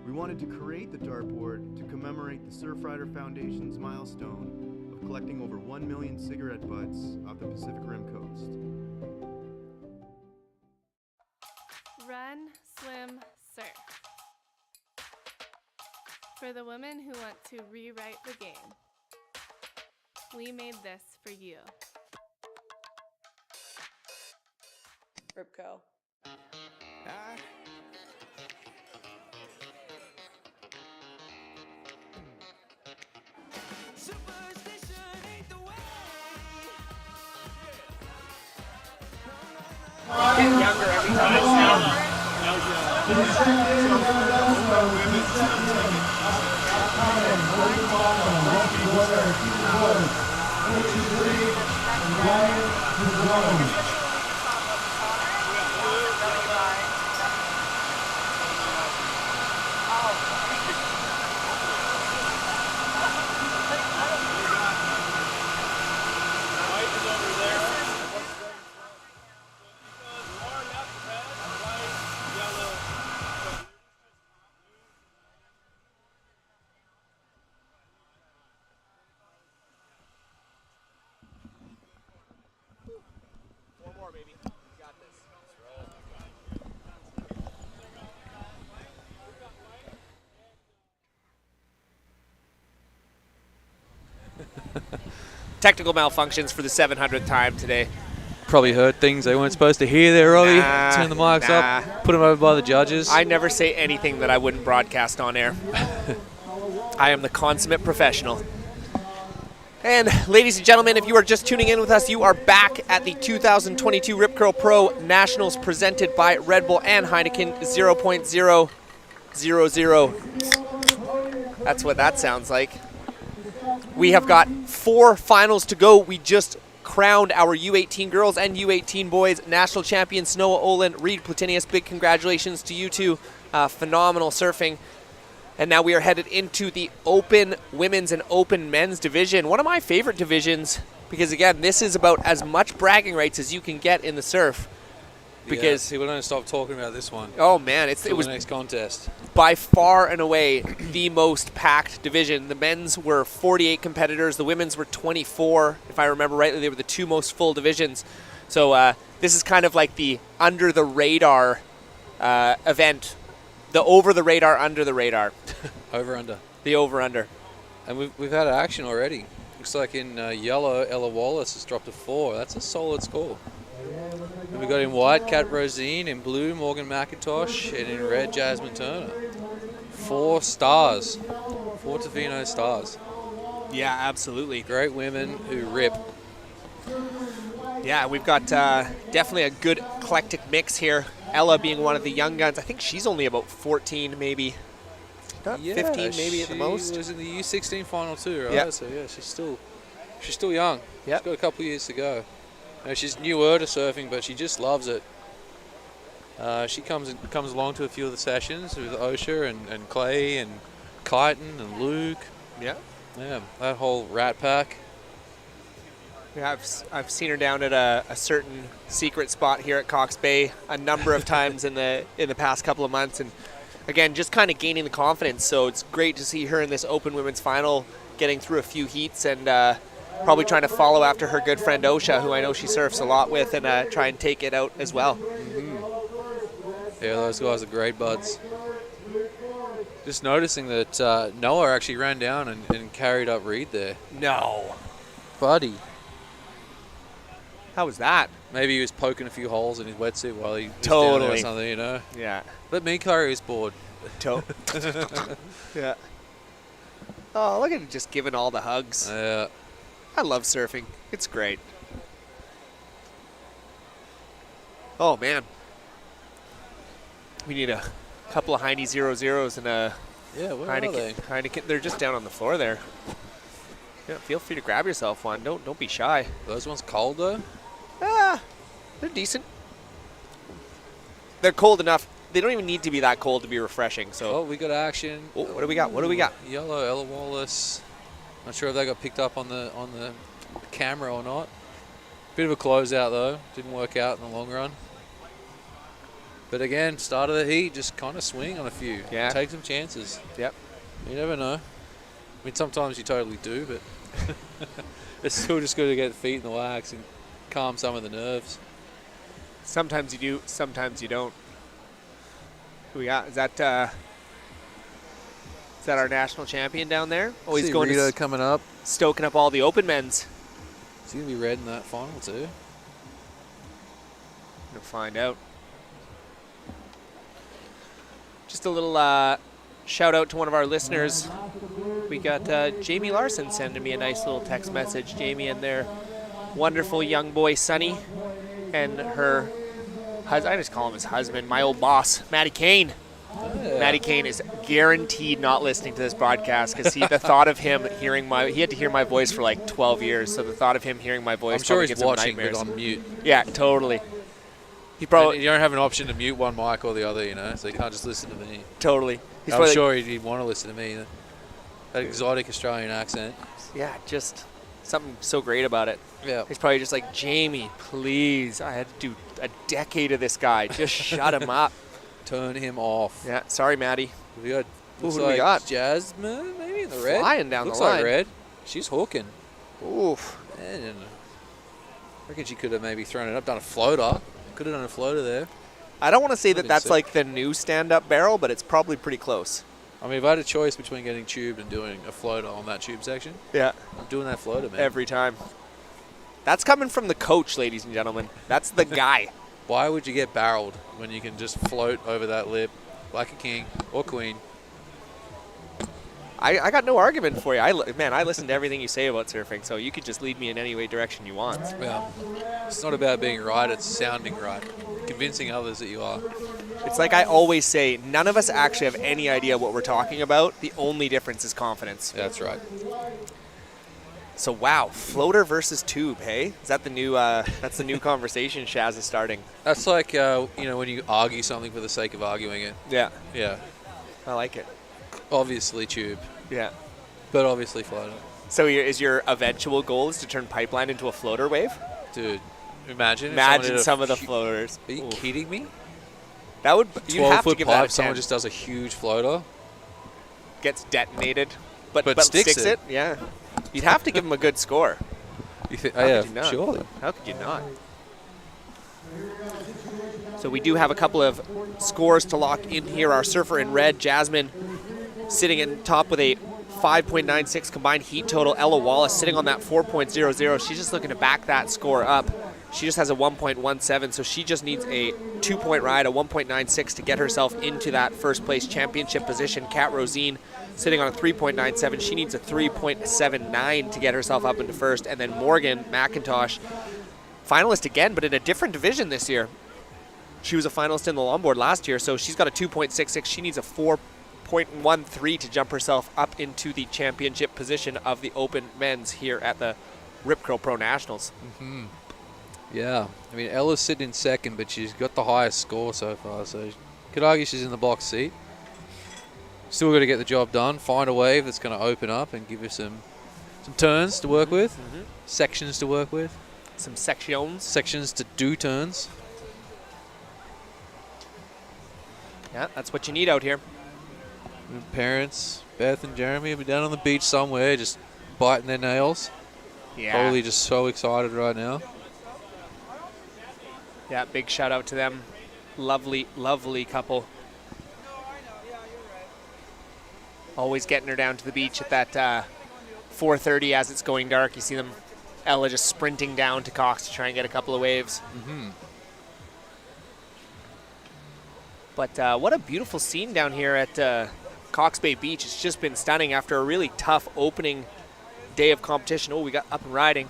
We wanted to create the dartboard to commemorate the Surfrider Foundation's milestone of collecting over 1 million cigarette butts off the Pacific Rim coast. Run, swim, surf. For the women who want to rewrite the game, we made this for you. Rip curl. Getting younger every time. Technical malfunctions for the 700th time today. Probably heard things they weren't supposed to hear there, Robbie. Nah, Turn the mics up, put them over by the judges. I never say anything that I wouldn't broadcast on air. I am the consummate professional. And ladies and gentlemen, if you are just tuning in with us, you are back at the 2022 Rip Curl Pro Nationals presented by Red Bull and Heineken 0.000. That's what that sounds like. We have got 4 finals to go. We just crowned our U18 girls and U18 boys national champions. Noah Olin, Reed Platinius, big congratulations to you two. Phenomenal surfing. And now we are headed into the open women's and open men's division. One of my favorite divisions because, again, this is about as much bragging rights as you can get in the surf. Because people don't stop talking about this one. Oh, man. It was the next contest. By far and away the most packed division. The men's were 48 competitors. The women's were 24. If I remember rightly, they were the 2 most full divisions. So this is kind of like the under-the-radar event. The over-the-radar, under-the-radar. Over-under. The over-under. And we've had action already. Looks like in yellow, Ella Wallace has dropped a 4. That's a solid score. And we got in white, Kat Rosine. In blue, Morgan McIntosh. And in red, Jasmine Turner. 4 stars. 4 Tofino stars. Yeah, absolutely. Great women who rip. Yeah, we've got definitely a good eclectic mix here. Ella being one of the young guns. I think she's only about 14, maybe. Not 15, maybe at the most. She was in the U16 final too, right? Yeah. So yeah, she's still young. Yep. She's got a couple of years to go. She's newer to surfing, but she just loves it. She comes along to a few of the sessions with Osha and Clay and Kyton and Luke. Yeah. Yeah, that whole rat pack. Yeah, I've seen her down at a certain secret spot here at Cox Bay a number of times in the past couple of months, and again, just kind of gaining the confidence. So it's great to see her in this open women's final, getting through a few heats and probably trying to follow after her good friend Osha, who I know she surfs a lot with, and try and take it out as well. Mm-hmm. Yeah, those guys are great buds. Just noticing that Noah actually ran down and carried up Reed there. No. Buddy. How was that? Maybe he was poking a few holes in his wetsuit while he was totally down there or something, you know? Yeah. Let me carry his board. Yeah. Oh, look at him just giving all the hugs. Yeah. I love surfing. It's great. Oh, man. We need a couple of Heine 00s and a where are they? Heineken. They're just down on the floor there. Yeah, feel free to grab yourself one. Don't be shy. Those ones cold though? They're decent. They're cold enough. They don't even need to be that cold to be refreshing. So. Oh, we got action. Oh, what do we got? What do we got? Yellow, Ella Wallace. Not sure if they got picked up on the camera or not. Bit of a closeout though. Didn't work out in the long run. But again, start of the heat, just kind of swing on a few. Yeah. Take some chances. Yep. You never know. I mean, sometimes you totally do, but it's still just good to get feet in the wax and calm some of the nerves. Sometimes you do, sometimes you don't. Who we got? Is that our national champion down there? Oh, he's going Rito coming up. Stoking up all the open men's. Is he going to be red in that final too? We'll find out. Just a little shout out to one of our listeners. We got Jamie Larson sending me a nice little text message. Jamie and their wonderful young boy, Sonny, and her husband. I just call him his husband, my old boss, Matty Kane. Yeah. Matty Kane is guaranteed not listening to this broadcast because the thought of him hearing he had to hear my voice for like 12 years. So the thought of him hearing my voice, I'm sure he's gives him watching, nightmares. but on mute. Yeah, totally. He probably you don't have an option to mute one mic or the other, you know, so you can't just listen to me. Totally. I'm sure he'd want to listen to me. That exotic Australian accent. Yeah, just something so great about it. Yeah. He's probably just like, Jamie, please, I had to do a decade of this guy. Just shut him up. Turn him off. Yeah, sorry, Maddie. We got, who do we got? Jasmine, maybe in the red. Flying down looks the line. Like red. She's hooking. Oof. Man, I reckon she could have maybe thrown it up, done a floater. Could have done a floater there. I don't want to say that that's like the new stand-up barrel, but it's probably pretty close. I mean, if I had a choice between getting tubed and doing a floater on that tube section, yeah, I'm doing that floater, man. Every time. That's coming from the coach, ladies and gentlemen. That's the guy. Why would you get barreled when you can just float over that lip like a king or queen? I got no argument for you. I listen to everything you say about surfing, so you could just lead me in any way direction you want. Yeah. It's not about being right, it's sounding right. Convincing others that you are. It's like I always say, none of us actually have any idea what we're talking about. The only difference is confidence. That's right. So wow, floater versus tube, hey? Is that the new that's the new conversation Shaz is starting? That's like when you argue something for the sake of arguing it. Yeah. Yeah. I like it. Obviously tube. Yeah. But obviously floater. So is your eventual goal is to turn pipeline into a floater wave? Dude, imagine some of the floaters. Are you kidding me? That would you have to give that a 10. Someone just does a huge floater, gets detonated, but sticks it. Yeah, you'd have to give him a good score. You think? How could you not? Surely. How could you not? So we do have a couple of scores to lock in here. Our surfer in red, Jasmine, sitting in top with a 5.96 combined heat total. Ella Wallace sitting on that 4.00. She's just looking to back that score up. She just has a 1.17, so she just needs a 2-point ride, a 1.96 to get herself into that first place championship position. Kat Rosine sitting on a 3.97. She needs a 3.79 to get herself up into first. And then Morgan McIntosh, finalist again, but in a different division this year. She was a finalist in the longboard last year, so she's got a 2.66. She needs a 4.13 to jump herself up into the championship position of the Open Men's here at the Rip Curl Pro Nationals. Mm-hmm. Yeah, I mean, Ella's sitting in second, but she's got the highest score so far, so you could argue she's in the box seat. Still got to get the job done, find a wave that's going to open up and give her some turns to work with, sections to work with. Some sections. Sections to do turns. Yeah, that's what you need out here. And parents, Beth and Jeremy, will be down on the beach somewhere just biting their nails. Yeah. Probably just so excited right now. Yeah, big shout out to them. Lovely, lovely couple. Always getting her down to the beach at that 4:30 as it's going dark. You see them, Ella just sprinting down to Cox to try and get a couple of waves. Mm-hmm. But what a beautiful scene down here at Cox Bay Beach. It's just been stunning after a really tough opening day of competition. Oh, we got up and riding.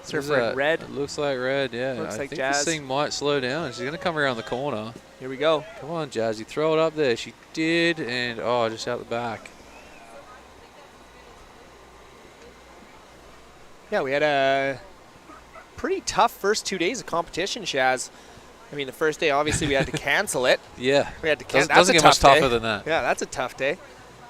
Surfer in red. It looks like red, yeah. Looks I like think Jazz. this thing might slow down. She's going to come around the corner. Here we go. Come on, Jazzy. Throw it up there. She did, and just out the back. Yeah, we had a pretty tough first 2 days of competition, Shaz. I mean, the first day, obviously, we had to cancel it. Yeah. We had to cancel. Doesn't get much tougher than that. Yeah, that's a tough day.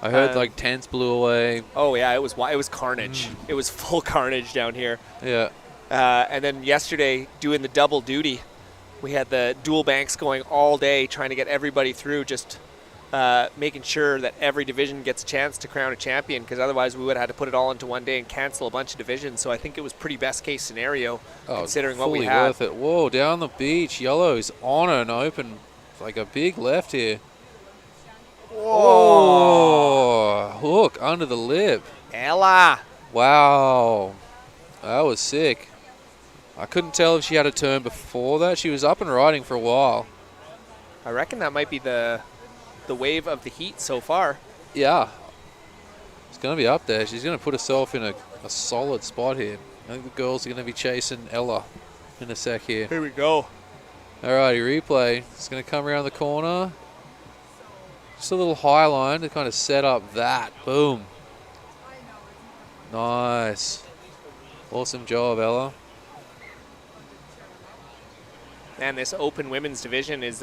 I heard tents blew away. Oh yeah, it was carnage. It was full carnage down here. Yeah. And then yesterday, doing the double duty, we had the dual banks going all day, trying to get everybody through, just making sure that every division gets a chance to crown a champion, because otherwise we would have had to put it all into one day and cancel a bunch of divisions. So I think it was pretty best case scenario, considering what we had. Worth it. Whoa, down the beach, yellow's on an open, like a big left here. Oh, hook under the lip. Ella. Wow. That was sick. I couldn't tell if she had a turn before that. She was up and riding for a while. I reckon that might be the wave of the heat so far. Yeah. It's going to be up there. She's going to put herself in a solid spot here. I think the girls are going to be chasing Ella in a sec here. Here we go. Alrighty, replay. It's going to come around the corner. Just a little high line to kind of set up that. Boom. Nice. Awesome job, Ella. Man, this open women's division is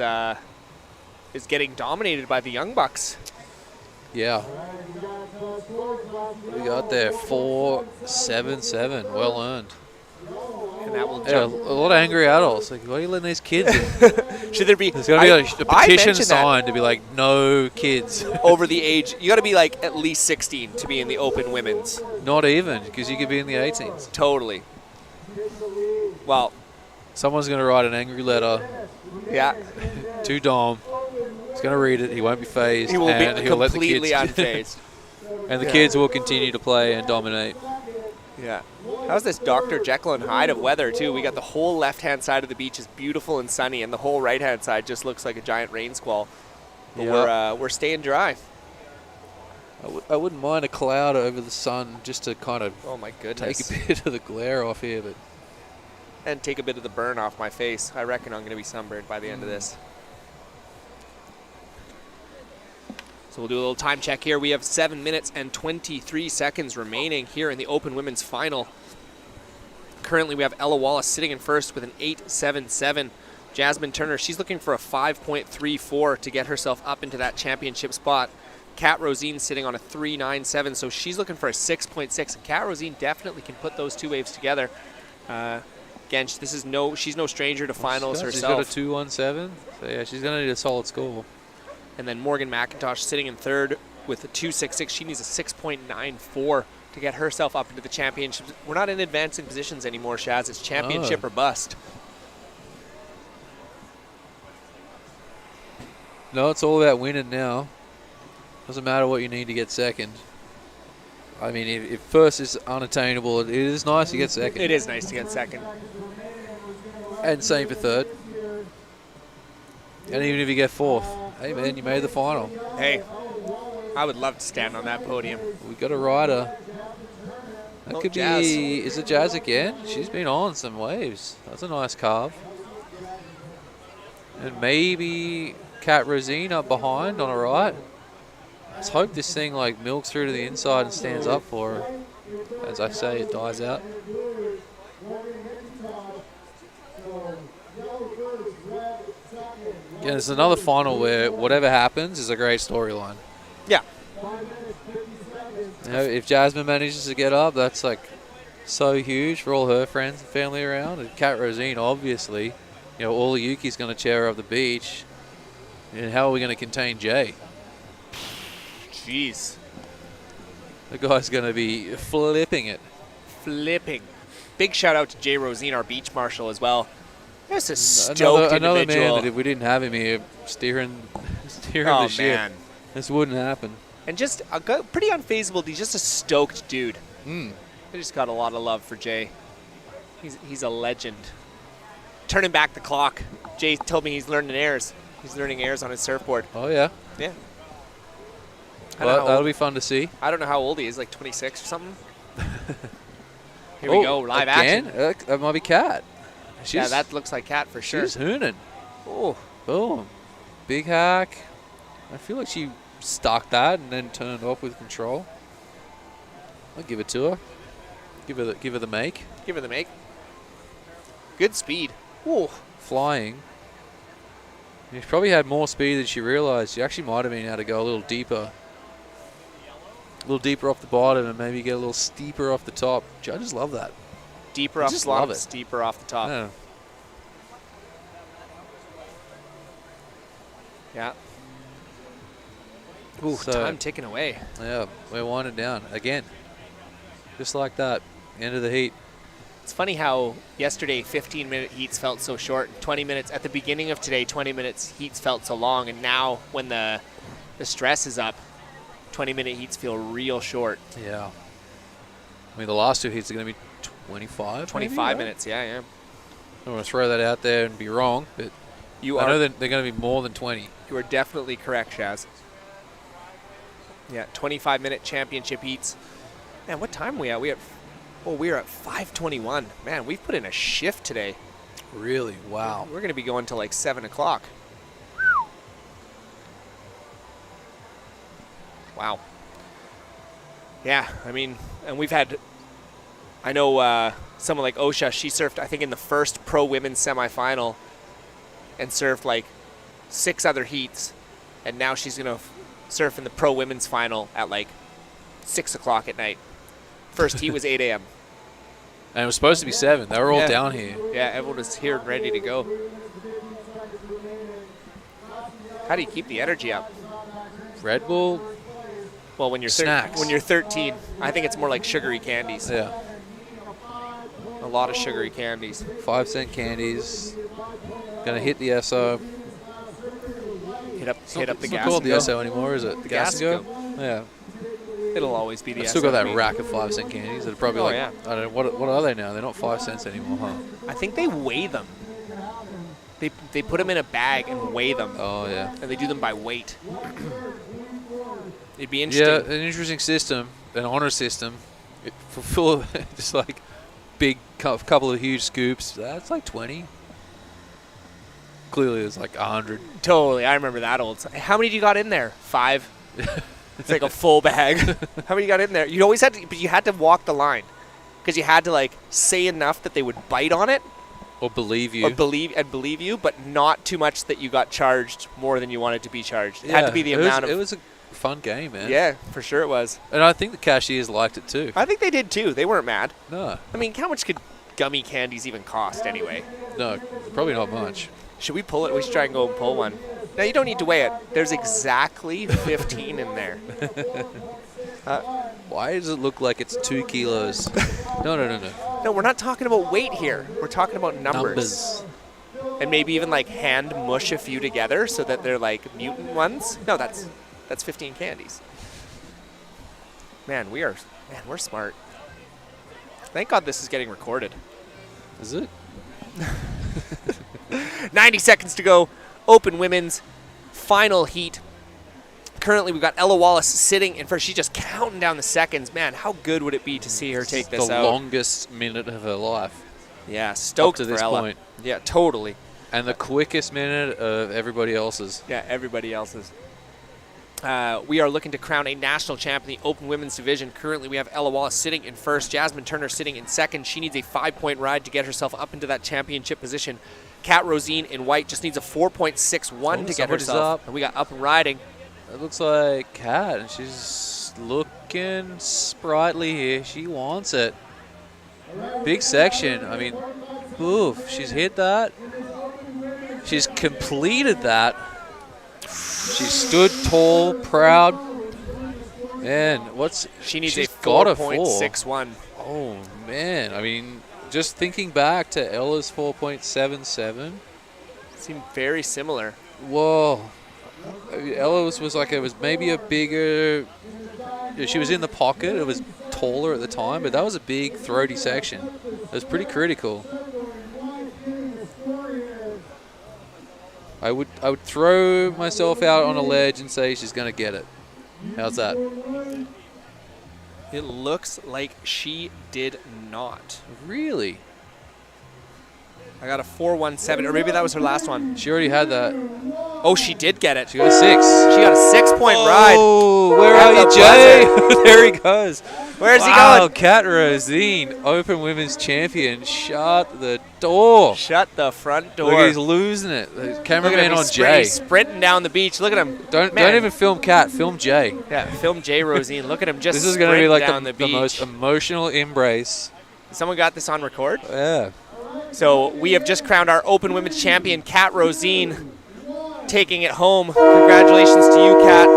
getting dominated by the Young Bucks. Yeah. We got there 4.77. Well earned. And that will jump. A lot of angry adults. Like, why are you letting these kids in? Should there be? There's got to be a petition signed to be like, no kids. Over the age, you got to be like at least 16 to be in the open women's. Not even, because you could be in the 18s. Totally. Well, someone's going to write an angry letter. Yeah. To Dom. He's going to read it. He won't be phased. He will and be he'll completely let the kids unfazed. And the kids will continue to play and dominate. Yeah. How's this Dr. Jekyll and Hyde of weather, too? We got the whole left-hand side of the beach is beautiful and sunny, and the whole right-hand side just looks like a giant rain squall. But we're staying dry. I wouldn't mind a cloud over the sun just to kind of oh my goodness, take a bit of the glare off here, but and take a bit of the burn off my face. I reckon I'm going to be sunburned by the end of this. So we'll do a little time check here. We have 7 minutes and 23 seconds remaining here in the Open Women's Final. Currently, we have Ella Wallace sitting in first with an 8.77. Jasmine Turner, she's looking for a 5.34 to get herself up into that championship spot. Kat Rosine sitting on a 3.97, so she's looking for a 6.6. And Kat Rosine definitely can put those two waves together. Again, she's no stranger to finals herself. She's got a 2.17, so yeah, she's going to need a solid score. And then Morgan McIntosh sitting in third with a 2.66. She needs a 6.94 to get herself up into the championship. We're not in advancing positions anymore, Shaz. It's championship or bust. No, it's all about winning now. Doesn't matter what you need to get second. I mean, if first is unattainable, it is nice to get second. It is nice to get second. And same for third. And even if you get fourth, hey man, you made the final. Hey, I would love to stand on that podium. We got a rider. That could Jazz. be, is it Jazz again? She's been on some waves. That's a nice carve. And maybe Kat Rosine up behind on a right. Let's hope this thing like milks through to the inside and stands up for her. As I say, it dies out. Yeah, it's another final where whatever happens is a great storyline. Yeah. You know, if Jasmine manages to get up, that's like so huge for all her friends and family around. And Kat Rosine, obviously, you know, all the Yuki's going to cheer her up the beach. And how are we going to contain Jay? Jeez. The guy's going to be flipping it. Flipping. Big shout out to Jay Rosine, our beach marshal, as well. That's a stoked another individual. man that if we didn't have him here steering the ship, this wouldn't happen. And just pretty unfazable. He's just a stoked dude. I just got a lot of love for Jay. He's a legend. Turning back the clock. Jay told me he's learning airs. He's learning airs on his surfboard. Oh, yeah? Yeah. Well, that'll be fun to see. I don't know how old he is, like 26 or something. Here we go, live again? action. That might be Kat. Yeah, that looks like Kat for sure. She's hooning. Oh. Boom. Big hack. I feel like she stuck that and then turned off with control. I'll give it to her. Give her the make. Give her the make. Good speed. Ooh. Flying. She probably had more speed than she realized. She actually might have been able to go a little deeper. A little deeper off the bottom and maybe get a little steeper off the top. Judges love that. Deeper off the bottom, steeper off the top. Yeah. Ooh, So, time ticking away. Yeah, we're winding down again. Just like that. End of the heat. It's funny how yesterday 15-minute heats felt so short. 20 minutes at the beginning of today, 20 minutes heats felt so long. And now when the stress is up, 20-minute heats feel real short. Yeah. I mean, the last two heats are going to be 25 25 minutes, yeah. I don't want to throw that out there and be wrong, but I know that they're going to be more than 20. You are definitely correct, Shaz. Yeah, 25-minute championship heats. Man, what time are we at? We are at 5:21. Man, we've put in a shift today. Really? Wow. We're going to be going till like 7 o'clock. Wow. Yeah, I mean, and we've had, I know someone like Osha, she surfed, I think, in the first pro women's semifinal and surfed like 6 other heats. And now she's going to surf in the pro women's final at like 6 o'clock at night. First heat was 8 a.m. And it was supposed to be 7. They were all down here. Yeah, everyone was here and ready to go. How do you keep the energy up? Red Bull. Well, when you're snacks. When you're 13, I think it's more like sugary candies. Yeah. A lot of sugary candies. 5-cent candies. Gonna hit the SO. Hit up the gas. It's not called the SO anymore, is it? The gas and go? Yeah. It'll always be the I've still got that SMB. rack of 5 cent candies that are probably I don't know, what are they now? They're not 5 cents anymore, huh? I think they weigh them. They put them in a bag and weigh them. Oh, yeah. And they do them by weight. It'd be interesting. Yeah, an interesting system, an honor system. Full of just like big couple of huge scoops. That's like 20. Clearly, it's like 100. Totally, I remember that old. How many do you got in there? 5. It's like a full bag. How many you got in there? You always had to, but you had to walk the line because you had to like say enough that they would bite on it or believe you, believe you, but not too much that you got charged more than you wanted to be charged. It had to be the amount of. It was a fun game, man. Yeah, for sure it was. And I think the cashiers liked it too. I think they did too. They weren't mad. No. I mean, how much could gummy candies even cost anyway? No, probably not much. Should we pull it? We should try and go and pull one. Now, you don't need to weigh it. There's exactly 15 in there. Why does it look like it's 2 kilos? No. No, we're not talking about weight here. We're talking about numbers. And maybe even like hand mush a few together so that they're like mutant ones. No, that's 15 candies. Man, we're smart. Thank God this is getting recorded. Is it? 90 seconds to go. Open women's final heat. Currently, we've got Ella Wallace sitting in first. She's just counting down the seconds. Man, how good would it be to see her take this out? The longest minute of her life. Yeah, stoked up to this for Ella. point. Yeah, totally. And the quickest minute of everybody else's. Yeah, everybody else's. We are looking to crown a national champ in the open women's division. Currently, we have Ella Wallace sitting in first. Jasmine Turner sitting in second. She needs a 5-point ride to get herself up into that championship position. Kat Rosine in white just needs a 4.61 to get herself. Up. And we got up and riding. It looks like Kat, and she's looking sprightly here. She wants it. Big section. I mean, oof, she's hit that. She's completed that. She stood tall, proud. Man, she needs she's a got 4.61. Oh, man. I mean, just thinking back to Ella's 4.77. Seemed very similar. Whoa. Ella was like, it was maybe a bigger, she was in the pocket, it was taller at the time, but that was a big throaty section. It was pretty critical. I would throw myself out on a ledge and say she's going to get it. How's that? It looks like she did not. Really? I got a 4.17, or maybe that was her last one. She already had that. Oh, she did get it. She got a 6. She got a 6-point ride. Oh, where are you, Jay? There he goes. Where's he wow, going? Kat Rosine, Open Women's Champion. Shut the door. Shut the front door. Look, he's losing it. The cameraman on Jay. He's sprinting down the beach. Look at him. Don't even film Kat. Film Jay. Yeah, film Jay Rosine. Look at him just This is going to be like down the beach. most emotional embrace. Someone got this on record? Yeah. So we have just crowned our Open Women's Champion, Kat Rosine, taking it home. Congratulations to you, Kat.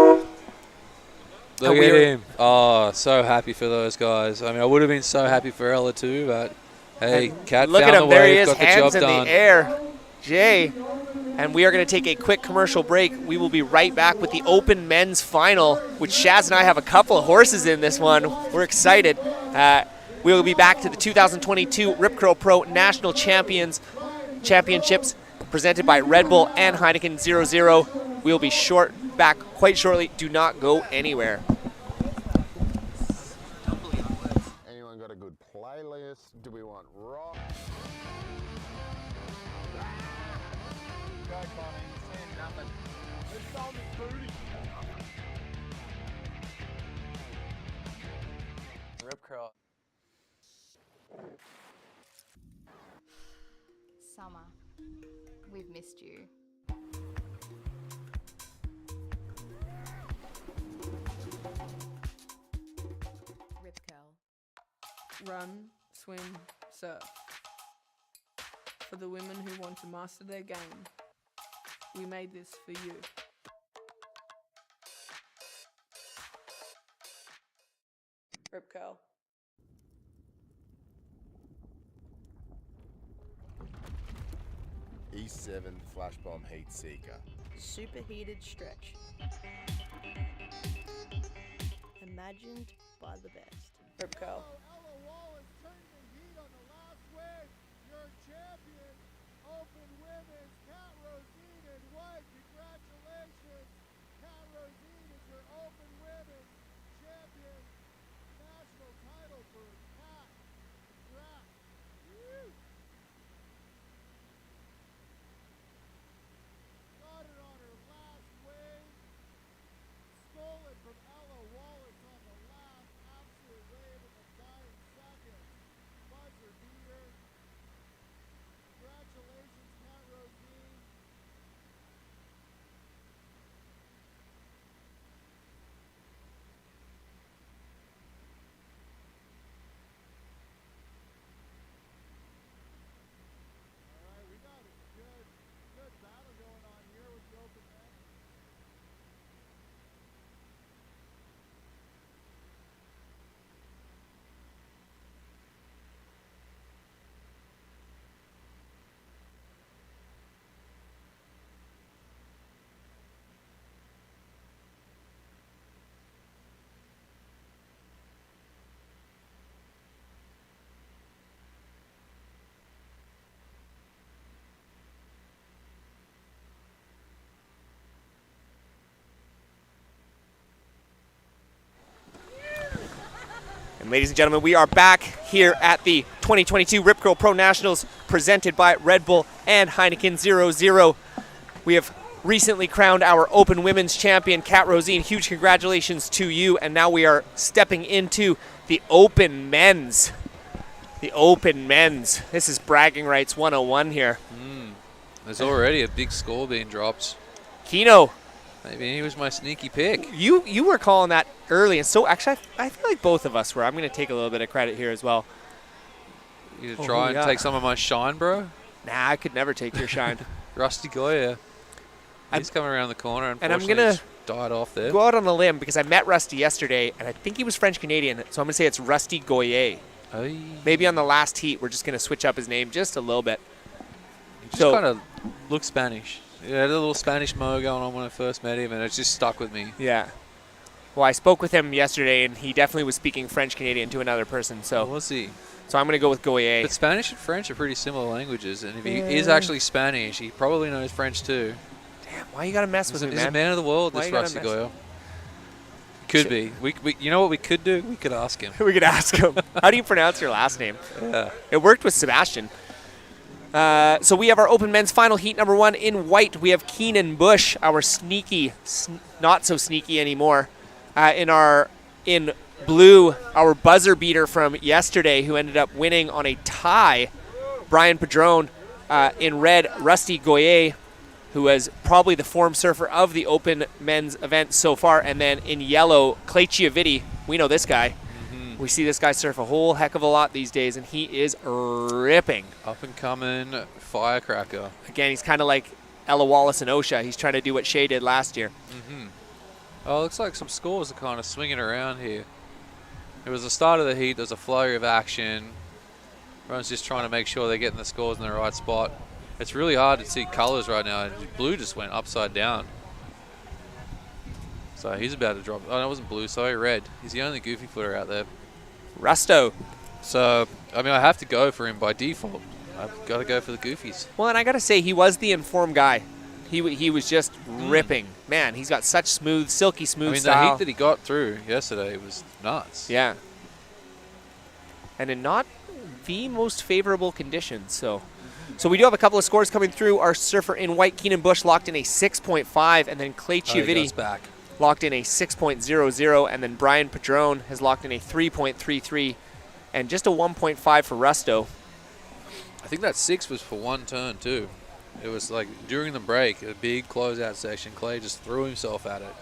Look at him. Oh, so happy for those guys. I mean, I would have been so happy for Ella too, but hey, Kat Look found at him. the There way, he is, got the hands job in done. the air. Jay. And we are going to take a quick commercial break. We will be right back with the Open Men's Final, which Shaz and I have a couple of horses in this one. We're excited. We will be back to the 2022 Rip Curl Pro National Championships presented by Red Bull and Heineken 00. We will be back quite shortly. Do not go anywhere. Anyone got a good playlist? Do we want rock? Rip curl. Summer, we've missed you. Rip curl. Run, swim, surf. For the women who want to master their game, we made this for you. Rip curl. E7 Flash Bomb Heat Seeker. Superheated stretch. imagined by the best. Rip curl. Ella Wallace turning the heat on the last wave. Your champion, Open Women's, Kat Rosine in white. Congratulations. Kat Rosine is your Open Women's champion. National title for Kat. Congrats. Woo! Got it on her last wave. Stole it from Ella Wallace on the last absolute wave in the dying seconds. Buzzer beater. Congratulations, Kat Rosine. All right, we got a good battle going on here with the open men. And ladies and gentlemen, we are back here at the 2022 Rip Curl Pro Nationals presented by Red Bull and Heineken 00. We have recently crowned our Open Women's Champion, Kat Rosine. Huge congratulations to you. And now we are stepping into the Open Men's. The Open Men's. This is bragging rights 101 here. There's already a big score being dropped. Kino. Maybe he was my sneaky pick. You were calling that early, and so actually I feel like both of us were. I'm going to take a little bit of credit here as well. You gonna try and take some of my shine, bro? Nah, I could never take your shine. Rusty Goya. He's coming around the corner. And I'm Unfortunately, going he's died off there. go out on a limb because I met Rusty yesterday, and I think he was French-Canadian, so I'm going to say it's Rusty Goyer. Maybe on the last heat, we're just going to switch up his name just a little bit. He just kind of looks Spanish. Yeah, a little Spanish mo going on when I first met him, and it's just stuck with me. Yeah. Well, I spoke with him yesterday, and he definitely was speaking French-Canadian to another person. So was he? So I'm going to go with Goyer. But Spanish and French are pretty similar languages, and if he is actually Spanish, he probably knows French too. Damn, why you got to mess with him, man? He's a man of the world, this Rusty Goya. Could be. We, you know what we could do? We could ask him. We could ask him. How do you pronounce your last name? Yeah. It worked with Sebastian. So we have our Open Men's final heat number 1 in white. We have Keenan Bush, our sneaky, not so sneaky anymore. In blue, our buzzer beater from yesterday, who ended up winning on a tie, Brian Padron. In red, Rusty Goyer, who was probably the form surfer of the Open Men's event so far. And then in yellow, Clay Chiaviti. We know this guy. We see this guy surf a whole heck of a lot these days, and he is ripping. Up and coming firecracker. Again, he's kind of like Ella Wallace and OSHA. He's trying to do what Shea did last year. Oh, looks like some scores are kind of swinging around here. It was the start of the heat. There's a flurry of action. Everyone's just trying to make sure they're getting the scores in the right spot. It's really hard to see colors right now. Blue just went upside down. So he's about to drop. Oh, no, it wasn't blue. Sorry, red. He's the only goofy footer out there. Rusto. So, I mean, I have to go for him by default. I've got to go for the goofies. Well, and I got to say, he was the informed guy. He was just ripping. Man, he's got such smooth, silky smooth style. I mean, the heat that he got through yesterday was nuts. Yeah. And in not the most favorable conditions. So we do have a couple of scores coming through. Our surfer in white, Keenan Bush, locked in a 6.5, and then Clay Chiaviti back. Locked in a 6.00, and then Brian Padron has locked in a 3.33, and just a 1.5 for Rusto. I think that 6 was for one turn too. It was like during the break, a big closeout section. Clay just threw himself at it.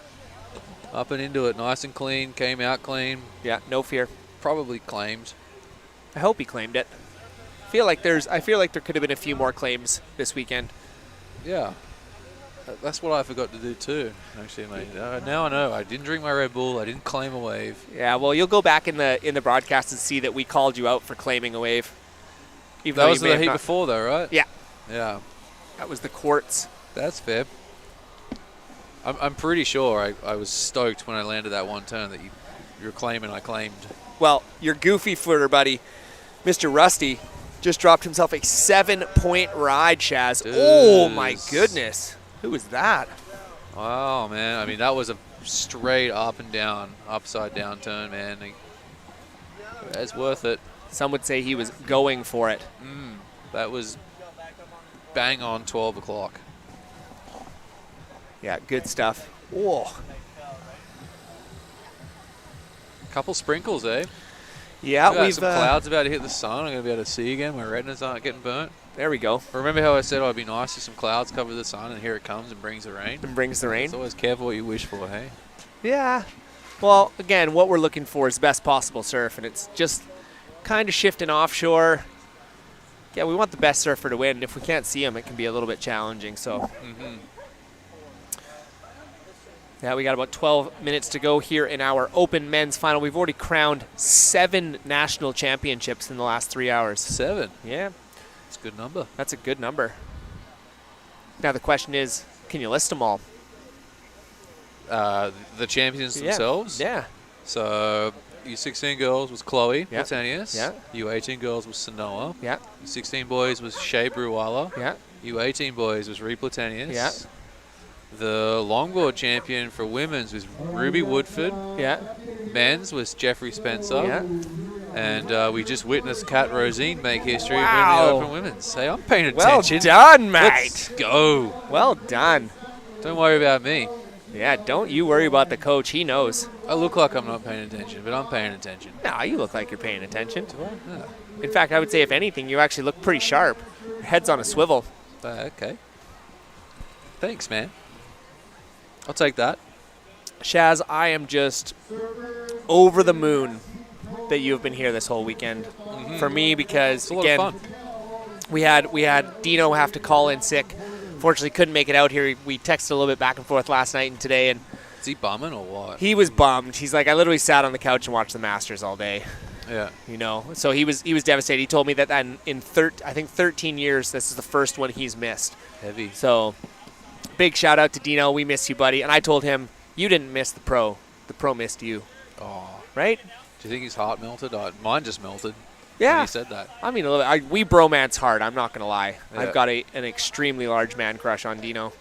Up and into it, nice and clean, came out clean. Yeah, no fear. Probably claimed. I hope he claimed it. I feel like there could have been a few more claims this weekend. Yeah. That's what I forgot to do too, actually, mate. Now I know. I didn't drink my Red Bull. I didn't claim a wave. Yeah, well, you'll go back in the broadcast and see that we called you out for claiming a wave. That was the heat before, though, right? Yeah. Yeah. That was the quartz. That's fair. I'm pretty sure I was stoked when I landed that one turn that you're claiming I claimed. Well, your goofy footer buddy, Mr. Rusty, just dropped himself a 7-point ride, Shaz. Oh, my goodness. Who was that? Wow, man. I mean, that was a straight up and down, upside down turn, man. It's worth it. Some would say he was going for it. That was bang on 12 o'clock. Yeah, good stuff. Whoa. Couple sprinkles, eh? Yeah, we've some clouds about to hit the sun. I'm going to be able to see again. My retinas aren't getting burnt. There we go. Remember how I said I'd be nice if some clouds cover the sun, and here it comes and brings the rain? And brings the rain. It's always careful what you wish for, hey? Yeah. Well, again, what we're looking for is best possible surf, and it's just kind of shifting offshore. Yeah, we want the best surfer to win. If we can't see him, it can be a little bit challenging. So, yeah, we got about 12 minutes to go here in our open men's final. We've already crowned 7 national championships in the last 3 hours. 7? Yeah. That's a good number. That's a good number. Now the question is, can you list them all? The champions themselves? Yeah. So, U16 girls was Chloe Platanius. Yeah. U18 girls was Sanoa. Yeah. U16 boys was Shea Brewer. Yeah. U18 boys was Ree Platanius. Yeah. The longboard champion for women's was Ruby Woodford. Yeah. Men's was Jeffrey Spencer. Yeah. And we just witnessed Kat Rosine make history Wow. and win the Open Women's. Hey, I'm paying Well attention. done, mate. Let's go. Well done. Don't worry about me. Yeah, don't you worry about the coach. He knows. I look like I'm not paying attention, but I'm paying attention. Nah, you look like you're paying attention. Yeah. In fact, I would say if anything, you actually look pretty sharp. Your head's on a swivel. Okay. Thanks, man. I'll take that. Shaz, I am just over the moon that you've been here this whole weekend. For me, because again, we had Dino have to call in sick. Fortunately, couldn't make it out here. We texted a little bit back and forth last night and today, and is he bumming or what? He was bummed. He's like, I literally sat on the couch and watched the Masters all day. Yeah. You know, so he was devastated. He told me that in 13 years, this is the first one he's missed. Heavy. So, big shout out to Dino. We miss you, buddy. And I told him, you didn't miss the pro. The pro missed you. Oh. Right? Do you think his heart melted? Mine just melted. Yeah. When he said that. I mean, we bromance hard. I'm not going to lie. Yeah. I've got an extremely large man crush on Dino.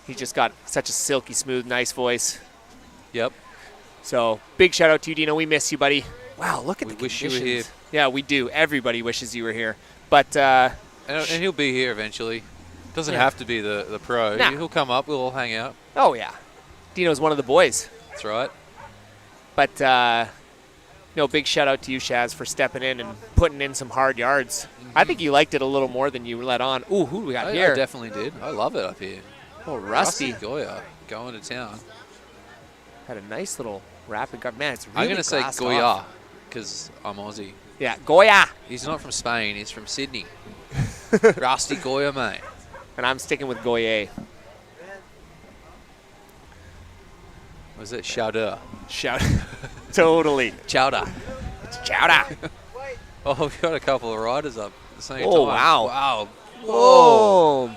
He's just got such a silky smooth, nice voice. Yep. So, big shout out to you, Dino. We miss you, buddy. Wow, look at the wish conditions. you were here. Yeah, we do. Everybody wishes you were here. But and he'll be here eventually. Doesn't Yeah. have to be the pro. Nah. He'll come up. We'll all hang out. Oh, yeah. Dino's one of the boys. That's right. But, big shout out to you, Shaz, for stepping in and putting in some hard yards. I think you liked it a little more than you let on. Ooh, who do we got here? I definitely did. I love it up here. Oh, Rusty. Goya going to town. Had a nice little rapid guard. Man, it's really I'm going to say glassed Goya off. because I'm Aussie. Yeah, Goya. He's not from Spain. He's from Sydney. Rusty Goya, mate. And I'm sticking with Goyer. Was it Chowder? Totally. Chowder. It's chowder. Oh, we've got a couple of riders up at the same Oh, time. wow. Wow. Whoa.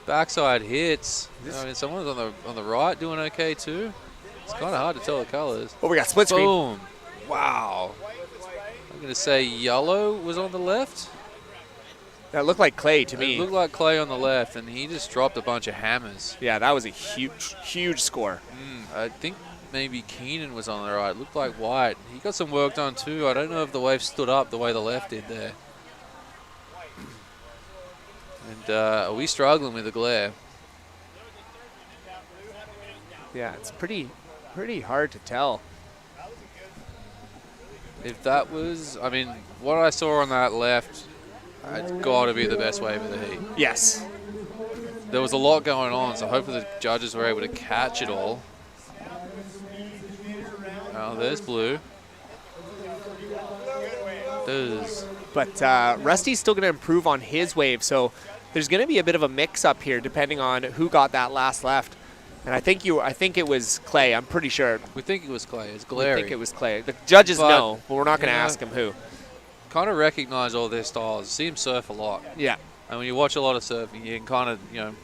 Backside hits. I mean, someone's on the right doing okay too. It's kind of hard to tell the colors. Oh, we got split screen. Boom. Wow. I'm going to say yellow was on the left. That looked like Clay to me. It looked like Clay on the left, and he just dropped a bunch of hammers. Yeah, that was a huge score. I think maybe Keenan was on the right. Looked like White. He got some work done too. I don't know if the wave stood up the way the left did there. And are we struggling with the glare? Yeah, it's pretty hard to tell. If that was, I mean, what I saw on that left, it's got to be the best wave of the heat. Yes. There was a lot going on, so hopefully the judges were able to catch it all. Oh, there's blue. But Rusty's still going to improve on his wave, so there's going to be a bit of a mix-up here depending on who got that last left. And I think it was Clay. I'm pretty sure. We think it was Clay. It's glary. We think it was Clay. The judges know, but we're not going to ask him who. Kind of recognize all their styles. See him surf a lot. Yeah. And when you watch a lot of surfing, you can kind of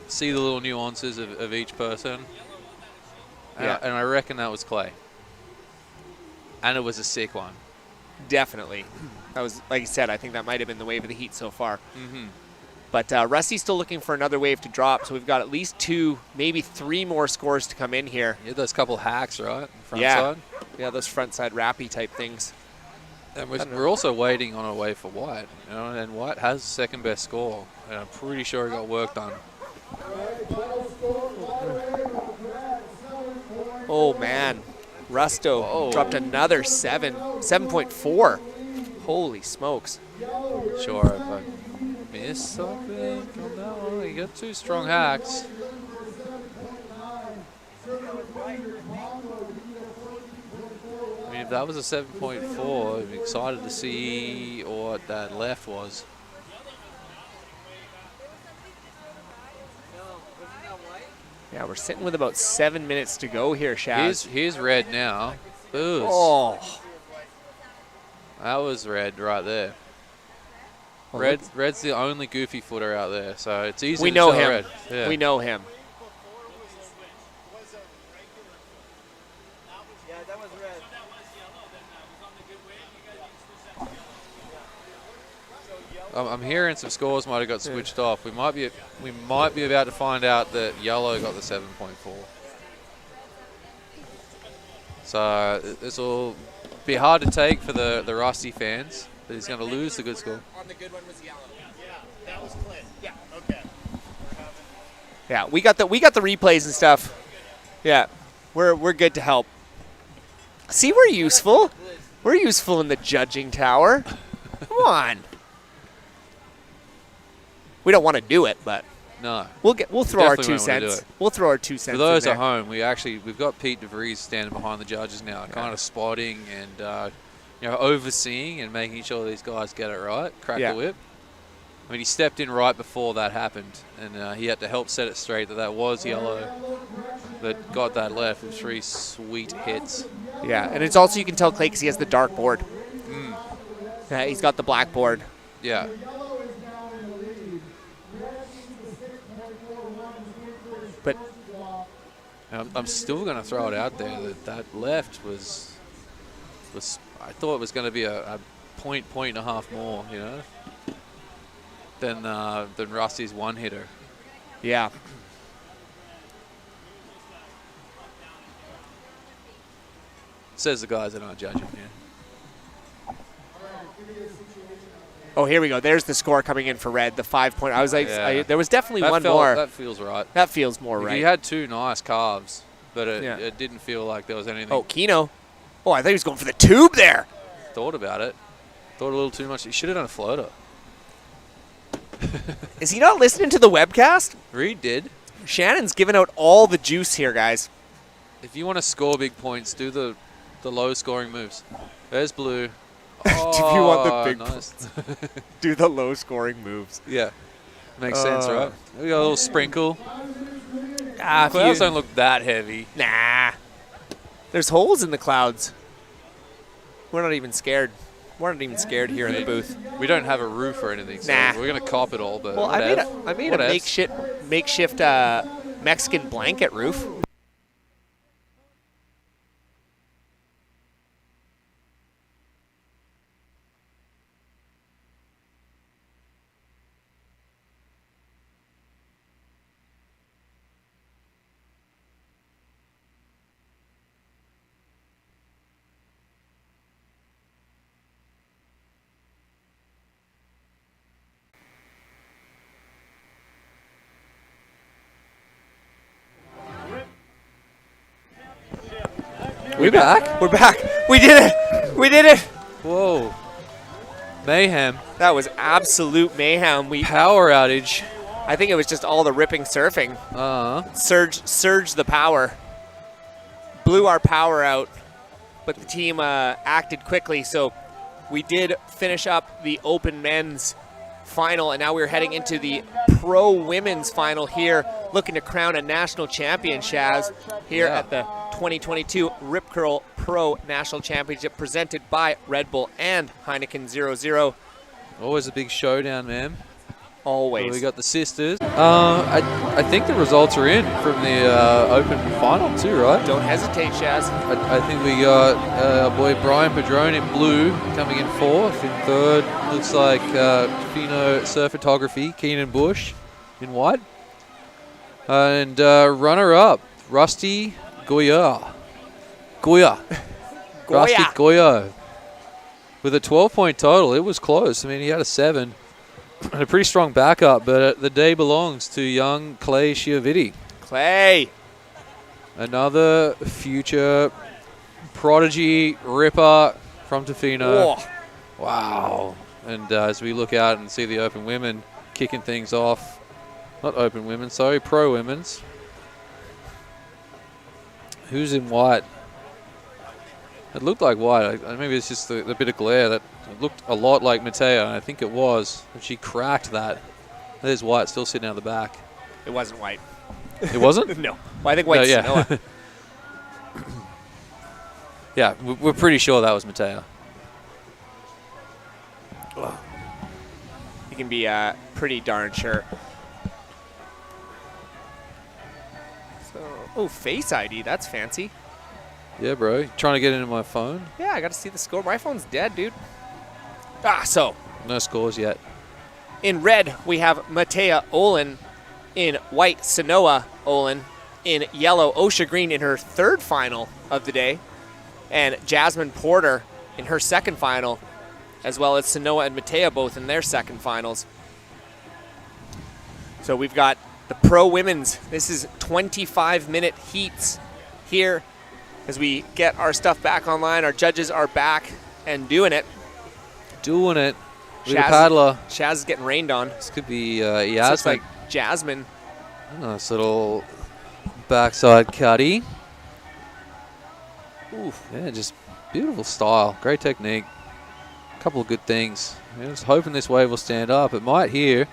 see the little nuances of each person. Yeah. And I reckon that was Clay. And it was a sick one. Definitely. That was, like I said, I think that might have been the wave of the heat so far. Mm-hmm. But Rusty's still looking for another wave to drop, so we've got at least 2, maybe 3 more scores to come in here. Yeah, those couple hacks, right? Front yeah. side. Yeah, those front side rappy type things. And we're also waiting on a wave for White, you know, and White has second best score, and I'm pretty sure he got work done. Oh man, Rusto dropped another 7.4. Holy smokes! Sure, if I missed something on that one, you got 2 strong hacks. I mean, if that was a 7.4, I'm excited to see what that left was. Yeah, we're sitting with about 7 minutes to go here, Shaz. Here's red now. Boost. Oh. That was red right there. Well, Red's the only goofy footer out there, so it's easy we to know tell him. Red. Yeah. We know him. I'm hearing some scores might have got switched off. We might be about to find out that yellow got the 7.4. So this will be hard to take for the Rusty fans, but he's going to lose the good score. On the good one was yellow. Yeah, that was Clint. Yeah, okay. Yeah, we got the replays and stuff. Yeah, we're good to help. See, we're useful. We're useful in the judging tower. Come on. We don't want to do it, but no, we'll throw our Definitely 2 won't wanna cents. do it. We'll throw our 2 cents. For those in at there. home, we've got Pete DeVries standing behind the judges now, kind of spotting and overseeing and making sure these guys get it right. Crack the whip. I mean, he stepped in right before that happened, and he had to help set it straight that was yellow, that got that left with 3 sweet hits. Yeah, and it's also, you can tell Clay because he has the dark board. Yeah, he's got the black board. Yeah. But I'm still going to throw it out there that left was I thought it was going to be a point and a half more, you know, than Rusty's one hitter. Yeah. Says the guys that aren't judging. Yeah. Oh, here we go. There's the score coming in for red. The 5 point. I was like, Yeah. there was definitely That one felt- more. That feels right. That feels more right. He had 2 nice carves, but Yeah. it didn't feel like there was anything. Oh, Keno. Oh, I thought he was going for the tube there. Thought about it. Thought a little too much. He should have done a floater. Is he not listening to the webcast? Reed did. Shannon's giving out all the juice here, guys. If you want to score big points, do the low scoring moves. There's blue. If you want the big nice. do the low scoring moves. Yeah. Makes sense, right? We got a little sprinkle. Clouds Clouds don't look that heavy. Nah. There's holes in the clouds. We're not even scared. We're not even scared here in the booth. We don't have a roof or anything, so Nah. we're going to cop it all. But Well, I made a makeshift Mexican blanket roof. We back? We're back. We did it. We did it. Whoa. Mayhem. That was absolute mayhem. Power outage. I think it was just all the ripping surfing. Surge the power. Blew our power out, but the team acted quickly. So we did finish up the Open Men's final, and now we're heading into the Pro Women's final here, looking to crown a national champion, Shaz, here at the 2022 Rip Curl Pro National Championship presented by Red Bull and Heineken 00. Always a big showdown, man. Always. So we got the sisters. I think the results are in from the Open final too, right? Don't hesitate, Shaz. I think we got our boy Brian Padrone in blue coming in 4th. In 3rd, looks like Tofino Surf Photography, Keenan Bush in white. And runner-up, Rusty Goya. Rusty Goya. With a 12-point total, it was close. I mean, he had a 7. And a pretty strong backup, but the day belongs to young Clay Schiaviti. Clay. Another future prodigy ripper from Tofino. Oh. Wow. And as we look out and see the Open Women kicking things off. Not Open Women, sorry, Pro Women's. Who's in white? It looked like white. Maybe it's just the bit of glare that it looked a lot like Matea, and I think it was. And she cracked that. There's white still sitting out the back. It wasn't white. It wasn't? No. Well, I think white's yeah. Yeah, we're pretty sure that was Matea. You can be pretty darn sure. So, Face ID. That's fancy. Yeah, bro. Trying to get into my phone? Yeah, I got to see the score. My phone's dead, dude. No scores yet. In red, we have Matea Olin. In white, Sanoa Olin. In yellow, Osha Green in her 3rd final of the day. And Jasmine Porter in her 2nd final, as well as Sanoa and Matea both in their 2nd finals. So we've got the Pro Women's. This is 25-minute heats here. As we get our stuff back online, our judges are back and doing it. With a paddler. Shaz is getting rained on. This could be Yasmin. Looks like Jasmine. Nice little backside cutty. Oof. Yeah, just beautiful style. Great technique. A couple of good things. Yeah, just hoping this wave will stand up. It might here.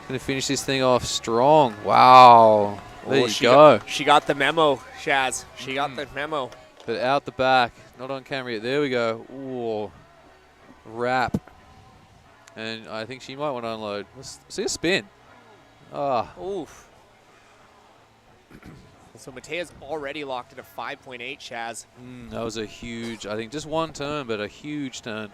Going to finish this thing off strong. Wow. There you go. She got the memo, Shaz. She got the memo. But out the back. Not on camera yet. There we go. Ooh. Wrap. And I think she might want to unload. Let's see a spin. Oof. So Matea's already locked at a 5.8, Shaz. That was a huge, I think just one turn, but a huge turn.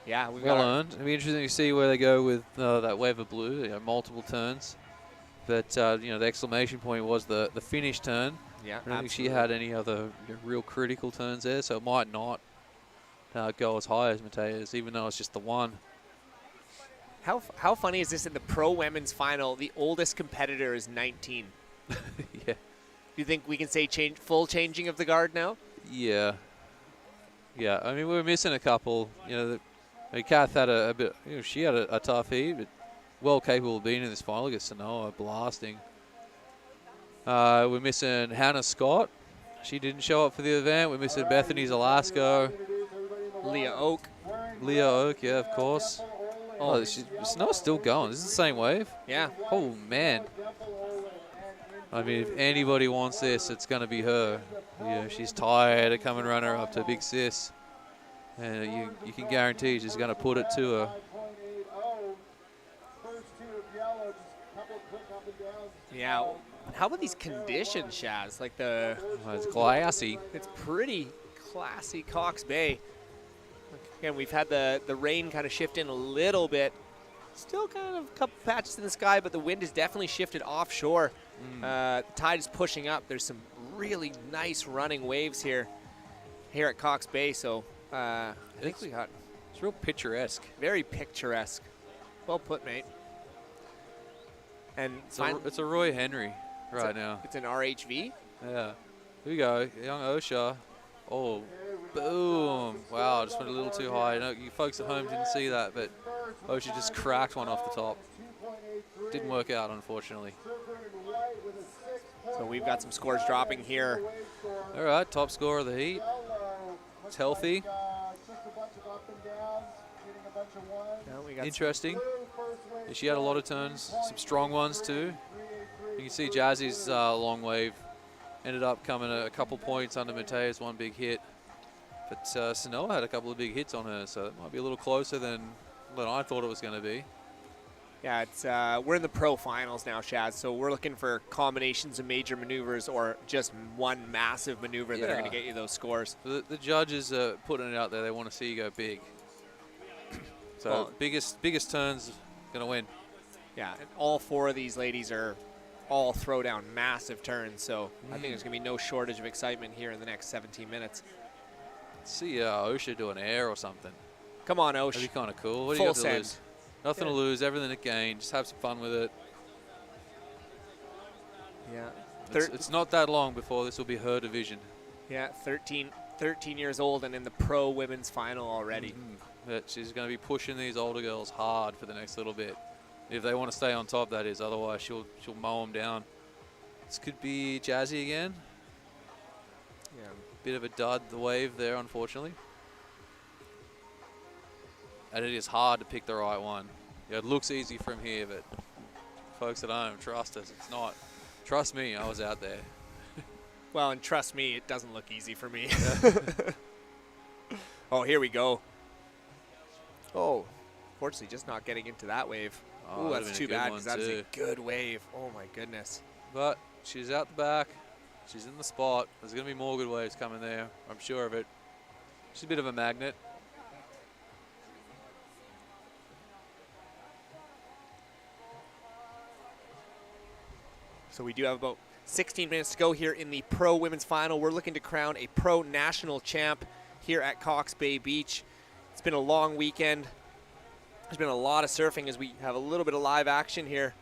Yeah, we've well got earned. It'll be interesting to see where they go with that wave of blue. Multiple turns. But, the exclamation point was the finish turn. Yeah, I don't think she had any other real critical turns there, so it might not go as high as Matea's, even though it's just the one. How funny is this in the Pro Women's final? The oldest competitor is 19. Yeah. Do you think we can say full changing of the guard now? Yeah. Yeah, I mean, we were missing a couple. Kath had a bit, she had a tough heat, but well capable of being in this final. Look at Sanoa blasting. We're missing Hannah Scott. She didn't show up for the event. We're missing Bethany Zelasco. Leah Oak. Leah Oak, yeah, of course. Sanoa's still going. This is the same wave? Yeah. Oh, man. I mean, if anybody wants this, it's going to be her. She's tired of coming runner up to Big Sis. And you can guarantee she's going to put it to her. Yeah. How about these conditions, Shaz? Like it's classy. It's pretty classy, Cox Bay. Again, we've had the rain kind of shift in a little bit. Still kind of a couple patches in the sky, but the wind has definitely shifted offshore. The tide is pushing up. There's some really nice running waves here at Cox Bay. So I think we got. It's real picturesque. Very picturesque. Well put, mate. And it's a Roy Henry right now. It's an RHV. Yeah. Here we go. Young Osha. Oh, boom. Wow, just went a little too high. You folks at home didn't see that, but Osha just cracked one off the top. Didn't work out, unfortunately. So we've got some scores dropping here. All right, top score of the heat. It's healthy. Interesting. She had a lot of turns, some strong ones too. You can see Jazzy's long wave ended up coming a couple points under Matea's one big hit. But Sanoa had a couple of big hits on her, so it might be a little closer than I thought it was going to be. Yeah, it's we're in the pro finals now, Shaz, so we're looking for combinations of major maneuvers or just one massive maneuver that are going to get you those scores. The judges are putting it out there. They want to see you go big. So Well, biggest turns going to win. Yeah, and all 4 of these ladies are all throw down massive turns, so I think there's going to be no shortage of excitement here in the next 17 minutes. Let's see Osha do an air or something. Come on, Osh. That'd be kind of cool. What do Full you got to send. lose? Nothing to lose, everything to gain. Just have some fun with it. Yeah. It's not that long before this will be her division. Yeah, 13 years old and in the pro women's final already. But she's going to be pushing these older girls hard for the next little bit. If they want to stay on top, that is. Otherwise, she'll mow them down. This could be Jazzy again. Yeah. Bit of a dud, the wave there, unfortunately. And it is hard to pick the right one. Yeah, it looks easy from here, but folks at home, trust us, it's not. Trust me, I was out there. Well, and trust me, it doesn't look easy for me. Oh, here we go. Oh, fortunately, just not getting into that wave. Oh, Ooh, that'd that's been a too good bad one because that is a too. good wave. Oh, my goodness. But she's out the back. She's in the spot. There's going to be more good waves coming there. I'm sure of it. She's a bit of a magnet. So we do have about 16 minutes to go here in the pro women's final. We're looking to crown a pro national champ here at Cox Bay Beach. It's been a long weekend. There's been a lot of surfing as we have a little bit of live action here.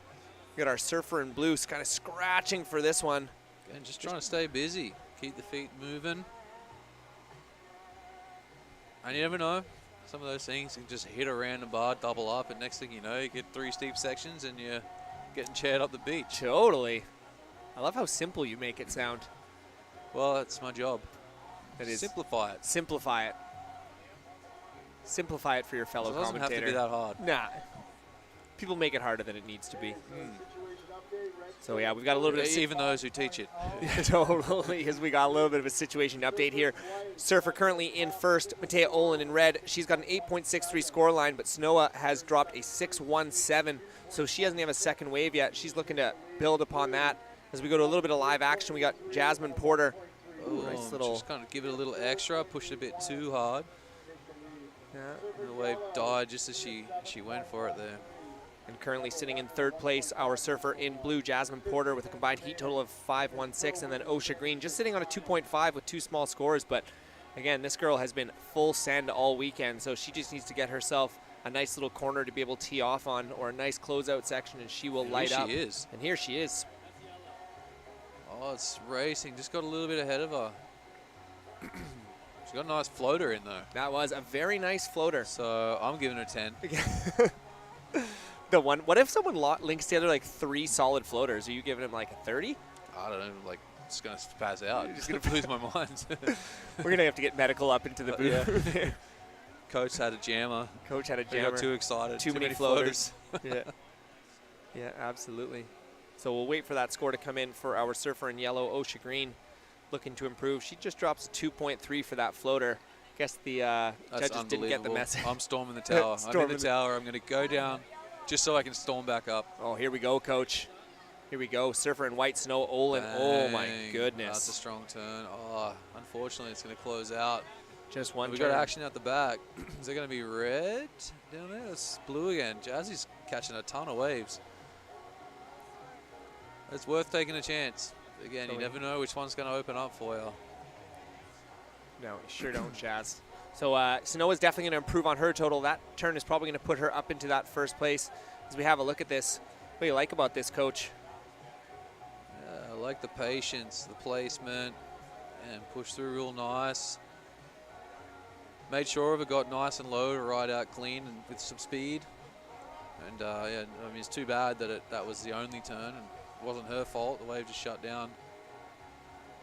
We got our surfer in blue kind of scratching for this one. And just trying to stay busy. Keep the feet moving. And you never know. Some of those things can just hit a random bar, double up, and next thing you know, you get 3 steep sections and you're getting chaired up the beach. Totally. I love how simple you make it sound. Well, that's my job. That is. Simplify it. Simplify it. Simplify it for your fellow It doesn't commentator. have to be that hard. Nah. People make it harder than it needs to be. So yeah, we've got a little bit of even those who teach it. Totally, because we got a little bit of a situation update here. Surfer currently in first, Matea Olin in red. She's got an 8.63 score line, but Snowa has dropped a 6.17, so she doesn't have a second wave yet. She's looking to build upon that. As we go to a little bit of live action, we got Jasmine Porter. Ooh, nice little. Just kind of give it a little extra, push it a bit too hard. Yeah. The wave died just as she went for it there. And currently sitting in third place, our surfer in blue, Jasmine Porter, with a combined heat total of 5.16, and then Osha Green just sitting on a 2.5 with 2 small scores. But again, this girl has been full send all weekend, so she just needs to get herself a nice little corner to be able to tee off on, or a nice closeout section, and she will light up. Here she is. And here she is. Oh, it's racing. Just got a little bit ahead of her. She got a nice floater in though. That was a very nice floater. So I'm giving her 10. The one. What if someone links together like 3 solid floaters? Are you giving him like a 30? I don't know. Like, just gonna pass out. Just gonna lose my mind. We're gonna have to get medical up into the booth. Yeah. Coach had a jammer. Coach had a They jammer. got too excited. Too many floaters. Yeah. Yeah, absolutely. So we'll wait for that score to come in for our surfer in yellow, Osha Green, looking to improve. She just drops a 2.3 for that floater. Guess the judges didn't get the message. I'm storming the tower. I'm in the tower. I'm going to go down just so I can storm back up. Oh, here we go, Coach. Here we go. Surfer in white snow, Olin. Oh, my goodness. That's a strong turn. Oh, unfortunately, it's going to close out. Just one We turn. got action out the back. Is it going to be red down there? It's blue again. Jazzy's catching a ton of waves. It's worth taking a chance. Again, you never know which one's going to open up for you. No, you sure don't, Jazz. So Sanoa's definitely going to improve on her total. That turn is probably going to put her up into that first place. As we have a look at this, what do you like about this, Coach? I like the patience, the placement, and push through real nice. Made sure of it, got nice and low to ride out clean and with some speed. And yeah, I mean, it's too bad that that was the only turn, and it wasn't her fault. The wave just shut down.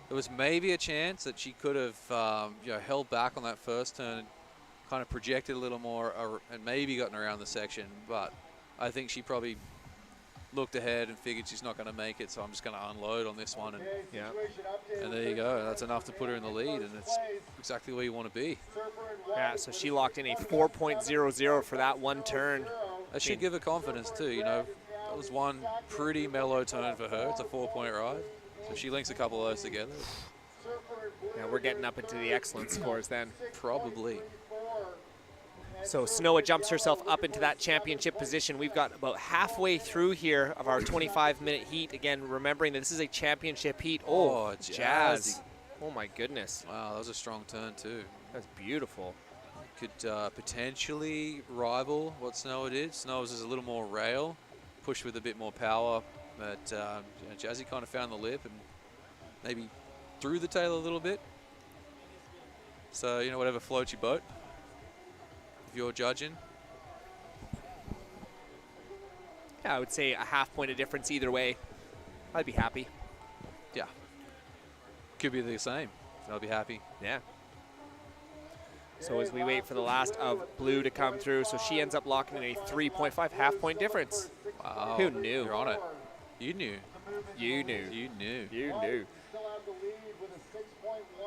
There was maybe a chance that she could have held back on that first turn and kind of projected a little more and maybe gotten around the section, but I think she probably looked ahead and figured she's not going to make it, so I'm just going to unload on this one. And, and there you go. That's enough to put her in the lead, and it's exactly where you want to be. Yeah, so she locked in a 4.00 for that one turn. That should give her confidence too. You know, that was one pretty mellow turn for her. It's a 4-point ride. So if she links a couple of those together. Yeah, we're getting up into the excellent scores then. Probably. So Snowa jumps herself up into that championship position. We've got about halfway through here of our 25-minute heat. Again, remembering that this is a championship heat. Oh, Jazz. Oh, my goodness. Wow, that was a strong turn, too. That's beautiful. Could potentially rival what Snowa did. Snowa's is a little more rail, pushed with a bit more power. But you know, Jazzy kind of found the lip and maybe threw the tail a little bit. So, you know, whatever floats your boat. If you're judging. Yeah, I would say a half-point of difference either way. I'd be happy. Yeah. Could be the same. I'll be happy. Yeah. So as we wait for the last of blue to come through, so she ends up locking in a 3.5 half-point difference. Wow. Who knew? You're on it. You knew. You knew. You knew. You knew.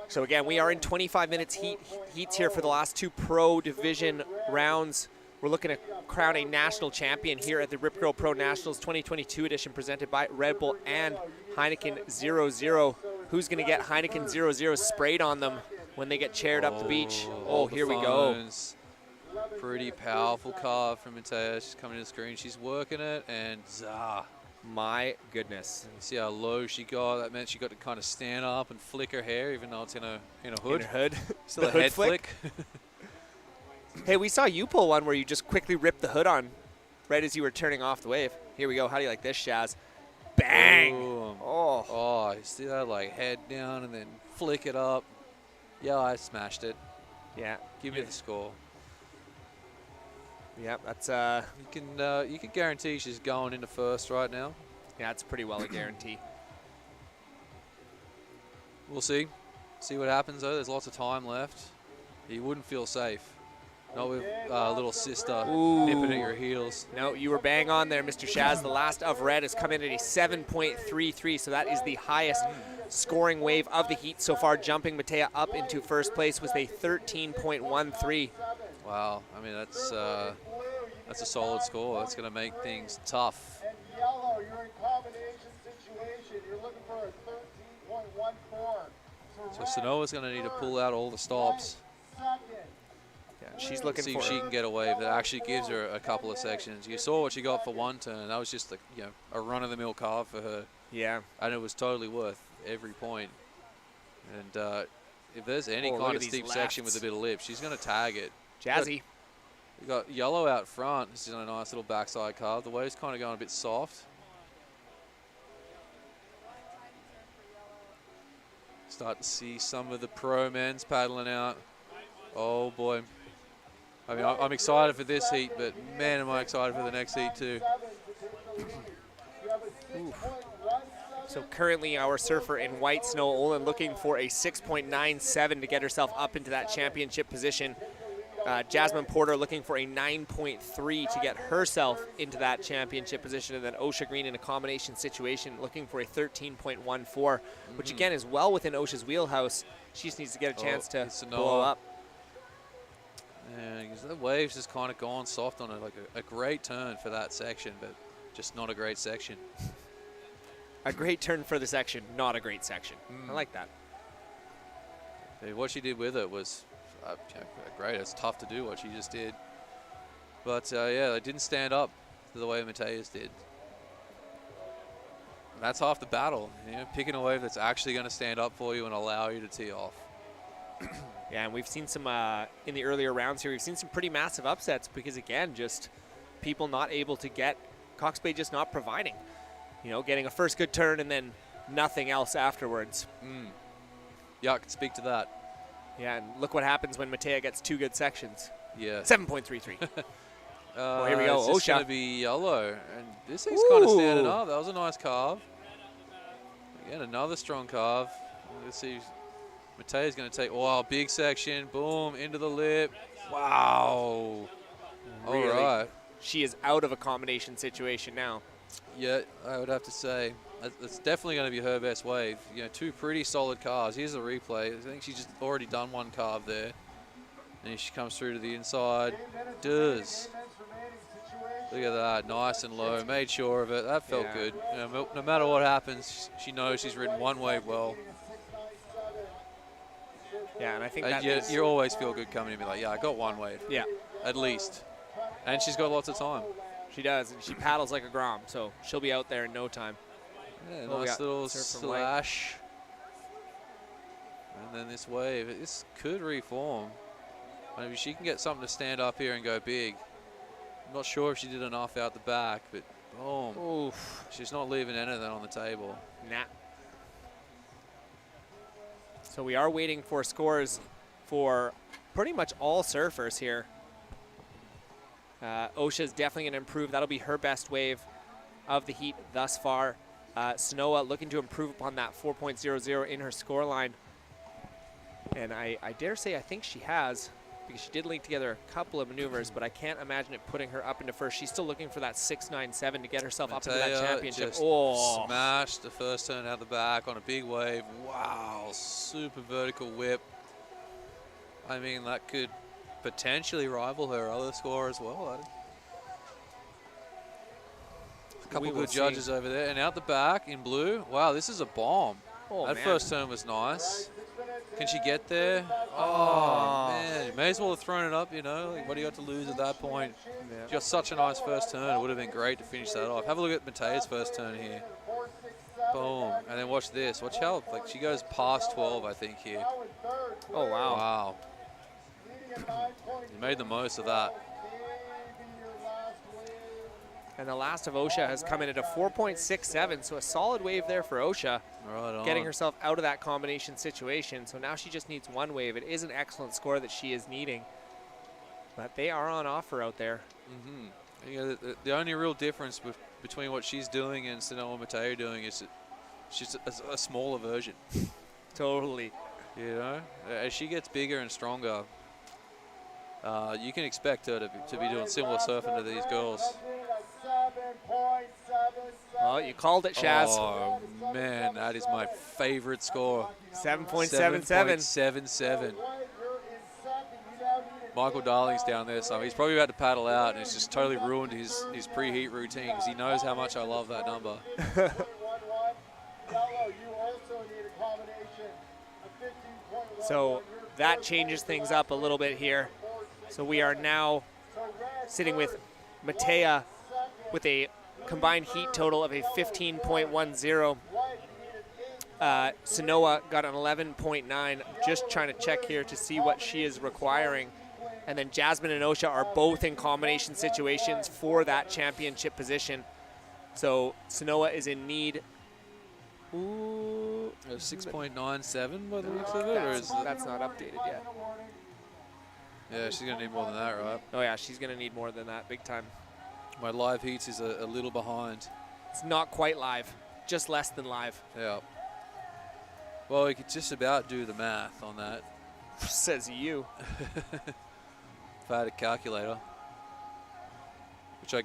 So again, we are in 25 minutes heats here for the last two pro division rounds. We're looking to crown a national champion here at the Rip Curl Pro Nationals 2022 edition presented by Red Bull and Heineken 00. Who's going to get Heineken 00 sprayed on them when they get chaired up the beach? Oh, here we go. Pretty powerful carve from Matea. She's coming to the screen. She's working it, and zah. My goodness. You see how low she got? That meant she got to kind of stand up and flick her hair, even though it's in a hood. In her hood. Still a head flick. Hey, we saw you pull one where you just quickly ripped the hood on right as you were turning off the wave. Here we go. How do you like this, Shaz? Bang! Boom. Oh. Oh, you see that? Like head down and then flick it up. Yeah, I smashed it. Yeah. Give me the score. Yeah, that's you can guarantee she's going into first right now. Yeah, it's pretty well a guarantee. We'll see. See what happens though. There's lots of time left. You wouldn't feel safe. Not with little sister nipping at your heels. No, you were bang on there, Mr. Shaz. The last of red has come in at a 7.33, so that is the highest scoring wave of the heat so far. Jumping Matea up into first place with a 13.13. Wow, I mean that's a solid score. That's going to make things tough. And yellow, you're in combination situation. You're looking for a 13.14. So Sanoa's going to need to pull out all the stops. Yeah, she's looking see for if she can get a wave that actually gives her a couple of sections. You saw what she got for one turn. That was just a run-of-the-mill carve for her. Yeah. And it was totally worth every point. And if there's any kind of steep section with a bit of lip, she's going to tag it. Jazzy. You got yellow out front. This is a nice little backside carve. The wave's kind of going a bit soft. Start to see some of the pro men's paddling out. Oh boy. I mean, I'm excited for this heat, but man, am I excited for the next heat too. So currently our surfer in white, Snow Olin, looking for a 6.97 to get herself up into that championship position. Jasmine Porter looking for a 9.3 to get herself into that championship position. And then Osha Green in a combination situation looking for a 13.14, which again is well within Osha's wheelhouse. She just needs to get a chance to blow up. And the wave's just kind of gone soft on it, like a great turn for that section, but just not a great section. A great turn for the section, not a great section. I like that. What she did with it was great. It's tough to do what she just did. But yeah, it didn't stand up to the way Matea's did. And that's half the battle, picking a wave that's actually going to stand up for you and allow you to tee off. Yeah, and we've seen some, in the earlier rounds here, we've seen some pretty massive upsets because, again, just people not able to get, Cox Bay just not providing. Getting a first good turn and then nothing else afterwards. Yeah, I can speak to that. Yeah, and look what happens when Matea gets two good sections. Yeah. 7.33. Oh, here we go. It's going to be yellow. And this thing's kind of standing up. That was a nice carve. Again, another strong carve. Let's see. Matea's going to take, big section. Boom, into the lip. Wow. Really? All right. She is out of a combination situation now. Yeah, I would have to say. That's definitely going to be her best wave. Two pretty solid carves. Here's the replay. I think she's just already done one carve there. And she comes through to the inside. Does. Look at that, nice and low, made sure of it. That felt good. You know, no matter what happens, she knows she's ridden one wave well. Yeah, and I think you always feel good coming in and be like, yeah, I got one wave. Yeah. At least. And she's got lots of time. She does, and she paddles like a Grom, so she'll be out there in no time. Yeah, nice little slash. And then this wave, this could reform. Maybe she can get something to stand up here and go big. I'm not sure if she did enough out the back, but boom. Oof. She's not leaving anything on the table. Nah. So we are waiting for scores for pretty much all surfers here. Osha's definitely going to improve. That'll be her best wave of the heat thus far. Sanoa looking to improve upon that 4.00 in her scoreline. And I dare say I think she has, because she did link together a couple of maneuvers, but I can't imagine it putting her up into first. She's still looking for that 6.97 to get herself up into that championship. Just smashed the first turn out the back on a big wave. Wow, super vertical whip. I mean, that could potentially rival her other score as well. A couple good judges over there. And out the back in blue, wow, this is a bomb. Oh, that man. first turn was nice. Can she get there? Oh, man. You may as well have thrown it up, you know. Like, what do you got to lose at that point? Yeah. She got such a nice first turn. It would have been great to finish that off. Have a look at Matea's first turn here. Boom. And then watch this. Watch how, like, she goes past 12, I think, here. Oh, wow. Wow. You made the most of that. And the last of Osha has come in at a 4.67, so a solid wave there for Osha. Right on. Getting herself out of that combination situation. So now she just needs one wave. It is an excellent score that she is needing. But they are on offer out there. Mm-hmm. You know, the only real difference between what she's doing and Sanoa Matea doing is that she's a smaller version. Totally. You know, as she gets bigger and stronger, you can expect her to be doing similar surfing to these girls. Well, you called it, Shaz. Oh, man, that is my favorite score. 7.77. 7.77. Michael Darling's down there, so he's probably about to paddle out, and it's just totally ruined his preheat routine because he knows how much I love that number. So that changes things up a little bit here. So we are now sitting with Matea with a combined heat total of a 15.10. Sanoa got an 11.9. Just trying to check here to see what she is requiring. And then Jasmine and Osha are both in combination situations for that championship position. So Sanoa is in need. Ooh, 6.97 by the looks of it, or is that's not updated yet. Yeah, she's gonna need more than that, right? Oh yeah, she's gonna need more than that, big time. My live heats is a little behind. It's not quite live, just less than live. Yeah. Well, we could just about do the math on that. Says you. If I had a calculator, which I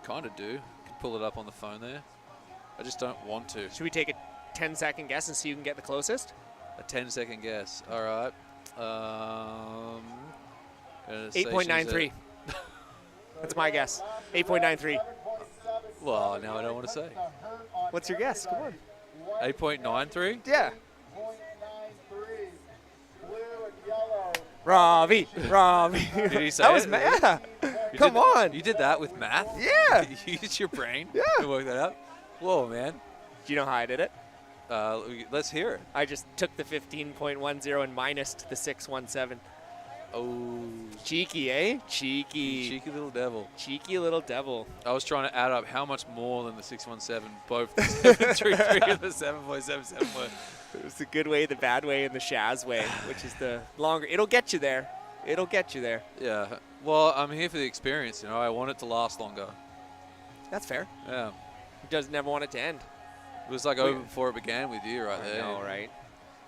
kind of do, could pull it up on the phone there. I just don't want to. Should we take a 10-second guess and see who can get the closest? A 10-second guess. All right. 8.93. That's my guess. 8.93. Well, now I don't want to say. What's your guess? Come on. 8.93? Yeah. Ravi. Did you say that was it? Yeah. Come on. You did that with math? Yeah. You used your brain Yeah. to work that out? Whoa, man. Do you know how I did it? Let's hear it. I just took the 15.10 and minus the 6.17. Oh. Cheeky, eh? Cheeky. Cheeky little devil. Cheeky little devil. I was trying to add up how much more than the 6.17 both the 7.33 and the 7.77 were. It was the good way, the bad way, and the Shaz way, which is the longer. It'll get you there. It'll get you there. Yeah. Well, I'm here for the experience, you know. I want it to last longer. That's fair. Yeah. He does never want it to end. It was like over before it began with you right there. All right.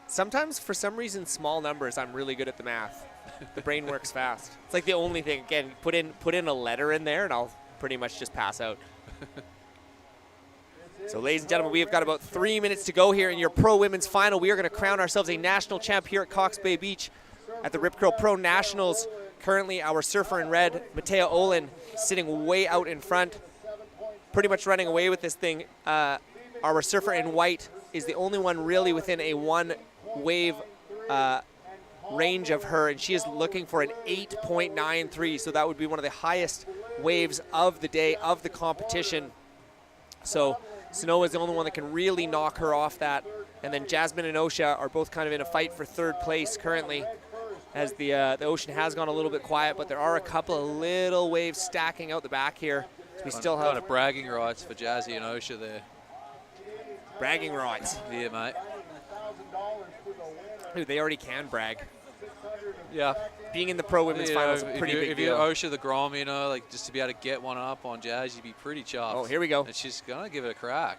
Sometimes, for some reason, small numbers, I'm really good at the math. The brain works fast. It's like the only thing. Again, put in a letter in there, and I'll pretty much just pass out. So, ladies and gentlemen, we have got about 3 minutes to go here in your Pro Women's Final. We are going to crown ourselves a national champ here at Cox Bay Beach at the Rip Curl Pro Nationals currently our surfer in red, Mattea Olin, sitting way out in front, pretty much running away with this thing. Our surfer in white is the only one really within a 1 wave range of her, and she is looking for an 8.93, so that would be one of the highest waves of the day, of the competition. So Sanoa is the only one that can really knock her off that. And then Jasmine and Osha are both kind of in a fight for 3rd place currently, as the ocean has gone a little bit quiet, but there are a couple of little waves stacking out the back here. So we still have kind of bragging rights for Jazzy and Osha there. Bragging rights. Yeah, mate. Dude, they already can brag. Yeah. Being in the pro women's finals is a pretty big if deal. you're Osha the Grom, you know, like just to be able to get one up on Jazz, you'd be pretty chuffed. Oh, here we go. And she's going to give it a crack.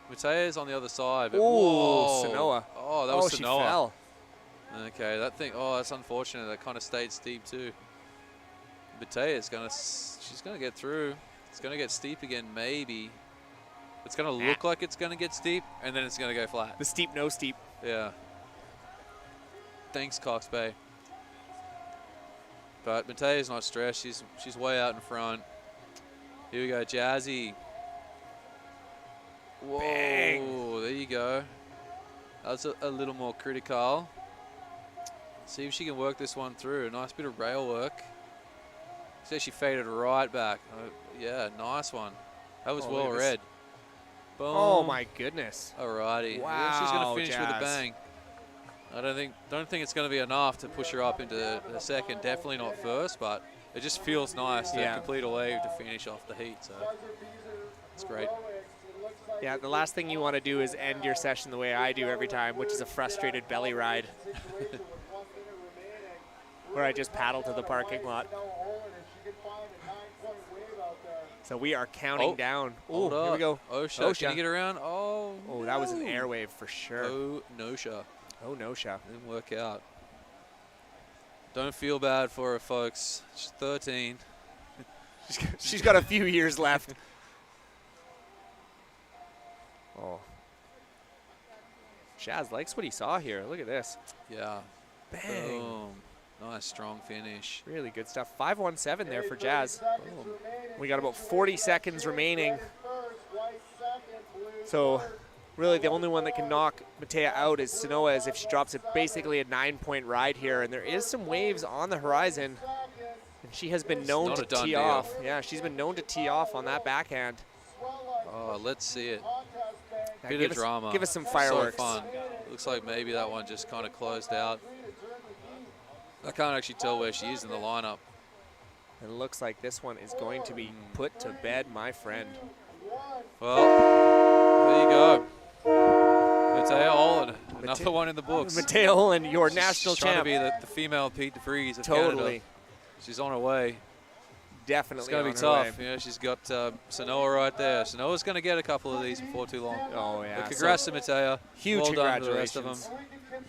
Matea's on the other side. But Ooh, Sanoa. Oh, that was she Sanoa. fell. Okay, that thing, that's unfortunate. That kind of stayed steep too. Matea's she's going to get through. It's going to get steep again, maybe. It's going to look like it's going to get steep, and then it's going to go flat. The steep, no steep. Yeah. Thanks, Cox Bay. But Matea's not stressed. She's way out in front. Here we go, Jazzy. Whoa, Bang. There you go. That's a little more critical. See if she can work this one through. Nice bit of rail work. See, she faded right back. Yeah, nice one. That was well read. Boom. Oh my goodness. Alrighty. Wow. Yeah, she's going to finish with a Jazz. bang. I don't think it's going to be enough to push her up into the second. Definitely not first, but it just feels nice to complete a wave to finish off the heat. So it's great. Yeah, the last thing you want to do is end your session the way I do every time, which is a frustrated belly ride, where I just paddle to the parking lot. So we are counting down. Oh, here we go. Osha, can you get around? Oh, that was an air wave for sure. Oh, Nosha. Oh, Nosha. Didn't work out. Don't feel bad for her, folks. She's 13. She's got a few years left. Oh. Shaz likes what he saw here. Look at this. Yeah. Bang. Boom. Nice, strong finish. Really good stuff. 5:17 there for Jazz. Boom. We got about 40 seconds remaining. So really the only one that can knock Mattea out is Sanoa, as if she drops it basically a 9-point ride here. And there is some waves on the horizon. And she has been known to tee off. Yeah, she's been known to tee off on that backhand. Oh, let's see it. Now Bit of drama. Give us some fireworks. So fun. Looks like maybe that one just kind of closed out. I can't actually tell where she is in the lineup. It looks like this one is going to be put to bed, my friend. Well, there you go. Mattea Olin, another one in the books. Mattea Olin, your national champ. Trying to be the female Pete DeVries of Totally. Canada. She's on her way. Definitely. It's going to be tough. You know, she's got Sanoa right there. Sanoa's going to get a couple of these before too long. Oh, yeah. But congrats to Mattea. Huge well done congratulations. to the rest of them.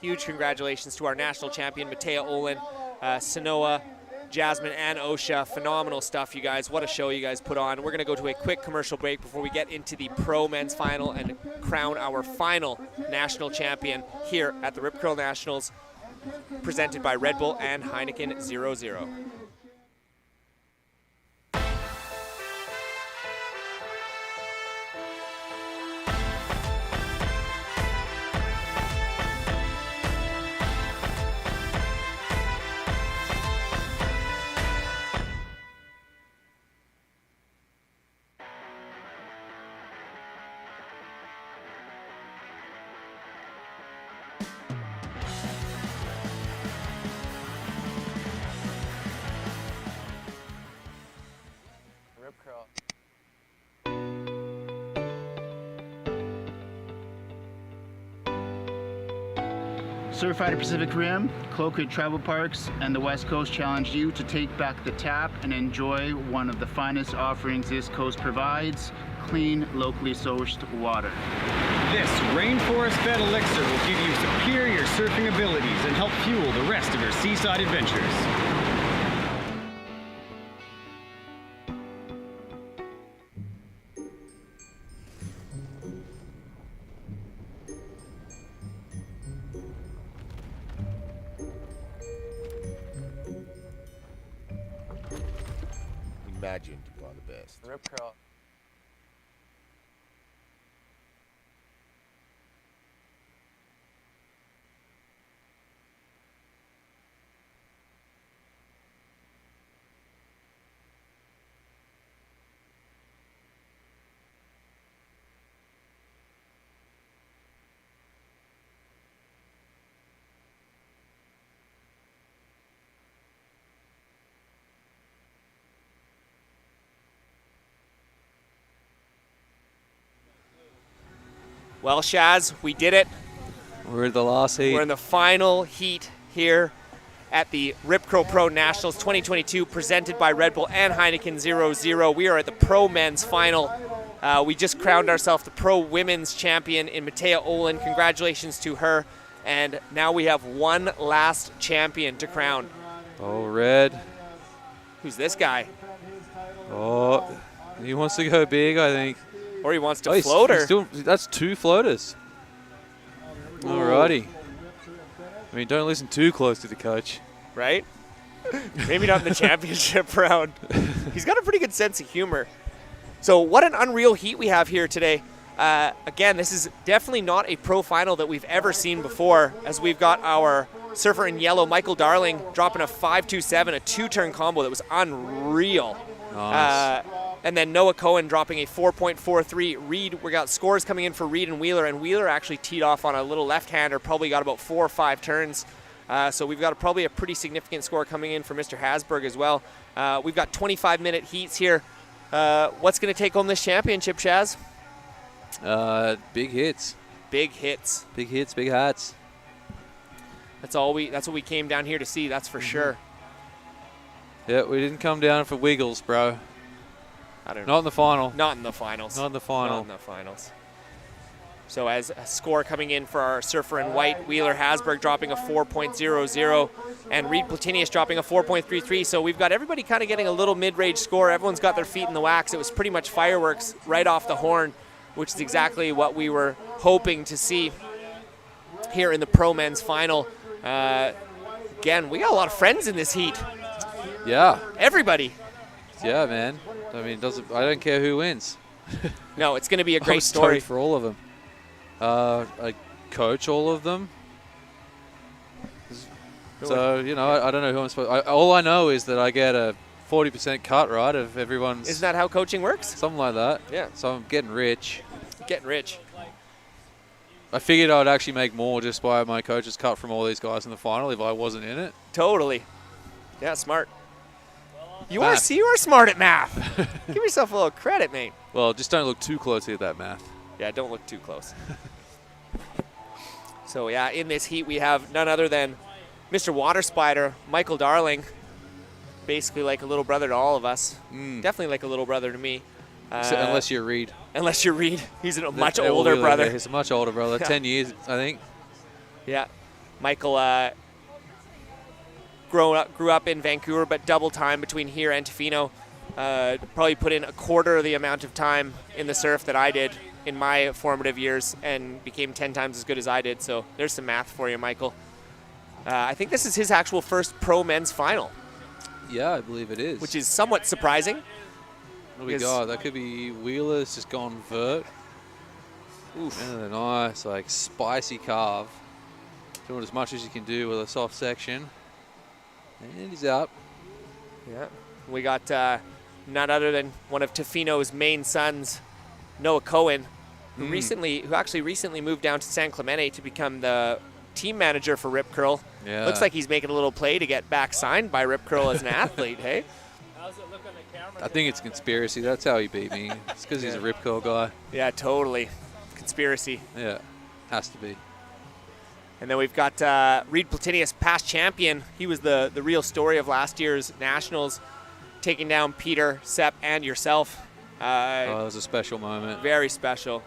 Huge congratulations to our national champion, Mattea Olin, Sanoa, Jasmine, and Osha. Phenomenal stuff, you guys. What a show you guys put on. We're going to go to a quick commercial break before we get into the pro men's final and crown our final national champion here at the Rip Curl Nationals, presented by Red Bull and Heineken 00. Rip curl. Surfrider Pacific Rim, Cloquet Travel Parks, and the West Coast challenge you to take back the tap and enjoy one of the finest offerings this coast provides, clean, locally sourced water. This rainforest-fed elixir will give you superior surfing abilities and help fuel the rest of your seaside adventures. imagine you are the best. Rip curl. Well, Shaz, we did it. We're in the last heat. We're in the final heat here at the Rip Curl Pro Nationals 2022, presented by Red Bull and Heineken 0-0. We are at the Pro Men's Final. We just crowned ourselves the Pro Women's Champion in Matea Olin. Congratulations to her. And now we have one last champion to crown. Oh, Red. Who's this guy? Oh, he wants to go big, I think. Or he wants to float her. That's 2 floaters. Alrighty. I mean, don't listen too close to the coach. Right? Maybe not in the championship round. He's got a pretty good sense of humor. So what an unreal heat we have here today. Again, this is definitely not a pro final that we've ever seen before, as we've got our surfer in yellow, Michael Darling, dropping a 5.27, a 2-turn combo that was unreal. Nice. And then Noah Cohen dropping a 4.43. Reed, we got scores coming in for Reed and Wheeler actually teed off on a little left-hander, probably got about 4 or 5 turns. So we've got probably a pretty significant score coming in for Mr. Hasberg as well. We've got 25-minute heats here. What's going to take home this championship, Shaz? Big hits. Big hits. Big hits, big hats. That's what we came down here to see, that's for sure. Yeah, we didn't come down for wiggles, bro. I don't know. Not in the final. Not in the finals. Not in the final. Not in the finals. So as a score coming in for our surfer in white, Wheeler Hasberg dropping a 4.00 and Reed Platinius dropping a 4.33. So we've got everybody kind of getting a little mid-range score. Everyone's got their feet in the wax. It was pretty much fireworks right off the horn, which is exactly what we were hoping to see here in the Pro Men's Final. Again, we got a lot of friends in this heat. Yeah. Everybody. Yeah, man. I mean, I don't care who wins. No, it's going to be a great I'm story for all of them. I coach all of them. So, you know, I don't know who I'm supposed to. All I know is that I get a 40% cut, right, of everyone's. Isn't that how coaching works? Something like that. Yeah. So I'm getting rich. Getting rich. I figured I'd actually make more just by my coach's cut from all these guys in the final if I wasn't in it. Totally. Yeah, smart. You are smart at math. Give yourself a little credit, mate. Well, just don't look too closely at that math. Yeah, don't look too close. So, yeah, in this heat we have none other than Mr. Water Spider, Michael Darling. Basically like a little brother to all of us. Definitely like a little brother to me. Unless you're Reed. Unless you're Reed. He's a much older brother. He's a much older brother. 10 years, I think. Yeah. Michael grew up in Vancouver, but double time between here and Tofino. Probably put in a quarter of the amount of time in the surf that I did in my formative years and became 10 times as good as I did. So there's some math for you, Michael. I think this is his actual first Pro Men's Final. Yeah, I believe it is. Which is somewhat surprising. What do we got? That could be Wheeler's just gone vert. Oof. And a nice, like, spicy carve. Doing as much as you can do with a soft section. And he's up. Yeah. We got none other than one of Tofino's main sons, Noah Cohen, who actually recently moved down to San Clemente to become the team manager for Rip Curl. Yeah. Looks like he's making a little play to get back signed by Rip Curl as an athlete, hey? How's it look on the camera? I think it's conspiracy. That's how he beat me. It's because he's a Rip Curl guy. Yeah, totally. Conspiracy. Yeah, has to be. And then we've got Reed Platinius, past champion. He was the real story of last year's Nationals, taking down Peter, Sepp, and yourself. It was a special moment. Very special.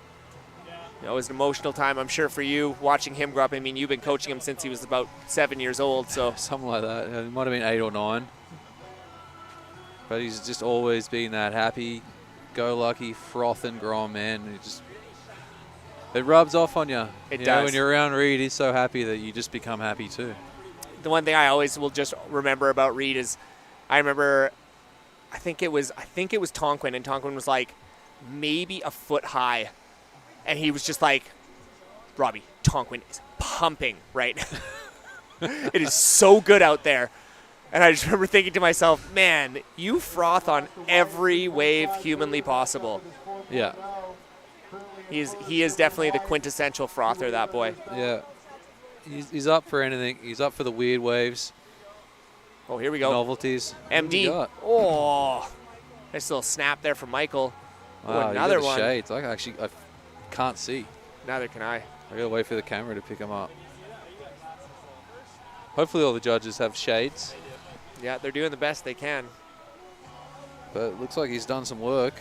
It was an emotional time, I'm sure, for you, watching him grow up. I mean, you've been coaching him since he was about 7 years old, so. Something like that. It might have been 8 or 9. But he's just always been that happy-go-lucky, frothing grown man. It rubs off on you. It does. does. When you're around Reed, he's so happy that you just become happy too. The one thing I always will just remember about Reed is I remember I think it was Tonquin, and Tonquin was like maybe a foot high, and he was just like, Robbie, Tonquin is pumping right now. It is so good out there. And I just remember thinking to myself, man, you froth on every wave humanly possible. Yeah. He is definitely the quintessential frother, that boy. Yeah. He's up for anything. He's up for the weird waves. Oh, here we go. Novelties. MD. Oh, nice little snap there from Michael. Wow, oh, another one. Shades. I can't see. Neither can I. I gotta wait for the camera to pick them up. Hopefully all the judges have shades. Yeah, they're doing the best they can. But it looks like he's done some work.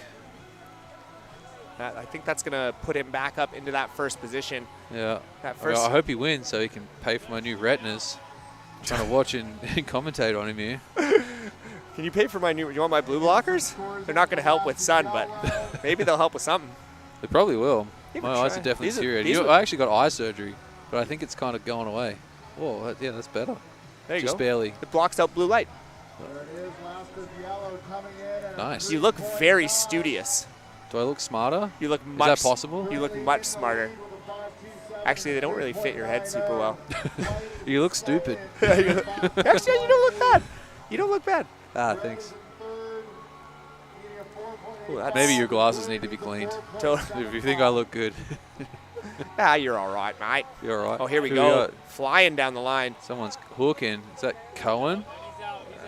I think that's gonna put him back up into that first position. Yeah. That first. I hope he wins so he can pay for my new retinas. I'm trying to watch and commentate on him here. Can you pay for my new? You want my blue blockers? They're not gonna help with sun, but maybe they'll help with something. They probably will. Give My it a eyes try. are definitely These are- deteriorating. I actually got eye surgery, but I think it's kind of going away. Oh, yeah, that's better. There you Just go. barely. It blocks out blue light. There it is, last is yellow coming in. And Nice. You look very studious. Do I look smarter? You look Is much. that possible? You look much smarter. Actually, they don't really fit your head super well. You look stupid. Actually, you don't look bad. You don't look bad. Ah, thanks. Ooh, that's- Maybe your glasses need to be cleaned. Totally. If you think I look good. You're all right, mate. You're all right. Oh, here we Who go. got? Flying down the line. Someone's hooking. Is that Cohen?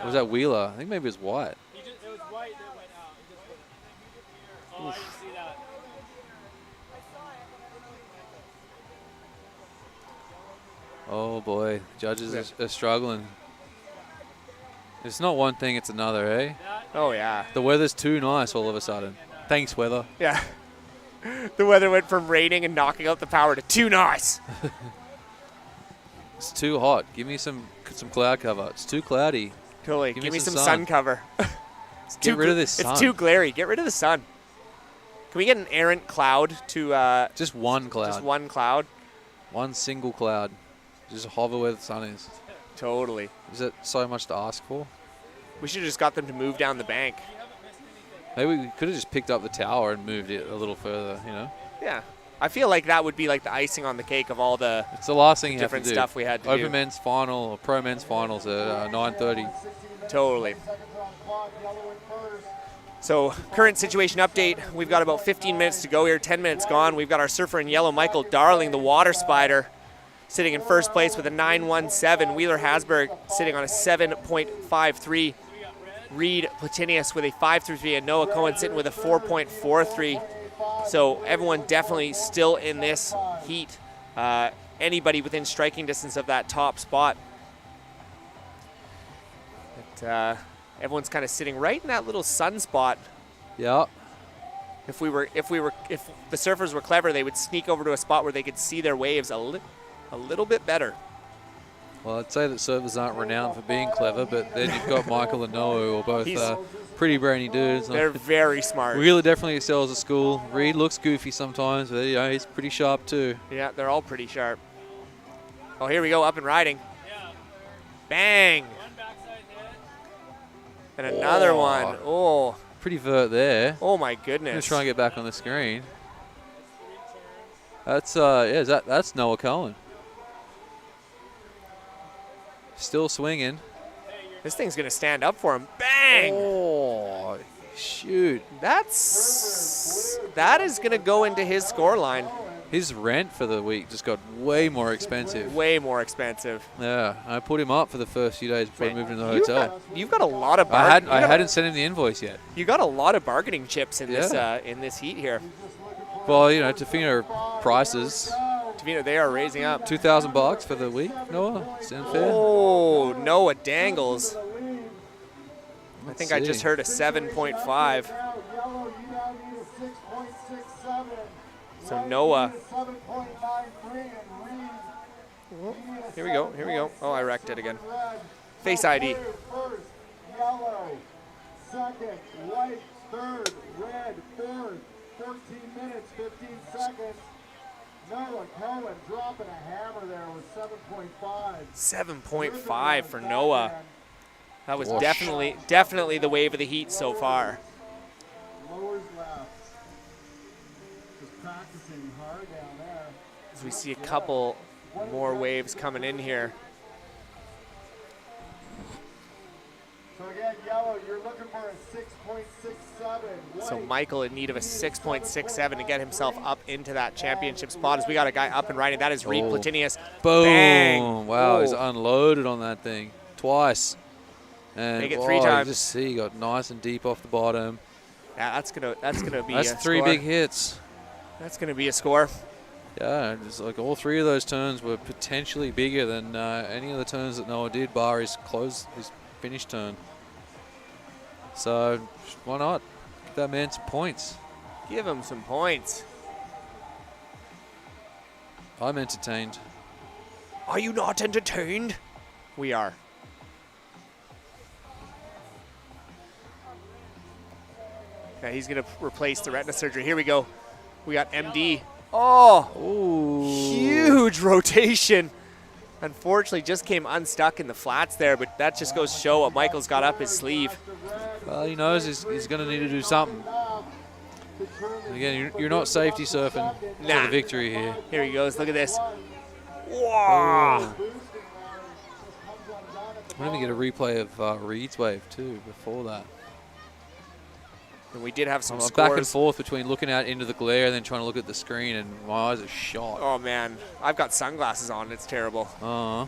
Or was that Wheeler? I think maybe it was White. It was white that went out. He just went. Oh, I didn't see that. Oh boy, judges are struggling. It's not one thing, it's another, eh? Oh, yeah. The weather's too nice all of a sudden. Thanks, weather. Yeah. The weather went from raining and knocking out the power to too nice. It's too hot. Give me some cloud cover. It's too cloudy. Totally. Give me some sun cover. Get rid of this sun. It's too glary. Get rid of the sun. Can we get an errant cloud to... just one cloud. Just one cloud? One single cloud. Just hover where the sun is. Totally. Is that so much to ask for? We should have just got them to move down the bank. Maybe we could have just picked up the tower and moved it a little further, you know? Yeah. I feel like that would be like the icing on the cake of all the It's the last thing you have to different do. stuff we had to Open do. men's final or pro men's finals at 9:30. Totally. So current situation update, we've got about 15 minutes to go here, 10 minutes gone. We've got our surfer in yellow, Michael Darling, the water spider, sitting in first place with a 9.17. Wheeler Hasberg sitting on a 7.53. Reed Platinius with a 5.33 and Noah Cohen sitting with a 4.43. So everyone definitely still in this heat. Anybody within striking distance of that top spot. But, everyone's kind of sitting right in that little sun spot. Yeah. If the surfers were clever, they would sneak over to a spot where they could see their waves a little bit better. Well, I'd say that surfers aren't renowned for being clever, but then you've got Michael and Noah, who are both pretty brainy dudes. They're very smart. Wheeler definitely excels at school. Reed looks goofy sometimes, but he's pretty sharp too. Yeah, they're all pretty sharp. Oh, here we go, up and riding. Bang! And another one. Oh. Pretty vert there. Oh my I'm goodness. gonna try and get back on the screen. That's that's Noah Cohen. Still swinging. This thing's gonna stand up for him. Bang! Oh, shoot. That is gonna go into his score line. His rent for the week just got way more expensive. Way more expensive. Yeah, I put him up for the first few days before I moved into the hotel. You've got a lot of. I hadn't sent him the invoice yet. You got a lot of bargaining chips in Yeah. this heat here. Well, Tofino prices. Tofino, they are raising up. $2,000 for the week. Noah, sound fair? Oh, Noah dangles. I think I see. just heard a 7.5. So Noah. Here we go. Here we go. Oh, I wrecked it again. Face ID. First, yellow. Second, white. Third, red. Fourth, 14 minutes, 15 seconds. Noah Cohen dropping a hammer there with 7.5. 7.5 for Noah. That was Whoosh. definitely the wave of the heat so far. Lowers left. Just practicing hard down there. As we see a couple more waves coming in here. So again, yellow, you're looking for a 6.67. So Michael in need of a 6.67 to get himself up into that championship spot. As we got a guy up and riding, that is Reed Oh. Platinius. Boom! Bang. Wow, he's Whoa. unloaded on that thing twice. And Make it 3 you times. just see he got nice and deep off the bottom. Yeah, that's gonna be. That's a 3 score. big hits. That's gonna be a score. Yeah, it's like all 3 of those turns were potentially bigger than any of the turns that Noah did, bar his finish turn. So why not give that man some points? Give him some points. I'm entertained. Are you not entertained? We are. Yeah, he's gonna replace the retina surgery. Here we go. We got MD. Oh, huge rotation. Unfortunately, just came unstuck in the flats there, but that just goes to show what Michael's got up his sleeve. Well, he knows he's going to need to do something. Again, you're not safety surfing for the victory here. Here he goes. Look at this. Wow. We're going to get a replay of Reed's wave, too, before that. And we did have some I'm scores. back and forth between looking out into the glare and then trying to look at the screen, and my eyes are shot. Oh, man. I've got sunglasses on. It's terrible. Uh-huh.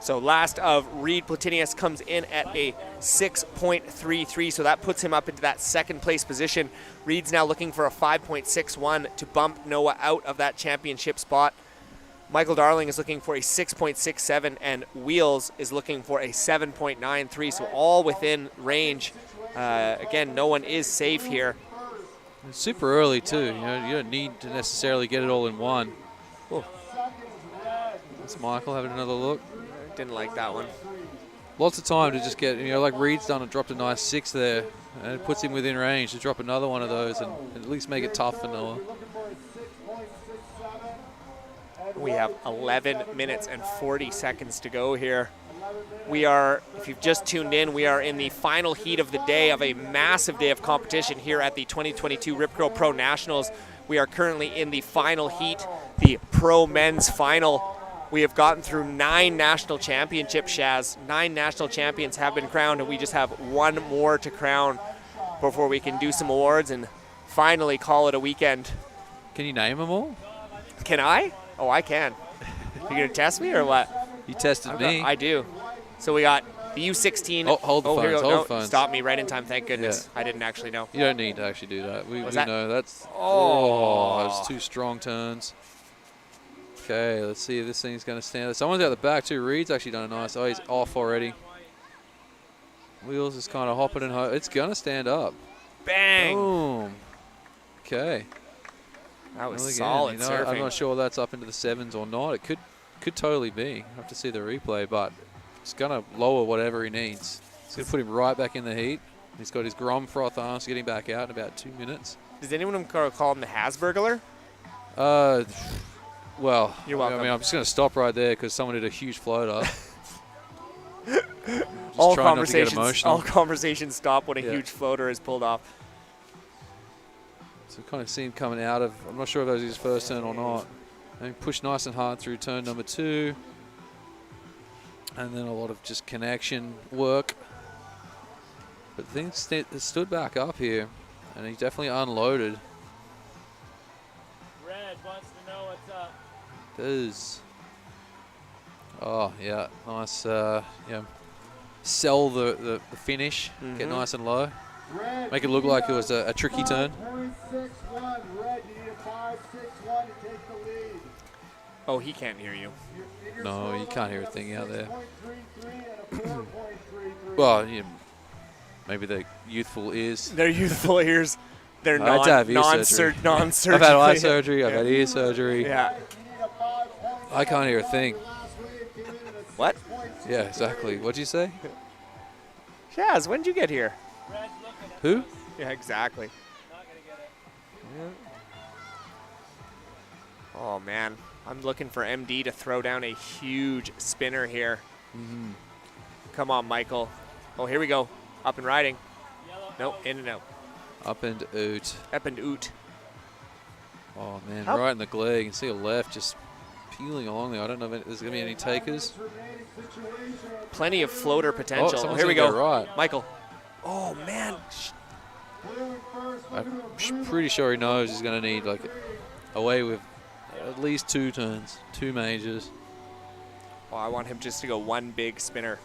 So last of Reed Platinius comes in at a 6.33, so that puts him up into that second place position. Reed's now looking for a 5.61 to bump Noah out of that championship spot. Michael Darling is looking for a 6.67, and Wheels is looking for a 7.93, so all within range. Again, no one is safe here. It's super early, too. You don't need to necessarily get it all in one. Oh. That's Michael having another look. Didn't like that one. Lots of time to just get, like Reed's done and dropped a nice 6 there. And it puts him within range to drop another one of those and at least make it tough for Noah. We have 11 minutes and 40 seconds to go here. We are, if you've just tuned in, we are in the final heat of the day of a massive day of competition here at the 2022 Rip Curl Pro Nationals. We are currently in the final heat, the Pro Men's Final. We have gotten through 9 national championships, Shaz. 9 national champions have been crowned, and we just have 1 more to crown before we can do some awards and finally call it a weekend. Can you name them all? Can I? Oh, I can. You gonna test me or what? You tested me. I do. So we got the U16. Oh, hold the phones, here we go. hold No, the phones. Stop me right in time. Thank goodness. Yeah. I didn't actually know. You don't need to actually do that. We that? know that's. Oh. That was 2 strong turns. Okay, let's see if this thing's going to stand. Someone's out the back too. Reed's actually done a nice. Oh, he's off already. Wheels is kind of hopping and it's going to stand up. Bang. Boom. Okay. That was Well, again, solid surfing. I'm not sure that's up into the 7s or not. It could totally be. I have to see the replay, but it's going to lower whatever he needs. It's going to put him right back in the heat. He's got his Grom froth arms getting back out in about 2 minutes. Does anyone call him the Hasburglar? Well, You're welcome. I mean, I'm just going to stop right there because someone did a huge floater. All trying not to get emotional. conversations stop when a Yeah. huge floater is pulled off. So kind of see him coming out of, I'm not sure if that was his first turn or not. And pushed nice and hard through turn number 2. And then a lot of just connection work. But things stood back up here. And he definitely unloaded. Red wants to know what's up. Does. Oh, yeah. Nice, sell the finish. Get nice and low. Make it look like it was a tricky turn. 5.61. Red, you need a 5.61 to take the lead. Oh, he can't hear you. No, you can't hear a thing out there. Well, maybe they're youthful ears. Their youthful ears. They're I had to have ear non-surgical. I've had eye surgery. I've had ear surgery. Yeah. I can't hear a thing. What? Yeah, exactly. What'd you say? Shaz, when did you get here? Who? Yeah, exactly. Oh, man. I'm looking for MD to throw down a huge spinner here. Come on, Michael. Oh, here we go. Up and riding. Nope, in and out. Up and out. Up and out. Oh, man, How- right in the glare. You can see a left just peeling along there. I don't know if there's going to be any takers. Plenty of floater potential. someone's Here we gonna go. go right. Michael. Oh, man. I'm pretty sure he knows he's going to need like away with at least 2 turns, 2 majors. Oh, I want him just to go one big spinner.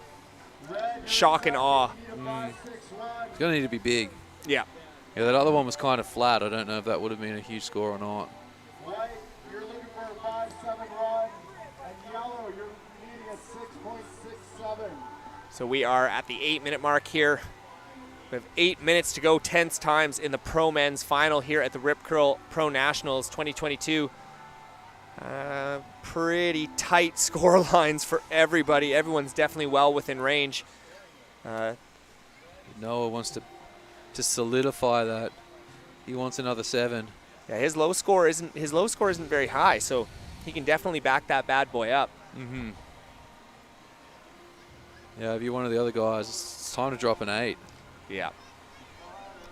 Shock and awe. It's going to need to be big. Yeah. Yeah, that other one was kind of flat. I don't know if that would have been a huge score or not. White, you're looking for a 5.7 run, and yellow, you're needing a 6.67. So we are at the 8-minute mark here. We have 8 minutes to go, tense times in the Pro Men's final here at the Rip Curl Pro Nationals 2022. Pretty tight score lines for everybody. Everyone's definitely well within range. Noah wants to solidify that. He wants another 7. Yeah, his low score isn't very high, so he can definitely back that bad boy up. Mm-hmm. Yeah, if you're one of the other guys, it's time to drop an 8. Yeah.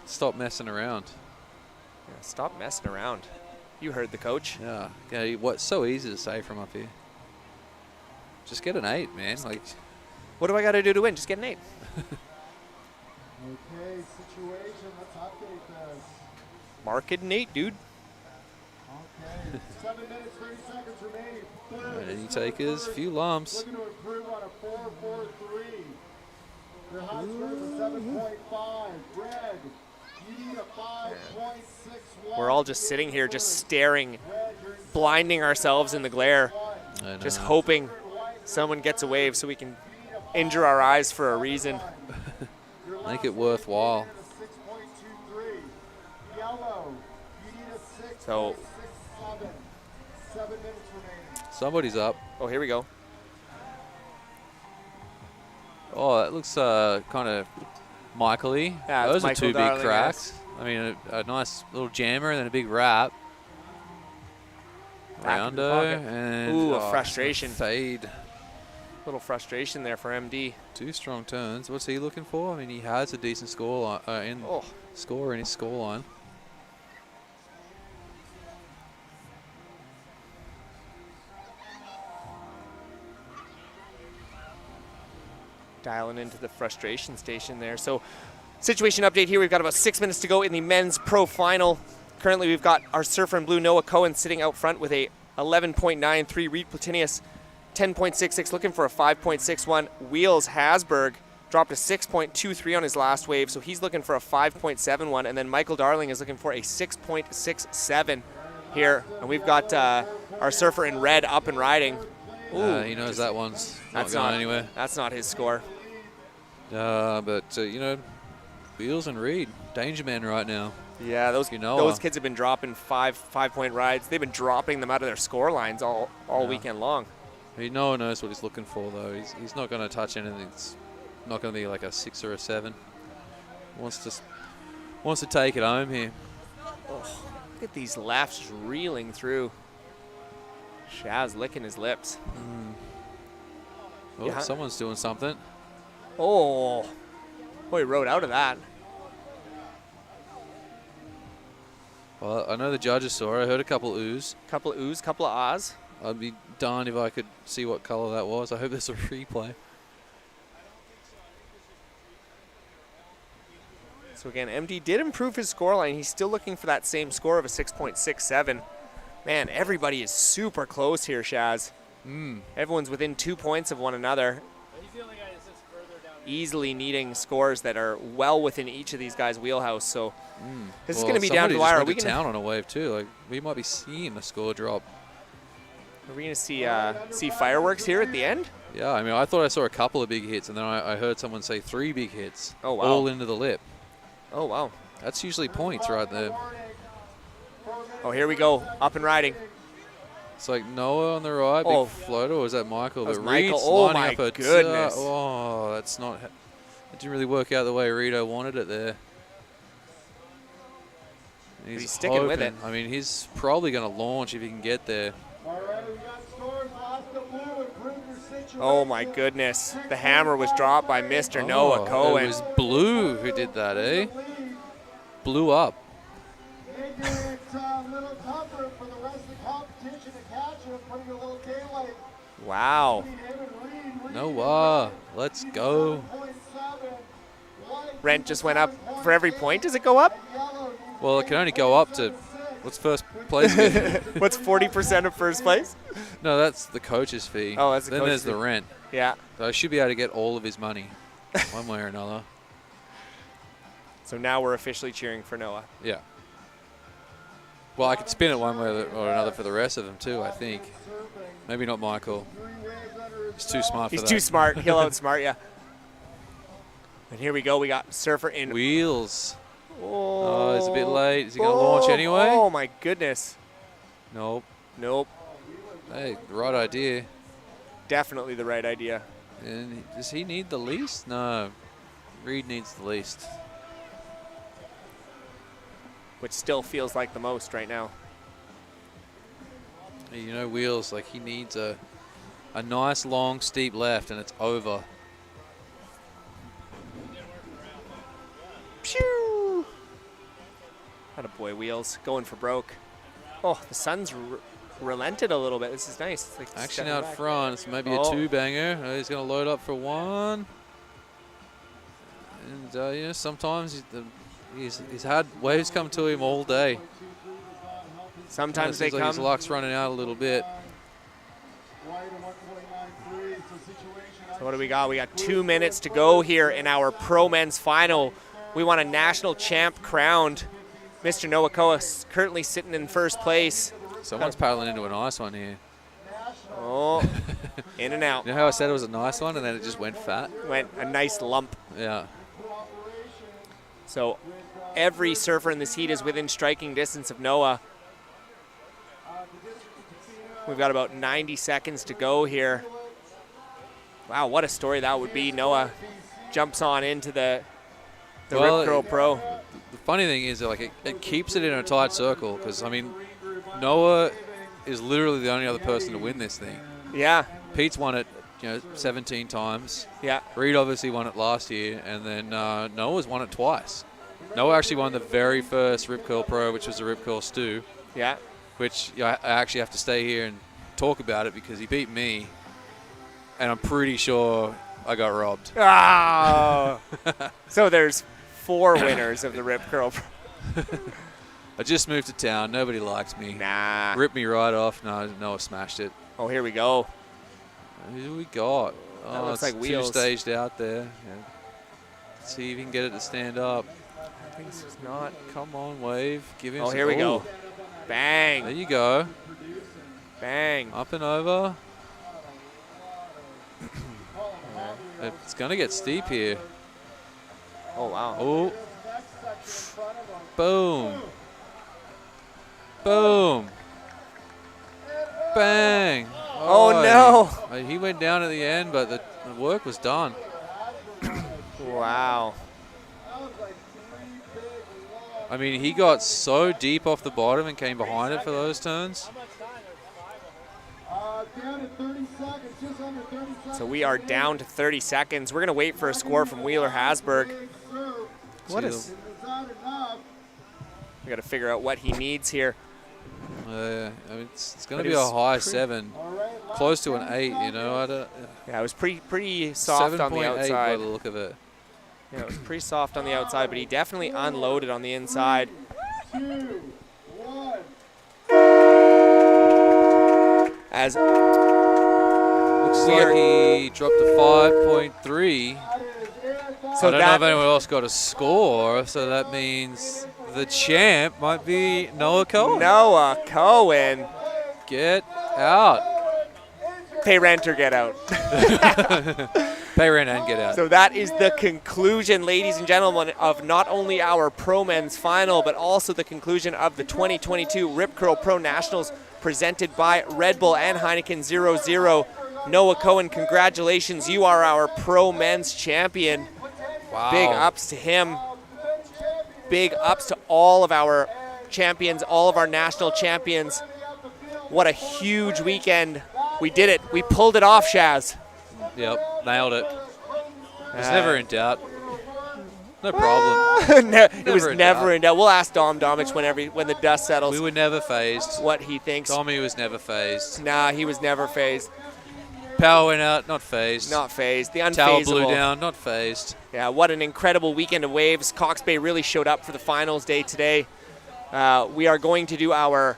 Stop messing around. Yeah, stop messing around. You heard the coach. Yeah. Okay, what's so easy to say from up here? Just get an 8, man. Like, what do I got to do to win? Just get an 8. Okay, situation, let's update this. Mark it an 8, dude. Okay, 7 minutes, 30 seconds remaining. any takers, few lumps. Looking to improve on a 4.43. Your high score is a 7.5. Red, you need a 5.61. We're all just sitting here, just staring, blinding ourselves in the glare, just hoping someone gets a wave so we can injure our eyes for a reason. Make it worthwhile. So, 7 minutes remaining. Somebody's up. Oh, here we go. Oh, that looks kind of Michael-y. Yeah, those are Michael 2 Darling, big cracks. I mean, a nice little jammer and then a big wrap. Back in the Roundo pocket. and Ooh, a frustration. Fade. Little frustration there for MD. 2 strong turns. What's he looking for? I mean, he has a decent score score in his score line. Dialing into the frustration station there. So, situation update here. We've got about 6 minutes to go in the men's pro final. Currently, we've got our surfer in blue, Noah Cohen, sitting out front with a 11.93. Reed Platinius, 10.66, looking for a 5.61. Wheels Hasberg dropped a 6.23 on his last wave, so he's looking for a 5.71. And then Michael Darling is looking for a 6.67 here. And we've got our surfer in red up and riding. Ooh, He knows that one's not that's going not anywhere. That's not his score. But, you know, Wheels and Reed, danger man right now. Yeah, those kids have been dropping five-point rides. They've been dropping them out of their score lines all weekend long. No one knows what he's looking for, though. He's not going to touch anything. It's not going to be like a 6 or a 7. Wants to take it home here. Oh, look at these lefts just reeling through. Shaz licking his lips. Oh, Yeah. someone's doing something. Oh, boy, rode out of that. Well, I know the judges saw it. I heard a couple oohs. Couple of oohs, couple of ahs. I'd be darned if I could see what color that was. I hope there's a replay. So again, MD did improve his scoreline. He's still looking for that same score of a 6.67. Man, everybody is super close here, Shaz. Everyone's within 2 points of one another. Easily needing scores that are well within each of these guys' wheelhouse. So this is going to be down to the wire. Are we going to town on a wave too? Like we might be seeing a score drop. Are we going to see fireworks here at the end? Yeah, I mean, I thought I saw a couple of big hits, and then I heard someone say 3 big hits. Oh, wow. All into the lip. Oh, wow. That's usually points right there. Oh, here we go. Up and riding. It's like Noah on the right, big floater, or was that Michael? That was But Michael. Reed's Oh, lining my up a goodness. oh, that's not. It didn't really work out the way Rito wanted it there. He's sticking with it. I mean, he's probably going to launch if he can get there. All right, we got scores off the blue. Improve your Oh my goodness. The hammer was dropped by Mr. Noah Cohen. It was Blue who did that, eh? Blew up. Making it a little tougher for the rest of the competition to catch him, putting a little daylight. Wow. Noah, let's go. Rent just went up for every point. Does it go up? Well, it can only go up to what's first place? What's 40% of first place? No, that's the coach's fee. Oh, that's the then coach's there's the fee. rent. Yeah. So I should be able to get all of his money, one way or another. So now we're officially cheering for Noah. Yeah. Well, I could spin it one way or another for the rest of them too, I think. Maybe not Michael. He's too smart for that. He's too smart. He'll outsmart you. And here we go. We got Surfer in. Wheels. Oh, he's a bit late. Is he going to launch anyway? Oh, my goodness. Nope. Nope. Hey, the right idea. Definitely the right idea. And does he need the least? No. Reed needs the least. Which still feels like the most right now. You know, Wheels, like he needs a nice long steep left and it's over. Pew! Attaboy, Wheels. Going for broke. Oh, the sun's relented a little bit. This is nice. It's like Action out back. front. It's maybe a two-banger. He's going to load up for one. And, you know, sometimes he's had waves come to him all day. Sometimes they like come. His luck's running out a little bit. So what do we got? We got 2 minutes to go here in our Pro Men's Final. We want a national champ crowned. Mr. Noah Cohen currently sitting in first place. Someone's paddling into a nice one here. Oh, in and out. You know how I said it was a nice one and then it just went fat? Went a nice lump. Yeah. So every surfer in this heat is within striking distance of Noah. We've got about 90 seconds to go here. Wow, what a story that would be. Noah jumps on into the Rip Curl Pro. The funny thing is, like, it keeps it in a tight circle because, I mean, Noah is literally the only other person to win this thing. Yeah. Pete's won it, 17 times. Yeah. Reed obviously won it last year, and then Noah's won it twice. Noah actually won the very first Rip Curl Pro, which was the Rip Curl Stew. Yeah. Which I actually have to stay here and talk about it because he beat me, and I'm pretty sure I got robbed. Oh. So there's 4 winners of the Rip Curl Pro. I just moved to town. Nobody likes me. Nah. Ripped me right off. No, Noah smashed it. Oh, here we go. Who do we got? That Oh, looks it's like Wheels. two-staged out there. Yeah. Let's see if he can get it to stand up. I think it's not. Come on, Wave. Give him Oh, some. here we go. Ooh. Bang. There you go. Bang. Up and over. It's going to get steep here. Oh, wow. Oh. Boom. Boom. Bang. Oh, no. He went down at the end, but the work was done. Wow. I mean, he got so deep off the bottom and came behind it for those turns. Down to 30 seconds, just under 30 seconds. So we are down to 30 seconds. We're going to wait for a score from Wheeler Hasberg. What is? We got to figure out what he needs here. I mean, it's going to be a high 7, close to an 8. You know, I don't. Yeah, it was pretty soft on the 7.8 outside. by the look of it. Yeah, it was pretty soft on the outside, but he definitely unloaded on the inside. 2, 1. As looks like he dropped a 5.3. So I don't know if anyone else got a score, so that means the champ might be Noah Cohen. Noah Cohen. Get out. Pay rent or get out. Pay rent and get out. So that is the conclusion, ladies and gentlemen, of not only our Pro Men's Final, but also the conclusion of the 2022 Rip Curl Pro Nationals presented by Red Bull and Heineken 00. Noah Cohen, congratulations. You are our Pro Men's champion. Wow. Big ups to him. Big ups to all of our champions, all of our national champions. What a huge weekend. We did it. We pulled it off, Shaz. Yep, nailed it. It was never in doubt. No problem. It was never in doubt. We'll ask Dom Domich when the dust settles. We were never phased. What he thinks. Tommy was never phased. Nah, he was never phased. Power went out, not phazed. Not phased. The unfazable. Tower blew down, not phased. Yeah, what an incredible weekend of waves. Cox Bay really showed up for the finals day today. We are going to do our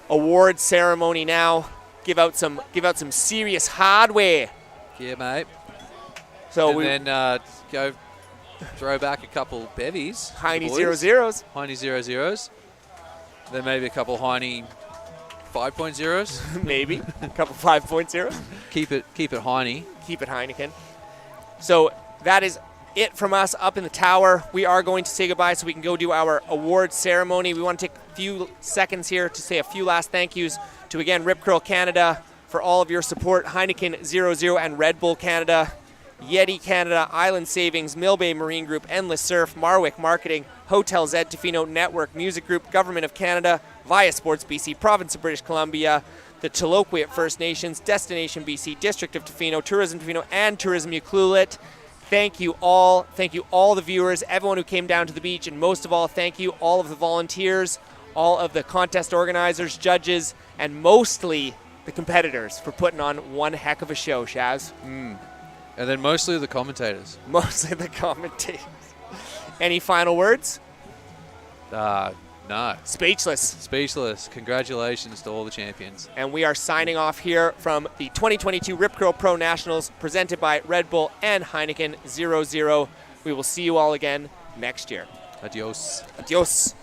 award ceremony now. Give out some serious hardware. Yeah, mate. So and then go throw back a couple bevies. Heine 0-0s. Heine 0-0s. Then maybe a couple Heine 5.0s. Maybe a couple 5.0s. Keep it Heine. Keep it Heineken. So that is it from us up in the tower. We are going to say goodbye so we can go do our award ceremony. We want to take a few seconds here to say a few last thank yous to, again, Rip Curl Canada for all of your support, Heineken 0-0 and Red Bull Canada, Yeti Canada, Island Savings, Millbay Marine Group, Endless Surf, Marwick Marketing, Hotel Z, Tofino Network, Music Group, Government of Canada, Via Sports BC, Province of British Columbia, the Tloquet First Nations, Destination BC, District of Tofino, Tourism Tofino, and Tourism Ucluelet. Thank you all. Thank you all the viewers, everyone who came down to the beach, and most of all, thank you all of the volunteers, all of the contest organizers, judges, and mostly the competitors for putting on one heck of a show, Shaz. And then mostly the commentators. Mostly the commentators. Any final words? No. Speechless. Speechless. Congratulations to all the champions. And we are signing off here from the 2022 Rip Curl Pro Nationals presented by Red Bull and Heineken 0-0. We will see you all again next year. Adios. Adios.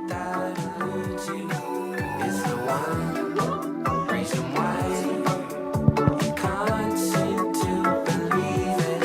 that eludes you is the one reason why you can't seem to believe it.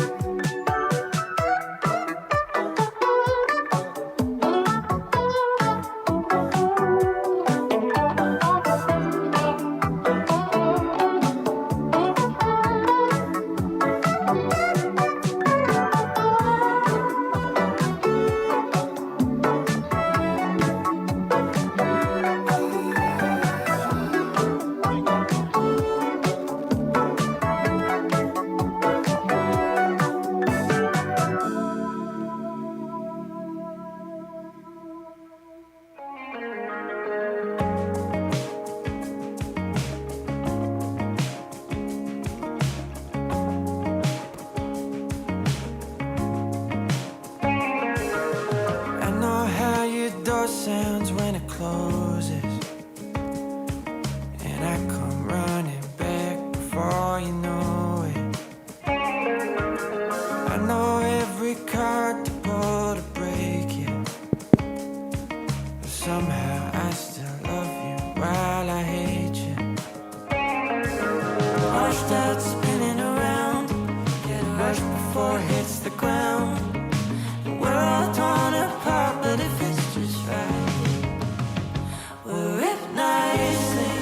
I know how your door sounds when it closes, and I come running back before you know it. I know every card to pull to break you, but somehow I still love you while I hate you. Washed out, spinning around, get rushed before it hits the ground. We're all torn apart, but if it's just right, we'll rip nicely.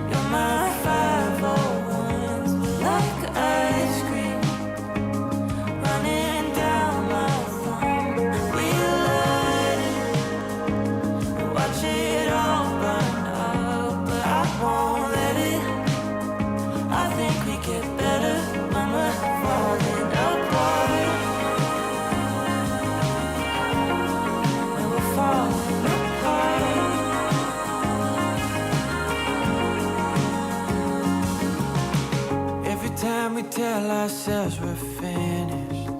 You're my 501s, we're like ice cream running down my thumb. We light it, watch it all burn up, but I won't let it. I think we get better when we're falling apart. Every time we tell ourselves we're finished,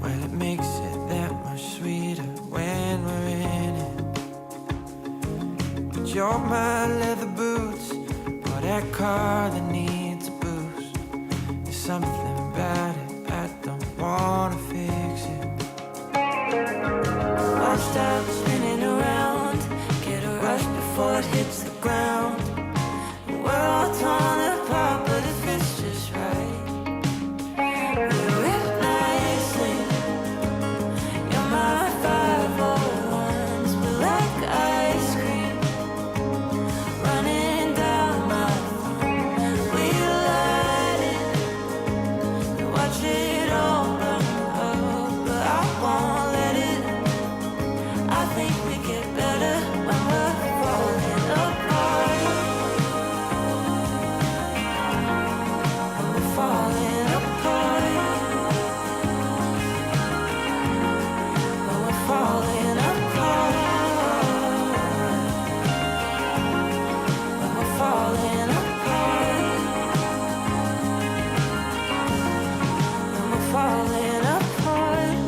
well, it makes it that much sweeter when we're in it. But you're my leather boots, or that car that needs a boost. There's something about it, I don't wanna fix it. Washed out, spinning around, get a rush before it hits the ground. We're all torn apart, but if it's just right, we'll rip nicely. You're my 501s, we're like ice cream running down my thumb. We light it, watch it all burn up, but I won't let it. I think we get better when we're falling apart. When we're falling apart. When we're falling apart. When we're falling apart. When we're falling apart.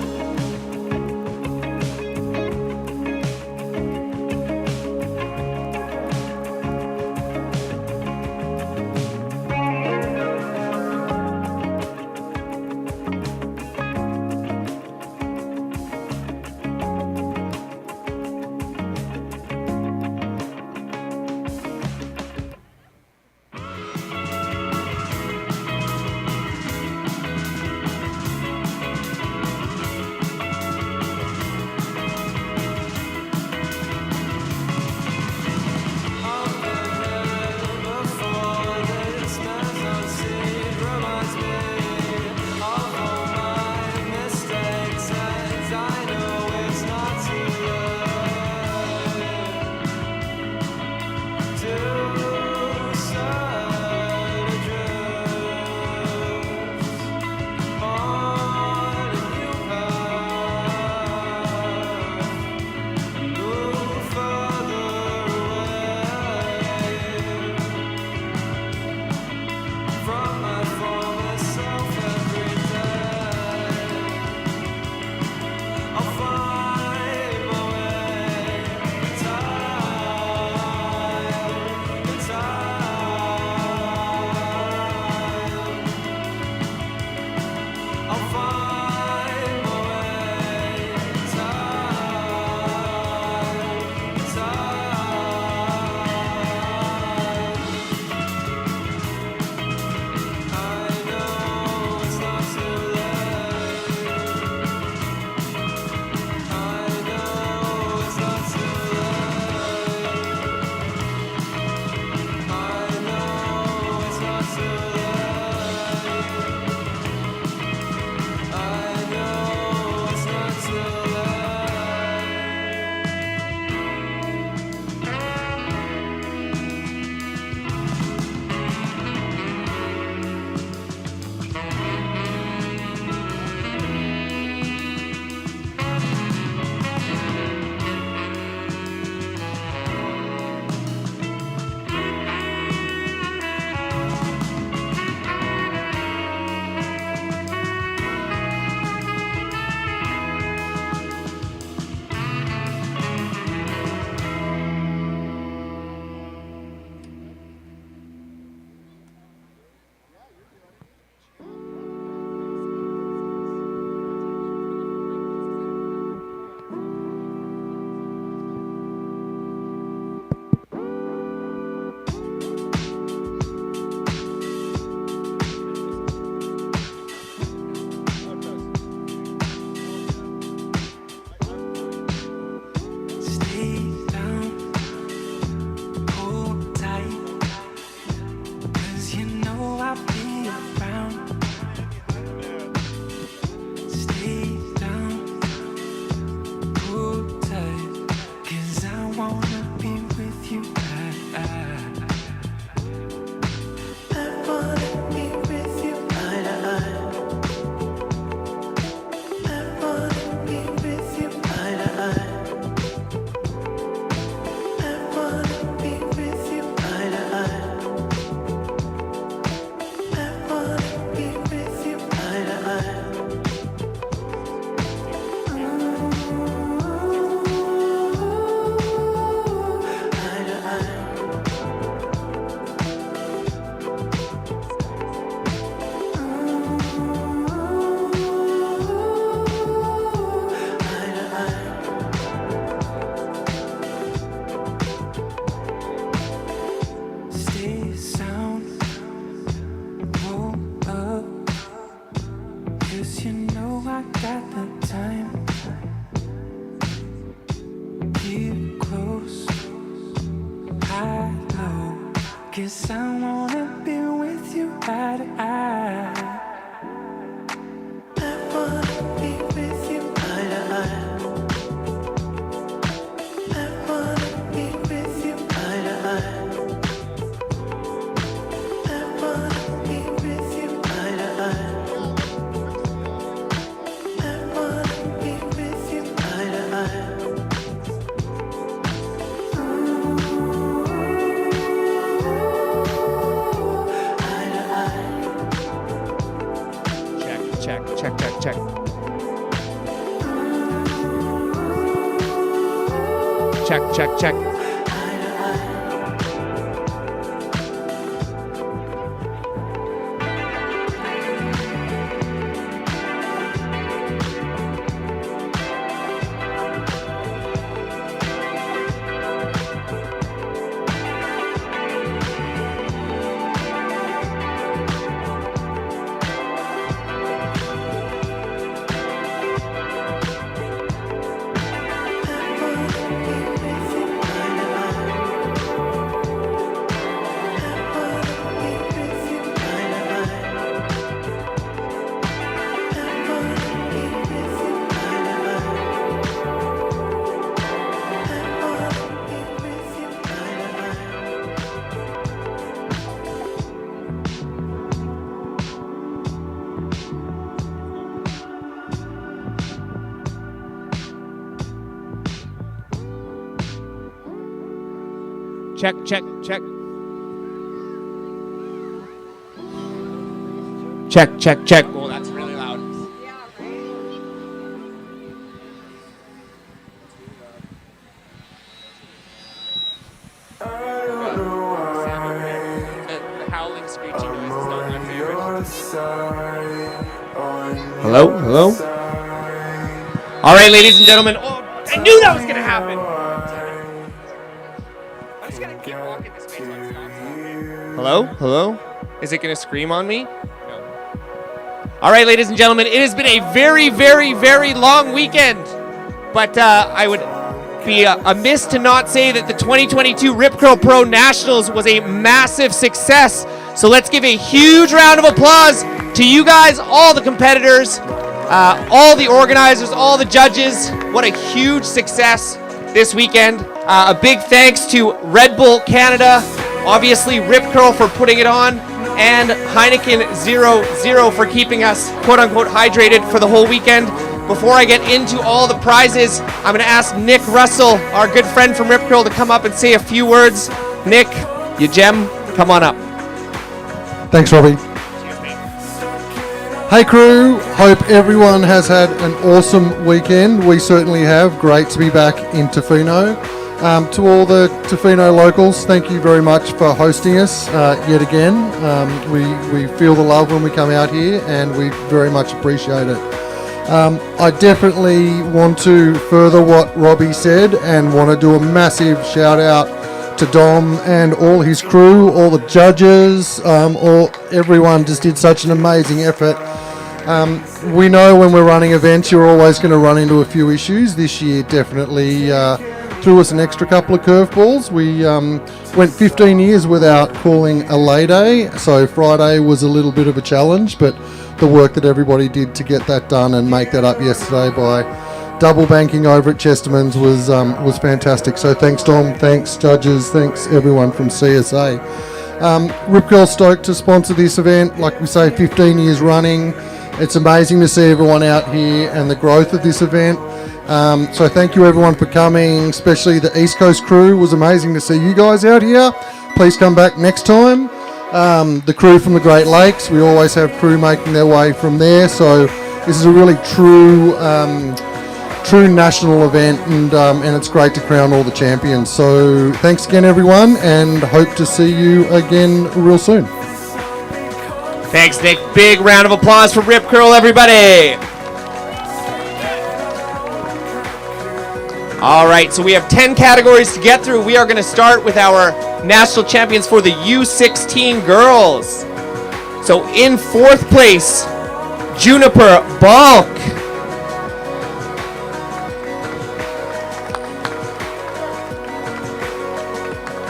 Guess I wanna be with you eye to eye. I wanna be with you eye to eye. I wanna be with you eye to eye. I wanna be with you eye to eye. I wanna be with you eye to eye. Check. Check. Check. Check. Oh, that's really loud. The howling, screeching noise is not my favorite. Hello? All right, ladies and gentlemen. Oh, I knew that was going to happen. I'm just going to keep walking this way. Hello? Is it going to scream on me? No. All right, ladies and gentlemen, it has been a very, very, very long weekend. But I would be amiss to not say that the 2022 Rip Curl Pro Nationals was a massive success. So let's give a huge round of applause to you guys, all the competitors, all the organizers, all the judges. What a huge success this weekend. A big thanks to Red Bull Canada, obviously Rip Curl for putting it on, and Heineken 00 for keeping us quote-unquote hydrated for the whole weekend. Before I get into all the prizes, I'm going to ask Nick Russell, our good friend from Rip Curl, to come up and say a few words. Nick, you gem, come on up. Thanks, Robbie. Hey crew, hope everyone has had an awesome weekend. We certainly have. Great to be back in Tofino. To all the Tofino locals, thank you very much for hosting us yet again. We feel the love when we come out here, and we very much appreciate it. I definitely want to further what Robbie said and want to do a massive shout out to Dom and all his crew, all the judges, everyone just did such an amazing effort. We know when we're running events you're always going to run into a few issues. This year definitely threw us an extra couple of curveballs. We went 15 years without calling a lay day, so Friday was a little bit of a challenge, but the work that everybody did to get that done and make that up yesterday by double banking over at Chesterman's was fantastic. So thanks Dom, thanks judges, thanks everyone from CSA. Rip Curl stoked to sponsor this event, like we say, 15 years running. It's amazing to see everyone out here and the growth of this event. So thank you everyone for coming, especially the East Coast crew. It was amazing to see you guys out here. Please come back next time. The crew from the Great Lakes, we always have crew making their way from there. So this is a really true national event, and it's great to crown all the champions. So thanks again everyone, and hope to see you again real soon. Thanks, Nick. Big round of applause for Rip Curl, everybody. All right, so we have 10 categories to get through. We are going to start with our national champions for the U16 girls. So in fourth place, Juniper Balk.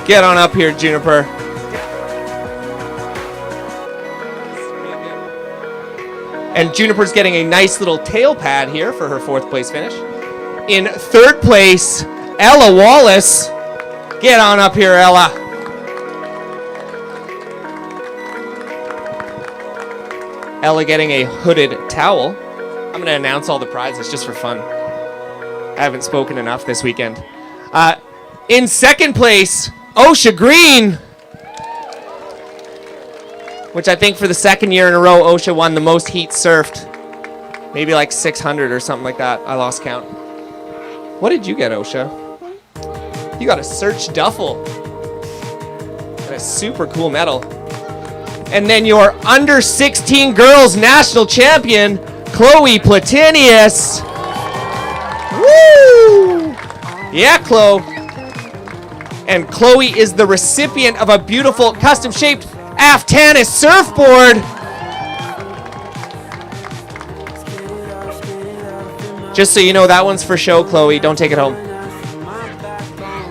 Get on up here, Juniper. And Juniper's getting a nice little tail pad here for her 4th place finish. In 3rd place, Ella Wallace. Get on up here, Ella. Ella getting a hooded towel. I'm going to announce all the prizes just for fun. I haven't spoken enough this weekend. In 2nd place, Osha Green. Which I think for the 2nd year in a row, Osha won the most heat surfed. Maybe like 600 or something like that. I lost count. What did you get, Osha? You got a Search duffel. And a super cool medal. And then your under 16 girls national champion, Chloe Platinius. Woo! Yeah, Chloe. And Chloe is the recipient of a beautiful custom-shaped Aftanis surfboard. Just so you know, that one's for show, Chloe. Don't take it home.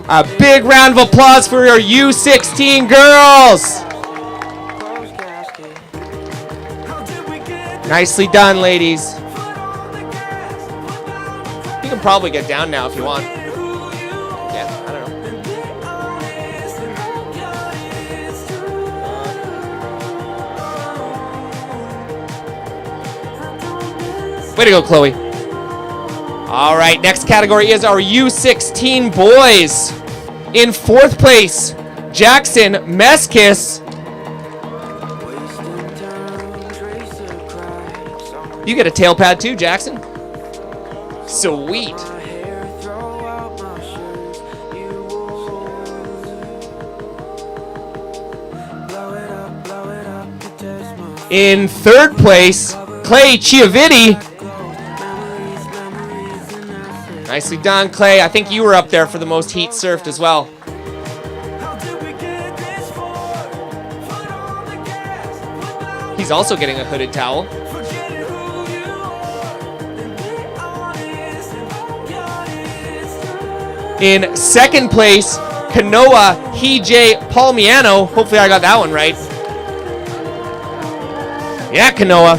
A big round of applause for your U16 girls. Nicely done, ladies. You can probably get down now if you want. Yeah, I don't know. Way to go, Chloe. All right, next category is our U16 boys. In 4th place, Jackson Meskis. You get a tail pad too, Jackson. Sweet. In 3rd place, Clay Chiaviti. Nicely done, Clay. I think you were up there for the most heat surfed as well. He's also getting a hooded towel. In 2nd place, Kanoa Hije Palmiano. Hopefully I got that one right. Yeah, Kanoa.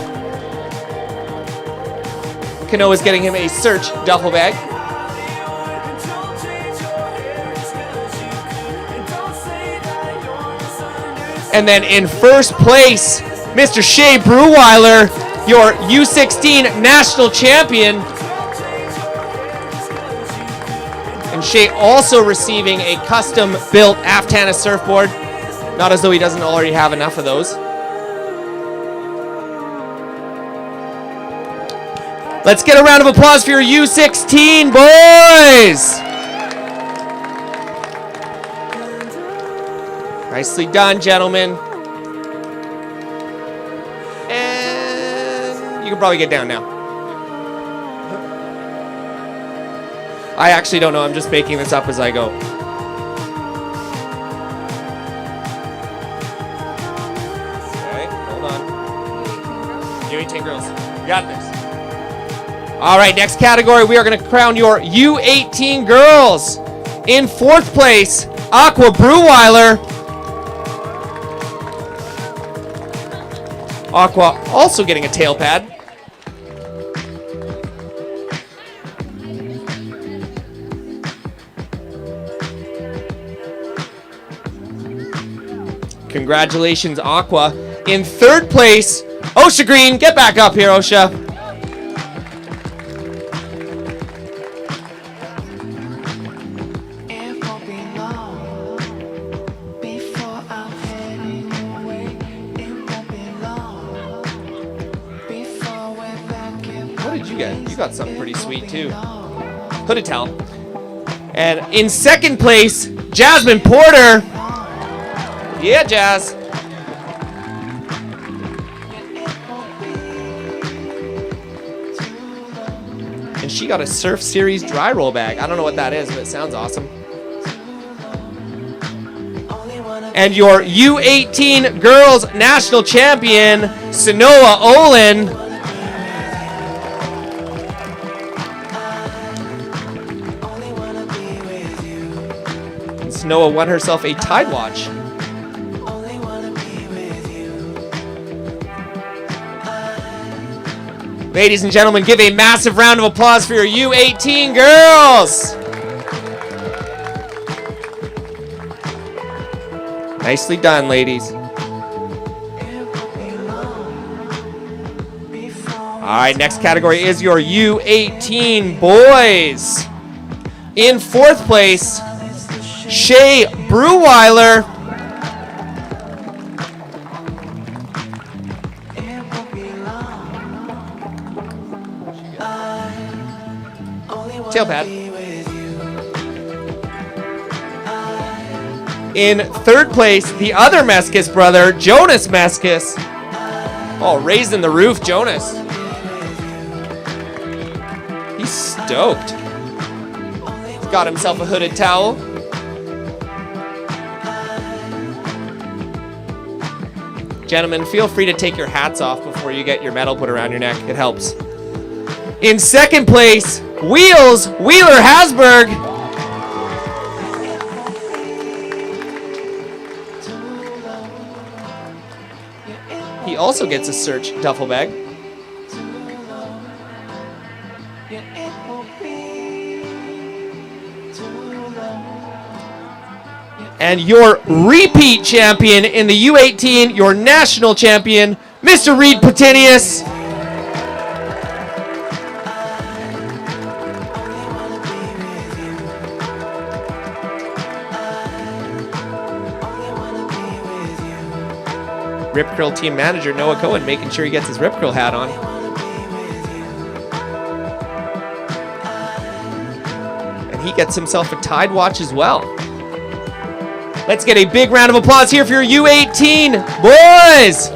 Kanoa's getting him a Search duffel bag. And then in 1st place, Mr. Shea Brewer, your U16 national champion. And Shea also receiving a custom-built Aftanis surfboard. Not as though he doesn't already have enough of those. Let's get a round of applause for your U16 boys! Nicely done, gentlemen. And you can probably get down now. I actually don't know. I'm just making this up as I go. Alright, hold on. U18 girls. You got this. Alright, next category. We are going to crown your U18 girls. In 4th place, Aqua Brewweiler. Aqua also getting a tail pad. Congratulations, Aqua. In 3rd place, Osha Green. Get back up here, Osha. What did you get? You got something pretty sweet, too. Hooded towel. And in 2nd place, Jasmine Porter. Yeah, Jazz. And she got a Surf Series dry roll bag. I don't know what that is, but it sounds awesome. And your U18 girls national champion, Sanoa Olin. And Sanoa won herself a Tide Watch. Ladies and gentlemen, give a massive round of applause for your U18 girls. Nicely done, ladies. All right, next category is your U18 boys. In fourth place, Shea Brewer. Tailpad. In third place, the other Meskis brother, Jonas Meskis. Oh, raising the roof, Jonas. He's stoked. He's got himself a hooded towel. Gentlemen, feel free to take your hats off before you get your medal put around your neck. It helps. In second place, Wheels Wheeler Hasberg. He also gets a search duffel bag. And your repeat champion in the U18, your national champion, Mr. Reed Patinius. Rip Curl team manager Noah Cohen making sure he gets his Rip Curl hat on. And he gets himself a Tide watch as well. Let's get a big round of applause here for your U18 boys.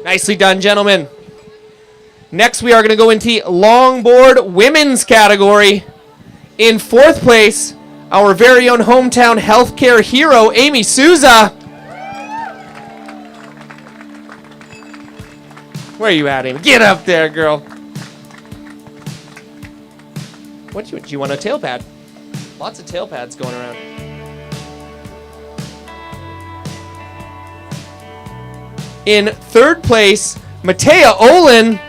Nicely done, gentlemen. Next, we are going to go into the longboard women's category. In fourth place, our very own hometown healthcare hero, Amy Souza. Where are you at, Amy? Get up there, girl. What do you want a tail pad? Lots of tail pads going around. In third place, Matea Olin.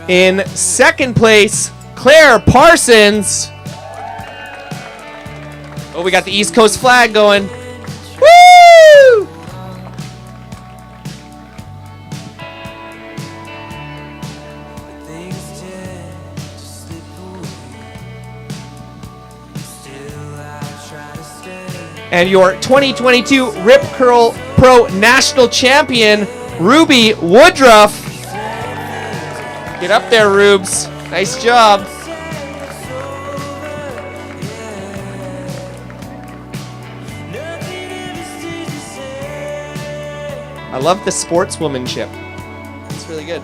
In second place, Claire Parsons. Oh, we got the East Coast flag going. Woo! And your 2022 Rip Curl Pro National Champion, Ruby Woodruff. Get up there, Rubes. Nice job. I love the sportswomanship. It's really good.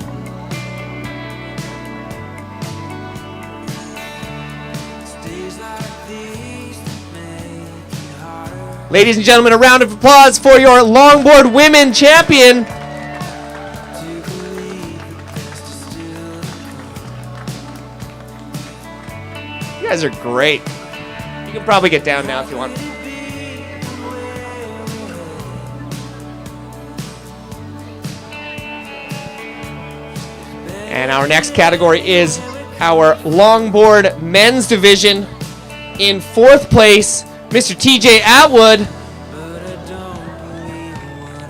Ladies and gentlemen, a round of applause for your longboard women champion. You guys are great. You can probably get down now if you want. And our next category is our longboard men's division. In fourth place, Mr. TJ Atwood.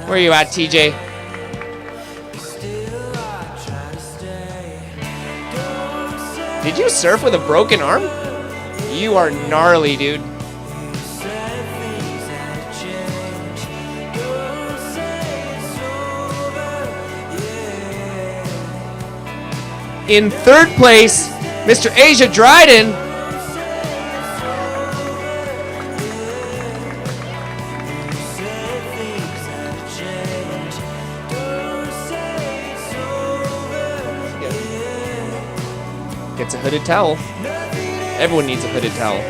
Where are you at, TJ? Did you surf with a broken arm? You are gnarly, dude. In third place, Mr. Asia Dryden. Gets a hooded towel. Everyone needs a hooded towel.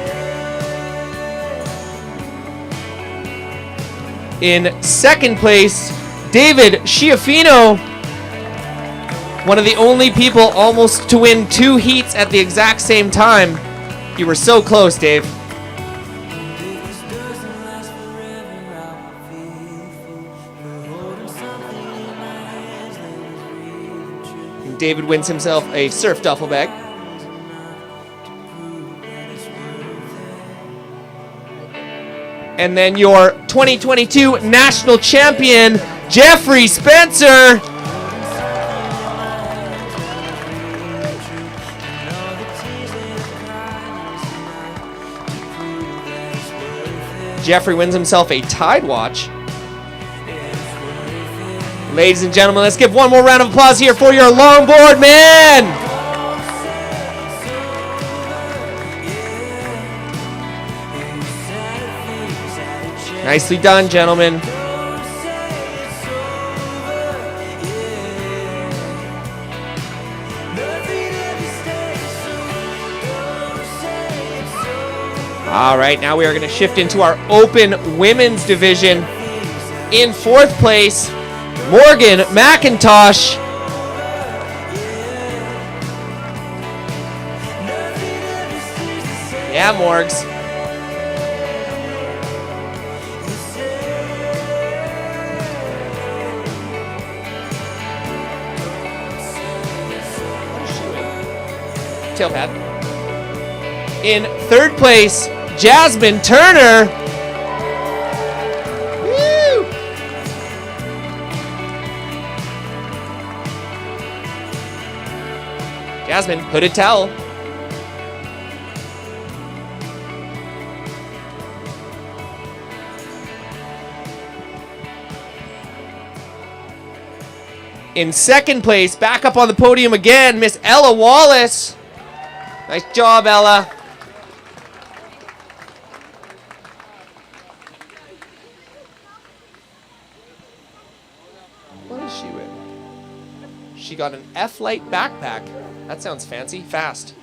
In second place, David Schiaffino. One of the only people almost to win 2 heats at the exact same time. You were so close, Dave. And David wins himself a surf duffel bag. And then your 2022 national champion, Jeffrey Spencer. Jeffrey wins himself a Tide watch. Ladies and gentlemen, let's give one more round of applause here for your longboard man. Nicely done, gentlemen. All right, now we are going to shift into our open women's division. In fourth place, Morgan McIntosh. Yeah, Morgs. Tail pad. In third place, Jasmine Turner. Woo! Jasmine, hooded towel. In second place, back up on the podium again, Miss Ella Wallace. Nice job, Ella. What is she with? She got an F-Lite backpack. That sounds fancy. Fast.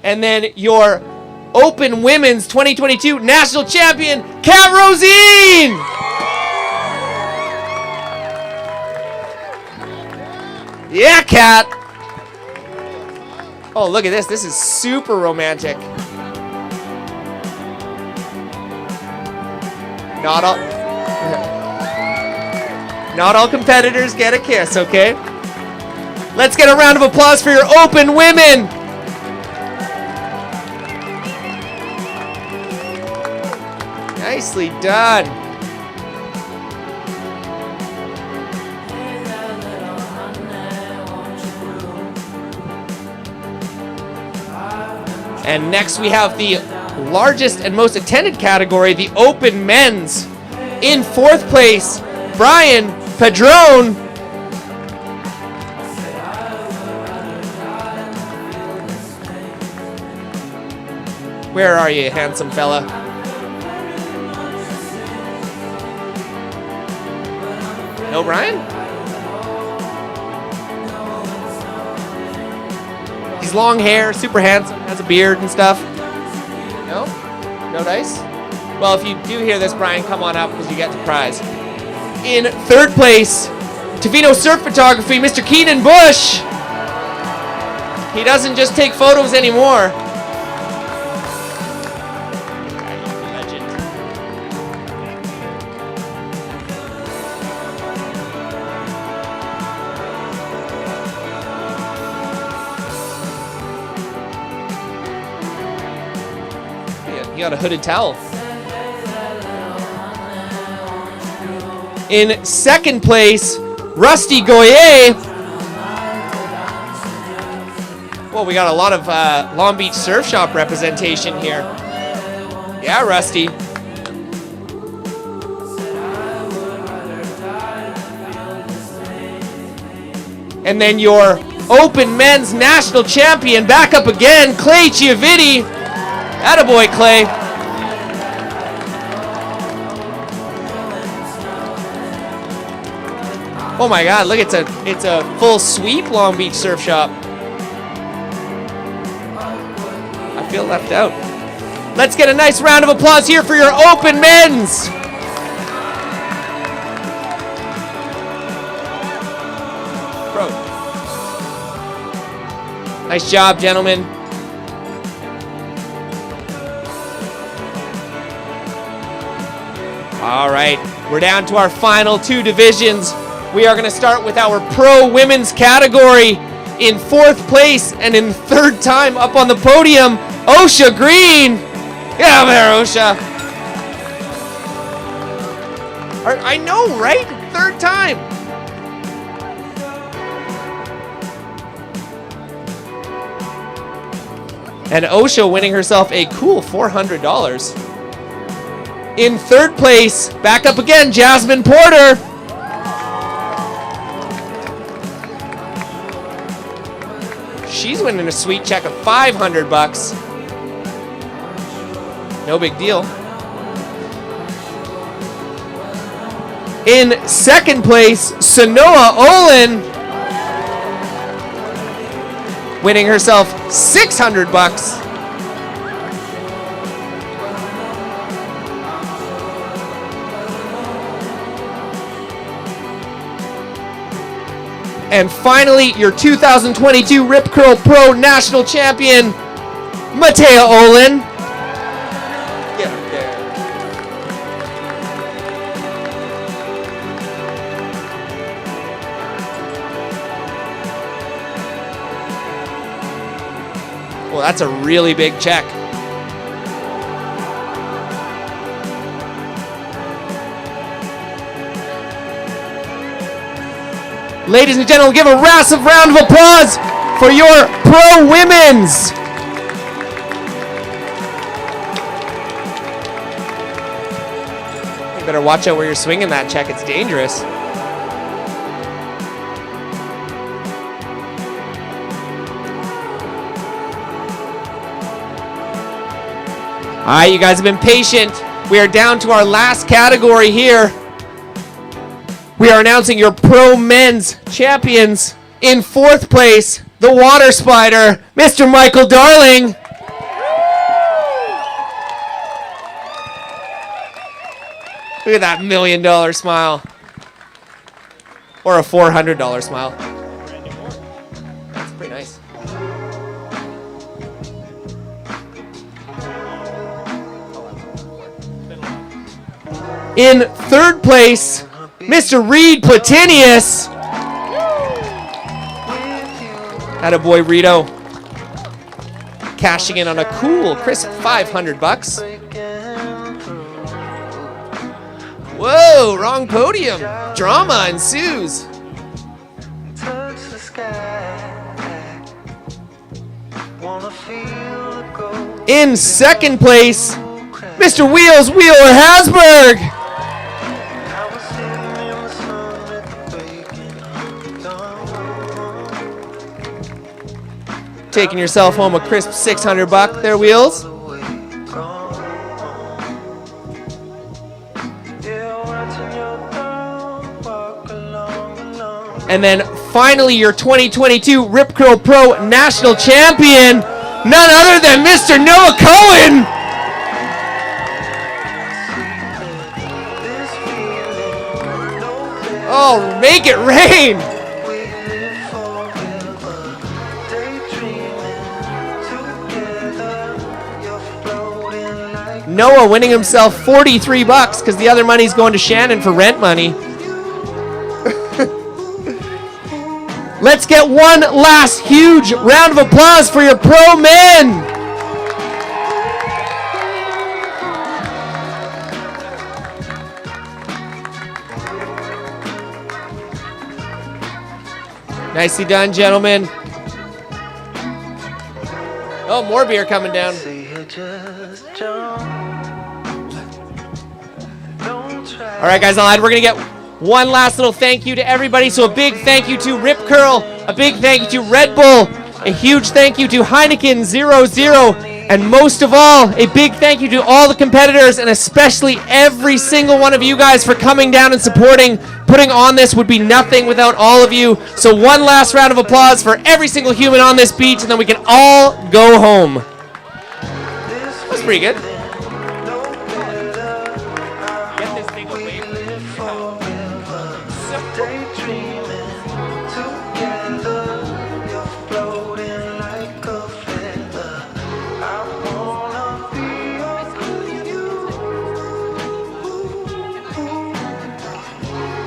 And then your Open Women's 2022 National Champion, Kat Rosine! Yeah, Kat! Oh, look at this. This is super romantic. Not all competitors get a kiss, okay? Let's get a round of applause for your open women. Nicely done. And next we have the largest and most attended category, the open men's. In fourth place, Brian Padron. Where are you, handsome fella? No, Brian? He's long hair, super handsome, has a beard and stuff. No? No dice? Well, if you do hear this, Brian, come on up because you get the prize. In third place, Tofino Surf Photography, Mr. Keenan Bush. He doesn't just take photos anymore. Legend. He got a hooded towel. In second place, Rusty Goyer. Well, we got a lot of Long Beach Surf Shop representation here. Yeah, Rusty. And then your Open Men's National Champion, back up again, Clay Chiaviti. Attaboy, Clay. Oh my God! Look, it's a full sweep Long Beach Surf Shop. feel left out. Let's get a nice round of applause here for your open men's. Bro. Nice job, gentlemen. All right, we're down to our final two divisions. We are going to start with our pro women's category. In 4th place and in 3rd time up on the podium, Osha Green. Get over there, Osha. I know, right? 3rd time. And Osha winning herself a cool $400. In 3rd place, back up again, Jasmine Porter. She's winning a sweet check of $500. No big deal. In 2nd place, Sanoa Olin winning herself $600. And finally, your 2022 Rip Curl Pro National Champion, Matea Olin. Get up there. Well, that's a really big check. Ladies and gentlemen, give a massive round of applause for your pro women's. You better watch out where you're swinging that check. It's dangerous. All right, you guys have been patient. We are down to our last category here. We are announcing your pro men's champions. In 4th place, the water spider, Mr. Michael Darling. Look at that $1 million smile. Or a $400 smile. That's pretty nice. In 3rd place, Mr. Reed Platinius. Attaboy Rito. Cashing in on a cool, crisp $500. Whoa, wrong podium. Drama ensues. In 2nd place, Mr. Wheels Wheeler Hasberg. Taking yourself home a crisp $600 there, Wheels. And then finally your 2022 Rip Curl Pro National Champion, none other than Mr. Noah Cohen. Oh, make it rain. Noah winning himself $43 because the other money's going to Shannon for rent money. Let's get one last huge round of applause for your pro men. Nicely done, gentlemen. Oh, more beer coming down. All right, guys, we're going to get one last little thank you to everybody. So a big thank you to Rip Curl, a big thank you to Red Bull, a huge thank you to Heineken 00, and most of all, a big thank you to all the competitors, and especially every single one of you guys for coming down and supporting. Putting on this would be nothing without all of you. So one last round of applause for every single human on this beach, and then we can all go home. pretty good. Get this thing away from me. Daydreaming together, you're floating like a feather. I wanna be up with you.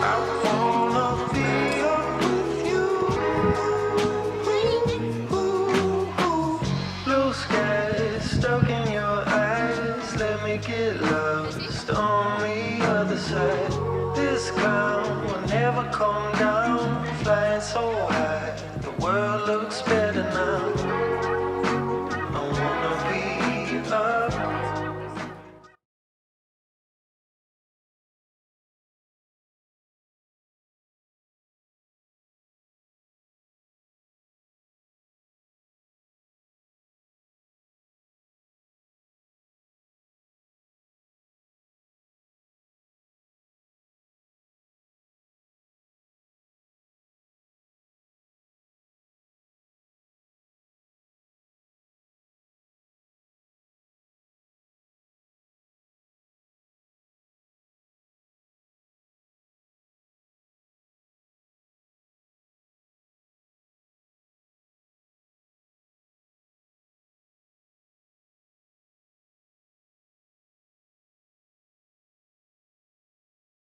I wanna be up with you. Blue skies stuck in your eyes. Let me get lost on the other side. This clown will never come down, flying so high. The world looks better now.